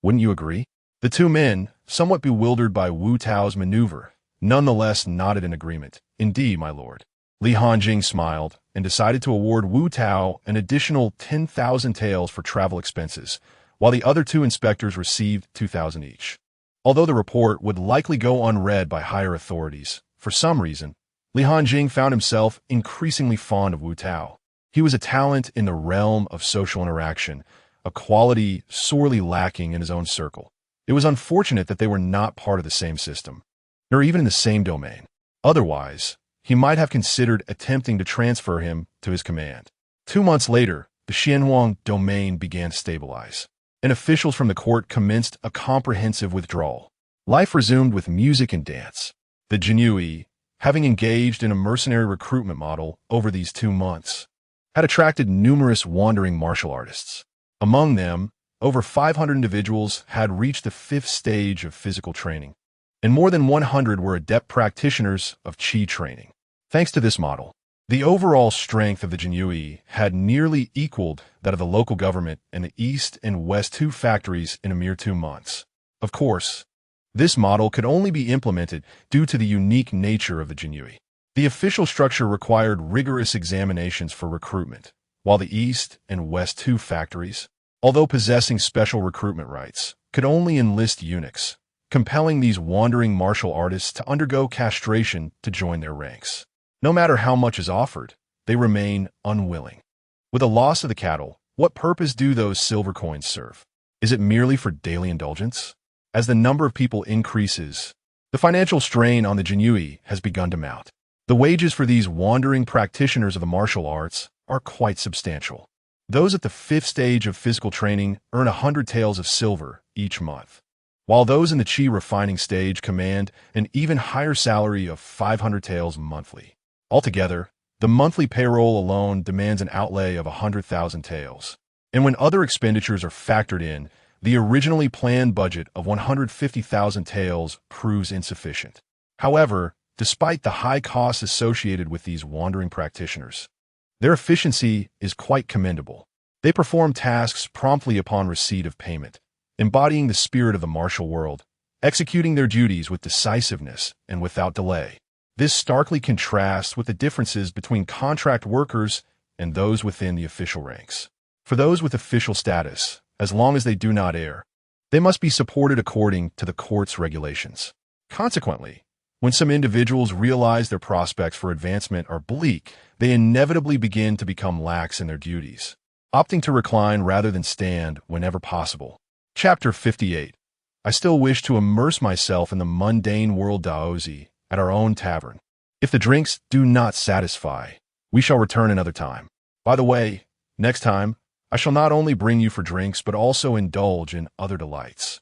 "Wouldn't you agree?" The two men, somewhat bewildered by Wu Tao's maneuver, nonetheless nodded in agreement. "Indeed, my lord." Li Hanjing smiled and decided to award Wu Tao an additional 10,000 taels for travel expenses, while the other two inspectors received 2,000 each. Although the report would likely go unread by higher authorities, for some reason, Li Hanjing found himself increasingly fond of Wu Tao. He was a talent in the realm of social interaction, a quality sorely lacking in his own circle. It was unfortunate that they were not part of the same system, nor even in the same domain. Otherwise, he might have considered attempting to transfer him to his command. 2 months later, the Xianhuang domain began to stabilize, and officials from the court commenced a comprehensive withdrawal. Life resumed with music and dance. The Jinyiwei, having engaged in a mercenary recruitment model over these 2 months, had attracted numerous wandering martial artists. Among them, over 500 individuals had reached the 5th stage of physical training, and more than 100 were adept practitioners of Qi training. Thanks to this model, the overall strength of the Jinyiwei had nearly equaled that of the local government and the East and West 2 factories in a mere 2 months. Of course, this model could only be implemented due to the unique nature of the Jinyiwei. The official structure required rigorous examinations for recruitment, while the East and West 2 factories, although possessing special recruitment rights, could only enlist eunuchs, compelling these wandering martial artists to undergo castration to join their ranks. No matter how much is offered, they remain unwilling. With the loss of the cattle, what purpose do those silver coins serve? Is it merely for daily indulgence? As the number of people increases, the financial strain on the Jinyiwei has begun to mount. The wages for these wandering practitioners of the martial arts are quite substantial. Those at the 5th stage of physical training earn 100 taels of silver each month, while those in the Qi refining stage command an even higher salary of 500 taels monthly. Altogether, the monthly payroll alone demands an outlay of 100,000 taels, and when other expenditures are factored in, the originally planned budget of 150,000 taels proves insufficient. However, despite the high costs associated with these wandering practitioners, their efficiency is quite commendable. They perform tasks promptly upon receipt of payment, embodying the spirit of the martial world, executing their duties with decisiveness and without delay. This starkly contrasts with the differences between contract workers and those within the official ranks. For those with official status, as long as they do not err, they must be supported according to the court's regulations. Consequently, when some individuals realize their prospects for advancement are bleak, they inevitably begin to become lax in their duties, opting to recline rather than stand whenever possible. Chapter 58. I still wish to immerse myself in the mundane world Daozi at our own tavern. If the drinks do not satisfy, we shall return another time. By the way, next time, I shall not only bring you for drinks but also indulge in other delights.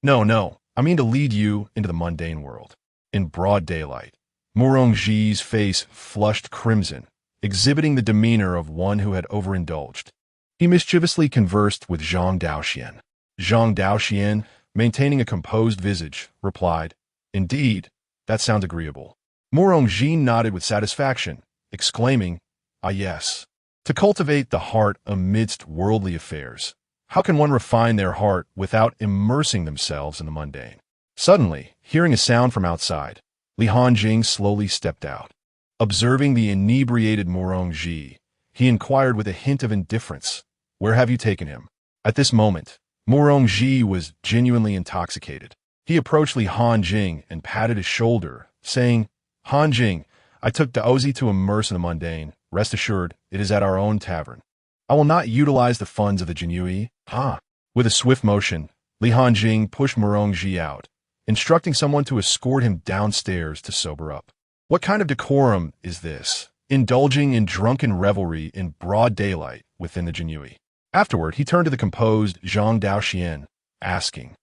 No, I mean to lead you into the mundane world. In broad daylight, Murongji's face flushed crimson, exhibiting the demeanor of one who had overindulged. He mischievously conversed with Zhang Daoxian. Zhang Daoxian, maintaining a composed visage, replied, "Indeed, that sounds agreeable." Murongji nodded with satisfaction, exclaiming, "Ah yes. To cultivate the heart amidst worldly affairs. How can one refine their heart without immersing themselves in the mundane?" Suddenly, hearing a sound from outside, Li Hanjing slowly stepped out. Observing the inebriated Murongji, he inquired with a hint of indifference, "Where have you taken him?" At this moment, Murongji was genuinely intoxicated. He approached Li Hanjing and patted his shoulder, saying, "Hanjing, I took Daozi to immerse in the mundane. Rest assured, it is at our own tavern. I will not utilize the funds of the Jinyiwei." With a swift motion, Li Hanjing pushed Murongji out, instructing someone to escort him downstairs to sober up. What kind of decorum is this, indulging in drunken revelry in broad daylight within the Jinyiwei? Afterward, he turned to the composed Zhang Daoxian, asking,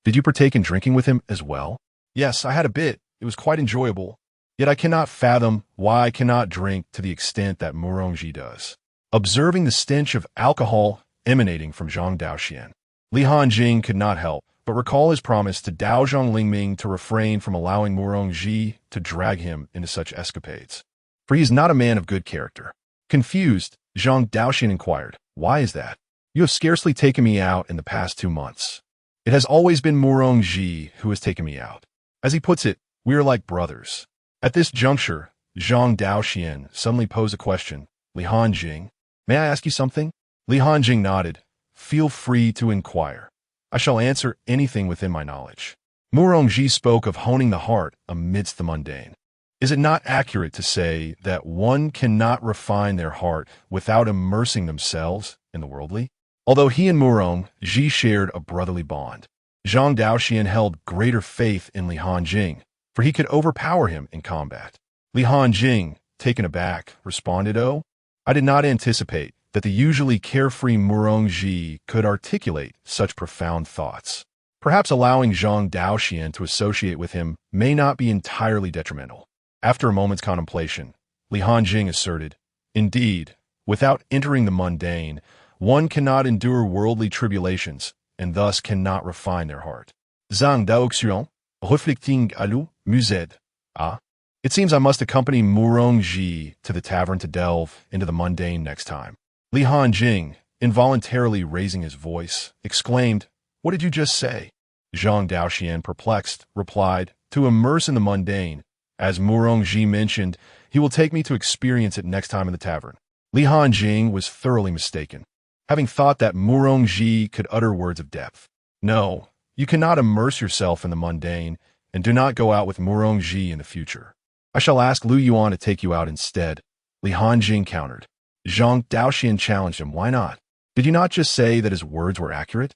"Did you partake in drinking with him as well?" "Yes, I had a bit. It was quite enjoyable. Yet I cannot fathom why I cannot drink to the extent that Murongji does." Observing the stench of alcohol emanating from Zhang Daoxian, Li Hanjing could not help but recall his promise to Dao Lingming to refrain from allowing Murongji to drag him into such escapades. For he is not a man of good character. Confused, Zhang Daoxian inquired, "Why is that? You have scarcely taken me out in the past 2 months. It has always been Murongji who has taken me out. As he puts it, we are like brothers." At this juncture, Zhang Daoxian suddenly posed a question. "Li Hanjing, may I ask you something?" Li Hanjing nodded. "Feel free to inquire. I shall answer anything within my knowledge." Murongji spoke of honing the heart amidst the mundane. Is it not accurate to say that one cannot refine their heart without immersing themselves in the worldly? Although he and Murongji shared a brotherly bond, Zhang Daoxian held greater faith in Li Hanjing, for he could overpower him in combat. Li Hanjing, taken aback, responded, "Oh, I did not anticipate that the usually carefree Murongji could articulate such profound thoughts. Perhaps allowing Zhang Daoxian to associate with him may not be entirely detrimental." After a moment's contemplation, Li Hanjing asserted, "Indeed, without entering the mundane, one cannot endure worldly tribulations, and thus cannot refine their heart." Zhang Daoxian, reflecting à l'eau, mused. "Ah, it seems I must accompany Murongji to the tavern to delve into the mundane next time." Li Hanjing, involuntarily raising his voice, exclaimed, "What did you just say?" Zhang Daoxian, perplexed, replied, "To immerse in the mundane. As Murongji mentioned, he will take me to experience it next time in the tavern." Li Hanjing was thoroughly mistaken, having thought that Murongji could utter words of depth. "No, you cannot immerse yourself in the mundane, and do not go out with Murongji in the future. I shall ask Lu Yuan to take you out instead," Li Hanjing countered. Zhang Daoxian challenged him, "Why not? Did you not just say that his words were accurate?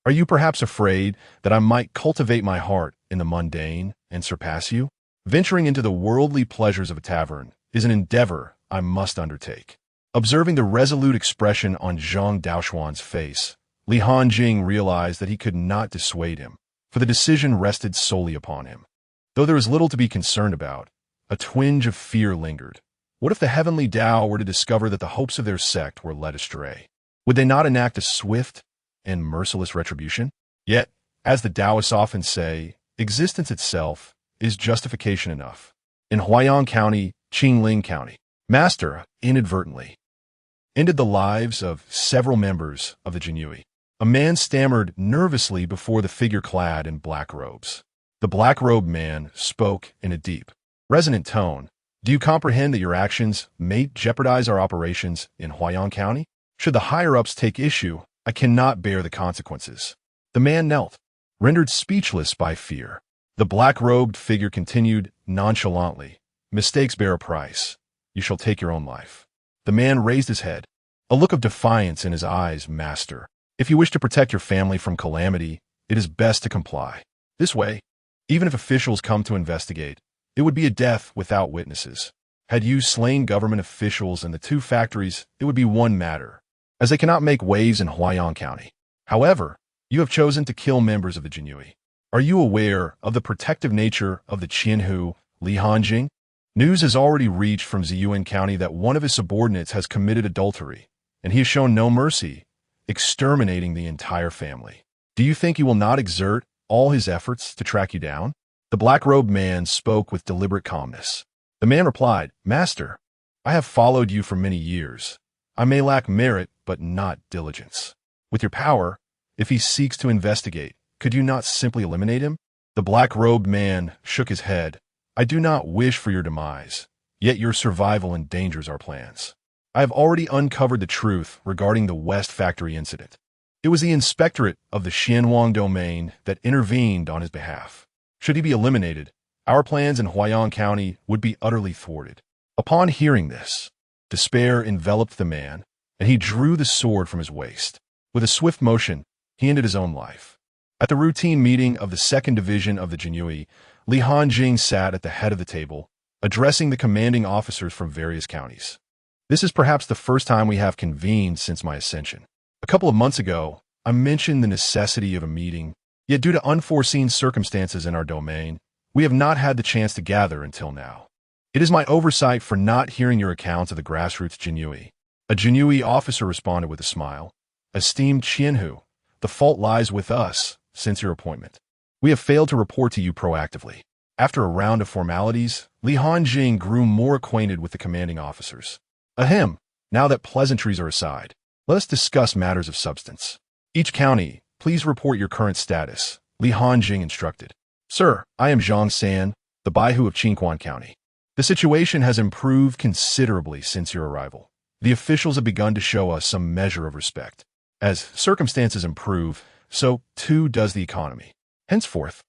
Are you perhaps afraid that I might cultivate my heart in the mundane and surpass you? Venturing into the worldly pleasures of a tavern is an endeavor I must undertake." Observing the resolute expression on Zhang Daoxian's face, Li Hanjing realized that he could not dissuade him, for the decision rested solely upon him. Though there was little to be concerned about, a twinge of fear lingered. What if the heavenly Tao were to discover that the hopes of their sect were led astray? Would they not enact a swift and merciless retribution? Yet, as the Taoists often say, existence itself is justification enough. In Huaiyang County, Qingling County, Master inadvertently ended the lives of several members of the Jinyiwei. A man stammered nervously before the figure clad in black robes. The black-robed man spoke in a deep, resonant tone. "Do you comprehend that your actions may jeopardize our operations in Huaiyang County? Should the higher-ups take issue, I cannot bear the consequences." The man knelt, rendered speechless by fear. The black-robed figure continued nonchalantly, "Mistakes bear a price. You shall take your own life." The man raised his head, a look of defiance in his eyes. "Master, if you wish to protect your family from calamity, it is best to comply. This way, even if officials come to investigate, it would be a death without witnesses. Had you slain government officials in the 2 factories, it would be one matter, as they cannot make waves in Huaiyang County. However, you have chosen to kill members of the Jinyiwei. Are you aware of the protective nature of the Qianhu, Li Hanjing? News has already reached from Ziyuan County that one of his subordinates has committed adultery, and he has shown no mercy, exterminating the entire family. Do you think he will not exert all his efforts to track you down?" The black-robed man spoke with deliberate calmness. The man replied, "Master, I have followed you for many years. I may lack merit, but not diligence. With your power, if he seeks to investigate, could you not simply eliminate him?" The black-robed man shook his head. "I do not wish for your demise, yet your survival endangers our plans. I have already uncovered the truth regarding the West Factory incident. It was the inspectorate of the Xianwang domain that intervened on his behalf. Should he be eliminated, our plans in Huaiyang County would be utterly thwarted." Upon hearing this, despair enveloped the man, and he drew the sword from his waist. With a swift motion, he ended his own life. At the routine meeting of the 2nd Division of the Jinyiwei, Li Hanjing sat at the head of the table, addressing the commanding officers from various counties. "This is perhaps the first time we have convened since my ascension. A couple of months ago, I mentioned the necessity of a meeting, yet due to unforeseen circumstances in our domain, we have not had the chance to gather until now. It is my oversight for not hearing your accounts of the grassroots Jinyiwei." A Jinyiwei officer responded with a smile. "Esteemed Qianhu, the fault lies with us, since your appointment. We have failed to report to you proactively. After a round of formalities, Li Hanjing grew more acquainted with the commanding officers. Ahem, now that pleasantries are aside, let us discuss matters of substance. Each county, please report your current status, Li Hanjing instructed. Sir, I am Zhang San, the Baihu of Qingquan County. The situation has improved considerably since your arrival. The officials have begun to show us some measure of respect. As circumstances improve, so too does the economy. Henceforth,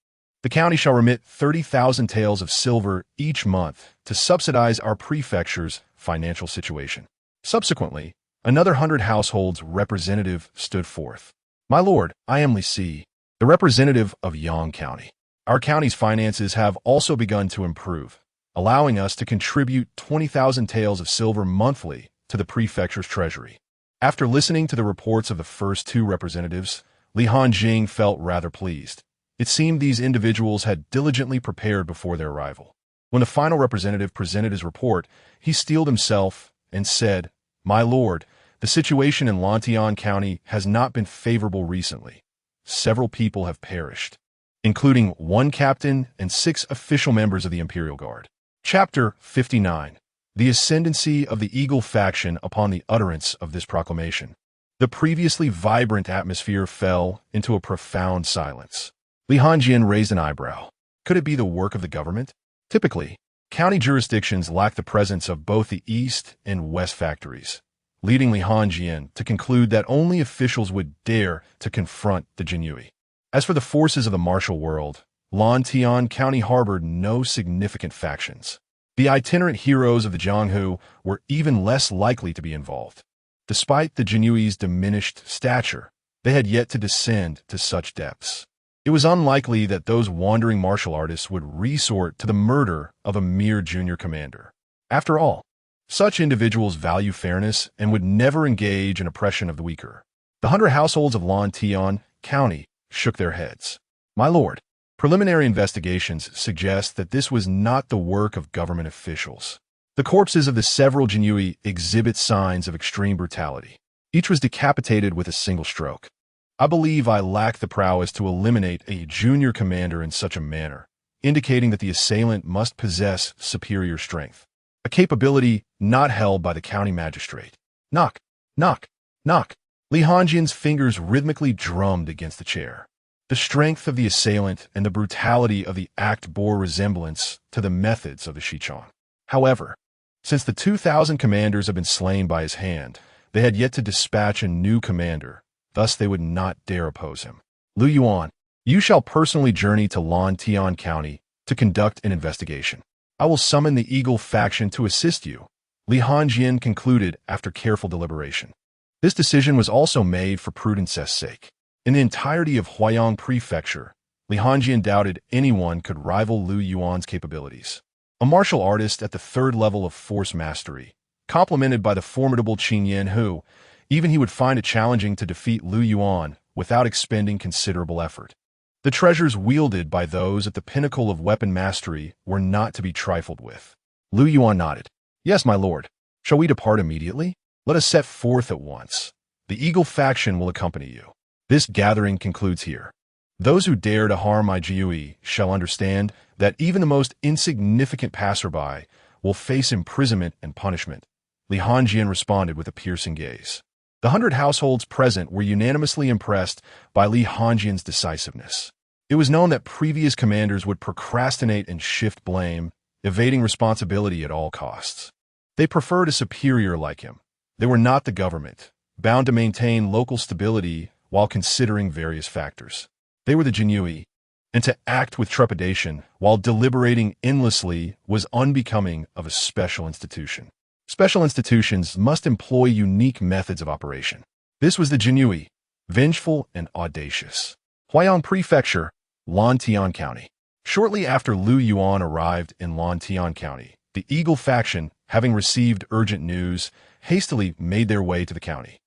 the county shall remit 30,000 taels of silver each month to subsidize our prefecture's financial situation. Subsequently, another 100 households representative stood forth. My lord, I am Li Si, the representative of Yang County. Our county's finances have also begun to improve, allowing us to contribute 20,000 taels of silver monthly to the prefecture's treasury. After listening to the reports of the first two representatives, Li Hanjing felt rather pleased. It seemed these individuals had diligently prepared before their arrival. When the final representative presented his report, he steeled himself and said, My lord, the situation in Lantian County has not been favorable recently. Several people have perished, including 1 captain and 6 official members of the Imperial Guard. Chapter 59. The Ascendancy of the Eagle Faction upon the utterance of this proclamation. The previously vibrant atmosphere fell into a profound silence. Li Hanjing raised an eyebrow. Could it be the work of the government? Typically, county jurisdictions lack the presence of both the East and West factories, leading Li Hanjing to conclude that only officials would dare to confront the Jinyiwei. As for the forces of the martial world, Lantian County harbored no significant factions. The itinerant heroes of the Jianghu were even less likely to be involved. Despite the Jinyiwei's diminished stature, they had yet to descend to such depths. It was unlikely that those wandering martial artists would resort to the murder of a mere junior commander. After all, such individuals value fairness and would never engage in oppression of the weaker. The 100 households of Lantian County shook their heads. My lord, preliminary investigations suggest that this was not the work of government officials. The corpses of the several Jinyiwei exhibit signs of extreme brutality. Each was decapitated with a single stroke. I believe I lack the prowess to eliminate a junior commander in such a manner, indicating that the assailant must possess superior strength, a capability not held by the county magistrate. Knock, knock, knock. Li Hanjing's fingers rhythmically drummed against the chair. The strength of the assailant and the brutality of the act bore resemblance to the methods of the Shichong. However, since the 2,000 commanders had been slain by his hand, they had yet to dispatch a new commander, thus they would not dare oppose him. Lu Yuan, you shall personally journey to Lantian County to conduct an investigation. I will summon the Eagle faction to assist you, Li Hanjing concluded after careful deliberation. This decision was also made for prudence's sake. In the entirety of Huayang Prefecture, Li Hanjing doubted anyone could rival Lu Yuan's capabilities. A martial artist at the 3rd level of force mastery, complemented by the formidable Qin Yan who, even he would find it challenging to defeat Lu Yuan without expending considerable effort. The treasures wielded by those at the pinnacle of weapon mastery were not to be trifled with. Lu Yuan nodded. Yes, my lord. Shall we depart immediately? Let us set forth at once. The Eagle faction will accompany you. This gathering concludes here. Those who dare to harm my Jinyiwei shall understand that even the most insignificant passerby will face imprisonment and punishment. Li Hanjing responded with a piercing gaze. The 100 households present were unanimously impressed by Li Hanjing's decisiveness. It was known that previous commanders would procrastinate and shift blame, evading responsibility at all costs. They preferred a superior like him. They were not the government, bound to maintain local stability while considering various factors. They were the Jinyiwei, and to act with trepidation while deliberating endlessly was unbecoming of a special institution. Special institutions must employ unique methods of operation. This was the Jinyiwei, vengeful and audacious. Huayang Prefecture, Lantian County. Shortly after Lu Yuan arrived in Lantian County, the Eagle faction, having received urgent news, hastily made their way to the county.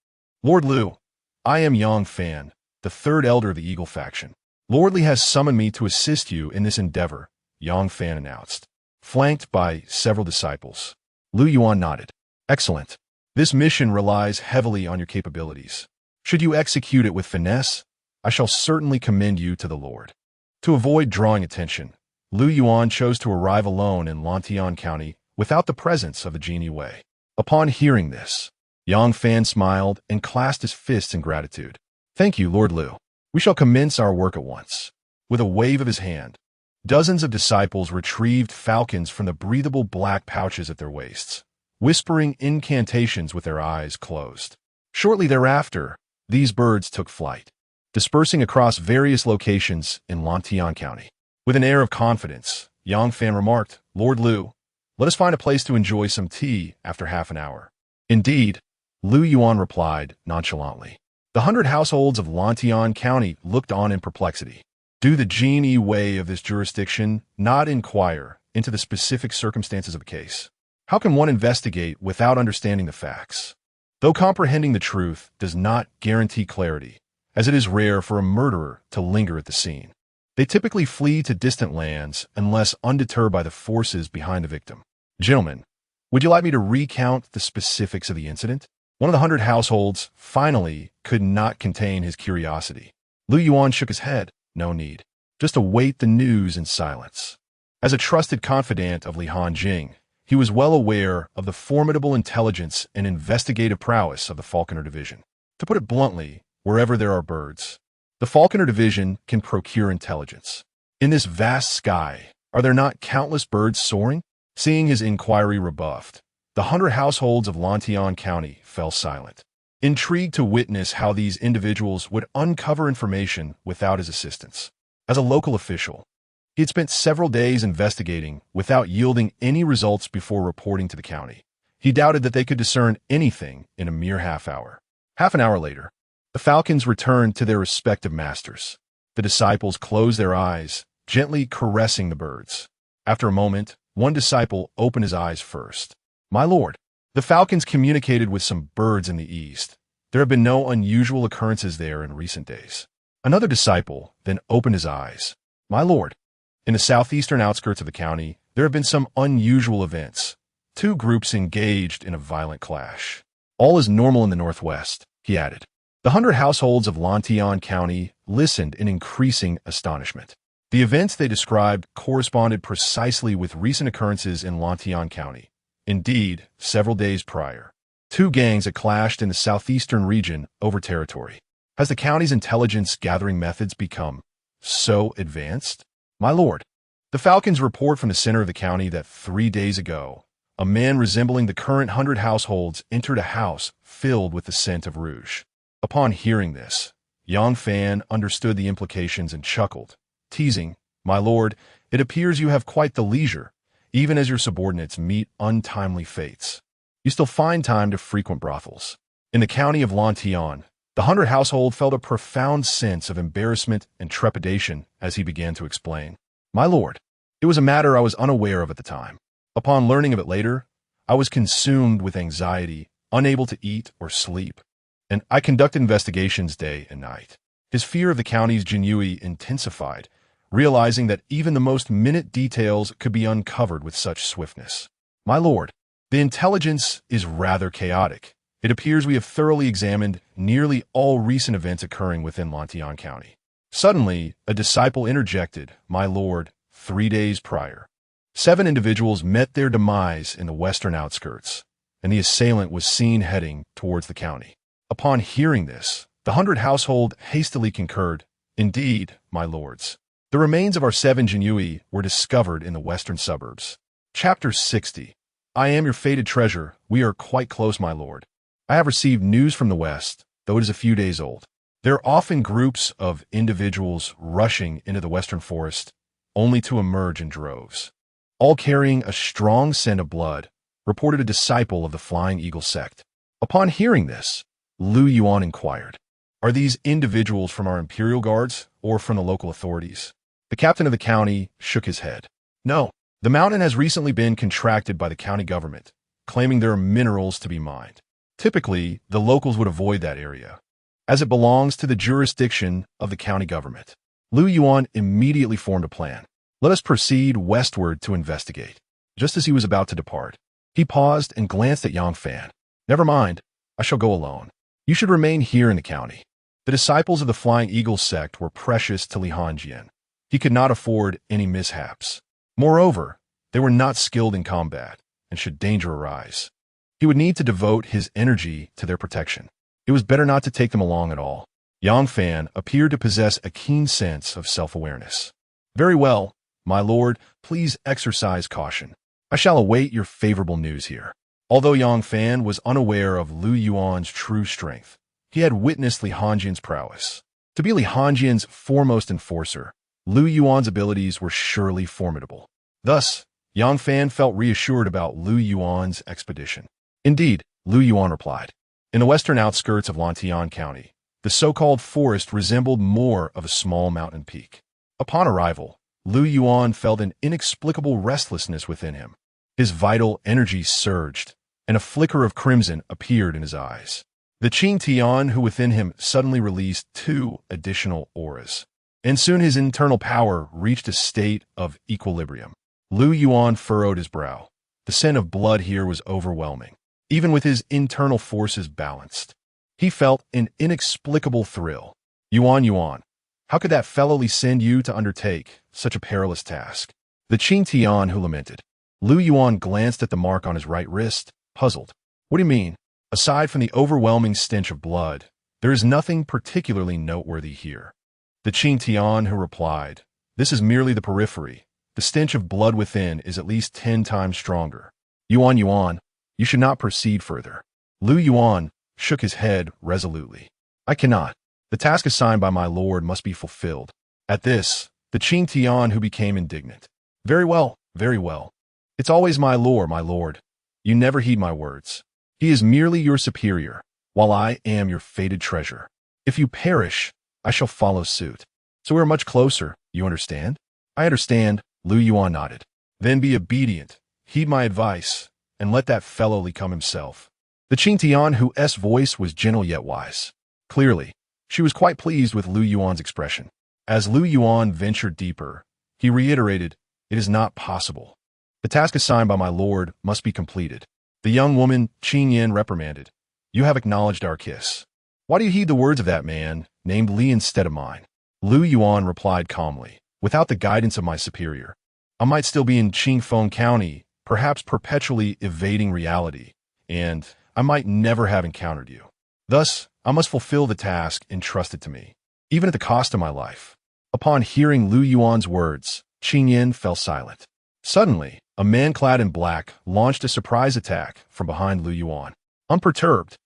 Lord Lu, I am Yang Fan, the 3rd elder of the Eagle faction. Lord Li has summoned me to assist you in this endeavor, Yang Fan announced, flanked by several disciples. Lu Yuan nodded. Excellent. This mission relies heavily on your capabilities. Should you execute it with finesse, I shall certainly commend you to the Lord." To avoid drawing attention, Lu Yuan chose to arrive alone in Lantian County without the presence of a Jinyiwei. Upon hearing this, Yang Fan smiled and clasped his fists in gratitude. "Thank you, Lord Lu. We shall commence our work at once." With a wave of his hand, dozens of disciples retrieved falcons from the breathable black pouches at their waists, whispering incantations with their eyes closed. Shortly thereafter, these birds took flight, dispersing across various locations in Lantian County. With an air of confidence, Yang Fan remarked, "Lord Lu, let us find a place to enjoy some tea after half an hour." "Indeed," Lu Yuan replied nonchalantly. The 100 households of Lantian County looked on in perplexity. Do the Jinyiwei of this jurisdiction not inquire into the specific circumstances of a case? How can one investigate without understanding the facts? Though comprehending the truth does not guarantee clarity, as it is rare for a murderer to linger at the scene, they typically flee to distant lands unless undeterred by the forces behind the victim. "Gentlemen, would you like me to recount the specifics of the incident?" One of the 100 households finally could not contain his curiosity. Lu Yuan shook his head. "No need. Just await the news in silence." As a trusted confidant of Li Hanjing, he was well aware of the formidable intelligence and investigative prowess of the Falconer Division. To put it bluntly, wherever there are birds, the Falconer Division can procure intelligence. In this vast sky, are there not countless birds soaring? Seeing his inquiry rebuffed, the 100 households of Lantian County fell silent, intrigued to witness how these individuals would uncover information without his assistance. As a local official, he had spent several days investigating without yielding any results before reporting to the county. He doubted that they could discern anything in a mere half hour. Half an hour later, the falcons returned to their respective masters. The disciples closed their eyes, gently caressing the birds. After a moment, one disciple opened his eyes first. "My lord, the falcons communicated with some birds in the east. There have been no unusual occurrences there in recent days." Another disciple then opened his eyes. "My lord, in the southeastern outskirts of the county, there have been some unusual events. 2 groups engaged in a violent clash. All is normal in the northwest," he added. The 100 households of Lantian County listened in increasing astonishment. The events they described corresponded precisely with recent occurrences in Lantian County. Indeed, several days prior, 2 gangs had clashed in the southeastern region over territory. Has the county's intelligence gathering methods become so advanced? "My lord, the falcons report from the center of the county that 3 days ago, a man resembling the current 100 households entered a house filled with the scent of rouge." Upon hearing this, Yang Fan understood the implications and chuckled, teasing, "My lord, it appears you have quite the leisure, even as your subordinates meet untimely fates. You still find time to frequent brothels." In the county of Lantian, the 100 household felt a profound sense of embarrassment and trepidation as he began to explain. "My lord, it was a matter I was unaware of at the time. Upon learning of it later, I was consumed with anxiety, unable to eat or sleep, and I conducted investigations day and night." His fear of the county's Jinyiwei intensified, realizing that even the most minute details could be uncovered with such swiftness. "My lord, the intelligence is rather chaotic. It appears we have thoroughly examined nearly all recent events occurring within Lantian County." Suddenly, a disciple interjected, "My lord, 3 days prior, 7 individuals met their demise in the western outskirts, and the assailant was seen heading towards the county." Upon hearing this, the 100 household hastily concurred, "Indeed, my lords. The remains of our 7 Jinyiwei were discovered in the western suburbs." Chapter 60. "I am your fated treasure. We are quite close, my lord. I have received news from the west, though it is a few days old. There are often groups of individuals rushing into the western forest, only to emerge in droves, all carrying a strong scent of blood," reported a disciple of the Flying Eagle sect. Upon hearing this, Lu Yuan inquired, "Are these individuals from our imperial guards or from the local authorities?" The captain of the county shook his head. "No, the mountain has recently been contracted by the county government, claiming there are minerals to be mined. Typically, the locals would avoid that area, as it belongs to the jurisdiction of the county government." Lu Yuan immediately formed a plan. "Let us proceed westward to investigate." Just as he was about to depart, he paused and glanced at Yang Fan. "Never mind, I shall go alone. You should remain here in the county. The disciples of the Flying Eagle sect were precious to Li Hanjing. He could not afford any mishaps. Moreover, they were not skilled in combat, and should danger arise, he would need to devote his energy to their protection. It was better not to take them along at all. Yang Fan appeared to possess a keen sense of self-awareness. Very well, my lord, please exercise caution. I shall await your favorable news here. Although Yang Fan was unaware of Lu Yuan's true strength, he had witnessed Li Hanjing's prowess. To be Li Hanjing's foremost enforcer, Lu Yuan's abilities were surely formidable. Thus, Yang Fan felt reassured about Lu Yuan's expedition. Indeed, Lu Yuan replied. In the western outskirts of Lantian County, the so-called forest resembled more of a small mountain peak. Upon arrival, Lu Yuan felt an inexplicable restlessness within him. His vital energy surged, and a flicker of crimson appeared in his eyes. The Qing Tian who within him suddenly released 2 additional auras, and soon his internal power reached a state of equilibrium. Lu Yuan furrowed his brow. The scent of blood here was overwhelming. Even with his internal forces balanced, he felt an inexplicable thrill. Yuan, how could that fellow send you to undertake such a perilous task? The Qing Tian who lamented. Lu Yuan glanced at the mark on his right wrist, puzzled. What do you mean? Aside from the overwhelming stench of blood, there is nothing particularly noteworthy here. The Qing Tian who replied, this is merely the periphery. The stench of blood within is at least 10 times stronger. Yuan, you should not proceed further. Lu Yuan shook his head resolutely. I cannot. The task assigned by my lord must be fulfilled. At this, the Qing Tian who became indignant. Very well, very well. It's always my lord. You never heed my words. He is merely your superior, while I am your fated treasure. If you perish, I shall follow suit. So we're much closer, you understand? I understand, Lu Yuan nodded. Then be obedient, heed my advice, and let that fellow come himself. The Qing Tian whose voice was gentle yet wise. Clearly, she was quite pleased with Lu Yuan's expression. As Lu Yuan ventured deeper, he reiterated, it is not possible. The task assigned by my lord must be completed. The young woman, Qing Yin, reprimanded. You have acknowledged our kiss. Why do you heed the words of that man, named Li instead of mine? Lu Yuan replied calmly. Without the guidance of my superior, I might still be in Qingfeng County, perhaps perpetually evading reality, and I might never have encountered you. Thus, I must fulfill the task entrusted to me, even at the cost of my life. Upon hearing Lu Yuan's words, Qing Yin fell silent. Suddenly, a man clad in black launched a surprise attack from behind Lu Yuan. Unperturbed,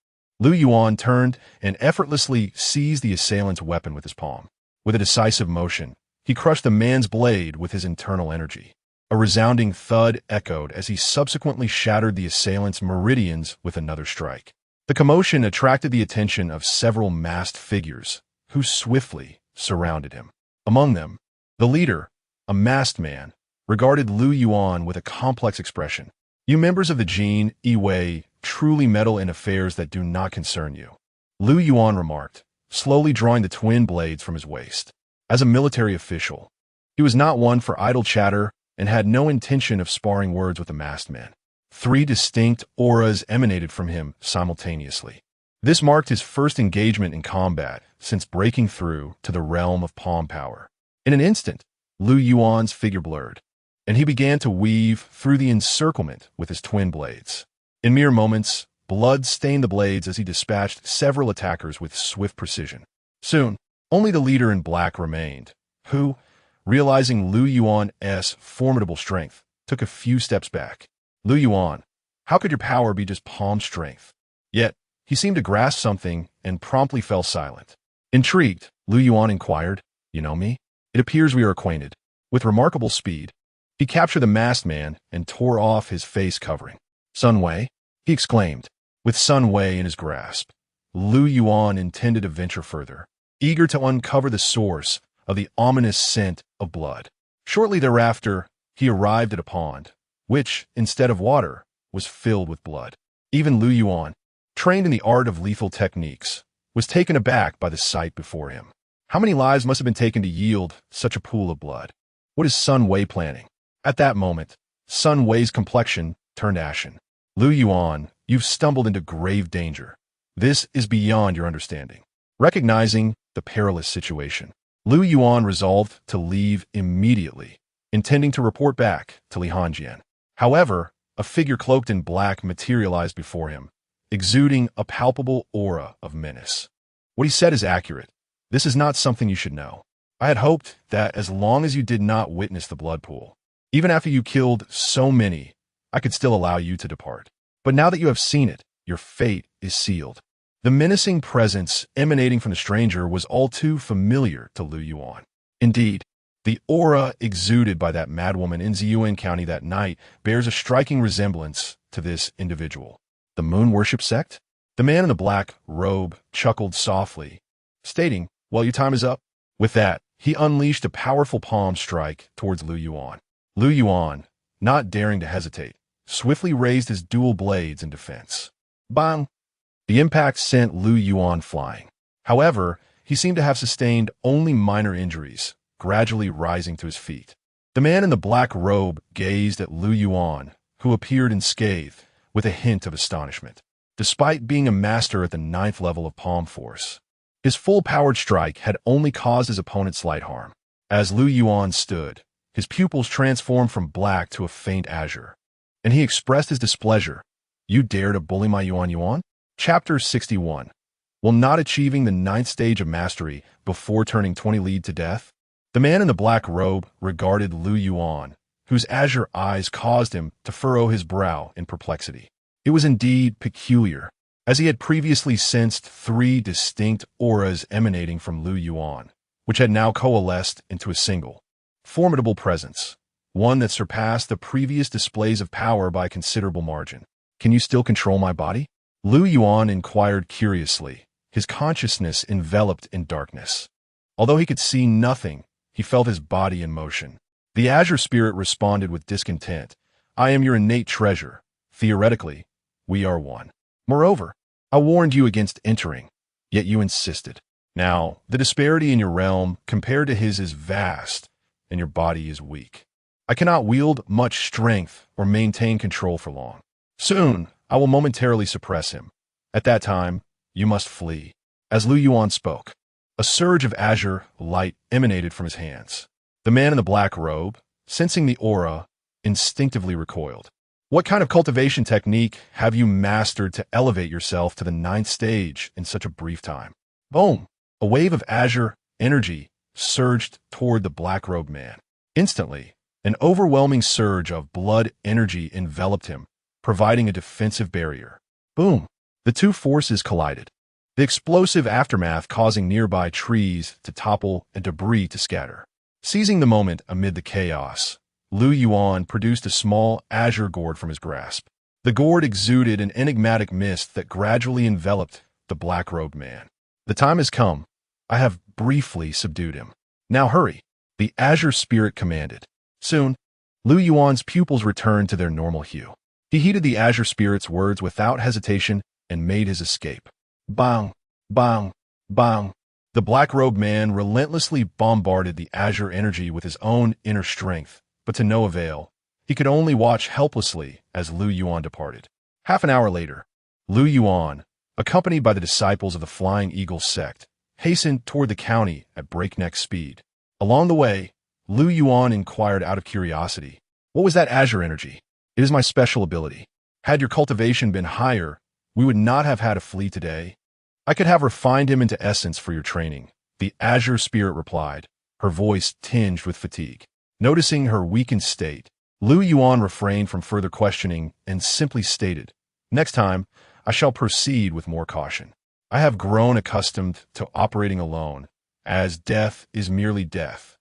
Lu Yuan turned and effortlessly seized the assailant's weapon with his palm. With a decisive motion, he crushed the man's blade with his internal energy. A resounding thud echoed as he subsequently shattered the assailant's meridians with another strike. The commotion attracted the attention of several masked figures, who swiftly surrounded him. Among them, the leader, a masked man, regarded Lu Yuan with a complex expression. You members of the Jinyiwei truly meddle in affairs that do not concern you, Lu Yuan remarked, slowly drawing the twin blades from his waist. As a military official, he was not one for idle chatter and had no intention of sparring words with the masked man. 3 distinct auras emanated from him simultaneously. This marked his first engagement in combat since breaking through to the realm of palm power. In an instant, Lu Yuan's figure blurred, and he began to weave through the encirclement with his twin blades. In mere moments, blood stained the blades as he dispatched several attackers with swift precision. Soon, only the leader in black remained, who, realizing Lu Yuan's formidable strength, took a few steps back. Lu Yuan, how could your power be just palm strength? Yet, he seemed to grasp something and promptly fell silent. Intrigued, Lu Yuan inquired, you know me? It appears we are acquainted. With remarkable speed, he captured the masked man and tore off his face covering. Sun Wei, he exclaimed. With Sun Wei in his grasp, Lu Yuan intended to venture further, eager to uncover the source of the ominous scent of blood. Shortly thereafter, he arrived at a pond, which, instead of water, was filled with blood. Even Lu Yuan, trained in the art of lethal techniques, was taken aback by the sight before him. How many lives must have been taken to yield such a pool of blood? What is Sun Wei planning? At that moment, Sun Wei's complexion turned ashen. Lu Yuan, you've stumbled into grave danger. This is beyond your understanding. Recognizing the perilous situation, Lu Yuan resolved to leave immediately, intending to report back to Li Hanjing. However, a figure cloaked in black materialized before him, exuding a palpable aura of menace. What he said is accurate. This is not something you should know. I had hoped that as long as you did not witness the blood pool, even after you killed so many, I could still allow you to depart. But now that you have seen it, your fate is sealed. The menacing presence emanating from the stranger was all too familiar to Lu Yuan. Indeed, the aura exuded by that madwoman in Jinyiwei County that night bears a striking resemblance to this individual. The moon worship sect? The man in the black robe chuckled softly, stating, "Well, your time is up." With that, he unleashed a powerful palm strike towards Lu Yuan. Lu Yuan, not daring to hesitate, swiftly raised his dual blades in defense. Bang! The impact sent Lu Yuan flying. However, he seemed to have sustained only minor injuries, gradually rising to his feet. The man in the black robe gazed at Lu Yuan, who appeared unscathed, with a hint of astonishment. Despite being a master at the 9th level of palm force, his full-powered strike had only caused his opponent slight harm. As Lu Yuan stood, his pupils transformed from black to a faint azure, and he expressed his displeasure. "You dare to bully my Yuan? Chapter 61. While not achieving the 9th stage of mastery before turning 20 lead to death, the man in the black robe regarded Lu Yuan, whose azure eyes caused him to furrow his brow in perplexity. It was indeed peculiar, as he had previously sensed 3 distinct auras emanating from Lu Yuan, which had now coalesced into a single, formidable presence, one that surpassed the previous displays of power by a considerable margin. "Can you still control my body?" Lu Yuan inquired curiously, his consciousness enveloped in darkness. Although he could see nothing, he felt his body in motion. The Azure Spirit responded with discontent. "I am your innate treasure. Theoretically, we are one. Moreover, I warned you against entering, yet you insisted. Now, the disparity in your realm compared to his is vast, and your body is weak. I cannot wield much strength or maintain control for long. Soon, I will momentarily suppress him. At that time, you must flee." As Lu Yuan spoke, a surge of azure light emanated from his hands. The man in the black robe, sensing the aura, instinctively recoiled. "What kind of cultivation technique have you mastered to elevate yourself to the 9th stage in such a brief time?" Boom! A wave of azure energy surged toward the black-robed man. Instantly, an overwhelming surge of blood energy enveloped him, providing a defensive barrier. Boom! The two forces collided, the explosive aftermath causing nearby trees to topple and debris to scatter. Seizing the moment amid the chaos, Lu Yuan produced a small azure gourd from his grasp. The gourd exuded an enigmatic mist that gradually enveloped the black-robed man. "The time has come. I have briefly subdued him. Now hurry," the Azure Spirit commanded. Soon, Lu Yuan's pupils returned to their normal hue. He heeded the Azure Spirit's words without hesitation and made his escape. Bang! Bang! Bang! The black-robed man relentlessly bombarded the azure energy with his own inner strength, but to no avail. He could only watch helplessly as Lu Yuan departed. Half an hour later, Lu Yuan, accompanied by the disciples of the Flying Eagle sect, hastened toward the county at breakneck speed. Along the way, Lu Yuan inquired out of curiosity, "What was that azure energy?" "It is my special ability. Had your cultivation been higher, we would not have had to flee today. I could have refined him into essence for your training," the Azure Spirit replied, her voice tinged with fatigue. Noticing her weakened state, Lu Yuan refrained from further questioning and simply stated, "Next time, I shall proceed with more caution. I have grown accustomed to operating alone, as death is merely death."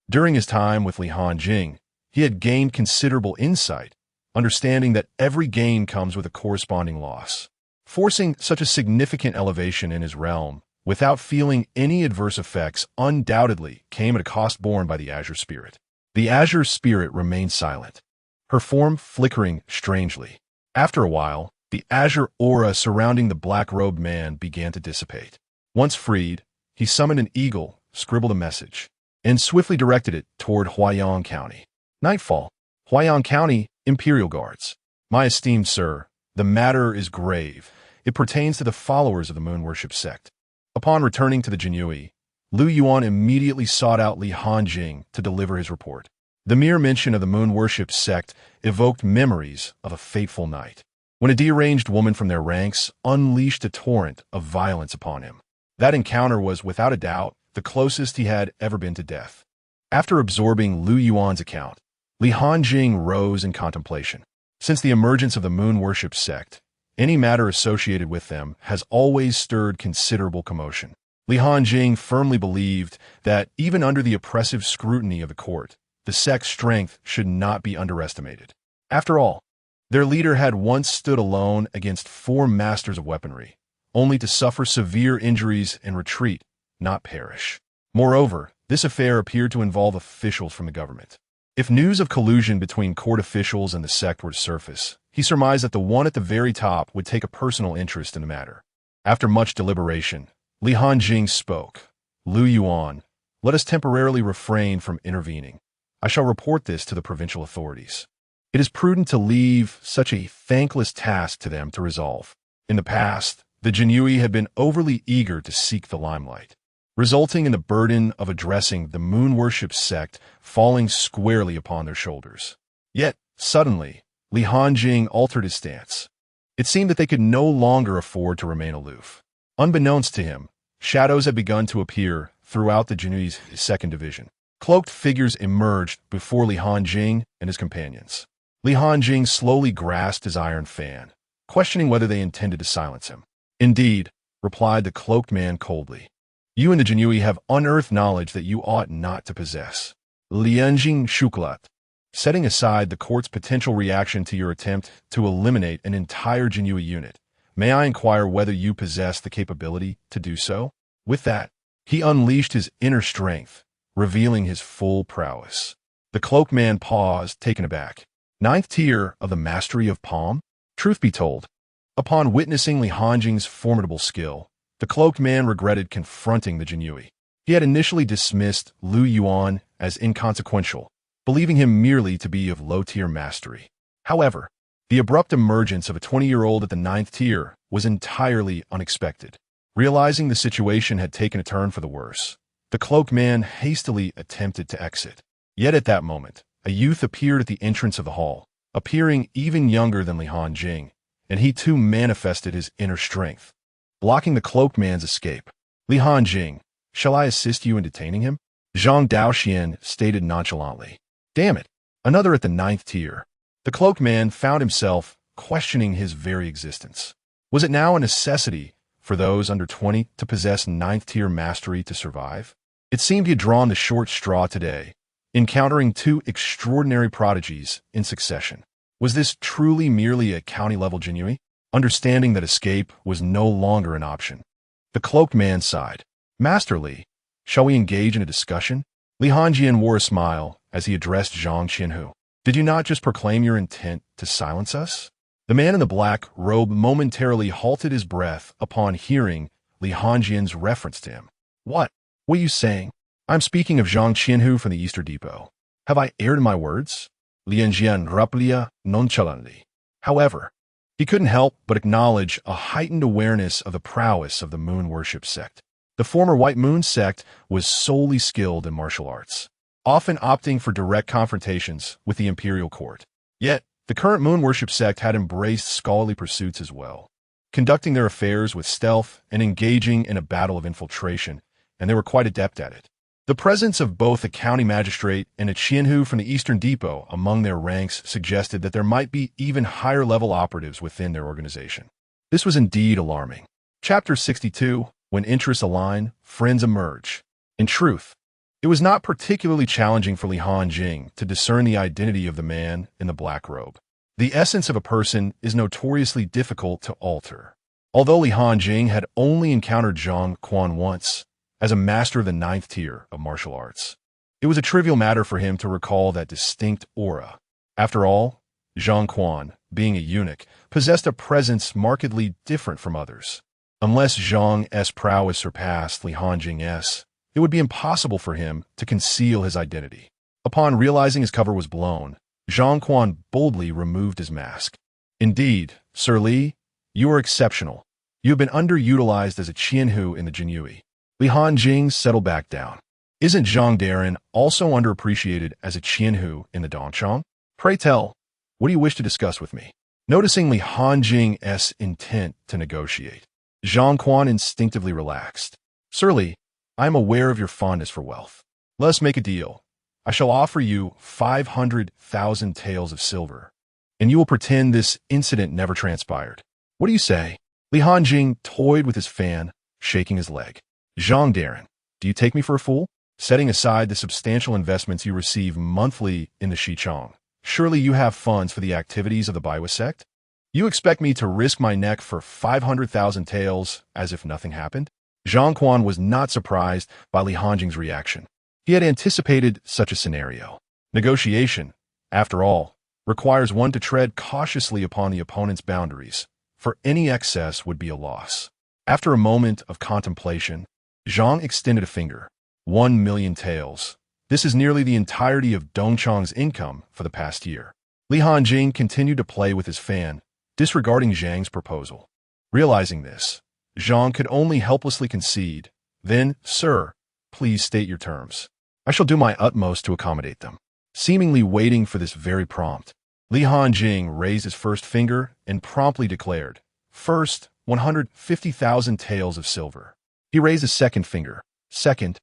During his time with Li Hanjing, he had gained considerable insight, understanding that every gain comes with a corresponding loss. Forcing such a significant elevation in his realm, without feeling any adverse effects, undoubtedly came at a cost borne by the Azure Spirit. The Azure Spirit remained silent, her form flickering strangely. After a while, the azure aura surrounding the black-robed man began to dissipate. Once freed, he summoned an eagle, scribbled a message, and swiftly directed it toward Huaiyang County. Nightfall. Huaiyang County, Imperial Guards. "My esteemed sir, the matter is grave. It pertains to the followers of the moon worship sect. Upon returning to the Jinyiwei, Lu Yuan immediately sought out Li Hanjing to deliver his report. The mere mention of the moon worship sect evoked memories of a fateful night, when a deranged woman from their ranks unleashed a torrent of violence upon him. That encounter was, without a doubt, the closest he had ever been to death. After absorbing Lu Yuan's account, Li Hanjing rose in contemplation. Since the emergence of the moon worship sect, any matter associated with them has always stirred considerable commotion. Li Hanjing firmly believed that, even under the oppressive scrutiny of the court, the sect's strength should not be underestimated. After all, their leader had once stood alone against 4 masters of weaponry, only to suffer severe injuries and retreat, not perish. Moreover, this affair appeared to involve officials from the government. If news of collusion between court officials and the sect were to surface, he surmised that the one at the very top would take a personal interest in the matter. After much deliberation, Li Hanjing spoke. Lu Yuan, let us temporarily refrain from intervening. I shall report this to the provincial authorities. It is prudent to leave such a thankless task to them to resolve. In the past, the Jinyiwei had been overly eager to seek the limelight, resulting in the burden of addressing the moon worship sect falling squarely upon their shoulders. Yet, suddenly, Li Hanjing altered his stance. It seemed that they could no longer afford to remain aloof. Unbeknownst to him, shadows had begun to appear throughout the Jinyiwei's second division. Cloaked figures emerged before Li Hanjing and his companions. Li Hanjing slowly grasped his iron fan, questioning whether they intended to silence him. Indeed, replied the cloaked man coldly. You and the Jinyiwei have unearthed knowledge that you ought not to possess. Lianjing Shuklat. Setting aside the court's potential reaction to your attempt to eliminate an entire Jinyiwei unit, may I inquire whether you possess the capability to do so? With that, he unleashed his inner strength, revealing his full prowess. The cloaked man paused, taken aback. 9th tier of the mastery of palm? Truth be told, upon witnessing Li Hanjing's formidable skill, the cloaked man regretted confronting the Jinyiwei. He had initially dismissed Lu Yuan as inconsequential, believing him merely to be of low-tier mastery. However, the abrupt emergence of a 20-year-old at the 9th tier was entirely unexpected. Realizing the situation had taken a turn for the worse, the cloaked man hastily attempted to exit. Yet at that moment, a youth appeared at the entrance of the hall, appearing even younger than Li Hanjing, and he too manifested his inner strength, blocking the cloaked man's escape. Li Hanjing, shall I assist you in detaining him? Zhang Daoxian stated nonchalantly. Damn it, another at the 9th tier. The cloaked man found himself questioning his very existence. Was it now a necessity for those under 20 to possess 9th tier mastery to survive? It seemed he had drawn the short straw today, encountering 2 extraordinary prodigies in succession. Was this truly merely a county-level Jinyiwei? Understanding that escape was no longer an option, the cloaked man sighed. Master Li, shall we engage in a discussion? Li Hanjing wore a smile as he addressed Zhang Qianhu. Did you not just proclaim your intent to silence us? The man in the black robe momentarily halted his breath upon hearing Li Hanjing's reference to him. What are you saying? I'm speaking of Zhang Qianhu from the Eastern Depot. Have I erred in my words? Lian Jian raplia nonchalantly. However, he couldn't help but acknowledge a heightened awareness of the prowess of the moon worship sect. The former White Moon sect was solely skilled in martial arts, often opting for direct confrontations with the imperial court. Yet, the current moon worship sect had embraced scholarly pursuits as well, conducting their affairs with stealth and engaging in a battle of infiltration, and they were quite adept at it. The presence of both a county magistrate and a Qianhu from the Eastern Depot among their ranks suggested that there might be even higher-level operatives within their organization. This was indeed alarming. Chapter 62, When Interests Align, Friends Emerge. In truth, it was not particularly challenging for Li Hanjing to discern the identity of the man in the black robe. The essence of a person is notoriously difficult to alter. Although Li Hanjing had only encountered Zhang Quan once, as a master of the 9th tier of martial arts, it was a trivial matter for him to recall that distinct aura. After all, Zhang Quan, being a eunuch, possessed a presence markedly different from others. Unless Zhang's prowess surpassed Li Hanjing's, it would be impossible for him to conceal his identity. Upon realizing his cover was blown, Zhang Quan boldly removed his mask. Indeed, Sir Li, you are exceptional. You have been underutilized as a Qianhu in the Jinyiwei. Li Hanjing settled back down. Isn't Zhang Darren also underappreciated as a Qianhu in the Dongchang? Pray tell, what do you wish to discuss with me? Noticing Li Hanjing's intent to negotiate, Zhang Quan instinctively relaxed. Sir Li, I am aware of your fondness for wealth. Let us make a deal. I shall offer you 500,000 taels of silver, and you will pretend this incident never transpired. What do you say? Li Hanjing toyed with his fan, shaking his leg. Zhang Darren, do you take me for a fool? Setting aside the substantial investments you receive monthly in the Xichang, surely you have funds for the activities of the Baiwa sect? You expect me to risk my neck for 500,000 taels as if nothing happened? Zhang Quan was not surprised by Li Hanjing's reaction. He had anticipated such a scenario. Negotiation, after all, requires one to tread cautiously upon the opponent's boundaries, for any excess would be a loss. After a moment of contemplation, Zhang extended a finger. 1 million taels. This is nearly the entirety of Dongchang's income for the past year. Li Hanjing continued to play with his fan, disregarding Zhang's proposal. Realizing this, Zhang could only helplessly concede. Then, sir, please state your terms. I shall do my utmost to accommodate them. Seemingly waiting for this very prompt, Li Hanjing raised his first finger and promptly declared, first, 150,000 taels of silver. He raised his second finger. Second,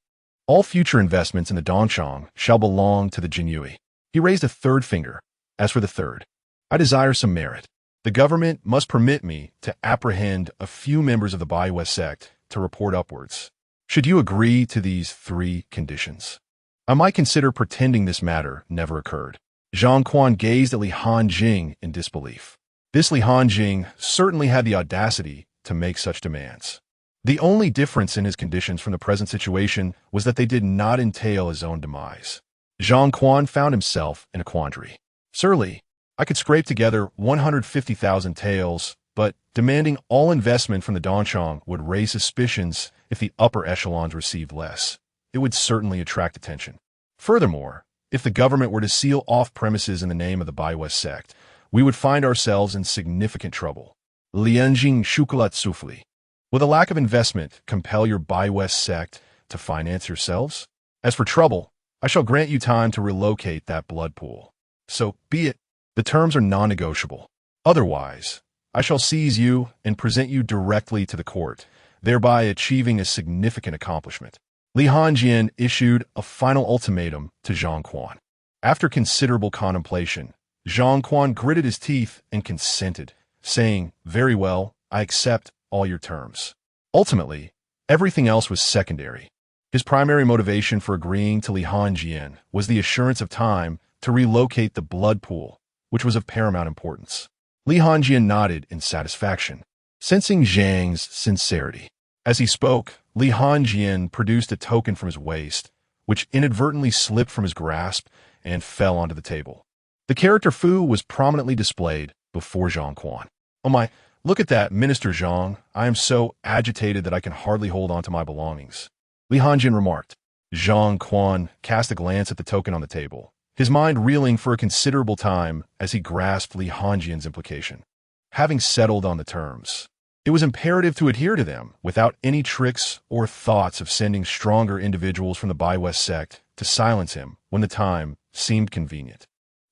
all future investments in the Dongchang shall belong to the Jinyiwei. He raised a third finger. As for the third, I desire some merit. The government must permit me to apprehend a few members of the Baiwa sect to report upwards. Should you agree to these 3 conditions, I might consider pretending this matter never occurred. Zhang Quan gazed at Li Hanjing in disbelief. This Li Hanjing certainly had the audacity to make such demands. The only difference in his conditions from the present situation was that they did not entail his own demise. Zhang Quan found himself in a quandary. Sir Li, I could scrape together 150,000 taels, but demanding all investment from the Dongchang would raise suspicions if the upper echelons received less. It would certainly attract attention. Furthermore, if the government were to seal off premises in the name of the Baiwa sect, we would find ourselves in significant trouble. Lianjing Shukulat Sufli. Will the lack of investment compel your Baiwa sect to finance yourselves? As for trouble, I shall grant you time to relocate that blood pool. So be it. The terms are non-negotiable. Otherwise, I shall seize you and present you directly to the court, thereby achieving a significant accomplishment. Li Hanjing issued a final ultimatum to Zhang Quan. After considerable contemplation, Zhang Quan gritted his teeth and consented, saying, very well, I accept all your terms. Ultimately, everything else was secondary. His primary motivation for agreeing to Li Hanjing was the assurance of time to relocate the blood pool, which was of paramount importance. Li Hanjing nodded in satisfaction, sensing Zhang's sincerity. As he spoke, Li Hanjing produced a token from his waist, which inadvertently slipped from his grasp and fell onto the table. The character Fu was prominently displayed before Zhang Quan. Oh my, look at that, Minister Zhang. I am so agitated that I can hardly hold on to my belongings. Li Hanjing remarked. Zhang Quan cast a glance at the token on the table, his mind reeling for a considerable time as he grasped Li Hanjing's implication. Having settled on the terms, it was imperative to adhere to them without any tricks or thoughts of sending stronger individuals from the Baiwa sect to silence him when the time seemed convenient.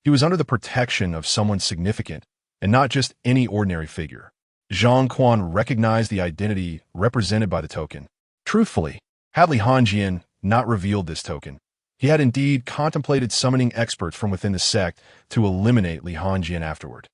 He was under the protection of someone significant and not just any ordinary figure. Zhang Quan recognized the identity represented by the token. Truthfully, had Li Hanjing not revealed this token, he had indeed contemplated summoning experts from within the sect to eliminate Li Hanjing afterward.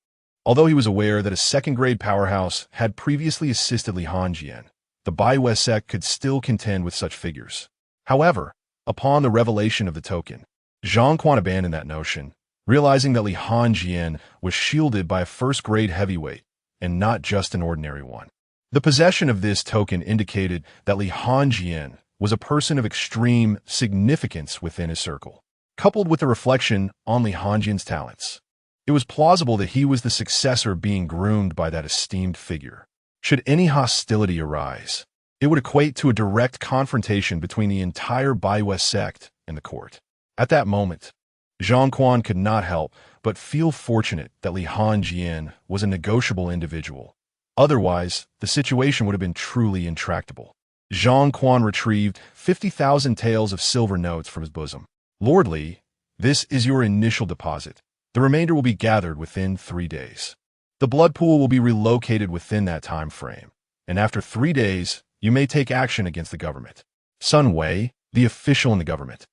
Although he was aware that a second-grade powerhouse had previously assisted Li Hanjing, the Baiwa sect could still contend with such figures. However, upon the revelation of the token, Zhang Quan abandoned that notion, realizing that Li Hanjing was shielded by a first-grade heavyweight and not just an ordinary one. The possession of this token indicated that Li Hanjing was a person of extreme significance within his circle. Coupled with the reflection on Li Hanjing's talents, it was plausible that he was the successor being groomed by that esteemed figure. Should any hostility arise, it would equate to a direct confrontation between the entire Baiwa sect and the court. At that moment, Zhang Quan could not help but feel fortunate that Li Hanjing was a negotiable individual, Otherwise, the situation would have been truly intractable. Zhang Quan retrieved 50,000 taels of silver notes from his bosom. Lord Li, this is your initial deposit. The remainder will be gathered within 3 days. The blood pool will be relocated within that time frame, and after 3 days, you may take action against the government. Sun Wei, the official in the government,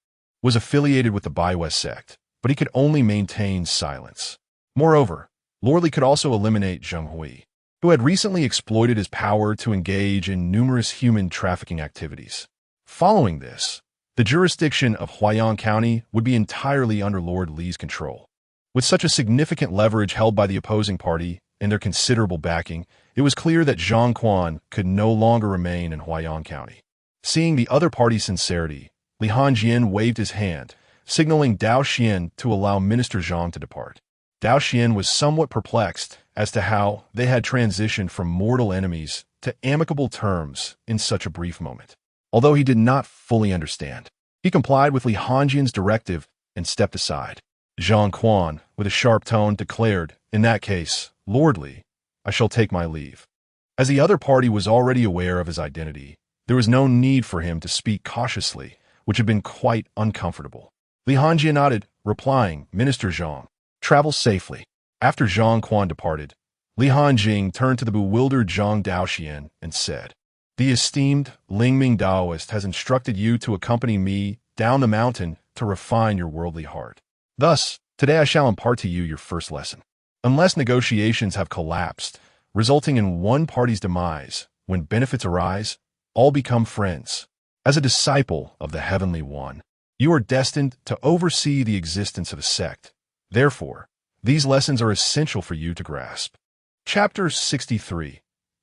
was affiliated with the Baiwei sect, but he could only maintain silence. Moreover, Lord Li could also eliminate Zheng Hui, who had recently exploited his power to engage in numerous human trafficking activities. Following this, the jurisdiction of Huaiyang County would be entirely under Lord Li's control. With such a significant leverage held by the opposing party and their considerable backing, it was clear that Zhang Quan could no longer remain in Huaiyang County. Seeing the other party's sincerity, Li Hanjing waved his hand, signaling Dao Xian to allow Minister Zhang to depart. Dao Xian was somewhat perplexed as to how they had transitioned from mortal enemies to amicable terms in such a brief moment. Although he did not fully understand, he complied with Li Hanjing's directive and stepped aside. Zhang Quan, with a sharp tone, declared, "In that case, Lord Li, I shall take my leave." As the other party was already aware of his identity, there was no need for him to speak cautiously, which had been quite uncomfortable. Li Hanjing nodded, replying, "Minister Zhang, travel safely." After Zhang Quan departed, Li Hanjing turned to the bewildered Zhang Daoxian and said, "The esteemed Lingming Daoist has instructed you to accompany me down the mountain to refine your worldly heart. Thus, today I shall impart to you your first lesson. Unless negotiations have collapsed, resulting in one party's demise, when benefits arise, all become friends. As a disciple of the Heavenly One, you are destined to oversee the existence of a sect. Therefore, these lessons are essential for you to grasp." Chapter 63.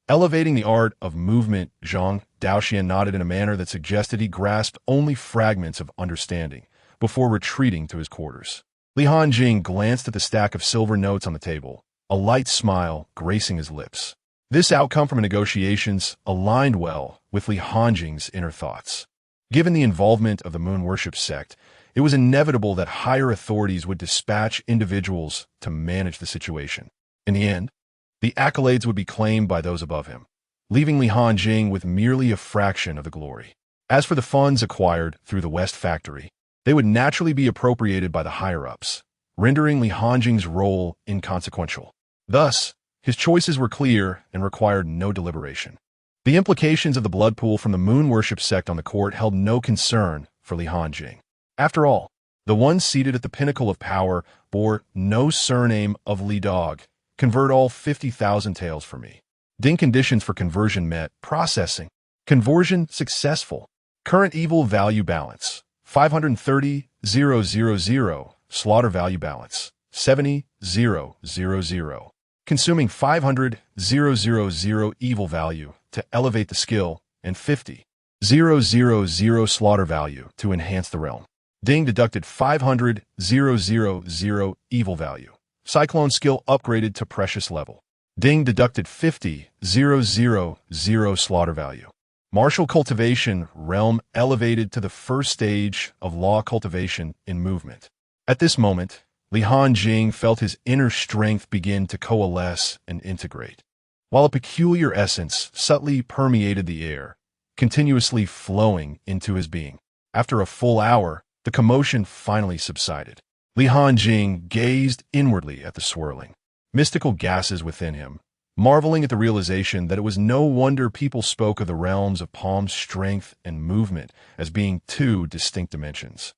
Elevating the art of movement. Zhang Daoxian nodded in a manner that suggested he grasped only fragments of understanding before retreating to his quarters. Li Hanjing glanced at the stack of silver notes on the table, a light smile gracing his lips. This outcome from negotiations aligned well with Li Hanjing's inner thoughts. Given the involvement of the moon worship sect, it was inevitable that higher authorities would dispatch individuals to manage the situation. In the end, the accolades would be claimed by those above him, leaving Li Hanjing with merely a fraction of the glory. As for the funds acquired through the West Factory, they would naturally be appropriated by the higher-ups, rendering Li Hanjing's role inconsequential. Thus, his choices were clear and required no deliberation. The implications of the blood pool from the moon worship sect on the court held no concern for Li Hanjing. After all, the one seated at the pinnacle of power bore no surname of Li Dog. Convert all 50,000 taels for me. Ding conditions for conversion met. Processing. Conversion successful. Current evil value balance 530,000. Slaughter value balance 70,000. Consuming 500,000 evil value to elevate the skill and 50,000 slaughter value to enhance the realm. Ding deducted 500,000 evil value. Cyclone skill upgraded to precious level. Ding deducted 50,000 slaughter value. Martial cultivation realm elevated to the first stage of law cultivation in movement. At this moment, Li Hanjing felt his inner strength begin to coalesce and integrate, while a peculiar essence subtly permeated the air, continuously flowing into his being. After a full hour, the commotion finally subsided. Li Hanjing gazed inwardly at the swirling, mystical gases within him, marveling at the realization that it was no wonder people spoke of the realms of Palm's strength and movement as being two distinct dimensions.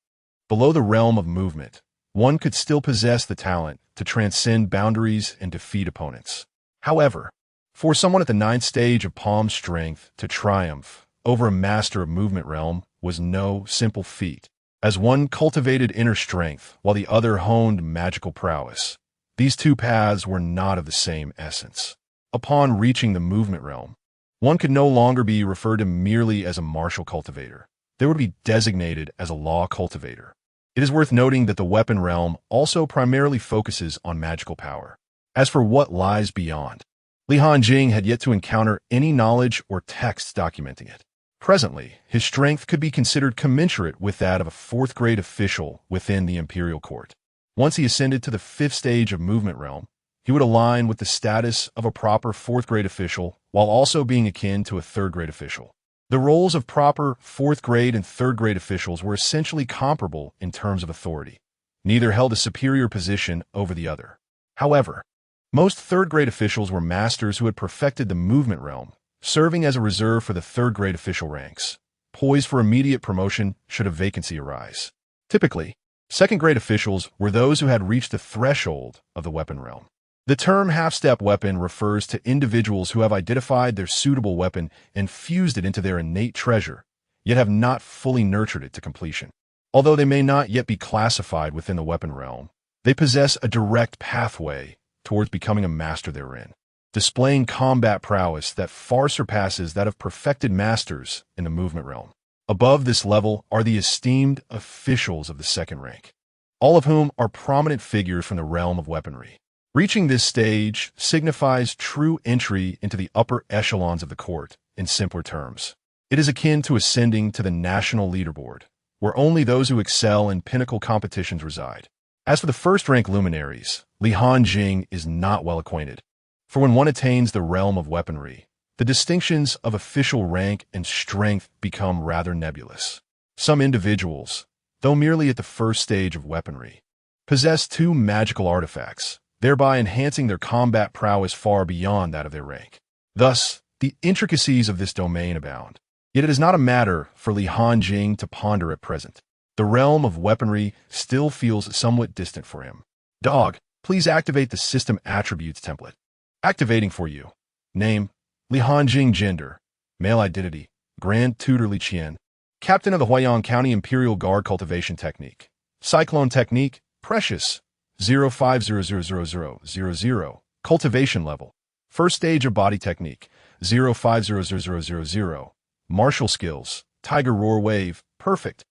Below the realm of movement, one could still possess the talent to transcend boundaries and defeat opponents. However, for someone at the 9th stage of Palm's strength to triumph over a master of movement realm was no simple feat. As one cultivated inner strength while the other honed magical prowess, these two paths were not of the same essence. Upon reaching the movement realm, one could no longer be referred to merely as a martial cultivator. They would be designated as a law cultivator. It is worth noting that the weapon realm also primarily focuses on magical power. As for what lies beyond, Li Hanjing had yet to encounter any knowledge or texts documenting it. Presently, his strength could be considered commensurate with that of a 4th-grade official within the imperial court. Once he ascended to the 5th stage of movement realm, he would align with the status of a proper fourth-grade official while also being akin to a third-grade official. The roles of proper fourth-grade and third-grade officials were essentially comparable in terms of authority. Neither held a superior position over the other. However, most third-grade officials were masters who had perfected the movement realm, serving as a reserve for the third-grade official ranks, poised for immediate promotion should a vacancy arise. Typically, second-grade officials were those who had reached the threshold of the weapon realm. The term half-step weapon refers to individuals who have identified their suitable weapon and fused it into their innate treasure, yet have not fully nurtured it to completion. Although they may not yet be classified within the weapon realm, they possess a direct pathway towards becoming a master therein, displaying combat prowess that far surpasses that of perfected masters in the movement realm. Above this level are the esteemed officials of the second rank, all of whom are prominent figures from the realm of weaponry. Reaching this stage signifies true entry into the upper echelons of the court. In simpler terms, it is akin to ascending to the national leaderboard, where only those who excel in pinnacle competitions reside. As for the first-rank luminaries, Hanjing is not well acquainted, for when one attains the realm of weaponry, the distinctions of official rank and strength become rather nebulous. Some individuals, though merely at the first stage of weaponry, possess two magical artifacts, thereby enhancing their combat prowess far beyond that of their rank. Thus, the intricacies of this domain abound. Yet it is not a matter for Hanjing to ponder at present. The realm of weaponry still feels somewhat distant for him. Dog, please activate the system attributes template. Activating for you. Name, Hanjing. Gender, male. Identity, Grand Tutor Li Qian. Captain of the Huaiyang County Imperial Guard Cultivation Technique. Cyclone Technique, Precious, 05000000. Cultivation level. First stage of body technique, 05000000. Martial skills, Tiger Roar Wave, perfect.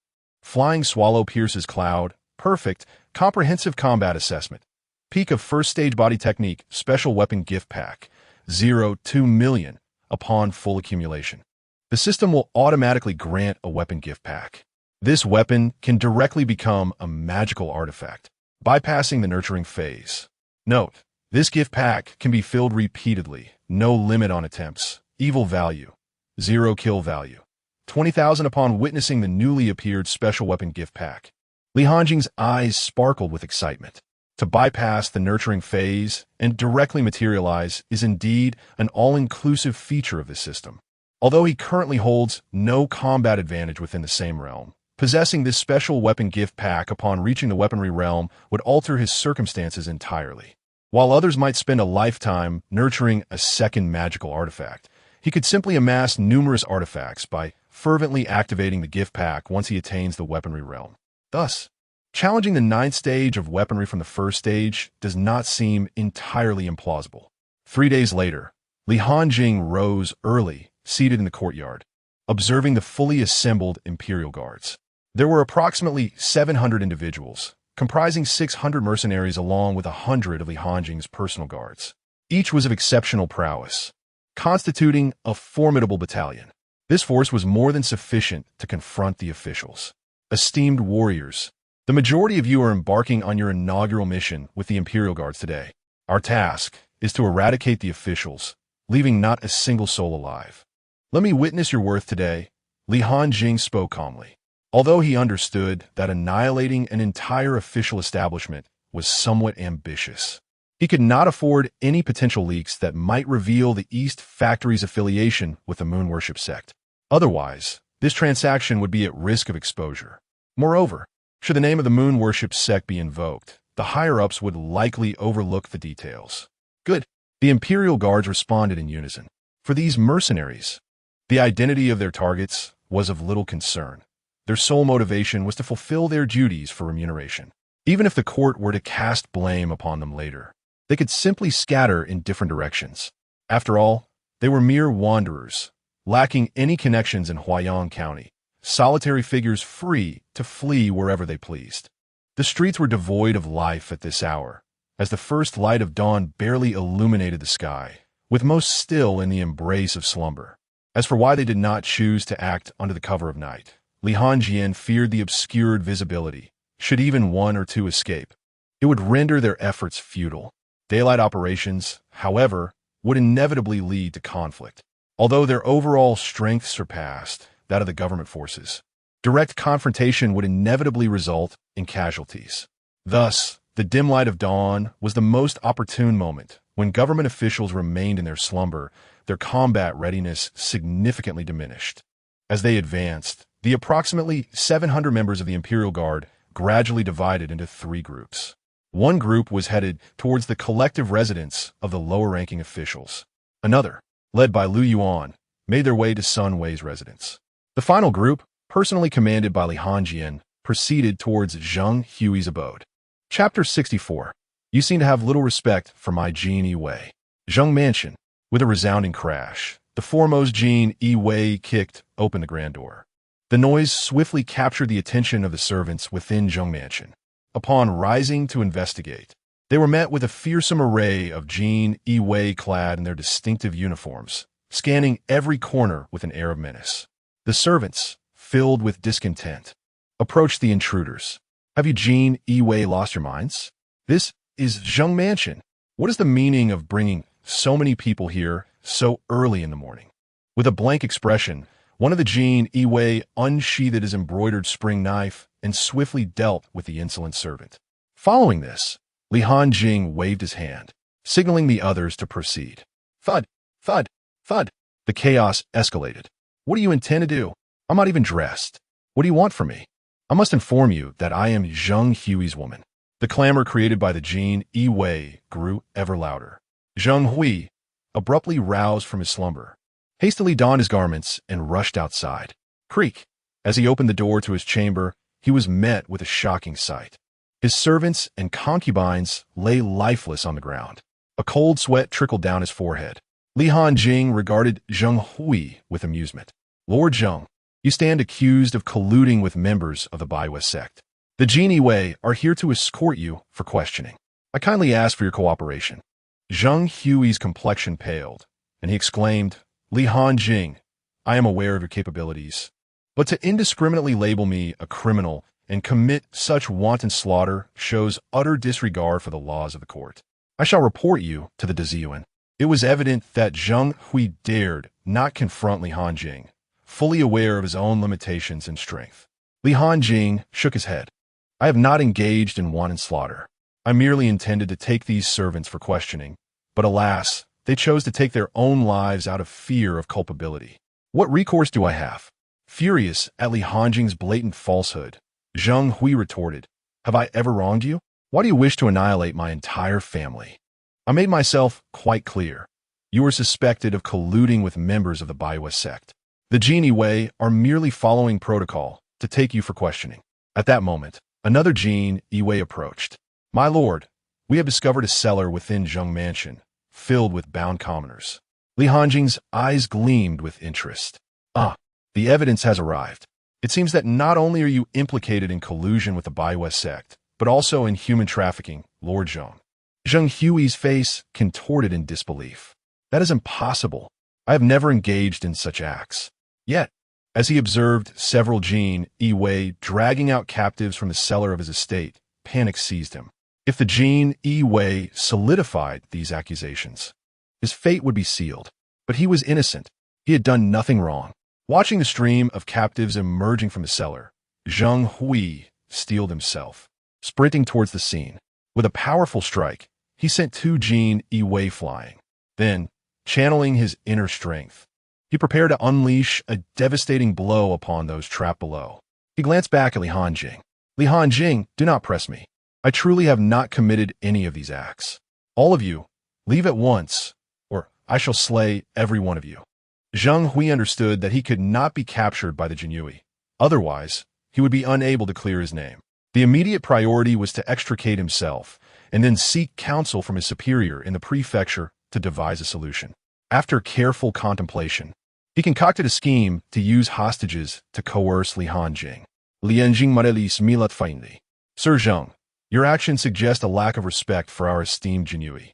Flying Swallow Pierces Cloud, perfect. Comprehensive combat assessment. Peak of first stage body technique, special weapon gift pack, 2 million upon full accumulation. The system will automatically grant a weapon gift pack. This weapon can directly become a magical artifact, bypassing the nurturing phase. Note, this gift pack can be filled repeatedly, no limit on attempts. Evil value, 0 kill value. 20,000 upon witnessing the newly appeared special weapon gift pack. Hanjing's eyes sparkled with excitement. To bypass the nurturing phase and directly materialize is indeed an all-inclusive feature of this system. Although he currently holds no combat advantage within the same realm, possessing this special weapon gift pack upon reaching the weaponry realm would alter his circumstances entirely. While others might spend a lifetime nurturing a second magical artifact, he could simply amass numerous artifacts by fervently activating the gift pack once he attains the weaponry realm. Thus, challenging the 9th stage of weaponry from the first stage does not seem entirely implausible. 3 days later, Hanjing rose early, seated in the courtyard, observing the fully assembled Imperial Guards. There were approximately 700 individuals, comprising 600 mercenaries along with 100 of Hanjing's personal guards. Each was of exceptional prowess, constituting a formidable battalion. This force was more than sufficient to confront the officials. Esteemed warriors, the majority of you are embarking on your inaugural mission with the Imperial Guards today. Our task is to eradicate the officials, leaving not a single soul alive. Let me witness your worth today, Hanjing spoke calmly. Although he understood that annihilating an entire official establishment was somewhat ambitious, he could not afford any potential leaks that might reveal the East Factory's affiliation with the Moon Worship sect. Otherwise, this transaction would be at risk of exposure. Moreover, should the name of the Moon Worship sect be invoked, the higher-ups would likely overlook the details. Good. The Imperial Guards responded in unison. For these mercenaries, the identity of their targets was of little concern. Their sole motivation was to fulfill their duties for remuneration. Even if the court were to cast blame upon them later, they could simply scatter in different directions. After all, they were mere wanderers, lacking any connections in Huaiyang County, solitary figures free to flee wherever they pleased. The streets were devoid of life at this hour, as the first light of dawn barely illuminated the sky, with most still in the embrace of slumber. As for why they did not choose to act under the cover of night, Hanjing feared the obscured visibility. Should even one or two escape, it would render their efforts futile. Daylight operations, however, would inevitably lead to conflict. Although their overall strength surpassed that of the government forces, direct confrontation would inevitably result in casualties. Thus, the dim light of dawn was the most opportune moment. When government officials remained in their slumber, their combat readiness significantly diminished. As they advanced, the approximately 700 members of the Imperial Guard gradually divided into three groups. One group was headed towards the collective residence of the lower-ranking officials. Another, led by Lu Yuan, made their way to Sun Wei's residence. The final group, personally commanded by Li Hanjing, proceeded towards Zheng Hui's abode. Chapter 64. You seem to have little respect for my Jinyiwei. Zheng Mansion. With a resounding crash, the foremost Jinyiwei kicked open the grand door. The noise swiftly captured the attention of the servants within Zheng Mansion. Upon rising to investigate, they were met with a fearsome array of Jinyiwei clad in their distinctive uniforms, scanning every corner with an air of menace. The servants, filled with discontent, approached the intruders. Have you Jinyiwei lost your minds? This is Zheng Mansion. What is the meaning of bringing so many people here so early in the morning? With a blank expression, one of the Jinyiwei unsheathed his embroidered spring knife and swiftly dealt with the insolent servant. Following this, Li Hanjing waved his hand, signaling the others to proceed. Thud, thud, thud. The chaos escalated. What do you intend to do? I'm not even dressed. What do you want from me? I must inform you that I am Zheng Hui's woman. The clamor created by the Jinyiwei grew ever louder. Zheng Hui, abruptly roused from his slumber, hastily donned his garments and rushed outside. Creak. As he opened the door to his chamber, he was met with a shocking sight. His servants and concubines lay lifeless on the ground. A cold sweat trickled down his forehead. Li Hanjing regarded Zheng Hui with amusement. Lord Zheng, you stand accused of colluding with members of the Baiwa sect. The Jinyiwei are here to escort you for questioning. I kindly ask for your cooperation. Zheng Hui's complexion paled, and he exclaimed, Li Hanjing, I am aware of your capabilities, but to indiscriminately label me a criminal and commit such wanton slaughter shows utter disregard for the laws of the court. I shall report you to the Decisive. It was evident that Zheng Hui dared not confront Li Hanjing, fully aware of his own limitations and strength. Li Hanjing shook his head. I have not engaged in wanton slaughter. I merely intended to take these servants for questioning, but alas, they chose to take their own lives out of fear of culpability. What recourse do I have? Furious at Li Hanjing's blatant falsehood, Zheng Hui retorted, Have I ever wronged you? Why do you wish to annihilate my entire family? I made myself quite clear. You are suspected of colluding with members of the Baiwa sect. The Jinyiwei are merely following protocol to take you for questioning. At that moment, another Jinyiwei approached. My lord, we have discovered a cellar within Zheng Mansion, filled with bound commoners. Li Hanjing's eyes gleamed with interest. The evidence has arrived. It seems that not only are you implicated in collusion with the Baiwa sect, but also in human trafficking, Lord Zheng. Zheng Hui's face contorted in disbelief. That is impossible. I have never engaged in such acts. Yet, as he observed several Jinyiwei dragging out captives from the cellar of his estate, panic seized him. If the Jinyiwei solidified these accusations, his fate would be sealed. But he was innocent. He had done nothing wrong. Watching the stream of captives emerging from the cellar, Zheng Hui steeled himself. Sprinting towards the scene, with a powerful strike, he sent two Jinyiwei flying. Then, channeling his inner strength, he prepared to unleash a devastating blow upon those trapped below. He glanced back at Li Hanjing. Li Hanjing, do not press me. I truly have not committed any of these acts. All of you, leave at once, or I shall slay every one of you. Zheng Hui understood that he could not be captured by the Jinyiwei. Otherwise, he would be unable to clear his name. The immediate priority was to extricate himself and then seek counsel from his superior in the prefecture to devise a solution. After careful contemplation, he concocted a scheme to use hostages to coerce Li Hanjing. Lianjing Marelis Milat Fainli. Sir Zheng, your actions suggest a lack of respect for our esteemed Jinyiwei.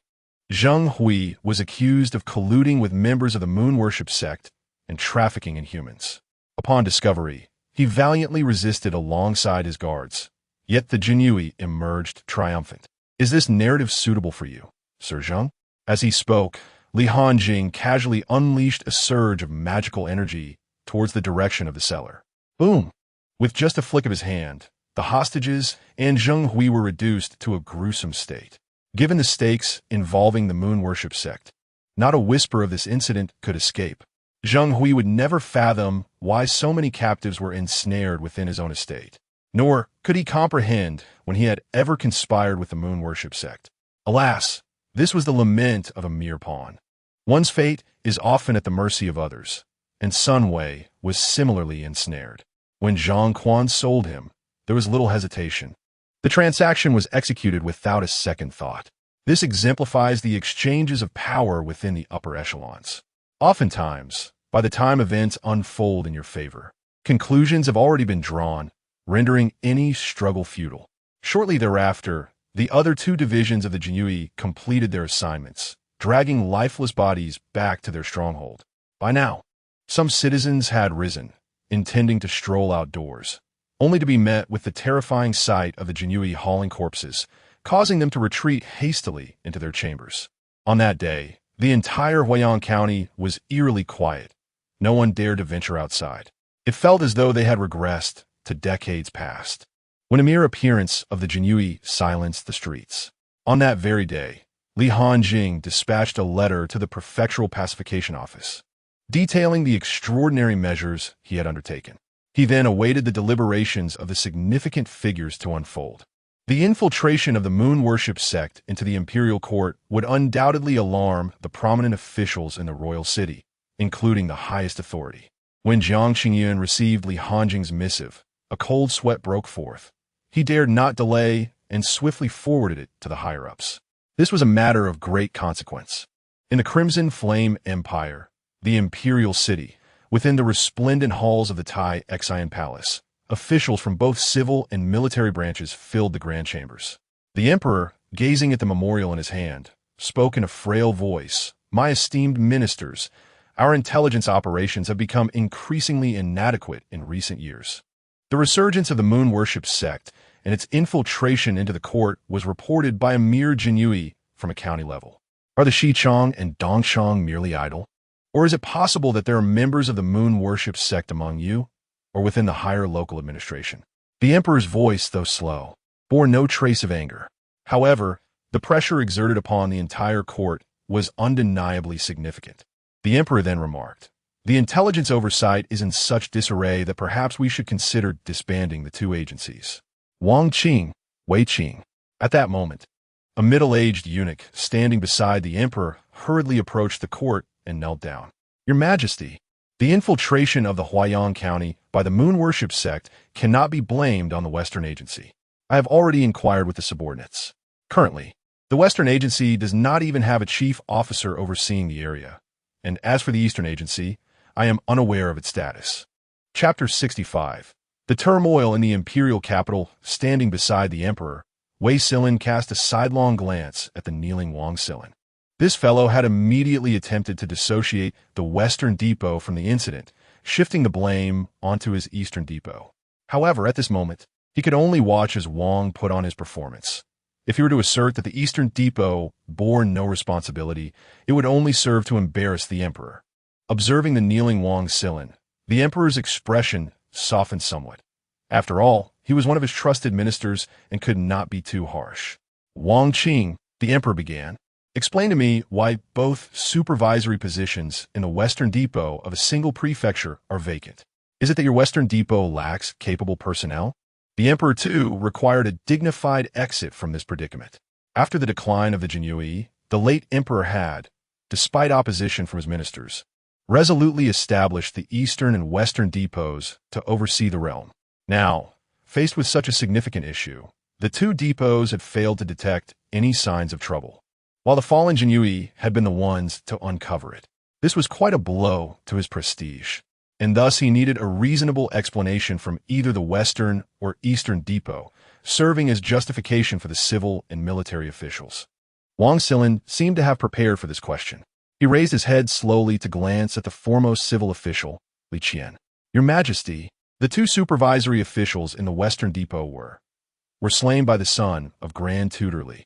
Zheng Hui was accused of colluding with members of the moon worship sect and trafficking in humans. Upon discovery, he valiantly resisted alongside his guards, yet the Jinyiwei emerged triumphant. Is this narrative suitable for you? Sir Zheng. As he spoke, Li Hanjing casually unleashed a surge of magical energy towards the direction of the cellar. Boom! With just a flick of his hand, the hostages and Zheng Hui were reduced to a gruesome state. Given the stakes involving the moon worship sect, not a whisper of this incident could escape. Zheng Hui would never fathom why so many captives were ensnared within his own estate. Nor could he comprehend when he had ever conspired with the moon worship sect. Alas, this was the lament of a mere pawn. One's fate is often at the mercy of others, and Sun Wei was similarly ensnared. When Zhang Quan sold him, there was little hesitation. The transaction was executed without a second thought. This exemplifies the exchanges of power within the upper echelons. Oftentimes, by the time events unfold in your favor, conclusions have already been drawn, rendering any struggle futile. Shortly thereafter, the other two divisions of the Jinyiwei completed their assignments, dragging lifeless bodies back to their stronghold. By now, some citizens had risen, intending to stroll outdoors, only to be met with the terrifying sight of the Jinyiwei hauling corpses, causing them to retreat hastily into their chambers. On that day, the entire Huiyang County was eerily quiet. No one dared to venture outside. It felt as though they had regressed to decades past, when a mere appearance of the Jinyiwei silenced the streets. On that very day, Li Hanjing dispatched a letter to the prefectural pacification office, detailing the extraordinary measures he had undertaken. He then awaited the deliberations of the significant figures to unfold. The infiltration of the moon worship sect into the imperial court would undoubtedly alarm the prominent officials in the royal city, including the highest authority. When Jiang Qingyuan received Li Hanjing's missive, a cold sweat broke forth. He dared not delay and swiftly forwarded it to the higher-ups. This was a matter of great consequence. In the Crimson Flame Empire, the imperial city, within the resplendent halls of the Tai Xian Palace, officials from both civil and military branches filled the grand chambers. The emperor, gazing at the memorial in his hand, spoke in a frail voice, "My esteemed ministers, our intelligence operations have become increasingly inadequate in recent years. The resurgence of the moon worship sect and its infiltration into the court was reported by a mere Jinyiwei from a county level. Are the Xichang and Dongshang merely idle? Or is it possible that there are members of the moon worship sect among you, or within the higher local administration?" The emperor's voice, though slow, bore no trace of anger. However, the pressure exerted upon the entire court was undeniably significant. The emperor then remarked, "The intelligence oversight is in such disarray that perhaps we should consider disbanding the two agencies." Wang Qing, Wei Qing. At that moment, a middle-aged eunuch standing beside the emperor hurriedly approached the court and knelt down. "Your Majesty, the infiltration of the Huiyang County by the moon worship sect cannot be blamed on the Western Agency. I have already inquired with the subordinates. Currently, the Western Agency does not even have a chief officer overseeing the area, and as for the Eastern Agency, I am unaware of its status." Chapter 65. The turmoil in the imperial capital. Standing beside the emperor, Wei Silin cast a sidelong glance at the kneeling Wang Silin. This fellow had immediately attempted to dissociate the Western Depot from the incident, shifting the blame onto his Eastern Depot. However, at this moment, he could only watch as Wang put on his performance. If he were to assert that the Eastern Depot bore no responsibility, it would only serve to embarrass the emperor. Observing the kneeling Wang Silin, the emperor's expression softened somewhat. After all, he was one of his trusted ministers and could not be too harsh. "Wang Qing," the emperor began, "explain to me why both supervisory positions in the Western Depot of a single prefecture are vacant. Is it that your Western Depot lacks capable personnel?" The emperor, too, required a dignified exit from this predicament. After the decline of the Jinyiwei, the late emperor had, despite opposition from his ministers, resolutely established the Eastern and Western depots to oversee the realm. Now, faced with such a significant issue, the two depots had failed to detect any signs of trouble, while the fallen Jinyiwei had been the ones to uncover it. This was quite a blow to his prestige, and thus he needed a reasonable explanation from either the Western or Eastern Depot, serving as justification for the civil and military officials. Wang Silin seemed to have prepared for this question. He raised his head slowly to glance at the foremost civil official, Li Qian. "Your Majesty, the two supervisory officials in the Western Depot were slain by the son of Grand Tutor Li.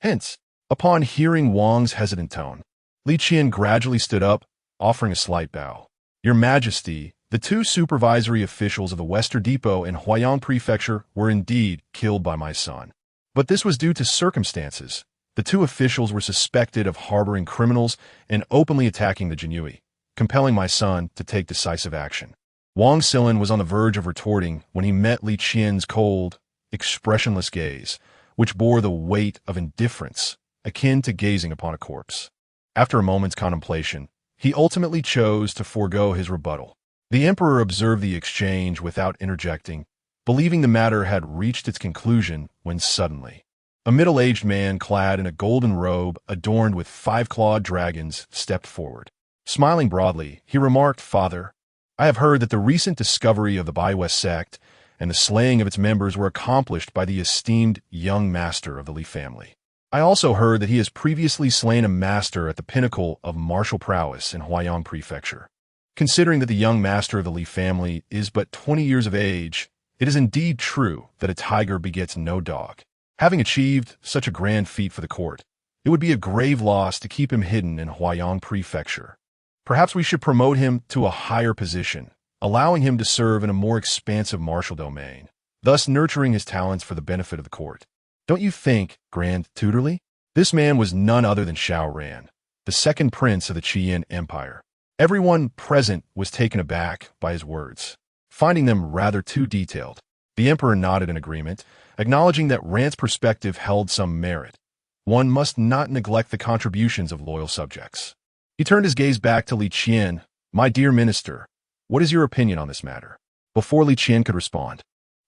Hence, Upon hearing Wang's hesitant tone, Li Qian gradually stood up, offering a slight bow. Your Majesty, the two supervisory officials of the Western Depot and Huayang Prefecture were indeed killed by my son. But this was due to circumstances. The two officials were suspected of harboring criminals and openly attacking the Jinyiwei, compelling my son to take decisive action. Wang Silin was on the verge of retorting when he met Li Qian's cold, expressionless gaze, which bore the weight of indifference, akin to gazing upon a corpse. After a moment's contemplation, he ultimately chose to forego his rebuttal. The emperor observed the exchange without interjecting, believing the matter had reached its conclusion when suddenly, a middle-aged man clad in a golden robe adorned with 5-clawed dragons stepped forward. Smiling broadly, he remarked, "Father, I have heard that the recent discovery of the Baiwei sect and the slaying of its members were accomplished by the esteemed young master of the Li family. I also heard that he has previously slain a master at the pinnacle of martial prowess in Huayang Prefecture. Considering that the young master of the Li family is but 20 years of age, it is indeed true that a tiger begets no dog. Having achieved such a grand feat for the court, it would be a grave loss to keep him hidden in Huayang Prefecture. Perhaps we should promote him to a higher position, allowing him to serve in a more expansive martial domain, thus nurturing his talents for the benefit of the court. Don't you think, Grand Tutorly?" This man was none other than Xiao Ran, the second prince of the Qian Empire. Everyone present was taken aback by his words, finding them rather too detailed. The emperor nodded in agreement, acknowledging that Ran's perspective held some merit. One must not neglect the contributions of loyal subjects. He turned his gaze back to Li Qian. "My dear minister, what is your opinion on this matter?" Before Li Qian could respond,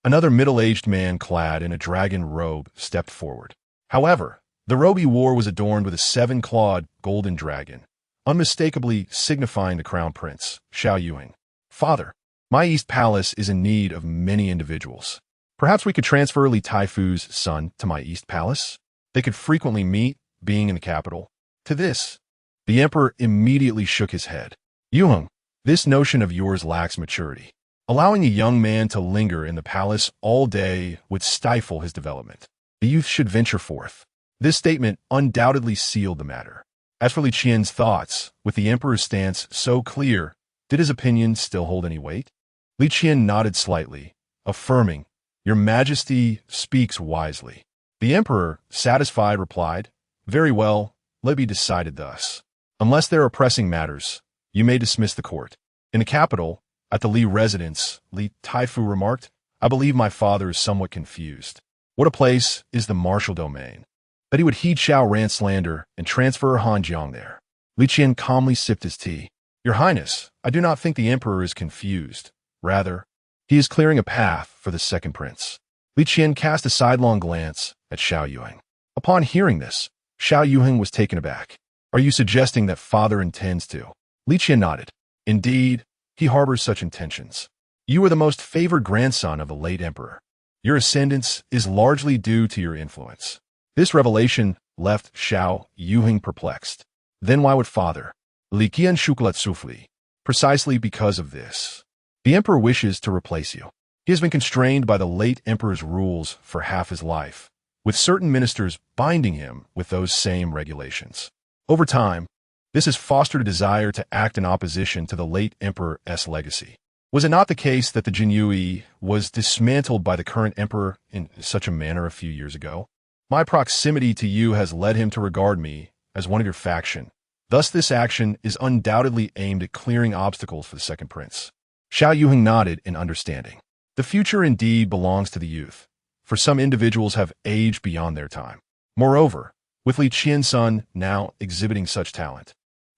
another middle-aged man clad in a dragon robe stepped forward. However, the robe he wore was adorned with a 7-clawed golden dragon, unmistakably signifying the crown prince, Xiao Yuing. "Father, my East Palace is in need of many individuals. Perhaps we could transfer Li Taifu's son to my East Palace? They could frequently meet, being in the capital." To this, the emperor immediately shook his head. "Yuheng, this notion of yours lacks maturity. Allowing a young man to linger in the palace all day would stifle his development. The youth should venture forth." This statement undoubtedly sealed the matter. As for Li Qian's thoughts, with the emperor's stance so clear, did his opinion still hold any weight? Li Qian nodded slightly, affirming, "Your Majesty speaks wisely." The emperor, satisfied, replied, "Very well, let it be decided thus. Unless there are pressing matters, you may dismiss the court." In the capital, at the Li residence, Li Taifu remarked, "I believe my father is somewhat confused. What a place is the martial domain? That he would heed Xiao Ran's slander and transfer Hanjing there." Li Qian calmly sipped his tea. "Your Highness, I do not think the emperor is confused. Rather, he is clearing a path for the second prince." Li Qian cast a sidelong glance at Xiao Yuing. Upon hearing this, Xiao Yuing was taken aback. "Are you suggesting that father intends to?" Li Qian nodded. "Indeed, he harbors such intentions. You are the most favored grandson of the late emperor. Your ascendance is largely due to your influence." This revelation left Xiao Yuing perplexed. Then why would father? Li Qian Shukulat Sufli. Precisely because of this. The emperor wishes to replace you. He has been constrained by the late emperor's rules for half his life, with certain ministers binding him with those same regulations. Over time, this has fostered a desire to act in opposition to the late emperor's legacy. Was it not the case that the Jinyiwei was dismantled by the current emperor in such a manner a few years ago? My proximity to you has led him to regard me as one of your faction. Thus this action is undoubtedly aimed at clearing obstacles for the second prince. Xiao Yuing nodded in understanding. The future indeed belongs to the youth, for some individuals have aged beyond their time. Moreover, with Li Qian's son now exhibiting such talent,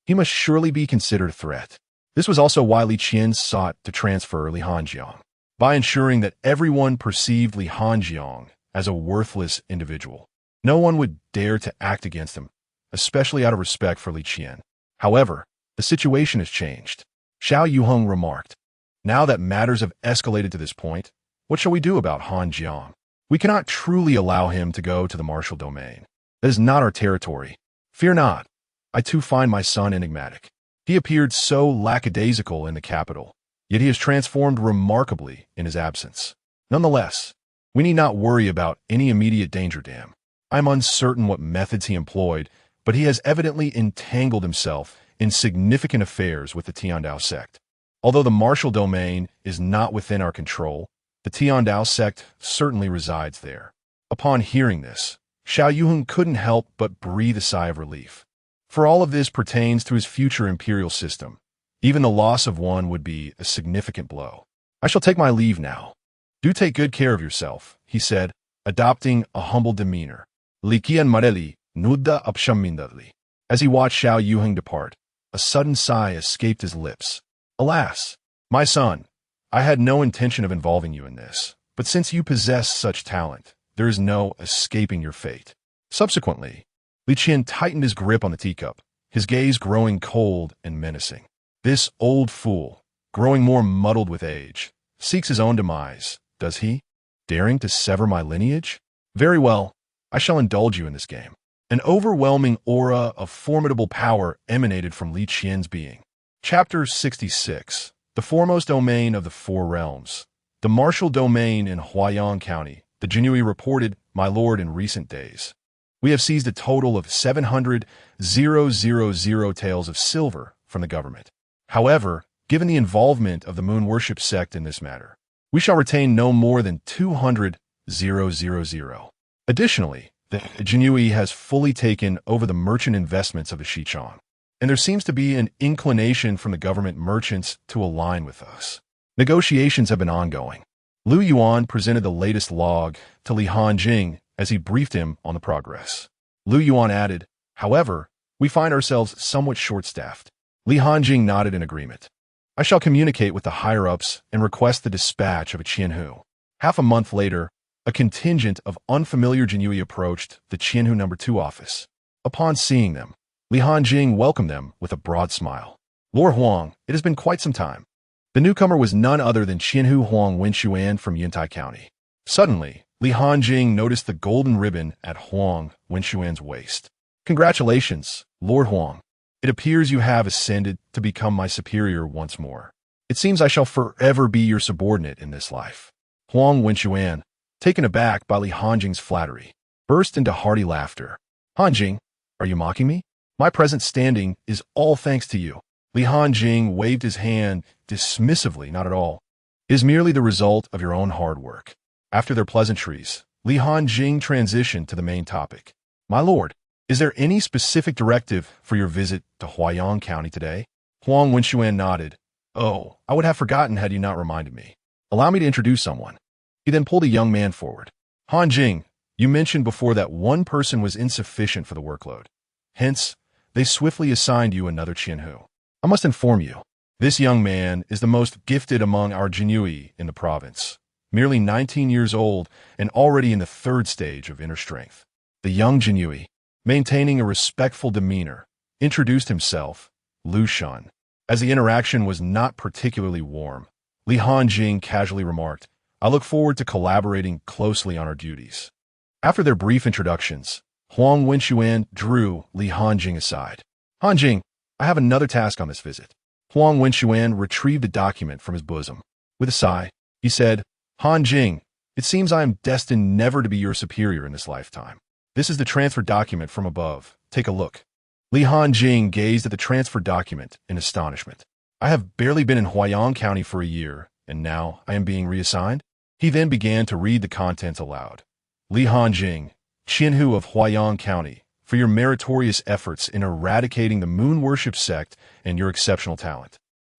he must surely be considered a threat. This was also why Li Qian sought to transfer Li Hanjing, by ensuring that everyone perceived Li Hanjing as a worthless individual. No one would dare to act against him, especially out of respect for Li Qian. However, the situation has changed. Xiao Yuheng remarked, "Now that matters have escalated to this point, what shall we do about Hanjing? We cannot truly allow him to go to the martial domain. That is not our territory. Fear not. I too find my son enigmatic. He appeared so lackadaisical in the capital, yet he has transformed remarkably in his absence. Nonetheless, we need not worry about any immediate danger to him. I'm uncertain what methods he employed, but he has evidently entangled himself in significant affairs with the Tiandao sect. Although the martial domain is not within our control, the Tiandao sect certainly resides there. Upon hearing this, Xiao Yuheng couldn't help but breathe a sigh of relief. For all of this pertains to his future imperial system. Even the loss of one would be a significant blow. I shall take my leave now. Do take good care of yourself, he said, adopting a humble demeanor. Likian Mareli, Nudda Upshammindadli. As he watched Xiao Yuheng depart, a sudden sigh escaped his lips. Alas, my son, I had no intention of involving you in this, but since you possess such talent, there is no escaping your fate. Subsequently, Li Qian tightened his grip on the teacup, his gaze growing cold and menacing. This old fool, growing more muddled with age, seeks his own demise, does he? Daring to sever my lineage? Very well, I shall indulge you in this game. An overwhelming aura of formidable power emanated from Li Qian's being. Chapter 66. The foremost domain of the Four Realms. The martial domain in Huaiyang County, the Jinyiwei reported, my lord, in recent days. We have seized a total of 700,000 taels of silver from the government. However, given the involvement of the moon worship sect in this matter, we shall retain no more than 200,000. Additionally, the Jinyiwei has fully taken over the merchant investments of the Xichang, and there seems to be an inclination from the government merchants to align with us. Negotiations have been ongoing. Lu Yuan presented the latest log to Li Hanjing as he briefed him on the progress. Lu Yuan added, however, we find ourselves somewhat short-staffed. Li Hanjing nodded in agreement. I shall communicate with the higher-ups and request the dispatch of a Qianhu. Half a month later, a contingent of unfamiliar Jinyiwei approached the Qianhu No. 2 office. Upon seeing them, Li Hanjing welcomed them with a broad smile. Lord Huang, it has been quite some time. The newcomer was none other than Qianhu Huang Wenxuan from Yuntai County. Suddenly, Li Hanjing noticed the golden ribbon at Huang Wenxuan's waist. Congratulations, Lord Huang. It appears you have ascended to become my superior once more. It seems I shall forever be your subordinate in this life. Huang Wenxuan, taken aback by Li Hanjing's flattery, burst into hearty laughter. Hanjing, are you mocking me? My present standing is all thanks to you. Li Hanjing waved his hand dismissively, not at all. It is merely the result of your own hard work. After their pleasantries, Li Hanjing transitioned to the main topic. My lord, is there any specific directive for your visit to Huaiyang County today? Huang Wenxuan nodded. Oh, I would have forgotten had you not reminded me. Allow me to introduce someone. He then pulled a young man forward. Hanjing, you mentioned before that one person was insufficient for the workload. Hence, they swiftly assigned you another Qianhu. I must inform you, this young man is the most gifted among our Jinyiwei in the province, merely 19 years old and already in the third stage of inner strength. The young Jinyiwei, maintaining a respectful demeanor, introduced himself, Lu Shun. As the interaction was not particularly warm, Li Hanjing casually remarked, I look forward to collaborating closely on our duties. After their brief introductions, Huang Wenxuan drew Li Hanjing aside. Hanjing, I have another task on this visit. Huang Wenxuan retrieved a document from his bosom. With a sigh, he said, Hanjing, it seems I am destined never to be your superior in this lifetime. This is the transfer document from above. Take a look. Li Hanjing gazed at the transfer document in astonishment. I have barely been in Huaiyang County for a year, and now I am being reassigned? He then began to read the contents aloud. Li Hanjing, Qianhu of Huaiyang County, for your meritorious efforts in eradicating the moon worship sect and your exceptional talent.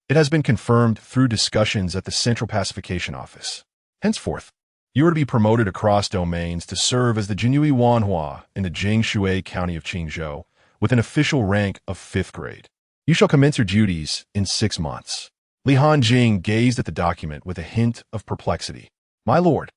It has been confirmed through discussions at the Central Pacification Office. Henceforth, you are to be promoted across domains to serve as the Jinyiwei Wanhua in the Jingshui County of Qingzhou with an official rank of 5th grade. You shall commence your duties in 6 months. Li Hanjing gazed at the document with a hint of perplexity. My lord,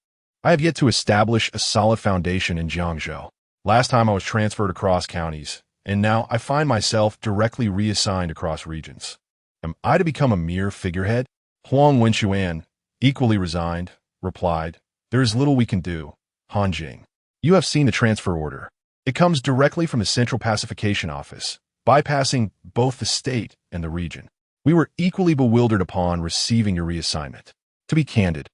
I have yet to establish a solid foundation in Jiangzhou. Last time I was transferred across counties, and now I find myself directly reassigned across regions. Am I to become a mere figurehead? Huang Wenxuan, equally resigned, replied, There is little we can do, Hanjing. You have seen the transfer order. It comes directly from the Central Pacification Office, bypassing both the state and the region. We were equally bewildered upon receiving your reassignment. To be candid,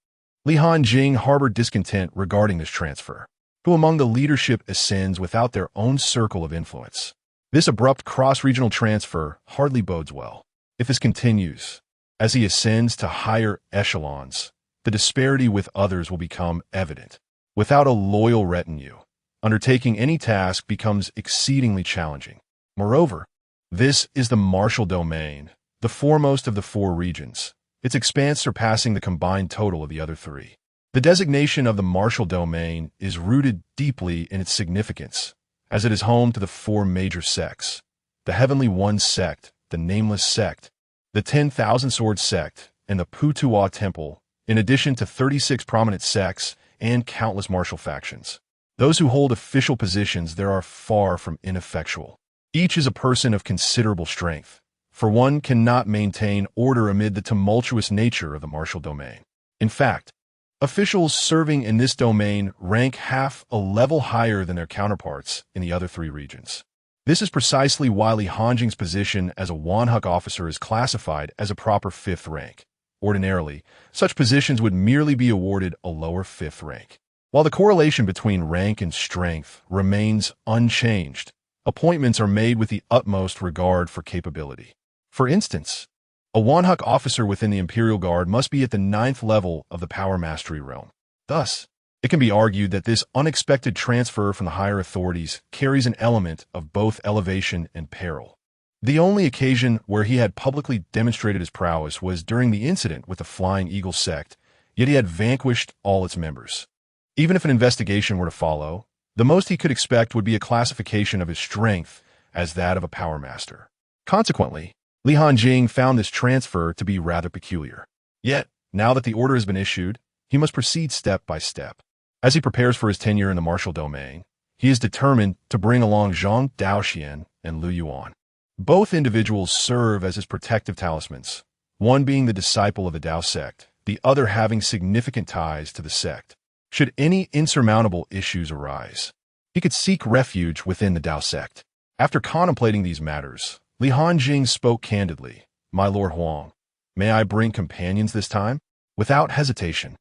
Li Hanjing harbored discontent regarding this transfer. Who among the leadership ascends without their own circle of influence? This abrupt cross-regional transfer hardly bodes well. If this continues, as he ascends to higher echelons, the disparity with others will become evident. Without a loyal retinue, undertaking any task becomes exceedingly challenging. Moreover, this is the martial domain, the foremost of the four regions, its expanse surpassing the combined total of the other three. The designation of the martial domain is rooted deeply in its significance, as it is home to the four major sects: the Heavenly One sect, the Nameless sect, the 10,000 Sword sect, and the Putuwa Temple, in addition to 36 prominent sects and countless martial factions. Those who hold official positions there are far from ineffectual. Each is a person of considerable strength, for one cannot maintain order amid the tumultuous nature of the martial domain. In fact, officials serving in this domain rank half a level higher than their counterparts in the other three regions. This is precisely why Li Hanjing's position as a Wanhuk officer is classified as a proper 5th rank. Ordinarily, such positions would merely be awarded a lower 5th rank. While the correlation between rank and strength remains unchanged, appointments are made with the utmost regard for capability. For instance, a Wanhuk officer within the Imperial Guard must be at the 9th level of the Power Mastery realm. Thus, it can be argued that this unexpected transfer from the higher authorities carries an element of both elevation and peril. The only occasion where he had publicly demonstrated his prowess was during the incident with the Flying Eagle sect, yet he had vanquished all its members. Even if an investigation were to follow, the most he could expect would be a classification of his strength as that of a Power Master. Consequently, Li Hanjing found this transfer to be rather peculiar. Yet, now that the order has been issued, he must proceed step by step. As he prepares for his tenure in the martial domain, he is determined to bring along Zhang Daoxian and Lu Yuan. Both individuals serve as his protective talismans, one being the disciple of the Dao sect, the other having significant ties to the sect. Should any insurmountable issues arise, he could seek refuge within the Dao sect. After contemplating these matters, Li Hanjing spoke candidly. "My Lord Huang, may I bring companions this time?" Without hesitation,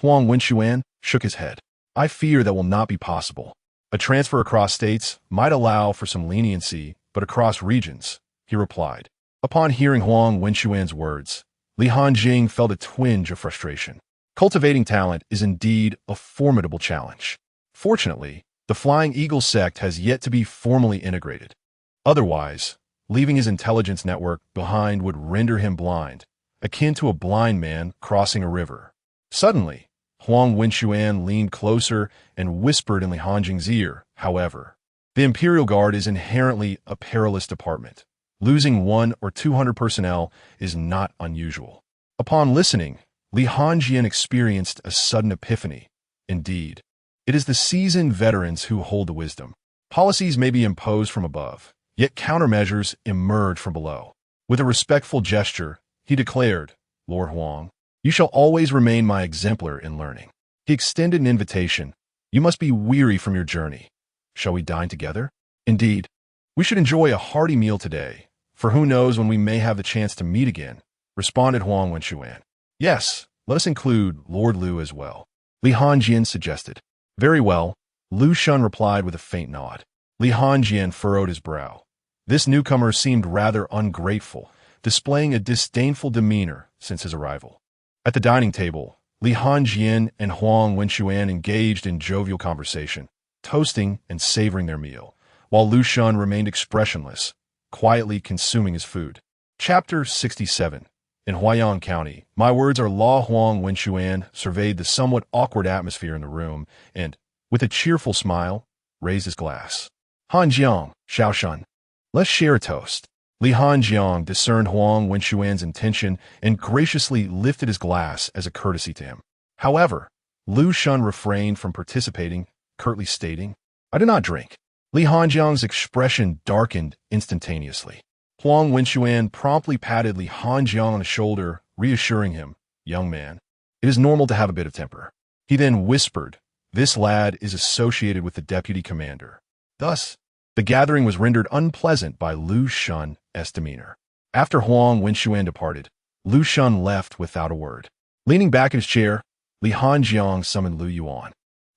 Huang Wenxuan shook his head. "I fear that will not be possible. A transfer across states might allow for some leniency, but across regions," he replied. Upon hearing Huang Wenxuan's words, Li Hanjing felt a twinge of frustration. Cultivating talent is indeed a formidable challenge. Fortunately, the Flying Eagle sect has yet to be formally integrated. Otherwise, leaving his intelligence network behind would render him blind, akin to a blind man crossing a river. Suddenly, Huang Wenxuan leaned closer and whispered in Li Hanjing's ear, "However, the Imperial Guard is inherently a perilous department. Losing 100 or 200 personnel is not unusual." Upon listening, Li Hanjing experienced a sudden epiphany. Indeed, it is the seasoned veterans who hold the wisdom. Policies may be imposed from above, yet countermeasures emerge from below. With a respectful gesture, he declared, "Lord Huang, you shall always remain my exemplar in learning." He extended an invitation. "You must be weary from your journey. Shall we dine together? Indeed, we should enjoy a hearty meal today, for who knows when we may have the chance to meet again," responded Huang Wenxuan. "Yes, let us include Lord Lu as well," Li Hanjing suggested. "Very well," Lu Shun replied with a faint nod. Li Hanjing furrowed his brow. This newcomer seemed rather ungrateful, displaying a disdainful demeanor since his arrival. At the dining table, Li Hanjing and Huang Wenxuan engaged in jovial conversation, toasting and savoring their meal, while Lu Shun remained expressionless, quietly consuming his food. Chapter 67. In Huaiyang County, my words are law. Huang Wenxuan surveyed the somewhat awkward atmosphere in the room and, with a cheerful smile, raised his glass. "Hanjiang, Shaoshun, let's share a toast." Li Hanjiang discerned Huang Wenxuan's intention and graciously lifted his glass as a courtesy to him. However, Lu Shun refrained from participating, curtly stating, "I do not drink." Li Hanjiang's expression darkened instantaneously. Huang Wenxuan promptly patted Li Hanjiang on the shoulder, reassuring him, "Young man, it is normal to have a bit of temper." He then whispered, "This lad is associated with the deputy commander." Thus, the gathering was rendered unpleasant by Lu Shun's demeanor. After Huang Wenxuan departed, Lu Shun left without a word. Leaning back in his chair, Li Hanjiang summoned Lu Yuan.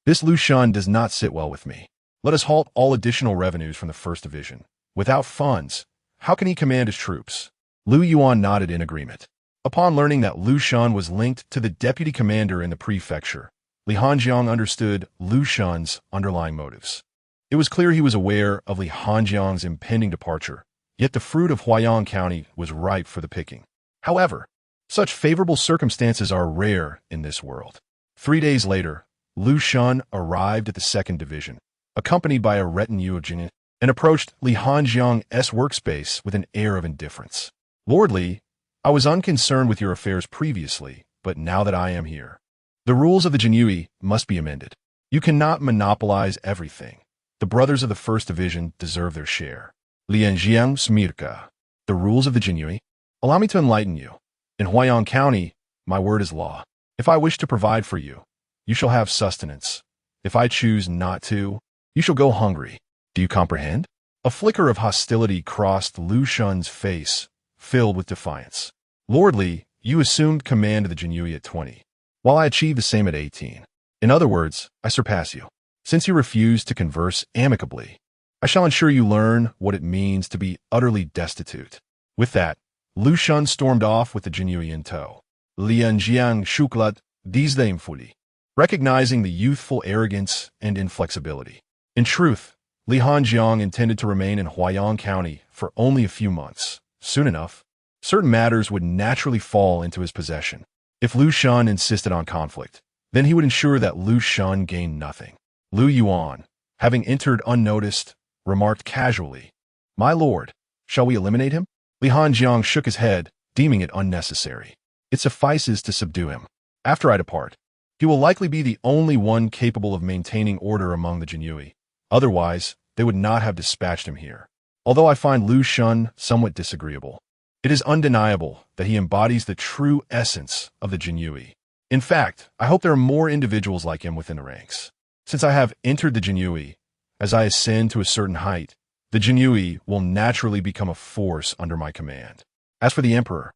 This Lu Shun does not sit well with me. Let us halt all additional revenues from the 1st Division. Without funds, how can he command his troops? Lu Yuan nodded in agreement. Upon learning that Lu Shun was linked to the deputy commander in the prefecture, Li Hanjiang understood Lu Shun's underlying motives. It was clear he was aware of Li Hanjiang's impending departure, yet the fruit of Huayang County was ripe for the picking. However, such favorable circumstances are rare in this world. 3 days later, Lu Shun arrived at the 2nd Division, accompanied by a retinue of Jinyiwei, and approached Li Hanjiang's workspace with an air of indifference. Lord Li, I was unconcerned with your affairs previously, but now that I am here, the rules of the Jinyiwei must be amended. You cannot monopolize everything. The brothers of the 1st Division deserve their share. Lianjiang Smirka. The rules of the Jinyiwei? Allow me to enlighten you. In Huayang County, my word is law. If I wish to provide for you, you shall have sustenance. If I choose not to, you shall go hungry. Do you comprehend? A flicker of hostility crossed Lu Shun's face, filled with defiance. Lord Li, you assumed command of the Jinyiwei at 20, while I achieved the same at 18. In other words, I surpass you. Since you refuse to converse amicably, I shall ensure you learn what it means to be utterly destitute. With that, Lu Shun stormed off with the Jinyiwei in tow. Lianjiang Shuklat disdainfully, recognizing the youthful arrogance and inflexibility. In truth, Li Hanjiang intended to remain in Huayang County for only a few months. Soon enough, certain matters would naturally fall into his possession. If Lu Shun insisted on conflict, then he would ensure that Lu Shun gained nothing. Lu Yuan, having entered unnoticed, remarked casually, "My lord, shall we eliminate him?" Li Hanjiang shook his head, deeming it unnecessary. It suffices to subdue him. After I depart, he will likely be the only one capable of maintaining order among the Jinyiwei. Otherwise, they would not have dispatched him here. Although I find Lu Shun somewhat disagreeable, it is undeniable that he embodies the true essence of the Jinyiwei. In fact, I hope there are more individuals like him within the ranks. Since I have entered the Jinyiwei, as I ascend to a certain height, the Jinyiwei will naturally become a force under my command. As for the Emperor,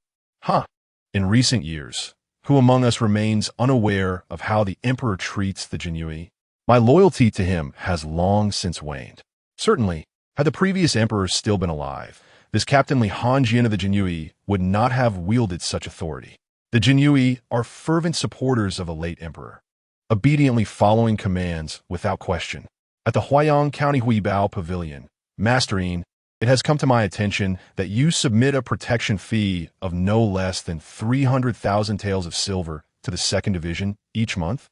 in recent years, who among us remains unaware of how the Emperor treats the Jinyiwei? My loyalty to him has long since waned. Certainly, had the previous emperors still been alive, this Captain Li Hanjin of the Jinyiwei would not have wielded such authority. The Jinyiwei are fervent supporters of a late emperor, obediently following commands without question. At the Huayang County Huibao Pavilion, Mastering, it has come to my attention that you submit a protection fee of no less than 300,000 taels of silver to the 2nd Division each month.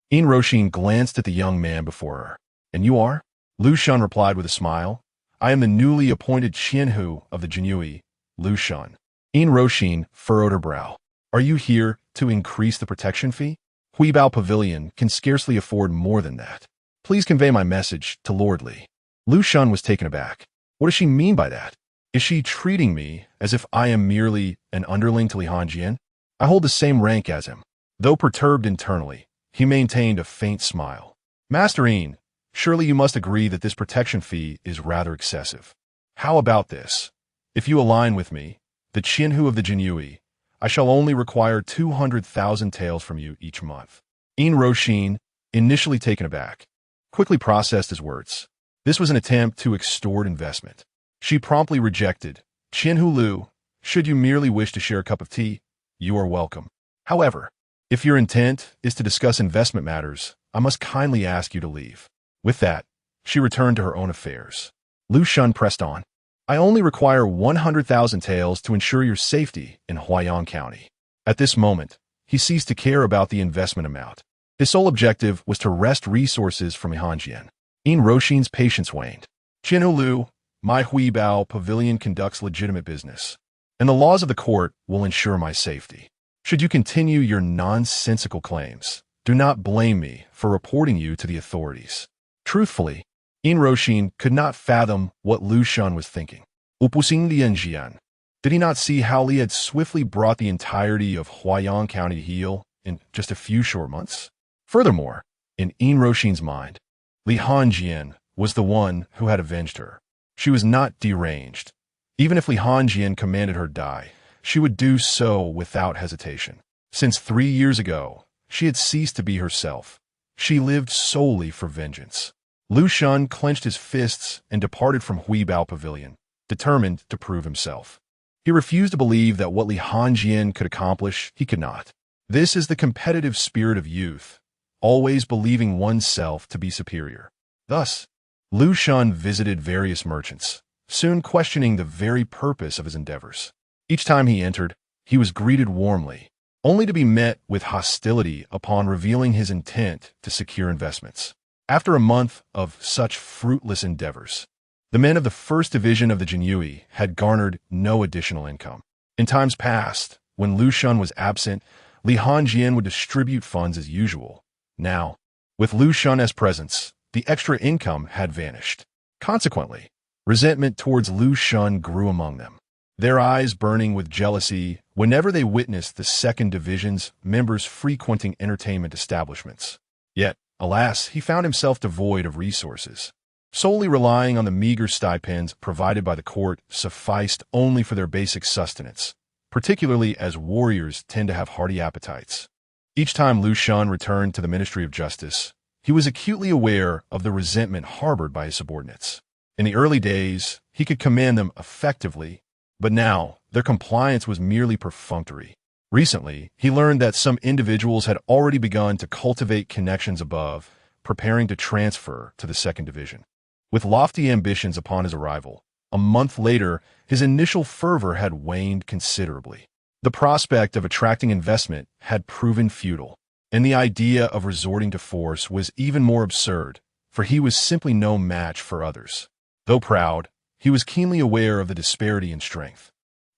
In Roshin glanced at the young man before her. And you are? Lu Shun replied with a smile. I am the newly appointed Qianhu of the Jinyiwei, Lu Shun. In Roshin furrowed her brow. Are you here to increase the protection fee? Huibao Pavilion can scarcely afford more than that. Please convey my message to Lord Li. Lu Shun was taken aback. What does she mean by that? Is she treating me as if I am merely an underling to Li Hanjian? I hold the same rank as him. Though perturbed internally, he maintained a faint smile. Master Yin, surely you must agree that this protection fee is rather excessive. How about this? If you align with me, the Qianhu of the Jinyiwei, I shall only require 200,000 taels from you each month. In Roshin, initially taken aback, quickly processed his words. This was an attempt to extort investment. She promptly rejected. Qianhu Lu, should you merely wish to share a cup of tea, you are welcome. However, if your intent is to discuss investment matters, I must kindly ask you to leave. With that, she returned to her own affairs. Lu Shun pressed on. I only require 100,000 taels to ensure your safety in Huayang County. At this moment, he ceased to care about the investment amount. His sole objective was to wrest resources from Hanjin. In Roshin's patience waned. Qianhu Lu, my Huibao Pavilion conducts legitimate business, and the laws of the court will ensure my safety. Should you continue your nonsensical claims, do not blame me for reporting you to the authorities. Truthfully, In Roshin could not fathom what Lu Shun was thinking. Opusing Lianjian. Did he not see how Li had swiftly brought the entirety of Huayang County to heel in just a few short months? Furthermore, in Roshin's mind, Li Hanjian was the one who had avenged her. She was not deranged. Even if Li Hanjian commanded her die, she would do so without hesitation. Since 3 years ago, she had ceased to be herself. She lived solely for vengeance. Lu Shun clenched his fists and departed from Huibao Pavilion, determined to prove himself. He refused to believe that what Li Hanjin could accomplish, he could not. This is the competitive spirit of youth, always believing oneself to be superior. Thus, Lu Shun visited various merchants, soon questioning the very purpose of his endeavors. Each time he entered, he was greeted warmly, only to be met with hostility upon revealing his intent to secure investments. After a month of such fruitless endeavors, the men of the first division of the Jinyiwei had garnered no additional income. In times past, when Lu Shun was absent, Li Hanjin would distribute funds as usual. Now, with Lu Shun as presence, the extra income had vanished. Consequently, resentment towards Lu Shun grew among them, their eyes burning with jealousy whenever they witnessed the second division's members frequenting entertainment establishments. Yet, alas, he found himself devoid of resources. Solely relying on the meager stipends provided by the court sufficed only for their basic sustenance, particularly as warriors tend to have hearty appetites. Each time Lu Shun returned to the Ministry of Justice, he was acutely aware of the resentment harbored by his subordinates. In the early days, he could command them effectively, but now their compliance was merely perfunctory. Recently, he learned that some individuals had already begun to cultivate connections above, preparing to transfer to the second division. With lofty ambitions upon his arrival, a month later, his initial fervor had waned considerably. The prospect of attracting investment had proven futile, and the idea of resorting to force was even more absurd, for he was simply no match for others. Though proud, he was keenly aware of the disparity in strength.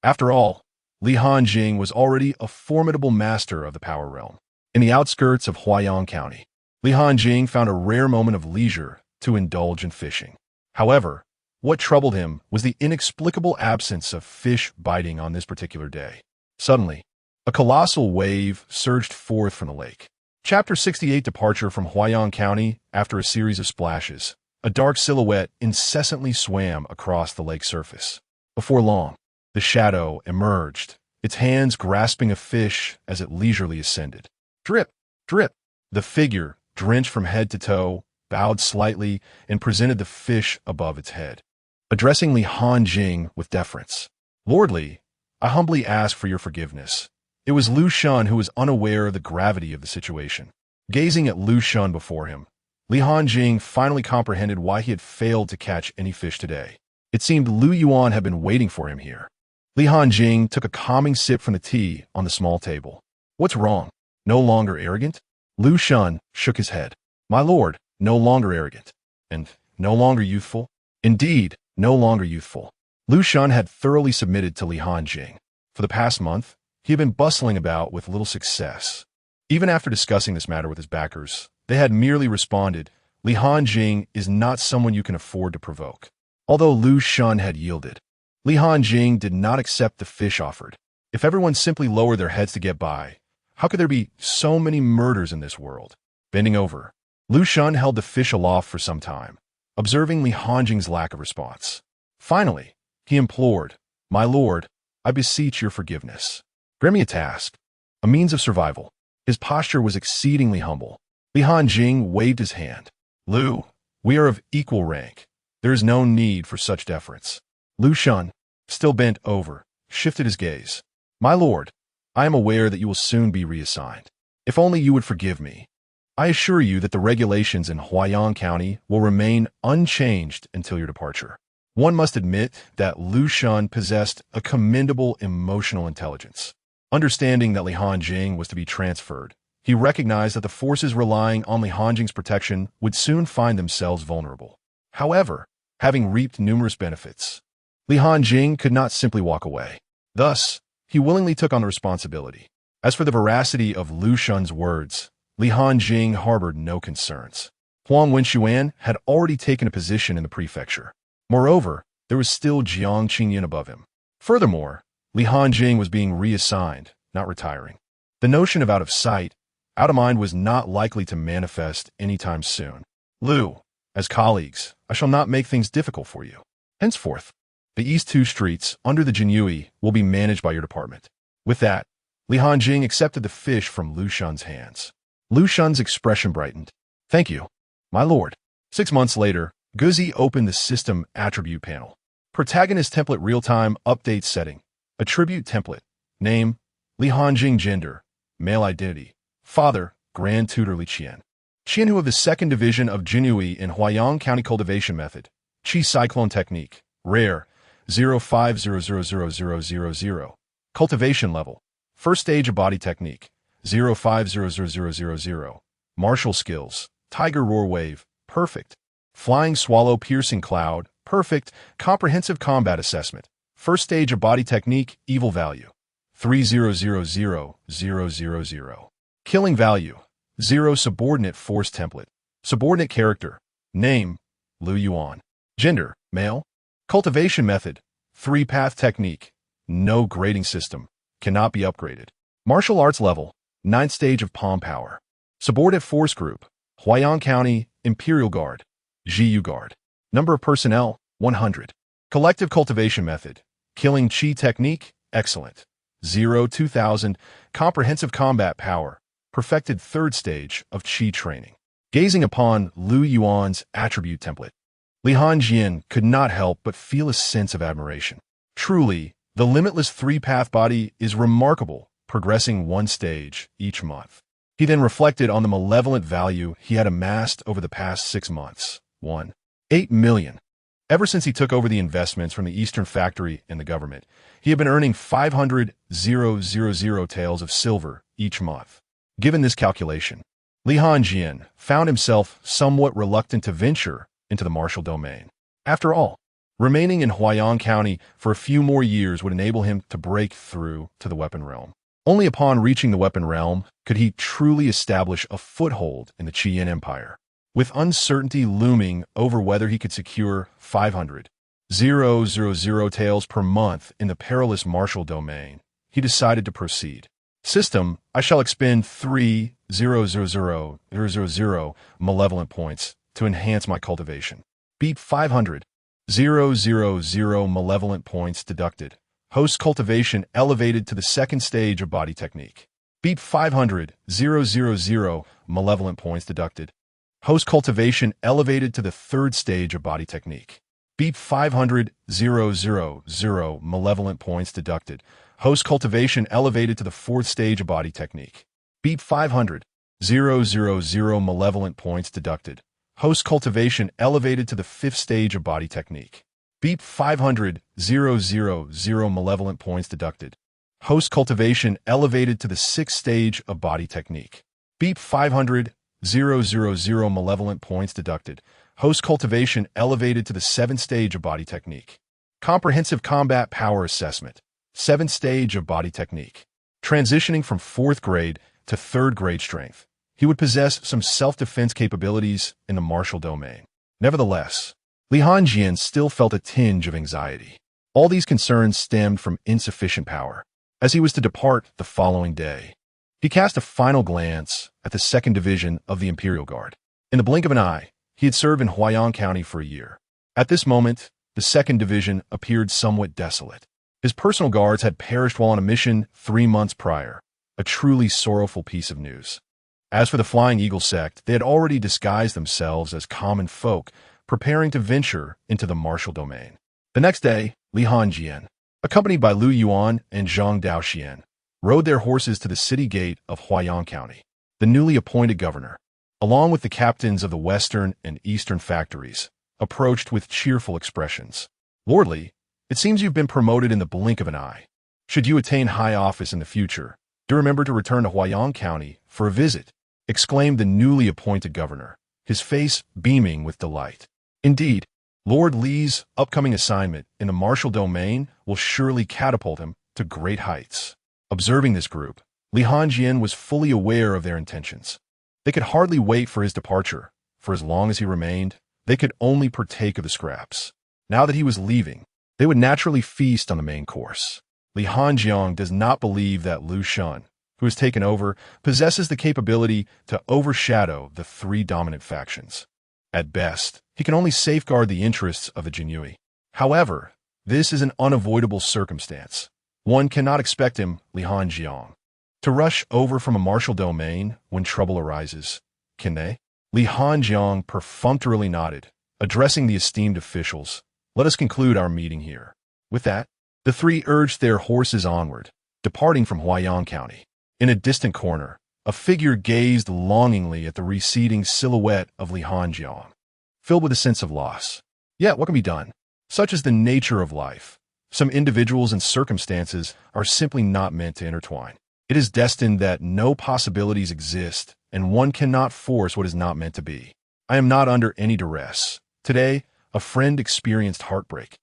After all, Li Hanjing was already a formidable master of the power realm. In the outskirts of Huayang County, Li Hanjing found a rare moment of leisure to indulge in fishing. However, what troubled him was the inexplicable absence of fish biting on this particular day. Suddenly, a colossal wave surged forth from the lake. Chapter 68 Departure from Huayang County. After a series of splashes, a dark silhouette incessantly swam across the lake surface. Before long, the shadow emerged, its hands grasping a fish as it leisurely ascended. Drip, drip. The figure, drenched from head to toe, bowed slightly and presented the fish above its head. Addressing Li Hanjing with deference, "Lord Li, I humbly ask for your forgiveness." It was Lu Shun who was unaware of the gravity of the situation. Gazing at Lu Shun before him, Li Hanjing finally comprehended why he had failed to catch any fish today. It seemed Lu Yuan had been waiting for him here. Li Hanjing took a calming sip from the tea on the small table. "What's wrong? No longer arrogant?" Lu Shun shook his head. "My lord, no longer arrogant. And no longer youthful?" "Indeed, no longer youthful." Lu Shun had thoroughly submitted to Li Hanjing. For the past month, he had been bustling about with little success. Even after discussing this matter with his backers, they had merely responded, "Li Hanjing is not someone you can afford to provoke." Although Lu Shun had yielded, Li Hanjing did not accept the fish offered. If everyone simply lowered their heads to get by, how could there be so many murders in this world? Bending over, Lu Shun held the fish aloft for some time, observing Li Hanjing's lack of response. Finally, he implored, "My lord, I beseech your forgiveness. Grant me a task, a means of survival." His posture was exceedingly humble. Li Hanjing waved his hand. "Lu, we are of equal rank. There is no need for such deference." Lu Shun, still bent over, shifted his gaze. "My lord, I am aware that you will soon be reassigned. If only you would forgive me. I assure you that the regulations in Huayang County will remain unchanged until your departure." One must admit that Lu Shun possessed a commendable emotional intelligence. Understanding that Li Hanjing was to be transferred, he recognized that the forces relying on Li Hanjing's protection would soon find themselves vulnerable. However, having reaped numerous benefits, Li Hanjing could not simply walk away. Thus, he willingly took on the responsibility. As for the veracity of Lu Shun's words, Li Hanjing harbored no concerns. Huang Wenxuan had already taken a position in the prefecture. Moreover, there was still Jiang Qingyan above him. Furthermore, Li Hanjing was being reassigned, not retiring. The notion of out of sight, out of mind was not likely to manifest anytime soon. "Lu, as colleagues, I shall not make things difficult for you. Henceforth, the east two streets under the Jinyiwei will be managed by your department." With that, Li Hanjing accepted the fish from Lu Shun's hands. Lu Shun's expression brightened. Thank you, my lord. 6 months later, Guzi opened the system attribute panel. Protagonist template real-time update setting. Attribute template. Name, Li Hanjing. Gender, male. Identity, father, Grand Tutor Li Qian. Qianhu of the 2nd Division of Jinyiwei in Huayang County. Cultivation method. Qi Cyclone technique. Rare, 0500000. Cultivation level. First stage of body technique. 0500000. Martial skills. Tiger Roar Wave. Perfect. Flying Swallow Piercing Cloud. Perfect. Comprehensive combat assessment. First stage of body technique. Evil value. 3000000. Killing value. 0. Subordinate force template. Subordinate character. Name, Lu Yuan. Gender, male. Cultivation method. 3-path technique. No grading system. Cannot be upgraded. Martial arts level. 9th stage of palm power. Subordinate force group. Huayang County, Imperial Guard. Jiu Guard. Number of personnel, 100. Collective cultivation method. Killing Qi technique, excellent. 0-2000. Comprehensive combat power. Perfected 3rd stage of Qi training. Gazing upon Lu Yuan's attribute template, Li Hanjing could not help but feel a sense of admiration. Truly, the limitless 3-path body is remarkable, progressing 1 stage each month. He then reflected on the malevolent value he had amassed over the past 6 months. 1.8 million. Ever since he took over the investments from the Eastern Factory and the government, he had been earning 500,000 taels of silver each month. Given this calculation, Li Hanjing found himself somewhat reluctant to venture into the martial domain. After all, remaining in Huayang County for a few more years would enable him to break through to the weapon realm. Only upon reaching the weapon realm could he truly establish a foothold in the Qian Empire. With uncertainty looming over whether he could secure 500,000 taels per month in the perilous martial domain, he decided to proceed. System, I shall expend 3,000 malevolent points to enhance my cultivation. Beep 500,000 malevolent points deducted. Host cultivation elevated to the 2nd stage of body technique. Beep 500,000 malevolent points deducted. Host cultivation elevated to the 3rd stage of body technique. Beep 500,000 malevolent points deducted. Host cultivation elevated to the 4th stage of body technique. Beep 500,000 malevolent points deducted. Host cultivation elevated to the 5th stage of body technique. Beep 500,000 malevolent points deducted. Host cultivation elevated to the 6th stage of body technique. Beep 500,000 malevolent points deducted. Host cultivation elevated to the 7th stage of body technique. Comprehensive combat power assessment. 7th stage of body technique. Transitioning from 4th grade to 3rd grade strength, he would possess some self-defense capabilities in the martial domain. Nevertheless, Li Hanjing still felt a tinge of anxiety. All these concerns stemmed from insufficient power. As he was to depart the following day, he cast a final glance at the 2nd Division of the Imperial Guard. In the blink of an eye, he had served in Huayang County for a year. At this moment, the 2nd Division appeared somewhat desolate. His personal guards had perished while on a mission 3 months prior, a truly sorrowful piece of news. As for the Flying Eagle sect, they had already disguised themselves as common folk, preparing to venture into the martial domain. The next day, Li Hanjing, accompanied by Lu Yuan and Zhang Daoxian, rode their horses to the city gate of Huayang County. The newly appointed governor, along with the captains of the western and eastern factories, approached with cheerful expressions. "Lordly, it seems you've been promoted in the blink of an eye. Should you attain high office in the future, do remember to return to Huayang County for a visit," exclaimed the newly appointed governor, his face beaming with delight. Indeed, Lord Li's upcoming assignment in the martial domain will surely catapult him to great heights. Observing this group, Li Hanjing was fully aware of their intentions. They could hardly wait for his departure. For as long as he remained, they could only partake of the scraps. Now that he was leaving, they would naturally feast on the main course. Li Hanjing does not believe that Lu Shun, who has taken over, possesses the capability to overshadow the 3 dominant factions. At best, he can only safeguard the interests of the Jinyiwei. However, this is an unavoidable circumstance. One cannot expect him, Li Hanjing, to rush over from a martial domain when trouble arises, can they? Li Hanjing perfunctorily nodded, addressing the esteemed officials. Let us conclude our meeting here. With that, the three urged their horses onward, departing from Huaiyang County. In a distant corner, a figure gazed longingly at the receding silhouette of Li Hanjing, filled with a sense of loss. Yet, what can be done? Such is the nature of life. Some individuals and circumstances are simply not meant to intertwine. It is destined that no possibilities exist, and one cannot force what is not meant to be. I am not under any duress. Today, a friend experienced heartbreak,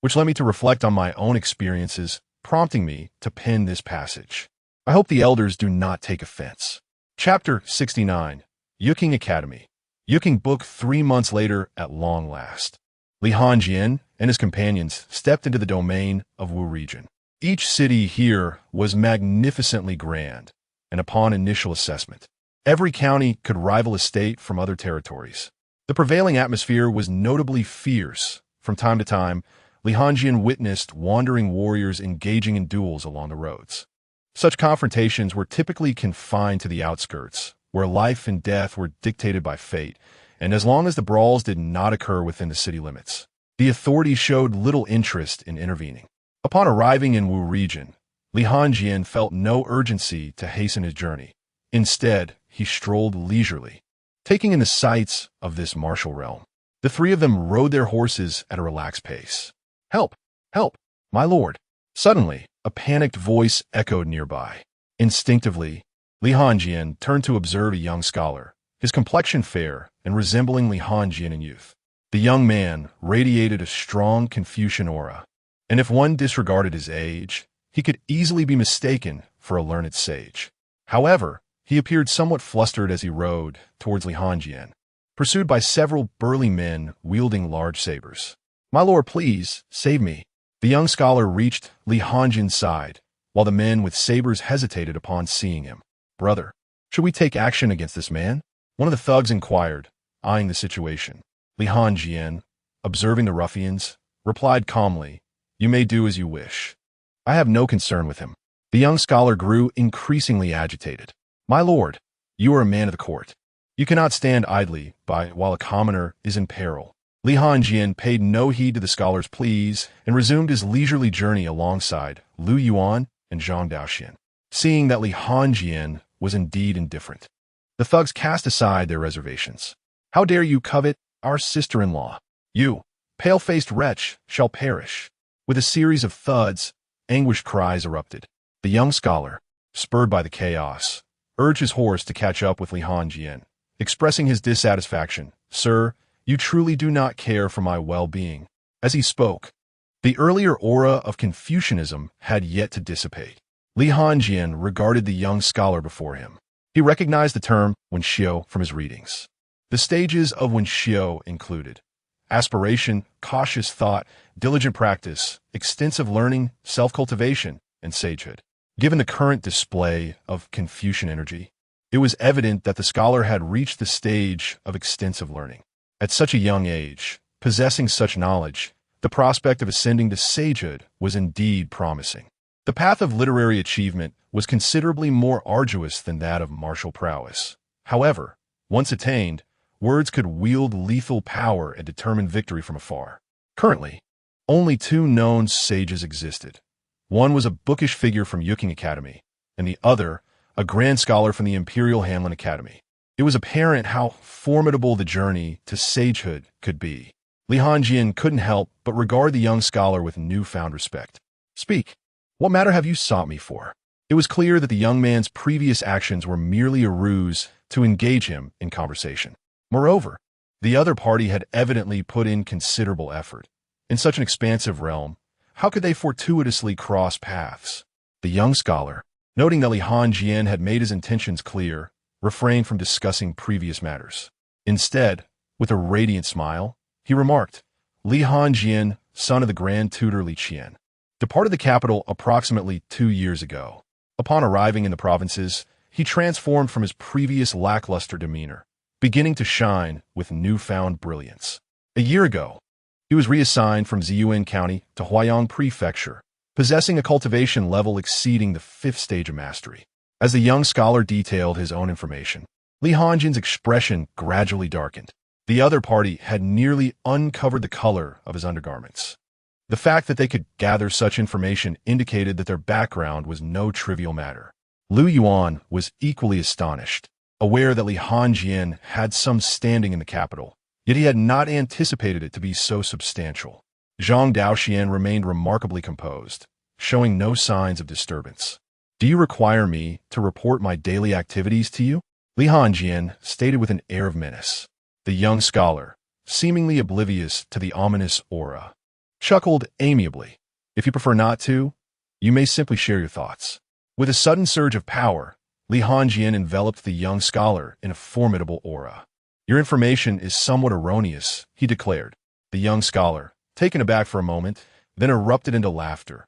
which led me to reflect on my own experiences, prompting me to pen this passage. I hope the elders do not take offense. Chapter 69, Qing Academy. Qing Book 3 months later at long last. Li Hanjing and his companions stepped into the domain of Wu region. Each city here was magnificently grand, and upon initial assessment, every county could rival a state from other territories. The prevailing atmosphere was notably fierce. From time to time, Li Hanjing witnessed wandering warriors engaging in duels along the roads. Such confrontations were typically confined to the outskirts, where life and death were dictated by fate, and as long as the brawls did not occur within the city limits, the authorities showed little interest in intervening. Upon arriving in Wu region, Li Hanjing felt no urgency to hasten his journey. Instead, he strolled leisurely, taking in the sights of this martial realm. The three of them rode their horses at a relaxed pace. "Help! Help! My lord!" Suddenly, a panicked voice echoed nearby. Instinctively, Li Hanjing turned to observe a young scholar, his complexion fair and resembling Li Hanjing in youth. The young man radiated a strong Confucian aura, and if one disregarded his age, he could easily be mistaken for a learned sage. However, he appeared somewhat flustered as he rode towards Li Hanjing, pursued by several burly men wielding large sabers. "My lord, please, save me." The young scholar reached Li Hanjing's side, while the men with sabers hesitated upon seeing him. "Brother, should we take action against this man?" one of the thugs inquired, eyeing the situation. Li Hanjing, observing the ruffians, replied calmly, "You may do as you wish. I have no concern with him." The young scholar grew increasingly agitated. "My lord, you are a man of the court. You cannot stand idly by while a commoner is in peril." Li Hanjing paid no heed to the scholar's pleas and resumed his leisurely journey alongside Lu Yuan and Zhang Daoxian. Seeing that Li Hanjing was indeed indifferent, the thugs cast aside their reservations. "How dare you covet our sister-in-law? You, pale-faced wretch, shall perish." With a series of thuds, anguished cries erupted. The young scholar, spurred by the chaos, urged his horse to catch up with Li Hanjing, expressing his dissatisfaction. "Sir, you truly do not care for my well-being." As he spoke, the earlier aura of Confucianism had yet to dissipate. Li Hanjing regarded the young scholar before him. He recognized the term Wenxiu from his readings. The stages of Wenxiu included aspiration, cautious thought, diligent practice, extensive learning, self-cultivation, and sagehood. Given the current display of Confucian energy, it was evident that the scholar had reached the stage of extensive learning. At such a young age, possessing such knowledge, the prospect of ascending to sagehood was indeed promising. The path of literary achievement was considerably more arduous than that of martial prowess. However, once attained, words could wield lethal power and determine victory from afar. Currently, only two known sages existed. One was a bookish figure from Qing Academy, and the other, a grand scholar from the Imperial Hanlin Academy. It was apparent how formidable the journey to sagehood could be. Li Hanjing couldn't help but regard the young scholar with newfound respect. "Speak. What matter have you sought me for?" It was clear that the young man's previous actions were merely a ruse to engage him in conversation. Moreover, the other party had evidently put in considerable effort. In such an expansive realm, how could they fortuitously cross paths? The young scholar, noting that Li Hanjing had made his intentions clear, refrained from discussing previous matters. Instead, with a radiant smile, he remarked, "Li Hanjing, son of the Grand Tutor Li Qian, departed the capital approximately 2 years ago. Upon arriving in the provinces, he transformed from his previous lackluster demeanor, beginning to shine with newfound brilliance. A year ago, he was reassigned from Ziyuan County to Huaiyang Prefecture, possessing a cultivation level exceeding the 5th stage of mastery." As the young scholar detailed his own information, Li Hanjin's expression gradually darkened. The other party had nearly uncovered the color of his undergarments. The fact that they could gather such information indicated that their background was no trivial matter. Lu Yuan was equally astonished, aware that Li Hanjin had some standing in the capital, yet he had not anticipated it to be so substantial. Zhang Daoxian remained remarkably composed, showing no signs of disturbance. "Do you require me to report my daily activities to you?" Li Hanjin stated with an air of menace. The young scholar, seemingly oblivious to the ominous aura, chuckled amiably. "If you prefer not to, you may simply share your thoughts." With a sudden surge of power, Li Hanjin enveloped the young scholar in a formidable aura. "Your information is somewhat erroneous," he declared. The young scholar, taken aback for a moment, then erupted into laughter.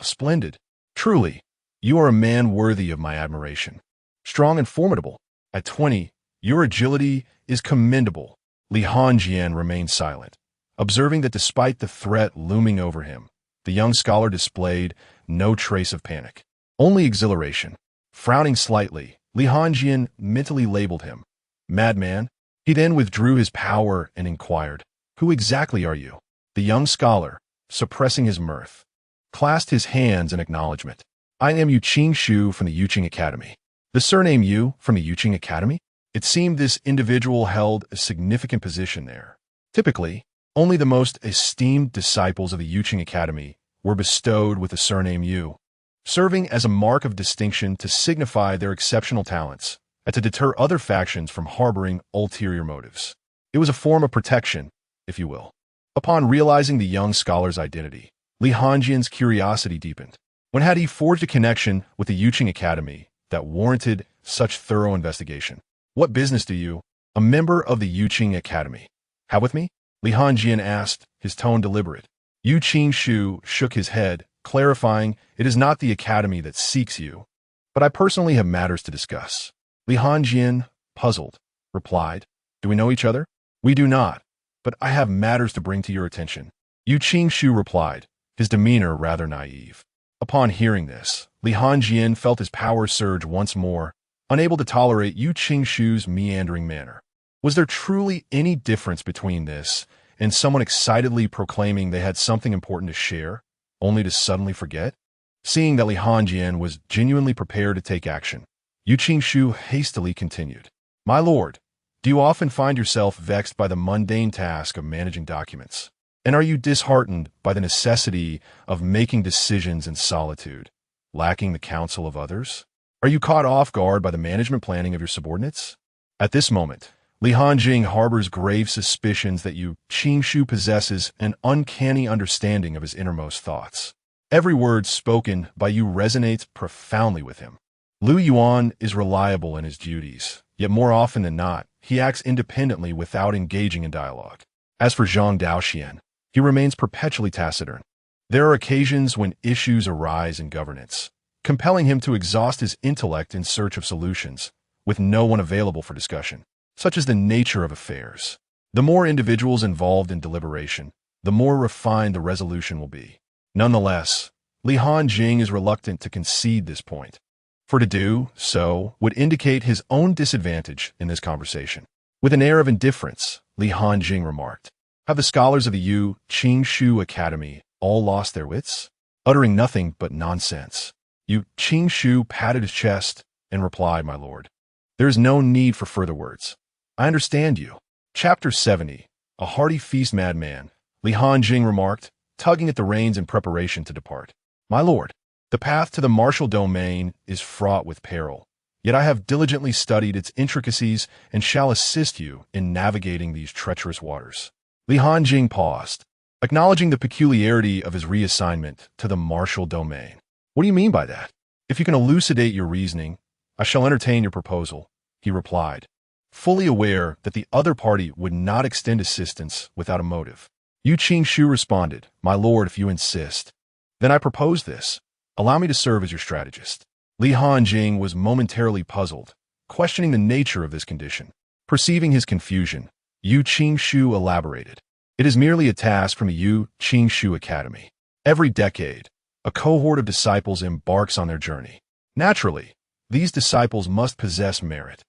"Splendid. Truly, you are a man worthy of my admiration. Strong and formidable. At 20, your agility is commendable." Li Hanjin remained silent, observing that despite the threat looming over him, the young scholar displayed no trace of panic, only exhilaration. Frowning slightly, Li Hanjin mentally labeled him madman. He then withdrew his power and inquired, "Who exactly are you?" The young scholar, suppressing his mirth, clasped his hands in acknowledgement. "I am Yu Qingshu from the Yu Qing Academy." The surname Yu from the Yu Qing Academy? It seemed this individual held a significant position there. Typically, only the most esteemed disciples of the Yu Qing Academy were bestowed with the surname Yu, serving as a mark of distinction to signify their exceptional talents and to deter other factions from harboring ulterior motives. It was a form of protection, if you will. Upon realizing the young scholar's identity, Li Hanjin's curiosity deepened. When had he forged a connection with the Yu Qing Academy that warranted such thorough investigation? "What business do you, a member of the Yu Qing Academy, have with me?" Li Hanjin asked, his tone deliberate. Yu Qingshu shook his head, clarifying, "It is not the academy that seeks you, but I personally have matters to discuss." Li Hanjin, puzzled, replied, "Do we know each other?" "We do not, but I have matters to bring to your attention." Yu Qingshu replied, his demeanor rather naive. Upon hearing this, Li Hanjin felt his power surge once more, unable to tolerate Yu Qingshu's meandering manner. Was there truly any difference between this and someone excitedly proclaiming they had something important to share, only to suddenly forget? Seeing that Li Hanjin was genuinely prepared to take action, Yu Qingshu hastily continued, "My lord, do you often find yourself vexed by the mundane task of managing documents? And are you disheartened by the necessity of making decisions in solitude, lacking the counsel of others? Are you caught off guard by the management planning of your subordinates?" At this moment, Li Hanjin harbors grave suspicions that Yu Qingshu possesses an uncanny understanding of his innermost thoughts. Every word spoken by Yu resonates profoundly with him. Lu Yuan is reliable in his duties, yet more often than not, he acts independently without engaging in dialogue. As for Zhang Daoxian, he remains perpetually taciturn. There are occasions when issues arise in governance, compelling him to exhaust his intellect in search of solutions, with no one available for discussion. Such is the nature of affairs. The more individuals involved in deliberation, the more refined the resolution will be. Nonetheless, Li Hanjin is reluctant to concede this point, for to do so would indicate his own disadvantage in this conversation. With an air of indifference, Li Hanjin remarked, "Have the scholars of the Yu Qingshu Academy all lost their wits? Uttering nothing but nonsense." Yu Qingshu patted his chest and replied, "My lord, there is no need for further words. I understand you." Chapter 70, A Hearty Feast Madman, Li Hanjin remarked, tugging at the reins in preparation to depart. "My lord, the path to the martial domain is fraught with peril, yet I have diligently studied its intricacies and shall assist you in navigating these treacherous waters." Li Hanjin paused, acknowledging the peculiarity of his reassignment to the martial domain. "What do you mean by that? If you can elucidate your reasoning, I shall entertain your proposal," he replied, fully aware that the other party would not extend assistance without a motive. Yu Qingshu responded, "My lord, if you insist, then I propose this. Allow me to serve as your strategist." Li Hanjin was momentarily puzzled, questioning the nature of this condition. Perceiving his confusion, Yu Qingshu elaborated, "It is merely a task from the Yu Qingshu Academy. Every decade, a cohort of disciples embarks on their journey. Naturally, these disciples must possess merit.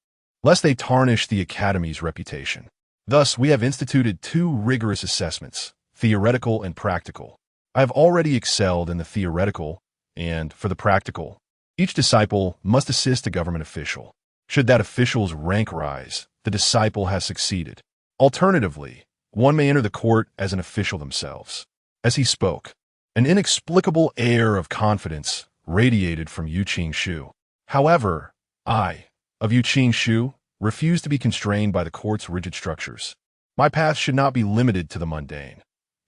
lest they tarnish the Academy's reputation. Thus, we have instituted 2 rigorous assessments, theoretical and practical. I have already excelled in the theoretical, and for the practical, each disciple must assist a government official. Should that official's rank rise, the disciple has succeeded. Alternatively, one may enter the court as an official themselves. As he spoke, an inexplicable air of confidence radiated from Yu Qing. However, I, of Yu Qing, refuse to be constrained by the court's rigid structures. My path should not be limited to the mundane.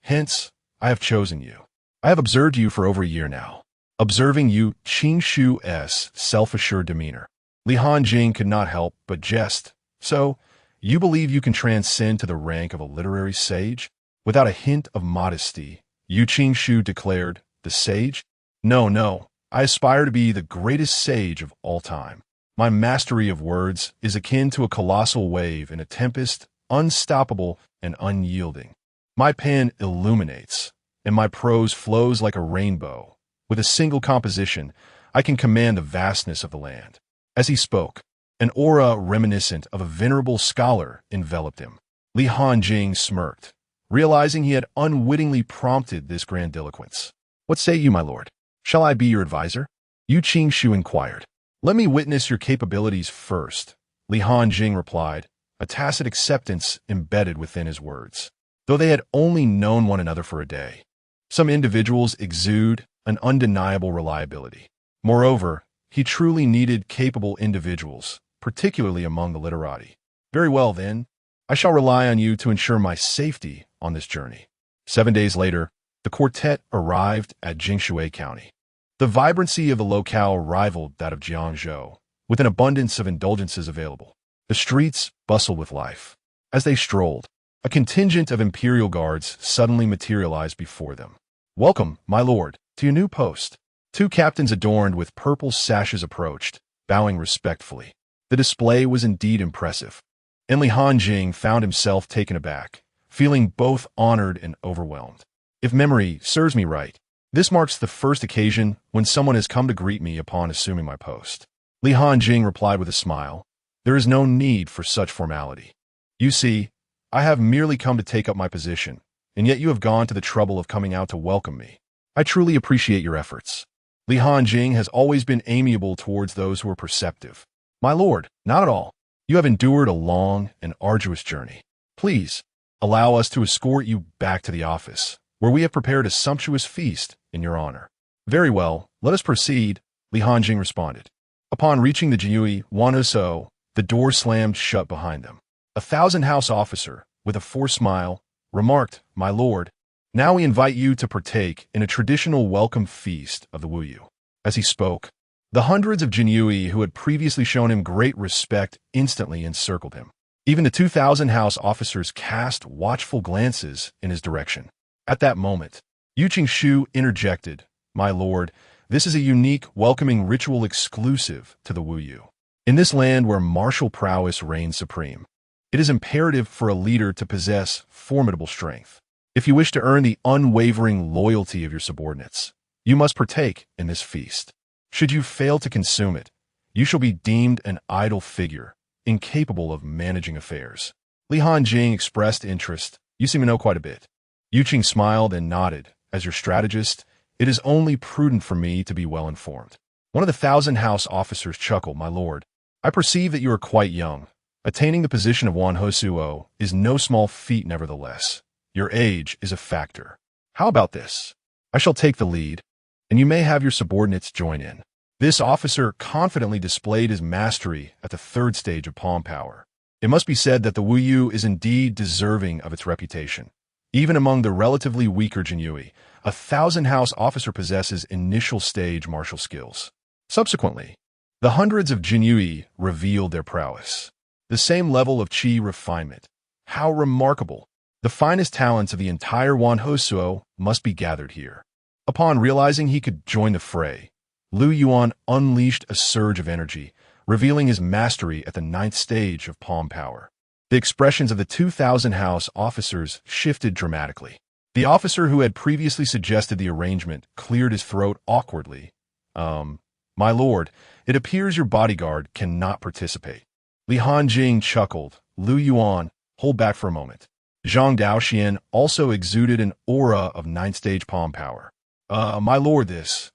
Hence, I have chosen you. I have observed you for over a year now. Observing Yu Qing's self-assured demeanor, Li Hanjing could not help but jest. So, you believe you can transcend to the rank of a literary sage? Without a hint of modesty, Yu Qing declared, the sage? No, I aspire to be the greatest sage of all time. My mastery of words is akin to a colossal wave in a tempest, unstoppable and unyielding. My pen illuminates, and my prose flows like a rainbow. With a single composition, I can command the vastness of the land. As he spoke, an aura reminiscent of a venerable scholar enveloped him. Li Hanjing smirked, realizing he had unwittingly prompted this grandiloquence. What say you, my lord? Shall I be your advisor? Yu Qing inquired. Let me witness your capabilities first, Li Hanjing replied, a tacit acceptance embedded within his words. Though they had only known one another for a day, some individuals exude an undeniable reliability. Moreover, he truly needed capable individuals, particularly among the literati. Very well, then. I shall rely on you to ensure my safety on this journey. 7 days later, the quartet arrived at Jinyiwei County. The vibrancy of the locale rivaled that of Jiangzhou, with an abundance of indulgences available. The streets bustled with life. As they strolled, a contingent of imperial guards suddenly materialized before them. Welcome, my lord, to your new post. 2 captains adorned with purple sashes approached, bowing respectfully. The display was indeed impressive, and Li Hanjing found himself taken aback, feeling both honored and overwhelmed. If memory serves me right, this marks the first occasion when someone has come to greet me upon assuming my post. Li Hanjing replied with a smile, there is no need for such formality. You see, I have merely come to take up my position, and yet you have gone to the trouble of coming out to welcome me. I truly appreciate your efforts. Li Hanjing has always been amiable towards those who are perceptive. My lord, not at all. You have endured a long and arduous journey. Please, allow us to escort you back to the office, where we have prepared a sumptuous feast in your honor. Very well, let us proceed, Li Hanjing responded. Upon reaching the Jinyiwei Wanhuso, the door slammed shut behind them. A thousand-house officer, with a forced smile, remarked, My lord, now we invite you to partake in a traditional welcome feast of the Wuyu. As he spoke, the hundreds of Jinyiwei who had previously shown him great respect instantly encircled him. Even the 2,000 house officers cast watchful glances in his direction. At that moment, Yu Qing interjected, My lord, this is a unique, welcoming ritual exclusive to the Wuyu. In this land where martial prowess reigns supreme, it is imperative for a leader to possess formidable strength. If you wish to earn the unwavering loyalty of your subordinates, you must partake in this feast. Should you fail to consume it, you shall be deemed an idle figure, incapable of managing affairs. Li Hanjing expressed interest. You seem to know quite a bit. Yu Qing smiled and nodded. As your strategist, it is only prudent for me to be well informed. One of the 1,000 house officers chuckled, My lord, I perceive that you are quite young. Attaining the position of Wanhuo is no small feat nevertheless. Your age is a factor. How about this? I shall take the lead, and you may have your subordinates join in. This officer confidently displayed his mastery at the 3rd stage of palm power. It must be said that the Wuyu is indeed deserving of its reputation. Even among the relatively weaker Jinyiwei, a 1,000-house officer possesses initial stage martial skills. Subsequently, the hundreds of Jinyiwei revealed their prowess. The same level of qi refinement. How remarkable! The finest talents of the entire Wanhuo must be gathered here. Upon realizing he could join the fray, Lu Yuan unleashed a surge of energy, revealing his mastery at the 9th stage of palm power. The expressions of the 2,000 house officers shifted dramatically. The officer who had previously suggested the arrangement cleared his throat awkwardly. My lord, it appears your bodyguard cannot participate. Li Hanjing chuckled. Lu Yuan, hold back for a moment. Zhang Daoxian also exuded an aura of ninth-stage palm power. My lord, this.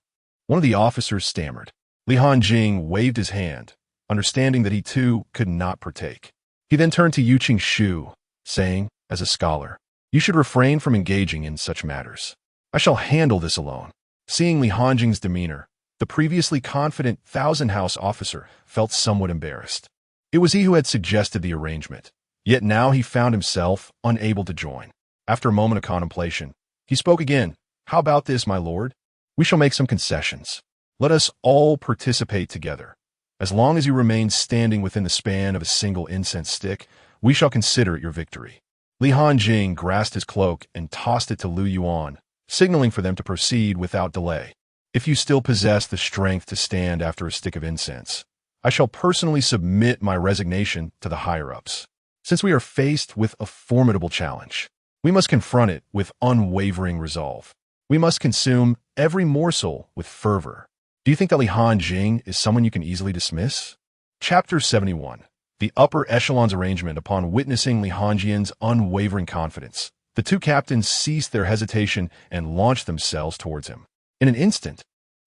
One of the officers stammered. Li Hanjing waved his hand, understanding that he too could not partake. He then turned to Yu Shu, saying, as a scholar, you should refrain from engaging in such matters. I shall handle this alone. Seeing Li Hanjing's demeanor, the previously confident Thousand House officer felt somewhat embarrassed. It was he who had suggested the arrangement, yet now he found himself unable to join. After a moment of contemplation, he spoke again. How about this, my lord? We shall make some concessions. Let us all participate together. As long as you remain standing within the span of a single incense stick, we shall consider it your victory. Li Hanjing grasped his cloak and tossed it to Lu Yuan, signaling for them to proceed without delay. If you still possess the strength to stand after a stick of incense, I shall personally submit my resignation to the higher-ups. Since we are faced with a formidable challenge, we must confront it with unwavering resolve. We must consume every morsel with fervor. Do you think that Li Hanjing is someone you can easily dismiss? Chapter 71. The upper echelon's arrangement. Upon witnessing Li Hanjing's unwavering confidence, the two captains ceased their hesitation and launched themselves towards him. In an instant,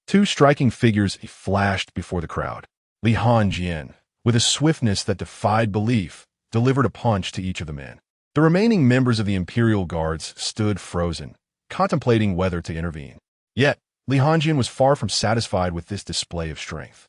two striking figures flashed before the crowd. Li Hanjing, with a swiftness that defied belief, delivered a punch to each of the men. The remaining members of the Imperial Guards stood frozen, contemplating whether to intervene. Yet, Li Hanjing was far from satisfied with this display of strength.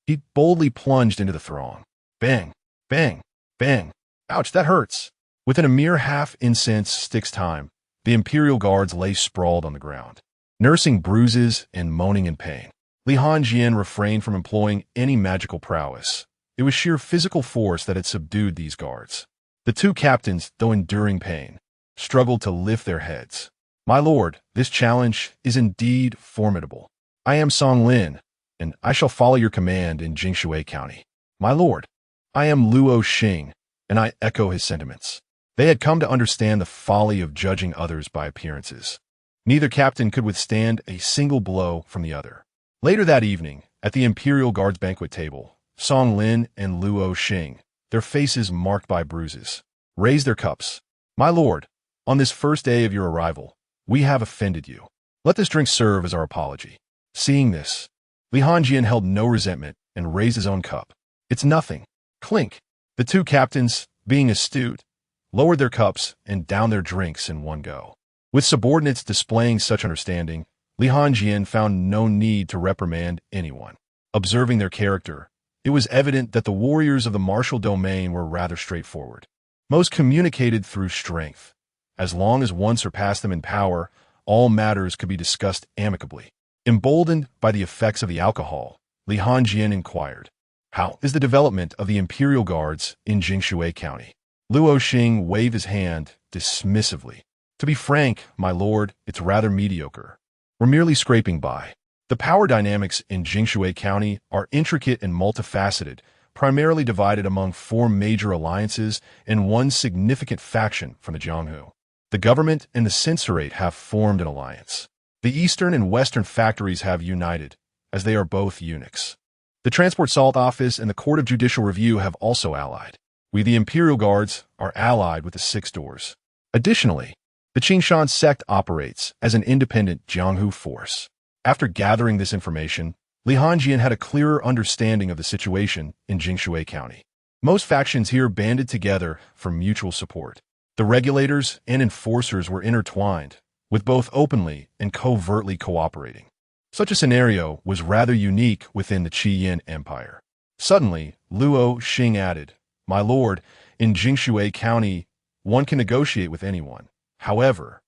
He boldly plunged into the throng. Bang! Bang! Bang! Ouch, that hurts! Within a mere half-incense stick's time, the Imperial Guards lay sprawled on the ground, nursing bruises and moaning in pain. Li Hanjing refrained from employing any magical prowess. It was sheer physical force that had subdued these guards. The two captains, though enduring pain, struggled to lift their heads. My lord, this challenge is indeed formidable. I am Song Lin, and I shall follow your command in Jinyiwei County. My lord, I am Luo Xing, and I echo his sentiments. They had come to understand the folly of judging others by appearances. Neither captain could withstand a single blow from the other. Later that evening, at the Imperial Guard's banquet table, Song Lin and Luo Xing, their faces marked by bruises, raised their cups. My lord, on this first day of your arrival, we have offended you. Let this drink serve as our apology. Seeing this, Li Hanjing held no resentment and raised his own cup. It's nothing. Clink. The two captains, being astute, lowered their cups and downed their drinks in one go. With subordinates displaying such understanding, Li Hanjing found no need to reprimand anyone. Observing their character, it was evident that the warriors of the martial domain were rather straightforward. Most communicated through strength. As long as one surpassed them in power, all matters could be discussed amicably. Emboldened by the effects of the alcohol, Li Hanjing inquired, how is the development of the Imperial Guards in Jinyiwei County? Luo Xing waved his hand dismissively. To be frank, my lord, it's rather mediocre. We're merely scraping by. The power dynamics in Jinyiwei County are intricate and multifaceted, primarily divided among 4 major alliances and one significant faction from the Jianghu. The government and the censorate have formed an alliance. The eastern and western factories have united, as they are both eunuchs. The Transport Salt Office and the Court of Judicial Review have also allied. We, the Imperial Guards, are allied with the Six Doors. Additionally, the Qingshan sect operates as an independent Jianghu force. After gathering this information, Li Hanjing had a clearer understanding of the situation in Jinyiwei County. Most factions here banded together for mutual support. The regulators and enforcers were intertwined, with both openly and covertly cooperating. Such a scenario was rather unique within the Qi Empire. Suddenly, Luo Xing added, My lord, in Jinyiwei County, one can negotiate with anyone. However,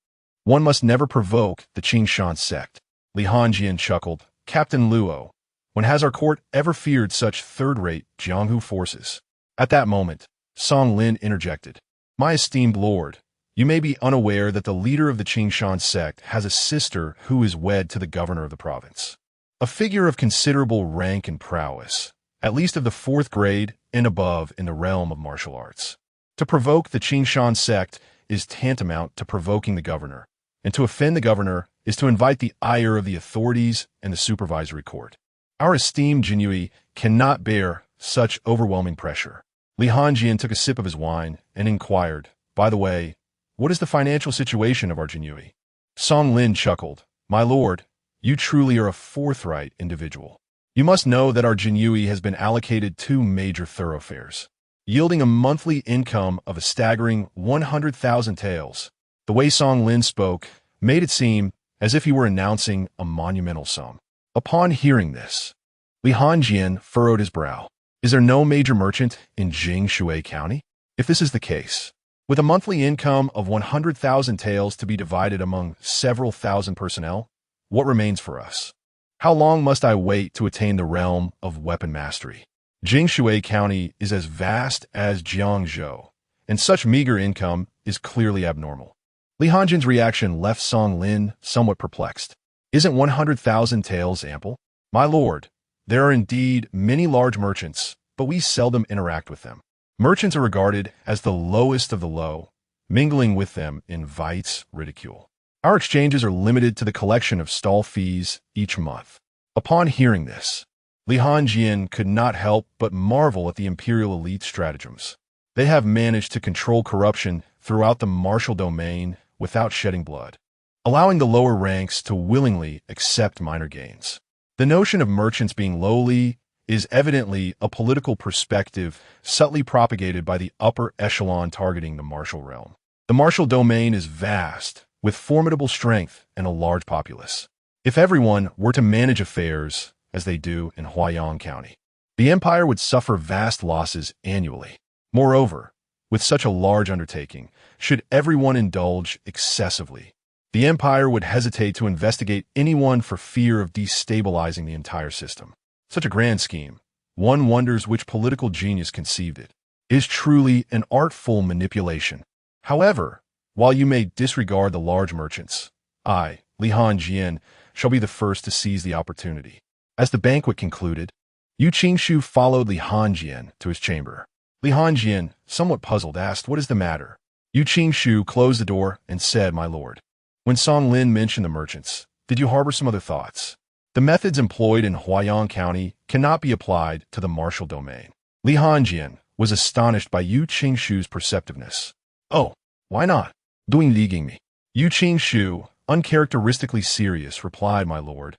one must never provoke the Qingshan sect. Li Hanjing chuckled. Captain Luo, when has our court ever feared such third-rate Jianghu forces? At that moment, Song Lin interjected. My esteemed lord, you may be unaware that the leader of the Qingshan sect has a sister who is wed to the governor of the province. A figure of considerable rank and prowess, at least of the 4th grade and above in the realm of martial arts. To provoke the Qingshan sect is tantamount to provoking the governor, and to offend the governor is to invite the ire of the authorities and the supervisory court. Our esteemed Jinyiwei cannot bear such overwhelming pressure. Li Hanjing took a sip of his wine and inquired, "By the way, what is the financial situation of our Jinyiwei?" Song Lin chuckled, "My lord, you truly are a forthright individual. You must know that our Jinyiwei has been allocated 2 major thoroughfares, yielding a monthly income of a staggering 100,000 taels." The way Song Lin spoke made it seem as if he were announcing a monumental sum. Upon hearing this, Li Hanjing furrowed his brow. Is there no major merchant in Jinyiwei County? If this is the case, with a monthly income of 100,000 taels to be divided among several thousand personnel, what remains for us? How long must I wait to attain the realm of weapon mastery? Jinyiwei County is as vast as Jiangzhou, and such meager income is clearly abnormal. Li Hanjing's reaction left Song Lin somewhat perplexed. Isn't 100,000 taels ample? My lord, there are indeed many large merchants, but we seldom interact with them. Merchants are regarded as the lowest of the low. Mingling with them invites ridicule. Our exchanges are limited to the collection of stall fees each month. Upon hearing this, Li Hanjing could not help but marvel at the imperial elite stratagems. They have managed to control corruption throughout the martial domain without shedding blood, allowing the lower ranks to willingly accept minor gains. The notion of merchants being lowly is evidently a political perspective subtly propagated by the upper echelon targeting the martial realm. The martial domain is vast, with formidable strength and a large populace. If everyone were to manage affairs as they do in Huayang County, the empire would suffer vast losses annually. Moreover, with such a large undertaking, should everyone indulge excessively, the empire would hesitate to investigate anyone for fear of destabilizing the entire system. Such a grand scheme, one wonders which political genius conceived it, is truly an artful manipulation. However, while you may disregard the large merchants, I, Li Hanjing, shall be the first to seize the opportunity. As the banquet concluded, Yu Qingshu followed Li Hanjing to his chamber. Li Hanjing, somewhat puzzled, asked, "What is the matter?" Yu Qingshu closed the door and said, "My lord, when Song Lin mentioned the merchants, did you harbor some other thoughts? The methods employed in Huayang County cannot be applied to the martial domain." Li Hanjing was astonished by Yu Qingshu's perceptiveness. "Oh, why not? Doing leaguing me." Yu Qingshu, uncharacteristically serious, replied, "My lord,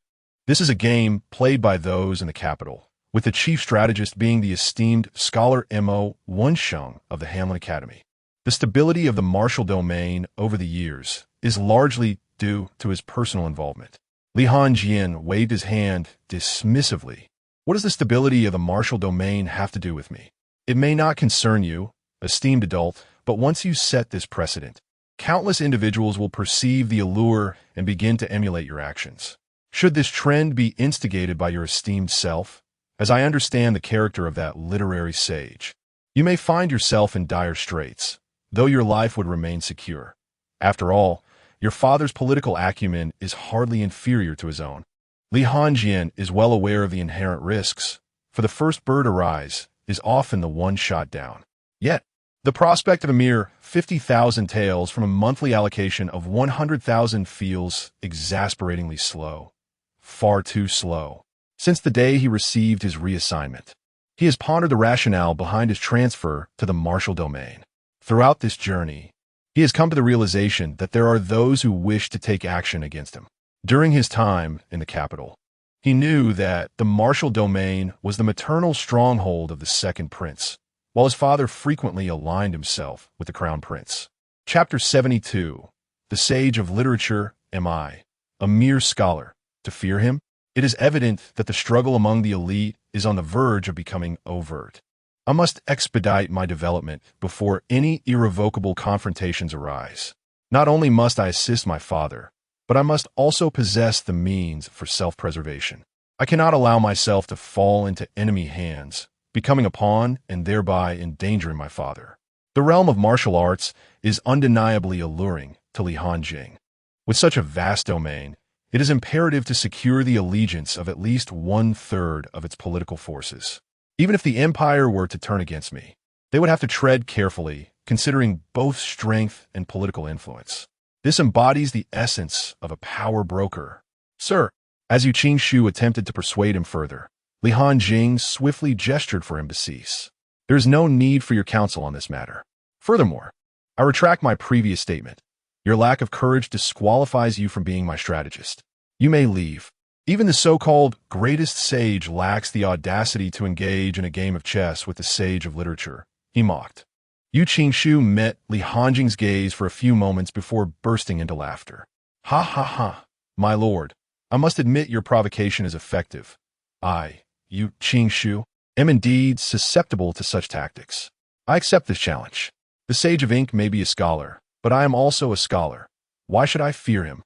this is a game played by those in the capital, with the chief strategist being the esteemed scholar Mo Wensheng of the Hanlin Academy. The stability of the martial domain over the years is largely due to his personal involvement." Li Hanjing waved his hand dismissively. "What does the stability of the martial domain have to do with me? It may not concern you, esteemed adult, but once you set this precedent, countless individuals will perceive the allure and begin to emulate your actions. Should this trend be instigated by your esteemed self, as I understand the character of that literary sage, you may find yourself in dire straits, though your life would remain secure. After all, your father's political acumen is hardly inferior to his own." Li Hanjing is well aware of the inherent risks, for the first bird to rise is often the one shot down. Yet, the prospect of a mere 50,000 taels from a monthly allocation of 100,000 feels exasperatingly slow. Far too slow. Since the day he received his reassignment, he has pondered the rationale behind his transfer to the martial domain. Throughout this journey, he has come to the realization that there are those who wish to take action against him. During his time in the capital, he knew that the martial domain was the maternal stronghold of the second prince, while his father frequently aligned himself with the crown prince. Chapter 72. The Sage of Literature. Am I, a mere scholar, to fear him? It is evident that the struggle among the elite is on the verge of becoming overt. I must expedite my development before any irrevocable confrontations arise. Not only must I assist my father, but I must also possess the means for self-preservation. I cannot allow myself to fall into enemy hands, becoming a pawn and thereby endangering my father. The realm of martial arts is undeniably alluring to Li Hanjing. With such a vast domain, it is imperative to secure the allegiance of at least 1/3 of its political forces. Even if the empire were to turn against me, they would have to tread carefully, considering both strength and political influence. This embodies the essence of a power broker. "Sir," as Yu Qingshu attempted to persuade him further, Li Hanjing swiftly gestured for him to cease. There is no need for your counsel on this matter. Furthermore, I retract my previous statement. Your lack of courage disqualifies you from being my strategist. You may leave. Even the so-called greatest sage lacks the audacity to engage in a game of chess with the sage of literature, he mocked. Yu Qingshu met Li Hanjing's gaze for a few moments before bursting into laughter. Ha ha ha, my lord. I must admit your provocation is effective. I, Yu Qingshu, am indeed susceptible to such tactics. I accept this challenge. The sage of ink may be a scholar, but I am also a scholar. Why should I fear him?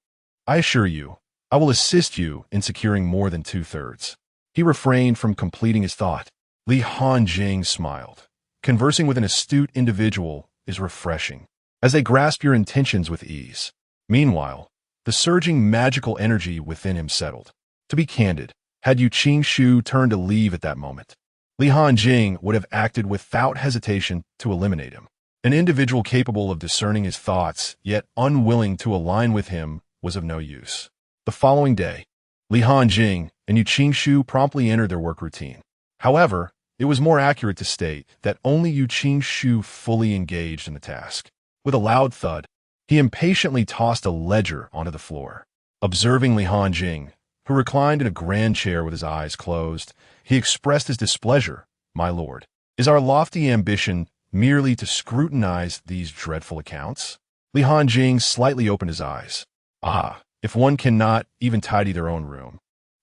I assure you, I will assist you in securing more than 2/3. He refrained from completing his thought. Li Hanjing smiled. Conversing with an astute individual is refreshing, as they grasp your intentions with ease. Meanwhile, the surging magical energy within him settled. To be candid, had Yu Qingshu turned to leave at that moment, Li Hanjing would have acted without hesitation to eliminate him. An individual capable of discerning his thoughts, yet unwilling to align with him, was of no use. The following day, Li Hanjing and Yu Qingshu promptly entered their work routine. However, it was more accurate to state that only Yu Qingshu fully engaged in the task. With a loud thud, he impatiently tossed a ledger onto the floor. Observing Li Hanjing, who reclined in a grand chair with his eyes closed, he expressed his displeasure. My lord, is our lofty ambition merely to scrutinize these dreadful accounts? Li Hanjing slightly opened his eyes. Ah, if one cannot even tidy their own room,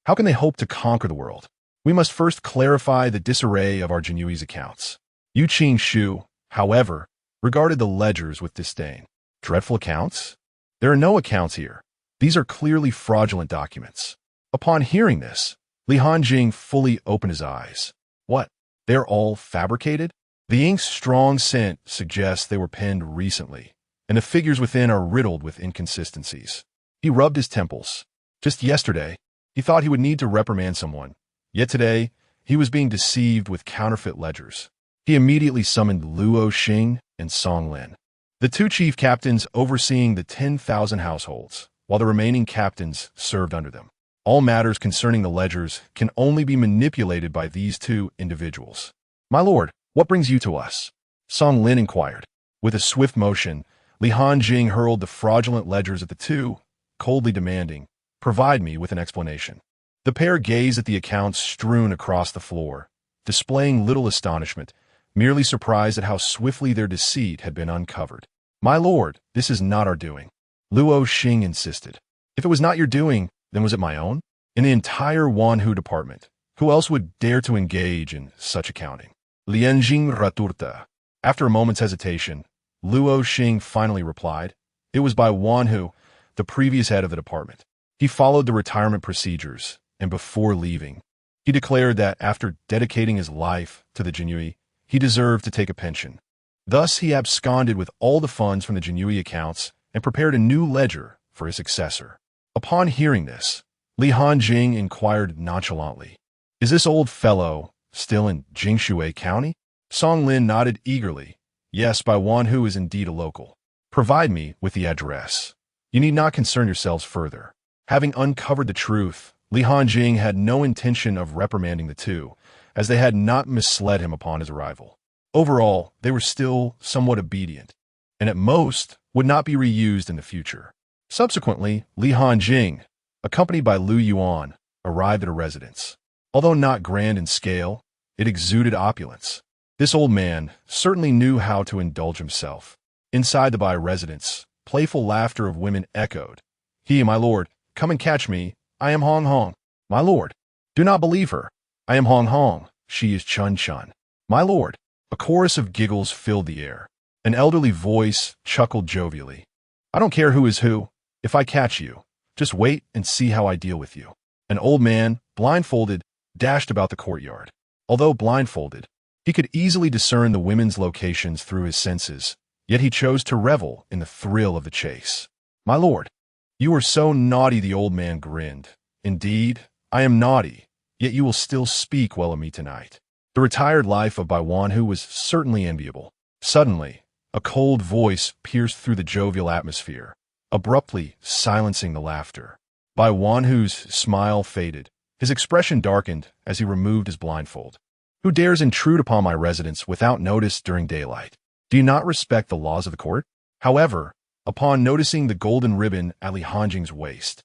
how can they hope to conquer the world? We must first clarify the disarray of our Jinyiwei's accounts. Yu Qingshu, however, regarded the ledgers with disdain. Dreadful accounts? There are no accounts here. These are clearly fraudulent documents. Upon hearing this, Li Hanjing fully opened his eyes. What? They're all fabricated? The ink's strong scent suggests they were penned recently, and the figures within are riddled with inconsistencies. He rubbed his temples. Just yesterday, he thought he would need to reprimand someone. Yet today, he was being deceived with counterfeit ledgers. He immediately summoned Luo Xing and Song Lin, the two chief captains overseeing the 10,000 households, while the remaining captains served under them. All matters concerning the ledgers can only be manipulated by these two individuals. My lord, what brings you to us? Song Lin inquired. With a swift motion, Li Hanjing hurled the fraudulent ledgers at the two, coldly demanding, provide me with an explanation. The pair gazed at the accounts strewn across the floor, displaying little astonishment, merely surprised at how swiftly their deceit had been uncovered. My lord, this is not our doing. Luo Xing insisted. If it was not your doing, then was it my own? In the entire Wanhu department, who else would dare to engage in such accounting? Lianjing Raturta. After a moment's hesitation, Luo Xing finally replied. It was by Wanhu, the previous head of the department. He followed the retirement procedures, and before leaving, he declared that after dedicating his life to the Jinyiwei, he deserved to take a pension. Thus, he absconded with all the funds from the Jinyiwei accounts and prepared a new ledger for his successor. Upon hearing this, Li Hanjing inquired nonchalantly, is this old fellow still in Jinyiwei County? Song Lin nodded eagerly. Yes, by one who is indeed a local. Provide me with the address. You need not concern yourselves further. Having uncovered the truth, Li Hanjing had no intention of reprimanding the two, as they had not misled him upon his arrival. Overall, they were still somewhat obedient, and at most would not be reused in the future. Subsequently, Li Hanjing, accompanied by Lu Yuan, arrived at a residence. Although not grand in scale, it exuded opulence. This old man certainly knew how to indulge himself. Inside the Bai residence, playful laughter of women echoed. He, my lord, come and catch me. I am Hong Hong. My lord, do not believe her. I am Hong Hong. She is Chun Chun. My lord. A chorus of giggles filled the air. An elderly voice chuckled jovially. I don't care who is who. If I catch you, just wait and see how I deal with you. An old man, blindfolded, dashed about the courtyard. Although blindfolded, he could easily discern the women's locations through his senses, yet he chose to revel in the thrill of the chase. My lord, you are so naughty, the old man grinned. Indeed, I am naughty, yet you will still speak well of me tonight. The retired life of Bai Wanhu was certainly enviable. Suddenly, a cold voice pierced through the jovial atmosphere, abruptly silencing the laughter. Bai Wanhu's smile faded. His expression darkened as he removed his blindfold. Who dares intrude upon my residence without notice during daylight? Do you not respect the laws of the court? However, upon noticing the golden ribbon at Li Hanjing's waist,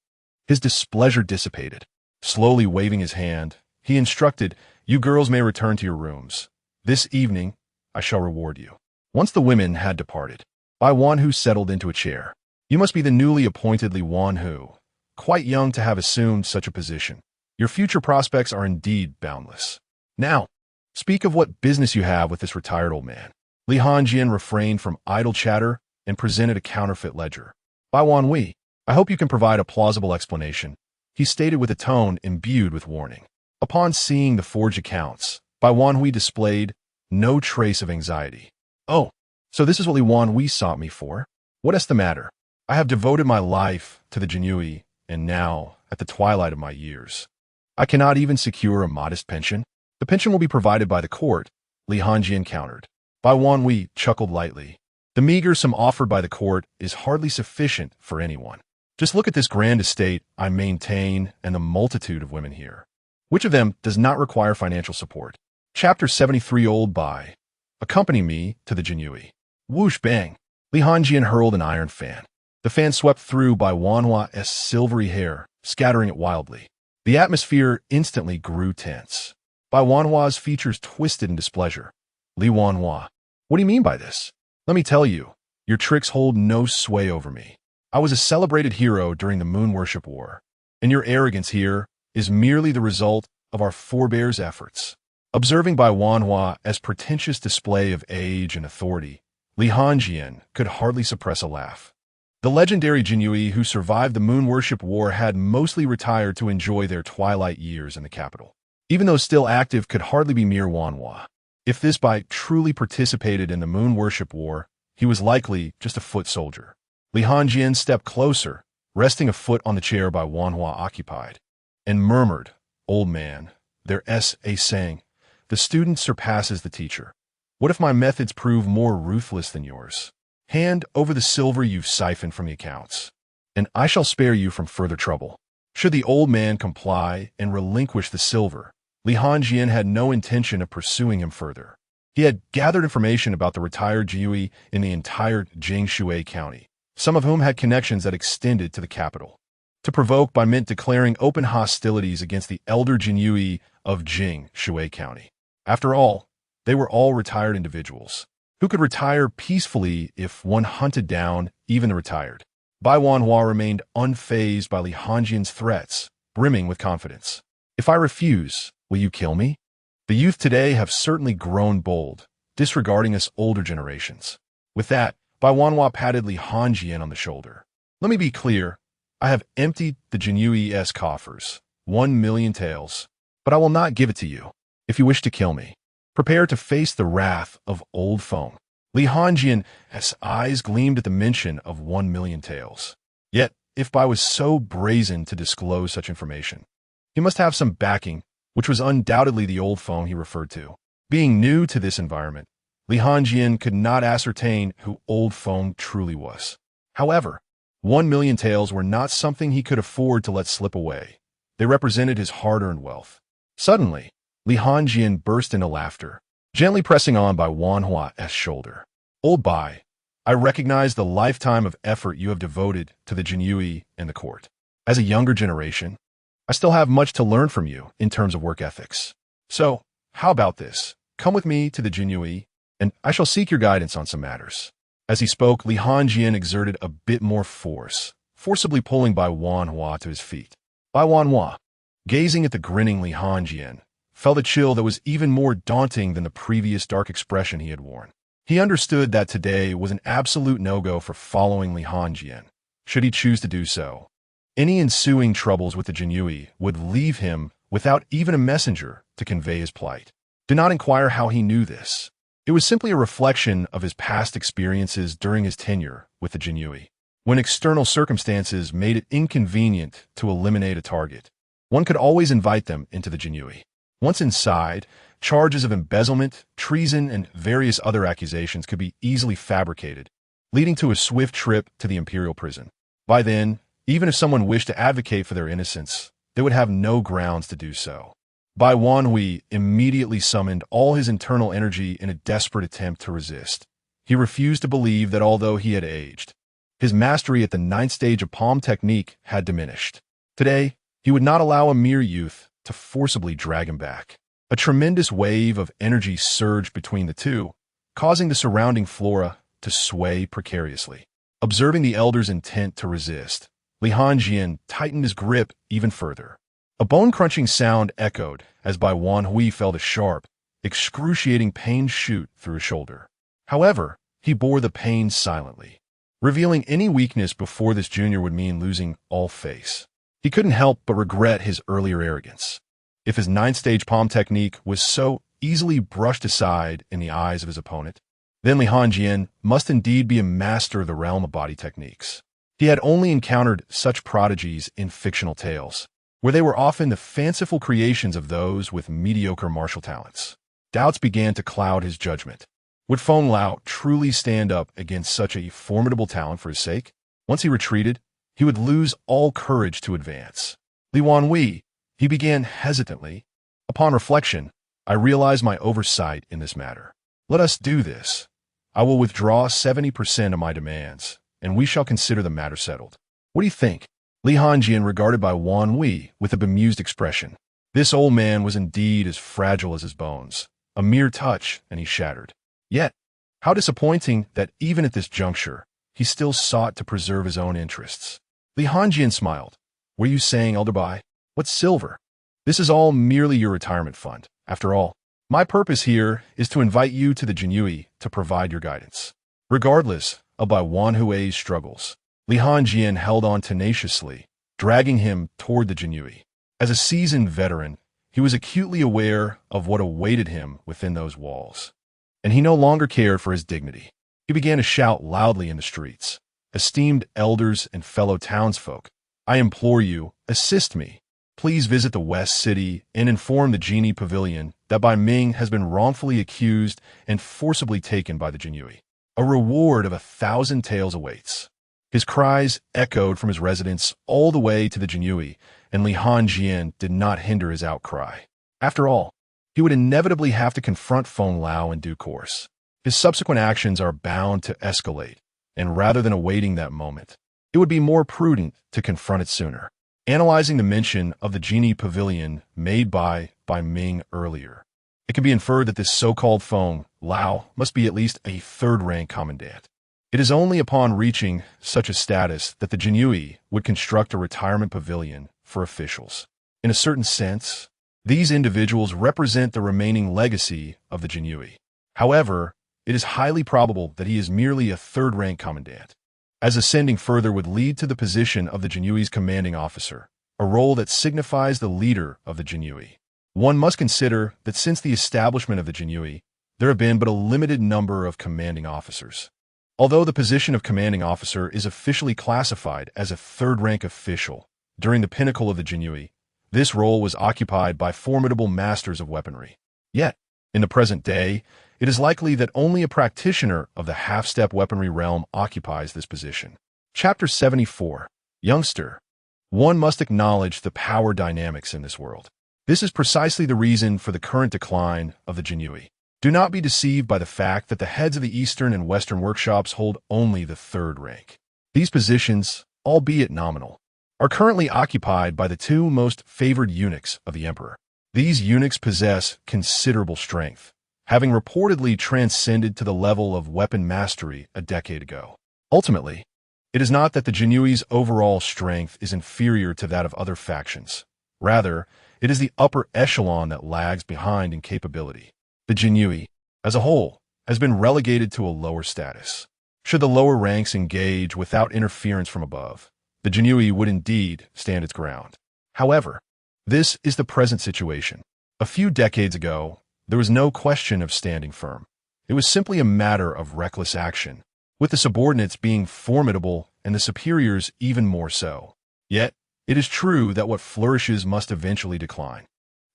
his displeasure dissipated. Slowly waving his hand, he instructed, "You girls may return to your rooms. This evening, I shall reward you." Once the women had departed, Bai Wanhu settled into a chair. "You must be the newly appointed Li Wanhu, quite young to have assumed such a position. Your future prospects are indeed boundless. Now, speak of what business you have with this retired old man." Li Hanjing refrained from idle chatter and presented a counterfeit ledger. "Bai Wanhui, I hope you can provide a plausible explanation," he stated with a tone imbued with warning. Upon seeing the forged accounts, Bai Wanhui displayed no trace of anxiety. "Oh, so this is what Li Wanhui sought me for? What is the matter? I have devoted my life to the Jinyiwei, and now, at the twilight of my years, I cannot even secure a modest pension." "The pension will be provided by the court," Li Hanjing countered. Bai Wanhui chuckled lightly. "The meager sum offered by the court is hardly sufficient for anyone. Just look at this grand estate I maintain and the multitude of women here. Which of them does not require financial support?" Chapter 73. Old Bai. "Accompany me to the Jinyiwei." Whoosh bang! Li Hanjing hurled an iron fan. The fan swept through Bai Wanhua's silvery hair, scattering it wildly. The atmosphere instantly grew tense. Bai Wanhua's features twisted in displeasure. "Li Wanhua, what do you mean by this? Let me tell you, your tricks hold no sway over me. I was a celebrated hero during the Moon Worship War, and your arrogance here is merely the result of our forebears' efforts." Observing Bai Wanhua's pretentious display of age and authority, Li Hanjing could hardly suppress a laugh. The legendary Jinyiwei who survived the Moon Worship War had mostly retired to enjoy their twilight years in the capital. Even though still active, could hardly be mere Wanhua. If this Bai truly participated in the Moon Worship War, he was likely just a foot soldier. Li Hanjing stepped closer, resting a foot on the chair Bai Wanhua occupied, and murmured, "Old man, there's a saying, the student surpasses the teacher. What if my methods prove more ruthless than yours? Hand over the silver you've siphoned from the accounts, and I shall spare you from further trouble." Should the old man comply and relinquish the silver, Li Hanjing had no intention of pursuing him further. He had gathered information about the retired Jinyiwei in the entire Jingshui County, some of whom had connections that extended to the capital. To provoke Bai meant declaring open hostilities against the elder Jinyiwei of Jingshui County. After all, they were all retired individuals, who could retire peacefully if one hunted down even the retired. Bai Wanhua remained unfazed by Li Hanjing's threats, brimming with confidence. "If I refuse, will you kill me?" The youth today have certainly grown bold, disregarding us older generations. With that, Bai Wanhua patted Li Hanjing on the shoulder. "Let me be clear. I have emptied the Jinyiwei's coffers, 1,000,000 taels, but I will not give it to you. If you wish to kill me, prepare to face the wrath of old Feng." Li Hanjing's eyes gleamed at the mention of 1,000,000 taels. Yet, if Bai was so brazen to disclose such information, he must have some backing, which was undoubtedly the old Feng he referred to. Being new to this environment, Li Hanjing could not ascertain who old Feng truly was. However, 1,000,000 taels were not something he could afford to let slip away. They represented his hard-earned wealth. Suddenly, Li Hanjing burst into laughter, gently pressing on Bai Wanhua's shoulder. "Old Bai, I recognize the lifetime of effort you have devoted to the Jinyiwei and the court. As a younger generation, I still have much to learn from you in terms of work ethics. So, how about this? Come with me to the Jinyiwei, and I shall seek your guidance on some matters." As he spoke, Li Hanjing exerted a bit more force, forcibly pulling Bai Wanhua to his feet. Bai Wanhua, gazing at the grinning Li Hanjing, felt a chill that was even more daunting than the previous dark expression he had worn. He understood that today was an absolute no-go for following Li Hanjing, should he choose to do so. Any ensuing troubles with the Jinyiwei would leave him without even a messenger to convey his plight. Do not inquire how he knew this. It was simply a reflection of his past experiences during his tenure with the Jinyiwei. When external circumstances made it inconvenient to eliminate a target, one could always invite them into the Jinyiwei. Once inside, charges of embezzlement, treason, and various other accusations could be easily fabricated, leading to a swift trip to the imperial prison. By then, even if someone wished to advocate for their innocence, they would have no grounds to do so. Bai Wanhui immediately summoned all his internal energy in a desperate attempt to resist. He refused to believe that although he had aged, his mastery at the ninth stage of palm technique had diminished. Today, he would not allow a mere youth to forcibly drag him back. A tremendous wave of energy surged between the two, causing the surrounding flora to sway precariously. Observing the elder's intent to resist, Li Hanjing tightened his grip even further. A bone-crunching sound echoed as Bai Wanhui felt a sharp, excruciating pain shoot through his shoulder. However, he bore the pain silently. Revealing any weakness before this junior would mean losing all face. He couldn't help but regret his earlier arrogance. If his ninth-stage palm technique was so easily brushed aside in the eyes of his opponent, then Li Hanjing must indeed be a master of the realm of body techniques. He had only encountered such prodigies in fictional tales, where they were often the fanciful creations of those with mediocre martial talents. Doubts began to cloud his judgment. Would Feng Lao truly stand up against such a formidable talent for his sake? Once he retreated, he would lose all courage to advance. Li Wanhui, he began hesitantly. Upon reflection, I realize my oversight in this matter. Let us do this. I will withdraw 70% of my demands, and we shall consider the matter settled. What do you think? Li Hanjing regarded Bai Wanhui with a bemused expression. This old man was indeed as fragile as his bones. A mere touch, and he shattered. Yet, how disappointing that even at this juncture, he still sought to preserve his own interests. Li Hanjing smiled. Were you saying, Elder Bai? What's silver? This is all merely your retirement fund. After all, my purpose here is to invite you to the Jinyiwei to provide your guidance. Regardless of Bai Wanhui's struggles, Li Hanjing held on tenaciously, dragging him toward the Jinyiwei. As a seasoned veteran, he was acutely aware of what awaited him within those walls, and he no longer cared for his dignity. He began to shout loudly in the streets. Esteemed elders and fellow townsfolk, I implore you, assist me. Please visit the West City and inform the Genie Pavilion that Bai Ming has been wrongfully accused and forcibly taken by the Jinyiwei. A reward of 1,000 taels awaits. His cries echoed from his residence all the way to the Jinyiwei, and Li Hanjing did not hinder his outcry. After all, he would inevitably have to confront Feng Lao in due course. His subsequent actions are bound to escalate, and rather than awaiting that moment, it would be more prudent to confront it sooner. Analyzing the mention of the Genie Pavilion made by Ming earlier, it can be inferred that this so-called Feng Lao must be at least a third-rank commandant. It is only upon reaching such a status that the Jinyiwei would construct a retirement pavilion for officials. In a certain sense, these individuals represent the remaining legacy of the Jinyiwei. However, it is highly probable that he is merely a third-rank commandant, as ascending further would lead to the position of the Jinyiwei's commanding officer, a role that signifies the leader of the Jinyiwei. One must consider that since the establishment of the Jinyiwei, there have been but a limited number of commanding officers. Although the position of commanding officer is officially classified as a third-rank official, during the pinnacle of the Jinyiwei, this role was occupied by formidable masters of weaponry. Yet, in the present day, it is likely that only a practitioner of the half-step weaponry realm occupies this position. Chapter 74. Youngster. One must acknowledge the power dynamics in this world. This is precisely the reason for the current decline of the Jinyiwei. Do not be deceived by the fact that the heads of the Eastern and Western workshops hold only the third rank. These positions, albeit nominal, are currently occupied by the two most favored eunuchs of the emperor. These eunuchs possess considerable strength, having reportedly transcended to the level of weapon mastery a decade ago. Ultimately, it is not that the Jinyiwei's overall strength is inferior to that of other factions. Rather, it is the upper echelon that lags behind in capability. The Jinyiwei, as a whole, has been relegated to a lower status. Should the lower ranks engage without interference from above, the Jinyiwei would indeed stand its ground. However, this is the present situation. A few decades ago, there was no question of standing firm. It was simply a matter of reckless action, with the subordinates being formidable and the superiors even more so. Yet, it is true that what flourishes must eventually decline.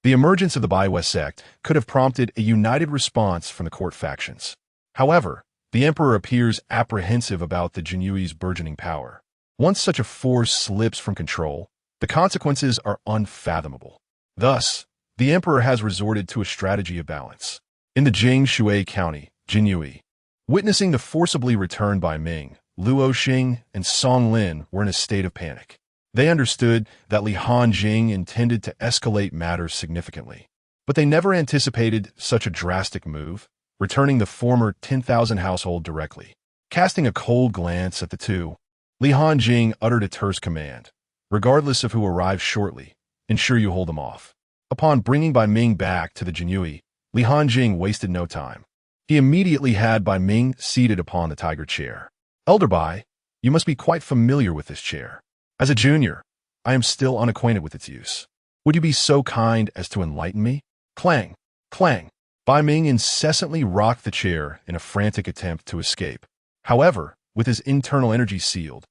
The emergence of the Baiwei sect could have prompted a united response from the court factions. However, the emperor appears apprehensive about the Jinyiwei's burgeoning power. Once such a force slips from control, the consequences are unfathomable. Thus, the emperor has resorted to a strategy of balance. In the Jinyiwei County, Jinyiwei, witnessing the forcibly return by Ming, Luo Xing, and Song Lin were in a state of panic. They understood that Li Hanjing intended to escalate matters significantly, but they never anticipated such a drastic move, returning the former 10,000 household directly. Casting a cold glance at the two, Li Hanjing uttered a terse command. Regardless of who arrives shortly, ensure you hold them off. Upon bringing Bai Ming back to the Jinyiwei, Li Hanjing wasted no time. He immediately had Bai Ming seated upon the tiger chair. Elder Bai, you must be quite familiar with this chair. As a junior, I am still unacquainted with its use. Would you be so kind as to enlighten me? Clang, clang. Bai Ming incessantly rocked the chair in a frantic attempt to escape. However, with his internal energy sealed,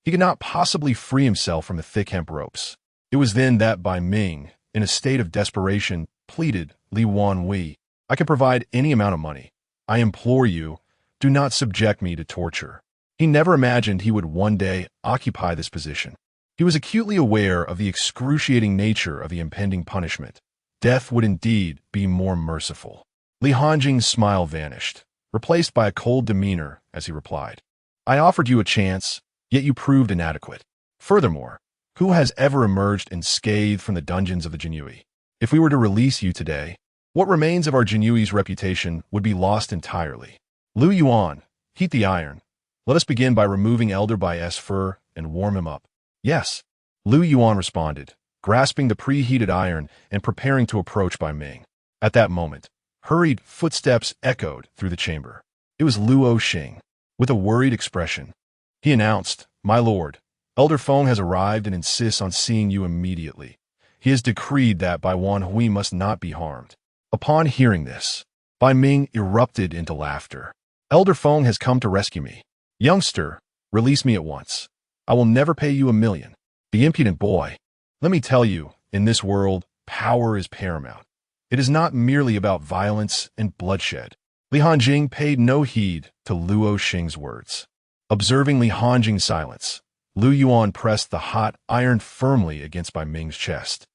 he could not possibly free himself from the thick hemp ropes. It was then that Bai Ming, in a state of desperation, pleaded, Li Wanwei, I can provide any amount of money. I implore you, do not subject me to torture. He never imagined he would one day occupy this position. He was acutely aware of the excruciating nature of the impending punishment. Death would indeed be more merciful. Li Hanjing's smile vanished, replaced by a cold demeanor as he replied, I offered you a chance, yet you proved inadequate. Furthermore, who has ever emerged unscathed from the dungeons of the Jinyiwei? If we were to release you today, what remains of our Jinyiwei's reputation would be lost entirely. Lu Yuan, heat the iron. Let us begin by removing Elder Bai's fur and warm him up. Yes, Lu Yuan responded, grasping the preheated iron and preparing to approach Bai Ming. At that moment, hurried footsteps echoed through the chamber. It was Luo Xing. With a worried expression, he announced, My lord, Elder Feng has arrived and insists on seeing you immediately. He has decreed that Bai Wanhui must not be harmed. Upon hearing this, Bai Ming erupted into laughter. Elder Feng has come to rescue me. Youngster, release me at once. I will never pay you 1,000,000. The impudent boy. Let me tell you, in this world, power is paramount. It is not merely about violence and bloodshed. Li Hanjing paid no heed to Luo Xing's words. Observing Li Hanjing's silence, Lu Yuan pressed the hot iron firmly against Bai Ming's chest.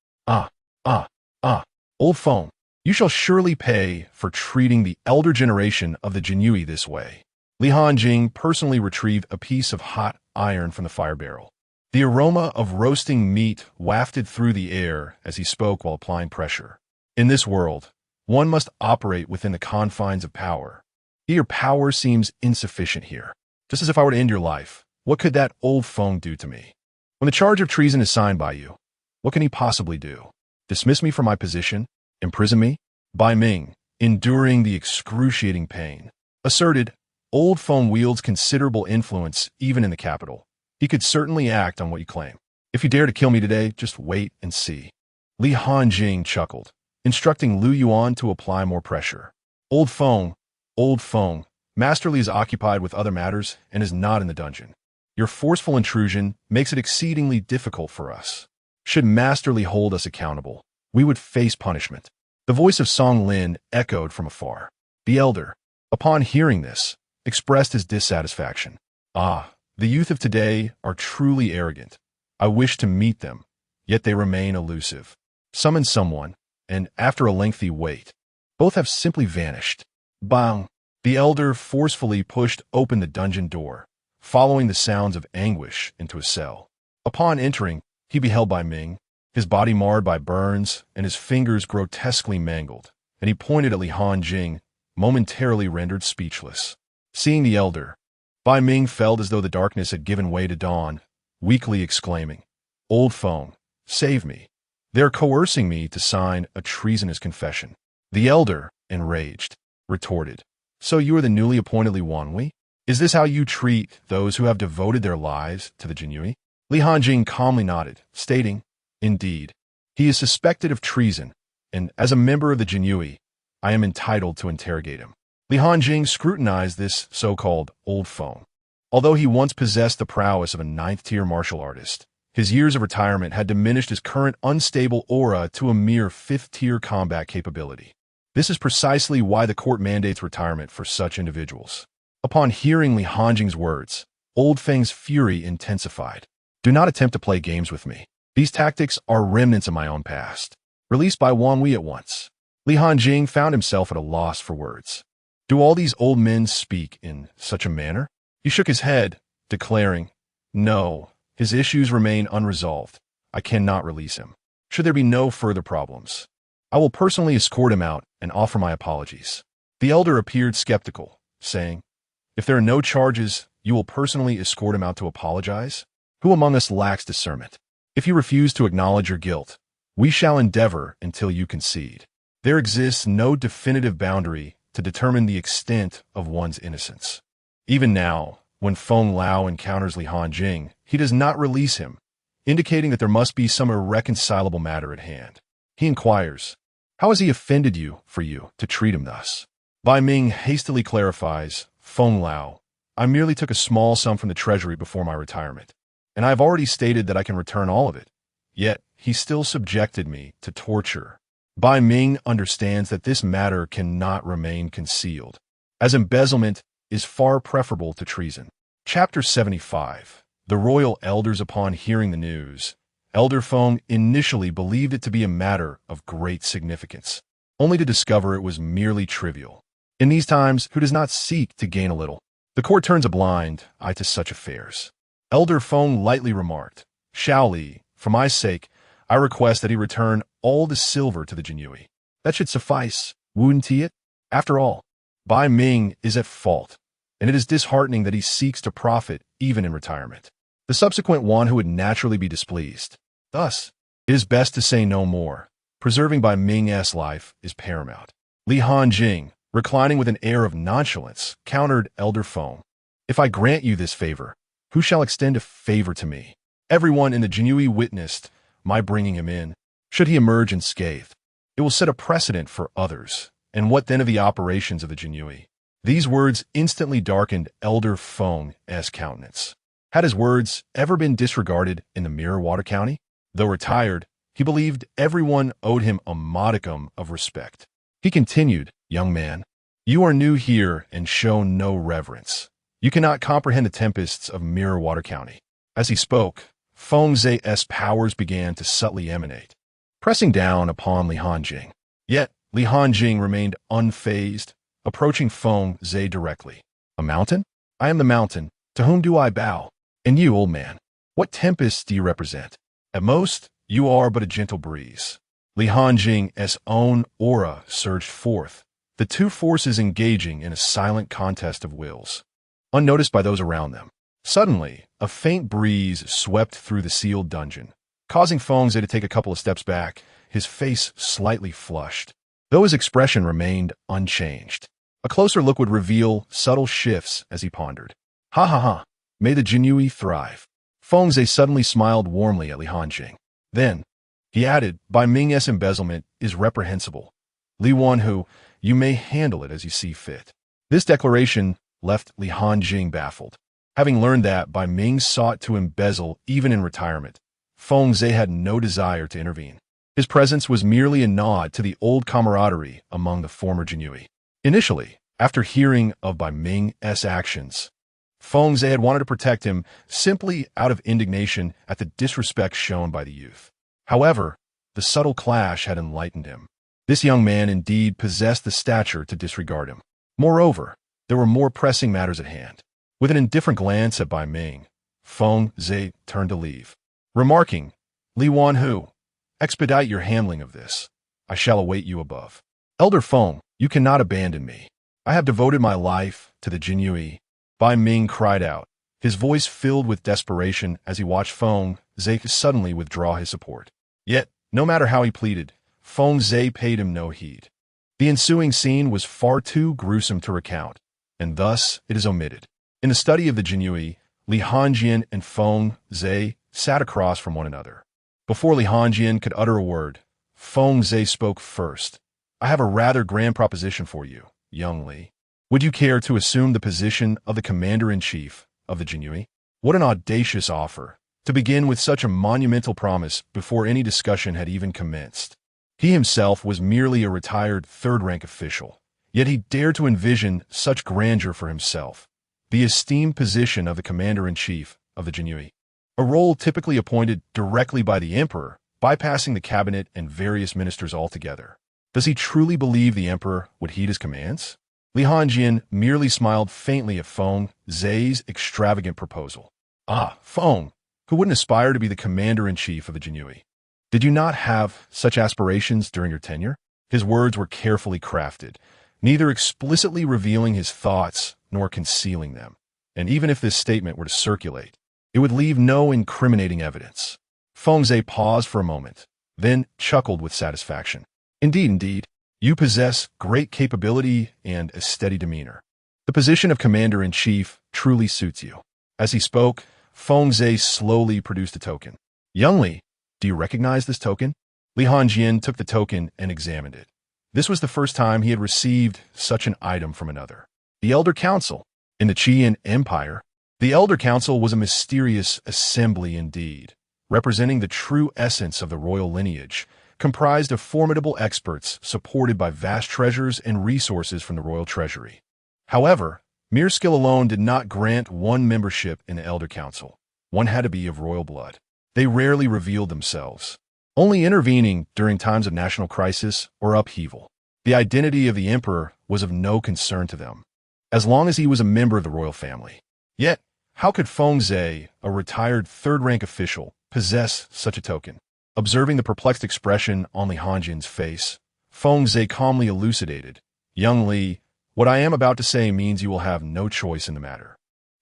Old Feng, you shall surely pay for treating the elder generation of the Jinyiwei this way. Li Hanjing personally retrieved a piece of hot iron from the fire barrel. The aroma of roasting meat wafted through the air as he spoke while applying pressure. In this world, one must operate within the confines of power. Your power seems insufficient here. Just as if I were to end your life, what could that old Feng do to me? When the charge of treason is signed by you, what can he possibly do? Dismiss me from my position? Imprison me? Bai Ming, enduring the excruciating pain, asserted, Old Feng wields considerable influence even in the capital. He could certainly act on what you claim. If you dare to kill me today, just wait and see. Li Hanjing chuckled, instructing Lu Yuan to apply more pressure. Old Feng, Master Li is occupied with other matters and is not in the dungeon. Your forceful intrusion makes it exceedingly difficult for us. Should Master Li hold us accountable, we would face punishment. The voice of Song Lin echoed from afar. The elder, upon hearing this, expressed his dissatisfaction. The youth of today are truly arrogant. I wish to meet them, yet they remain elusive. Summon someone, and after a lengthy wait, both have simply vanished. Bang! The elder forcefully pushed open the dungeon door, following the sounds of anguish into a cell. Upon entering, he beheld Bai Ming, his body marred by burns and his fingers grotesquely mangled, and he pointed at Li Hanjing, momentarily rendered speechless. Seeing the elder, Bai Ming felt as though the darkness had given way to dawn, weakly exclaiming, Old Feng, save me. They are coercing me to sign a treasonous confession. The elder, enraged, retorted, So you are the newly appointed Li Wanwei? Is this how you treat those who have devoted their lives to the Jinyiwei? Li Hanjing calmly nodded, stating, Indeed, he is suspected of treason, and as a member of the Jinyiwei, I am entitled to interrogate him. Li Hanjing scrutinized this so-called Old Feng. Although he once possessed the prowess of a ninth-tier martial artist, his years of retirement had diminished his current unstable aura to a mere fifth-tier combat capability. This is precisely why the court mandates retirement for such individuals. Upon hearing Li Hanjing's words, Old Feng's fury intensified. Do not attempt to play games with me. These tactics are remnants of my own past. released by Wang Wei at once. Li Hanjing found himself at a loss for words. Do all these old men speak in such a manner? He shook his head, declaring, no, his issues remain unresolved. I cannot release him. Should there be no further problems, I will personally escort him out and offer my apologies. The elder appeared skeptical, saying, if there are no charges, you will personally escort him out to apologize? Who among us lacks discernment? If you refuse to acknowledge your guilt, we shall endeavor until you concede. There exists no definitive boundary to determine the extent of one's innocence. Even now, when Feng Lao encounters Li Hanjing, he does not release him, indicating that there must be some irreconcilable matter at hand. He inquires, how has he offended you for you to treat him thus? Bai Ming hastily clarifies, Feng Lao, I merely took a small sum from the treasury before my retirement, and I have already stated that I can return all of it. Yet, he still subjected me to torture. Bai Ming understands that this matter cannot remain concealed, as embezzlement is far preferable to treason. Chapter 75. The royal elders. Upon hearing the news, Elder Feng initially believed it to be a matter of great significance, only to discover it was merely trivial. In these times, who does not seek to gain a little? The court turns a blind eye to such affairs. Elder Feng lightly remarked, Shao Li, for my sake, I request that he return all the silver to the Jinyiwei. That should suffice, wouldn't it? After all, Bai Ming is at fault, and it is disheartening that he seeks to profit even in retirement. The subsequent one who would naturally be displeased. Thus, it is best to say no more. Preserving Bai Ming's life is paramount. Li Hanjing, reclining with an air of nonchalance, countered Elder Feng. If I grant you this favor, who shall extend a favor to me? Everyone in the Jinyiwei witnessed my bringing him in. Should he emerge unscathed, it will set a precedent for others. And what then of the operations of the Jinyiwei? These words instantly darkened Elder Feng's countenance. Had his words ever been disregarded in the Mirror Water County? Though retired, he believed everyone owed him a modicum of respect. He continued, young man, you are new here and show no reverence. You cannot comprehend the tempests of Mirror Water County. As he spoke, Feng Zai's powers began to subtly emanate, pressing down upon Li Hanjing. Yet, Li Hanjing remained unfazed, approaching Feng Zai directly. A mountain? I am the mountain. To whom do I bow? And you, old man, what tempests do you represent? At most, you are but a gentle breeze. Li Hanjing's own aura surged forth, the two forces engaging in a silent contest of wills, unnoticed by those around them. Suddenly, a faint breeze swept through the sealed dungeon, causing Feng Zai to take a couple of steps back, his face slightly flushed, though his expression remained unchanged. A closer look would reveal subtle shifts as he pondered. Ha ha ha, may the Jinyiwei thrive. Feng Zai suddenly smiled warmly at Li Hanjing. Then, he added, Bai Ming's embezzlement is reprehensible. Li Wanhu, you may handle it as you see fit. This declaration left Li Hanjing baffled. Having learned that Bai Ming sought to embezzle even in retirement, Feng Zai had no desire to intervene. His presence was merely a nod to the old camaraderie among the former Jinyiwei. Initially, after hearing of Bai Ming's actions, Feng Zai had wanted to protect him simply out of indignation at the disrespect shown by the youth. However, the subtle clash had enlightened him. This young man indeed possessed the stature to disregard him. Moreover, there were more pressing matters at hand. With an indifferent glance at Bai Ming, Feng Zai turned to leave, remarking, Li Wanhu, expedite your handling of this. I shall await you above. Elder Feng, you cannot abandon me. I have devoted my life to the Jinyiwei. Bai Ming cried out, his voice filled with desperation as he watched Feng Zai suddenly withdraw his support. Yet, no matter how he pleaded, Feng Zai paid him no heed. The ensuing scene was far too gruesome to recount, and thus it is omitted. In the study of the Jinyiwei, Li Hanjing and Feng Zai sat across from one another. Before Li Hanjing could utter a word, Feng Zai spoke first. I have a rather grand proposition for you, young Li. Would you care to assume the position of the commander-in-chief of the Jinyiwei? What an audacious offer, to begin with such a monumental promise before any discussion had even commenced. He himself was merely a retired third-rank official, yet he dared to envision such grandeur for himself. The esteemed position of the commander-in-chief of the Jinyiwei, a role typically appointed directly by the emperor, bypassing the cabinet and various ministers altogether. Does he truly believe the emperor would heed his commands? Li Hanjin merely smiled faintly at Feng Zhe's extravagant proposal. Ah, Feng, who wouldn't aspire to be the commander-in-chief of the Jinyiwei? Did you not have such aspirations during your tenure? His words were carefully crafted, neither explicitly revealing his thoughts nor concealing them. And even if this statement were to circulate, it would leave no incriminating evidence. Feng Zhe paused for a moment, then chuckled with satisfaction. Indeed, you possess great capability and a steady demeanor. The position of commander-in-chief truly suits you. As he spoke, Feng Zhe slowly produced a token. Young Li, do you recognize this token? Li Hanjin took the token and examined it. This was the first time he had received such an item from another. The Elder Council. In the Qing Empire, the Elder Council was a mysterious assembly indeed, representing the true essence of the royal lineage, comprised of formidable experts supported by vast treasures and resources from the royal treasury. However, mere skill alone did not grant one membership in the Elder Council. One had to be of royal blood. They rarely revealed themselves, only intervening during times of national crisis or upheaval. The identity of the emperor was of no concern to them, as long as he was a member of the royal family. Yet, how could Feng Zhe, a retired third-rank official, possess such a token? Observing the perplexed expression on Li Hanjin's face, Feng Zhe calmly elucidated, Young Li, what I am about to say means you will have no choice in the matter.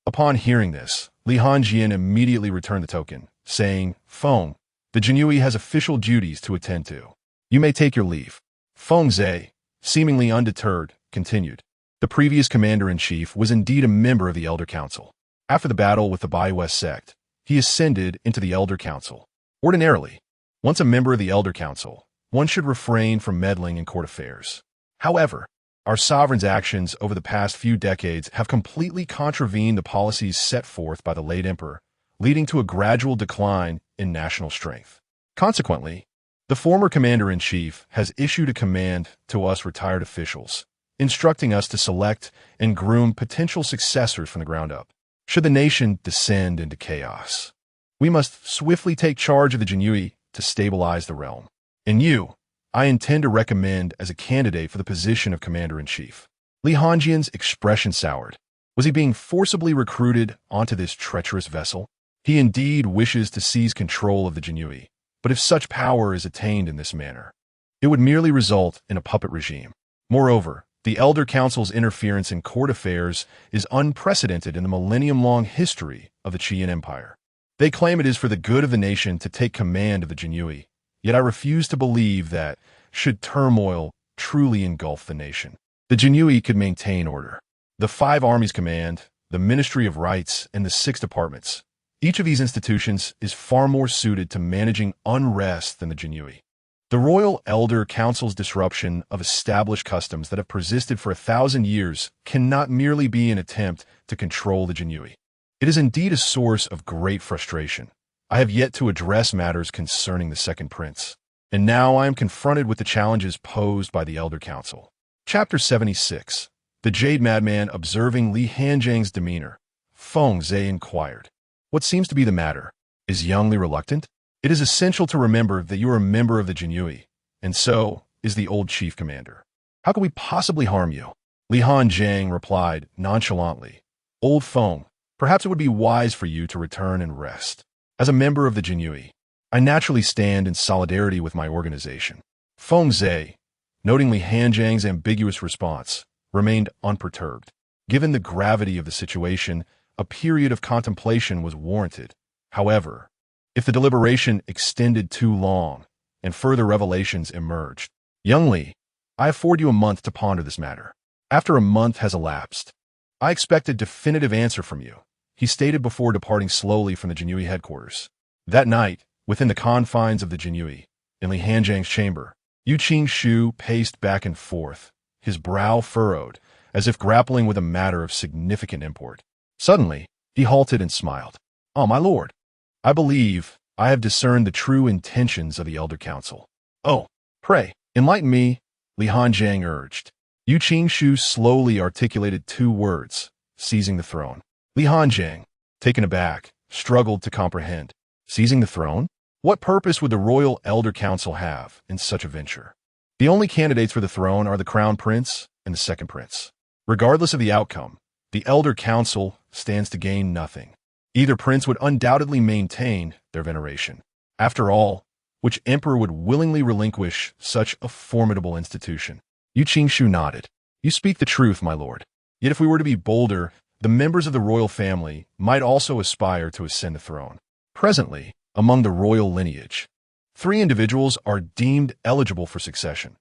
Upon hearing this, Li Hanjin immediately returned the token, saying, Feng, the Jinyiwei has official duties to attend to. You may take your leave. Feng Zhe, seemingly undeterred, continued. The previous commander-in-chief was indeed a member of the Elder Council. After the battle with the Baiwes sect, he ascended into the Elder Council. Ordinarily, once a member of the Elder Council, one should refrain from meddling in court affairs. However, our sovereign's actions over the past few decades have completely contravened the policies set forth by the late emperor, leading to a gradual decline in national strength. Consequently, the former commander-in-chief has issued a command to us retired officials, instructing us to select and groom potential successors from the ground up. Should the nation descend into chaos, we must swiftly take charge of the Jinyiwei to stabilize the realm. And you, I intend to recommend as a candidate for the position of commander-in-chief. Li Hanjin's expression soured. Was he being forcibly recruited onto this treacherous vessel? He indeed wishes to seize control of the Jinyiwei, but if such power is attained in this manner, it would merely result in a puppet regime. Moreover, the Elder Council's interference in court affairs is unprecedented in the millennium-long history of the Qing Empire. They claim it is for the good of the nation to take command of the Jinyiwei, yet I refuse to believe that, should turmoil truly engulf the nation, the Jinyiwei could maintain order. The 5 armies command, the Ministry of Rights, and the 6 departments. Each of these institutions is far more suited to managing unrest than the Jinyiwei. The Royal Elder Council's disruption of established customs that have persisted for 1,000 years cannot merely be an attempt to control the Jinyiwei. It is indeed a source of great frustration. I have yet to address matters concerning the Second Prince, and now I am confronted with the challenges posed by the Elder Council. Chapter 76. The Jade Madman observing Li Hanjing's demeanor. Feng Zhe inquired. What seems to be the matter? Is young Li reluctant? It is essential to remember that you are a member of the Jinyiwei, and so is the old chief commander. How can we possibly harm you? Li Hanjing replied nonchalantly. Old Feng, perhaps it would be wise for you to return and rest. As a member of the Jinyiwei, I naturally stand in solidarity with my organization. Feng Zhe, noting Li Hanjing's ambiguous response, remained unperturbed. Given the gravity of the situation, a period of contemplation was warranted. However, if the deliberation extended too long and further revelations emerged, Young Li, I afford you a month to ponder this matter. After a month has elapsed, I expect a definitive answer from you, he stated before departing slowly from the Jinyiwei headquarters. That night, within the confines of the Jinyiwei, in Li Hanjing's chamber, Yu Qingshu paced back and forth, his brow furrowed, as if grappling with a matter of significant import. Suddenly, he halted and smiled. Oh, my lord, I believe I have discerned the true intentions of the Elder Council. Oh, pray, enlighten me, Li Hanjing urged. Yu Qingshu slowly articulated 2 words, seizing the throne. Li Hanjing, taken aback, struggled to comprehend. Seizing the throne? What purpose would the Royal Elder Council have in such a venture? The only candidates for the throne are the Crown Prince and the Second Prince. Regardless of the outcome, the Elder Council stands to gain nothing. Either prince would undoubtedly maintain their veneration. After all, which emperor would willingly relinquish such a formidable institution? Yu Qingshu nodded. You speak the truth, my lord. Yet if we were to be bolder, the members of the royal family might also aspire to ascend the throne. Presently, among the royal lineage, 3 individuals are deemed eligible for succession.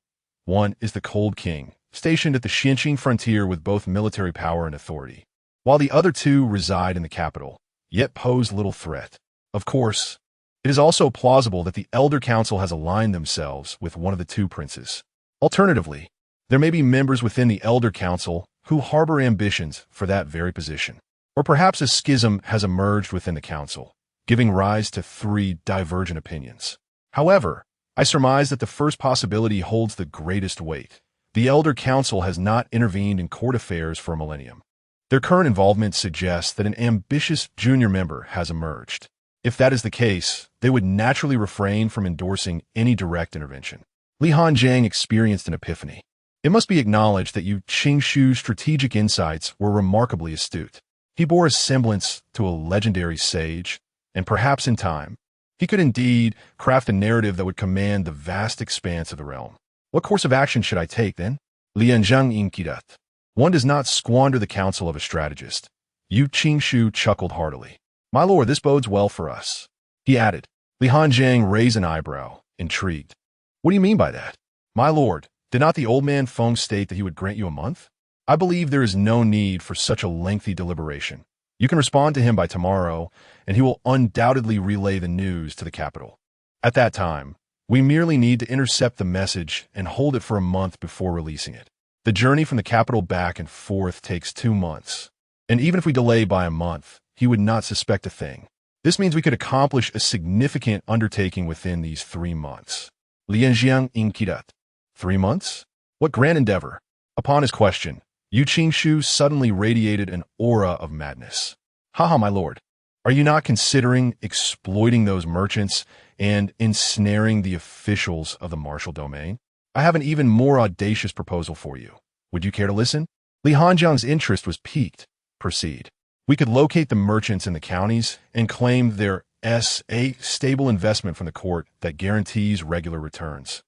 One is the Cold King, stationed at the Hanjing frontier with both military power and authority, while the other 2 reside in the capital, yet pose little threat. Of course, it is also plausible that the Elder Council has aligned themselves with one of the 2 princes. Alternatively, there may be members within the Elder Council who harbor ambitions for that very position. Or perhaps a schism has emerged within the council, giving rise to 3 divergent opinions. However, I surmise that the first possibility holds the greatest weight. The Elder Council has not intervened in court affairs for a millennium. Their current involvement suggests that an ambitious junior member has emerged. If that is the case, they would naturally refrain from endorsing any direct intervention. Li Hanjing experienced an epiphany. It must be acknowledged that Yu Qingshu's strategic insights were remarkably astute. He bore a semblance to a legendary sage, and perhaps in time, he could indeed craft a narrative that would command the vast expanse of the realm. What course of action should I take, then? Lianzhang Inkidat. One does not squander the counsel of a strategist. Yu Qingshu chuckled heartily. My lord, this bodes well for us. He added. Li Hanjing raised an eyebrow, intrigued. What do you mean by that? My lord, did not the old man Feng state that he would grant you a month? I believe there is no need for such a lengthy deliberation. You can respond to him by tomorrow, and he will undoubtedly relay the news to the capital. At that time, we merely need to intercept the message and hold it for a month before releasing it. The journey from the capital back and forth takes 2 months, and even if we delay by a month, he would not suspect a thing. This means we could accomplish a significant undertaking within these 3 months. Lianzhang Inkidat. 3 months? What grand endeavor? Upon his question, Yu Qingshu suddenly radiated an aura of madness. Haha, my lord. Are you not considering exploiting those merchants and ensnaring the officials of the martial domain? I have an even more audacious proposal for you. Would you care to listen? Li Hanjiang's interest was piqued. Proceed. We could locate the merchants in the counties and claim their a stable investment from the court that guarantees regular returns,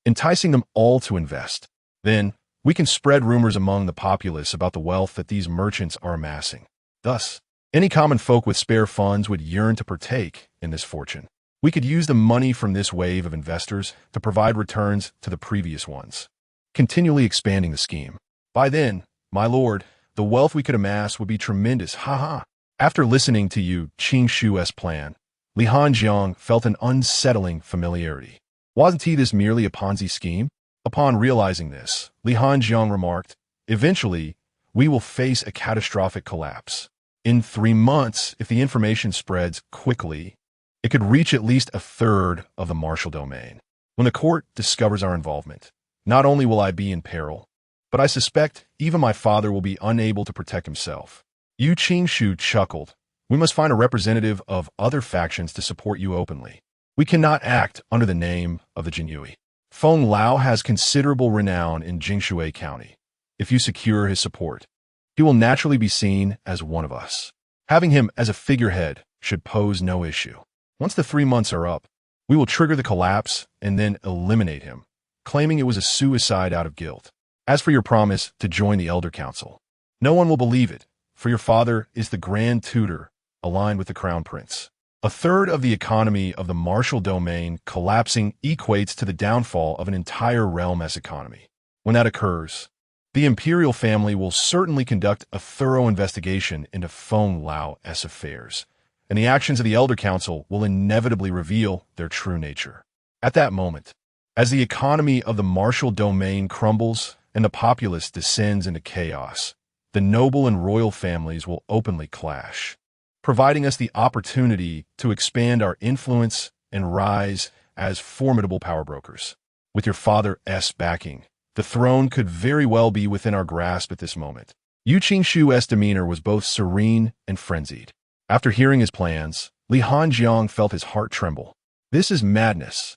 enticing them all to invest. Then, we can spread rumors among the populace about the wealth that these merchants are amassing. Thus, any common folk with spare funds would yearn to partake in this fortune. We could use the money from this wave of investors to provide returns to the previous ones, continually expanding the scheme. By then, my lord, the wealth we could amass would be tremendous. Haha. After listening to Yu Qingshu's plan, Li Hanjiang felt an unsettling familiarity. Wasn't he this merely a Ponzi scheme? Upon realizing this, Li Hanjiang remarked, eventually, we will face a catastrophic collapse. In 3 months, if the information spreads quickly, it could reach at least a third of the martial domain. When the court discovers our involvement, not only will I be in peril, but I suspect even my father will be unable to protect himself. Yu Qingshu chuckled. We must find a representative of other factions to support you openly. We cannot act under the name of the Jinyiwei. Feng Lao has considerable renown in Jinyiwei County. If you secure his support, he will naturally be seen as one of us. Having him as a figurehead should pose no issue. Once the 3 months are up, we will trigger the collapse and then eliminate him, claiming it was a suicide out of guilt. As for your promise to join the Elder Council, no one will believe it, for your father is the Grand Tutor aligned with the Crown Prince. A third of the economy of the martial domain collapsing equates to the downfall of an entire realm's economy. When that occurs, the imperial family will certainly conduct a thorough investigation into Feng Lao's affairs, and the actions of the Elder Council will inevitably reveal their true nature. At that moment, as the economy of the martial domain crumbles and the populace descends into chaos, the noble and royal families will openly clash, providing us the opportunity to expand our influence and rise as formidable power brokers. With your father's backing, the throne could very well be within our grasp at this moment. Yu Qingshu's demeanor was both serene and frenzied. After hearing his plans, Li Hanjiang felt his heart tremble. This is madness.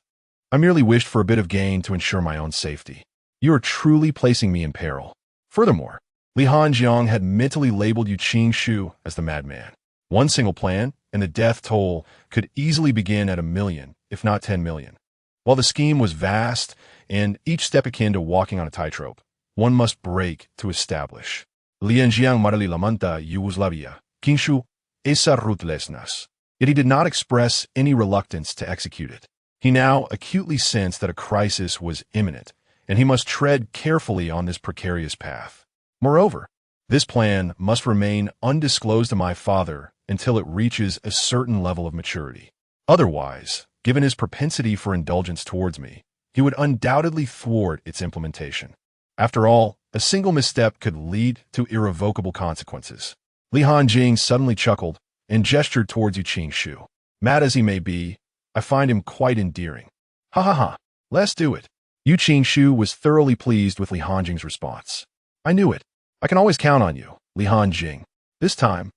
I merely wished for a bit of gain to ensure my own safety. You are truly placing me in peril. Furthermore, Li Hanjiang had mentally labeled Yu Qingxu as the madman. One single plan, and the death toll could easily begin at 1 million, if not 10 million. While the scheme was vast, and each step akin to walking on a tightrope, one must break to establish. Li Hanjiang marali lamanta Yugoslavia, Qingxu, esa ruthlessness. Yet he did not express any reluctance to execute it. He now acutely sensed that a crisis was imminent, and he must tread carefully on this precarious path. Moreover, this plan must remain undisclosed to my father until it reaches a certain level of maturity. Otherwise, given his propensity for indulgence towards me, he would undoubtedly thwart its implementation. After all, a single misstep could lead to irrevocable consequences. Li Hanjing suddenly chuckled and gestured towards Yu Qingxu. Mad as he may be, I find him quite endearing. Ha ha ha, let's do it. Yu Qingxu was thoroughly pleased with Li Hanjing's response. I knew it. I can always count on you, Li Hanjing. This time,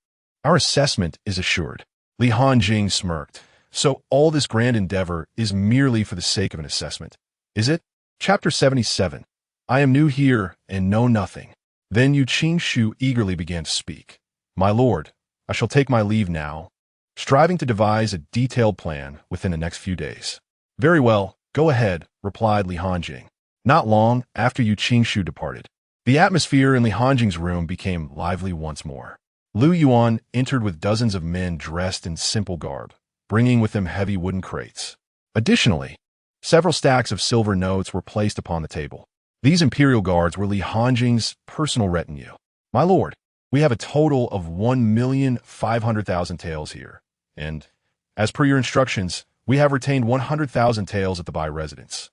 our assessment is assured. Li Hanjing smirked. So all this grand endeavor is merely for the sake of an assessment, is it? Chapter 77. I am new here and know nothing. Then Yu Qingxu eagerly began to speak. My lord, I shall take my leave now, striving to devise a detailed plan within the next few days. Very well, go ahead, replied Li Hanjing. Not long after Yu Qingxu departed, the atmosphere in Li Hanjing's room became lively once more. Lu Yuan entered with dozens of men dressed in simple garb, bringing with them heavy wooden crates. Additionally, several stacks of silver notes were placed upon the table. These imperial guards were Li Hanjing's personal retinue. My lord, we have a total of 1,500,000 taels here, and, as per your instructions, we have retained 100,000 taels at the Bai residence.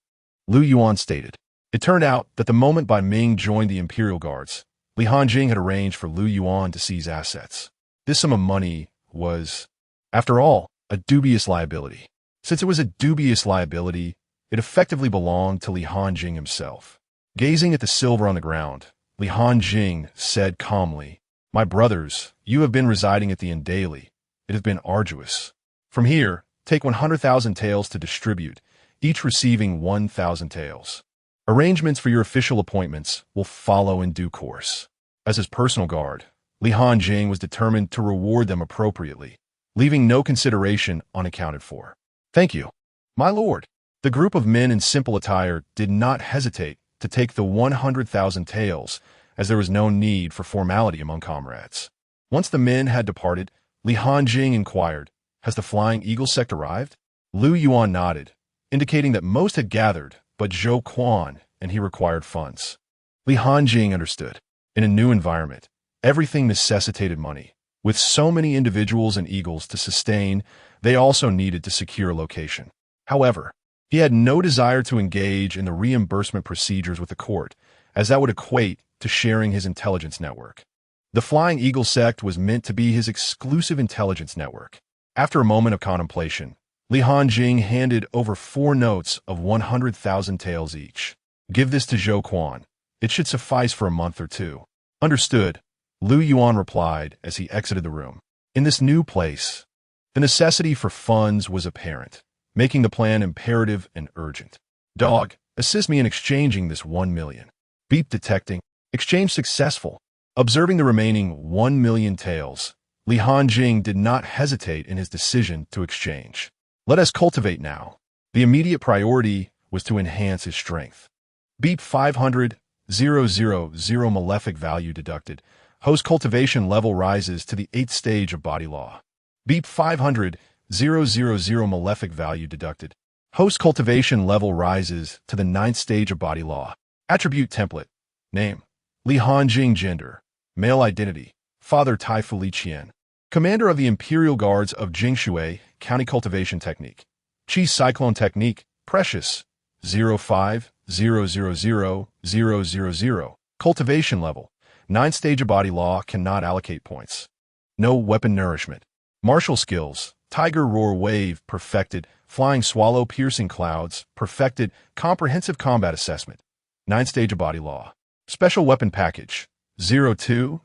Lu Yuan stated. It turned out that the moment Bai Ming joined the imperial guards, Li Hanjing had arranged for Lu Yuan to seize assets. This sum of money was, after all, a dubious liability. Since it was a dubious liability, it effectively belonged to Li Hanjing himself. Gazing at the silver on the ground, Li Hanjing said calmly, My brothers, you have been residing at the inn daily. It has been arduous. From here, take 100,000 taels to distribute, each receiving 1,000 taels. Arrangements for your official appointments will follow in due course. As his personal guard, Li Hanjing was determined to reward them appropriately, leaving no consideration unaccounted for. Thank you, my lord. The group of men in simple attire did not hesitate to take the 100,000 taels, as there was no need for formality among comrades. Once the men had departed, Li Hanjing inquired, Has the Flying Eagle sect arrived? Lu Yuan nodded, indicating that most had gathered, but Zhou Quan, and he required funds. Li Hanjing understood. In a new environment, everything necessitated money. With so many individuals and eagles to sustain, they also needed to secure a location. However, he had no desire to engage in the reimbursement procedures with the court, as that would equate to sharing his intelligence network. The Flying Eagle sect was meant to be his exclusive intelligence network. After a moment of contemplation, Li Hanjing handed over 4 notes of 100,000 taels each. Give this to Zhou Quan. It should suffice for a month or 2. Understood, Lu Yuan replied as he exited the room. In this new place, the necessity for funds was apparent, making the plan imperative and urgent. Dog, assist me in exchanging this 1 million. Beep detecting. Exchange successful. Observing the remaining 1 million taels, Li Hanjing did not hesitate in his decision to exchange. Let us cultivate now. The immediate priority was to enhance his strength. Beep 500, 000 malefic value deducted. Host cultivation level rises to the 8th stage of body law. Beep 500, 000 malefic value deducted. Host cultivation level rises to the 9th stage of body law. Attribute template. Name. Li Hanjing. Gender. Male identity. Father Tai Fu Li Qian. Commander of the Imperial Guards of Jinyiwei, County Cultivation Technique. Chi Cyclone Technique, Precious, 05000000. Cultivation level, 9th stage of body law, cannot allocate points. No weapon nourishment. Martial skills, Tiger Roar Wave, perfected. Flying Swallow Piercing Clouds, perfected. Comprehensive Combat Assessment, 9th stage of body law. Special Weapon Package, 02000.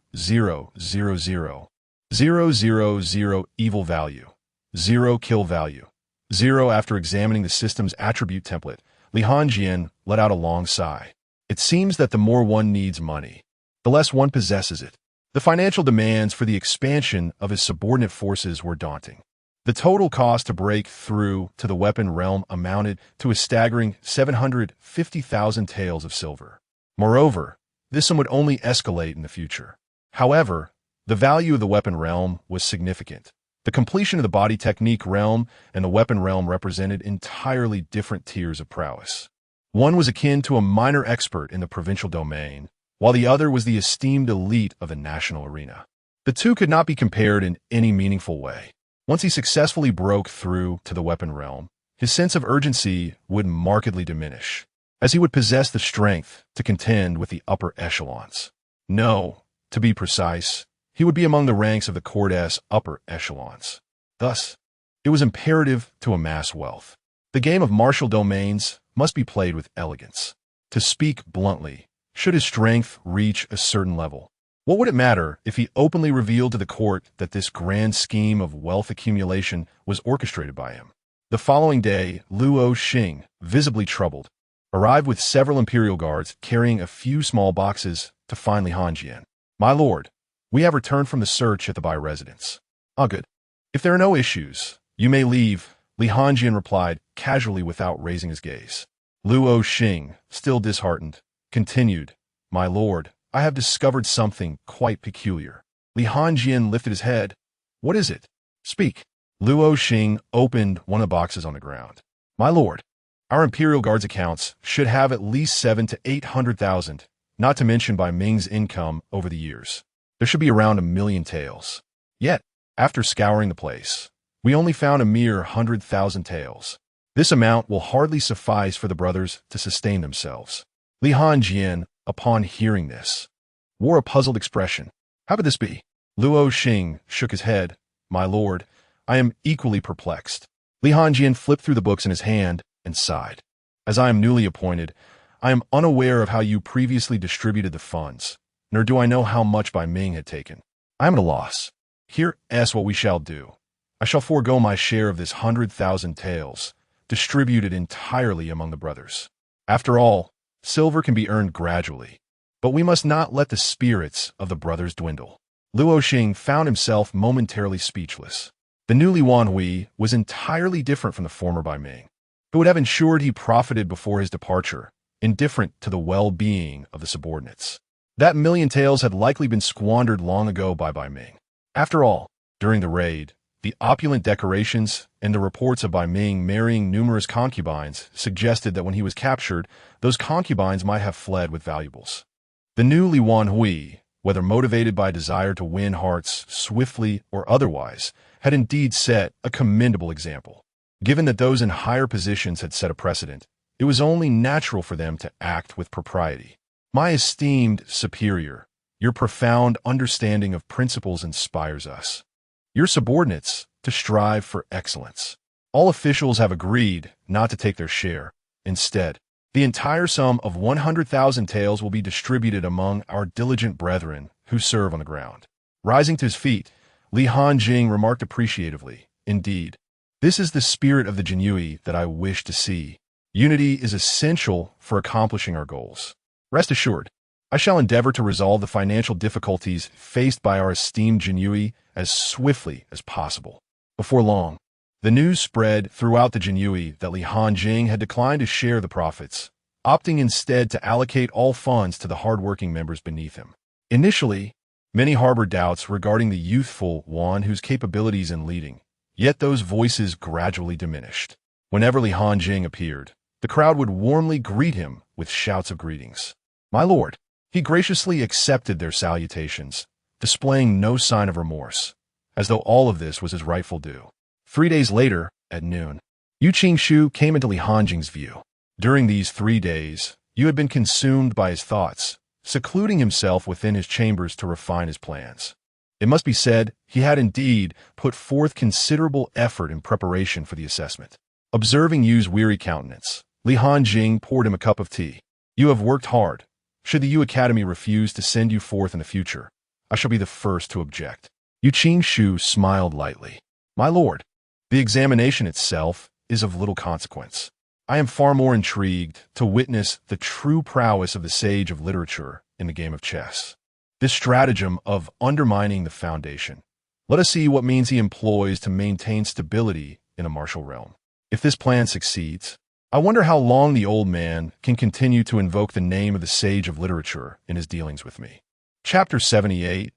000 evil value, 0 kill value, 0. After examining the system's attribute template, Li Hanjing let out a long sigh. It seems that the more one needs money, the less one possesses it. The financial demands for the expansion of his subordinate forces were daunting. The total cost to break through to the weapon realm amounted to a staggering 750,000 taels of silver. Moreover, this sum would only escalate in the future. However, the value of the weapon realm was significant. The completion of the body technique realm and the weapon realm represented entirely different tiers of prowess. One was akin to a minor expert in the provincial domain, while the other was the esteemed elite of the national arena. The two could not be compared in any meaningful way. Once he successfully broke through to the weapon realm, his sense of urgency would markedly diminish, as he would possess the strength to contend with the upper echelons. No, to be precise, he would be among the ranks of the court's upper echelons. Thus, it was imperative to amass wealth. The game of martial domains must be played with elegance. To speak bluntly, should his strength reach a certain level, what would it matter if he openly revealed to the court that this grand scheme of wealth accumulation was orchestrated by him? The following day, Luo Xing, visibly troubled, arrived with several imperial guards carrying a few small boxes to find Li Hanjing. "My lord, we have returned from the search at the Bai residence." "Ah, good. If there are no issues, you may leave," Li Hanjing replied casually without raising his gaze. Luo Xing, still disheartened, continued, "My lord, I have discovered something quite peculiar." Li Hanjing lifted his head. "What is it? Speak." Luo Xing opened one of the boxes on the ground. "My lord, our Imperial Guard's accounts should have at least 700,000 to 800,000, not to mention by Ming's income over the years. There should be around 1,000,000 taels. Yet, after scouring the place, we only found a mere 100,000 taels. This amount will hardly suffice for the brothers to sustain themselves." Li Hanjing, upon hearing this, wore a puzzled expression. "How could this be?" Luo Xing shook his head. "My lord, I am equally perplexed." Li Hanjing flipped through the books in his hand and sighed. "As I am newly appointed, I am unaware of how you previously distributed the funds, nor do I know how much Bai Ming had taken. I am at a loss. Here's what we shall do. I shall forego my share of this 100,000 taels, distributed entirely among the brothers. After all, silver can be earned gradually, but we must not let the spirits of the brothers dwindle." Luo Xing found himself momentarily speechless. The new Li Wanhui was entirely different from the former Bai Ming, who would have ensured he profited before his departure, indifferent to the well-being of the subordinates. That 1,000,000 taels had likely been squandered long ago by Bai Ming. After all, during the raid, the opulent decorations and the reports of Bai Ming marrying numerous concubines suggested that when he was captured, those concubines might have fled with valuables. The new Li Wanhui, whether motivated by a desire to win hearts swiftly or otherwise, had indeed set a commendable example. Given that those in higher positions had set a precedent, it was only natural for them to act with propriety. "My esteemed superior, your profound understanding of principles inspires us. Your subordinates to strive for excellence. All officials have agreed not to take their share. Instead, the entire sum of 100,000 taels will be distributed among our diligent brethren who serve on the ground." Rising to his feet, Li Hanjing remarked appreciatively, "Indeed, this is the spirit of the Jinyiwei that I wish to see. Unity is essential for accomplishing our goals. Rest assured, I shall endeavor to resolve the financial difficulties faced by our esteemed Jinyiwei as swiftly as possible." Before long, the news spread throughout the Jinyiwei that Li Hanjing had declined his share of the profits, opting instead to allocate all funds to the hard-working members beneath him. Initially, many harbored doubts regarding the youthful one whose capabilities in leading, yet those voices gradually diminished. Whenever Li Hanjing appeared, the crowd would warmly greet him with shouts of greetings. "My lord." He graciously accepted their salutations, displaying no sign of remorse, as though all of this was his rightful due. 3 days later, at noon, Yu Qingshu came into Li Hanjing's view. During these 3 days, Yu had been consumed by his thoughts, secluding himself within his chambers to refine his plans. It must be said, he had indeed put forth considerable effort in preparation for the assessment. Observing Yu's weary countenance, Li Hanjing poured him a cup of tea. "You have worked hard. Should the Yu Academy refuse to send you forth in the future, I shall be the first to object." Yu Qingshu smiled lightly. "My lord, the examination itself is of little consequence. I am far more intrigued to witness the true prowess of the sage of literature in the game of chess. This stratagem of undermining the foundation. Let us see what means he employs to maintain stability in a martial realm. If this plan succeeds, I wonder how long the old man can continue to invoke the name of the sage of literature in his dealings with me. Chapter 78.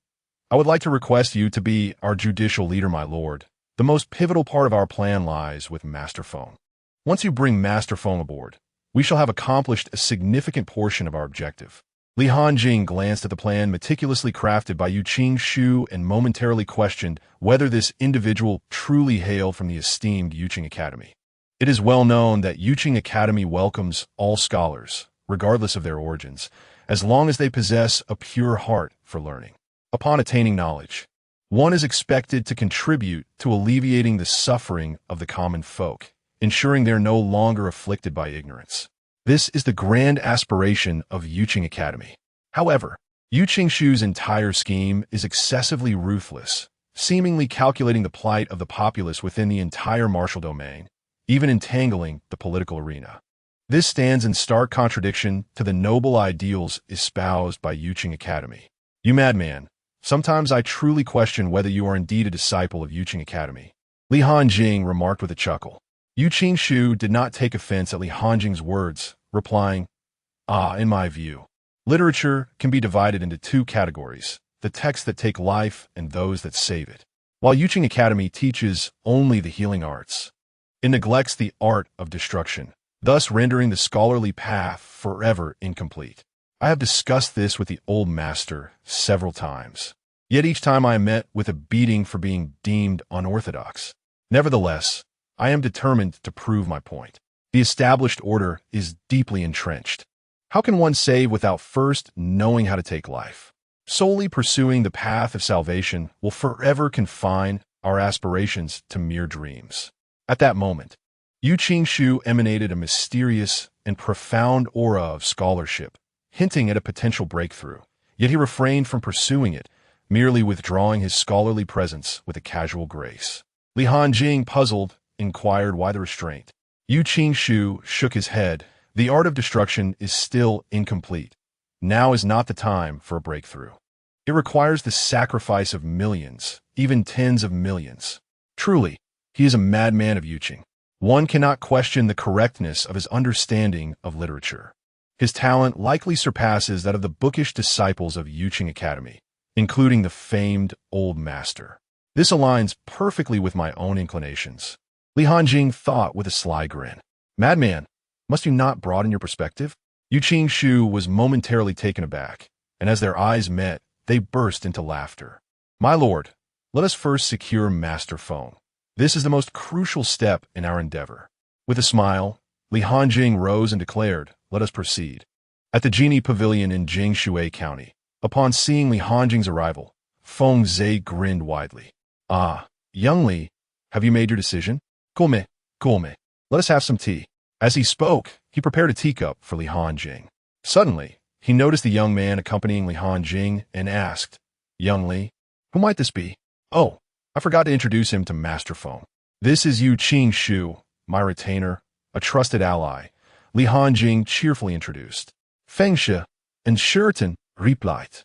I would like to request you to be our judicial leader, my lord. The most pivotal part of our plan lies with Master Feng. Once you bring Master Feng aboard, we shall have accomplished a significant portion of our objective. Li Hanjing glanced at the plan meticulously crafted by Yu Qing and momentarily questioned whether this individual truly hailed from the esteemed Yu Qing Academy. It is well known that Yu Qing Academy welcomes all scholars, regardless of their origins, as long as they possess a pure heart for learning. Upon attaining knowledge, one is expected to contribute to alleviating the suffering of the common folk, ensuring they are no longer afflicted by ignorance. This is the grand aspiration of Yu Qing Academy. However, Yu Qingshu's entire scheme is excessively ruthless, seemingly calculating the plight of the populace within the entire martial domain, even entangling the political arena. This stands in stark contradiction to the noble ideals espoused by Yu Qing Academy. You madman, sometimes I truly question whether you are indeed a disciple of Yu Qing Academy. Li Hanjing remarked with a chuckle. Yu Qingshu did not take offense at Li Hanjing's words, replying, in my view, literature can be divided into two categories, the texts that take life and those that save it. While Yu Qing Academy teaches only the healing arts, it neglects the art of destruction, thus rendering the scholarly path forever incomplete. I have discussed this with the old master several times, yet each time I am met with a beating for being deemed unorthodox. Nevertheless, I am determined to prove my point. The established order is deeply entrenched. How can one save without first knowing how to take life? Solely pursuing the path of salvation will forever confine our aspirations to mere dreams. At that moment, Yu Qingshu emanated a mysterious and profound aura of scholarship, hinting at a potential breakthrough, yet he refrained from pursuing it, merely withdrawing his scholarly presence with a casual grace. Li Hanjing, puzzled, inquired why the restraint. Yu Qingshu shook his head. The art of destruction is still incomplete. Now is not the time for a breakthrough. It requires the sacrifice of millions, even tens of millions. Truly, he is a madman of Yu Qing. One cannot question the correctness of his understanding of literature. His talent likely surpasses that of the bookish disciples of Yu Qing Academy, including the famed old master. This aligns perfectly with my own inclinations. Li Hanjing thought with a sly grin. Madman, must you not broaden your perspective? Yu Qingshu was momentarily taken aback, and as their eyes met, they burst into laughter. My lord, let us first secure Master Feng. This is the most crucial step in our endeavor. With a smile, Li Hanjing rose and declared, let us proceed. At the Jinyiwei Pavilion in Jinyiwei County, upon seeing Li Hanjing's arrival, Feng Zhe grinned widely. Young Li, have you made your decision? Come. Let us have some tea. As he spoke, he prepared a teacup for Li Hanjing. Suddenly, he noticed the young man accompanying Li Hanjing and asked, Young Li, who might this be? Oh, I forgot to introduce him to Master Feng. This is Yu Qingshu, my retainer, a trusted ally, Li Hanjing cheerfully introduced. Feng Shi, and Sheraton replied.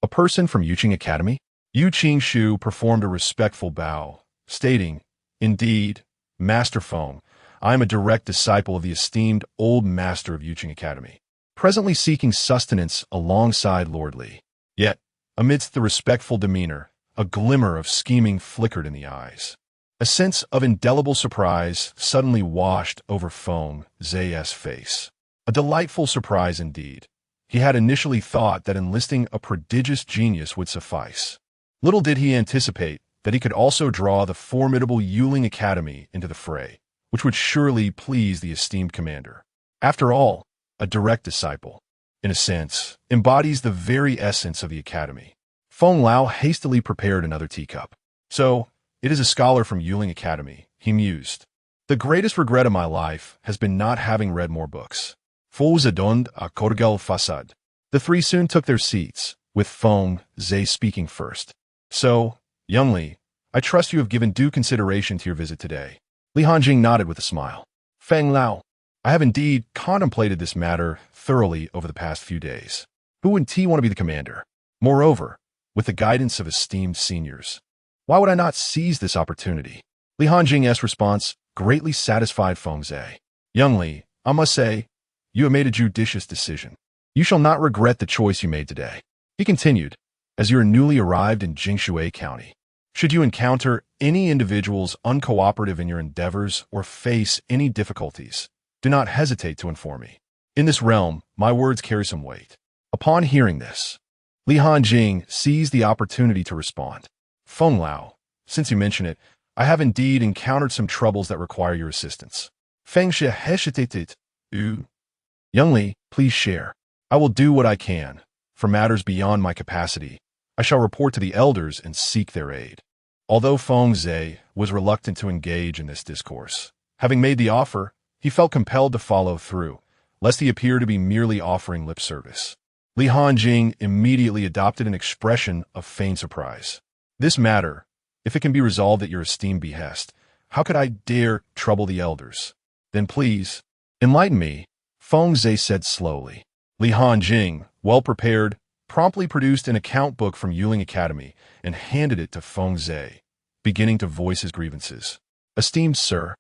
A person from Yu Qing Academy? Yu Qingshu performed a respectful bow, stating, Indeed, Master Feng, I am a direct disciple of the esteemed old master of Yu Qing Academy, presently seeking sustenance alongside Lord Li. Yet, amidst the respectful demeanor, a glimmer of scheming flickered in the eyes. A sense of indelible surprise suddenly washed over Feng Zhe's face. A delightful surprise indeed. He had initially thought that enlisting a prodigious genius would suffice. Little did he anticipate that he could also draw the formidable Yuling Academy into the fray, which would surely please the esteemed commander. After all, a direct disciple, in a sense, embodies the very essence of the academy. Feng Lao hastily prepared another teacup. So, it is a scholar from Yuling Academy, he mused. The greatest regret of my life has been not having read more books. Fuzadond a Korgal Fasad. The three soon took their seats, with Feng Zhe speaking first. So, Young Li, I trust you have given due consideration to your visit today. Li Hanjing nodded with a smile. Feng Lao, I have indeed contemplated this matter thoroughly over the past few days. Who would T want to be the commander? Moreover, with the guidance of esteemed seniors, why would I not seize this opportunity? Li Hanjing's response greatly satisfied Feng Zhe. Young Li, I must say, you have made a judicious decision. You shall not regret the choice you made today. He continued, as you are newly arrived in Jinyiwei County. Should you encounter any individuals uncooperative in your endeavors or face any difficulties, do not hesitate to inform me. In this realm, my words carry some weight. Upon hearing this, Li Hanjing seized the opportunity to respond. Feng Lao, since you mention it, I have indeed encountered some troubles that require your assistance. Feng Xie hesitated. Young Li, please share. I will do what I can. For matters beyond my capacity, I shall report to the elders and seek their aid. Although Feng Zhe was reluctant to engage in this discourse, having made the offer, he felt compelled to follow through, lest he appear to be merely offering lip service. Li Hanjing immediately adopted an expression of feigned surprise. This matter, if it can be resolved at your esteemed behest, how could I dare trouble the elders? Then please, enlighten me, Feng Zhe said slowly. Li Hanjing, well prepared, promptly produced an account book from Yuling Academy and handed it to Feng Zhe, beginning to voice his grievances. Esteemed sir,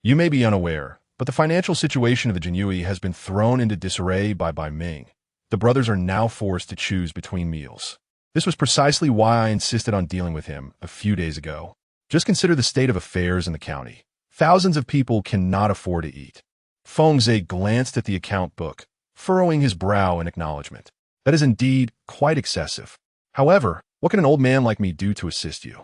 you may be unaware, but the financial situation of the Jinyiwei has been thrown into disarray by Ming. The brothers are now forced to choose between meals. This was precisely why I insisted on dealing with him a few days ago. Just consider the state of affairs in the county. Thousands of people cannot afford to eat. Feng Zhe glanced at the account book, furrowing his brow in acknowledgement. That is indeed quite excessive. However, what can an old man like me do to assist you?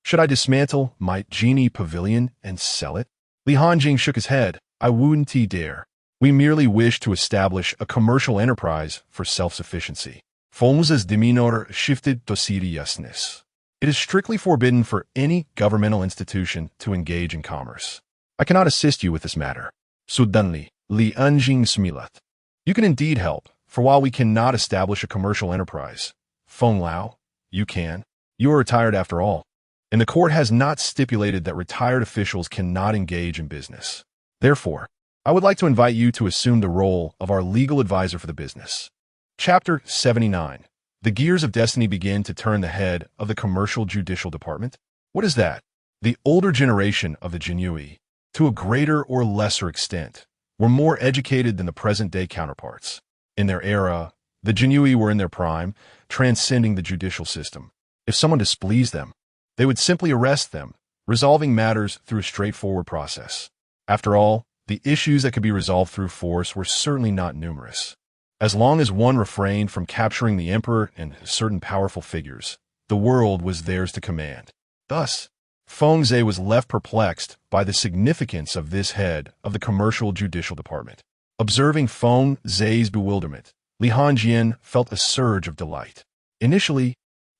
Should I dismantle my genie pavilion and sell it? Li Hanjing shook his head. I wouldn't dare. We merely wish to establish a commercial enterprise for self-sufficiency. Feng Zhe's demeanor shifted to seriousness. It is strictly forbidden for any governmental institution to engage in commerce. I cannot assist you with this matter. Suddenly, Li Hanjing smiled. You can indeed help, for while we cannot establish a commercial enterprise, Feng Lao, you can. You are retired after all, and the court has not stipulated that retired officials cannot engage in business. Therefore, I would like to invite you to assume the role of our legal advisor for the business. Chapter 79. The gears of destiny begin to turn the head of the commercial judicial department. What is that? The older generation of the Jinyiwei, to a greater or lesser extent, were more educated than the present-day counterparts. In their era, the Jinyiwei were in their prime, transcending the judicial system. If someone displeased them, they would simply arrest them, resolving matters through a straightforward process. After all, the issues that could be resolved through force were certainly not numerous. As long as one refrained from capturing the emperor and certain powerful figures, the world was theirs to command. Thus, Feng Zhe was left perplexed by the significance of this head of the commercial judicial department. Observing Feng Zhe's bewilderment, Li Hanjing felt a surge of delight. Initially,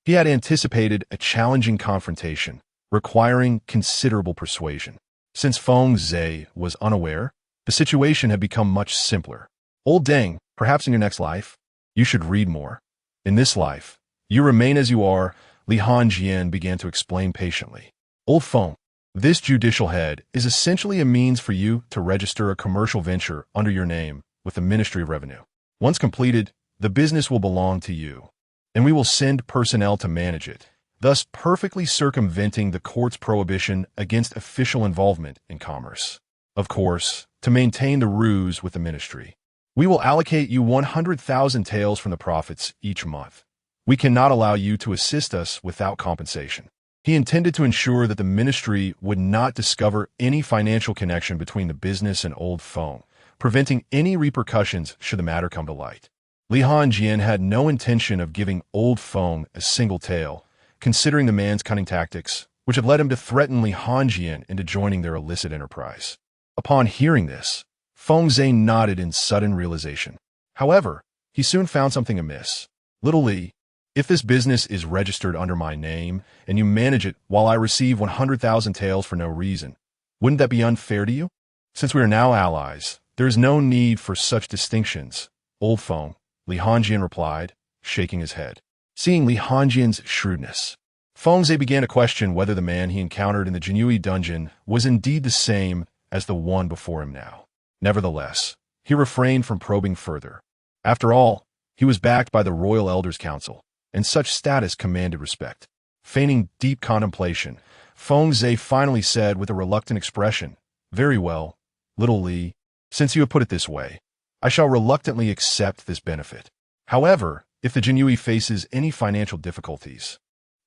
he had anticipated a challenging confrontation, requiring considerable persuasion. Since Feng Zhe was unaware, the situation had become much simpler. Old Deng, perhaps in your next life, you should read more. In this life, you remain as you are, Li Hanjing began to explain patiently. Old Feng, this judicial head is essentially a means for you to register a commercial venture under your name with the Ministry of Revenue. Once completed, the business will belong to you, and we will send personnel to manage it, thus perfectly circumventing the court's prohibition against official involvement in commerce. Of course, to maintain the ruse with the ministry, we will allocate you 100,000 taels from the profits each month. We cannot allow you to assist us without compensation. He intended to ensure that the ministry would not discover any financial connection between the business and Old Feng, preventing any repercussions should the matter come to light. Li Hanjing had no intention of giving Old Feng a single tael, considering the man's cunning tactics, which had led him to threaten Li Hanjing into joining their illicit enterprise. Upon hearing this, Feng Zhe nodded in sudden realization. However, he soon found something amiss. Little Li, if this business is registered under my name, and you manage it while I receive 100,000 taels for no reason, wouldn't that be unfair to you? Since we are now allies, there is no need for such distinctions, Old Feng, Li Hanjing replied, shaking his head. Seeing Li Hanjing's shrewdness, Fengze began to question whether the man he encountered in the Jinyiwei dungeon was indeed the same as the one before him now. Nevertheless, he refrained from probing further. After all, he was backed by the Royal Elders Council, and such status commanded respect. Feigning deep contemplation, Fengze finally said with a reluctant expression, "Very well, little Li, since you have put it this way, I shall reluctantly accept this benefit. However, if the Jinyiwei faces any financial difficulties,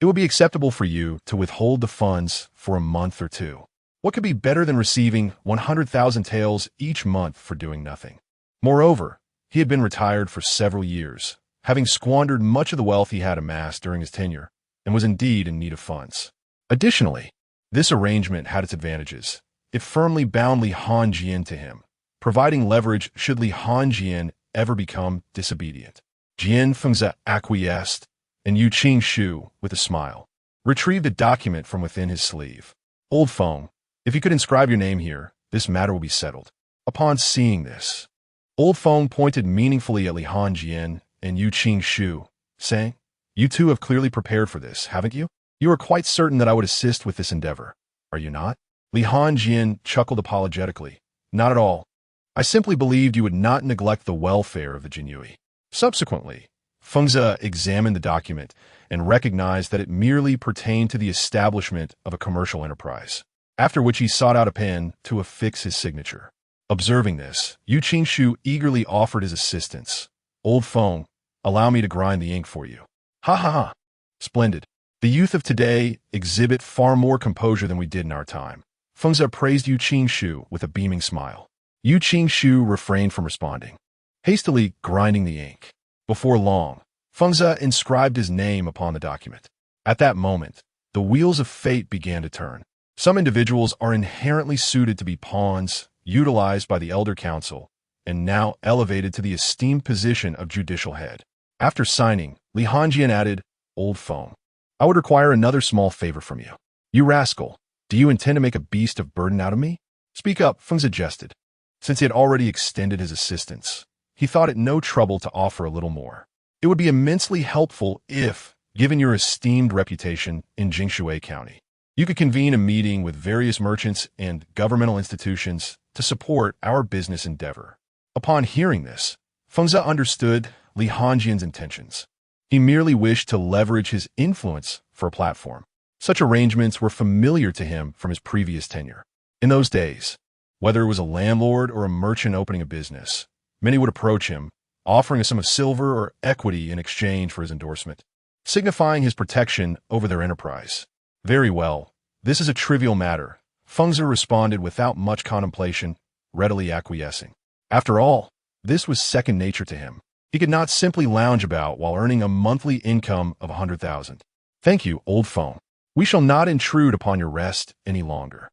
it will be acceptable for you to withhold the funds for a month or two. What could be better than receiving 100,000 taels each month for doing nothing?" Moreover, he had been retired for several years, having squandered much of the wealth he had amassed during his tenure, and was indeed in need of funds. Additionally, this arrangement had its advantages. It firmly bound Li Hanjing to him, providing leverage should Li Hanjing ever become disobedient. Jian Fengze acquiesced, and Yu Qing, with a smile, retrieved a document from within his sleeve. "Old Feng, if you could inscribe your name here, this matter will be settled." Upon seeing this, Old Feng pointed meaningfully at Li Hanjing and Yu Qing, saying, "You two have clearly prepared for this, haven't you? You are quite certain that I would assist with this endeavor, are you not?" Li Hanjing chuckled apologetically. "Not at all. I simply believed you would not neglect the welfare of the Jinyiwei." Subsequently, Fengze examined the document and recognized that it merely pertained to the establishment of a commercial enterprise, after which he sought out a pen to affix his signature. Observing this, Yu Qing eagerly offered his assistance. "Old Feng, allow me to grind the ink for you." "Ha ha ha! Splendid. The youth of today exhibit far more composure than we did in our time." Fengze praised Yu Qing with a beaming smile. Yu Qing refrained from responding, hastily grinding the ink. Before long, Fengze inscribed his name upon the document. At that moment, the wheels of fate began to turn. Some individuals are inherently suited to be pawns, utilized by the Elder Council, and now elevated to the esteemed position of judicial head. After signing, Li Hanjing added, "Old Feng, I would require another small favor from you." "You rascal, do you intend to make a beast of burden out of me?" "Speak up," Fengze jested. Since he had already extended his assistance, he thought it no trouble to offer a little more. "It would be immensely helpful if, given your esteemed reputation in Jinyiwei County, you could convene a meeting with various merchants and governmental institutions to support our business endeavor." Upon hearing this, Fengze understood Li Hanjing's intentions. He merely wished to leverage his influence for a platform. Such arrangements were familiar to him from his previous tenure. In those days, whether it was a landlord or a merchant opening a business, many would approach him, offering a sum of silver or equity in exchange for his endorsement, signifying his protection over their enterprise. "Very well, this is a trivial matter," Fengze responded without much contemplation, readily acquiescing. After all, this was second nature to him. He could not simply lounge about while earning a monthly income of 100,000. "Thank you, Old Feng. We shall not intrude upon your rest any longer.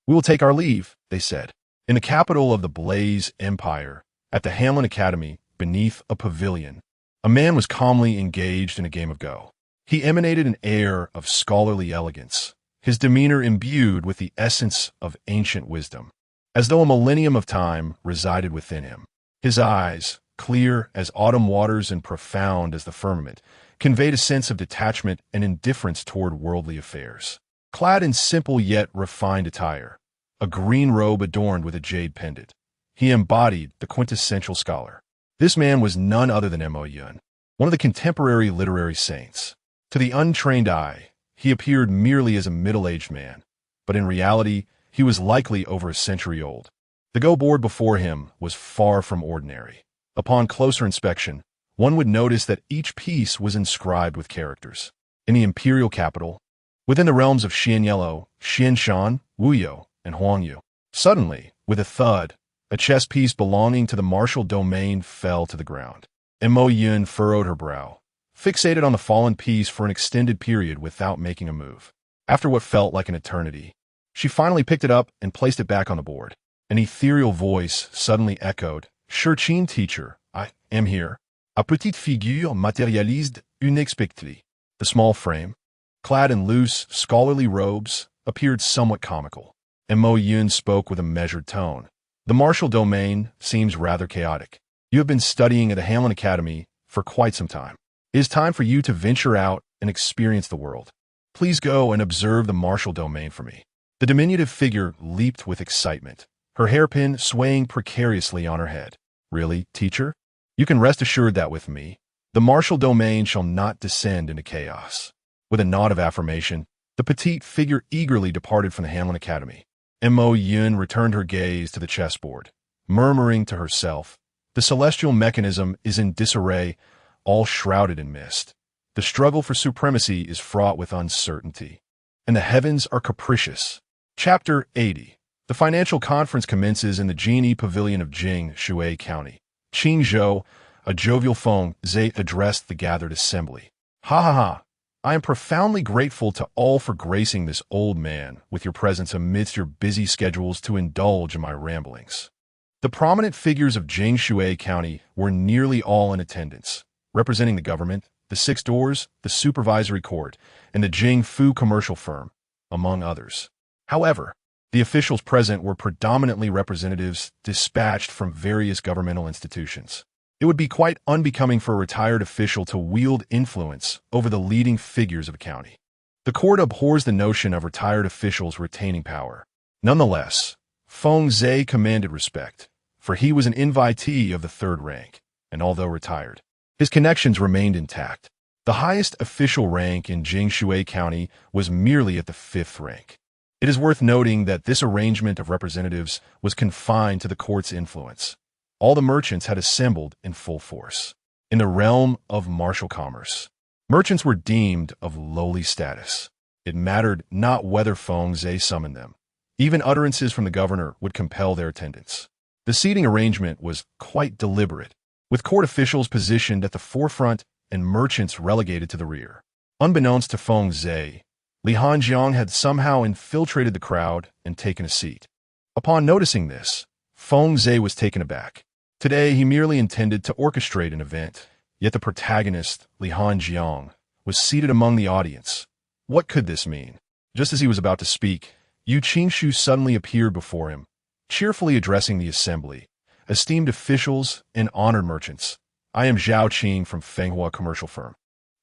We will take our leave," they said. In the capital of the Blaze Empire, at the Hanlin Academy, beneath a pavilion, a man was calmly engaged in a game of Go. He emanated an air of scholarly elegance, his demeanor imbued with the essence of ancient wisdom, as though a millennium of time resided within him. His eyes, clear as autumn waters and profound as the firmament, conveyed a sense of detachment and indifference toward worldly affairs. Clad in simple yet refined attire, a green robe adorned with a jade pendant, he embodied the quintessential scholar. This man was none other than Mo Yun, one of the contemporary literary saints. To the untrained eye, he appeared merely as a middle-aged man, but in reality, he was likely over a century old. The Go board before him was far from ordinary. Upon closer inspection, one would notice that each piece was inscribed with characters. In the imperial capital, within the realms of Xianyellow, Xianshan, Wuyo, and Huangyu. Suddenly, with a thud, a chess piece belonging to the martial domain fell to the ground. Mo Yun furrowed her brow, fixated on the fallen piece for an extended period without making a move. After what felt like an eternity, she finally picked it up and placed it back on the board. An ethereal voice suddenly echoed, "Shurchin teacher, I am here." A petite figure matérialised unexpectedly. The small frame, clad in loose, scholarly robes, appeared somewhat comical. Mo Yun spoke with a measured tone. "The martial domain seems rather chaotic. You have been studying at the Hanlin Academy for quite some time. It is time for you to venture out and experience the world." Please go and observe the martial domain for me. The diminutive figure leaped with excitement, her hairpin swaying precariously on her head. Really, teacher? You can rest assured that with me, the martial domain shall not descend into chaos. With a nod of affirmation, the petite figure eagerly departed from the Hanlin Academy. Mo Yun returned her gaze to the chessboard, murmuring to herself, the celestial mechanism is in disarray, all shrouded in mist. The struggle for supremacy is fraught with uncertainty, and the heavens are capricious. Chapter 80. The financial conference commences in the Jinyiwei Pavilion of Jinyiwei County. Qingzhou, a jovial Feng Zhe addressed the gathered assembly. Ha ha ha! I am profoundly grateful to all for gracing this old man with your presence amidst your busy schedules to indulge in my ramblings. The prominent figures of Jinyiwei County were nearly all in attendance, representing the government, the Six Doors, the Supervisory Court, and the Jingfu commercial firm, among others. However, the officials present were predominantly representatives dispatched from various governmental institutions. It would be quite unbecoming for a retired official to wield influence over the leading figures of a county. The court abhors the notion of retired officials retaining power. Nonetheless, Feng Zhe commanded respect, for he was an invitee of the third rank, and although retired, his connections remained intact. The highest official rank in Jinyiwei County was merely at the 5th rank. It is worth noting that this arrangement of representatives was confined to the court's influence. All the merchants had assembled in full force. In the realm of martial commerce, merchants were deemed of lowly status. It mattered not whether Feng Zhe summoned them. Even utterances from the governor would compel their attendance. The seating arrangement was quite deliberate, with court officials positioned at the forefront and merchants relegated to the rear. Unbeknownst to Feng Zhe, Li Hanjing had somehow infiltrated the crowd and taken a seat. Upon noticing this, Feng Zhe was taken aback. Today, he merely intended to orchestrate an event, yet the protagonist, Li Hanjing, was seated among the audience. What could this mean? Just as he was about to speak, Yu Qingshu suddenly appeared before him, cheerfully addressing the assembly. Esteemed officials and honored merchants, I am Zhao Qing from Fenghua Commercial Firm.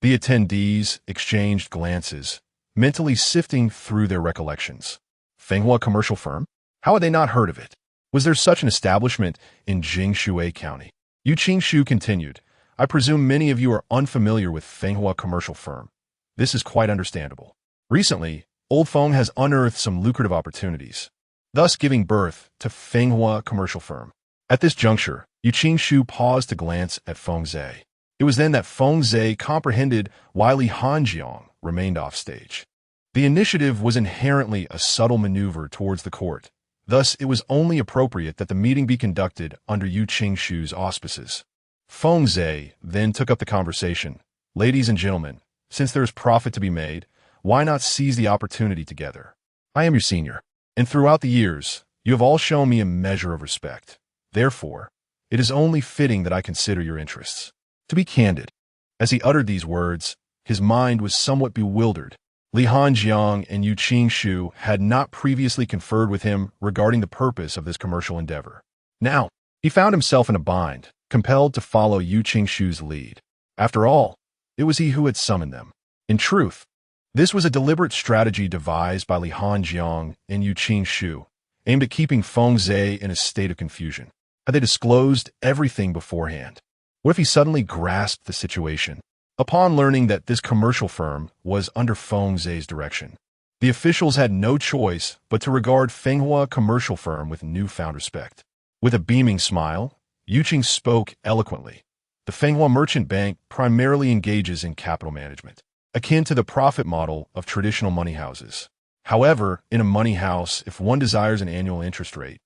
The attendees exchanged glances, mentally sifting through their recollections. Fenghua Commercial Firm? How had they not heard of it? Was there such an establishment in Jinyiwei County? Yu Qingshu continued, I presume many of you are unfamiliar with Fenghua Commercial Firm. This is quite understandable. Recently, Old Feng has unearthed some lucrative opportunities, thus giving birth to Fenghua Commercial Firm. At this juncture, Yu Qingshu paused to glance at Feng Zhe. It was then that Feng Zhe comprehended why Li Hanjing remained offstage. The initiative was inherently a subtle maneuver towards the court. Thus, it was only appropriate that the meeting be conducted under Yu Qingshu's auspices. Feng Zhe then took up the conversation. Ladies and gentlemen, since there is profit to be made, why not seize the opportunity together? I am your senior, and throughout the years, you have all shown me a measure of respect. Therefore, it is only fitting that I consider your interests. To be candid, as he uttered these words, his mind was somewhat bewildered. Li Hanjing and Yu Qingshu had not previously conferred with him regarding the purpose of this commercial endeavor. Now, he found himself in a bind, compelled to follow Yu Qingshu's lead. After all, it was he who had summoned them. In truth, this was a deliberate strategy devised by Li Hanjing and Yu Qingshu, aimed at keeping Feng Zhe in a state of confusion. Had they disclosed everything beforehand? What if he suddenly grasped the situation? Upon learning that this commercial firm was under Feng Zhe's direction, the officials had no choice but to regard Fenghua Commercial Firm with newfound respect. With a beaming smile, Yu Qing spoke eloquently. The Fenghua Merchant Bank primarily engages in capital management, akin to the profit model of traditional money houses. However, in a money house, if one desires an annual interest rate,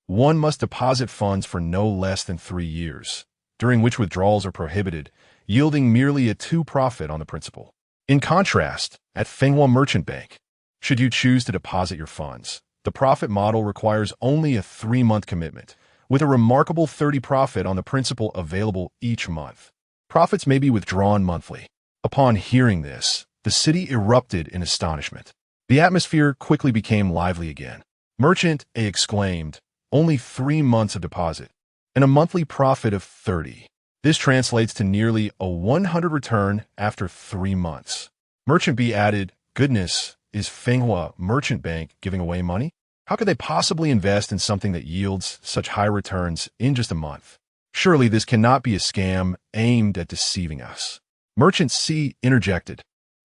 one must deposit funds for no less than 3 years, during which withdrawals are prohibited, yielding merely a 2 profit on the principal. In contrast, at Fenghua Merchant Bank, should you choose to deposit your funds, the profit model requires only a 3-month commitment, with a remarkable 30 profit on the principal available each month. Profits may be withdrawn monthly. Upon hearing this, the city erupted in astonishment. The atmosphere quickly became lively again. Merchant A exclaimed, only 3 months of deposit, and a monthly profit of 30. This translates to nearly a 100 return after 3 months. Merchant B added, goodness, is Fenghua Merchant Bank giving away money? How could they possibly invest in something that yields such high returns in just a month? Surely this cannot be a scam aimed at deceiving us. Merchant C interjected.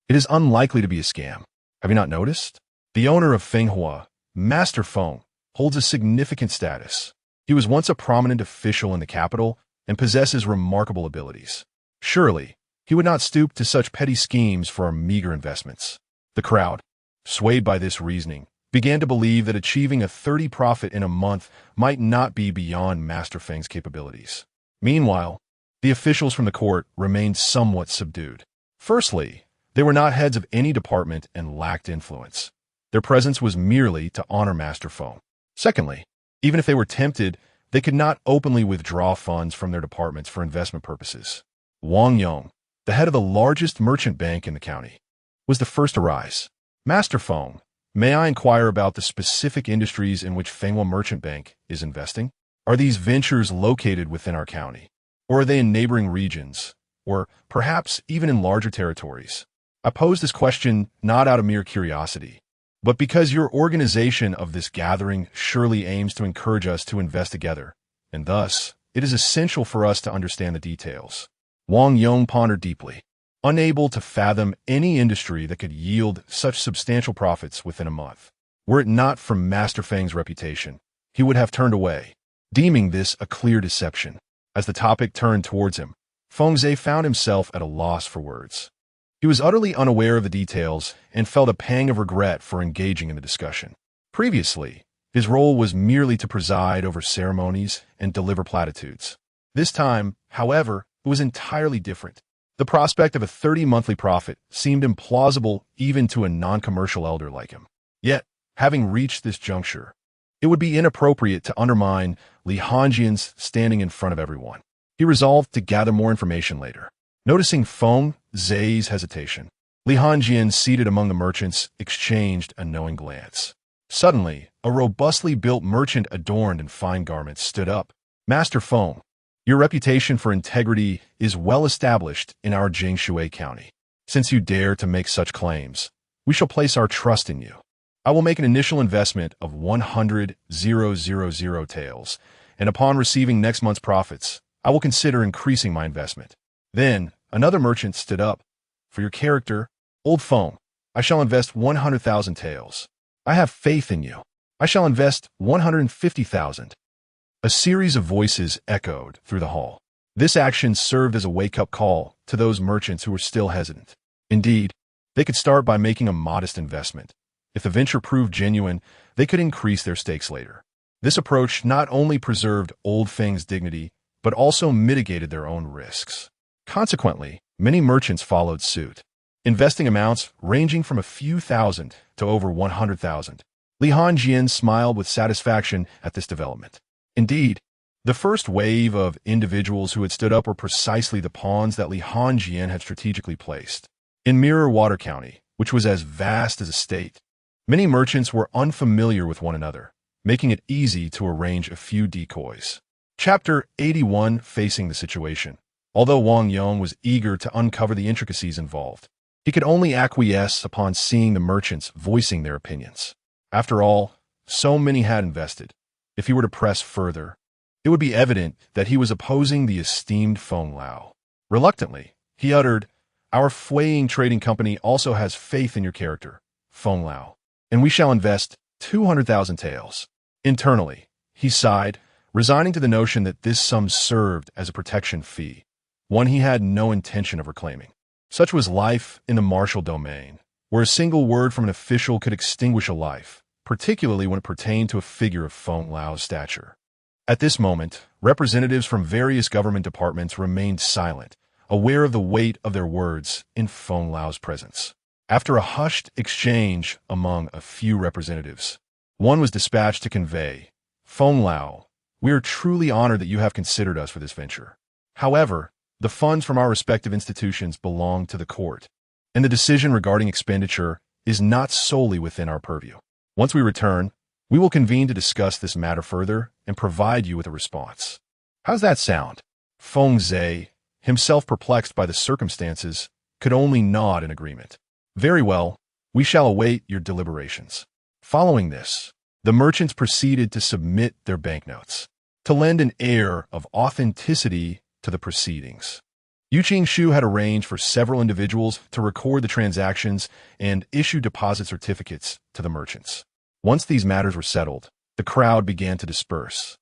It is unlikely to be a scam. Have you not noticed? The owner of Fenghua, Master Feng, holds a significant status. He was once a prominent official in the capital and possesses remarkable abilities. Surely, he would not stoop to such petty schemes for our meager investments. The crowd, swayed by this reasoning, began to believe that achieving a 30 profit in a month might not be beyond Master Feng's capabilities. Meanwhile, the officials from the court remained somewhat subdued. Firstly, they were not heads of any department and lacked influence. Their presence was merely to honor Master Feng. Secondly, even if they were tempted, they could not openly withdraw funds from their departments for investment purposes. Wang Yong, the head of the largest merchant bank in the county, was the first to rise. Master Feng, may I inquire about the specific industries in which Fenghua Merchant Bank is investing? Are these ventures located within our county? Or are they in neighboring regions? Or perhaps even in larger territories? I pose this question not out of mere curiosity, but because your organization of this gathering surely aims to encourage us to invest together, and thus, it is essential for us to understand the details. Wang Yong pondered deeply, unable to fathom any industry that could yield such substantial profits within a month. Were it not for Master Feng's reputation, he would have turned away, deeming this a clear deception. As the topic turned towards him, Feng Zhe found himself at a loss for words. He was utterly unaware of the details and felt a pang of regret for engaging in the discussion. Previously, his role was merely to preside over ceremonies and deliver platitudes. This time, however, it was entirely different. The prospect of a 30 monthly profit seemed implausible even to a non-commercial elder like him. Yet, having reached this juncture, it would be inappropriate to undermine Li Hanjin's standing in front of everyone. He resolved to gather more information later. Noticing Feng Zhe's hesitation, Li Hanjin, seated among the merchants, exchanged a knowing glance. Suddenly, a robustly built merchant adorned in fine garments stood up. Master Feng, your reputation for integrity is well established in our Jinyiwei County. Since you dare to make such claims, we shall place our trust in you. I will make an initial investment of 100,000 taels, and upon receiving next month's profits, I will consider increasing my investment. Then, another merchant stood up. For your character, old Feng, I shall invest 100,000 taels. I have faith in you. I shall invest 150,000. A series of voices echoed through the hall. This action served as a wake-up call to those merchants who were still hesitant. Indeed, they could start by making a modest investment. If the venture proved genuine, they could increase their stakes later. This approach not only preserved Old Feng's dignity, but also mitigated their own risks. Consequently, many merchants followed suit, investing amounts ranging from a few thousand to over 100,000. Li Hanjin smiled with satisfaction at this development. Indeed, the first wave of individuals who had stood up were precisely the pawns that Li Hanjin had strategically placed. In Mirror Water County, which was as vast as a state, many merchants were unfamiliar with one another, making it easy to arrange a few decoys. Chapter 81, Facing the Situation. Although Wang Yong was eager to uncover the intricacies involved, he could only acquiesce upon seeing the merchants voicing their opinions. After all, so many had invested. If he were to press further, it would be evident that he was opposing the esteemed Feng Lao. Reluctantly, he uttered, "Our Fueying Trading Company also has faith in your character, Feng Lao, and we shall invest 200,000 taels." Internally, he sighed, resigning to the notion that this sum served as a protection fee, one he had no intention of reclaiming. Such was life in the martial domain, where a single word from an official could extinguish a life, particularly when it pertained to a figure of Feng Lao's stature. At this moment, representatives from various government departments remained silent, aware of the weight of their words in Feng Lao's presence. After a hushed exchange among a few representatives, one was dispatched to convey, "Feng Lao, we are truly honored that you have considered us for this venture. However, the funds from our respective institutions belong to the court, and the decision regarding expenditure is not solely within our purview. Once we return, we will convene to discuss this matter further and provide you with a response." How's that sound? Feng Zhe, himself perplexed by the circumstances, could only nod in agreement. Very well, We shall await your deliberations. Following this, the merchants proceeded to submit their banknotes, to lend an air of authenticity to the proceedings. Yuqing had arranged for several individuals to record the transactions and issue deposit certificates to the merchants. Once these matters were settled, the crowd began to disperse.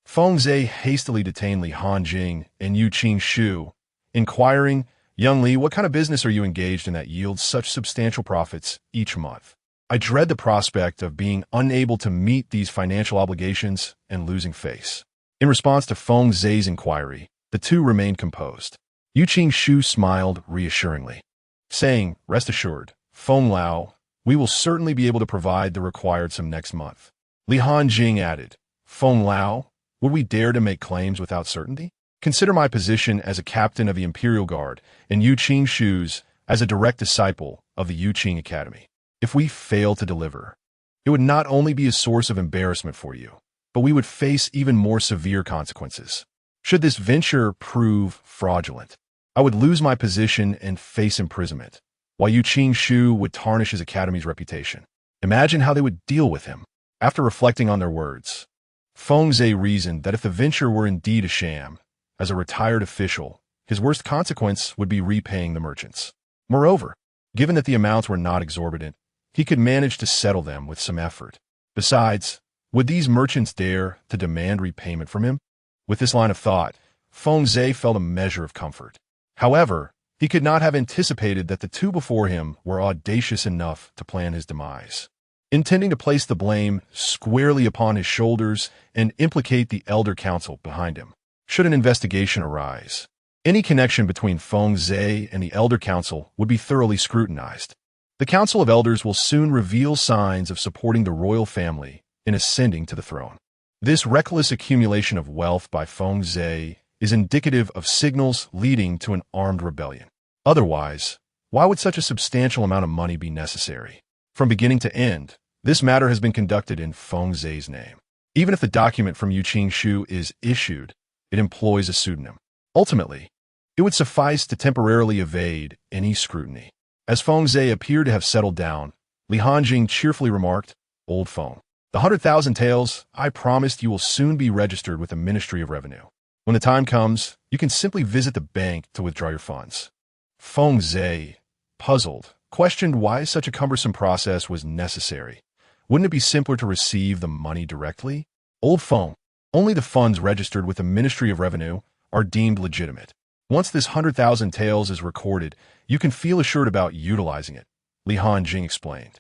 Feng Zhe hastily detained Li Hanjing and Yuqing, inquiring, "Young Li, what kind of business are you engaged in that yields such substantial profits each month? I dread the prospect of being unable to meet these financial obligations and losing face." In response to Feng Zhe's inquiry, the two remained composed. Yuqing smiled reassuringly, saying, "Rest assured, Feng Lao, we will certainly be able to provide the required sum next month." Li Hanjing added, "Feng Lao, would we dare to make claims without certainty? Consider my position as a captain of the Imperial Guard and Yuqing as a direct disciple of the Yuqing Academy. If we fail to deliver, it would not only be a source of embarrassment for you, but we would face even more severe consequences. Should this venture prove fraudulent, I would lose my position and face imprisonment, while Yuqing would tarnish his academy's reputation. Imagine how they would deal with him." After reflecting on their words, Feng Zhe reasoned that if the venture were indeed a sham, as a retired official, his worst consequence would be repaying the merchants. Moreover, given that the amounts were not exorbitant, he could manage to settle them with some effort. Besides, would these merchants dare to demand repayment from him? With this line of thought, Feng Zhe felt a measure of comfort. However, he could not have anticipated that the two before him were audacious enough to plan his demise. Intending to place the blame squarely upon his shoulders and implicate the Elder Council behind him, should an investigation arise. Any connection between Feng Zhe and the Elder Council would be thoroughly scrutinized. The Council of Elders will soon reveal signs of supporting the royal family in ascending to the throne. This reckless accumulation of wealth by Feng Zhe is indicative of signals leading to an armed rebellion. Otherwise, why would such a substantial amount of money be necessary? From beginning to end, this matter has been conducted in Feng Zhe's name. Even if the document from Yuqing is issued, it employs a pseudonym. Ultimately, it would suffice to temporarily evade any scrutiny. As Feng Zhe appeared to have settled down, Li Hanjing cheerfully remarked, "Old Feng, the 100,000 taels I promised you will soon be registered with the Ministry of Revenue. When the time comes, you can simply visit the bank to withdraw your funds." Feng Zhe, puzzled, questioned why such a cumbersome process was necessary. Wouldn't it be simpler to receive the money directly? "Old Feng, only the funds registered with the Ministry of Revenue are deemed legitimate. Once this 100,000 taels is recorded, you can feel assured about utilizing it," Li Hanjing explained.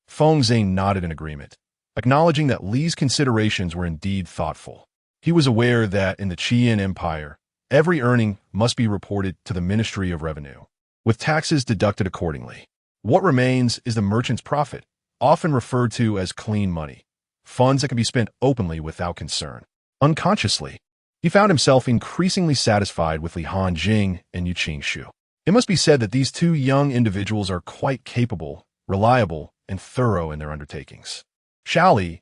Feng Zhe nodded in agreement, acknowledging that Li's considerations were indeed thoughtful. He was aware that in the Qian Empire, every earning must be reported to the Ministry of Revenue, with taxes deducted accordingly. What remains is the merchant's profit, often referred to as clean money, funds that can be spent openly without concern. Unconsciously, he found himself increasingly satisfied with Li Hanjing and Yuqing. It must be said that these two young individuals are quite capable, reliable, and thorough in their undertakings. "Xiao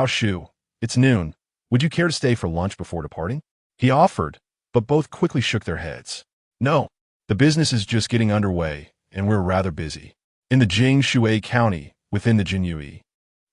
Shu, it's noon. Would you care to stay for lunch before departing?" he offered, but both quickly shook their heads. "No, the business is just getting underway, and we're rather busy." In the Jinyiwei County, within the Jinyiwei,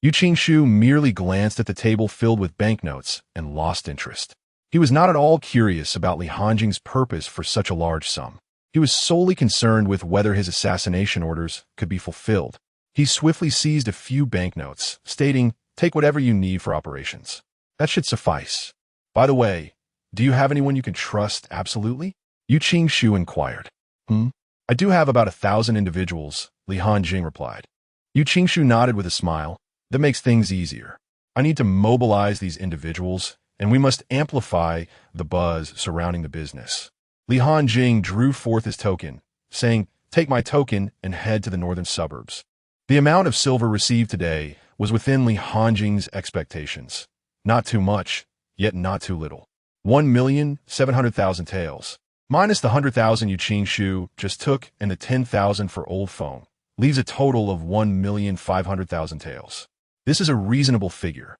Yuqing merely glanced at the table filled with banknotes and lost interest. He was not at all curious about Li Hanjing's purpose for such a large sum. He was solely concerned with whether his assassination orders could be fulfilled. He swiftly seized a few banknotes, stating, "Take whatever you need for operations. That should suffice. By the way, do you have anyone you can trust absolutely?" Yuqing inquired. "I do have about 1,000 individuals," Li Hanjing replied. Yuqing nodded with a smile. "That makes things easier. I need to mobilize these individuals, and we must amplify the buzz surrounding the business." Li Hanjing drew forth his token, saying, "Take my token and head to the northern suburbs." The amount of silver received today was within Li Hanjing's expectations. Not too much, yet not too little. 1,700,000 taels, minus the 100,000 Yuqing just took and the 10,000 for Old Feng, leaves a total of 1,500,000 taels. This is a reasonable figure.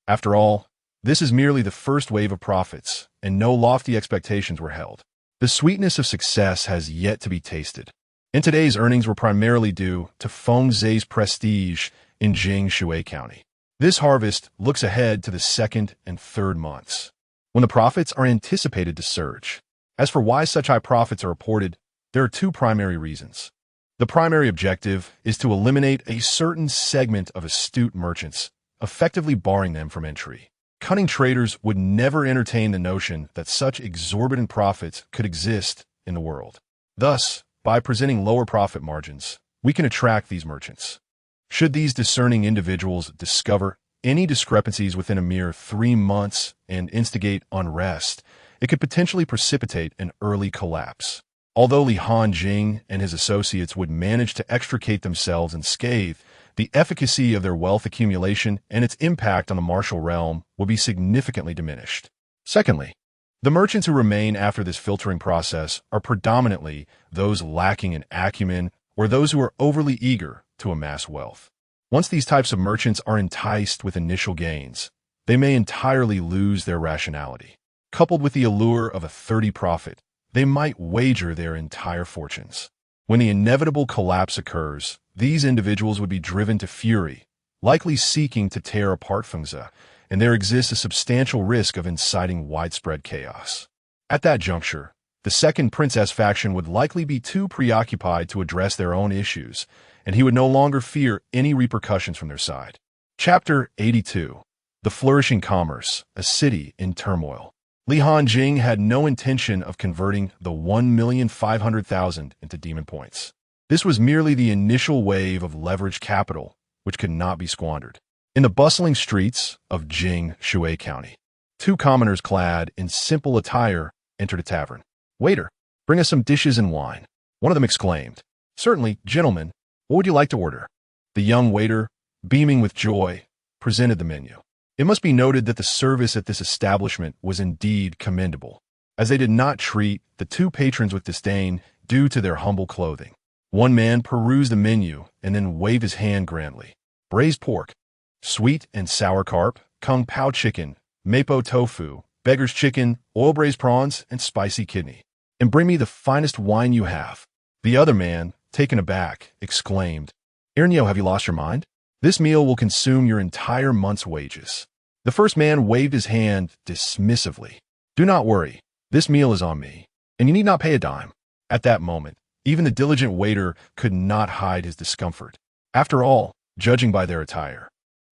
After all, this is merely the first wave of profits, and no lofty expectations were held. The sweetness of success has yet to be tasted. and today's earnings were primarily due to Feng Zhe's prestige in Jinyiwei County. This harvest looks ahead to the second and third months, when the profits are anticipated to surge. As for why such high profits are reported, there are two primary reasons. The primary objective is to eliminate a certain segment of astute merchants, effectively barring them from entry. Cunning traders would never entertain the notion that such exorbitant profits could exist in the world. Thus, by presenting lower profit margins, we can attract these merchants. Should these discerning individuals discover any discrepancies within a mere 3 months and instigate unrest, it could potentially precipitate an early collapse. Although Hanjing and his associates would manage to extricate themselves unscathed, the efficacy of their wealth accumulation and its impact on the martial realm will be significantly diminished. Secondly, the merchants who remain after this filtering process are predominantly those lacking in acumen or those who are overly eager to amass wealth. Once these types of merchants are enticed with initial gains, they may entirely lose their rationality. Coupled with the allure of a 30 profit, they might wager their entire fortunes. When the inevitable collapse occurs, these individuals would be driven to fury, likely seeking to tear apart Feng Zhe, and there exists a substantial risk of inciting widespread chaos. At that juncture, the second princess faction would likely be too preoccupied to address their own issues, and he would no longer fear any repercussions from their side. Chapter 82. The Flourishing Commerce, a City in Turmoil. Li Hanjing had no intention of converting the 1,500,000 into demon points. This was merely the initial wave of leveraged capital, which could not be squandered. In the bustling streets of Jinyiwei County, 2 commoners clad in simple attire entered a tavern. "Waiter, bring us some dishes and wine," one of them exclaimed. "Certainly, gentlemen. What would you like to order?" The young waiter, beaming with joy, presented the menu. It must be noted that the service at this establishment was indeed commendable, as they did not treat the 2 patrons with disdain due to their humble clothing. One man perused the menu and then waved his hand grandly. Braised pork, sweet and sour carp, kung pao chicken, mapo tofu, beggar's chicken, oil-braised prawns, and spicy kidney. "And bring me the finest wine you have." The other man, taken aback, exclaimed, "Ernyo, have you lost your mind? This meal will consume your entire month's wages." The first man waved his hand dismissively. "Do not worry. This meal is on me, and you need not pay a dime." At that moment, even the diligent waiter could not hide his discomfort. After all, judging by their attire,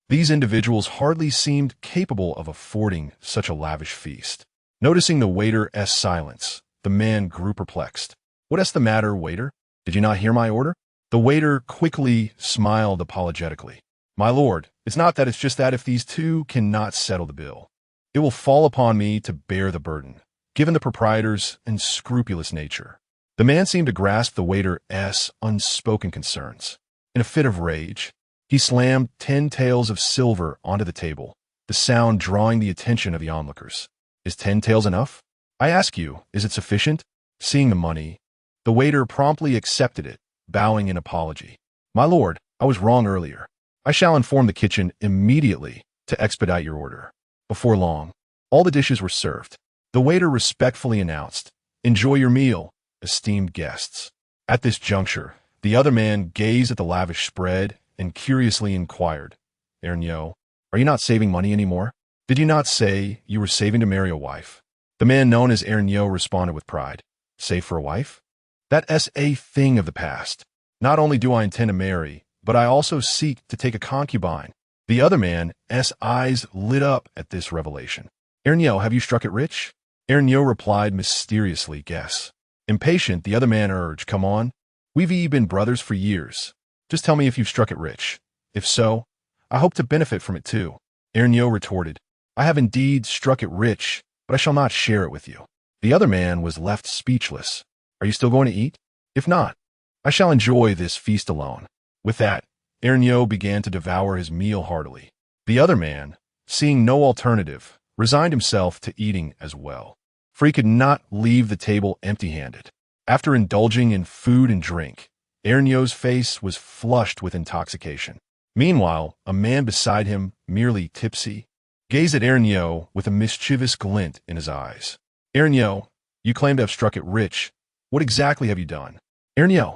these individuals hardly seemed capable of affording such a lavish feast. Noticing the waiter's silence, the man grew perplexed. "What's the matter, waiter? Did you not hear my order?" The waiter quickly smiled apologetically. "My lord, it's not that, it's just that if these 2 cannot settle the bill, it will fall upon me to bear the burden, given the proprietor's unscrupulous nature." The man seemed to grasp the waiter's unspoken concerns. In a fit of rage, he slammed 10 taels of silver onto the table, the sound drawing the attention of the onlookers. "Is 10 taels enough? I ask you, is it sufficient?" Seeing the money, the waiter promptly accepted it, bowing in apology. "My lord, I was wrong earlier. I shall inform the kitchen immediately to expedite your order." Before long, all the dishes were served. The waiter respectfully announced, "Enjoy your meal, esteemed guests." At this juncture, the other man gazed at the lavish spread and curiously inquired, "Ernyo, are you not saving money anymore? Did you not say you were saving to marry a wife?" The man known as Ernyo responded with pride, "Save for a wife? That's a thing of the past. Not only do I intend to marry, but I also seek to take a concubine." The other man's eyes lit up at this revelation. "Ernyo, have you struck it rich?" Ernyo replied mysteriously, "Guess." Impatient, the other man urged, "Come on. We've been brothers for years. Just tell me if you've struck it rich. If so, I hope to benefit from it too." Ernyo retorted, "I have indeed struck it rich, but I shall not share it with you." The other man was left speechless. "Are you still going to eat? If not, I shall enjoy this feast alone." With that, Ernyo began to devour his meal heartily. The other man, seeing no alternative, resigned himself to eating as well, for he could not leave the table empty-handed. After indulging in food and drink, Ernyo's face was flushed with intoxication. Meanwhile, a man beside him, merely tipsy, gazed at Ernyo with a mischievous glint in his eyes. "Ernyo, you claim to have struck it rich. What exactly have you done?" "Ernyo,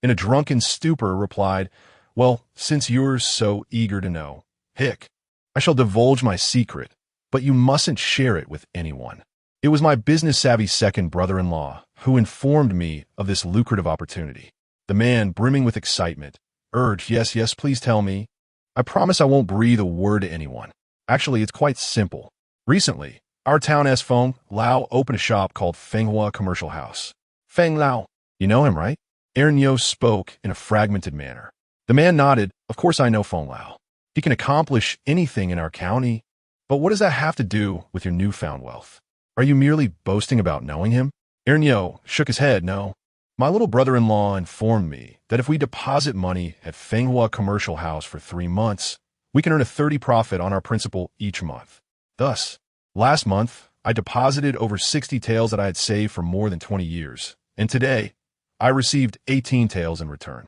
in a drunken stupor, replied, "Well, since you're so eager to know, hick, I shall divulge my secret, but you mustn't share it with anyone." It was my business-savvy second brother-in-law who informed me of this lucrative opportunity. The man, brimming with excitement, urged, "Yes, yes, please tell me. I promise I won't breathe a word to anyone. Actually, it's quite simple. Recently, our town Feng Lao opened a shop called Fenghua Commercial House." Feng Lao. You know him, right? Ernyo spoke in a fragmented manner. The man nodded. "Of course I know Feng Lao. He can accomplish anything in our county. But what does that have to do with your newfound wealth? Are you merely boasting about knowing him?" Ernyo shook his head. "No. My little brother-in-law informed me that if we deposit money at Fenghua Commercial House for 3 months, we can earn a 30 profit on our principal each month. Thus, last month, I deposited over 60 taels that I had saved for more than 20 years, and today, I received 18 taels in return.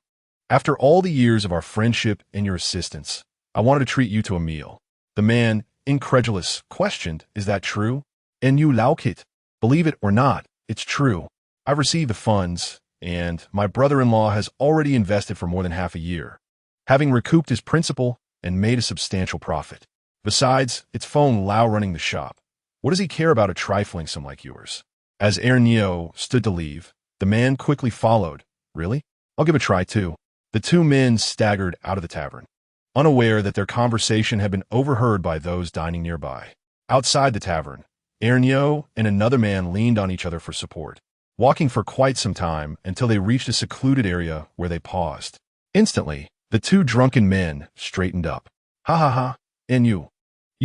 After all the years of our friendship and your assistance, I wanted to treat you to a meal." The man, incredulous, questioned, "Is that true?" "And you like it? Believe it or not, it's true. I've received the funds, and my brother-in-law has already invested for more than half a year, having recouped his principal and made a substantial profit. Besides, it's Feng Lao running the shop. What does he care about a trifling sum like yours?" As Ernyo stood to leave, the man quickly followed. "Really? I'll give it a try too." The two men staggered out of the tavern, unaware that their conversation had been overheard by those dining nearby. Outside the tavern, Ernyo and another man leaned on each other for support, walking for quite some time until they reached a secluded area where they paused. Instantly, the two drunken men straightened up. "Ha ha ha, and you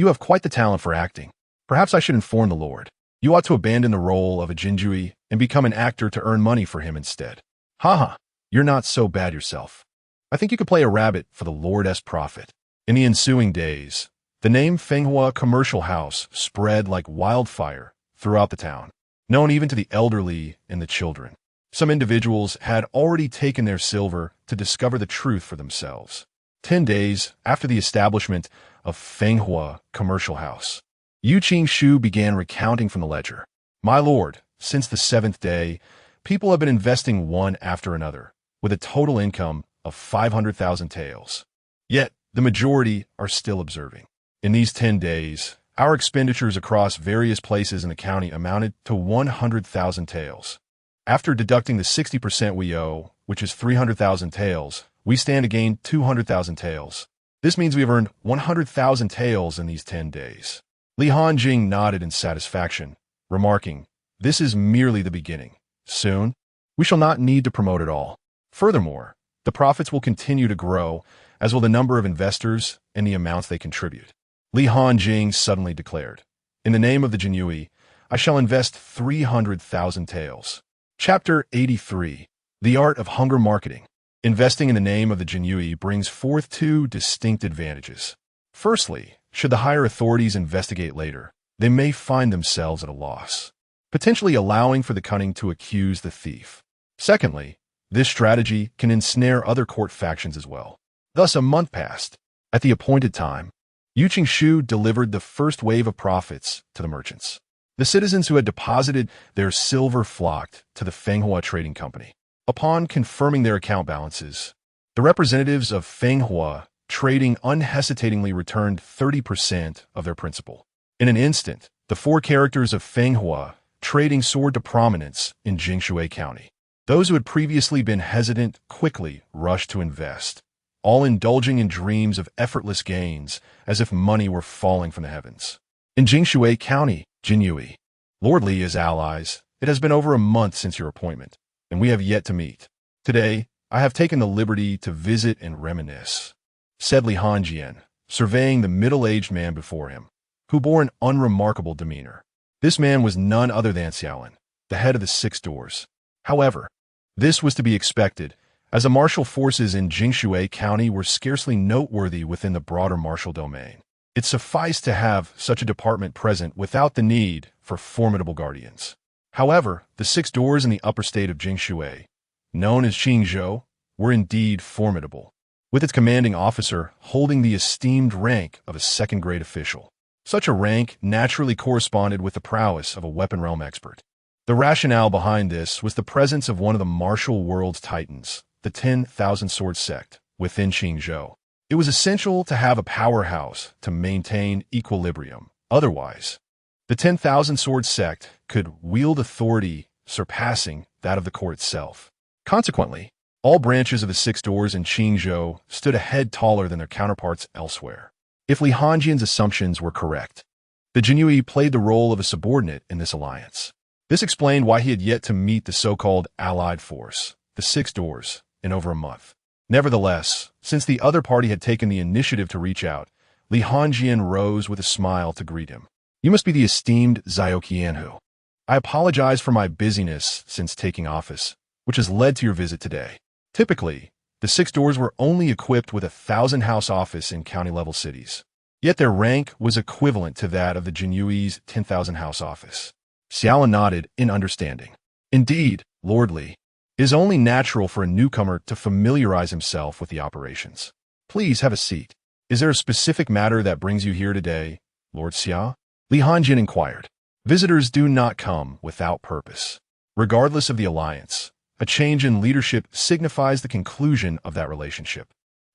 have quite the talent for acting. Perhaps I should inform the Lord. You ought to abandon the role of a Jinyiwei and become an actor to earn money for him instead. Ha ha, you're not so bad yourself. I think you could play a rabbit for the Lord's profit." In the ensuing days, the name Fenghua Commercial House spread like wildfire throughout the town, known even to the elderly and the children. Some individuals had already taken their silver to discover the truth for themselves. 10 days after the establishment of Fenghua Commercial House, Yu Qing began recounting from the ledger. "My lord, since the 7th day, people have been investing one after another, with a total income of 500,000 taels. Yet, the majority are still observing. In these 10 days, our expenditures across various places in the county amounted to 100,000 taels. After deducting the 60% we owe, which is 300,000 taels, we stand to gain 200,000 taels. This means we have earned 100,000 taels in these 10 days. Li Hanjing nodded in satisfaction, remarking, "This is merely the beginning. Soon, we shall not need to promote at all. Furthermore, the profits will continue to grow, as will the number of investors and the amounts they contribute." Li Hanjing suddenly declared, "In the name of the Jinyiwei, I shall invest 300,000 taels." Chapter 83. The Art of Hunger Marketing. Investing in the name of the Jinyiwei brings forth 2 distinct advantages. Firstly, should the higher authorities investigate later, they may find themselves at a loss, potentially allowing for the cunning to accuse the thief. Secondly, this strategy can ensnare other court factions as well. Thus, a month passed. At the appointed time, Yu Qing delivered the first wave of profits to the merchants. The citizens who had deposited their silver flocked to the Fenghua Trading Company. Upon confirming their account balances, the representatives of Fenghua Trading unhesitatingly returned 30% of their principal. In an instant, the 4 characters of Fenghua Trading soared to prominence in Jinyiwei County. Those who had previously been hesitant quickly rushed to invest, all indulging in dreams of effortless gains as if money were falling from the heavens. In Jinyiwei County, Jinyiwei, Lord Li is allies. It has been over a month since your appointment, and we have yet to meet. Today, I have taken the liberty to visit and reminisce," said Li Hanjian, surveying the middle-aged man before him, who bore an unremarkable demeanor. This man was none other than Xiaolin, the head of the 6 doors. However, this was to be expected, as the martial forces in Jinyiwei County were scarcely noteworthy within the broader martial domain. It sufficed to have such a department present without the need for formidable guardians. However, the 6 doors in the upper state of Jinyiwei, known as Qingzhou, were indeed formidable, with its commanding officer holding the esteemed rank of a second-grade official. Such a rank naturally corresponded with the prowess of a weapon realm expert. The rationale behind this was the presence of one of the martial world's titans, the the 10,000 Sword Sect within Qingzhou. It was essential to have a powerhouse to maintain equilibrium. Otherwise, the 10,000 Sword Sect could wield authority surpassing that of the court itself. Consequently, all branches of the six doors in Qingzhou stood a head taller than their counterparts elsewhere. If Li Hanjian's assumptions were correct, the Jinyiwei played the role of a subordinate in this alliance. This explained why he had yet to meet the so-called allied force, the six doors, in over a month. Nevertheless, since the other party had taken the initiative to reach out, Li Hanjian rose with a smile to greet him. You must be the esteemed Zhao Qianhu. I apologize for my busyness since taking office, which has led to your visit today. Typically, the six doors were only equipped with a 1,000-house office in county-level cities. Yet their rank was equivalent to that of the Jinyiwei's 10,000-house office. Xiaolin nodded in understanding. Indeed, Lord Li, it is only natural for a newcomer to familiarize himself with the operations. Please have a seat. Is there a specific matter that brings you here today, Lord Xia? Li Hanjin inquired. Visitors do not come without purpose. Regardless of the alliance, a change in leadership signifies the conclusion of that relationship.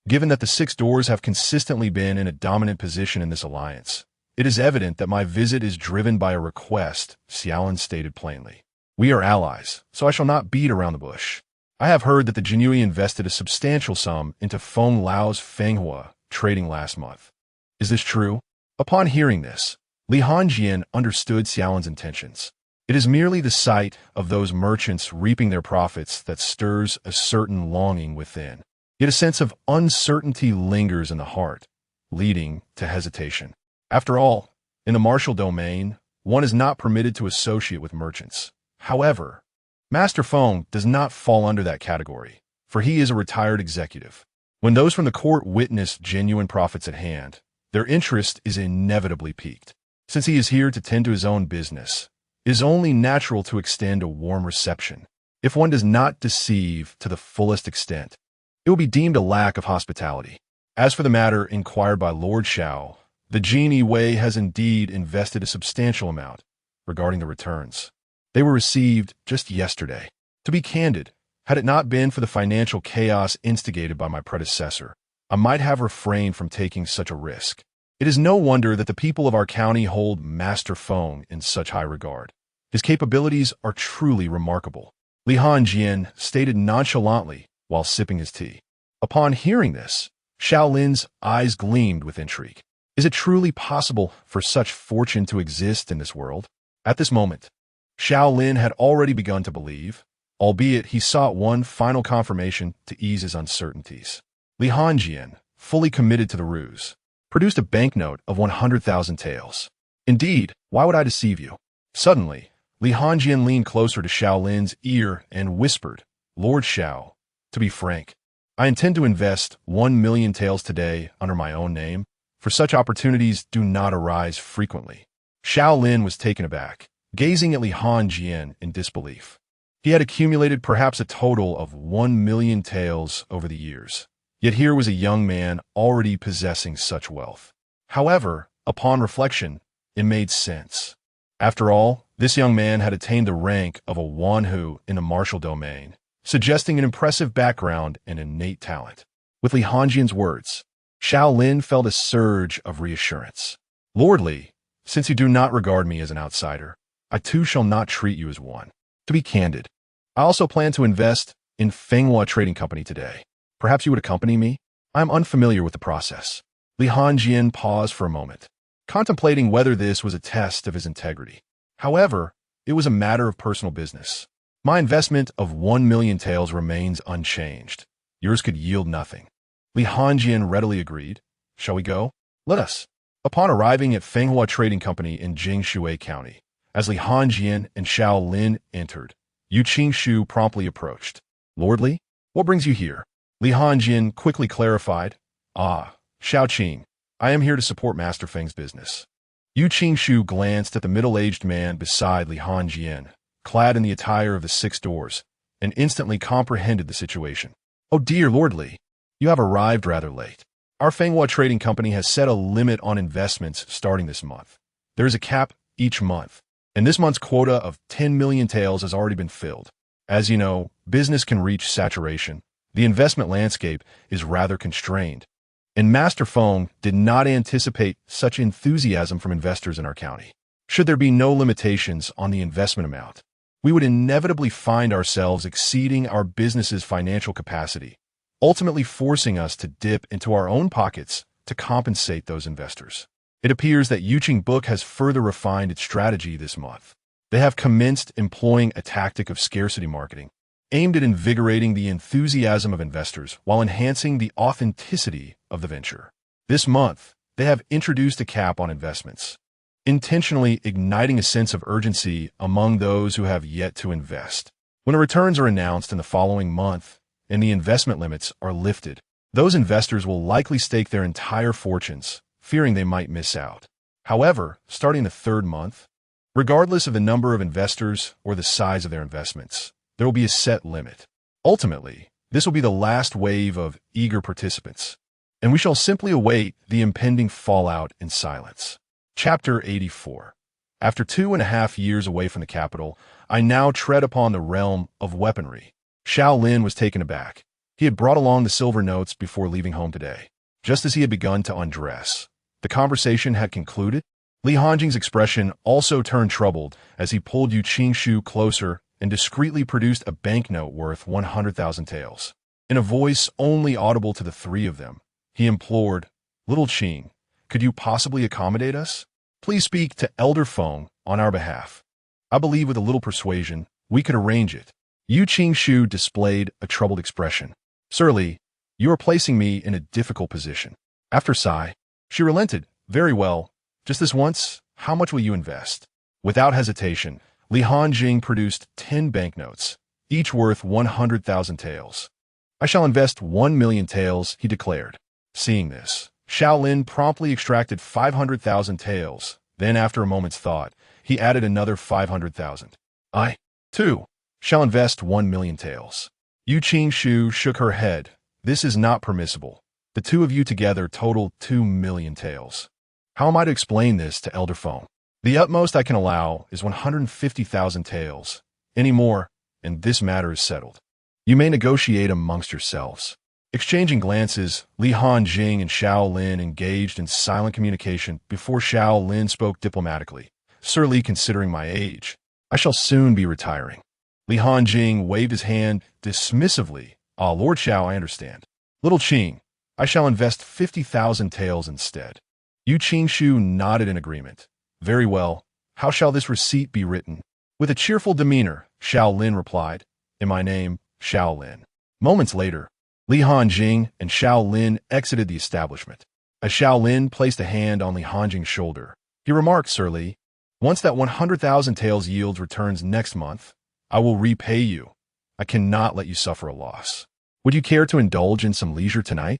Given that the six doors have consistently been in a dominant position in this alliance, it is evident that my visit is driven by a request, Xiaolin stated plainly. We are allies, so I shall not beat around the bush. I have heard that the Jinyiwei invested a substantial sum into Feng Lao's Fenghua trading last month. Is this true? Upon hearing this, Li Hanjian understood Xiaolin's intentions. It is merely the sight of those merchants reaping their profits that stirs a certain longing within. Yet a sense of uncertainty lingers in the heart, leading to hesitation. After all, in the martial domain, one is not permitted to associate with merchants. However, Master Feng does not fall under that category, for he is a retired executive. When those from the court witness genuine profits at hand, their interest is inevitably piqued. Since he is here to tend to his own business, it is only natural to extend a warm reception. If one does not deceive to the fullest extent, it will be deemed a lack of hospitality. As for the matter inquired by Lord Xiao, the Jinyiwei has indeed invested a substantial amount regarding the returns. They were received just yesterday. To be candid, had it not been for the financial chaos instigated by my predecessor, I might have refrained from taking such a risk. It is no wonder that the people of our county hold Master Feng in such high regard. His capabilities are truly remarkable, Li Hanjian stated nonchalantly while sipping his tea. Upon hearing this, Xiaolin's eyes gleamed with intrigue. Is it truly possible for such fortune to exist in this world? At this moment, Xiaolin had already begun to believe, albeit he sought one final confirmation to ease his uncertainties. Li Hanjian, fully committed to the ruse, produced a banknote of 100,000 taels. Indeed, why would I deceive you? Suddenly, Li Hanjian leaned closer to Xiaolin's ear and whispered, Lord Xiao, to be frank, I intend to invest 1,000,000 taels today under my own name, for such opportunities do not arise frequently. Xiaolin was taken aback, gazing at Li Hanjian in disbelief. He had accumulated perhaps a total of 1,000,000 taels over the years, yet here was a young man already possessing such wealth. However, upon reflection, it made sense. After all, this young man had attained the rank of a Wanhu in the martial domain, suggesting an impressive background and innate talent. With Li Hanjian's words, Xiaolin felt a surge of reassurance. Lord Li, since you do not regard me as an outsider, I too shall not treat you as one. To be candid, I also plan to invest in Fenghua Trading Company today. Perhaps you would accompany me? I am unfamiliar with the process. Li Hanjian paused for a moment, contemplating whether this was a test of his integrity. However, it was a matter of personal business. My investment of 1,000,000 taels remains unchanged. Yours could yield nothing. Li Hanjian readily agreed. Shall we go? Let us. Upon arriving at Fenghua Trading Company in Jinyiwei County, as Li Hanjian and Xiaolin entered, Yu Qingshu promptly approached. Lord Li, what brings you here? Li Hanjian quickly clarified. Ah, Xiao Qing, I am here to support Master Feng's business. Yu Qingshu glanced at the middle-aged man beside Li Hanjian, clad in the attire of the six doors, and instantly comprehended the situation. Oh dear Lord Li, you have arrived rather late. Our Fenghua Trading Company has set a limit on investments starting this month. There is a cap each month, and this month's quota of 10,000,000 taels has already been filled. As you know, business can reach saturation, The investment landscape is rather constrained, and Master Feng did not anticipate such enthusiasm from investors in our county. Should there be no limitations on the investment amount, we would inevitably find ourselves exceeding our business's financial capacity, ultimately forcing us to dip into our own pockets to compensate those investors. It appears that Yuqing Book has further refined its strategy this month. They have commenced employing a tactic of scarcity marketing, aimed at invigorating the enthusiasm of investors while enhancing the authenticity of the venture. This month, they have introduced a cap on investments, intentionally igniting a sense of urgency among those who have yet to invest. When the returns are announced in the following month and the investment limits are lifted, those investors will likely stake their entire fortunes, fearing they might miss out. However, starting the third month, regardless of the number of investors or the size of their investments, there will be a set limit. Ultimately, this will be the last wave of eager participants, and we shall simply await the impending fallout in silence. Chapter 84. After 2.5 years away from the capital, I now tread upon the realm of weaponry. Xiao Lin was taken aback. He had brought along the silver notes before leaving home today. Just as he had begun to undress, the conversation had concluded. Li Hanjing's expression also turned troubled as he pulled Yu Qingshu closer and discreetly produced a banknote worth 100,000 taels. In a voice only audible to the three of them, he implored, "Little Qing, could you possibly accommodate us? Please speak to Elder Feng on our behalf. I believe with a little persuasion, we could arrange it." Yu Qingshu displayed a troubled expression. "Sir Li, you are placing me in a difficult position." After a sigh, she relented. "Very well. Just this once, how much will you invest?" Without hesitation, Li Hanjing produced 10 banknotes, each worth 100,000 taels. "I shall invest 1,000,000 taels," he declared. Seeing this, Xiao Lin promptly extracted 500,000 taels. Then, after a moment's thought, he added another 500,000. "I, too, shall invest 1,000,000 taels." Yu Qingshu shook her head. "This is not permissible. The two of you together total 2,000,000 taels. How am I to explain this to Elder Feng? The utmost I can allow is 150,000 taels. Any more, and this matter is settled. You may negotiate amongst yourselves." Exchanging glances, Li Hanjing and Xiao Lin engaged in silent communication before Xiao Lin spoke diplomatically. "Sir Li, considering my age, I shall soon be retiring." Li Hanjing waved his hand dismissively. "Ah, Lord Xiao, I understand. Little Qing, I shall invest 50,000 taels instead." Yu Qingshu nodded in agreement. "Very well. How shall this receipt be written?" With a cheerful demeanor, Xiao Lin replied, "In my name, Xiao Lin." Moments later, Li Hanjing and Xiao Lin exited the establishment. As Xiao Lin placed a hand on Li Hanjing's shoulder, he remarked, "Sir Li, once that 100,000 taels yields returns next month, I will repay you. I cannot let you suffer a loss. Would you care to indulge in some leisure tonight?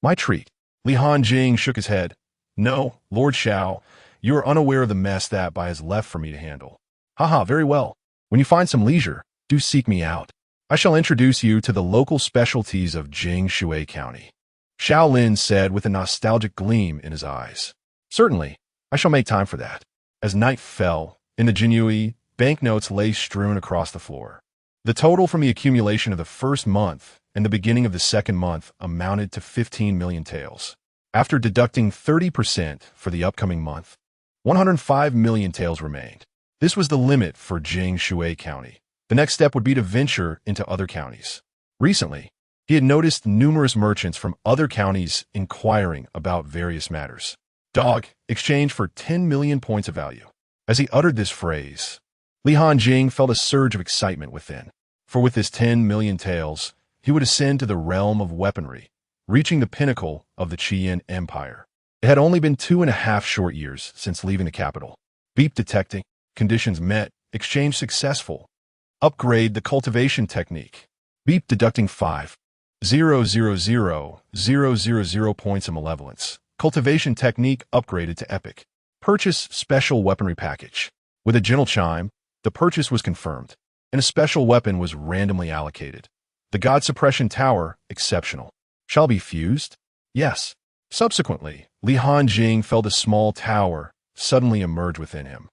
My treat." Li Hanjing shook his head. "No, Lord Xiao, you are unaware of the mess that Bai has left for me to handle." "Haha, very well. When you find some leisure, do seek me out. I shall introduce you to the local specialties of Jinyiwei County," Xiao Lin said with a nostalgic gleam in his eyes. "Certainly, I shall make time for that." As night fell, in the Jinyiwei, banknotes lay strewn across the floor. The total from the accumulation of the first month and the beginning of the second month amounted to 15 million taels. After deducting 30% for the upcoming month, 105 million taels remained. This was the limit for Jinyiwei County. The next step would be to venture into other counties. Recently, he had noticed numerous merchants from other counties inquiring about various matters. "Dog, exchange for 10 million points of value." As he uttered this phrase, Li Hanjing felt a surge of excitement within. For with his 10 million taels, he would ascend to the realm of weaponry, reaching the pinnacle of the Qian Empire. It had only been 2.5 short years since leaving the capital. Beep detecting, conditions met, exchange successful. Upgrade the cultivation technique. Beep deducting 5,000,000 points of malevolence. Cultivation technique upgraded to epic. Purchase special weaponry package. With a gentle chime, the purchase was confirmed, and a special weapon was randomly allocated. The God Suppression Tower, exceptional. Shall be fused? Yes. Subsequently, Li Hanjing felt a small tower suddenly emerge within him.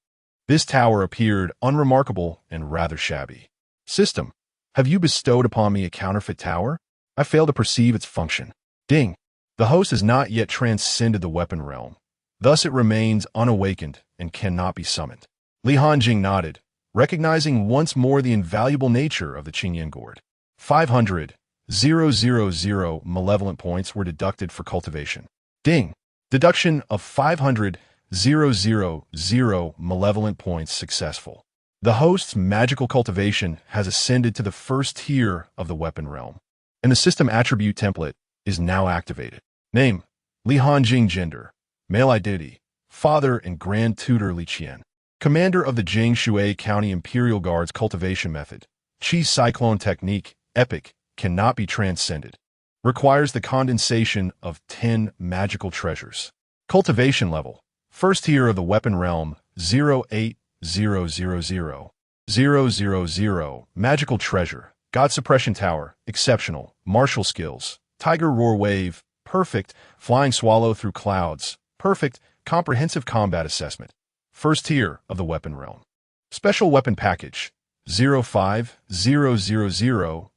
This tower appeared unremarkable and rather shabby. "System, have you bestowed upon me a counterfeit tower?" I fail to perceive its function. Ding. The host has not yet transcended the weapon realm. Thus it remains unawakened and cannot be summoned. Li Hanjing nodded, recognizing once more the invaluable nature of the Qing gourd. 500,000 malevolent points were deducted for cultivation. Ding. Deduction of 500,000 malevolent points successful. The host's magical cultivation has ascended to the first tier of the weapon realm, and the system attribute template is now activated. Name: Li Hanjing. Gender: male. Identity: father and grand tutor Li Qian. Commander of the Jinyiwei County Imperial Guards. Cultivation method: Qi Cyclone Technique. Epic. Cannot be transcended. Requires the condensation of 10 magical treasures. Cultivation level: first tier of the weapon realm. 0800000. Magical treasure: God Suppression Tower. Exceptional. Martial skills: Tiger Roar Wave. Perfect. Flying Swallow Through Clouds. Perfect. Comprehensive Combat Assessment. First tier of the weapon realm. Special Weapon Package: 0500000.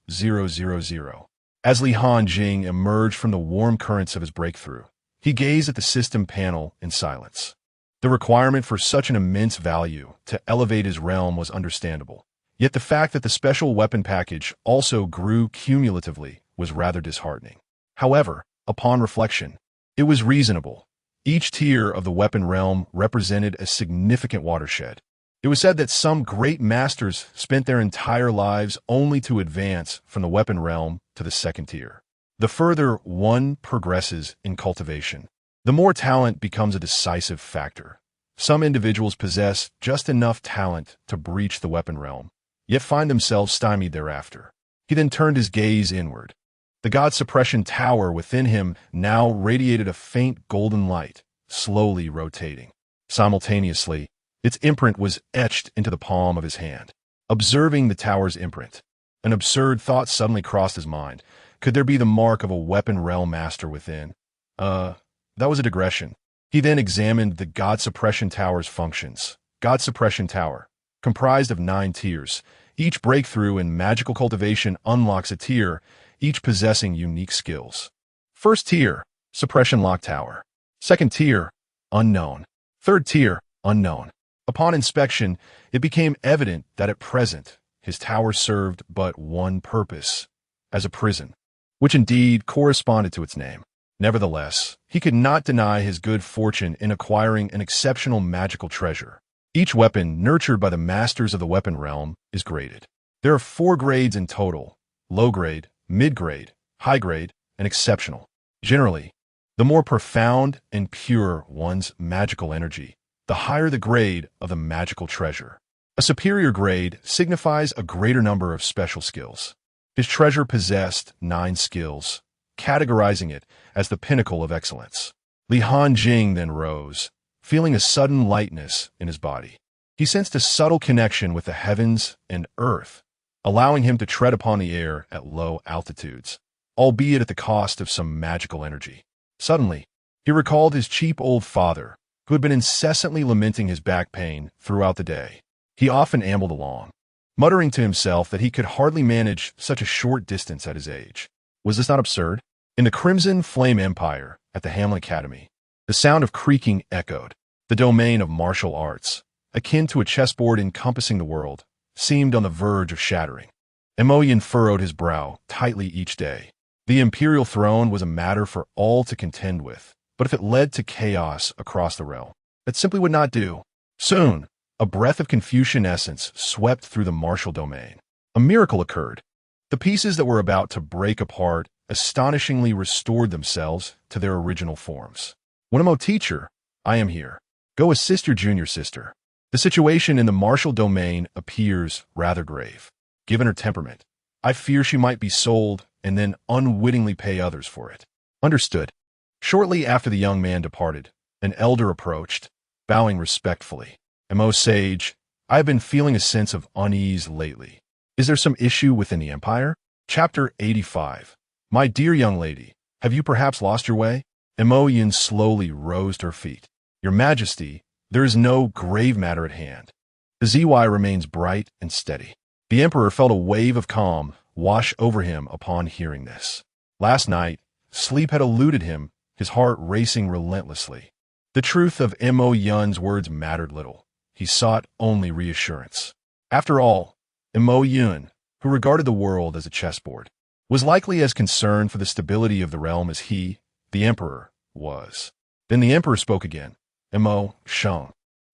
As Li Hanjing emerged from the warm currents of his breakthrough, he gazed at the system panel in silence. The requirement for such an immense value to elevate his realm was understandable, yet the fact that the special weapon package also grew cumulatively was rather disheartening. However, upon reflection, it was reasonable. Each tier of the weapon realm represented a significant watershed. It was said that some great masters spent their entire lives only to advance from the weapon realm to the second tier. The further one progresses in cultivation, the more talent becomes a decisive factor. Some individuals possess just enough talent to breach the weapon realm, yet find themselves stymied thereafter. He then turned his gaze inward. The God Suppression Tower within him now radiated a faint golden light, slowly rotating. Simultaneously, its imprint was etched into the palm of his hand. Observing the tower's imprint, an absurd thought suddenly crossed his mind. Could there be the mark of a weapon realm master within? That was a digression. He then examined the God Suppression Tower's functions. God Suppression Tower, comprised of 9 tiers. Each breakthrough in magical cultivation unlocks a tier, each possessing unique skills. First tier, Suppression Lock Tower. Second tier, unknown. Third tier, unknown. Upon inspection, it became evident that at present, his tower served but one purpose: as a prison, which indeed corresponded to its name. Nevertheless, he could not deny his good fortune in acquiring an exceptional magical treasure. Each weapon nurtured by the masters of the weapon realm is graded. There are 4 grades in total: low grade, mid grade, high grade, and exceptional. Generally, the more profound and pure one's magical energy, the higher the grade of the magical treasure. A superior grade signifies a greater number of special skills. His treasure possessed 9 skills, categorizing it as the pinnacle of excellence. Li Hanjing then rose, feeling a sudden lightness in his body. He sensed a subtle connection with the heavens and earth, allowing him to tread upon the air at low altitudes, albeit at the cost of some magical energy. Suddenly, he recalled his cheap old father, who had been incessantly lamenting his back pain throughout the day. He often ambled along, muttering to himself that he could hardly manage such a short distance at his age. Was this not absurd? In the Crimson Flame Empire, at the Hamlin Academy, the sound of creaking echoed. The domain of martial arts, akin to a chessboard encompassing the world, seemed on the verge of shattering. Emoyin furrowed his brow tightly each day. The imperial throne was a matter for all to contend with, but if it led to chaos across the realm, that simply would not do. Soon, a breath of Confucian essence swept through the martial domain. A miracle occurred. The pieces that were about to break apart astonishingly restored themselves to their original forms. Wenemo teacher, I am here. Go assist your junior sister. The situation in the martial domain appears rather grave. Given her temperament, I fear she might be sold and then unwittingly pay others for it. Understood. Shortly after the young man departed, an elder approached, bowing respectfully. Mo sage, I have been feeling a sense of unease lately. Is there some issue within the empire? Chapter 85. My dear young lady, have you perhaps lost your way? Mo Yin slowly rose to her feet. Your Majesty, there is no grave matter at hand. The ZY remains bright and steady. The emperor felt a wave of calm wash over him upon hearing this. Last night, sleep had eluded him, his heart racing relentlessly. The truth of Mo Yun's words mattered little. He sought only reassurance. After all, Mo Yun, who regarded the world as a chessboard, was likely as concerned for the stability of the realm as he, the emperor, was. Then the emperor spoke again. Mo Sheng,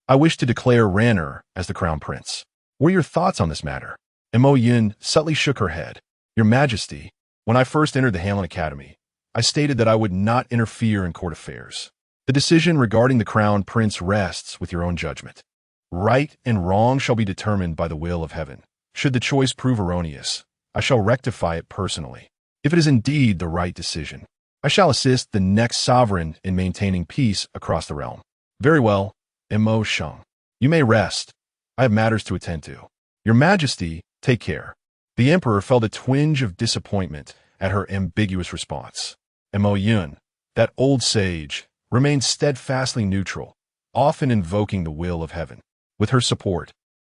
I wish to declare Ranner as the crown prince. What are your thoughts on this matter? Mo Yun subtly shook her head. Your Majesty, when I first entered the Hanlin Academy, I stated that I would not interfere in court affairs. The decision regarding the crown prince rests with your own judgment. Right and wrong shall be determined by the will of heaven. Should the choice prove erroneous, I shall rectify it personally. If it is indeed the right decision, I shall assist the next sovereign in maintaining peace across the realm. Very well, Mo Sheng. You may rest. I have matters to attend to. Your Majesty, take care. The emperor felt a twinge of disappointment at her ambiguous response. Mo Yun, that old sage, remained steadfastly neutral, often invoking the will of heaven. With her support,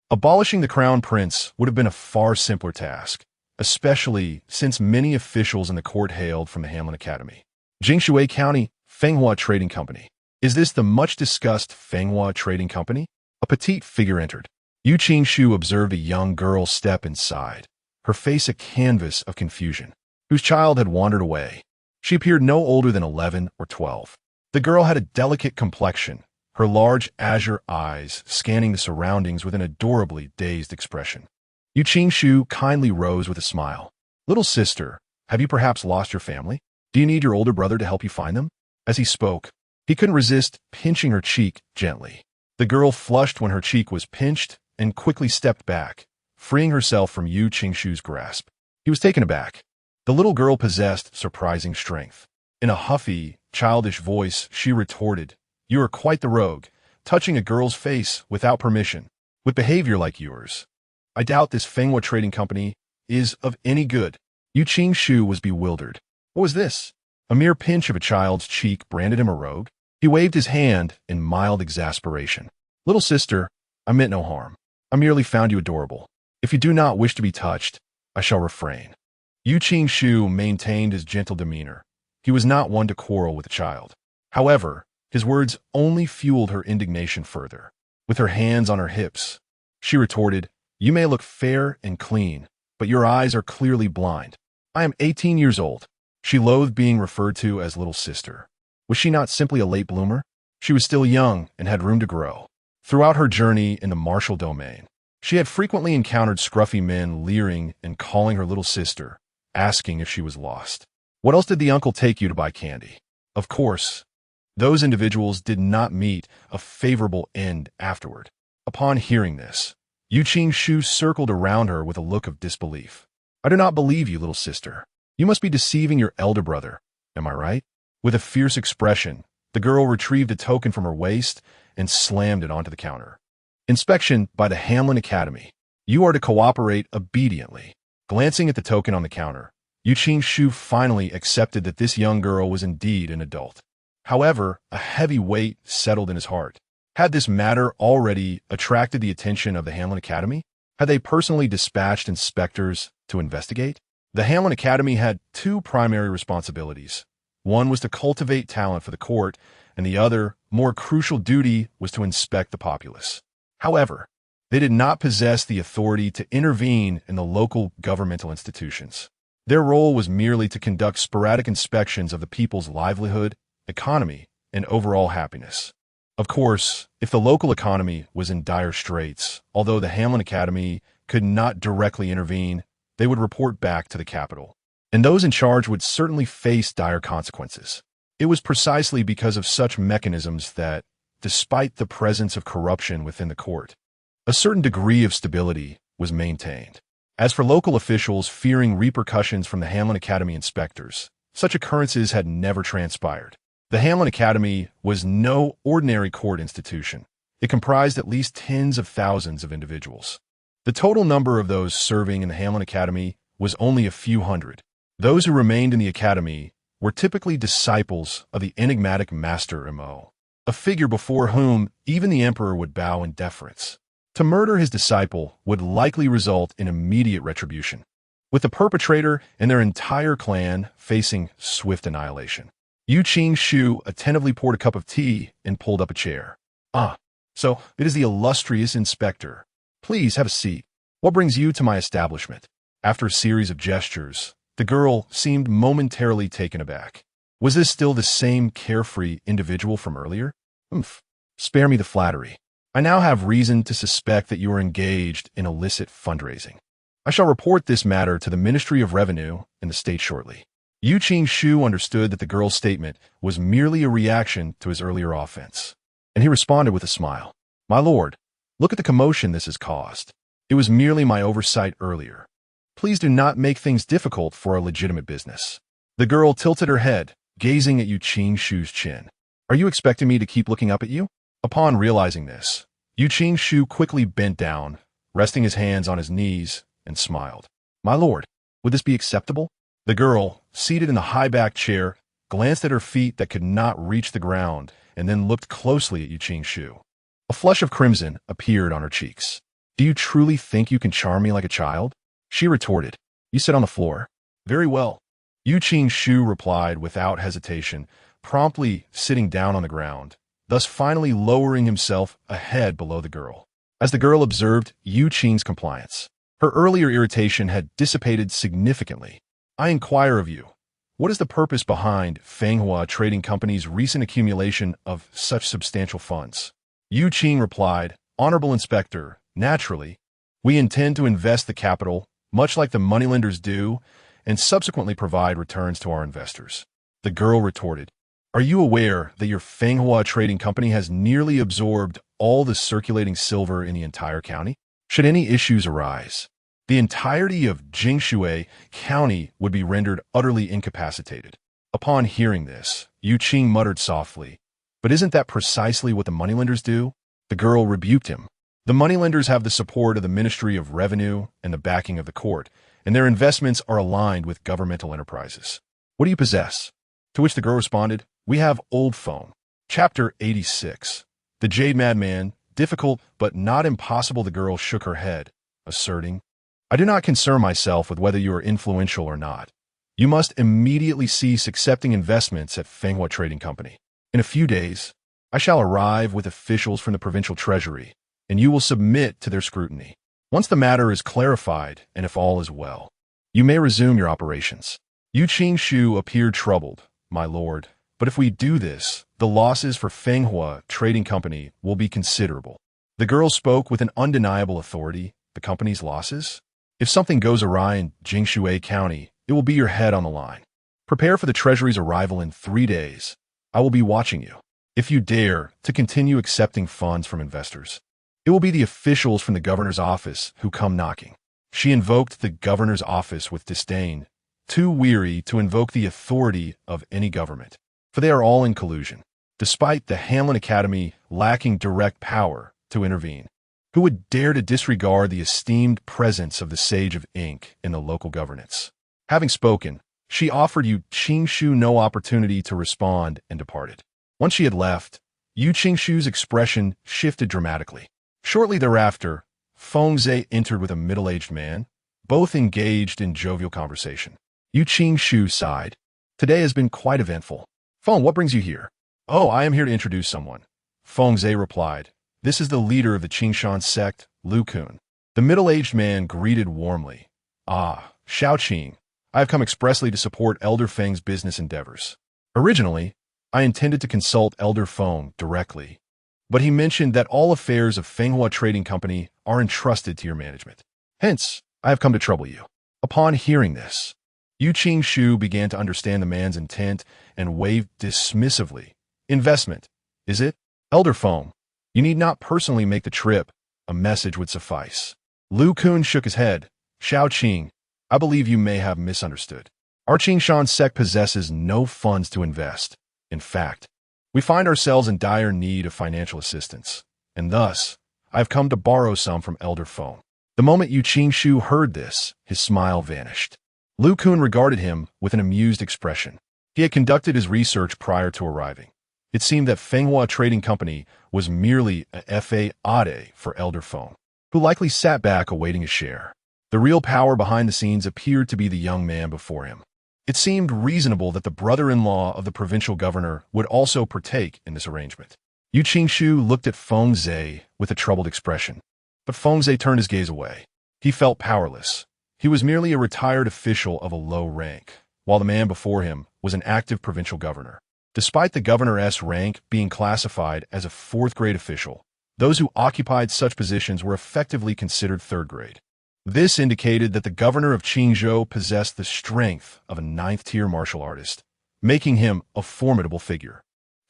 abolishing the crown prince would have been a far simpler task, especially since many officials in the court hailed from the Hanlin Academy. Jinyiwei County, Fenghua Trading Company. Is this the much-discussed Fenghua Trading Company? A petite figure entered. Yu Qingshu observed a young girl step inside, her face a canvas of confusion, whose child had wandered away. She appeared no older than 11 or 12. The girl had a delicate complexion, her large azure eyes scanning the surroundings with an adorably dazed expression. Yu Qingshu kindly rose with a smile. Little sister, have you perhaps lost your family? Do you need your older brother to help you find them? As he spoke, he couldn't resist pinching her cheek gently. The girl flushed when her cheek was pinched and quickly stepped back, freeing herself from Yu Qingshu's grasp. He was taken aback. The little girl possessed surprising strength. In a huffy, childish voice, she retorted, You are quite the rogue, touching a girl's face without permission. With behavior like yours, I doubt this Fenghua Trading Company is of any good. Yu Qingshu was bewildered. What was this? A mere pinch of a child's cheek branded him a rogue? He waved his hand in mild exasperation. Little sister, I meant no harm. I merely found you adorable. If you do not wish to be touched, I shall refrain. Yu Qingshu maintained his gentle demeanor. He was not one to quarrel with a child. However, his words only fueled her indignation further. With her hands on her hips, she retorted, You may look fair and clean, but your eyes are clearly blind. I am 18 years old. She loathed being referred to as little sister. Was she not simply a late bloomer? She was still young and had room to grow. Throughout her journey in the martial domain, she had frequently encountered scruffy men leering and calling her little sister, asking if she was lost. What else did the uncle take you to buy candy? Of course, those individuals did not meet a favorable end afterward. Upon hearing this, Yu Qingshu circled around her with a look of disbelief. I do not believe you, little sister. You must be deceiving your elder brother. Am I right? With a fierce expression, the girl retrieved a token from her waist and slammed it onto the counter. Inspection by the Hanlin Academy. You are to cooperate obediently. Glancing at the token on the counter, Yu Qingshu finally accepted that this young girl was indeed an adult. However, a heavy weight settled in his heart. Had this matter already attracted the attention of the Hanlin Academy? Had they personally dispatched inspectors to investigate? The Hanlin Academy had two primary responsibilities. One was to cultivate talent for the court, and the other, more crucial duty, was to inspect the populace. However, they did not possess the authority to intervene in the local governmental institutions. Their role was merely to conduct sporadic inspections of the people's livelihood, economy, and overall happiness. Of course, if the local economy was in dire straits, although the Hanlin Academy could not directly intervene, they would report back to the capital, and those in charge would certainly face dire consequences. It was precisely because of such mechanisms that, despite the presence of corruption within the court, a certain degree of stability was maintained. As for local officials fearing repercussions from the Hanlin Academy inspectors, such occurrences had never transpired. The Hanlin Academy was no ordinary court institution. It comprised at least tens of thousands of individuals. The total number of those serving in the Hanlin Academy was only a few hundred. Those who remained in the academy were typically disciples of the enigmatic Master Mo, a figure before whom even the emperor would bow in deference. To murder his disciple would likely result in immediate retribution. with the perpetrator and their entire clan facing swift annihilation. Yu Qing attentively poured a cup of tea and pulled up a chair. Ah, so it is the illustrious inspector. Please have a seat. What brings you to my establishment? After a series of gestures, the girl seemed momentarily taken aback. Was this still the same carefree individual from earlier? Spare me the flattery. I now have reason to suspect that you are engaged in illicit fundraising. I shall report this matter to the Ministry of Revenue and the state shortly. Yu Qing understood that the girl's statement was merely a reaction to his earlier offense, and he responded with a smile. My lord, look at the commotion this has caused. It was merely my oversight earlier. Please do not make things difficult for a legitimate business. The girl tilted her head, gazing at Yu Qing's chin. Are you expecting me to keep looking up at you? Upon realizing this, Yu Qing quickly bent down, resting his hands on his knees, and smiled. My lord, would this be acceptable? The girl, seated in the high-backed chair, glanced at her feet that could not reach the ground and then looked closely at Yu Qing. A flush of crimson appeared on her cheeks. Do you truly think you can charm me like a child? She retorted. You sit on the floor. Very well. Yu Qing replied without hesitation, promptly sitting down on the ground, thus finally lowering himself a head below the girl. As the girl observed Yu Qing's compliance, her earlier irritation had dissipated significantly. I inquire of you, what is the purpose behind Fanghua Trading Company's recent accumulation of such substantial funds? Yu Qing replied, Honorable Inspector, naturally, we intend to invest the capital, much like the moneylenders do, and subsequently provide returns to our investors. The girl retorted, Are you aware that your Fanghua Trading Company has nearly absorbed all the circulating silver in the entire county? Should any issues arise, the entirety of Jinyiwei County would be rendered utterly incapacitated. Upon hearing this, Yu Qing muttered softly, But isn't that precisely what the moneylenders do? The girl rebuked him. The moneylenders have the support of the Ministry of Revenue and the backing of the court, and their investments are aligned with governmental enterprises. What do you possess? To which the girl responded, We have old phone. Chapter 86. The Jade Madman, difficult but not impossible. The girl shook her head, asserting, I do not concern myself with whether you are influential or not. You must immediately cease accepting investments at Fanghua Trading Company. In a few days, I shall arrive with officials from the provincial treasury, and you will submit to their scrutiny. Once the matter is clarified, and if all is well, you may resume your operations. Yu Qing appeared troubled, My lord, but if we do this, the losses for Fanghua Trading Company will be considerable. The girl spoke with an undeniable authority. The company's losses? If something goes awry in Jinyiwei County, it will be your head on the line. Prepare for the Treasury's arrival in 3 days. I will be watching you. If you dare to continue accepting funds from investors, it will be the officials from the governor's office who come knocking. She invoked the governor's office with disdain, too weary to invoke the authority of any government, for they are all in collusion, despite the Hamlin Academy lacking direct power to intervene. Who would dare to disregard the esteemed presence of the Sage of Ink in the local governance? Having spoken, she offered Yu Qing no opportunity to respond and departed. Once she had left, Yu Qing's expression shifted dramatically. Shortly thereafter, Feng Zhe entered with a middle-aged man, both engaged in jovial conversation. Yu Qing sighed. Today has been quite eventful. Feng, what brings you here? Oh, I am here to introduce someone. Feng Zhe replied. This is the leader of the Qingshan sect, Lu Kun. The middle-aged man greeted warmly. Ah, Xiao Qing, I have come expressly to support Elder Feng's business endeavors. Originally, I intended to consult Elder Feng directly, but he mentioned that all affairs of Fanghua Trading Company are entrusted to your management. Hence, I have come to trouble you. Upon hearing this, Yu Qing began to understand the man's intent and waved dismissively. Investment, is it? Elder Feng, you need not personally make the trip. A message would suffice. Lu Kun shook his head. Xiao Qing, I believe you may have misunderstood. Our Qingshan sect possesses no funds to invest. In fact, we find ourselves in dire need of financial assistance, and thus, I have come to borrow some from Elder Feng. The moment Yu Qing heard this, his smile vanished. Lu Kun regarded him with an amused expression. He had conducted his research prior to arriving. It seemed that Fanghua Trading Company was merely a fa ade for Elder Feng, who likely sat back awaiting a share. The real power behind the scenes appeared to be the young man before him. It seemed reasonable that the brother-in-law of the provincial governor would also partake in this arrangement. Yu Qingshu looked at Feng Zhe with a troubled expression, but Feng Zhe turned his gaze away. He felt powerless. He was merely a retired official of a low rank, while the man before him was an active provincial governor. Despite the governor's rank being classified as a fourth-grade official, those who occupied such positions were effectively considered third-grade. This indicated that the governor of Qingzhou possessed the strength of a ninth-tier martial artist, making him a formidable figure.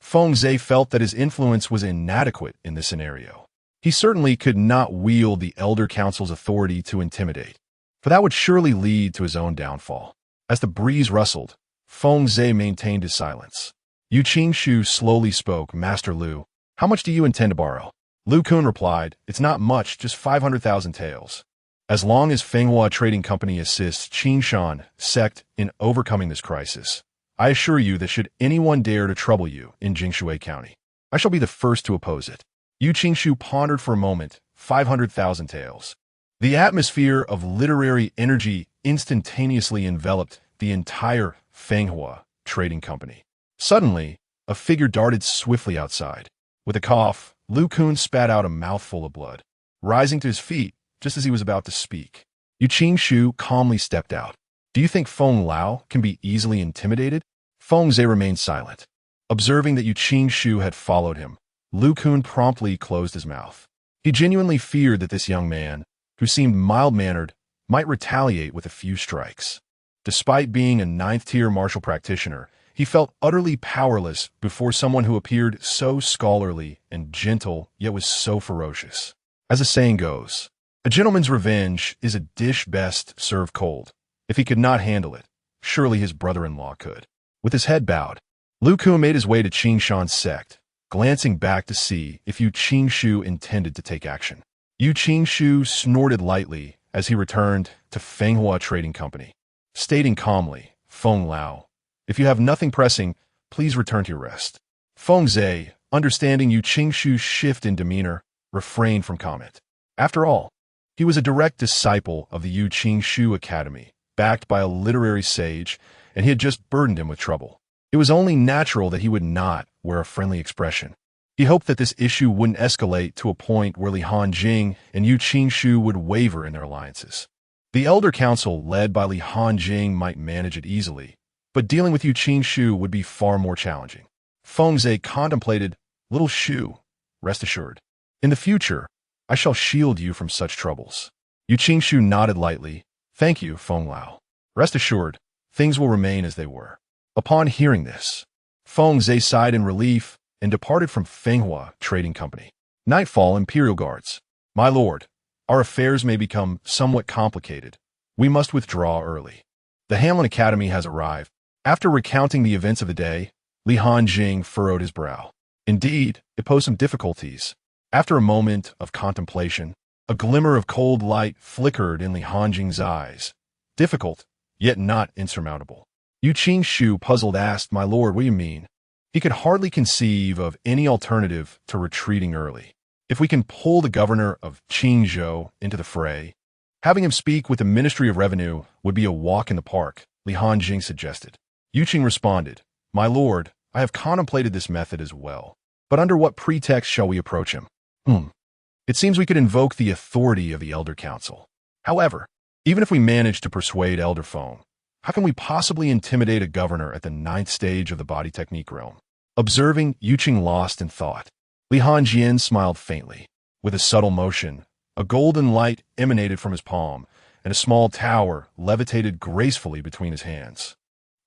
Feng Zhe felt that his influence was inadequate in this scenario. He certainly could not wield the Elder Council's authority to intimidate, for that would surely lead to his own downfall. As the breeze rustled, Feng Zhe maintained his silence. Yu Qingshu slowly spoke, "Master Lu, how much do you intend to borrow?" Lu Kun replied, "It's not much, just 500,000 taels. As long as Fenghua Trading Company assists Qingshan sect in overcoming this crisis, I assure you that should anyone dare to trouble you in Jinyiwei County, I shall be the first to oppose it." Yu Qingshu pondered for a moment. 500,000 taels. The atmosphere of literary energy instantaneously enveloped the entire Fenghua Trading Company. Suddenly, a figure darted swiftly outside. With a cough, Lu Kun spat out a mouthful of blood, rising to his feet just as he was about to speak. Yu Qingshu calmly stepped out. "Do you think Feng Lao can be easily intimidated?" Feng Zhe remained silent. Observing that Yu Qingshu had followed him, Lu Kun promptly closed his mouth. He genuinely feared that this young man, who seemed mild-mannered, might retaliate with a few strikes. Despite being a ninth-tier martial practitioner, he felt utterly powerless before someone who appeared so scholarly and gentle, yet was so ferocious. As the saying goes, a gentleman's revenge is a dish best served cold. If he could not handle it, surely his brother-in-law could. With his head bowed, Lu Kun made his way to Qingshan's sect, glancing back to see if Yu Qingshu intended to take action. Yu Qingshu snorted lightly as he returned to Fenghua Trading Company, stating calmly, "Feng Lao, if you have nothing pressing, please return to your rest." Feng Zhe, understanding Yu Qingshu's shift in demeanor, refrained from comment. After all, he was a direct disciple of the Yu Qingshu Academy, backed by a literary sage, and he had just burdened him with trouble. It was only natural that he would not wear a friendly expression. He hoped that this issue wouldn't escalate to a point where Li Hanjing and Yu Qingshu would waver in their alliances. The Elder Council, led by Li Hanjing, might manage it easily, but dealing with Yu Qingshu would be far more challenging. Feng Zhe contemplated, "Little Shu, rest assured. In the future, I shall shield you from such troubles." Yu Qingshu nodded lightly. "Thank you, Feng Lao. Rest assured, things will remain as they were." Upon hearing this, Feng Zhe sighed in relief and departed from Fenghua Trading Company. Nightfall, Imperial Guards. "My lord, our affairs may become somewhat complicated. We must withdraw early." The Hanlin Academy has arrived. After recounting the events of the day, Li Hanjing furrowed his brow. Indeed, it posed some difficulties. After a moment of contemplation, a glimmer of cold light flickered in Li Hanjing's eyes. Difficult, yet not insurmountable. Yu Qingshu, puzzled, asked, "My lord, what do you mean?" He could hardly conceive of any alternative to retreating early. If we can pull the governor of Qingzhou into the fray, having him speak with the Ministry of Revenue would be a walk in the park, Li Hanjing suggested. Yu Qing responded, "My lord, I have contemplated this method as well. But under what pretext shall we approach him? It seems we could invoke the authority of the Elder Council. However, even if we manage to persuade Elder Feng, how can we possibly intimidate a governor at the 9th stage of the body technique realm?" Observing Yu Qing lost in thought, Li Hanjian smiled faintly. With a subtle motion, a golden light emanated from his palm, and a small tower levitated gracefully between his hands.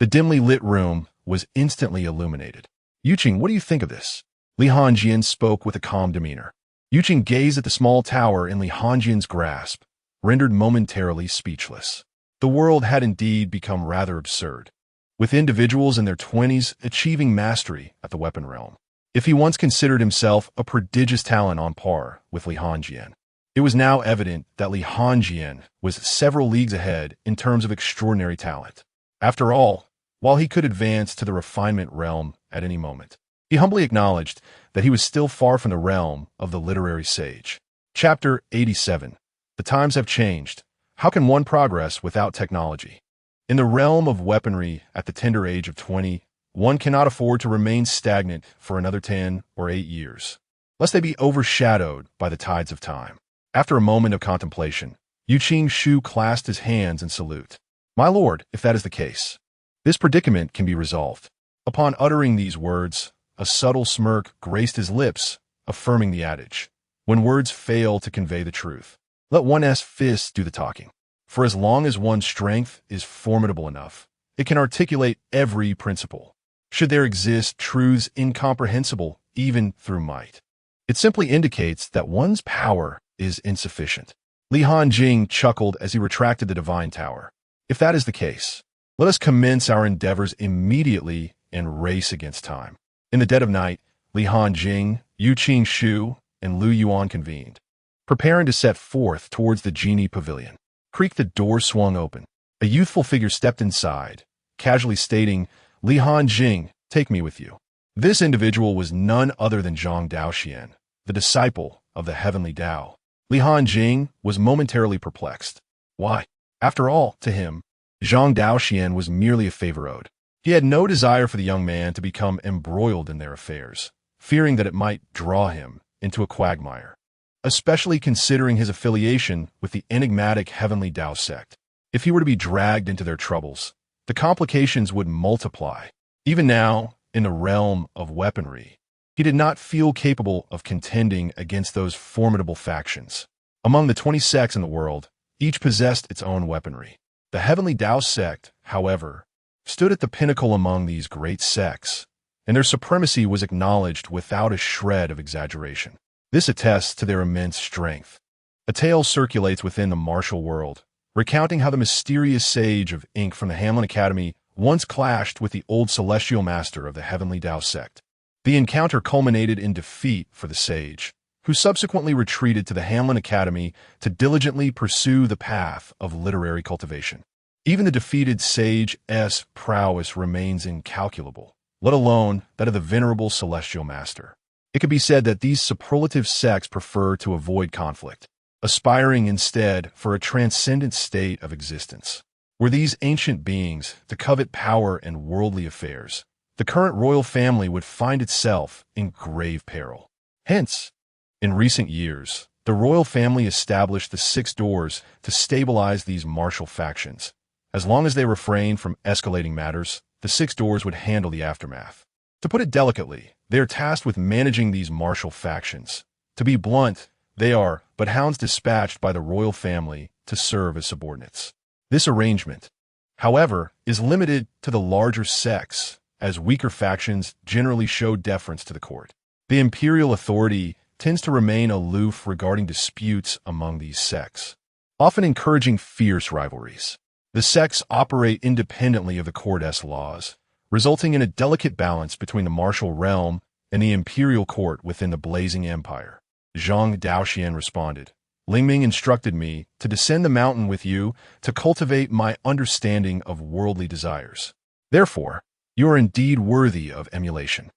The dimly lit room was instantly illuminated. "Yu Qing, what do you think of this?" Li Hanjian spoke with a calm demeanor. Yu Qing gazed at the small tower in Li Hanjian's grasp, rendered momentarily speechless. The world had indeed become rather absurd, with individuals in their 20s achieving mastery at the weapon realm. If he once considered himself a prodigious talent on par with Li Hanjian, it was now evident that Li Hanjian was several leagues ahead in terms of extraordinary talent. After all, while he could advance to the refinement realm at any moment, he humbly acknowledged that he was still far from the realm of the literary sage. Chapter 87. The times have changed. How can one progress without technology? In the realm of weaponry at the tender age of 20, one cannot afford to remain stagnant for another 10 or 8 years, lest they be overshadowed by the tides of time. After a moment of contemplation, Qing clasped his hands in salute. My lord, if that is the case, this predicament can be resolved. Upon uttering these words, a subtle smirk graced his lips, affirming the adage, when words fail to convey the truth, let one's fists do the talking. For as long as one's strength is formidable enough, it can articulate every principle. Should there exist truths incomprehensible even through might, it simply indicates that one's power is insufficient. Hanjing chuckled as he retracted the divine tower. If that is the case, let us commence our endeavors immediately and race against time. In the dead of night, Hanjing, Qing Shu, and Lu Yuan convened, preparing to set forth towards the genie pavilion. Creak, the door swung open. A youthful figure stepped inside, casually stating, Hanjing, take me with you. This individual was none other than Zhang Daoxian, the disciple of the heavenly Tao. Hanjing was momentarily perplexed. Why? After all, to him, Zhang Daoxian was merely a favor owed. He had no desire for the young man to become embroiled in their affairs, fearing that it might draw him into a quagmire, especially considering his affiliation with the enigmatic heavenly Tao sect. If he were to be dragged into their troubles, the complications would multiply. Even now, in the realm of weaponry, he did not feel capable of contending against those formidable factions. Among the 20 sects in the world, each possessed its own weaponry. The heavenly Tao sect, however, stood at the pinnacle among these great sects, and their supremacy was acknowledged without a shred of exaggeration. This attests to their immense strength. A tale circulates within the martial world, recounting how the mysterious sage of ink from the Hanlin Academy once clashed with the old celestial master of the heavenly Tao sect. The encounter culminated in defeat for the sage, who subsequently retreated to the Hanlin Academy to diligently pursue the path of literary cultivation. Even the defeated sage's prowess remains incalculable, let alone that of the venerable celestial master. It could be said that these superlative sects prefer to avoid conflict, aspiring instead for a transcendent state of existence. Were these ancient beings to covet power and worldly affairs, the current royal family would find itself in grave peril. Hence, in recent years, the royal family established the 6 doors to stabilize these martial factions. As long as they refrained from escalating matters, the 6 doors would handle the aftermath. To put it delicately, they are tasked with managing these martial factions. To be blunt, they are but hounds dispatched by the royal family to serve as subordinates. This arrangement, however, is limited to the larger sects, as weaker factions generally show deference to the court. The imperial authority tends to remain aloof regarding disputes among these sects, often encouraging fierce rivalries. The sects operate independently of the court's laws, resulting in a delicate balance between the martial realm and the imperial court within the blazing empire. Zhang Daoxian responded, Lingming instructed me to descend the mountain with you to cultivate my understanding of worldly desires. Therefore, you are indeed worthy of emulation.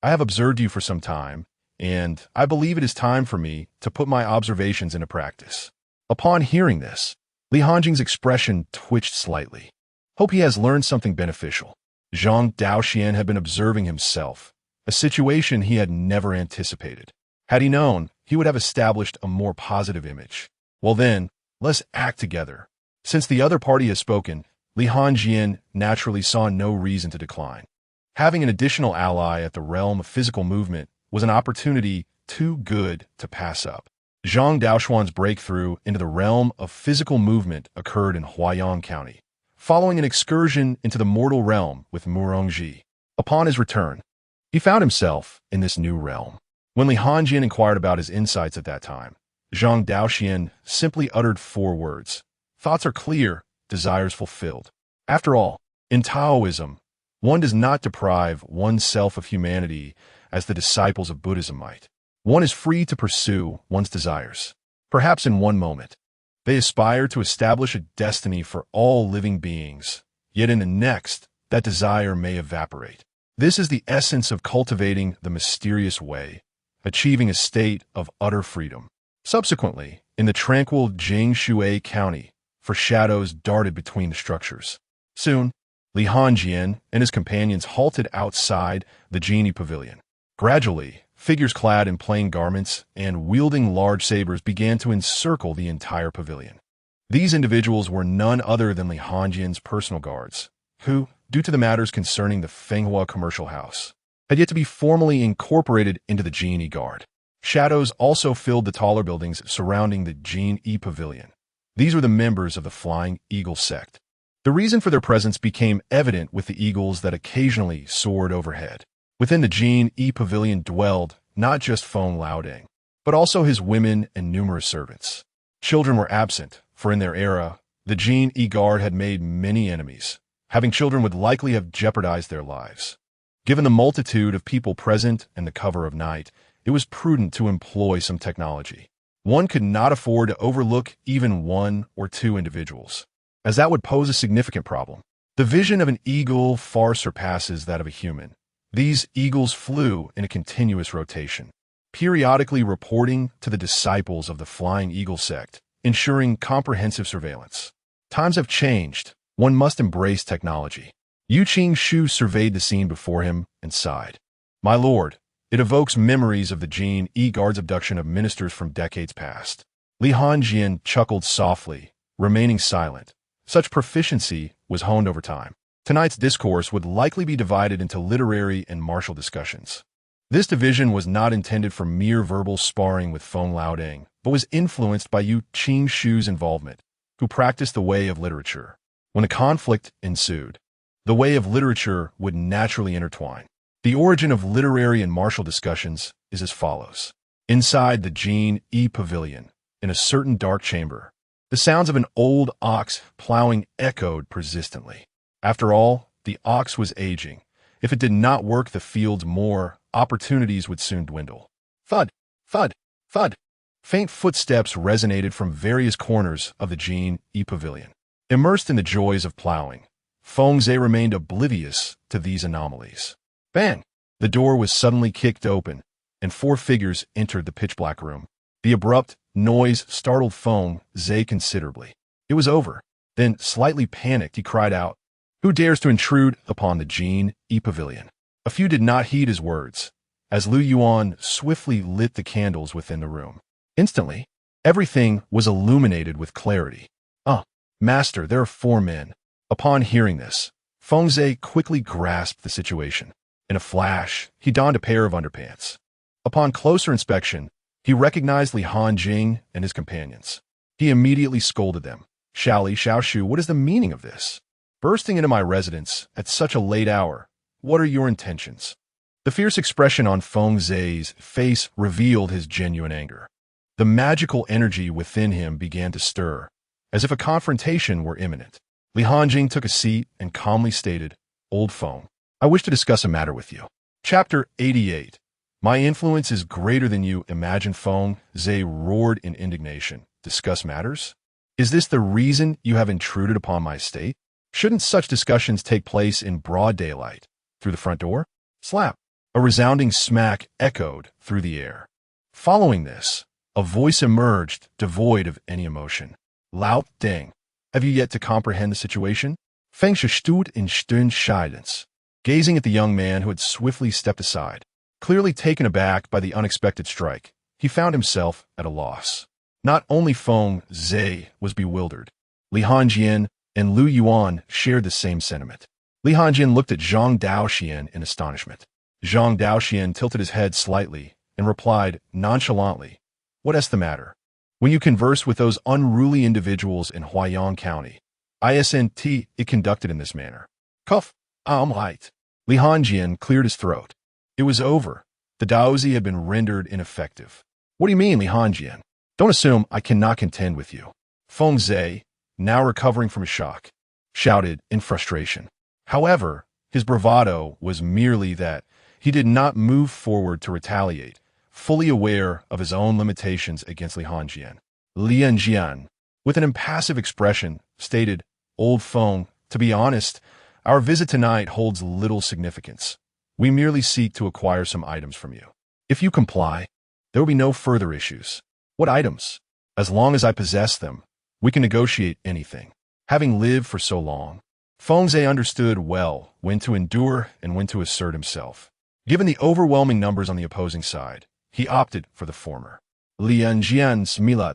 I have observed you for some time, and I believe it is time for me to put my observations into practice. Upon hearing this, Hanjing's expression twitched slightly. Hope he has learned something beneficial. Zhang Daoxian had been observing himself, a situation he had never anticipated. Had he known, he would have established a more positive image. Well then, let's act together. Since the other party has spoken, Hanjing naturally saw no reason to decline. Having an additional ally at the realm of physical movement was an opportunity too good to pass up. Zhang Daoxuan's breakthrough into the realm of physical movement occurred in Huaiyang County, following an excursion into the mortal realm with Murongji. Upon his return, he found himself in this new realm. When Hanjing inquired about his insights at that time, Zhang Daoxian simply uttered 4 words. Thoughts are clear, desires fulfilled. After all, in Taoism, one does not deprive oneself of humanity as the disciples of Buddhism might. One is free to pursue one's desires. Perhaps in one moment, they aspire to establish a destiny for all living beings, yet in the next, that desire may evaporate. This is the essence of cultivating the mysterious way, achieving a state of utter freedom. Subsequently, in the tranquil Jinyiwei County, for shadows darted between the structures. Soon, Li Hanjing and his companions halted outside the genie pavilion. Gradually, figures clad in plain garments and wielding large sabers began to encircle the entire pavilion. These individuals were none other than Li Hanjing's personal guards, who, due to the matters concerning the Fenghua commercial house, had yet to be formally incorporated into the Genie Guard. Shadows also filled the taller buildings surrounding the Jinyiwei pavilion. These were the members of the Flying Eagle sect. The reason for their presence became evident with the eagles that occasionally soared overhead. Within the Jinyiwei pavilion dwelled not just Feng Laoding, but also his women and numerous servants. Children were absent, for in their era, the Jinyiwei Guard had made many enemies. Having children would likely have jeopardized their lives. Given the multitude of people present and the cover of night, it was prudent to employ some technology. One could not afford to overlook even one or two individuals, as that would pose a significant problem. The vision of an eagle far surpasses that of a human. These eagles flew in a continuous rotation, periodically reporting to the disciples of the Flying Eagle sect, ensuring comprehensive surveillance. Times have changed. One must embrace technology. Yu Qingshu surveyed the scene before him and sighed. My lord, it evokes memories of the Jinyiwei Guard's abduction of ministers from decades past. Li Hanjing chuckled softly, remaining silent. Such proficiency was honed over time. Tonight's discourse would likely be divided into literary and martial discussions. This division was not intended for mere verbal sparring with Feng Laoding, but was influenced by Yu Qingshu's involvement, who practiced the way of literature. When the conflict ensued, the way of literature would naturally intertwine. The origin of literary and martial discussions is as follows. Inside the Jinyiwei pavilion, in a certain dark chamber, the sounds of an old ox plowing echoed persistently. After all, the ox was aging. If it did not work the fields more, opportunities would soon dwindle. Thud, thud, thud. Faint footsteps resonated from various corners of the Jinyiwei pavilion. Immersed in the joys of plowing, Fengze remained oblivious to these anomalies. Bang! The door was suddenly kicked open, and 4 figures entered the pitch-black room. The abrupt noise startled Fengze considerably. It was over. Then, slightly panicked, he cried out, Who dares to intrude upon the Jinyiwei pavilion? A few did not heed his words, as Lu Yuan swiftly lit the candles within the room. Instantly, everything was illuminated with clarity. Master, there are 4 men. Upon hearing this, Fengze quickly grasped the situation. In a flash, he donned a pair of underpants. Upon closer inspection, he recognized Li Hanjing and his companions. He immediately scolded them. Xiaoli, Xiaoshu, what is the meaning of this? Bursting into my residence at such a late hour, what are your intentions? The fierce expression on Fengze's face revealed his genuine anger. The magical energy within him began to stir, as if a confrontation were imminent. Li Hanjing took a seat and calmly stated, Old Feng, I wish to discuss a matter with you. Chapter 88. My influence is greater than you imagine. Fengze roared in indignation. Discuss matters? Is this the reason you have intruded upon my estate? Shouldn't such discussions take place in broad daylight? Through the front door? Slap. A resounding smack echoed through the air. Following this, a voice emerged, devoid of any emotion. Lao Ding, have you yet to comprehend the situation? Feng stood in stern silence, gazing at the young man who had swiftly stepped aside. Clearly taken aback by the unexpected strike, he found himself at a loss. Not only Fengze was bewildered, Li Hanjing and Lu Yuan shared the same sentiment. Li Hanjing looked at Zhang Daoxian in astonishment. Zhang Daoxian tilted his head slightly and replied nonchalantly, What is the matter? When you converse with those unruly individuals in Huaiyang County, isn't it conducted in this manner? Cuff, right. Li Hanjing cleared his throat. It was over. The Daozi had been rendered ineffective. What do you mean, Li Hanjing? Don't assume I cannot contend with you. Fengze, now recovering from his shock, shouted in frustration. However, his bravado was merely that he did not move forward to retaliate, fully aware of his own limitations against Li Hanjing. Li Hanjing, with an impassive expression, stated, Old Feng, to be honest, our visit tonight holds little significance. We merely seek to acquire some items from you. If you comply, there will be no further issues. What items? As long as I possess them, We can negotiate anything. Having lived for so long, Fengze understood well when to endure and when to assert himself. Given the overwhelming numbers on the opposing side, he opted for the former. Lianjian's Milat.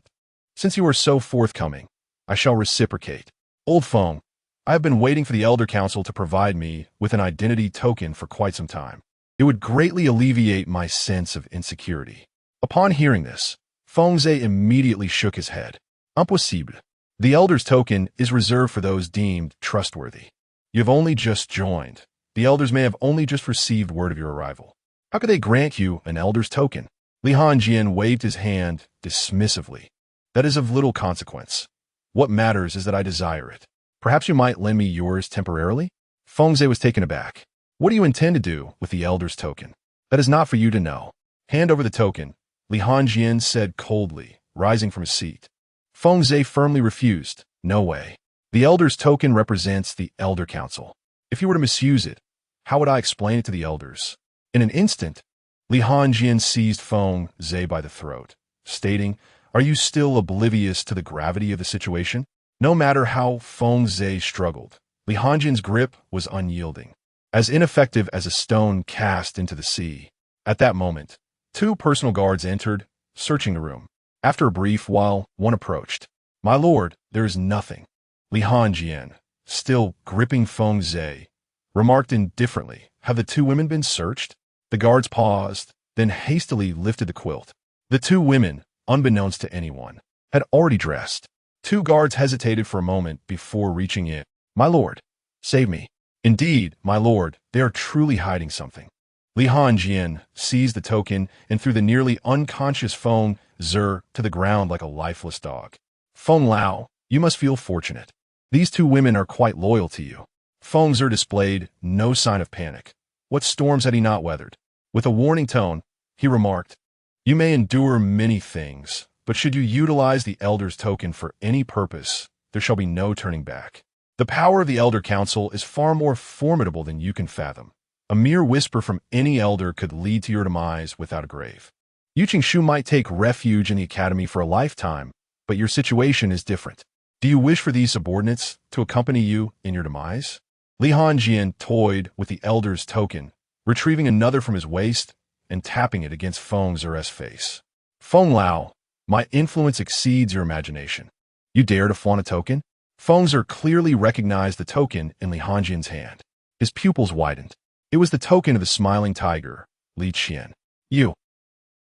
Since you are so forthcoming, I shall reciprocate. Old Feng, I have been waiting for the Elder Council to provide me with an identity token for quite some time. It would greatly alleviate my sense of insecurity. Upon hearing this, Fengze immediately shook his head. Impossible. The Elder's token is reserved for those deemed trustworthy. You have only just joined. The Elders may have only just received word of your arrival. How could they grant you an Elder's token? Li Hanjing waved his hand dismissively. That is of little consequence. What matters is that I desire it. Perhaps you might lend me yours temporarily? Fengze was taken aback. What do you intend to do with the Elder's token? That is not for you to know. Hand over the token, Li Hanjing said coldly, rising from his seat. Fengze firmly refused. No way. The Elder's token represents the Elder Council. If you were to misuse it, how would I explain it to the Elders? In an instant, Li Hanjing seized Fengze by the throat, stating, Are you still oblivious to the gravity of the situation? No matter how Fengze struggled, Li Hanjing's grip was unyielding, as ineffective as a stone cast into the sea. At that moment, 2 personal guards entered, searching the room. After a brief while, one approached. My lord, there is nothing. Li Hanjing, still gripping Fengze, remarked indifferently, Have the 2 women been searched? The guards paused, then hastily lifted the quilt. The 2 women, unbeknownst to anyone, had already dressed. 2 guards hesitated for a moment before reaching in. My lord, save me. Indeed, my lord, they are truly hiding something. Li Hanjing seized the token and threw the nearly unconscious Fengze to the ground like a lifeless dog. Feng Lao, you must feel fortunate. These 2 women are quite loyal to you. Fengze displayed no sign of panic. What storms had he not weathered? With a warning tone, he remarked, You may endure many things, but should you utilize the Elder's token for any purpose, there shall be no turning back. The power of the Elder Council is far more formidable than you can fathom. A mere whisper from any elder could lead to your demise without a grave. Yu Qingshu might take refuge in the academy for a lifetime, but your situation is different. Do you wish for these subordinates to accompany you in your demise? Li Hanjing toyed with the Elder's token, retrieving another from his waist and tapping it against Fengze's face. Feng Lao, my influence exceeds your imagination. You dare to flaunt a token? Fengze clearly recognized the token in Li Hanjing's hand. His pupils widened. It was the token of the smiling tiger, Li Qian. You.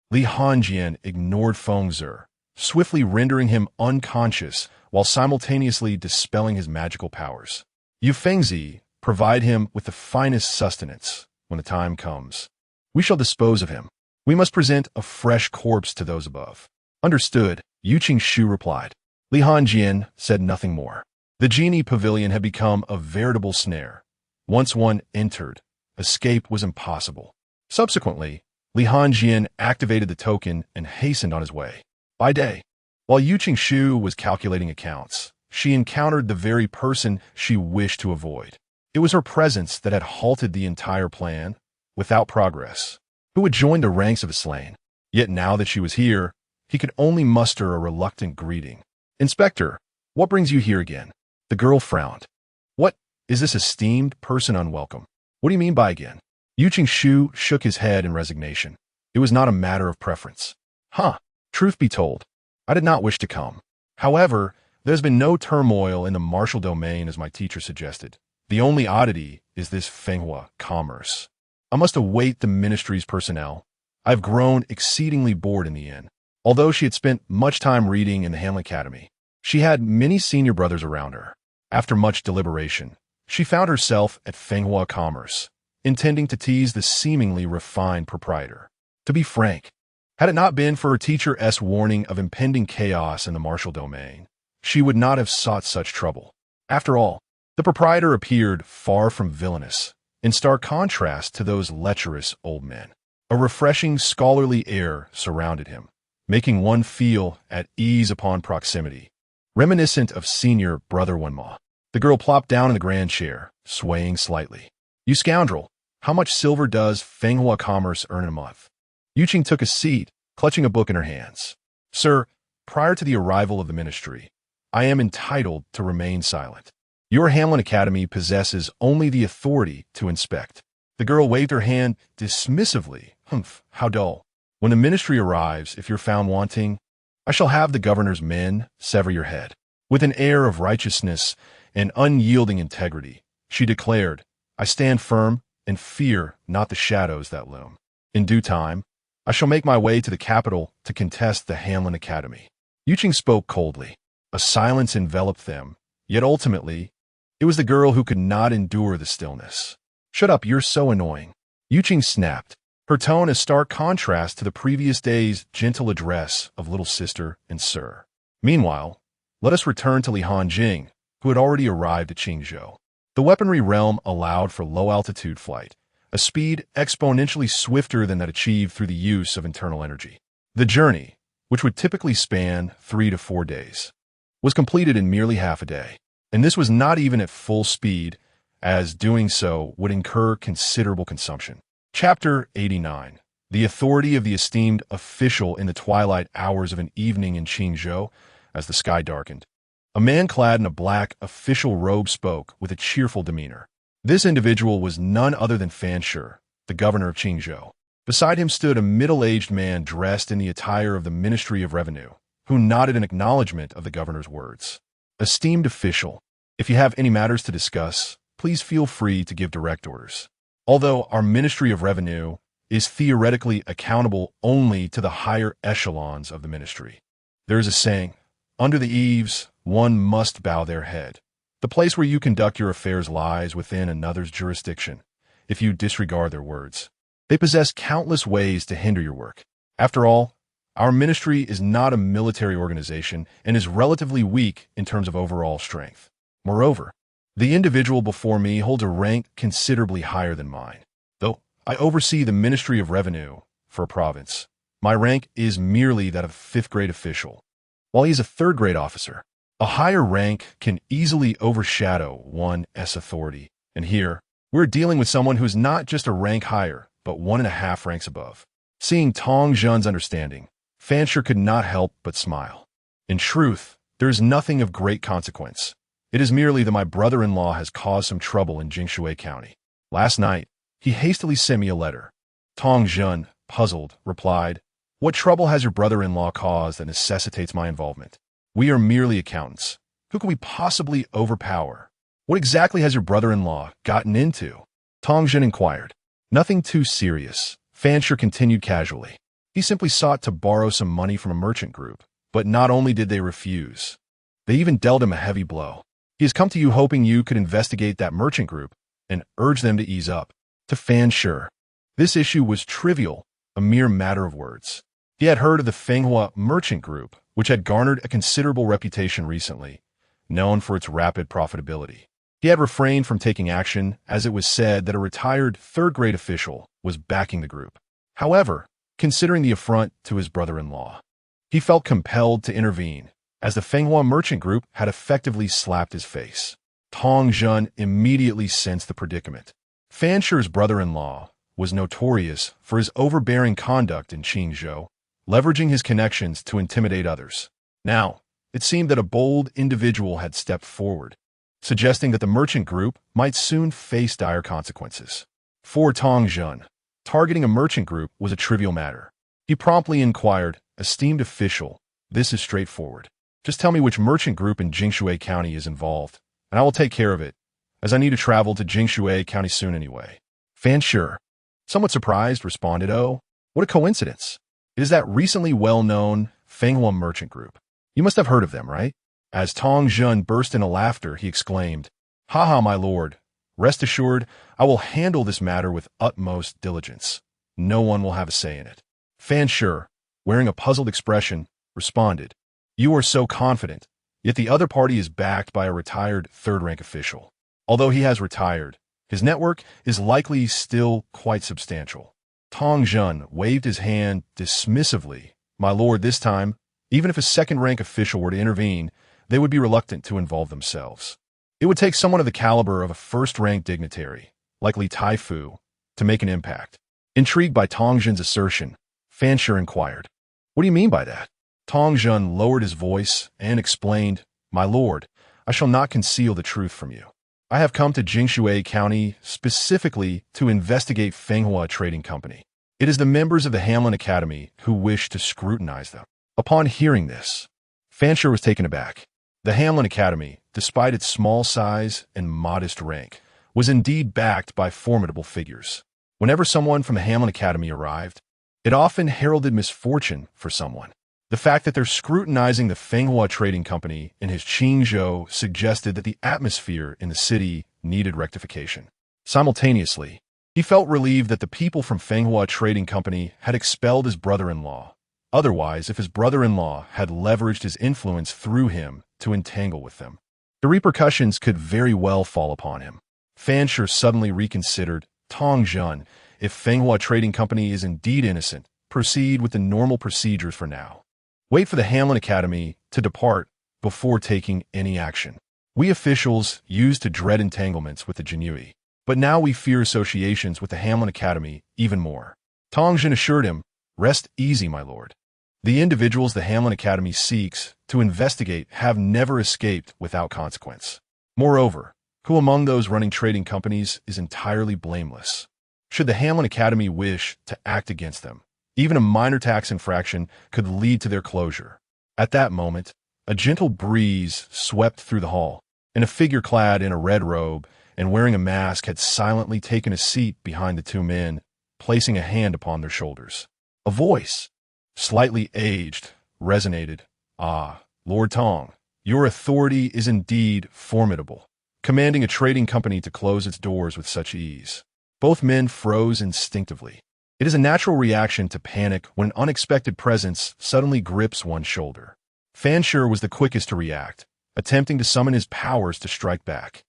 Li Hanjing ignored Fengze, swiftly rendering him unconscious while simultaneously dispelling his magical powers. You Fengzi, provide him with the finest sustenance when the time comes. We shall dispose of him. We must present a fresh corpse to those above. Understood, Yu Qingshu replied. Li Hanjing said nothing more. The genie pavilion had become a veritable snare. Once one entered, escape was impossible. Subsequently, Li Hanjing activated the token and hastened on his way. By day, while Yu Qingshu was calculating accounts, she encountered the very person she wished to avoid. It was her presence that had halted the entire plan, without progress. Who would join the ranks of the slain? Yet now that she was here, he could only muster a reluctant greeting. Inspector, what brings you here again? The girl frowned. What, is this esteemed person unwelcome? What do you mean by again? Yu Qingshu shook his head in resignation. It was not a matter of preference. Truth be told, I did not wish to come. However, there's been no turmoil in the martial domain as my teacher suggested. The only oddity is this Fenghua commerce. I must await the ministry's personnel. I've grown exceedingly bored in the inn. Although she had spent much time reading in the Hanley Academy, she had many senior brothers around her. After much deliberation, she found herself at Fenghua Commerce, intending to tease the seemingly refined proprietor. To be frank, had it not been for her teacher's warning of impending chaos in the martial domain, she would not have sought such trouble. After all, the proprietor appeared far from villainous, in stark contrast to those lecherous old men. A refreshing scholarly air surrounded him, making one feel at ease upon proximity, reminiscent of senior brother Wenma. The girl plopped down in the grand chair, swaying slightly. You scoundrel, how much silver does Fenghua Commerce earn in a month? Yu Qing took a seat, clutching a book in her hands. Sir, prior to the arrival of the ministry, I am entitled to remain silent. Your Hamlin Academy possesses only the authority to inspect. The girl waved her hand dismissively. Humph, how dull. When the ministry arrives, if you're found wanting, I shall have the governor's men sever your head. With an air of righteousness and unyielding integrity, she declared, I stand firm and fear not the shadows that loom. In due time, I shall make my way to the capital to contest the Hamlin Academy. Yuqing spoke coldly. A silence enveloped them, yet ultimately, it was the girl who could not endure the stillness. Shut up, you're so annoying. Yuqing snapped, her tone a stark contrast to the previous day's gentle address of little sister and sir. Meanwhile, let us return to Li Hanjing, who had already arrived at Qingzhou. The weaponry realm allowed for low-altitude flight, a speed exponentially swifter than that achieved through the use of internal energy. The journey, which would typically span 3 to 4 days, was completed in merely half a day. And this was not even at full speed, as doing so would incur considerable consumption. Chapter 89. The authority of the esteemed official in the twilight hours of an evening in Qingzhou, as the sky darkened. A man clad in a black official robe spoke with a cheerful demeanor. This individual was none other than Fan Shi, the governor of Qingzhou. Beside him stood a middle-aged man dressed in the attire of the Ministry of Revenue, who nodded in acknowledgement of the governor's words. Esteemed official, if you have any matters to discuss, please feel free to give direct orders. Although our Ministry of Revenue is theoretically accountable only to the higher echelons of the ministry, there is a saying, under the eaves, one must bow their head. The place where you conduct your affairs lies within another's jurisdiction, if you disregard their words. They possess countless ways to hinder your work. After all, our ministry is not a military organization and is relatively weak in terms of overall strength. Moreover, the individual before me holds a rank considerably higher than mine. Though I oversee the Ministry of Revenue for a province, my rank is merely that of a 5th-grade official, while he is a 3rd-grade officer. A higher rank can easily overshadow one's authority, and here, we're dealing with someone who is not just a rank higher, but 1.5 ranks above. Seeing Tong Zhen's understanding, Fan Shi could not help but smile. In truth, there is nothing of great consequence. It is merely that my brother-in-law has caused some trouble in Jinyiwei County. Last night, he hastily sent me a letter. Tong Zhen, puzzled, replied, What trouble has your brother-in-law caused that necessitates my involvement? We are merely accountants. Who can we possibly overpower? What exactly has your brother-in-law gotten into? Tong Zhen inquired. Nothing too serious, Fan Shi continued casually. He simply sought to borrow some money from a merchant group, but not only did they refuse, they even dealt him a heavy blow. He has come to you hoping you could investigate that merchant group and urge them to ease up. To Fan Shi, this issue was trivial, a mere matter of words. He had heard of the Fenghua merchant group, which had garnered a considerable reputation recently, known for its rapid profitability. He had refrained from taking action as it was said that a retired 3rd-grade official was backing the group. However, considering the affront to his brother-in-law, he felt compelled to intervene, as the Fenghua merchant group had effectively slapped his face. Tong Zhen immediately sensed the predicament. Fan Shi's brother-in-law was notorious for his overbearing conduct in Qingzhou, leveraging his connections to intimidate others. Now, it seemed that a bold individual had stepped forward, suggesting that the merchant group might soon face dire consequences. For Tong Zhen, targeting a merchant group was a trivial matter. He promptly inquired, Esteemed official, this is straightforward. Just tell me which merchant group in Jinyiwei County is involved, and I will take care of it, as I need to travel to Jinyiwei County soon anyway. Fan Shi, somewhat surprised, responded, Oh, what a coincidence. It is that recently well-known Fenghua merchant group. You must have heard of them, right? As Tong Zhen burst into laughter, he exclaimed, Ha, my lord. Rest assured, I will handle this matter with utmost diligence. No one will have a say in it. Fan Shi, wearing a puzzled expression, responded, You are so confident, yet the other party is backed by a retired 3rd-rank official. Although he has retired, his network is likely still quite substantial. Tong Zhen waved his hand dismissively. My lord, this time, even if a 2nd-rank official were to intervene, they would be reluctant to involve themselves. It would take someone of the caliber of a 1st-rank dignitary, like Li Taifu, to make an impact. Intrigued by Tong Zhen's assertion, Fan Shi inquired, What do you mean by that? Tong Zhen lowered his voice and explained, My lord, I shall not conceal the truth from you. I have come to Jinyiwei County specifically to investigate Fenghua Trading Company. It is the members of the Hamlin Academy who wish to scrutinize them. Upon hearing this, Fansher was taken aback. The Hamlin Academy, despite its small size and modest rank, was indeed backed by formidable figures. Whenever someone from the Hamlin Academy arrived, it often heralded misfortune for someone. The fact that they're scrutinizing the Fenghua Trading Company in his Qingzhou suggested that the atmosphere in the city needed rectification. Simultaneously, he felt relieved that the people from Fenghua Trading Company had expelled his brother-in-law. Otherwise, if his brother-in-law had leveraged his influence through him to entangle with them, the repercussions could very well fall upon him. Fansher suddenly reconsidered. Tongjun, if Fenghua Trading Company is indeed innocent, proceed with the normal procedures for now. Wait for the Hamlin Academy to depart before taking any action. We officials used to dread entanglements with the Jinyiwei, but now we fear associations with the Hamlin Academy even more. Tongjun assured him, rest easy, my lord. The individuals the Hamlin Academy seeks to investigate have never escaped without consequence. Moreover, who among those running trading companies is entirely blameless? Should the Hamlin Academy wish to act against them, even a minor tax infraction could lead to their closure. At that moment, a gentle breeze swept through the hall, and a figure clad in a red robe and wearing a mask had silently taken a seat behind the two men, placing a hand upon their shoulders. A voice, slightly aged, resonated. Ah, Lord Tong, your authority is indeed formidable, commanding a trading company to close its doors with such ease. Both men froze instinctively. It is a natural reaction to panic when an unexpected presence suddenly grips one's shoulder. Fansher was the quickest to react, attempting to summon his powers to strike back.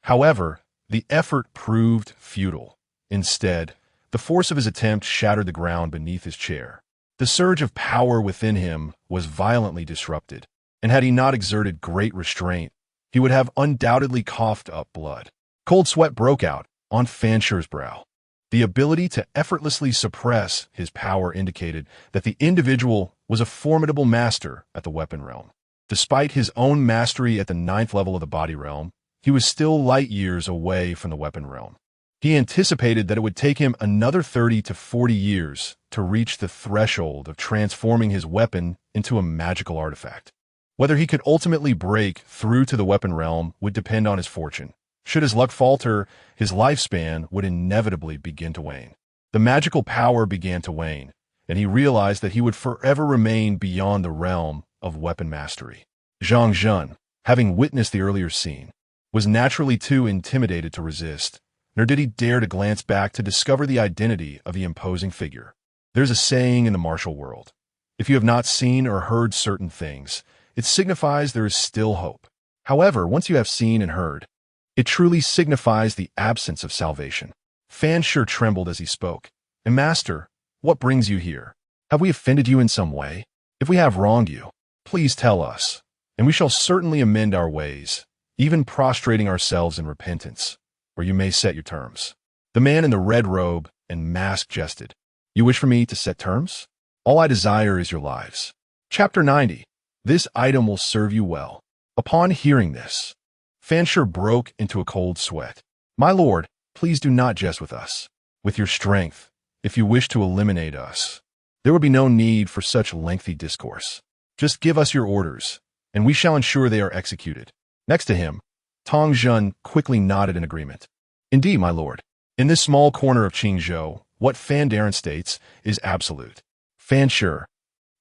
However, the effort proved futile. Instead, the force of his attempt shattered the ground beneath his chair. The surge of power within him was violently disrupted, and had he not exerted great restraint, he would have undoubtedly coughed up blood. Cold sweat broke out on Fansher's brow. The ability to effortlessly suppress his power indicated that the individual was a formidable master at the weapon realm. Despite his own mastery at the 9th level of the body realm, he was still light years away from the weapon realm. He anticipated that it would take him another 30 to 40 years to reach the threshold of transforming his weapon into a magical artifact. Whether he could ultimately break through to the weapon realm would depend on his fortune. Should his luck falter, his lifespan would inevitably begin to wane. The magical power began to wane, and he realized that he would forever remain beyond the realm of weapon mastery. Zhang Zhun, having witnessed the earlier scene, was naturally too intimidated to resist, nor did he dare to glance back to discover the identity of the imposing figure. There's a saying in the martial world: if you have not seen or heard certain things, it signifies there is still hope. However, once you have seen and heard, it truly signifies the absence of salvation. Fansher trembled as he spoke. And Master, what brings you here? Have we offended you in some way? If we have wronged you, please tell us, and we shall certainly amend our ways, even prostrating ourselves in repentance, or you may set your terms. The man in the red robe and mask jested. You wish for me to set terms? All I desire is your lives. Chapter 90. This item will serve you well. Upon hearing this, Fansher broke into a cold sweat. My lord, please do not jest with us. With your strength, if you wish to eliminate us, there would be no need for such lengthy discourse. Just give us your orders, and we shall ensure they are executed. Next to him, Tongjun quickly nodded in agreement. Indeed, my lord. In this small corner of Qingzhou, what Fandaren states is absolute. Fansher,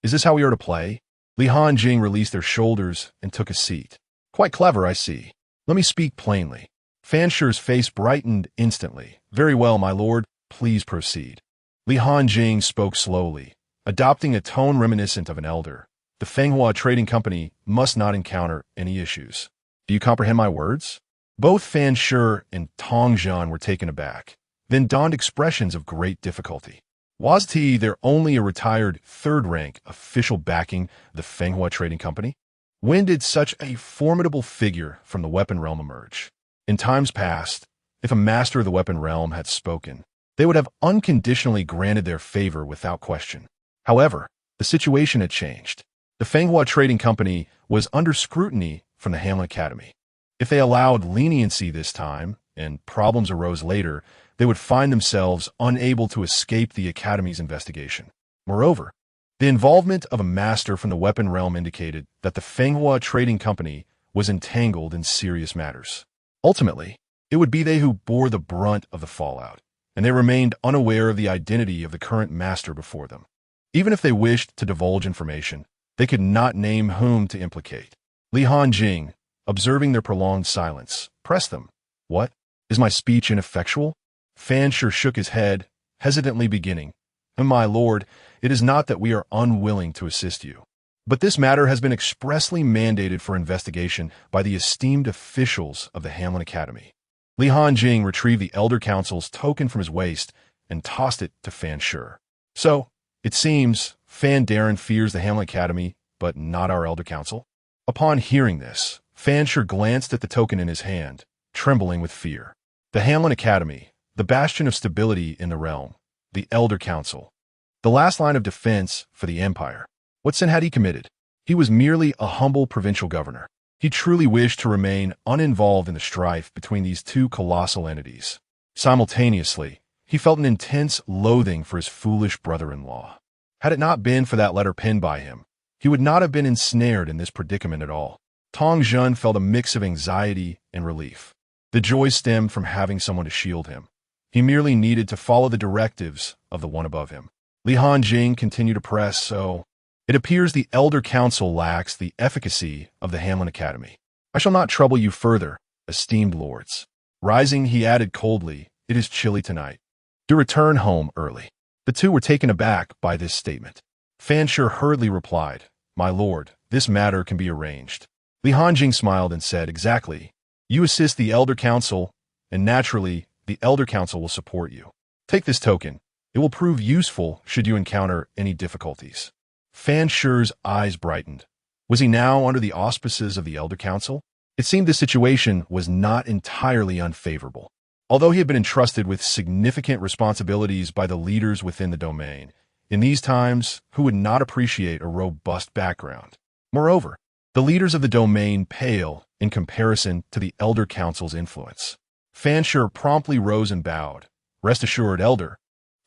is this how we are to play? Li Hanjing released their shoulders and took a seat. Quite clever, I see. Let me speak plainly. Fansher's face brightened instantly. Very well, my lord. Please proceed. Li Hanjing spoke slowly, adopting a tone reminiscent of an elder. The Fenghua Trading Company must not encounter any issues. Do you comprehend my words? Both Fansher and Tongjun were taken aback, then donned expressions of great difficulty. Was there only a retired third-rank official backing the Fenghua Trading Company? When did such a formidable figure from the weapon realm emerge? In times past, if a master of the weapon realm had spoken, they would have unconditionally granted their favor without question. However, the situation had changed. The Fenghua Trading Company was under scrutiny from the Hamlin Academy. If they allowed leniency this time, and problems arose later, they would find themselves unable to escape the Academy's investigation. Moreover, the involvement of a master from the weapon realm indicated that the Fenghua Trading Company was entangled in serious matters. Ultimately, it would be they who bore the brunt of the fallout, and they remained unaware of the identity of the current master before them. Even if they wished to divulge information, they could not name whom to implicate. Li Hanjing, observing their prolonged silence, pressed them. "What? Is my speech ineffectual?" Fan Shi shook his head, hesitantly beginning. "My lord, it is not that we are unwilling to assist you, but this matter has been expressly mandated for investigation by the esteemed officials of the Hamlin Academy." Li Hanjing retrieved the Elder Council's token from his waist and tossed it to Fan Shi. "So, it seems, Fan Darren fears the Hamlin Academy, but not our Elder Council." Upon hearing this, Fan Shi glanced at the token in his hand, trembling with fear. The Hamlin Academy, the bastion of stability in the realm, the Elder Council, the last line of defense for the Empire. What sin had he committed? He was merely a humble provincial governor. He truly wished to remain uninvolved in the strife between these two colossal entities. Simultaneously, he felt an intense loathing for his foolish brother-in-law. Had it not been for that letter penned by him, he would not have been ensnared in this predicament at all. Tong Jun felt a mix of anxiety and relief. The joy stemmed from having someone to shield him. He merely needed to follow the directives of the one above him. Li Hanjing continued to press, "So, it appears the Elder Council lacks the efficacy of the Hamlin Academy. I shall not trouble you further, esteemed lords." Rising, he added coldly, "It is chilly tonight. Do return home early." The two were taken aback by this statement. Fan Shi hurriedly replied, "My lord, this matter can be arranged." Li Hanjing smiled and said, "Exactly. You assist the Elder Council, and naturally, the Elder Council will support you. Take this token. It will prove useful should you encounter any difficulties." Fan Shi's eyes brightened. Was he now under the auspices of the Elder Council? It seemed the situation was not entirely unfavorable. Although he had been entrusted with significant responsibilities by the leaders within the domain, in these times, who would not appreciate a robust background? Moreover, the leaders of the domain pale in comparison to the Elder Council's influence. Fan Shi promptly rose and bowed. "Rest assured, Elder.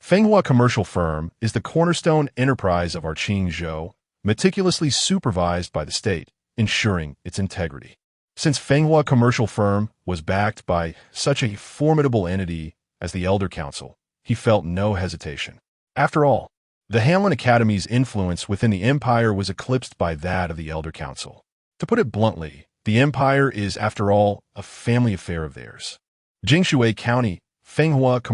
Fenghua Commercial Firm is the cornerstone enterprise of our Qingzhou, meticulously supervised by the state, ensuring its integrity." Since Fenghua Commercial Firm was backed by such a formidable entity as the Elder Council, he felt no hesitation. After all, the Hamlin Academy's influence within the Empire was eclipsed by that of the Elder Council. To put it bluntly, the Empire is, after all, a family affair of theirs. Jinyiwei County, Fenghua